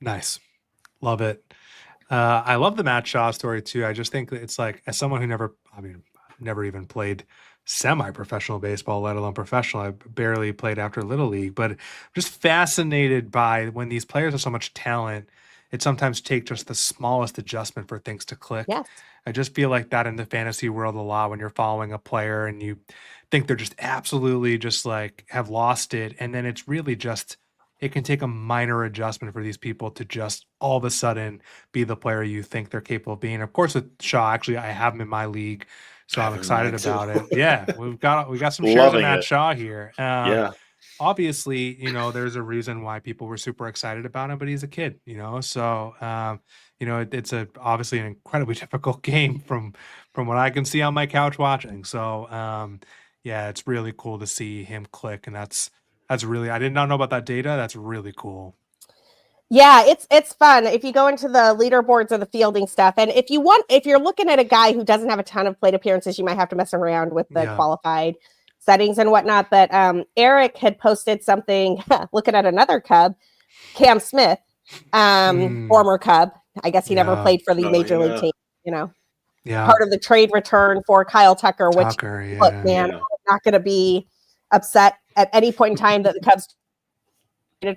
Nice, love it. I love the Matt Shaw story too. I just think that it's like, as someone who never even played semi-professional baseball, let alone professional. I barely played after Little League, but I'm just fascinated by when these players have so much talent, it sometimes takes just the smallest adjustment for things to click. Yes. I just feel like that in the fantasy world a lot, when you're following a player and you think they're just absolutely just like have lost it. And then it's really just, it can take a minor adjustment for these people to just all of a sudden be the player you think they're capable of being. Of course, with Shaw, actually, I have him in my league, so I'm excited about it. Yeah, we got some shares of Matt Shaw here. Obviously, there's a reason why people were super excited about him, but he's a kid, so it's obviously an incredibly difficult game from what I can see on my couch watching. So yeah, it's really cool to see him click, and that's really, I did not know about that data. That's really cool. Yeah, it's fun if you go into the leaderboards or the fielding stuff. And if you're looking at a guy who doesn't have a ton of plate appearances, you might have to mess around with the qualified settings and whatnot. But Eric had posted something looking at another Cub, Cam Smith, former Cub. I guess he never played for the major league team, part of the trade return for Kyle Tucker, which look, man, I'm not going to be upset at any point in time that the Cubs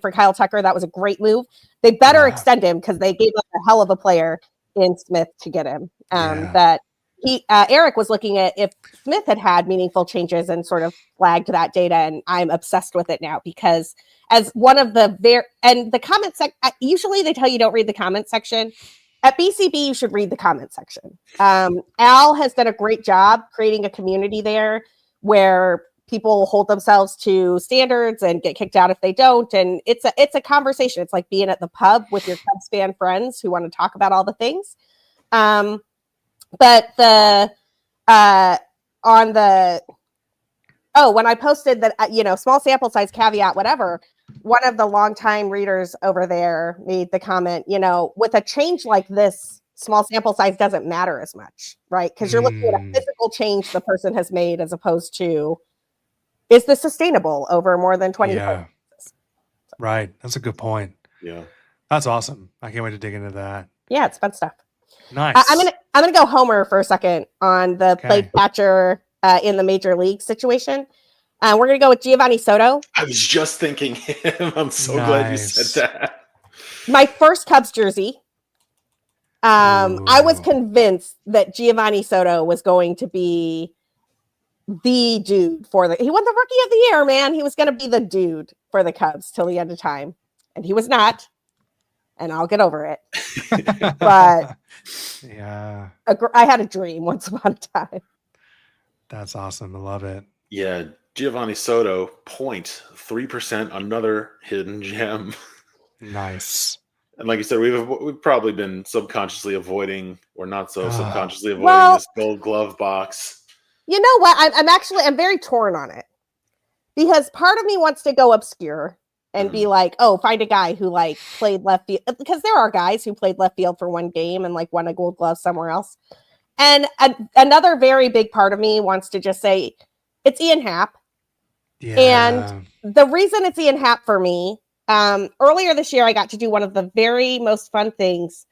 for Kyle Tucker. That was a great move. They better extend him because they gave up a hell of a player in Smith to get him. That Eric was looking at if Smith had meaningful changes and sort of flagged that data, and I'm obsessed with it now because as one of the the comment section, usually they tell you don't read the comment section. At BCB, you should read the comment section. Al has done a great job creating a community there where people hold themselves to standards and get kicked out if they don't. And it's a conversation. It's like being at the pub with your Cubs fan friends who want to talk about all the things. But when I posted that, small sample size caveat, whatever, one of the longtime readers over there made the comment, with a change like this, small sample size doesn't matter as much, right? Because you're looking at a physical change the person has made as opposed to, is this sustainable over more than 20 years? Right. That's a good point. Yeah. That's awesome. I can't wait to dig into that. Yeah, it's fun stuff. Nice. I'm gonna go Homer for a second on the plate catcher in the major league situation. We're gonna go with Giovanni Soto. I was just thinking him. I'm so glad you said that. My first Cubs jersey. I was convinced that Giovanni Soto was going to be the dude he won the Rookie of the Year, man. He was going to be the dude for the Cubs till the end of time, and he was not. And I'll get over it. But yeah, I had a dream once upon a time. That's awesome. I love it. Yeah, Giovanni Soto, 0.3%, another hidden gem. Nice. And like you said, we've probably been subconsciously avoiding, or not so subconsciously avoiding this Gold Glove box. You know what? I'm very torn on it because part of me wants to go obscure and be like, oh, find a guy who played left field, because there are guys who played left field for one game and won a Gold Glove somewhere else. And another very big part of me wants to just say it's Ian Happ. Yeah. And the reason it's Ian Happ for me Earlier this year, I got to do one of the very most fun things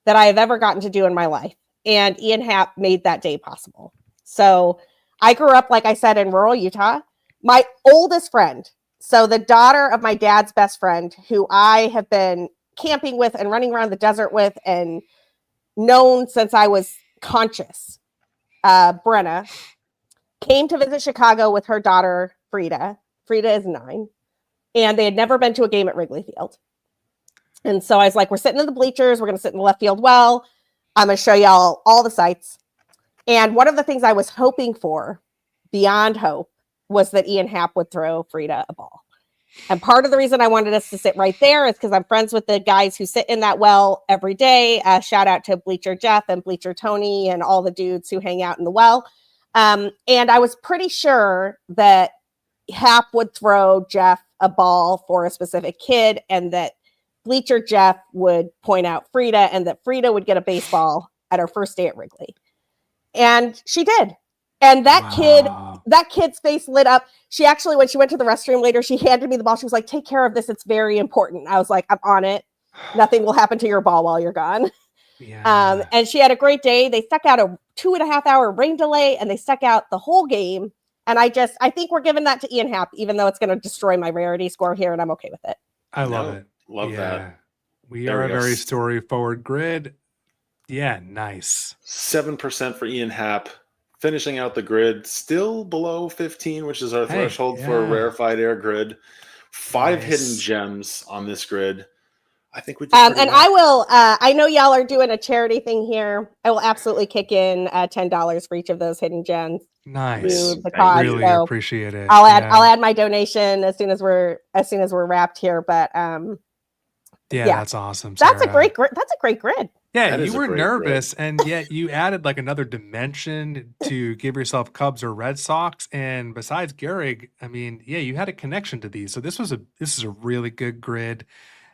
that I have ever gotten to do in my life. And Ian Happ made that day possible. So I grew up, like I said, in rural Utah. My oldest friend, so the daughter of my dad's best friend, who I have been camping with and running around the desert with and known since I was conscious, Brenna, came to visit Chicago with her daughter, Frida. Frida is 9. And they had never been to a game at Wrigley Field. And so I was like, we're sitting in the bleachers. We're going to sit in the left field well. I'm going to show y'all all the sights. And one of the things I was hoping for, beyond hope, was that Ian Happ would throw Frida a ball. And part of the reason I wanted us to sit right there is because I'm friends with the guys who sit in that well every day. Shout out to Bleacher Jeff and Bleacher Tony and all the dudes who hang out in the well. And I was pretty sure that Happ would throw Jeff a ball for a specific kid, and that Bleacher Jeff would point out Frida, and that Frida would get a baseball at her first day at Wrigley. And she did. And that kid's face lit up. She actually, when she went to the restroom later, she handed me the ball. She was like, take care of this. It's very important. I was like, I'm on it. Nothing will happen to your ball while you're gone. Yeah. And she had a great day. They stuck out a 2.5-hour rain delay, and they stuck out the whole game. And I think we're giving that to Ian Happ, even though it's going to destroy my rarity score here, and I'm okay with it. I love it. Love that. We are a very story forward grid. Yeah, nice. 7% for Ian Happ. Finishing out the grid, still below 15, which is our threshold for a rarefied air grid. 5 hidden gems on this grid. I think we did and I will, I know y'all are doing a charity thing here. I will absolutely kick in $10 for each of those hidden gems. Nice. I really appreciate it. I'll add my donation as soon as we're wrapped here. But that's awesome. Sarah. That's a great grid. Yeah, you were nervous, and yet you added like another dimension to give yourself Cubs or Red Sox. And besides Gehrig, I mean, you had a connection to these. So this is a really good grid.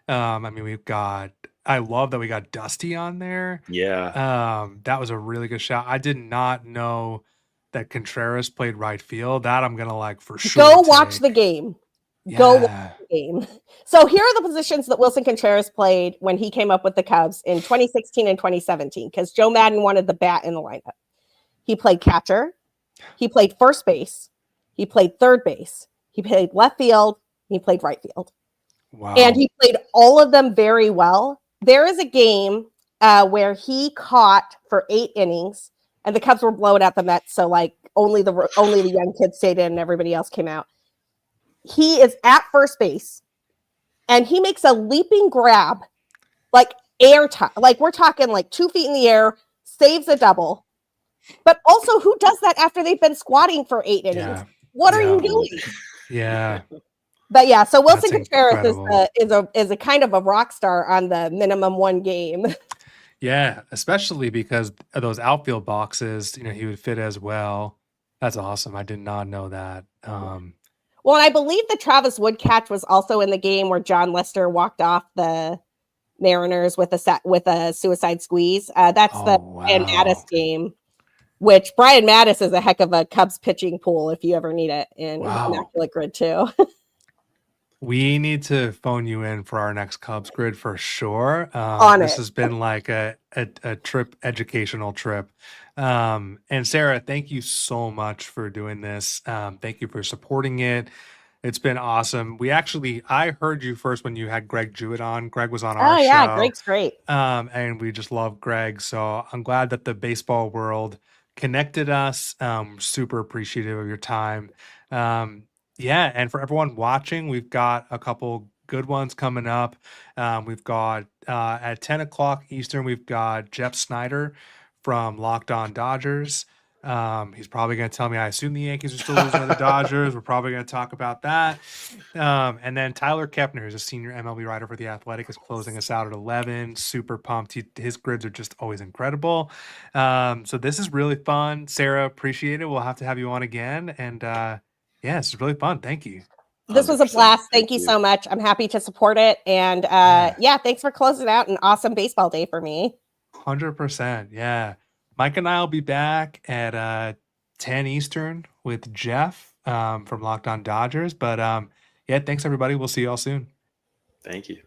I mean, I love that we got Dusty on there. Yeah. That was a really good shot. I did not know that Contreras played right field. That I'm gonna like for sure. Go watch the game. Go watch the game. So here are the positions that Wilson Contreras played when he came up with the Cubs in 2016 and 2017, because Joe Madden wanted the bat in the lineup. He played catcher. He played first base. He played third base. He played left field. He played right field. Wow. And he played all of them very well. There is a game where he caught for 8 innings, and the Cubs were blowing out the Mets. So like only the young kids stayed in and everybody else came out. He is at first base, and he makes a leaping grab, like air time. Like we're talking like 2 feet in the air, saves a double. But also, who does that after they've been squatting for 8 innings? Yeah. What are you doing? Yeah. But so Wilson Contreras is a kind of a rock star on the minimum 1 game. Yeah, especially because of those outfield boxes, he would fit as well. That's awesome. I did not know that. Well, and I believe the Travis Wood catch was also in the game where John Lester walked off the Mariners with a suicide squeeze. That's Brian Mattis game, which Brian Mattis is a heck of a Cubs pitching pool if you ever need it in Immaculate Grid too. We need to phone you in for our next Cubs grid for sure. This has been like a educational trip. And Sarah, thank you so much for doing this. Thank you for supporting it. It's been awesome. I heard you first when you had Greg Jewett on. Greg was on our show. Oh yeah, Greg's great. And we just love Greg. So I'm glad that the baseball world connected us. Super appreciative of your time. And for everyone watching, we've got a couple good ones coming up. We've got at 10 o'clock Eastern, we've got Jeff Snyder from Locked On Dodgers. He's probably going to tell me, I assume the Yankees are still losing to the Dodgers. We're probably going to talk about that. And then Tyler Kepner, who's a senior MLB writer for The Athletic, is closing us out at 11. Super pumped. His grids are just always incredible. So this is really fun. Sarah, appreciate it. We'll have to have you on again. And this is really fun. Thank you. This was a blast. Thank you so much. I'm happy to support it. And thanks for closing out an awesome baseball day for me. 100%. Yeah. Mike and I will be back at 10 Eastern with Jeff from Locked On Dodgers. But thanks everybody. We'll see you all soon. Thank you.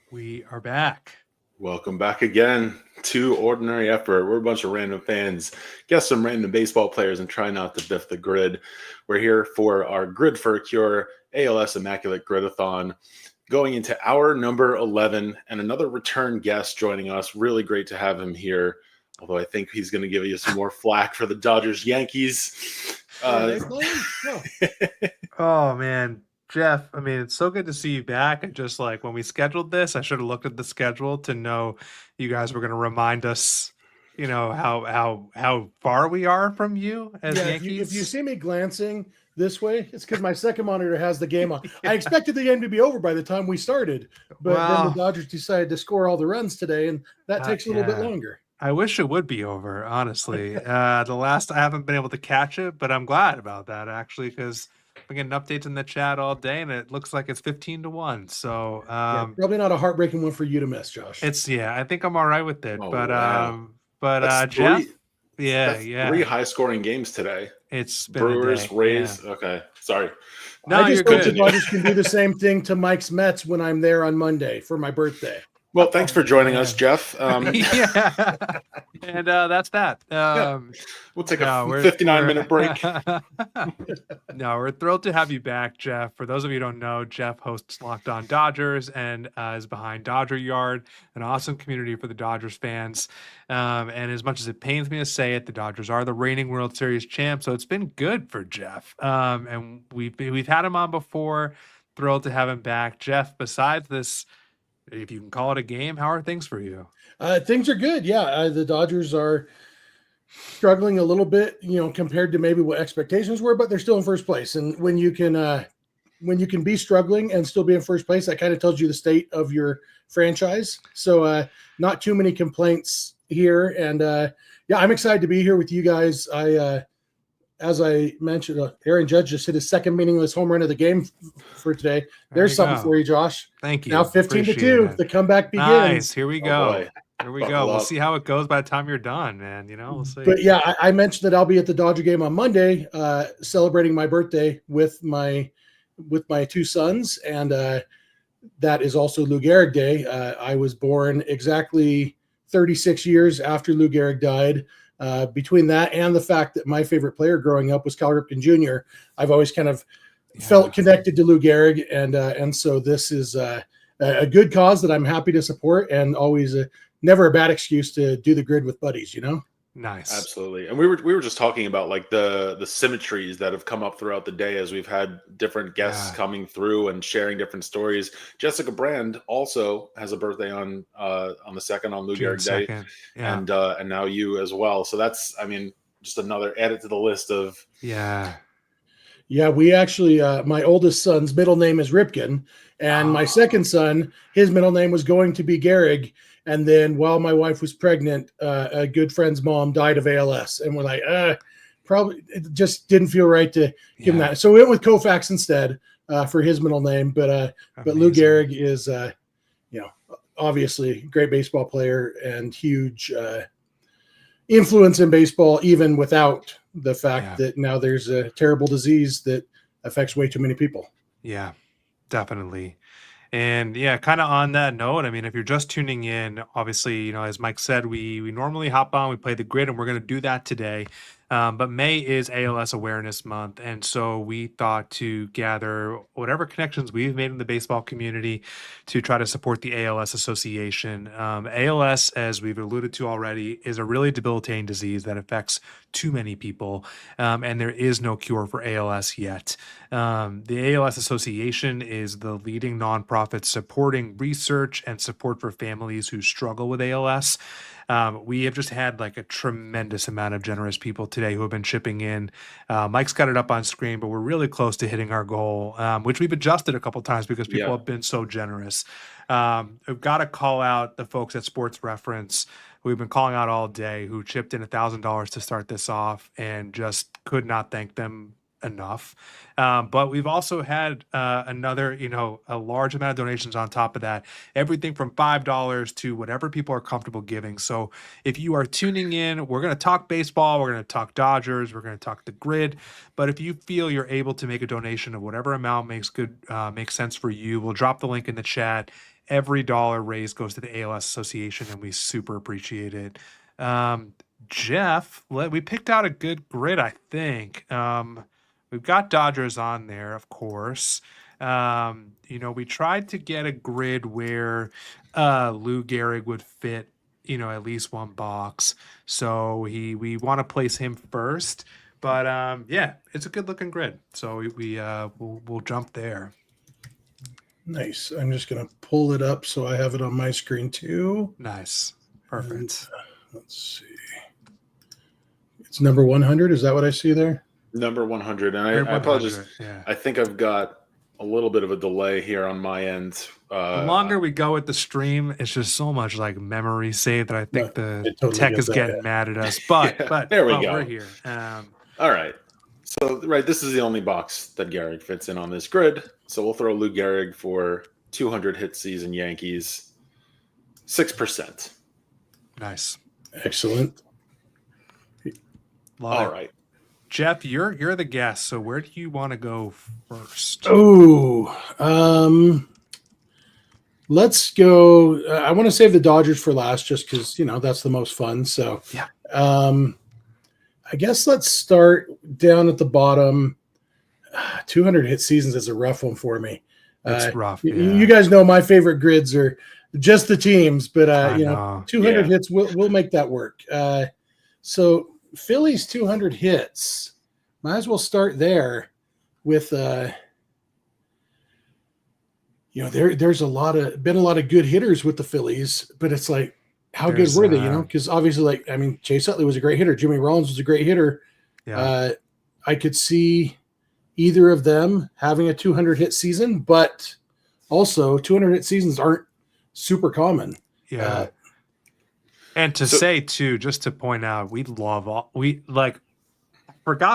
We are back. Welcome back again to Ordinary Effort. We're a bunch of random fans, guess some random baseball players, and try not to biff the grid. We're here for our Grid for a Cure ALS Immaculate Gridathon, going into hour number 11, and another return guest joining us. Really great to have him here, although I think he's going to give you some more flack for the Dodgers-Yankees. Oh, man. Jeff, I mean, it's so good to see you back. And just like when we scheduled this, I should have looked at the schedule to know you guys were going to remind us, you know, how far we are from you as Yankees. If you see me glancing this way, it's because my second monitor has the game on. I expected the game to be over by the time we started, but then the Dodgers decided to score all the runs today, and that takes a little bit longer. I wish it would be over, honestly. I haven't been able to catch it, but I'm glad about that, actually, because I'm getting updates in the chat all day, and it looks like it's 15-1. So probably not a heartbreaking one for you to miss, Josh. I think I'm all right with it. Wow. Jeff, that's 3 high-scoring games today. It's been Brewers, Rays. Yeah. Okay, sorry. No, I just hope the Dodgers can do the same thing to Mike's Mets when I'm there on Monday for my birthday. Well, thanks for joining us, Jeff. Yeah, and that's that. We'll take a 59-minute break. No, we're thrilled to have you back, Jeff. For those of you who don't know, Jeff hosts Locked On Dodgers and is behind Dodger Yard, an awesome community for the Dodgers fans. And as much as it pains me to say it, the Dodgers are the reigning World Series champ, so it's been good for Jeff. And we've had him on before. Thrilled to have him back, Jeff. Besides this, if you can call it a game, how are things for you? Things are good. Yeah, the Dodgers are struggling a little bit, compared to maybe what expectations were, but they're still in first place. And when you can be struggling and still be in first place, that kind of tells you the state of your franchise. So not too many complaints here. And I'm excited to be here with you guys. As I mentioned, Aaron Judge just hit his second meaningless home run of the game for today. There's something for you, Josh. Thank you. Now 15-2. The comeback begins. Nice. Here we go. Here we go. We'll see how it goes by the time you're done, man. We'll see. But yeah, I mentioned that I'll be at the Dodger game on Monday, celebrating my birthday with my 2 sons, and that is also Lou Gehrig Day. I was born exactly 36 years after Lou Gehrig died. Between that and the fact that my favorite player growing up was Cal Ripken Jr., I've always kind of felt connected to Lou Gehrig, and so this is a good cause that I'm happy to support, and always never a bad excuse to do the grid with buddies. Nice. Absolutely. And we were just talking about like the symmetries that have come up throughout the day as we've had different guests coming through and sharing different stories. Jessica Brand also has a birthday on the 2nd on Lou Gehrig Day. And now you as well. So that's, just another added to the list of we actually my oldest son's middle name is Ripken, and my second son, his middle name was going to be Gehrig. And then while my wife was pregnant, a good friend's mom died of ALS. And we're like, probably it just didn't feel right to give him that. So we went with Koufax instead for his middle name. But Lou Gehrig is, obviously a great baseball player and huge influence in baseball, even without the fact that now there's a terrible disease that affects way too many people. Yeah, definitely. And kind of on that note, if you're just tuning in, obviously, as Mike said, we normally hop on, we play the grid, and we're going to do that today. But May is ALS Awareness Month, and so we thought to gather whatever connections we've made in the baseball community to try to support the ALS Association. ALS, as we've alluded to already, is a really debilitating disease that affects too many people, and there is no cure for ALS yet. The ALS Association is the leading nonprofit supporting research and support for families who struggle with ALS. We have just had like a tremendous amount of generous people today who have been chipping in. Mike's got it up on screen, but we're really close to hitting our goal, which we've adjusted a couple times because people have been so generous. We've got to call out the folks at Sports Reference who we've been calling out all day, who chipped in $1,000 to start this off, and just could not thank them enough. But we've also had another, a large amount of donations on top of that, everything from $5 to whatever people are comfortable giving. So if you are tuning in, we're going to talk baseball, we're going to talk Dodgers, we're going to talk the grid. But if you feel you're able to make a donation of whatever amount makes sense for you, we'll drop the link in the chat. every dollar raised goes to the ALS Association, and we super appreciate it. Jeff, we picked out a good grid, I think. We've got Dodgers on there, of course. We tried to get a grid where Lou Gehrig would fit, at least one box. So we want to place him first. But yeah, it's a good looking grid. So we'll jump there. Nice. I'm just gonna pull it up so I have it on my screen too. Nice. Perfect. And, let's see. It's number 100. Is that what I see there? Number 100. And I apologize. Yeah. I think I've got a little bit of a delay here on my end. The longer we go with the stream, it's just so much like memory save that I think the tech is getting mad at us. But there we go. We're here. All right. So this is the only box that Gehrig fits in on this grid. So we'll throw Lou Gehrig for 200 hit season Yankees, 6%. Nice. Excellent. All right. Jeff, you're the guest, so where do you want to go first? Oh, let's go. I want to save the Dodgers for last, just because that's the most fun. So yeah, I guess let's start down at the bottom. 200 hit seasons is a rough one for me. It's rough. Yeah. You guys know my favorite grids are just the teams, but 200 hits we'll make that work. So Phillies 200 hits. Might as well start there with there's been a lot of good hitters with the Phillies, but it's like how good were they? Because obviously, Chase Utley was a great hitter. Jimmy Rollins was a great hitter. Yeah. I could see either of them having a 200 hit season, but also 200 hit seasons aren't super common. Yeah. And say too, just to point out, forgot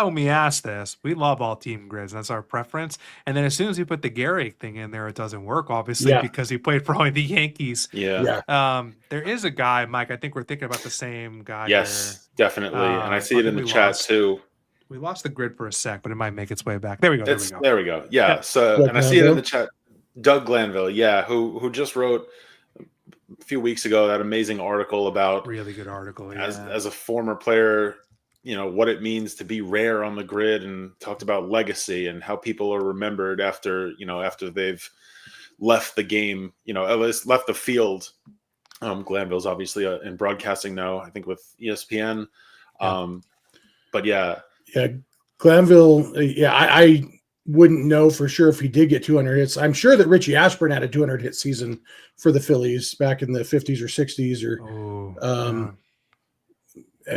when we asked this, we love all team grids. That's our preference. And then as soon as we put the Gehrig thing in there, it doesn't work, obviously, because he played for only the Yankees. Yeah. There is a guy, Mike, I think we're thinking about the same guy. Yes, definitely. And I see it in the chat too. We lost the grid for a sec, but it might make its way back. There we go. There we go. Yeah. So, and I see it in the chat. Doug Glanville, who just wrote a few weeks ago that amazing article about really good article as a former player, what it means to be rare on the grid, and talked about legacy and how people are remembered after they've left the game, at least left the field. Glanville's obviously in broadcasting now, I think with ESPN. But Glanville. I wouldn't know for sure if he did get 200 hits. I'm sure that Richie Ashburn had a 200 hit season for the Phillies back in the 50s or 60s or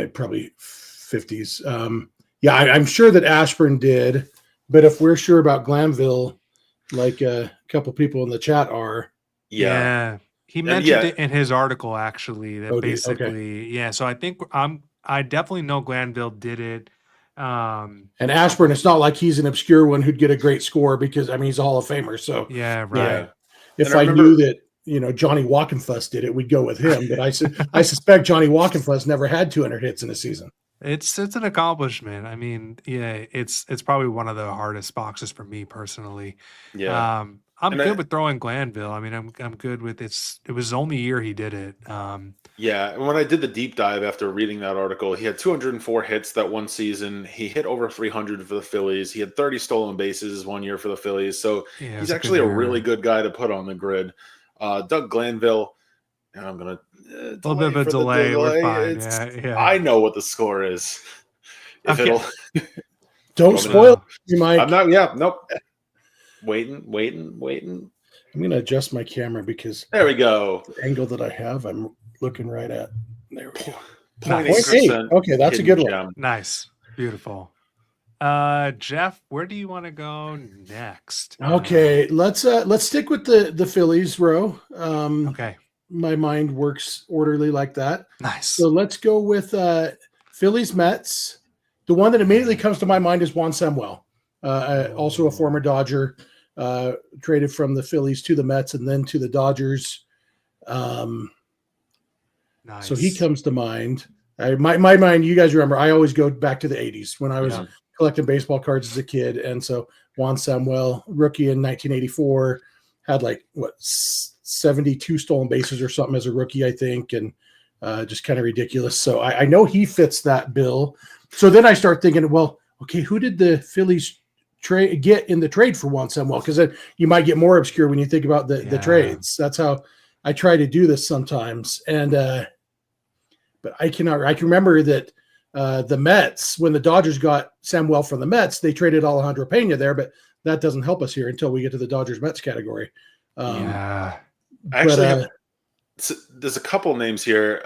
probably 50s. I'm sure that Ashburn did, but if we're sure about Glanville, like a couple people in the chat are. Yeah. He mentioned it in his article, actually, that basically, so I think I definitely know Glanville did it. And Ashburn, it's not like he's an obscure one who'd get a great score because he's a Hall of Famer. So if I knew that Johnny Walkenfuss did it, we'd go with him. But I suspect Johnny Walkenfuss never had 200 hits in a season. It's an accomplishment. It's probably one of the hardest boxes for me personally. Yeah. I'm good with throwing Glanville. I'm good with it was the only year he did it. And when I did the deep dive after reading that article, he had 204 hits that one season. He hit over 300 for the Phillies. He had 30 stolen bases one year for the Phillies. So he's actually a really good guy to put on the grid. Doug Glanville, and I'm going to a little bit of a delay. We're fine. I know what the score is. Don't spoil me, Mike. I'm not. Nope. Waiting. I'm going to adjust my camera because there we go. The angle that I have, I'm looking right at. There we go. 0.8%. Okay, that's a good one. Nice. Beautiful. Jeff, where do you want to go next? Okay, let's stick with the Phillies row. Okay. My mind works orderly like that. Nice. So let's go with Phillies Mets. The one that immediately comes to my mind is Juan Samuel, also a former Dodger, traded from the Phillies to the Mets and then to the Dodgers. Nice. So he comes to mind. My mind, you guys remember, I always go back to the 80s when I was collecting baseball cards as a kid. And so Juan Samuel, rookie in 1984, had 72 stolen bases or something as a rookie, I think, and just kind of ridiculous. So I know he fits that bill. So then I start thinking, well, okay, who did the Phillies get in the trade for Juan Samuel? Because you might get more obscure when you think about the trades. That's how I try to do this sometimes. And but I can remember that the Mets, when the Dodgers got Samuel from the Mets, they traded Alejandro Pena there, but that doesn't help us here until we get to the Dodgers Mets category. Actually, there's a couple names here.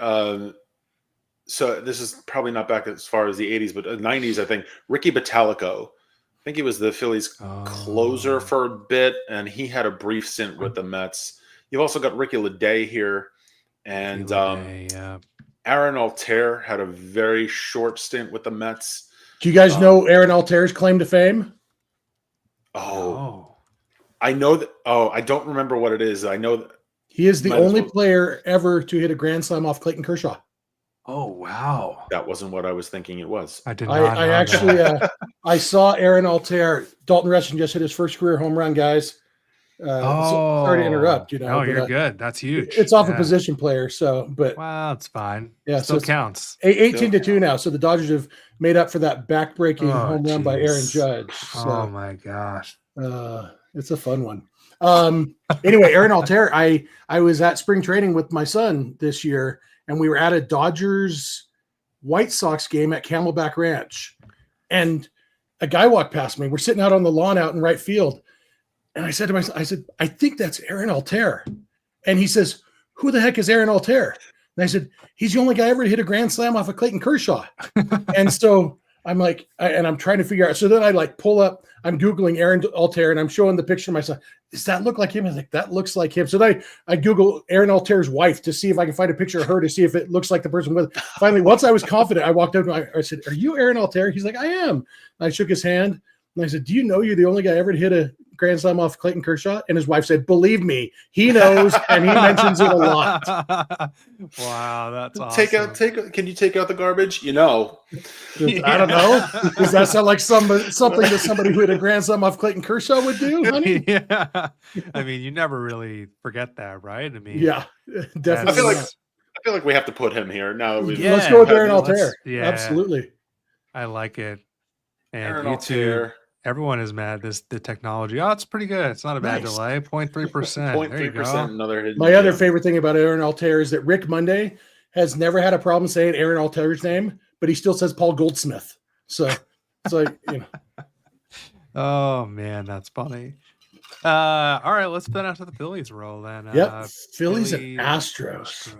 So this is probably not back as far as the 80s, but 90s, I think. Ricky Bottalico. I think he was the Phillies closer for a bit, and he had a brief stint with the Mets. You've also got Ricky Leday here, and Aaron Altair had a very short stint with the Mets. Do you guys know Aaron Altair's claim to fame? I know that. I don't remember what it is. I know that he is the only player ever to hit a grand slam off Clayton Kershaw. Oh, wow. That wasn't what I was thinking it was. I did not. I actually, I saw Aaron Altair. Dalton Rushing just hit his first career home run, guys. Sorry to interrupt. No, you're good. That's huge. It's off a position player. So, but well, it's fine. Yeah, still counts. 18-2 now. So the Dodgers have made up for that back-breaking home run by Aaron Judge. So, oh my gosh. It's a fun one. Anyway, Aaron Altair, I was at spring training with my son this year, and we were at a Dodgers White Sox game at Camelback Ranch. And a guy walked past me. We're sitting out on the lawn out in right field. And I said to myself, I think that's Aaron Altair. And he says, who the heck is Aaron Altair? And I said, he's the only guy ever to hit a grand slam off of Clayton Kershaw. And so I'm like, I'm trying to figure out. So then I pull up, I'm Googling Aaron Altair, and I'm showing the picture to myself. Does that look like him? I was like, that looks like him. So then I Google Aaron Altair's wife to see if I can find a picture of her to see if it looks like the person with. Finally, once I was confident, I walked up to him. I said, are you Aaron Altair? He's like, I am. And I shook his hand. And I said, do you know you're the only guy ever to hit a grand slam off Clayton Kershaw? And his wife said, believe me, he knows, and he mentions it a lot. Wow, that's awesome. Can you take out the garbage? You know. I don't know. Does that sound like something that somebody who hit a grand slam off Clayton Kershaw would do, honey? Yeah. I mean, you never really forget that, right? I mean, yeah, definitely. I feel like we have to put him here now. Let's go with Aaron Altair. Yeah, absolutely. I like it. And Aaron you Altair. too. Everyone is mad. The technology. Oh, it's pretty good. It's not a bad delay. 0.3%. 0.3%. Another hidden My other favorite thing about Aaron Altair is that Rick Monday has never had a problem saying Aaron Altair's name, but he still says Paul Goldsmith. So it's like, Oh man, that's funny. All right, let's spin out to the Phillies roll then. Yep, Phillies and Astros.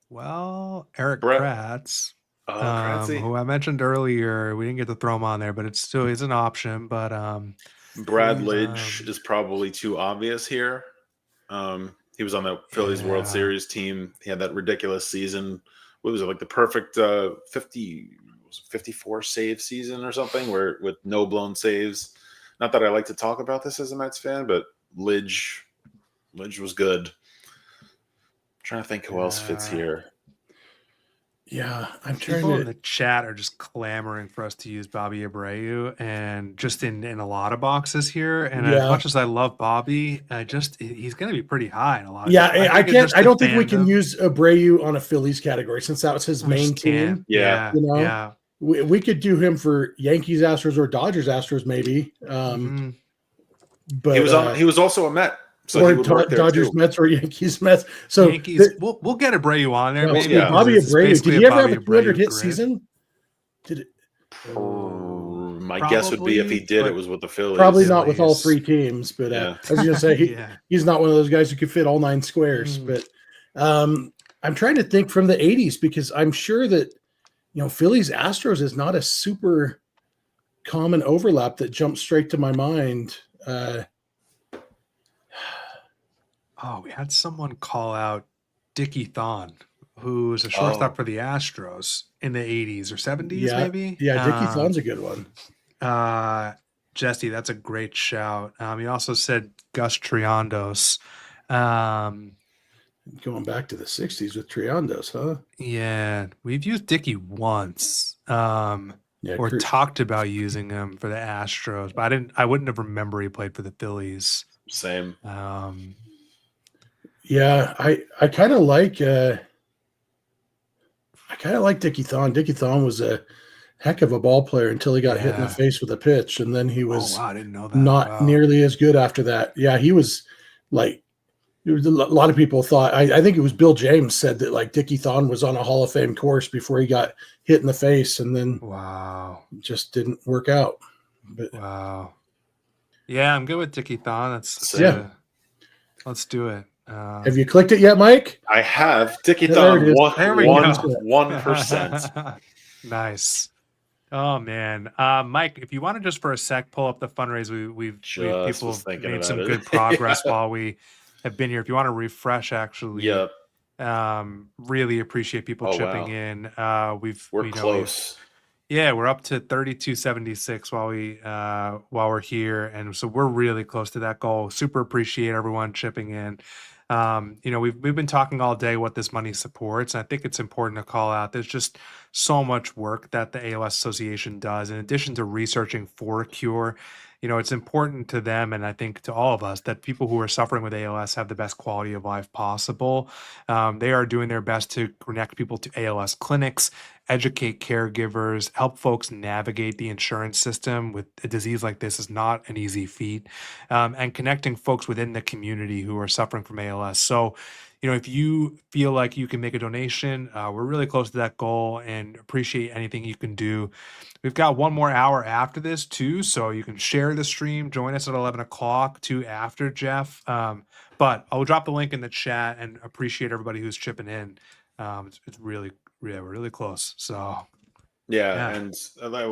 Well, Eric Kratz. Who I mentioned earlier, we didn't get to throw him on there, but it's still is an option. But Brad Lidge is probably too obvious here. He was on the Phillies World Series team. He had that ridiculous season. What was it, like the perfect 54 save season or something, where with no blown saves? Not that I like to talk about this as a Mets fan, but Lidge was good. I'm trying to think who else fits here. Yeah, I'm People in the chat are just clamoring for us to use Bobby Abreu, and just in a lot of boxes here. And as much as I love Bobby, he's going to be pretty high in a lot of. Yeah, I can't. I don't think we can use Abreu on a Phillies category since that was his main team. Yeah, yeah. We could do him for Yankees, Astros, or Dodgers, Astros, maybe. But he was also a Met. So or Dodgers, Mets, or Yankees, Mets. So Yankees, we'll get Abreu on there. Maybe Bobby Abreu. Did he ever have a 200-hit season? Did it? My guess would be if he did, it was with the Phillies. Probably not with all three teams, but I was going to say he's not one of those guys who could fit all 9 squares. But I'm trying to think from the 80s, because I'm sure that Phillies Astros is not a super common overlap that jumps straight to my mind. We had someone call out Dickie Thon, who was a shortstop for the Astros in the 80s or 70s, maybe. Yeah, Dickie Thon's a good one. Jesse, that's a great shout. He also said Gus Triandos. Going back to the 60s with Triandos, huh? Yeah, we've used Dickie once. Talked about using him for the Astros, but I wouldn't have remembered he played for the Phillies. Same. Yeah, I kind of like Dickie Thon. Dickie Thon was a heck of a ball player until he got hit in the face with a pitch, and then he was I didn't know that. not nearly as good after that. Yeah, he was like, a lot of people thought, I think it was Bill James said that like Dickie Thon was on a Hall of Fame course before he got hit in the face, and then just didn't work out. But, yeah, I'm good with Dickie Thon. Let's do it. Have you clicked it yet, Mike? I have. Dickie Thon 1%. Nice. Oh man, Mike, if you want to just for a sec pull up the fundraiser, we've people have made some good progress while we have been here. If you want to refresh, actually, really appreciate people chipping in. We're close. We're up to 3276 while we're here, and so we're really close to that goal. Super appreciate everyone chipping in. We've been talking all day what this money supports, and I think it's important to call out there's just so much work that the ALS Association does in addition to researching for a cure. It's important to them, and I think to all of us, that people who are suffering with ALS have the best quality of life possible. They are doing their best to connect people to ALS clinics, educate caregivers, help folks navigate the insurance system with a disease like this is not an easy feat, and connecting folks within the community who are suffering from ALS. So, if you feel like you can make a donation, we're really close to that goal and appreciate anything you can do. We've got one more hour after this too, so you can share the stream, join us at 11 o'clock too after, Jeff. But I'll drop the link in the chat and appreciate everybody who's chipping in. It's really, we're really close. So yeah, and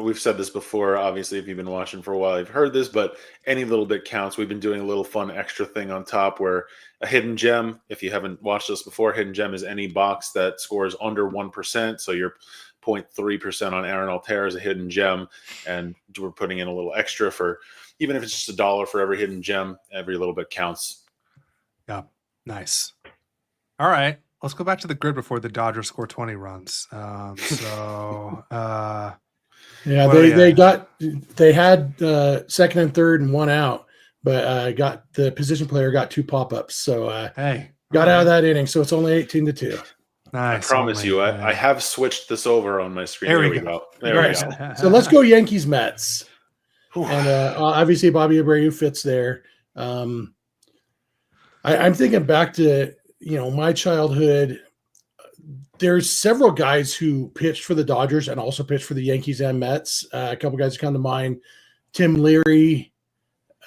we've said this before. Obviously, if you've been watching for a while, you've heard this, but any little bit counts. We've been doing a little fun extra thing on top where a hidden gem, if you haven't watched this before, hidden gem is any box that scores under 1%. So you're 0.3% on Aaron Altair is a hidden gem, and we're putting in a little extra for, even if it's just $1 for every hidden gem, every little bit counts. Yeah, nice. All right, let's go back to the grid before the Dodgers score 20 runs. They had second and third and one out, but got the position player got 2 pop-ups, so got out of that inning, so it's only 18-2. Nice. I promise you, I have switched this over on my screen. There we go. There we go. So let's go Yankees Mets. And obviously Bobby Abreu fits there. I'm thinking back to, my childhood. There's several guys who pitched for the Dodgers and also pitched for the Yankees and Mets. A couple guys come to mind. Tim Leary,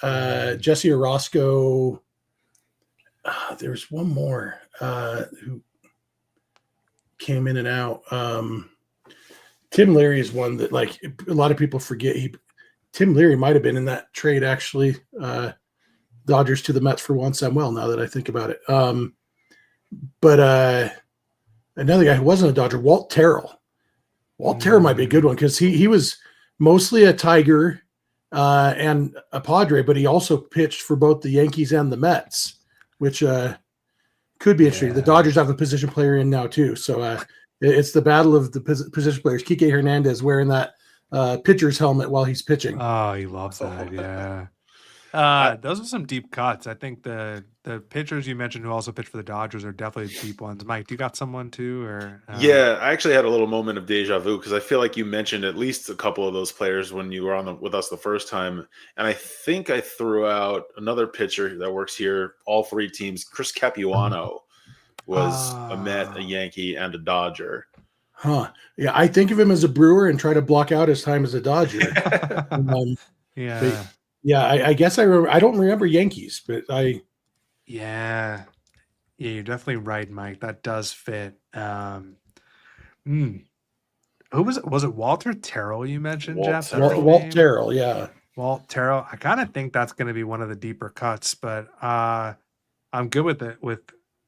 Jesse Orozco. There's one more who came in and out. Tim Leary is one that like a lot of people forget. Tim Leary might have been in that trade actually. Dodgers to the Mets for Juan Samuel, now that I think about it. But another guy who wasn't a Dodger, Walt Terrell. Walt Terrell might be a good one because he was mostly a Tiger and a Padre, but he also pitched for both the Yankees and the Mets, which could be interesting. The Dodgers have a position player in now too, so it's the battle of the position players. Kike Hernandez wearing that pitcher's helmet while he's pitching. Oh, he loves that. Yeah. Those are some deep cuts. I think the pitchers you mentioned who also pitch for the Dodgers are definitely deep ones. Mike, do you got someone too? Or yeah, I actually had a little moment of deja vu because I feel like you mentioned at least a couple of those players when you were with us the first time, and I think I threw out another pitcher that works here. All 3 teams. Chris Capuano was a Met, a Yankee, and a Dodger. Huh. Yeah, I think of him as a Brewer and try to block out his time as a Dodger. I guess I remember. I don't remember Yankees, but Yeah, you're definitely right, Mike. That does fit. Who was it? Was it Walter Terrell you mentioned, Jeff? Walt Terrell, yeah. Walt Terrell. I kind of think that's going to be one of the deeper cuts, but I'm good with it with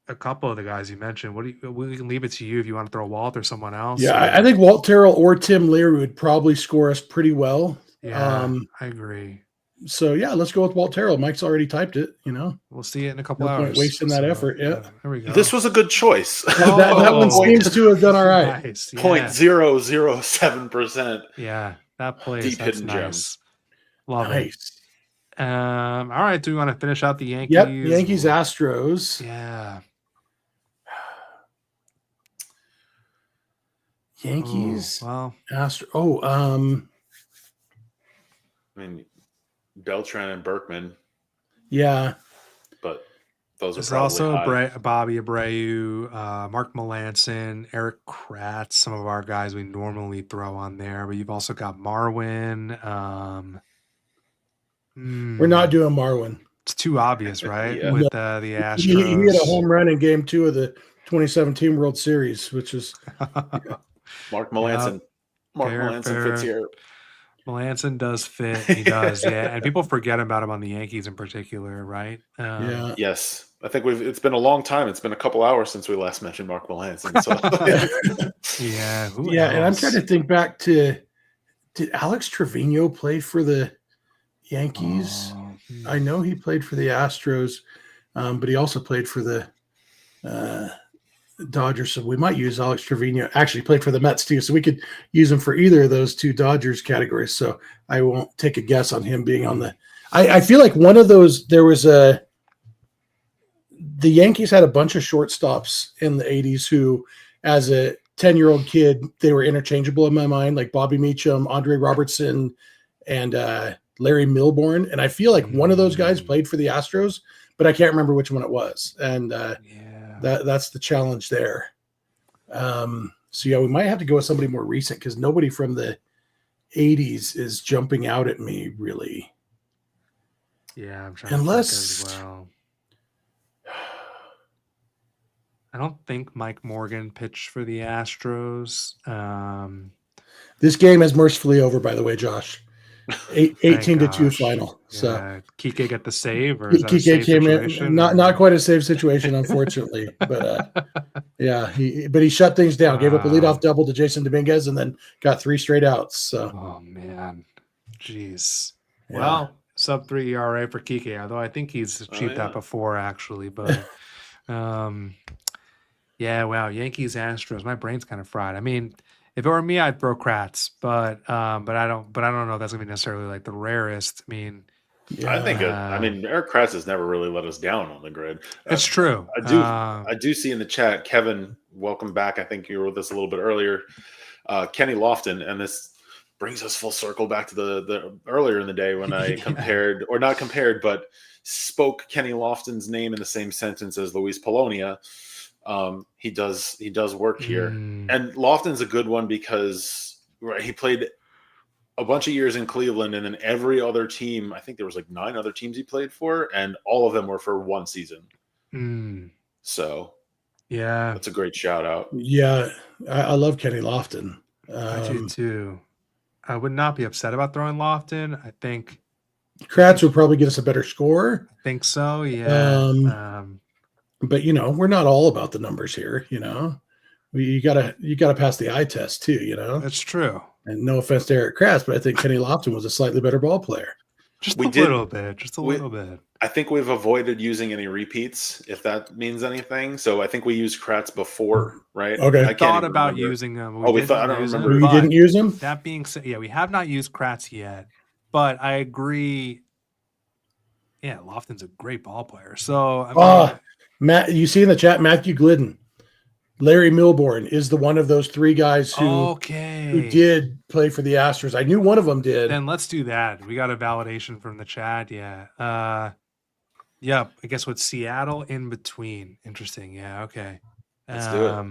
a couple of the guys you mentioned. We can leave it to you if you want to throw Walt or someone else. Yeah, I think Walt Terrell or Tim Leary would probably score us pretty well. Yeah, I agree. So yeah, let's go with Walt Terrell. Mike's already typed it. We'll see it in a couple hours. Wasting that effort. Yeah, there we go. This was a good choice. that one seems to have done all right. Nice. 0.007%. Yeah, that plays deep hidden nice. gems. Love it. All right. Do we want to finish out the Yankees? Yep. Yankees, Astros. Yeah. Yankees. Well, Astro. I mean, Beltran and Berkman. Yeah. But those there's are probably also high. Bobby Abreu, Mark Melanson, Eric Kratz, some of our guys we normally throw on there. But you've also got Marwin. We're not doing Marwin. It's too obvious, right? Yeah. With the Astros. He had a home run in Game 2 of the 2017 World Series, which is Mark Melanson. Mark Melanson fits here. Melanson does fit. He does, yeah. And people forget about him on the Yankees in particular, right? Yeah. Yes. I think it's been a long time. It's been a couple hours since we last mentioned Mark Melanson. So. Yeah. And I'm trying to think back to, did Alex Trevino play for the Yankees? I know he played for the Astros, but he also played for the Dodgers, so we might use Alex Trevino. Actually, he played for the Mets too, so we could use him for either of those two Dodgers categories. So I won't take a guess on him being on the. I feel like one of those. There was the Yankees had a bunch of shortstops in the '80s who, as a 10-year-old kid, they were interchangeable in my mind, like Bobby Meacham, Andre Robertson, and Larry Milbourne. And I feel like one of those guys played for the Astros, but I can't remember which one it was. And that's the challenge there. So yeah, we might have to go with somebody more recent because nobody from the 80s is jumping out at me really. Yeah, I'm trying Unless to think as well. I don't think Mike Morgan pitched for the Astros. This game is mercifully over, by the way, Josh. 18-2 final. Yeah. So Kike got the save, or is that a Kike save came situation, in not quite a safe situation, unfortunately. But yeah, he shut things down. Gave up a leadoff double to Jason Dominguez, and then got 3 straight outs. So oh man, jeez. Yeah. Well, sub-3 ERA for Kike, although I think he's achieved that before actually. But yeah, wow, Yankees Astros. My brain's kind of fried. I mean, if it were me, I'd throw Kratz, but I don't know if that's gonna be necessarily like the rarest. I mean, I think Eric Kratz has never really let us down on the grid. It's true. I do see in the chat, Kevin, welcome back. I think you were with us a little bit earlier. Kenny Lofton, and this brings us full circle back to the earlier in the day when I compared, or not compared, but spoke Kenny Lofton's name in the same sentence as Luis Polonia. He does work here, and Lofton's a good one because he played a bunch of years in Cleveland, and then every other team, I think there was like 9 other teams he played for, and all of them were for 1 season. So yeah, that's a great shout out. Yeah, I love Kenny Lofton. I do too. I would not be upset about throwing Lofton. I think Kratz would probably get us a better score. I think so. Yeah. But we're not all about the numbers here. You gotta pass the eye test too. That's true. And no offense to Eric Kratz, but I think Kenny Lofton was a slightly better ball player. Just a little bit. I think we've avoided using any repeats, if that means anything. So I think we used Kratz before, right? Okay. I thought about using them. I don't remember. You didn't use them? That being said, yeah, we have not used Kratz yet, but I agree. Yeah, Lofton's a great ball player. So I mean, Matt, you see in the chat, Matthew Glidden, Larry Milbourne is the one of those 3 guys who did play for the Astros. I knew one of them did. Then let's do that. We got a validation from the chat. Yeah. Yeah. I guess with Seattle in between. Interesting. Yeah. Okay. Let's do it.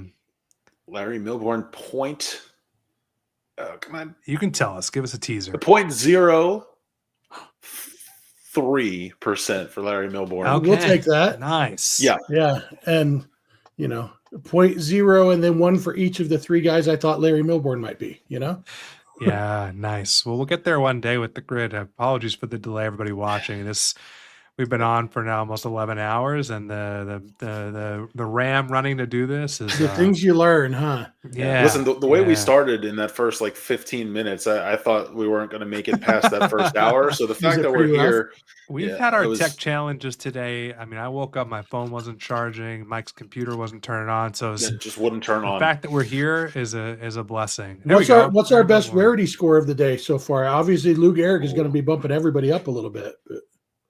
Larry Milbourne point. Come on. You can tell us. Give us a teaser. 0.03% for Larry Milbourne. Okay. We'll take that. Nice. Yeah. Yeah. And 0.0 and then 1 for each of the 3 guys I thought Larry Milbourne might be, Yeah, nice. Well, we'll get there one day with the grid. Apologies for the delay, everybody watching this. We've been on for now almost 11 hours, and the RAM running to do this is the things you learn, huh? Yeah. Listen, the way we started in that first 15 minutes, I thought we weren't going to make it past that first hour. So the fact that we're here, we've had our tech challenges today. I mean, I woke up, my phone wasn't charging, Mike's computer wasn't turning on, so it just wouldn't turn on. The fact that we're here is a blessing. What's our best rarity score of the day so far? Obviously, Lou Gehrig is going to be bumping everybody up a little bit. But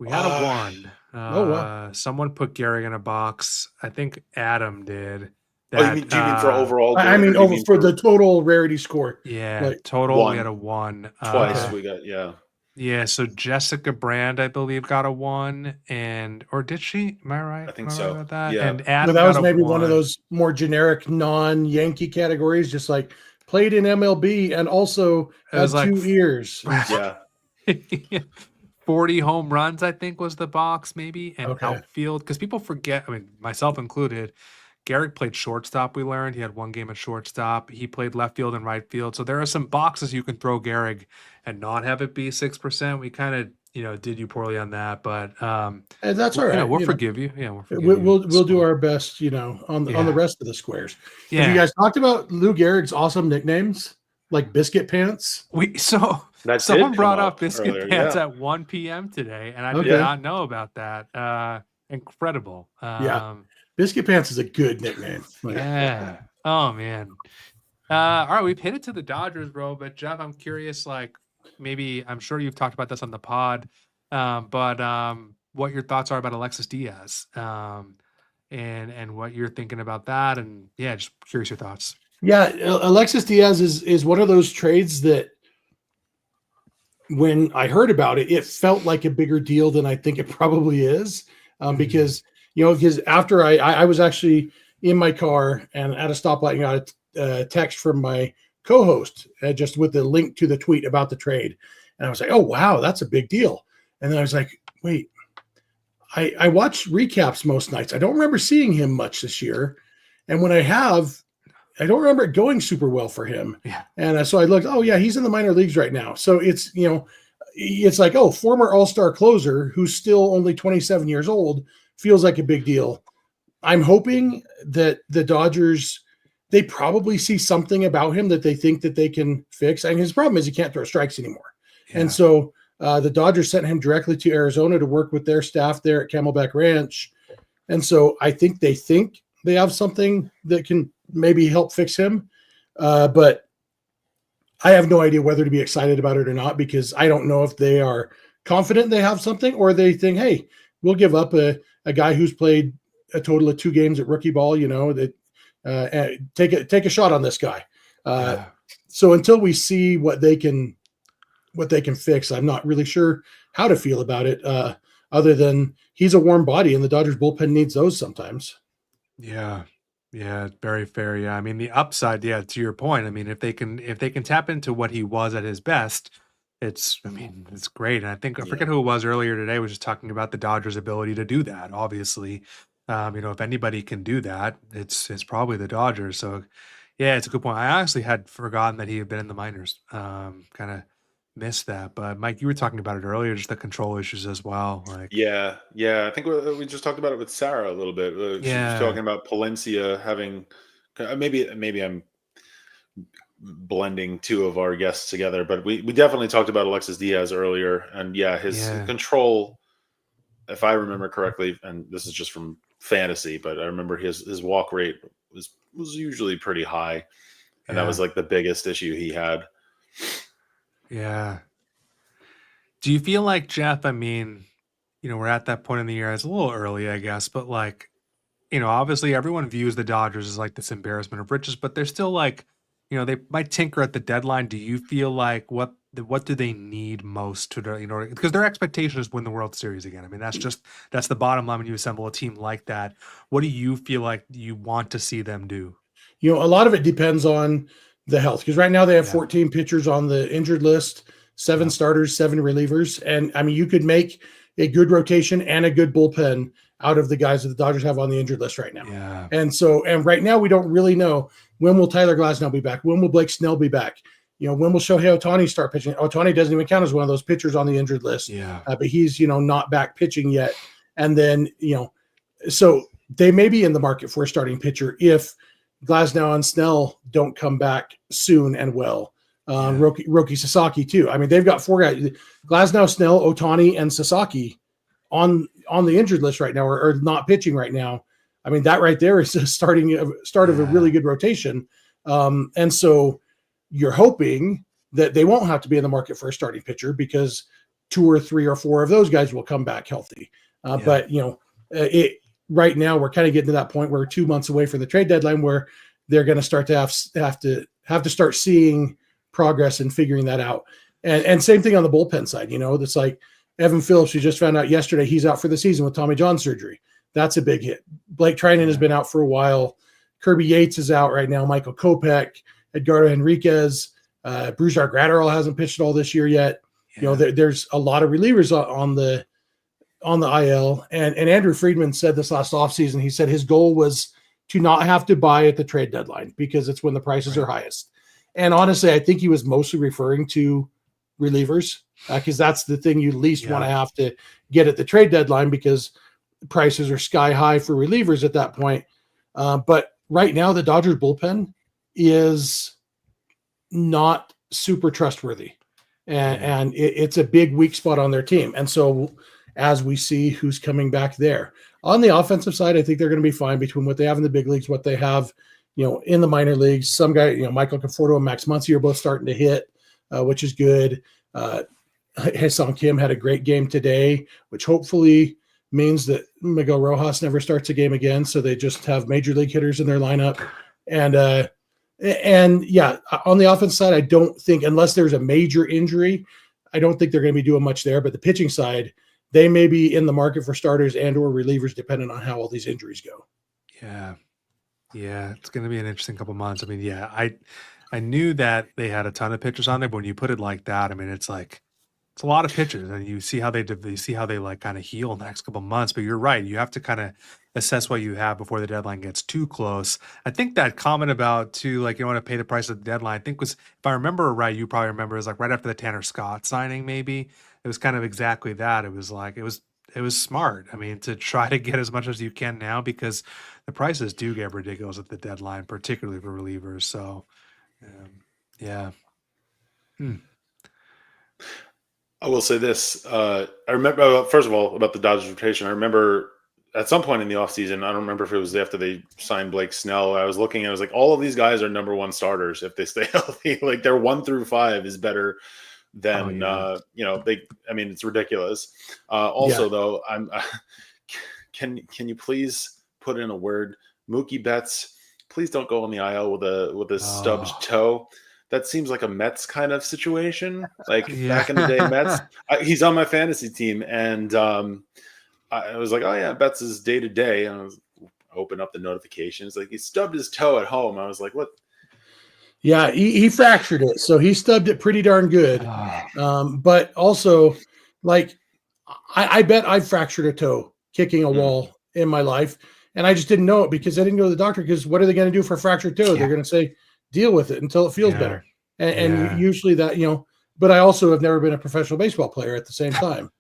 We had a 1. Oh, wow. Someone put Gehrig in a box. I think Adam did. Do you mean for overall? I mean, for the total rarity score. Yeah, Like, total. 1. We had a 1. Twice we got, yeah. Yeah, so Jessica Brand, I believe, got a 1, or did she? Am I right? I think Am I so. right about that? Yeah. And Adam that was got a maybe one of 1. those more generic non-Yankee categories, just like played in MLB and also had 2 ears. Yeah. 40 home runs, I think, was the box, maybe, and outfield. Because people forget, I mean, myself included, Gehrig played shortstop, we learned. He had 1 game at shortstop. He played left field and right field. So there are some boxes you can throw Gehrig and not have it be 6%. We kind of, did you poorly on that, but and that's all right. We'll forgive you. Yeah, we'll do our best, on the rest of the squares. Yeah. Have you guys talked about Lou Gehrig's awesome nicknames, like Biscuit Pants? Someone brought up Biscuit Pants at 1 p.m. today, and I did not know about that. Incredible. Biscuit Pants is a good nickname. Yeah. Oh, man. All right, we've hit it to the Dodgers, bro. But, Jeff, I'm curious, maybe I'm sure you've talked about this on the pod, but what your thoughts are about Alexis Diaz and what you're thinking about that. And, just curious your thoughts. Yeah, Alexis Diaz is one of those trades that when I heard about it, it felt like a bigger deal than I think it probably is because after I was actually in my car and at a stoplight and got a text from my co-host just with the link to the tweet about the trade. And I was like, oh, wow, that's a big deal. And then I was like, wait, I watch recaps most nights. I don't remember seeing him much this year. And when I have, I don't remember it going super well for him. Yeah. And so I looked, oh yeah, he's in the minor leagues right now. So it's, it's like, oh, former all-star closer who's still only 27 years old feels like a big deal. I'm hoping that the Dodgers, they probably see something about him that they think that they can fix. And his problem is he can't throw strikes anymore. Yeah. And so the Dodgers sent him directly to Arizona to work with their staff there at Camelback Ranch. And so I think they have something that can maybe help fix him. But I have no idea whether to be excited about it or not, because I don't know if they are confident they have something or they think, hey, we'll give up a guy who's played a total of 2 games at rookie ball, that take a shot on this guy. So until we see what they can fix, I'm not really sure how to feel about it, other than he's a warm body and the Dodgers bullpen needs those sometimes. Yeah. Yeah, very fair. Yeah. I mean, the upside, to your point, I mean, if they can tap into what he was at his best, it's great. And I think, I forget who it was earlier today, was just talking about the Dodgers' ability to do that. Obviously, if anybody can do that, it's probably the Dodgers. So yeah, it's a good point. I honestly had forgotten that he had been in the minors. Kind of missed that. But Mike, you were talking about it earlier, just the control issues as well. Yeah. I think we just talked about it with Sarah a little bit. She was talking about Palencia having, maybe I'm blending 2 of our guests together, but we definitely talked about Alexis Diaz earlier, and his control, if I remember correctly, and this is just from fantasy, but I remember his walk rate was usually pretty high, and that was like the biggest issue he had. Yeah. Do you feel like, Jeff, I mean, we're at that point in the year, it's a little early, I guess, but obviously everyone views the Dodgers as like this embarrassment of riches, but they're still like, they might tinker at the deadline. Do you feel like what do they need most to, because their expectation is win the World Series again. I mean, that's the bottom line when you assemble a team like that. What do you feel like you want to see them do? A lot of it depends on the health, because right now they have 14 pitchers on the injured list, 7 starters, 7 relievers. And I mean, you could make a good rotation and a good bullpen out of the guys that the Dodgers have on the injured list right now. Yeah. And right now we don't really know, when will Tyler Glasnow be back? When will Blake Snell be back? When will Shohei Ohtani start pitching? Ohtani doesn't even count as one of those pitchers on the injured list. Yeah. But he's, not back pitching yet. And then, so they may be in the market for a starting pitcher if Glasnow and Snell don't come back soon and well. Roki Sasaki too. I mean, they've got 4 guys: Glasnow, Snell, Ohtani, and Sasaki on the injured list right now, or not pitching right now. I mean, that right there is a start of a really good rotation. And so you're hoping that they won't have to be in the market for a starting pitcher, because 2 or 3 or 4 of those guys will come back healthy. But right now we're kind of getting to that point where we're 2 months away from the trade deadline, where they're going to start to have to start seeing progress and figuring that out. And same thing on the bullpen side. That's like Evan Phillips, who just found out yesterday he's out for the season with Tommy John surgery. That's a big hit. Blake Trinan has been out for a while. Kirby Yates is out right now. Michael Kopech, Edgardo Henriquez, Brusdar Graterol hasn't pitched at all this year yet. There's a lot of relievers on the IL. And Andrew Friedman said this last offseason. He said his goal was to not have to buy at the trade deadline because it's when the prices are highest. And honestly, I think he was mostly referring to relievers because that's the thing you least want to have to get at the trade deadline, because prices are sky high for relievers at that point. But right now, the Dodgers bullpen is not super trustworthy, and it's a big weak spot on their team. And so as we see who's coming back there on the offensive side, I think they're going to be fine between what they have in the big leagues, what they have, in the minor leagues. Some guy, Michael Conforto and Max Muncy are both starting to hit, which is good. Hae-Sung Kim had a great game today, which hopefully means that Miguel Rojas never starts a game again. So they just have major league hitters in their lineup. And on the offense side, I don't think, unless there's a major injury, I don't think they're going to be doing much there. But the pitching side, they may be in the market for starters and or relievers, depending on how all these injuries go. Yeah, it's going to be an interesting couple months. I mean, I knew that they had a ton of pitchers on there, but when you put it like that, I mean, it's like, it's a lot of pitchers, and you see how they like kind of heal in the next couple months. But you're right, you have to kind of assess what you have before the deadline gets too close. I think that comment about like you want to pay the price of the deadline, I think was, if I remember right, you probably remember, it was like right after the Tanner Scott signing. Maybe it was kind of exactly that. It was like it was smart. I mean, to try to get as much as you can now, because the prices do get ridiculous at the deadline, particularly for relievers. So I will say this. I remember, first of all, about the Dodgers rotation. I remember at some point in the offseason, I don't remember if it was after they signed Blake Snell, I was looking, I was like, all of these guys are number one starters if they stay healthy. Like their 1 through 5 is better than, it's ridiculous. Though, can you please put in a word, Mookie Betts, please don't go on the IL with a stubbed toe. That seems like a Mets kind of situation. Like back in the day, Mets. He's on my fantasy team, and I was like, "Oh yeah, Betts is day to day." And I was open up the notifications, like he stubbed his toe at home. I was like, "What?" Yeah, he fractured it, so he stubbed it pretty darn good. But also, like, I bet I've fractured a toe kicking a wall in my life, and I just didn't know it because I didn't go to the doctor. Because what are they going to do for a fractured toe? They're going to say, deal with it until it feels better. And usually that, but I also have never been a professional baseball player at the same time.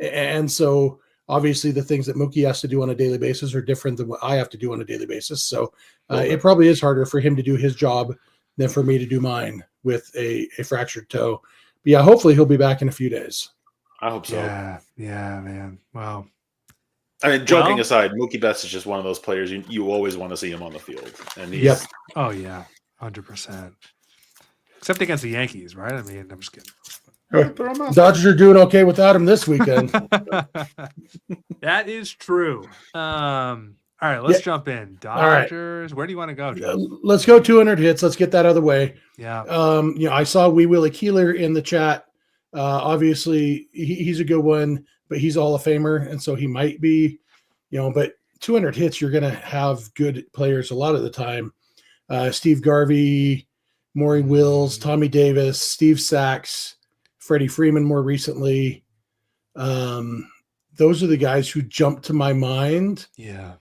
And so obviously the things that Mookie has to do on a daily basis are different than what I have to do on a daily basis. So it probably is harder for him to do his job than for me to do mine with a fractured toe. But yeah, hopefully he'll be back in a few days. I hope so. Yeah, man. Wow. I mean, joking aside, Mookie Betts is just one of those players you always want to see him on the field. And he's, oh yeah, 100%. Except against the Yankees, right? I mean, I'm just kidding. Dodgers are doing okay without him this weekend. That is true. All right, let's jump in. Dodgers. Right. Where do you want to go, Joe? Let's go 200 hits. Let's get that out of the way. Yeah. I saw Wee Willie Keeler in the chat. Obviously, he's a good one, but he's a Hall of Famer, and so he might be, but 200 hits, you're going to have good players a lot of the time. Steve Garvey, Maury Wills, Tommy Davis, Steve Sachs, Freddie Freeman more recently. Those are the guys who jump to my mind. Yeah.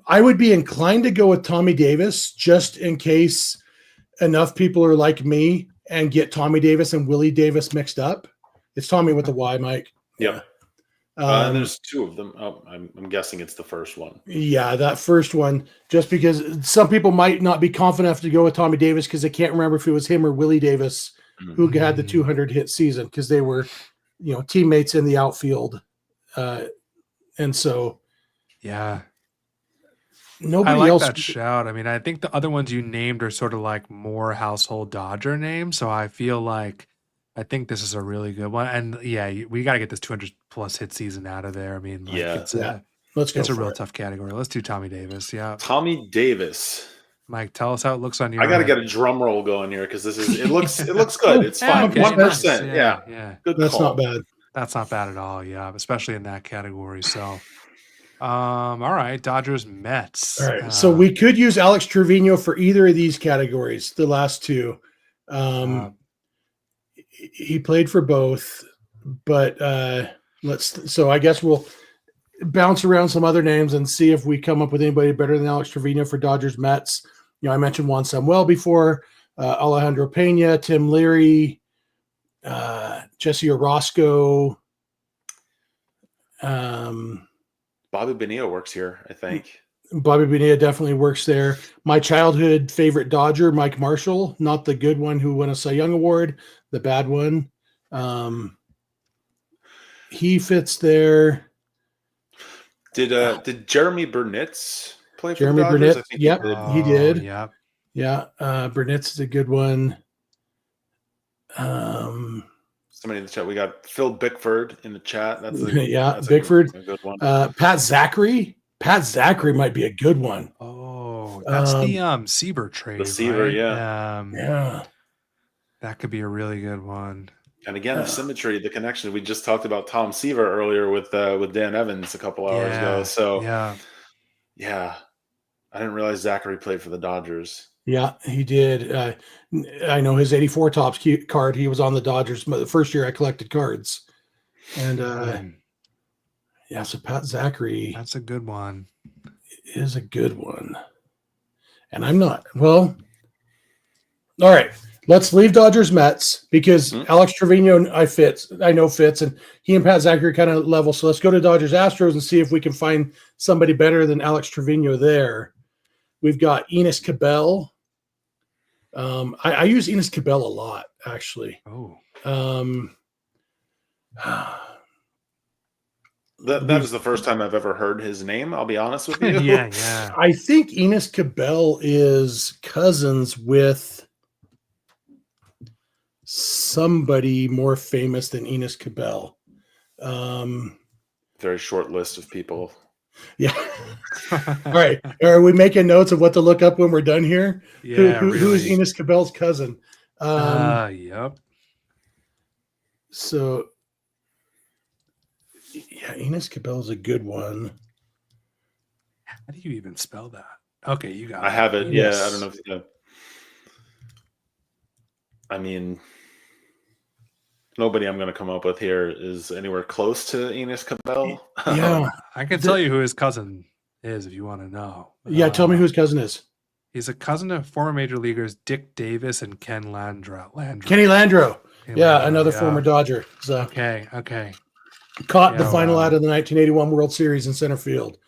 I would be inclined to go with Tommy Davis just in case enough people are like me and get Tommy Davis and Willie Davis mixed up. It's Tommy with the Y, Mike. Yeah. And there's 2 of them. I'm guessing it's the first one. Yeah, that first one, just because some people might not be confident enough to go with Tommy Davis because they can't remember if it was him or Willie Davis who had the 200 hit season because they were, teammates in the outfield. And so, yeah. Nobody I like else. that shout. I mean, I think the other ones you named are sort of like more household Dodger names. So I feel like I think this is a really good one. And yeah, we got to get this 200 plus hit season out of there. I mean, like, Yeah. Let's go. It's a for real it. tough category. Let's do Tommy Davis. Yeah. Tommy Davis. Mike, tell us how it looks on your I got to end. get a drum roll going here because it looks good. It's fine. Okay, 1%. nice. Yeah. Good That's call. not bad. That's not bad at all. Yeah, especially in that category. So, all right, Dodgers, Mets. All right. So we could use Alex Trevino for either of these categories, the last two. He played for both, but so I guess we'll bounce around some other names and see if we come up with anybody better than Alex Trevino for Dodgers, Mets. You know, I mentioned Juan Samuel before, Alejandro Pena, Tim Leary, Jesse Orozco. Bobby Bonilla works here, I think. Bobby Bonilla definitely works there. My childhood favorite Dodger, Mike Marshall, not the good one who won a Cy Young Award, the bad one. He fits there. Did Jeremy Burnitz play for Jeremy the Dodgers? Burnitz? Yep, he did. Yep. Yeah, Burnitz is a good one. Somebody in the chat. We got Phil Bickford in the chat. That's Bickford. A good one. Pat Zachary. Pat Zachary might be a good one. Oh, that's the Seaver trade. The Seaver, right? Yeah. That could be a really good one. And again, the symmetry, the connection. We just talked about Tom Seaver earlier with Dan Evans a couple hours ago. So yeah, I didn't realize Zachary played for the Dodgers. Yeah, he did. I know his 84 Topps card. He was on the Dodgers the first year I collected cards. And so Pat Zachary. That's a good one. Is a good one. And I'm not. Well, all right. Let's leave Dodgers Mets because Alex Trevino I know fits, and he and Pat Zachary kind of level. So let's go to Dodgers Astros and see if we can find somebody better than Alex Trevino there. We've got Enos Cabell. I use Enos Cabell a lot, actually. Oh. That is the first time I've ever heard his name. I'll be honest with you. Yeah. I think Enos Cabell is cousins with somebody more famous than Enos Cabell. Very short list of people. Yeah. All right. Are we making notes of what to look up when we're done here? Yeah. Who is Enos Cabell's cousin? Yep. So, yeah, Enos Cabell is a good one. How do you even spell that? Okay, you got it. I have it. Yes. Yeah, I don't know if you know. I mean, nobody I'm going to come up with here is anywhere close to Enos Cabell. Yeah. I can tell you who his cousin is if you want to know. Yeah, tell me who his cousin is. He's a cousin of former major leaguers Dick Davis and Ken Landreau. Kenny Landreau. Landreau, Another former Dodger. So Okay. caught the final out of the 1981 World Series in center field.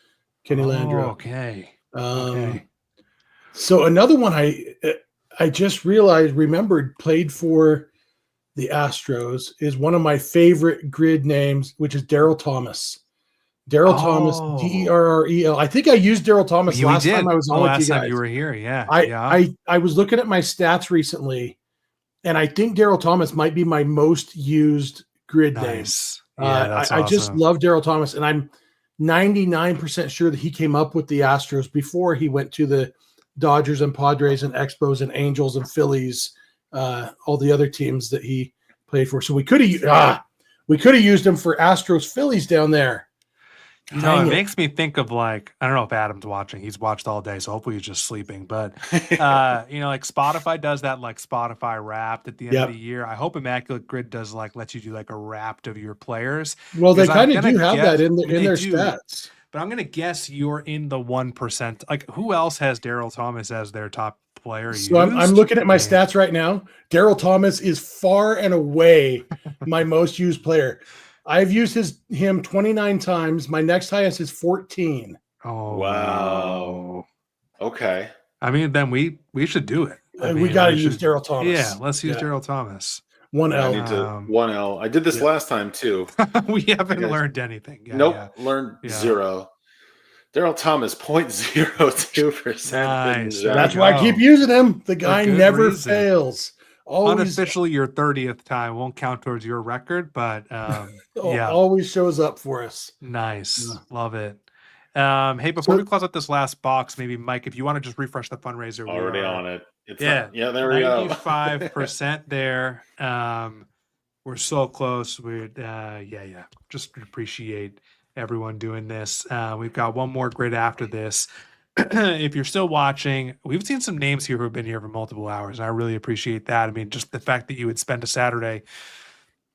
Kenny Landreau. Okay. So another one I just remembered played for the Astros is one of my favorite grid names, which is Darryl Thomas. Darryl Thomas, Derrel. I think I used Darryl Thomas last time I was on with you guys. Last time you were here, yeah. I was looking at my stats recently, and I think Darryl Thomas might be my most used grid name. Yeah, that's I just awesome. love Darryl Thomas, and I'm 99% sure that he came up with the Astros before he went to the Dodgers and Padres and Expos and Angels and Phillies, all the other teams that he played for. So we could have used him for Astros Phillies down there. You know, it makes me think of I don't know if Adam's watching. He's watched all day, so hopefully he's just sleeping. But like Spotify does that Spotify Wrapped at the end of the year. I hope Immaculate Grid does lets you do a Wrapped of your players. Well, they kind of do have that in their stats. But I'm gonna guess you're in the 1%. Who else has Darryl Thomas as their top player? So I'm looking at my stats right now. Darryl Thomas is far and away my most used player. I've used him 29 times. My next highest is 14. Oh wow! Okay. I mean, then we should do it. We got to use Darryl Thomas. Yeah, let's use Darryl Thomas. 1L. I need to 1L. I did this last time too. We haven't learned anything. Learned zero. Darryl Thomas 0.02%. That's why I keep using him. The guy never fails. unofficially your 30th time. Won't count towards your record, but yeah, always shows up for us. Nice. Yeah. Love it. Hey, before we close out this last box, maybe Mike, if you want to just refresh the fundraiser, already on it. There we go. 95% there. We're so close. We're just appreciate everyone doing this. We've got one more grid after this. If you're still watching, we've seen some names here who have been here for multiple hours, and I really appreciate that. I mean, just the fact that you would spend a Saturday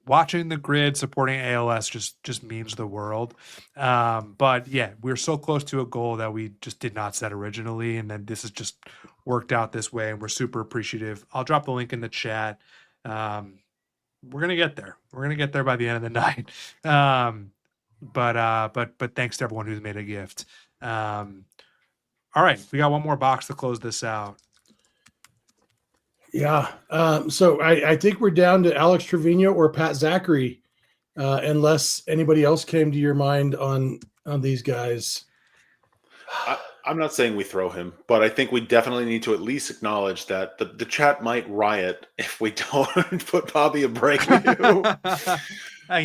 watching the grid, supporting ALS just means the world. But yeah, we're so close to a goal that we just did not set originally, and then this has just worked out this way, and we're super appreciative. I'll drop the link in the chat. We're gonna get there. We're gonna get there by the end of the night. But thanks to everyone who's made a gift. All right, we got one more box to close this out. Yeah. So I think we're down to Alex Trevino or Pat Zachary, unless anybody else came to your mind on these guys. I'm not saying we throw him, but I think we definitely need to at least acknowledge that the chat might riot if we don't put Bobby Abreu.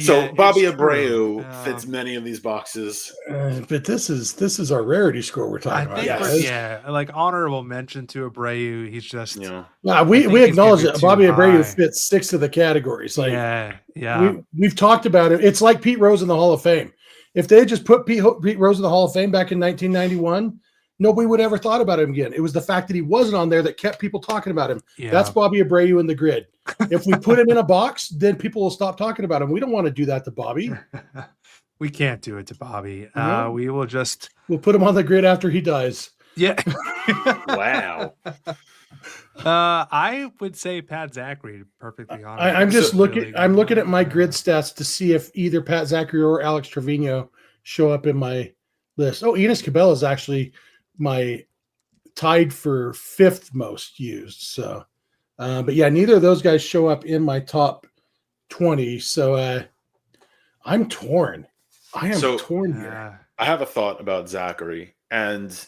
So Bobby Abreu fits many of these boxes. But this is our rarity score we're talking about. Yeah, like honorable mention to Abreu. He's just we acknowledge that Bobby Abreu fits 6 of the categories. Like we've talked about it. It's like Pete Rose in the Hall of Fame. If they had just put Pete Rose in the Hall of Fame back in 1991, nobody would ever thought about him again. It was the fact that he wasn't on there that kept people talking about him. Yeah. That's Bobby Abreu in the grid. If we put him in a box, then people will stop talking about him. We don't want to do that to Bobby. We can't do it to Bobby. We'll put him on the grid after he dies. Yeah. Wow. I would say Pat Zachary, perfectly honest. I'm just looking. I'm looking at my grid stats to see if either Pat Zachary or Alex Trevino show up in my list. Oh, Enos Cabela is actually my tied for 5th most used. So, but yeah, neither of those guys show up in my top 20. So I'm torn. I am torn here. I have a thought about Zachary, and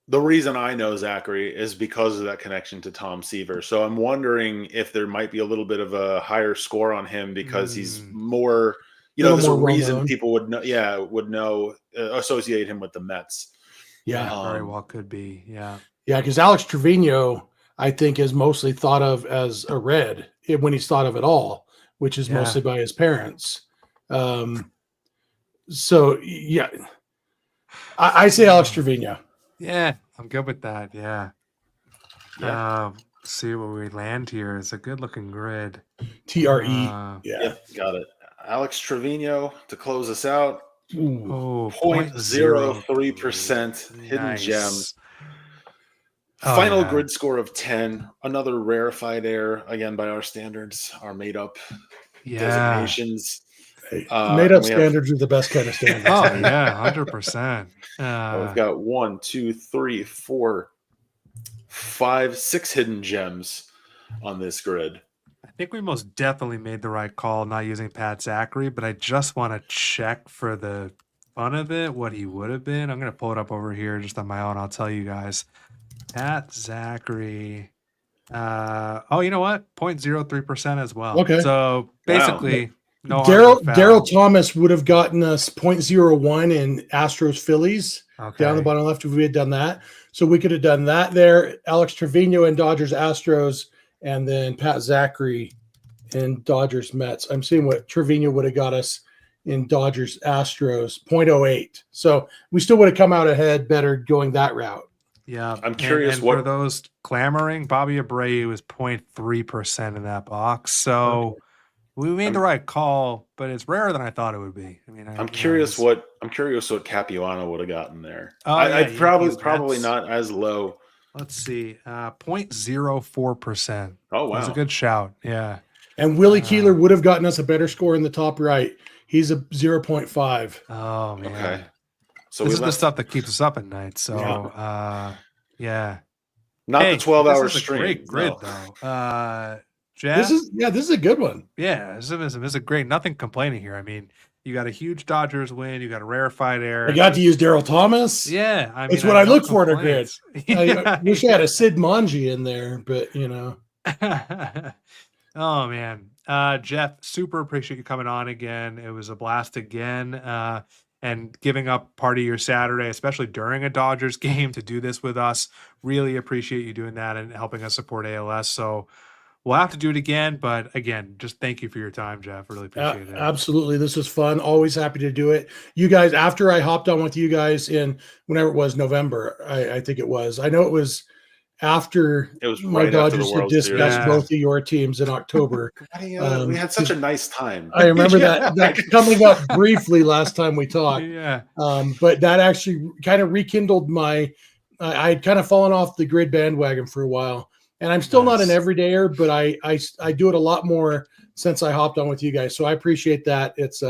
the reason I know Zachary is because of that connection to Tom Seaver. So I'm wondering if there might be a little bit of a higher score on him because he's more, there's a reason people would know, associate him with the Mets. Yeah, very well could be. Yeah, because Alex Trevino, I think, is mostly thought of as a Red when he's thought of at all, which is mostly by his parents. So yeah, I say Alex Trevino. Yeah, I'm good with that. Yeah. See where we land here. It's a good looking grid. TRE. Yeah, got it. Alex Trevino to close us out. 0.03% hidden gems. Final grid score of 10. Another rarefied air, again by our standards, our made up designations. Made up standards are the best kind of standards. 100%. We've got 1, 2, 3, 4, 5, 6 hidden gems on this grid. I think we most definitely made the right call not using Pat Zachary, but I just want to check for the fun of it what he would have been. I'm going to pull it up over here just on my own. I'll tell you guys. Pat Zachary. You know what? 0.03% as well. Okay. So basically... Wow. No, Daryl Thomas would have gotten us 0.01 in Astros Phillies down the bottom left if we had done that. So we could have done that there. Alex Trevino in Dodgers Astros, and then Pat Zachary in Dodgers Mets. I'm seeing what Trevino would have got us in Dodgers Astros, 0.08. So we still would have come out ahead better going that route. Yeah, I'm curious and for those clamoring, Bobby Abreu is 0.3% in that box. So. We made the right call, but it's rarer than I thought it would be. I mean, I'm curious what Capuano would have gotten there. I'd probably not as low. Let's see, 0.04%. Oh wow, that's a good shout. Yeah, and Willie Keeler would have gotten us a better score in the top right. He's a 0.5. Oh man. Okay. So this is the stuff that keeps us up at night. So yeah. Not the 12-hour stream. Great grid though. This is a good one. Yeah, this is a great. Nothing complaining here. I mean, you got a huge Dodgers win. You got a rarefied air. I got to use Daryl Thomas. Yeah, I mean, it's what I look for in a grid. I wish I had a Sid Manji in there, but Oh man, Jeff, super appreciate you coming on again. It was a blast again, and giving up part of your Saturday, especially during a Dodgers game, to do this with us. Really appreciate you doing that and helping us support ALS. So we'll have to do it again, but again, just thank you for your time, Jeff. Really appreciate it. Absolutely, this was fun. Always happy to do it. You guys, after I hopped on with you guys in whenever it was November, I think it was. I know it was after it was my right Dodgers had discussed both of your teams in October. We had such a nice time. I remember that coming up briefly last time we talked. Yeah. But that actually kind of rekindled my. I had kind of fallen off the grid bandwagon for a while, and I'm still not an everydayer, but I do it a lot more since I hopped on with you guys. So I appreciate that. It's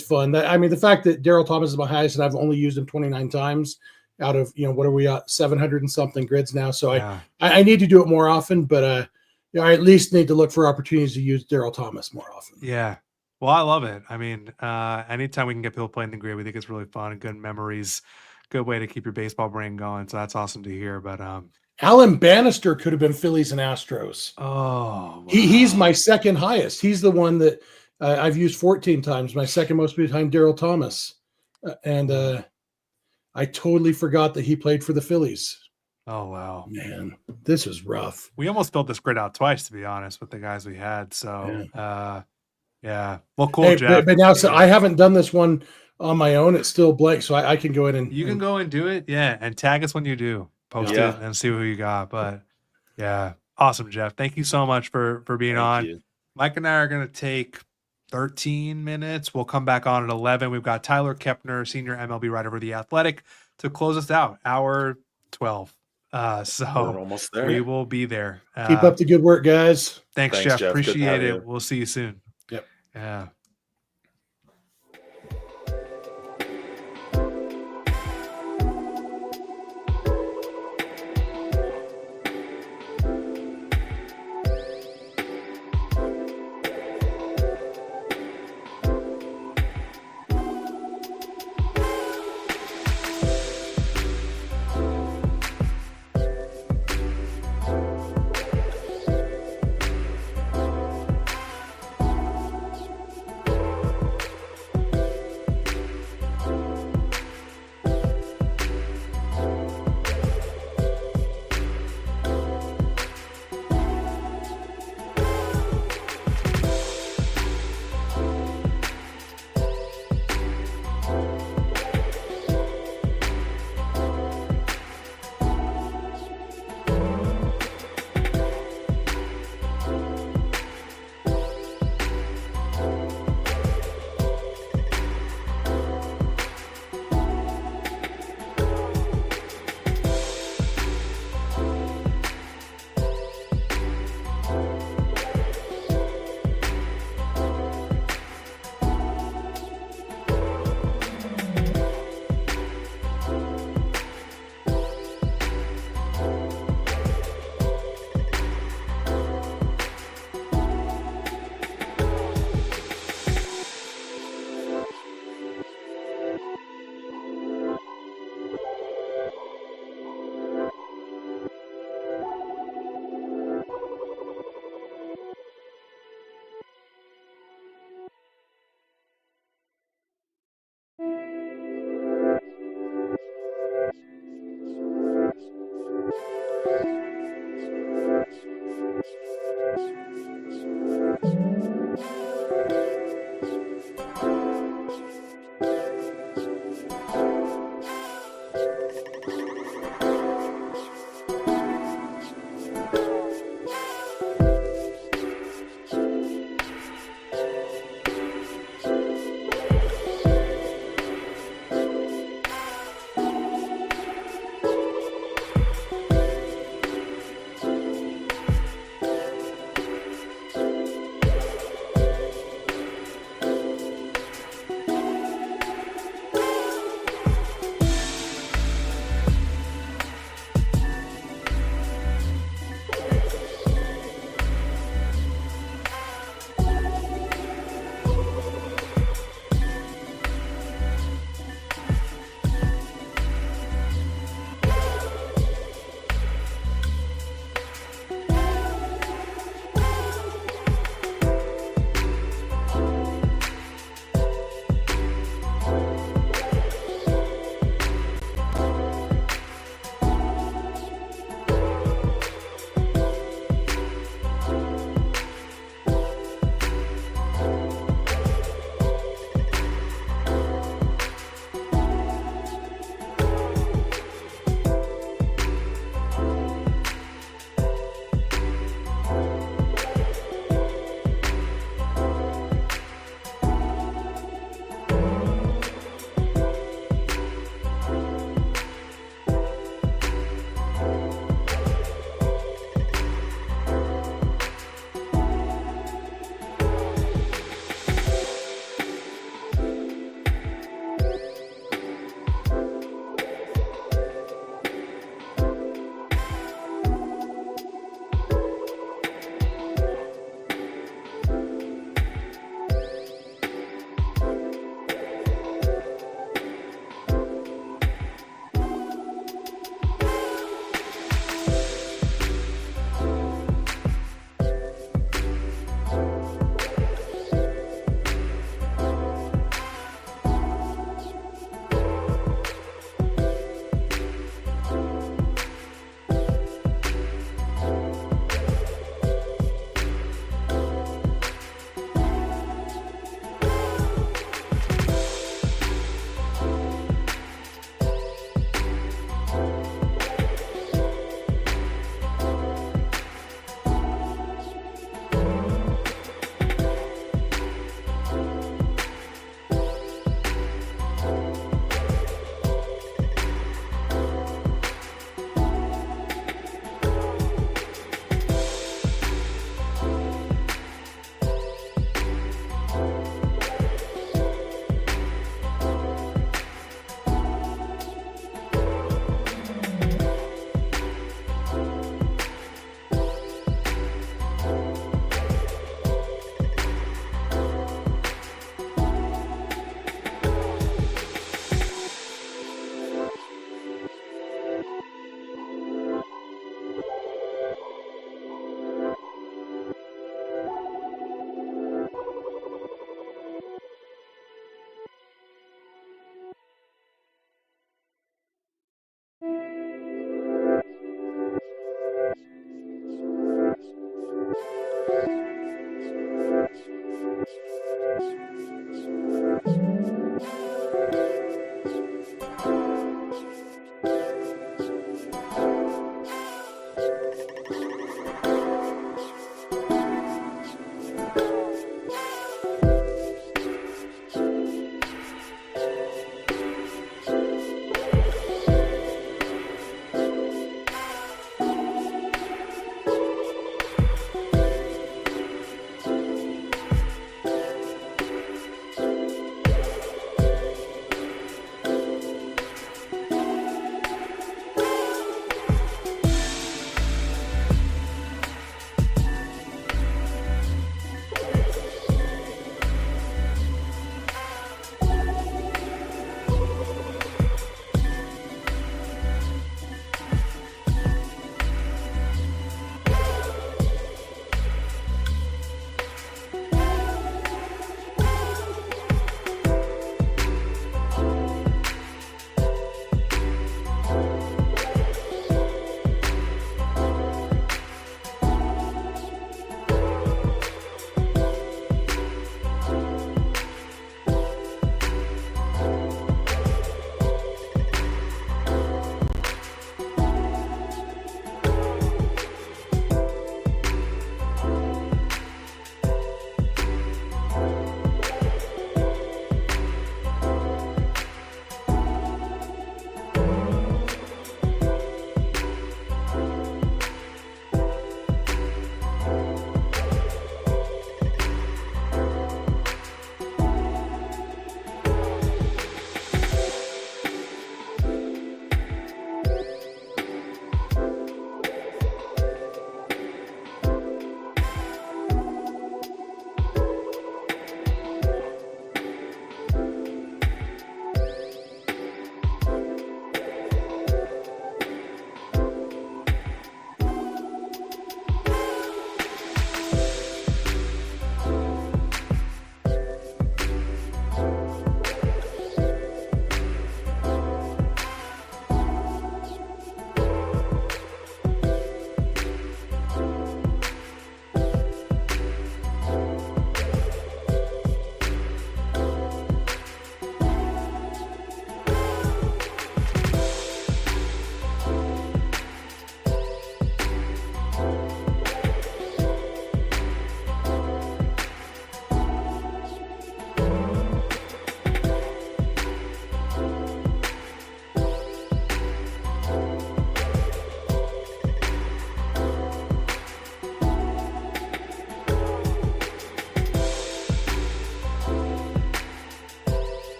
fun. The fact that Daryl Thomas is my highest, and I've only used him 29 times. Out of what are we at 700 and something grids now, so I need to do it more often, but I at least need to look for opportunities to use Daryl Thomas more often. Yeah, well, I love it. I mean, anytime we can get people playing the grid, we think it's really fun and good memories, good way to keep your baseball brain going, so that's awesome to hear. But Alan Bannister could have been Phillies and Astros. Oh, wow. He's my second highest. He's the one that I've used 14 times, my second most behind Daryl Thomas, and I totally forgot that he played for the Phillies. Oh, wow. Man, this was rough. We almost built this grid out twice, to be honest, with the guys we had. So, yeah. Well, cool, hey, Jeff. But now, so I haven't done this one on my own. It's still blank, so I can go in and... You can go and do it, yeah, and tag us when you do. Post it and see who you got. But, yeah, awesome, Jeff. Thank you so much for being on. You. Mike and I are going to take 13 minutes. We'll come back on at 11. We've got Tyler Kepner, senior MLB writer for The Athletic, to close us out, hour 12. So we're almost there. We will be there. Keep up the good work, guys. Thanks, Jeff. Appreciate it. We'll see you soon. Yep. Yeah.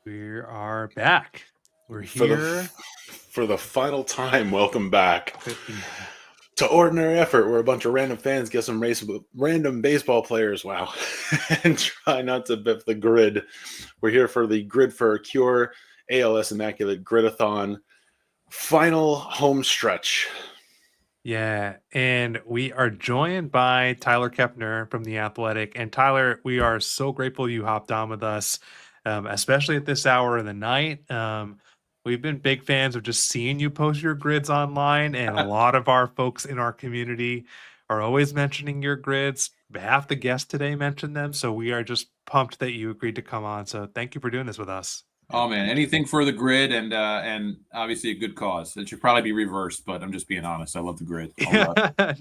We are back. We're here for the final time. Welcome back to Ordinary Effort, where a bunch of random fans get some random baseball players. Wow, and try not to biff the grid. We're here for the Grid for a Cure ALS Immaculate Gridathon final home stretch. Yeah, and we are joined by Tyler Kepner from The Athletic. And Tyler, we are so grateful you hopped on with us, especially at this hour of the night. We've been big fans of just seeing you post your grids online, and a lot of our folks in our community are always mentioning your grids. Half the guests today mentioned them, so we are just pumped that you agreed to come on. So thank you for doing this with us. Oh man, anything for the grid and obviously a good cause. It should probably be reversed, but I'm just being honest. I love the grid.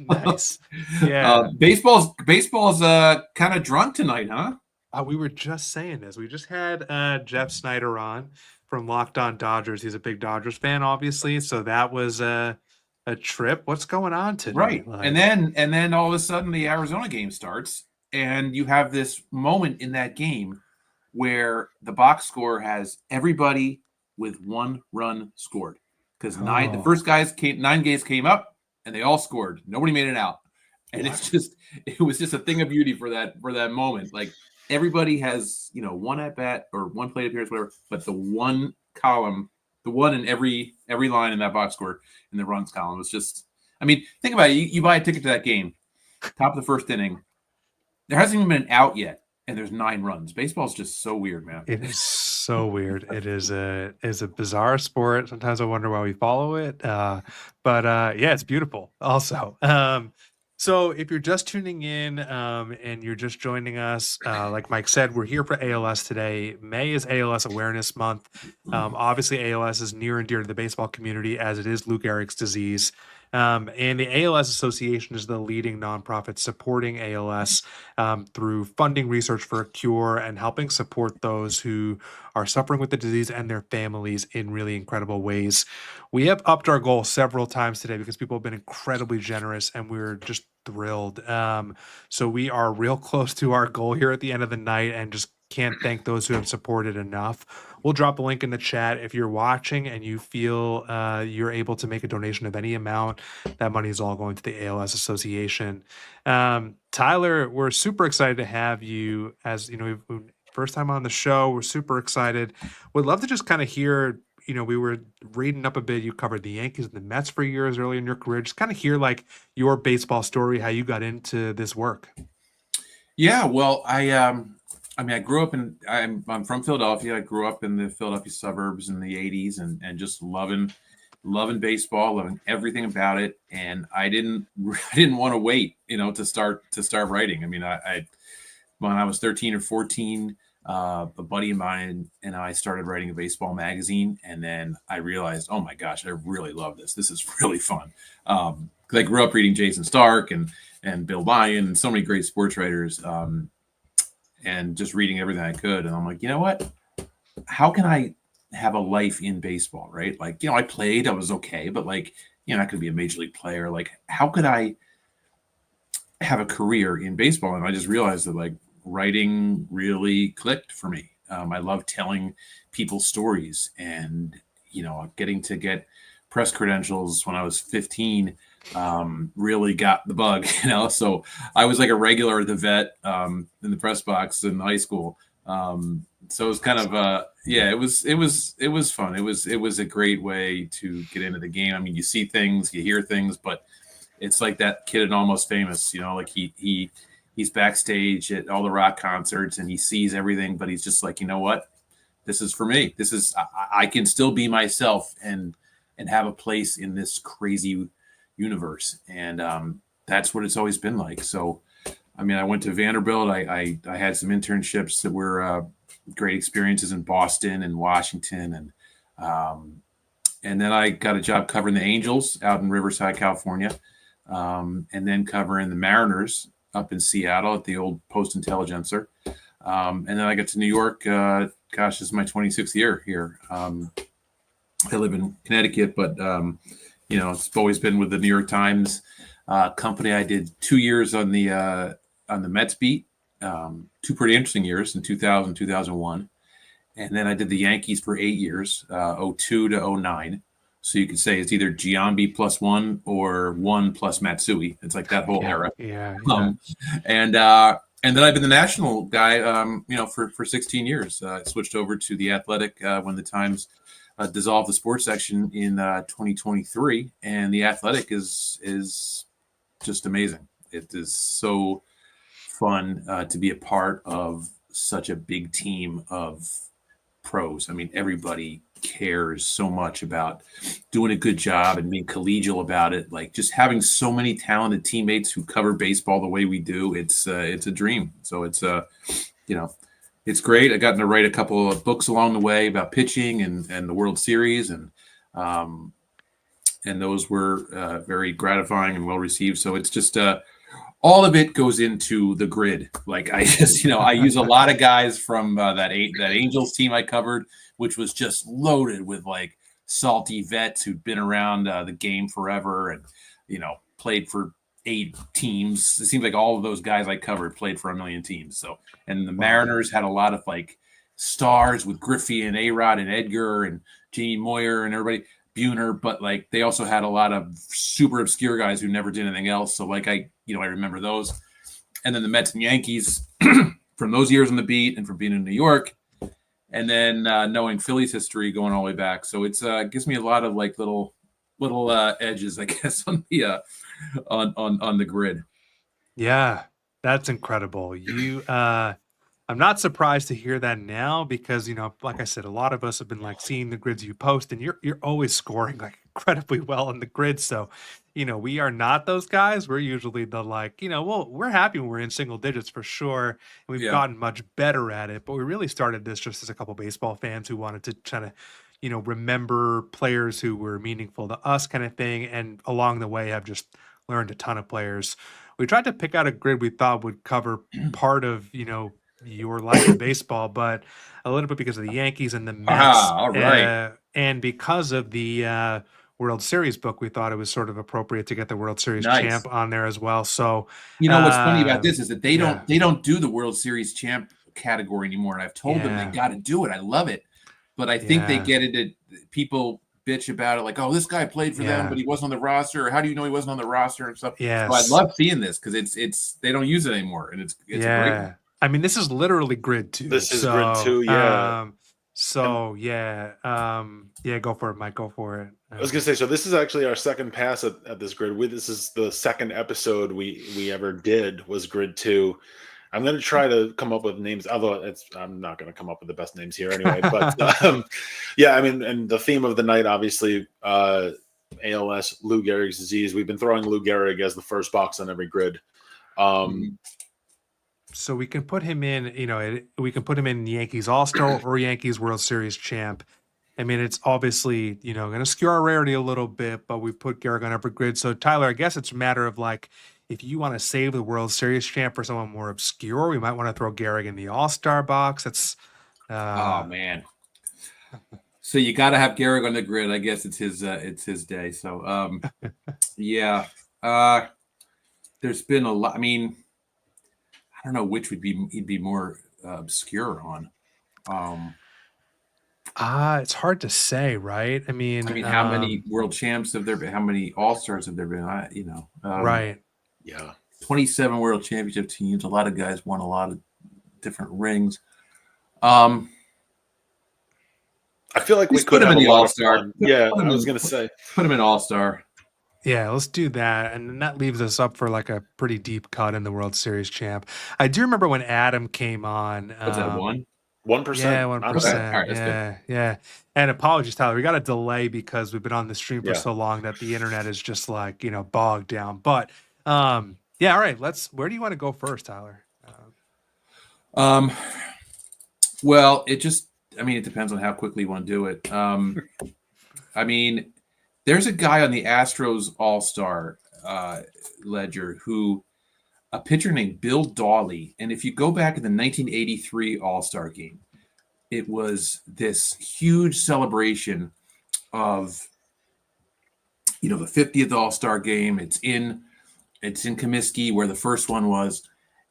Nice. Yeah. Baseball's kind of drunk tonight, huh? We were just saying this. We just had Jeff Snyder on from Locked On Dodgers. He's a big Dodgers fan, obviously. So that was a trip. What's going on today? Right. Like, and then all of a sudden the Arizona game starts, and you have this moment in that game where the box score has everybody with 1 run scored, because the first 9 guys came up and they all scored. Nobody made it out. And it was just a thing of beauty for that moment. Like everybody has, one at bat or one plate appearance, whatever, but the one column, the one in every line in that box score in the runs column was just, I mean, think about it. You buy a ticket to that game, top of the first inning. There hasn't even been an out yet, and there's 9 runs. Baseball is just so weird, man. It is so weird. It is a bizarre sport. Sometimes I wonder why we follow it. But yeah, it's beautiful also. So if you're just tuning in and you're just joining us, like Mike said, we're here for ALS today. May is ALS Awareness Month. Obviously, ALS is near and dear to the baseball community as it is Lou Gehrig's disease. And the ALS Association is the leading nonprofit supporting ALS through funding research for a cure and helping support those who are suffering with the disease and their families in really incredible ways. We have upped our goal several times today because people have been incredibly generous and we're just thrilled. So we are real close to our goal here at the end of the night and just can't thank those who have supported enough. We'll drop a link in the chat. If you're watching and you feel you're able to make a donation of any amount, that money is all going to the ALS Association. Tyler, we're super excited to have you as, first time on the show. We're super excited. Would love to just kind of hear, we were reading up a bit. You covered the Yankees and the Mets for years early in your career. Just kind of hear like your baseball story, how you got into this work. Yeah, well, I grew up I'm from Philadelphia. I grew up in the Philadelphia suburbs in the 80s and just loving baseball, loving everything about it. And I didn't want to wait, to start writing. I mean, when I was 13 or 14, a buddy of mine and I started writing a baseball magazine. And then I realized, oh my gosh, I really love this. This is really fun. Because I grew up reading Jason Stark and Bill Lyon and so many great sports writers. And just reading everything I could. And I'm like, you know what? How can I have a life in baseball, right? Like, I played, I was okay, but like, I could be a major league player. Like, how could I have a career in baseball? And I just realized that like writing really clicked for me. I love telling people stories and, getting to get press credentials when I was 15 really got the bug, so I was like a regular at the vet in the press box in high school. So it was kind of it was fun. It was a great way to get into the game. I mean, you see things, you hear things, but it's like that kid in Almost Famous, like he's backstage at all the rock concerts and he sees everything, but he's just like, you know what, this is for me. This is I can still be myself and have a place in this crazy universe. And that's what it's always been like. So, I mean, I went to Vanderbilt. I had some internships that were great experiences in Boston and Washington. And then I got a job covering the Angels out in Riverside, California. And then covering the Mariners up in Seattle at the old Post-Intelligencer. And then I got to New York. This is my 26th year here. I live in Connecticut, but it's always been with the New York Times company. I did 2 years on the Mets beat, 2 pretty interesting years in 2000, 2001. And then I did the Yankees for 8 years, 02 to 09. So you could say it's either Giambi +1 or 1 plus Matsui. It's like that whole era. Yeah. And then I've been the national guy, for 16 years. I switched over to the Athletic when the Times dissolved the sports section in 2023, and the Athletic is just amazing. It is so fun to be a part of such a big team of pros. I mean, everybody cares so much about doing a good job and being collegial about it. Like just having so many talented teammates who cover baseball the way we do. It's a dream. So it's it's great. I gotten to write a couple of books along the way about pitching and the World Series, and those were very gratifying and well received. So it's just all of it goes into the grid. Like I just, I use a lot of guys from that Angels team I covered, which was just loaded with like salty vets who'd been around the game forever and, played for 8 teams. It seems like all of those guys I covered played for a million teams. So, and the Mariners had a lot of like stars with Griffey and A-Rod and Edgar and Jamie Moyer and Buhner, but like they also had a lot of super obscure guys who never did anything else. So like I I remember those. And then the Mets and Yankees from those years on the beat and from being in New York. And then knowing Philly's history going all the way back. So it's gives me a lot of like little edges, I guess, on the on the grid. Yeah, that's incredible. I'm not surprised to hear that now because, like I said, a lot of us have been like seeing the grids you post and you're always scoring like incredibly well on the grid. So, we are not those guys. We're usually the like, well, we're happy when we're in single digits for sure. And we've gotten much better at it, but we really started this just as a couple baseball fans who wanted to kind of, remember players who were meaningful to us kind of thing. And along the way have just learned a ton of players. We tried to pick out a grid we thought would cover part of, your life in baseball, but a little bit because of the Yankees and the Mets. All right. And because of the World Series book, we thought it was sort of appropriate to get the World Series champ on there as well. So what's funny about this is that they don't do the World Series champ category anymore. And I've told them they got to do it. I love it. But I think they get it. People bitch about it like, oh, this guy played for them, but he wasn't on the roster. Or how do you know he wasn't on the roster and stuff? Yes. So I love seeing this because it's they don't use it anymore. And it's a great one. I mean, this is literally Grid 2. This is Grid 2, yeah. Go for it, Mike. Go for it. I was gonna say, so this is actually our second pass at this grid. This is the second episode we ever did was Grid 2. I'm gonna try to come up with names, although I'm not gonna come up with the best names here anyway. But I mean, and the theme of the night, obviously, ALS, Lou Gehrig's disease. We've been throwing Lou Gehrig as the first box on every grid. So we can put him in, we can put him in Yankees All-Star or Yankees World Series champ. I mean, it's obviously, going to skew our rarity a little bit, but we put Gehrig on every grid. So Tyler, I guess it's a matter of like, if you want to save the World Series champ for someone more obscure, we might want to throw Gehrig in the All-Star box. That's oh man. So you got to have Gehrig on the grid. I guess it's his day. So there's been a lot. I mean, I don't know which he'd be more obscure on. It's hard to say, right? I mean, how many world champs have there been? How many All-Stars have there been? Right. Yeah. 27 world championship teams. A lot of guys won a lot of different rings. I feel like we could put him have in the a lot of All-Star. fun. Yeah, I was going to say. Put him in All-Star. Yeah, let's do that. And then that leaves us up for like a pretty deep cut in the World Series champ. I do remember when Adam came on. Was that 1%? 1%? Yeah, 1%. All right, yeah. And apologies, Tyler. We got a delay because we've been on the stream for so long that the internet is just like, bogged down. But all right. Where do you want to go first, Tyler? Well, it depends on how quickly you want to do it. I mean, there's a guy on the Astros All-Star ledger a pitcher named Bill Dawley. And if you go back in the 1983 All-Star game, it was this huge celebration of, the 50th All-Star game. It's in Comiskey where the first one was.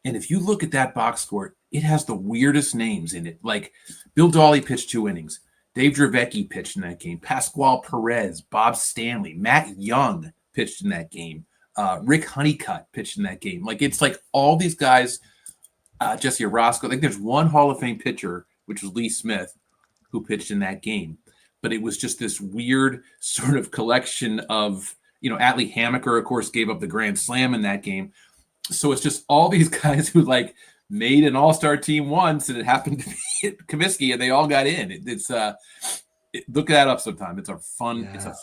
And if you look at that box score, it has the weirdest names in it. Like Bill Dawley pitched 2 innings. Dave Dravecki pitched in that game. Pascual Perez, Bob Stanley, Matt Young pitched in that game. Rick Honeycutt pitched in that game. Like, it's like all these guys, Jesse Orozco. I think there's one Hall of Fame pitcher, which was Lee Smith, who pitched in that game. But it was just this weird sort of collection of, Atlee Hammaker, of course, gave up the grand slam in that game. So it's just all these guys who like made an all-star team once, and it happened to be at Comiskey, and they all got in. Look that up sometime. It's a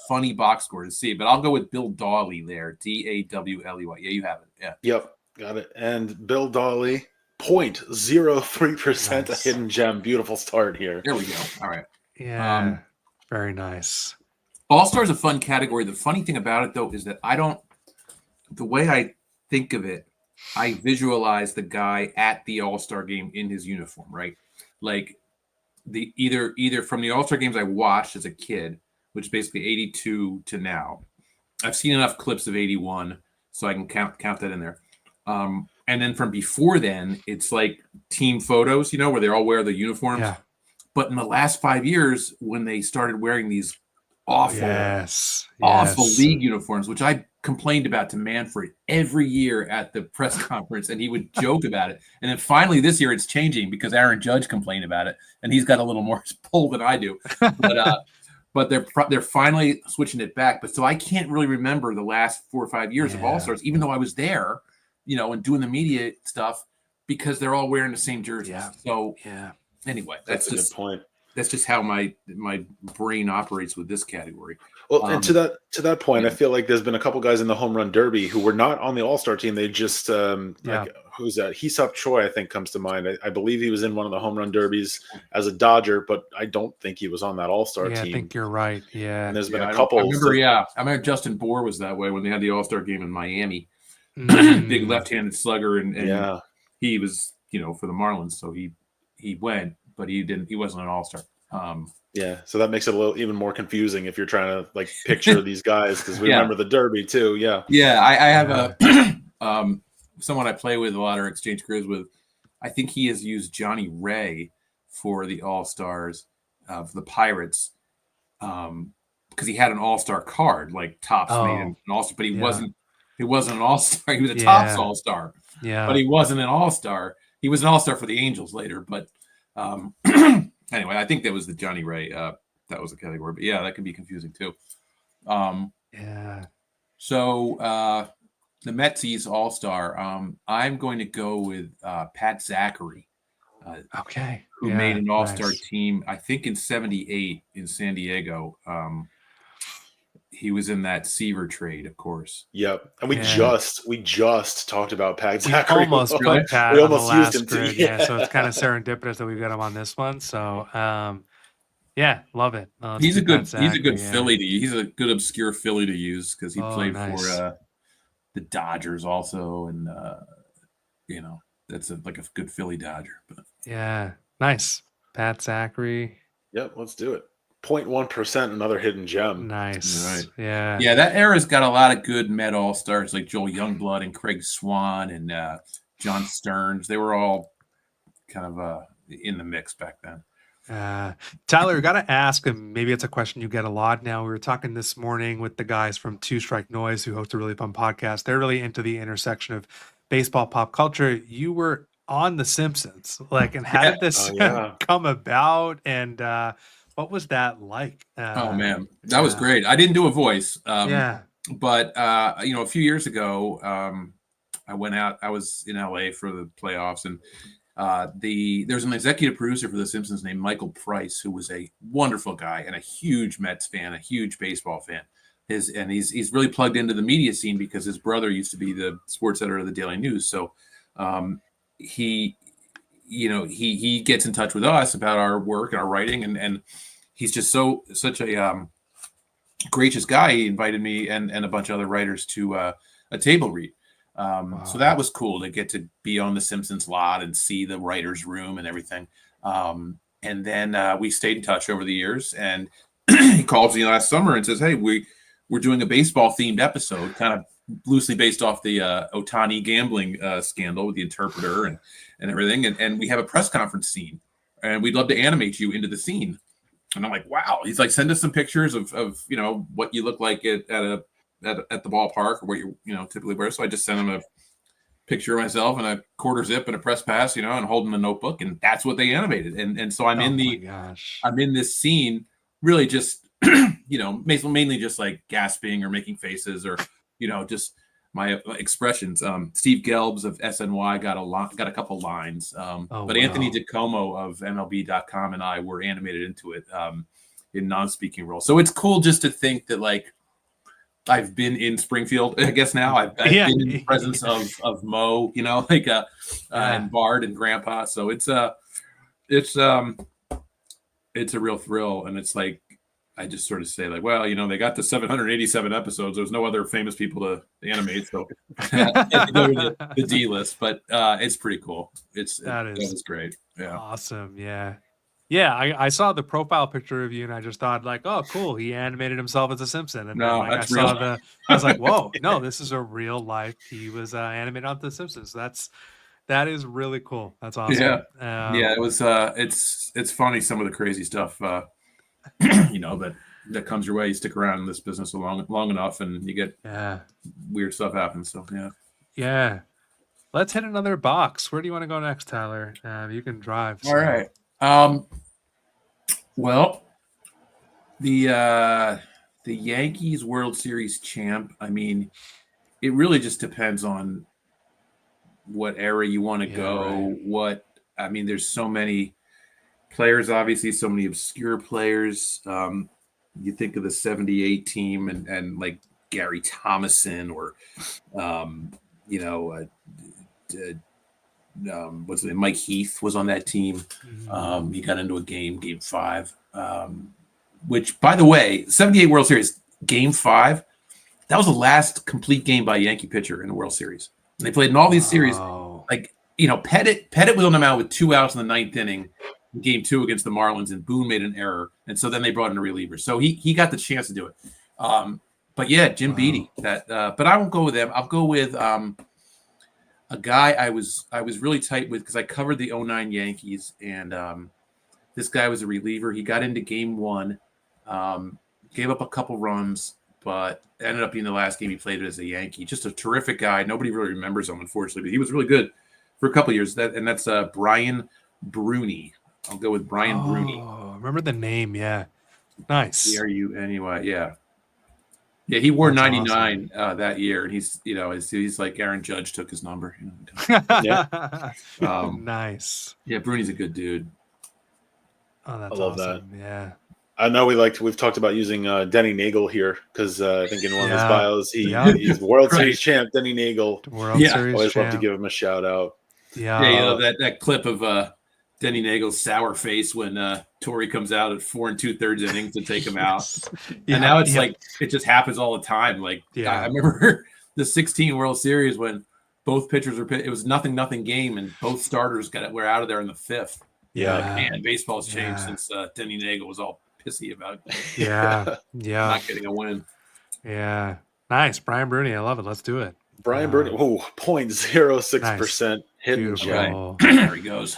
funny box score to see. But I'll go with Bill Dawley there, Dawley. Yeah, you have it. Yeah. Yep, got it. And Bill Dawley, 0.03%, a hidden gem. Beautiful start here. There we go. All right. Yeah, very nice. All-Star is a fun category. The funny thing about it, though, is that the way I think of it, I visualize the guy at the All-Star game in his uniform, right? Like either from the All-Star games I watched as a kid, which is basically 82 to now. I've seen enough clips of 81, so I can count that in there. And then from before then, it's like team photos, where they all wear the uniforms. Yeah. But in the last 5 years, when they started wearing these awful yes. league uniforms, which I complained about to Manfred every year at the press conference, and he would joke about it. And then finally this year it's changing because Aaron Judge complained about it, and he's got a little more pull than I do. But they're finally switching it back. But so I can't really remember the last 4 or 5 years of All-Stars, even though I was there, and doing the media stuff, because they're all wearing the same jerseys. Yeah. So anyway, that's a just good point. That's just how my brain operates with this category. Well, and to that point, I feel like there's been a couple guys in the home run derby who were not on the All-Star team. They just who's that? Heesop Choi, I think, comes to mind. I believe he was in one of the home run derbies as a Dodger, but I don't think he was on that All-Star team. I think you're right. Yeah, and there's been a couple. I remember Justin Bohr was that way when they had the All-Star game in Miami. Big left-handed slugger, and he was for the Marlins, so he went, but he wasn't an All-Star. So that makes it a little even more confusing if you're trying to picture these guys, because we remember the Derby too. I have someone I play with a lot or exchange careers with. I think he has used Johnny Ray for the All-Stars of the Pirates because he had an All-Star card, like Topps made him an All-Star, but he wasn't an All-Star. He was a Topps All-Star, but he wasn't an All-Star. He was an All-Star for the Angels later, but anyway, I think that was the Johnny Ray. That was the category, but that could be confusing too. So the Metsies All-Star. I'm going to go with Pat Zachary. Who made an All-Star team? I think in '78 in San Diego. He was in that Seaver trade, of course. Yep, and we just talked about Pat Zachary. We almost put Pat on the last grid. So it's kind of serendipitous that we've got him on this one. So love it. He's a good Philly to use. He's a good obscure Philly to use because he played for the Dodgers also, and that's a good Philly Dodger. But nice Pat Zachary. Yep, let's do it. 0.1%, another hidden gem. Nice. Right. Yeah. That era's got a lot of good Met All-Stars like Joel Youngblood and Craig Swan and John Stearns. They were all kind of in the mix back then. Tyler, got to ask, and maybe it's a question you get a lot now. We were talking this morning with the guys from Two Strike Noise who host a really fun podcast. They're really into the intersection of baseball pop culture. You were on The Simpsons, and how did this come about? And what was that like? Oh man, that was great. I didn't do a voice. But a few years ago, I went out. I was in LA for the playoffs, and there's an executive producer for The Simpsons named Michael Price, who was a wonderful guy and a huge Mets fan, a huge baseball fan. He's really plugged into the media scene because his brother used to be the sports editor of the Daily News. So he gets in touch with us about our work and our writing, and he's just such a gracious guy. He invited me and a bunch of other writers to a table read. So that was cool to get to be on the Simpsons lot and see the writer's room and everything. And then we stayed in touch over the years, and he calls me last summer and says, "Hey, we're doing a baseball themed episode, kind of loosely based off the Ohtani gambling scandal with the interpreter and everything. And we have a press conference scene, and we'd love to animate you into the scene." And I'm like, wow. He's like, send us some pictures of what you look like at the ballpark or what you typically wear. So I just sent him a picture of myself and a quarter zip and a press pass, and holding a notebook, and that's what they animated. And so I'm in this scene, really just mainly just like gasping or making faces or just my expressions. Steve Gelbs of SNY got a couple lines, but Anthony DiComo of MLB.com and I were animated into it in non-speaking roles. So it's cool just to think that I've been in Springfield. I guess now I've been in the presence of Mo, and Bard and Grandpa. So it's a real thrill, and it's like. I just sort of say they got the 787 episodes. There's no other famous people to animate, so to go to the D list. But it's pretty cool. That is great. Yeah, awesome. Yeah. I saw the profile picture of you, and I just thought oh, cool. He animated himself as a Simpson, and no, then, that's real. I was like, whoa, no, this is a real life. He was animated on The Simpsons. That is really cool. That's awesome. It was. It's funny some of the crazy stuff. But that comes your way. You stick around in this business long enough, and you get weird stuff happens. So yeah. Let's hit another box. Where do you want to go next, Tyler? You can drive. All right. Well, the Yankees World Series champ. I mean, it really just depends on what era you want to go. Right. There's so many players, obviously, so many obscure players. You think of the '78 team and like Gary Thomason or, what's his name? Mike Heath was on that team. He got into a game 5, which, by the way, '78 World Series, game 5, that was the last complete game by a Yankee pitcher in the World Series. And they played in all these series. Like, Pettit was on the mound with 2 outs in the 9th inning, in game 2 against the Marlins, and Boone made an error. And so then they brought in a reliever. So he got the chance to do it. But yeah, Jim Beattie. But I won't go with them. I'll go with a guy I was really tight with because I covered the '09 Yankees, and this guy was a reliever. He got into game 1, gave up a couple runs, but ended up being the last game he played as a Yankee. Just a terrific guy. Nobody really remembers him, unfortunately, but he was really good for a couple of years. That's Brian Bruni. I'll go with Brian Bruni. Oh, remember the name? Yeah, nice. Bruni, yeah. Yeah, he wore 99 that year, and he's like Aaron Judge took his number. Yeah, nice. Yeah, Bruni's a good dude. Oh, that's I love awesome. That. Yeah. I know we've talked about using Denny Nagel here because I think in one of his bios he's World Series champ. Denny Nagel. World Series always champ. Love to give him a shout out. Yeah, that clip of Denny Nagel's sour face when Torrey comes out at 4 2/3 innings to take him out. And now it's like it just happens all the time. Like I remember the '16 World Series when both pitchers it was 0-0 game and both starters were out of there in the 5th. Yeah, and baseball's changed since Denny Nagel was all pissy about not getting a win. Yeah, nice, Brian Bruni. I love it. Let's do it. Brian Bruni. 0.06% hitting. There he goes.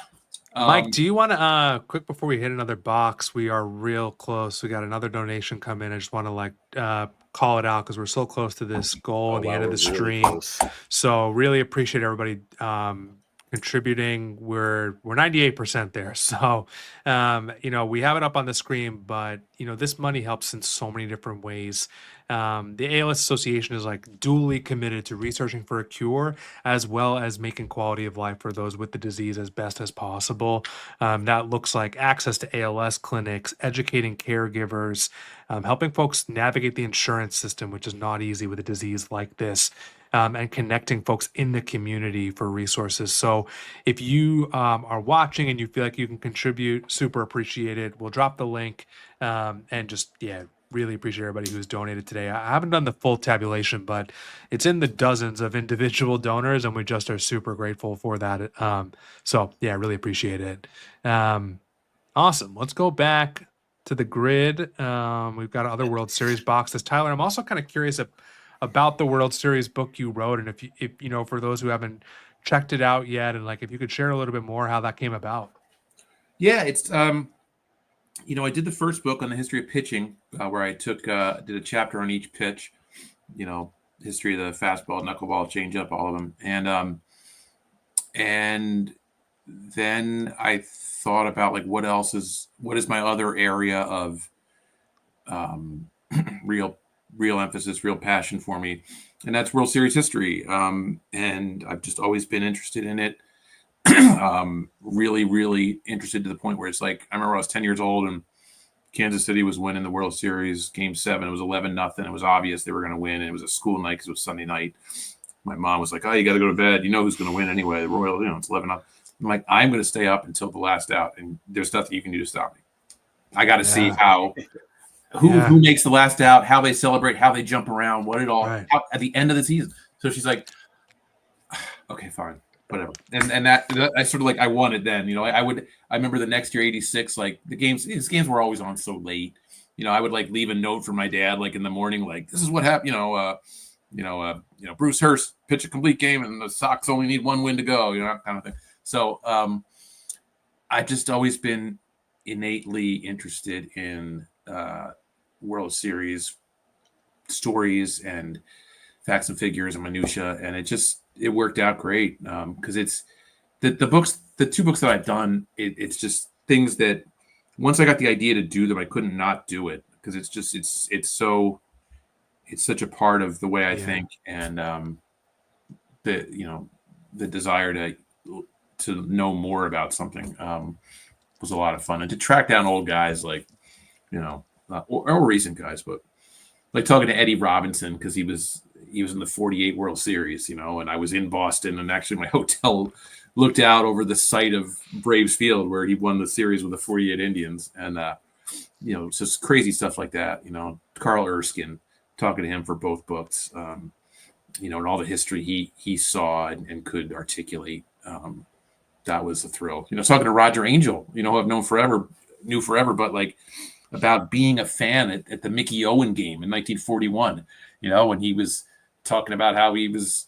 Mike, do you want to quick before we hit another box? We are real close. We got another donation come in. I just want to call it out because we're so close to this goal at the end of the stream. Really so really appreciate everybody contributing. We're 98% there. So we have it up on the screen, but this money helps in so many different ways. The ALS Association is duly committed to researching for a cure as well as making quality of life for those with the disease as best as possible. That looks like access to ALS clinics, educating caregivers, helping folks navigate the insurance system, which is not easy with a disease like this, and connecting folks in the community for resources. So if you are watching and you feel like you can contribute, super appreciate it. We'll drop the link and just, really appreciate everybody who's donated today. I haven't done the full tabulation, but it's in the dozens of individual donors, and we just are super grateful for that. Really appreciate it. Awesome. Let's go back to the grid. We've got other World Series boxes. Tyler, I'm also kind of curious about the World Series book you wrote, and if for those who haven't checked it out yet, and if you could share a little bit more how that came about. Yeah, it's I did the first book on the history of pitching, where I did a chapter on each pitch, history of the fastball, knuckleball, changeup, all of them. And then I thought about what is my other area of real emphasis, real passion for me. And that's World Series history. And I've just always been interested in it. Really, really interested to the point where it's I remember I was 10 years old and Kansas City was winning the World Series game 7. It was 11-0. It was obvious they were going to win. And it was a school night because it was Sunday night. My mom was like, "Oh, you got to go to bed. You know who's going to win anyway. The Royals, it's 11-0. I'm like, I'm going to stay up until the last out. And there's nothing you can do to stop me. I got to see who makes the last out, how they celebrate, how they jump around, what it all at the end of the season. So she's like, okay, fine. Whatever. And that I sort of I wanted then, I remember the next year, 86, these games were always on so late, I would leave a note for my dad, in the morning, this is what happened, Bruce Hurst pitched a complete game and the Sox only need 1 win to go, kind of thing. So, I've just always been innately interested in, World Series stories and facts and figures and minutia, and it worked out great because it's the two books that I've done. It's just things that once I got the idea to do them, I couldn't not do it because it's such a part of the way I think, and the desire to know more about something was a lot of fun, and to track down old guys like or recent guys, but like talking to Eddie Robinson because he was in the 48 World Series, and I was in Boston, and actually my hotel looked out over the site of Braves Field where he won the series with the 48 Indians, and it's just crazy stuff like that. Carl Erskine, talking to him for both books, and all the history he saw and could articulate. That was a thrill. Talking to Roger Angel, who I've knew forever, but like about being a fan at the Mickey Owen game in 1941, when he was talking about how he was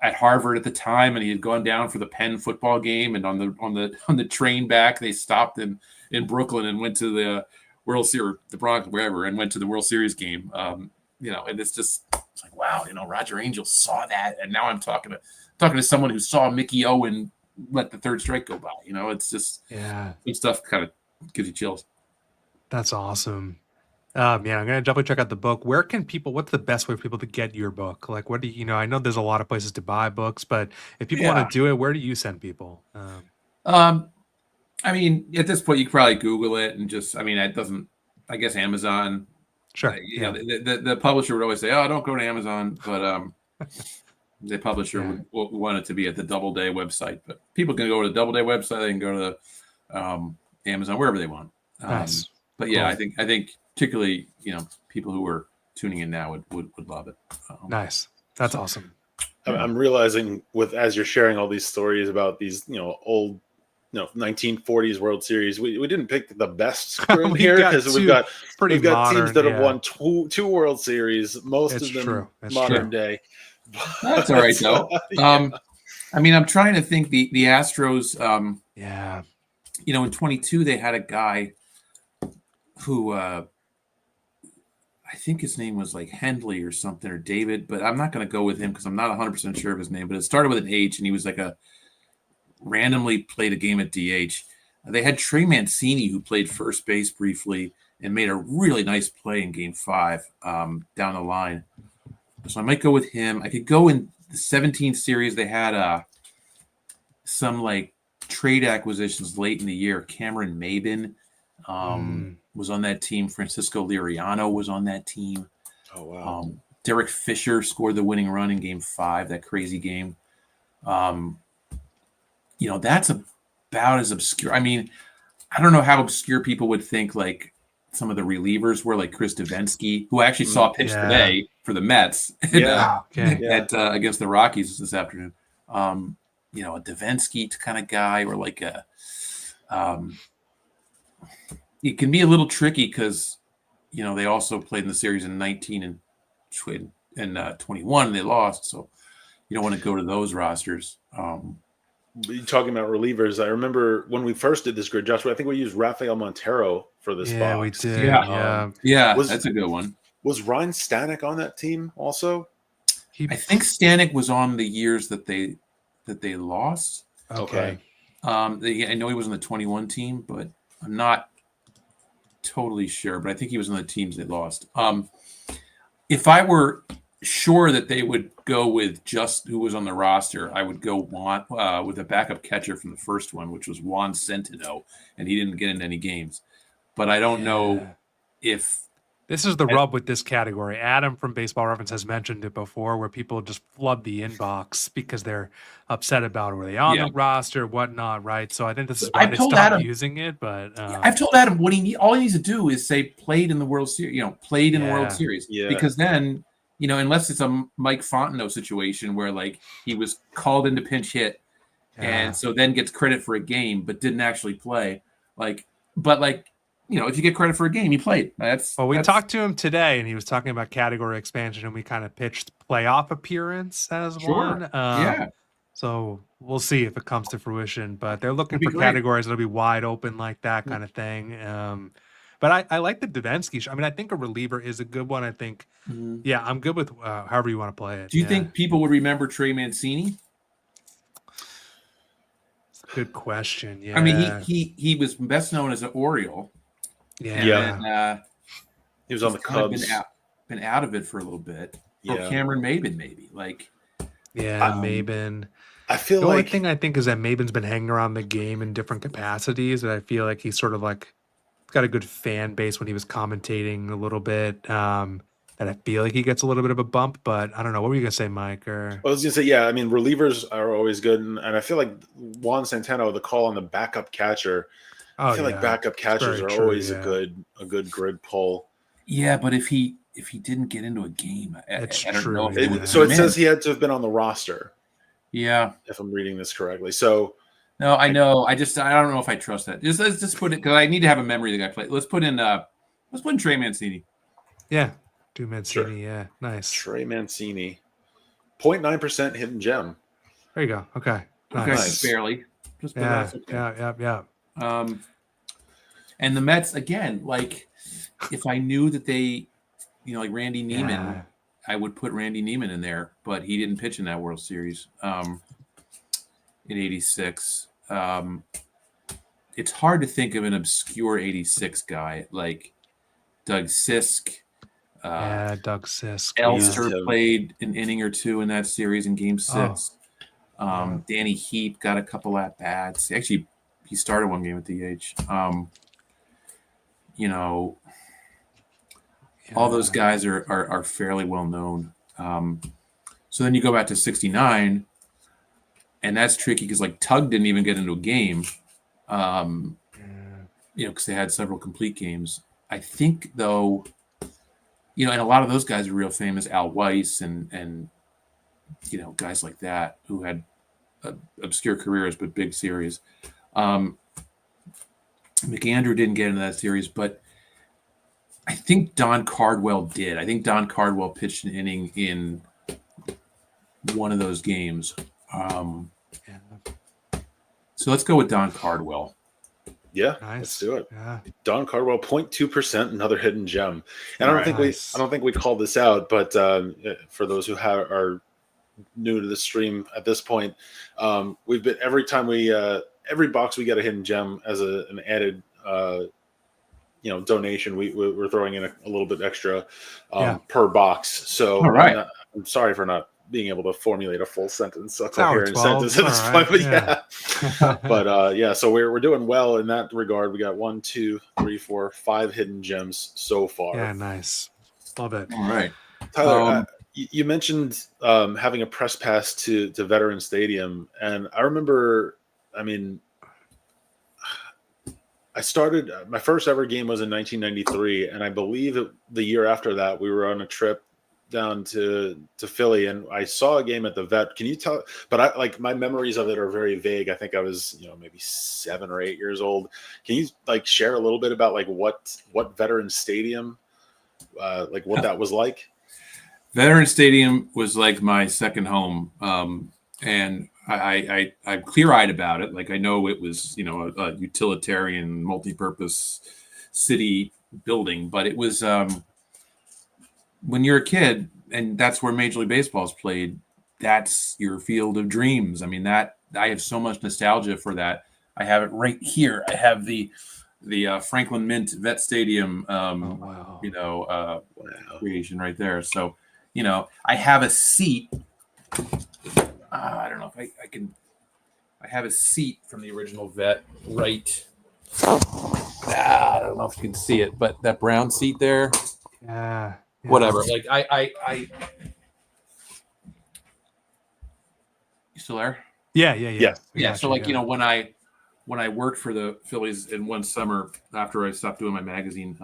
at Harvard at the time, and he had gone down for the Penn football game, and on the train back, they stopped in Brooklyn and went to the World Series, the Bronx, wherever, and went to the World Series game. And it's like, wow, Roger Angel saw that, and now I'm talking to someone who saw Mickey Owen let the third strike go by. It's just some stuff kind of gives you chills. That's awesome. I'm gonna definitely check out the book. What's the best way for people to get your book? Like, what do I know there's a lot of places to buy books, but if people want to do it, where do you send people? I mean, at this point, you can probably Google it and just, it doesn't, I guess Amazon. Sure. The publisher would always say, "Oh, don't go to Amazon," but the publisher would want it to be at the Doubleday website. But people can go to the Doubleday website. They can go to the Amazon, wherever they want. Nice. But Cool. I think particularly people who are tuning in now would love it. Nice. That's awesome. I'm realizing as you're sharing all these stories about these old 1940s World Series, we didn't pick the best group here because we've got teams that have won two World Series, most of them modern day. That's all right though. I'm trying to think the Astros. In 22 they had a guy who I think his name was like Hendley or something, or David, but I'm not going to go with him because I'm not 100% sure of his name, but it started with an H, and he was like randomly played a game at DH. They had Trey Mancini, who played first base briefly and made a really nice play in game 5 down the line. So I might go with him. I could go in the 17th series. They had some like trade acquisitions late in the year. Cameron Maben was on that team. Francisco Liriano was on that team. Oh, wow. Derek Fisher scored the winning run in game 5, that crazy game. That's about as obscure. I don't know how obscure people would think like some of the relievers were, like Chris Davinsky, who I actually saw pitch today for the Mets against the Rockies this afternoon. A Davinsky kind of guy, or like it can be a little tricky because, they also played in the series in 19 and 21, and they lost. So you don't want to go to those rosters. You're talking about relievers. I remember when we first did this grid, Joshua, I think we used Rafael Montero for this box. We did. That's a good one. Was Ryan Stanek on that team also? I think Stanek was on the years that they lost. Okay. I know he was on the 21 team, but I'm not totally sure. But I think he was on the teams they lost. If I were sure that they would go with just who was on the roster, I would go with a backup catcher from the first one, which was Juan Centeno, and he didn't get into any games. But I don't know if this is the rub with this category. Adam from Baseball Reference has mentioned it before, where people just flood the inbox because they're upset about were they on the roster, whatnot, right? So I think this is why they stopped using it. But I've told Adam all he needs to do is say played in the World Series, played in the World Series, because then. Unless it's a Mike Fontenot situation where like he was called into pinch hit and so then gets credit for a game, but didn't actually play. If you get credit for a game, he played. We talked to him today and he was talking about category expansion, and we kind of pitched playoff appearance as one. So we'll see if it comes to fruition, but they're looking for categories that'll be wide open like that kind of thing. But I like the Davinsky. I mean, I think a reliever is a good one. I think, yeah, I'm good with however you want to play it. Do you think people would remember Trey Mancini? Good question. Yeah. I mean, he was best known as an Oriole. Yeah. And, he was on the Cubs. Been out of it for a little bit. Or Yeah. Cameron Maben, maybe. Maben. I feel the like only thing I think is that Maben's been hanging around the game in different capacities, and I feel like he's sort of like got a good fan base when he was commentating a little bit. That I feel like he gets a little bit of a bump, but I don't know. What were you gonna say, Mike? Or I was gonna say, yeah. I mean, relievers are always good, and I feel like Juan Santana, the call on the backup catcher. I feel like backup catchers are always a good grid pull. Yeah, but if he didn't get into a game, I don't know. So it says he had to have been on the roster. Yeah, if I'm reading this correctly. So no, I know. I don't know if I trust that. Let's just put it because I need to have a memory of the guy played. Let's put in Trey Mancini. Yeah, do Mancini. Yeah, nice. Trey Mancini, 0.9% hidden gem. There you go. Okay, nice. Barely. Just yeah. And the Mets again, like if I knew that they, like Randy Neiman, I would put Randy Neiman in there, but he didn't pitch in that World Series in '86. It's hard to think of an obscure '86 guy like Doug Sisk. Doug Sisk. Elster played an inning or two in that series in Game 6. Danny Heap got a couple at bats. Actually, he started one game at DH. All those guys are fairly well known. So then you go back to '69, and that's tricky because like Tug didn't even get into a game, because they had several complete games. I think though, and a lot of those guys are real famous. Al Weiss and guys like that who had obscure careers but big series. McAndrew didn't get into that series, but I think Don Cardwell did. I think Don Cardwell pitched an inning in one of those games. So let's go with Don Cardwell. Yeah, let's do it. Yeah. Don Cardwell, 0.2%, another hidden gem. And I don't think we called this out, but for those who are new to the stream at this point, we've been every box we get a hidden gem as an added donation. We're throwing in a little bit extra per box. So all right. I'm sorry for not being able to formulate a full sentence, a coherent sentence at this point. But so we're doing well in that regard. We got 1, 2, 3, 4, 5 hidden gems so far. Yeah, nice. Love it. All right, Tyler. You mentioned having a press pass to Veteran Stadium, and I remember. I mean, I started my first ever game was in 1993, and I believe the year after that we were on a trip down to Philly, and I saw a game at the Vet. Can you tell? But my memories of it are very vague. I think I was maybe 7 or 8 years old. Can you share a little bit about what Veteran Stadium, what that was like? Veteran Stadium was like my second home, and I'm clear-eyed about it. Like I know it was a utilitarian, multi-purpose city building, but it was when you're a kid, and that's where Major League Baseball is played. That's your field of dreams. I mean, that I have so much nostalgia for that. I have it right here. I have the Franklin Mint Vet Stadium, creation right there. So, I have a seat. I don't know if I can. I have a seat from the original Vet right. I don't know if you can see it, but that brown seat there. Yeah. Whatever. Like I. You still there? Yeah. So when I worked for the Phillies in one summer after I stopped doing my magazine,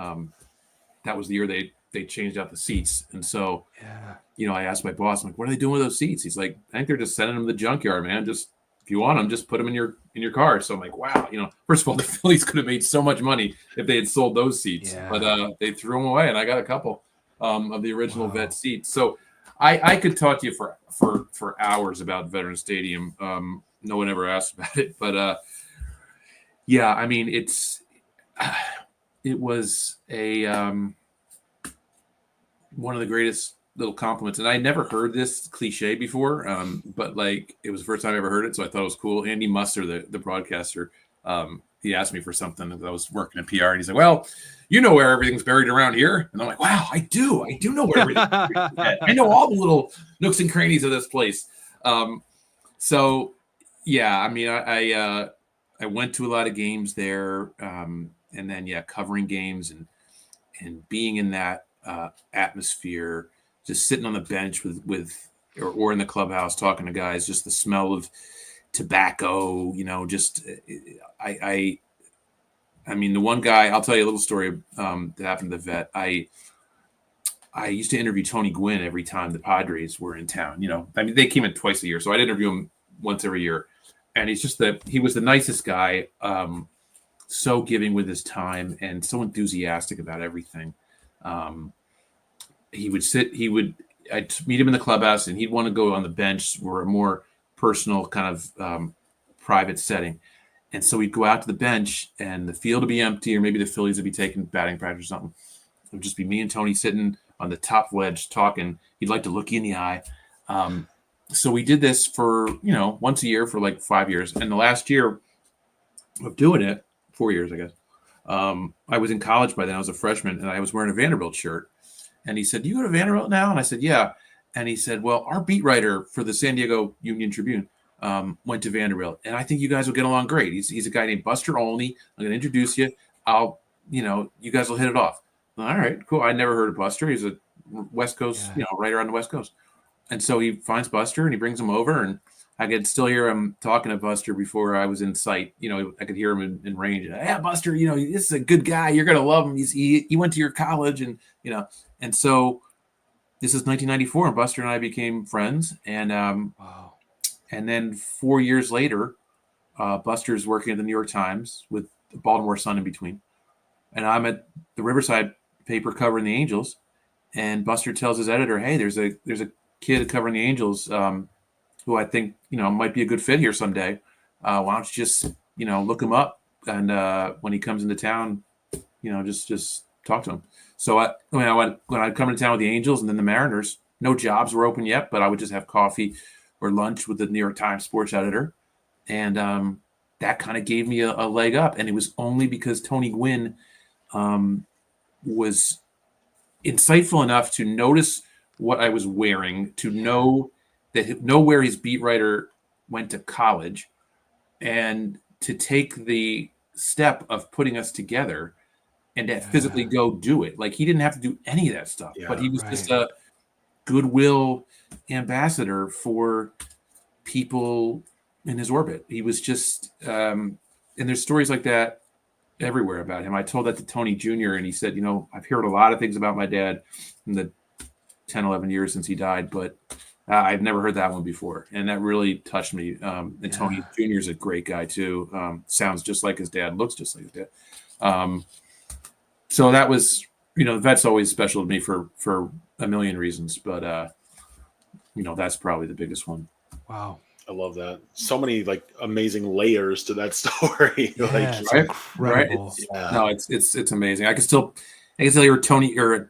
that was the year they changed out the seats, and so I asked my boss, I'm like, what are they doing with those seats? He's like, I think they're just sending them to the junkyard, man. Just if you want them, just put them in your car. So I'm like, wow, first of all, the Phillies could have made so much money if they had sold those seats, but they threw them away, and I got a couple of the original Vet seats. So I could talk to you for hours about Veteran Stadium. No one ever asked about it, but I mean, it's it was a one of the greatest little compliments. And I never heard this cliche before, but like it was the first time I ever heard it, so I thought it was cool. Andy Muster, the broadcaster, he asked me for something that I was working in PR, and he's like, "Well, you know where everything's buried around here?" And I'm like, "Wow, I do know where everything's buried. I know all the little nooks and crannies of this place." So yeah, I mean, I went to a lot of games there, and then covering games and being in that atmosphere, just sitting on the bench or in the clubhouse talking to guys, just the smell of tobacco, just I mean, the one guy, I'll tell you a little story that happened to the vet. I used to interview Tony Gwynn every time the Padres were in town. I mean, they came in twice a year, so I'd interview him once every year. And he's just he was the nicest guy, so giving with his time and so enthusiastic about everything. I'd meet him in the clubhouse, and he'd want to go on the bench or a more personal kind of private setting. And so we'd go out to the bench, and the field would be empty, or maybe the Phillies would be taking batting practice or something. It would just be me and Tony sitting on the top ledge talking. He'd like to look you in the eye. So we did this for, once a year for like 5 years. And the last year of doing it, 4 years, I guess, I was in college by then. I was a freshman, and I was wearing a Vanderbilt shirt. And he said, "Do you go to Vanderbilt now?" And I said, "Yeah." And he said, "Well, our beat writer for the San Diego Union Tribune went to Vanderbilt, and I think you guys will get along great. He's a guy named Buster Olney. I'm going to introduce you. You guys will hit it off." All right, cool. I never heard of Buster. He's a West Coast, writer on the West Coast. And so he finds Buster, and he brings him over, and I could still hear him talking to Buster before I was in sight. I could hear him in range. "Yeah, Buster, this is a good guy. You're going to love him. He went to your college," and and so this is 1994, and Buster and I became friends. And wow. And then 4 years later, Buster's working at the New York Times with the Baltimore Sun in between, and I'm at the Riverside paper covering the Angels. And Buster tells his editor, "Hey, there's a kid covering the Angels who I think might be a good fit here someday. Why don't you just look him up, and when he comes into town, just talk to him." So when I'd come into town with the Angels and then the Mariners, no jobs were open yet, but I would just have coffee or lunch with the New York Times sports editor, and that kind of gave me a leg up. And it was only because Tony Gwynn was insightful enough to notice what I was wearing, to know where his beat writer went to college, and to take the step of putting us together and to physically go do it. Like, he didn't have to do any of that stuff, but he was just a goodwill ambassador for people in his orbit. He was just, and there's stories like that everywhere about him. I told that to Tony Jr., and he said, "I've heard a lot of things about my dad in the 10, 11 years since he died, but I've never heard that one before." And that really touched me. And Tony Jr. is a great guy too. Sounds just like his dad, looks just like his dad. So that was, the vet's always special to me for a million reasons, but that's probably the biggest one. Wow. I love that. So many amazing layers to that story. Yeah, right? Incredible. Yeah. No, it's amazing. I can still hear Tony or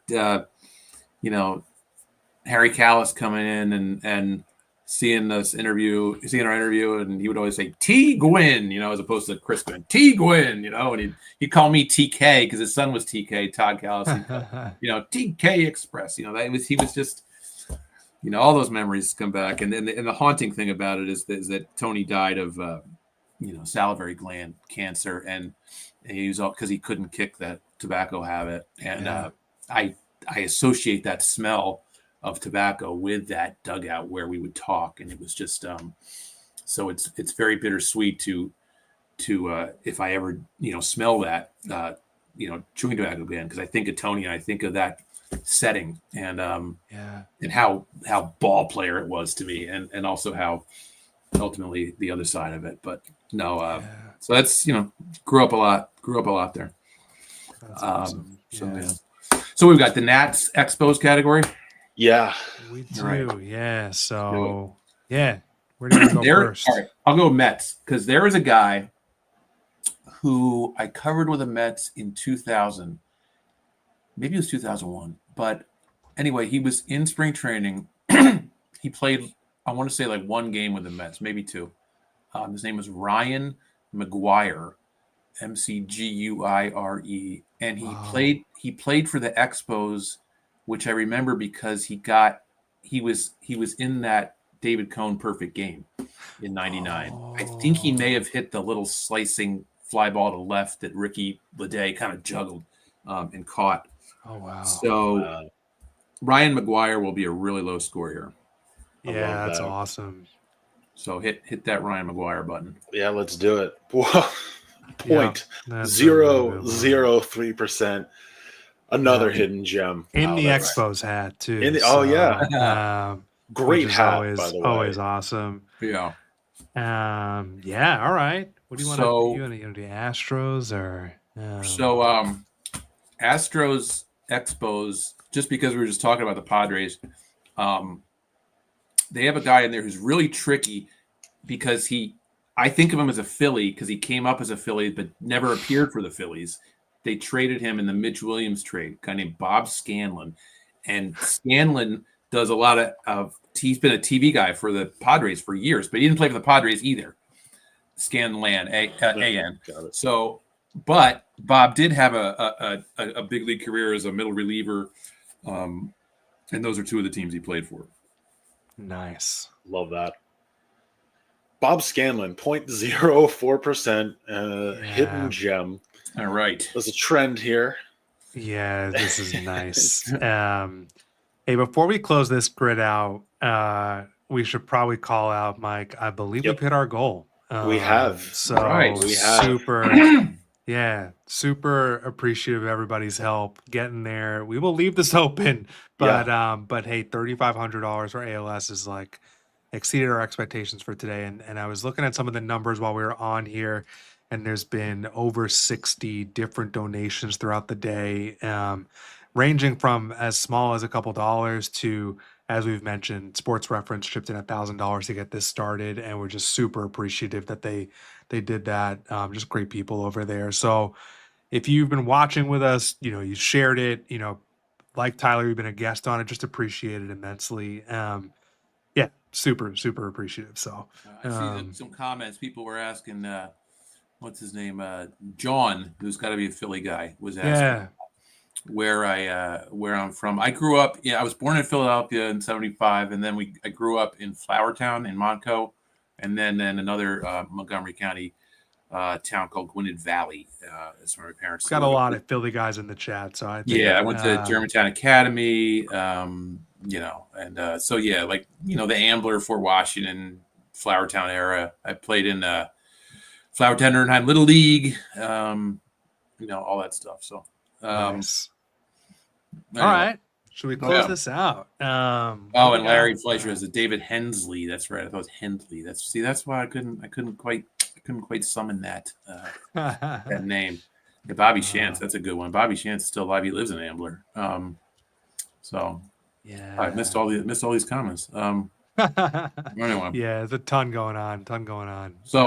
Harry Callis coming in and seeing our interview, and he would always say T. Gwynn, as opposed to Chris Gwynn. T. Gwynn, and he'd call me TK because his son was TK, Todd Callis. TK Express. He was just, all those memories come back. And then the haunting thing about it is that Tony died of salivary gland cancer, and he was all because he couldn't kick that tobacco habit. And I associate that smell of tobacco with that dugout where we would talk, and it was just so it's very bittersweet to if I ever smell that chewing tobacco again, because I think of Tony and I think of that setting, and and how ball player it was to me, and also how ultimately the other side of it. But no, so that's grew up a lot there. That's awesome. So we've got the Nats Expos category. Yeah, we do. Right. Yeah. So where do you go first? All right, I'll go Mets, because there is a guy who I covered with the Mets in 2000. Maybe it was 2001. But anyway, he was in spring training. He played, I want to say, like one game with the Mets, maybe two. His name was Ryan McGuire, McGuire, and he played for the Expos, which I remember because he was in that David Cohn perfect game in '99. I think he may have hit the little slicing fly ball to left that Ricky Leday kind of juggled and caught. Oh wow! So Ryan McGuire will be a really low score here. Yeah, that's awesome. So hit that Ryan McGuire button. Yeah, let's do it. 0.003%. Another hidden gem in the Expos hat too. Great hat, always, by the way. Always awesome. Yeah. Yeah. All right. What do you want to? You want to do Astros or? Astros Expos. Just because we were just talking about the Padres, they have a guy in there who's really tricky because I think of him as a Philly because he came up as a Philly but never appeared for the Phillies. They traded him in the Mitch Williams trade, a guy named Bob Scanlon. And Scanlon does a lot of he's been a TV guy for the Padres for years, but he didn't play for the Padres either. Scanlon, A-N. So, but Bob did have a big league career as a middle reliever, and those are two of the teams he played for. Nice. Love that. Bob Scanlon, 0.04%, hidden gem. All right. There's a trend here. Yeah, this is nice. Hey, before we close this grid out, we should probably call out, Mike. I believe we've hit our goal. We have. So we have. super appreciative of everybody's help getting there. We will leave this open, but hey, $3,500 for ALS is like exceeded our expectations for today. And I was looking at some of the numbers while we were on here, and there's been over 60 different donations throughout the day, ranging from as small as a couple dollars to, as we've mentioned, Sports Reference chipped in $1,000 to get this started, and we're just super appreciative that they did that. Just great people over there. So if you've been watching with us, you shared it, like Tyler, you've been a guest on it, just appreciate it immensely. Yeah, super appreciative. So I see some comments. People were asking, what's his name? John, who's got to be a Philly guy, was asking where I'm from. I grew up. I was born in Philadelphia in '75, and then I grew up in Flourtown in Montco, and then another Montgomery County town called Gwinnett Valley. That's where my parents got a lot of Philly guys in the chat. So I think, I went to Germantown Academy. The Ambler, Fort Washington, Flourtown era. I played in Flourtown Ernheim Little League. All that stuff. So. Nice. Anyway. All right. Should we close this out? And Larry Fleischer has a David Hensley. That's right. I thought it was Hensley. That's why I couldn't quite summon that that name. Yeah, Bobby Shantz, that's a good one. Bobby Shantz is still alive. He lives in Ambler. I missed all these comments. Anyway. Yeah, there's a ton going on. So,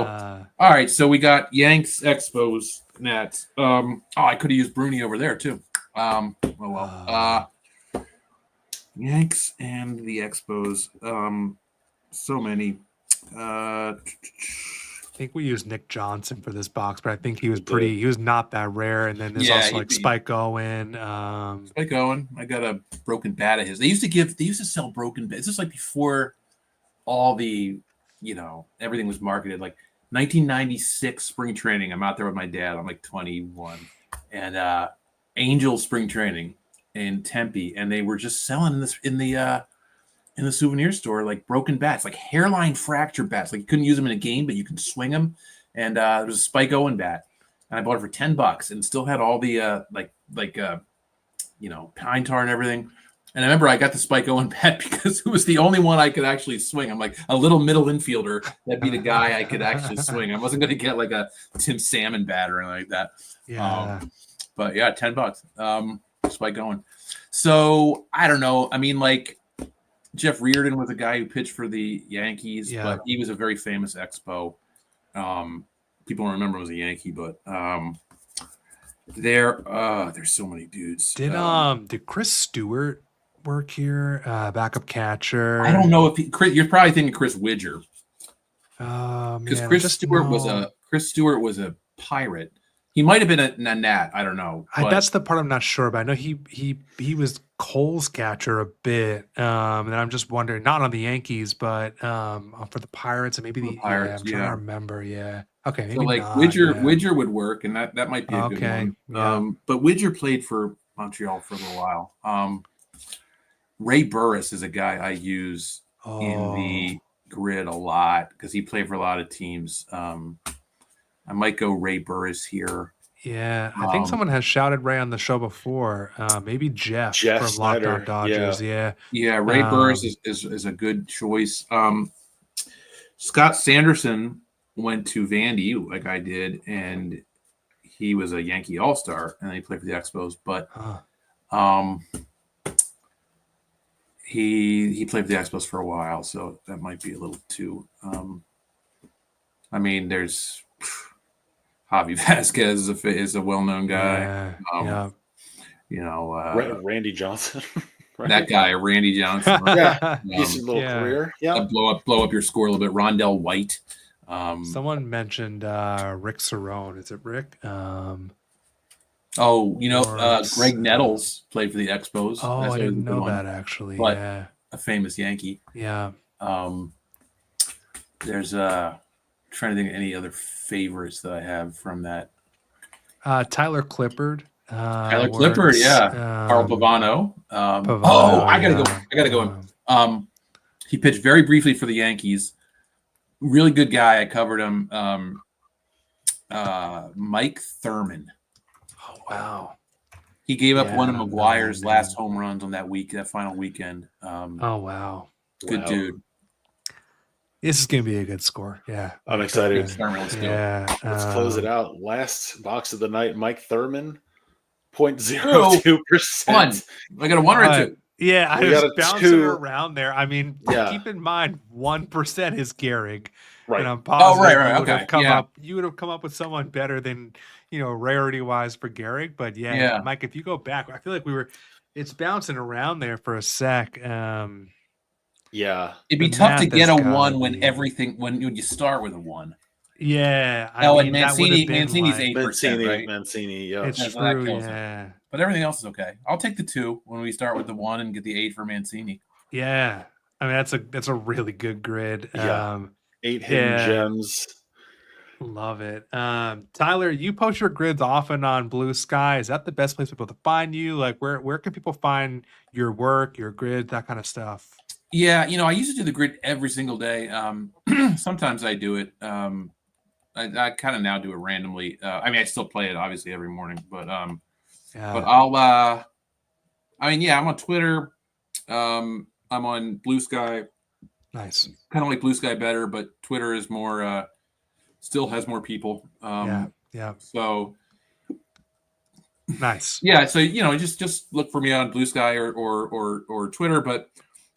all right. So we got Yanks, Expos, Nats. I could have used Bruni over there too. Yanks and the Expos. So many. I think we used Nick Johnson for this box, but I think he was not that rare. And then there's also Spike Owen. Spike Owen. I got a broken bat of his. They used to sell broken bats. This is like before all the, everything was marketed. Like 1996 spring training. I'm out there with my dad. I'm like 21. And Angel spring training in Tempe. And they were just selling this in the souvenir store, like broken bats, like hairline fracture bats. Like you couldn't use them in a game, but you could swing them. And there was a Spike Owen bat, and I bought it for $10, and still had all the pine tar and everything. And I remember I got the Spike Owen bat because it was the only one I could actually swing. I'm like a little middle infielder. That'd be the guy I could actually swing. I wasn't going to get like a Tim Salmon bat or anything like that. Yeah. But yeah, $10. Spike Owen. So I don't know. I mean, like, Jeff Reardon was a guy who pitched for the Yankees, but he was a very famous Expo. people don't remember was a Yankee, but there's so many dudes. Did Chris Stewart work here? Backup catcher. I don't know if you're probably thinking Chris Widger. Because Chris Stewart was a Pirate. He might have been a Nat. I don't know. That's the part I'm not sure about. I know he was Cole's catcher a bit, and I'm just wondering, not on the Yankees, but for the Pirates and maybe the Pirates. I'm trying to remember. Yeah. Okay. Maybe so like not, Widger would work, and that might be a good one. Yeah. But Widger played for Montreal for a little while. Ray Burris is a guy I use in the grid a lot because he played for a lot of teams. I might go Ray Burris here. Yeah, I think someone has shouted Ray on the show before. Maybe Jeff from Snyder. Lockdown Dodgers. Yeah. Ray Burris is a good choice. Scott Sanderson went to Vandy like I did, and he was a Yankee All-Star, and then he played for the Expos. But he played for the Expos for a while, so that might be a little too. I mean, there's. Javi Vasquez is a well-known guy. Randy Johnson. Right? That guy, Randy Johnson. Right? Decent little career. Yeah, blow up your score a little bit. Rondell White. Someone mentioned Rick Cerrone. Is it Rick? Greg Nettles played for the Expos. I didn't know that actually. But yeah, a famous Yankee. Yeah. There's trying to think of any other favorites that I have from that. Tyler Clippard. Clippard, yeah. Carl Pavano. I gotta go. He pitched very briefly for the Yankees. Really good guy. I covered him. Mike Thurman. Oh wow. He gave up one of McGuire's last home runs on that final weekend. Oh wow. Good dude. This is going to be a good score. Yeah. I'm excited. Let's close it out. Last box of the night, Mike Thurman, 0.02%. I got a 1 or 2. Yeah, I was bouncing around there. I mean, keep in mind, 1% is Gehrig. Right. And I'm positive right. You would have come up with someone better than, rarity-wise for Gehrig. But Mike, if you go back, I feel like it's bouncing around there for a sec. Yeah, it'd be tough to get a 1 when you start with a 1. Yeah, and Mancini's 8%, right? Mancini, yeah, it's true. Yeah, but everything else is okay. I'll take the 2 when we start with the 1 and get the 8 for Mancini. Yeah, I mean that's a really good grid. 8 hidden gems. Love it. Tyler, you post your grids often on Blue Sky. Is that the best place for people to find you? Like, where can people find your work, your grid, that kind of stuff? Yeah, I used to do the grid every single day. Sometimes I do it. I kind of now do it randomly. I still play it obviously every morning, but I'll. I'm on Twitter. I'm on Blue Sky. Nice. Kind of like Blue Sky better, but Twitter is more. Still has more people. Yeah. So. Nice. Yeah. So just look for me on Blue Sky or Twitter, but.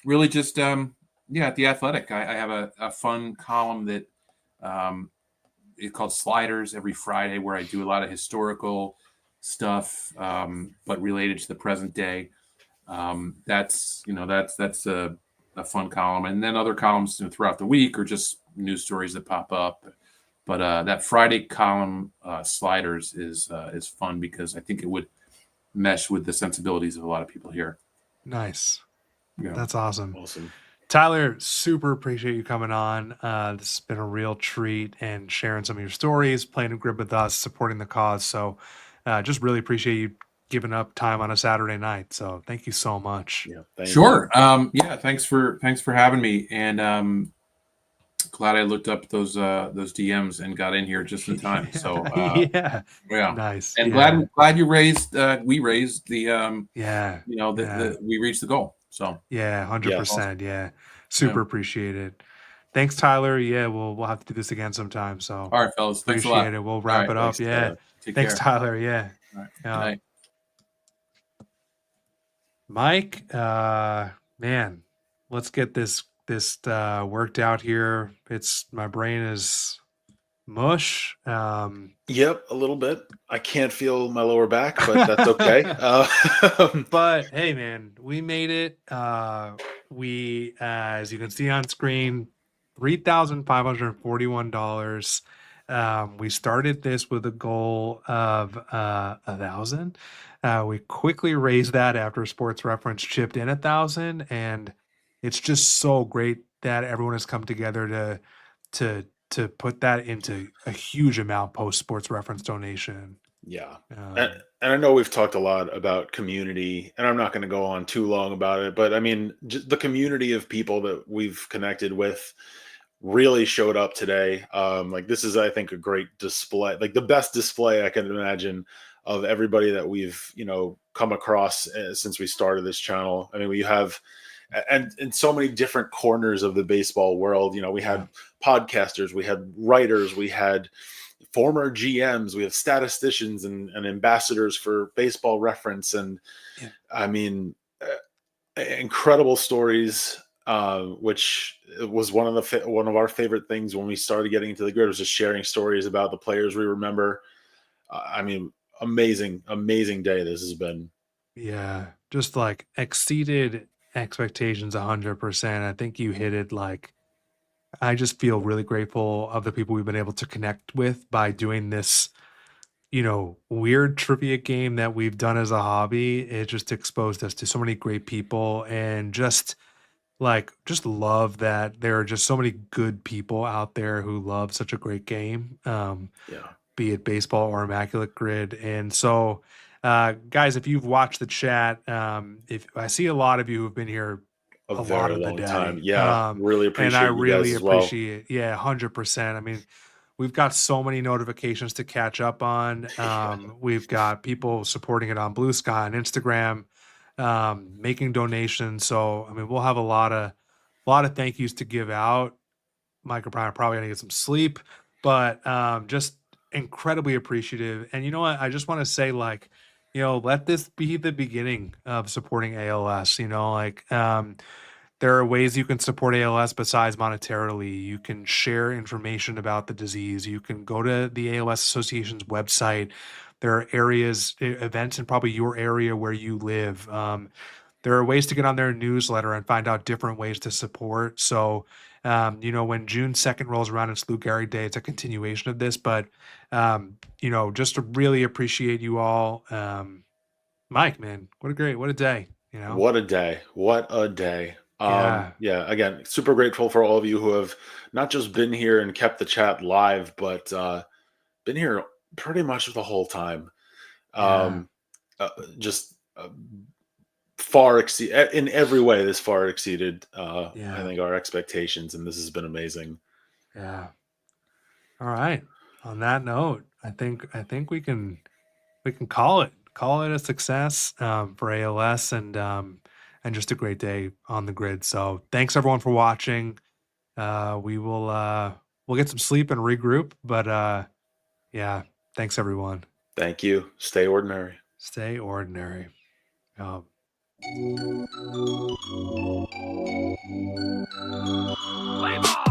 Really just, at The Athletic, I have a fun column that it's called Sliders every Friday where I do a lot of historical stuff, but related to the present day. That's a fun column. And then other columns throughout the week are just news stories that pop up. But that Friday column, Sliders, is fun because I think it would mesh with the sensibilities of a lot of people here. Nice. Yeah. That's awesome. Awesome. Tyler, super appreciate you coming on. This has been a real treat and sharing some of your stories, playing a grid with us, supporting the cause. So just really appreciate you giving up time on a Saturday night. So thank you so much. Yeah, sure. Thanks for having me. And glad I looked up those DMs and got in here just in time. So yeah, nice. And glad you raised we raised the we reached the goal. So 100%. Yeah, super appreciate it. Thanks, Tyler. Yeah, we'll have to do this again sometime. So all right, fellas, thanks a lot. Appreciate it. We'll wrap it up. Thanks, Tyler. Yeah. All right. Good night. Mike, man, let's get this worked out here. My brain is mush. Yep, a little bit. I can't feel my lower back, but that's okay. But hey, man, we made it. We, as you can see on screen, $3,541. We started this with a goal of 1,000. We quickly raised that after Sports Reference chipped in 1,000, and it's just so great that everyone has come together to put that into a huge amount post Sports Reference donation. Yeah. And I know we've talked a lot about community, and I'm not going to go on too long about it, but I mean, just the community of people that we've connected with really showed up today. Like this is, I think, a great display, like the best display I can imagine of everybody that we've, come across since we started this channel. I mean, we have, and in so many different corners of the baseball world, we had podcasters, we had writers, we had former GMs, we have statisticians and ambassadors for Baseball Reference. And I mean, incredible stories, which was one of our favorite things when we started getting into the grid, was just sharing stories about the players we remember. I mean, amazing day this has been. Yeah, just like exceeded expectations 100%. I think you hit it. Like, I just feel really grateful of the people we've been able to connect with by doing this, weird trivia game that we've done as a hobby. It just exposed us to so many great people, and just love that there are just so many good people out there who love such a great game. Be it baseball or Immaculate Grid. And so, guys, if you've watched the chat, if I see a lot of you who've been here a lot of the day. Time. Yeah, really appreciate and I you really guys as well. appreciate, 100%. I mean, we've got so many notifications to catch up on. We've got people supporting it on Blue Sky and Instagram, making donations. So, I mean, we'll have a lot of thank yous to give out. Mike O'Brien probably gonna get some sleep, but just incredibly appreciative. And you know what? I just want to say, let this be the beginning of supporting ALS. There are ways you can support ALS besides monetarily. You can share information about the disease. You can go to the ALS Association's website. There are events in probably your area where you live. There are ways to get on their newsletter and find out different ways to support. So, when June 2nd rolls around, it's Lou Gehrig Day. It's a continuation of this, but, just to really appreciate you all. Mike, man, what a day, What a day. Again, super grateful for all of you who have not just been here and kept the chat live, but been here pretty much the whole time. Far exceed in every way. This far exceeded, I think, our expectations, and this has been amazing. Yeah. All right. On that note, I think we can call it a success for ALS, and just a great day on the grid. So thanks everyone for watching. We'll get some sleep and regroup, but thanks everyone. Thank you. Stay ordinary. Stay ordinary. Play ball.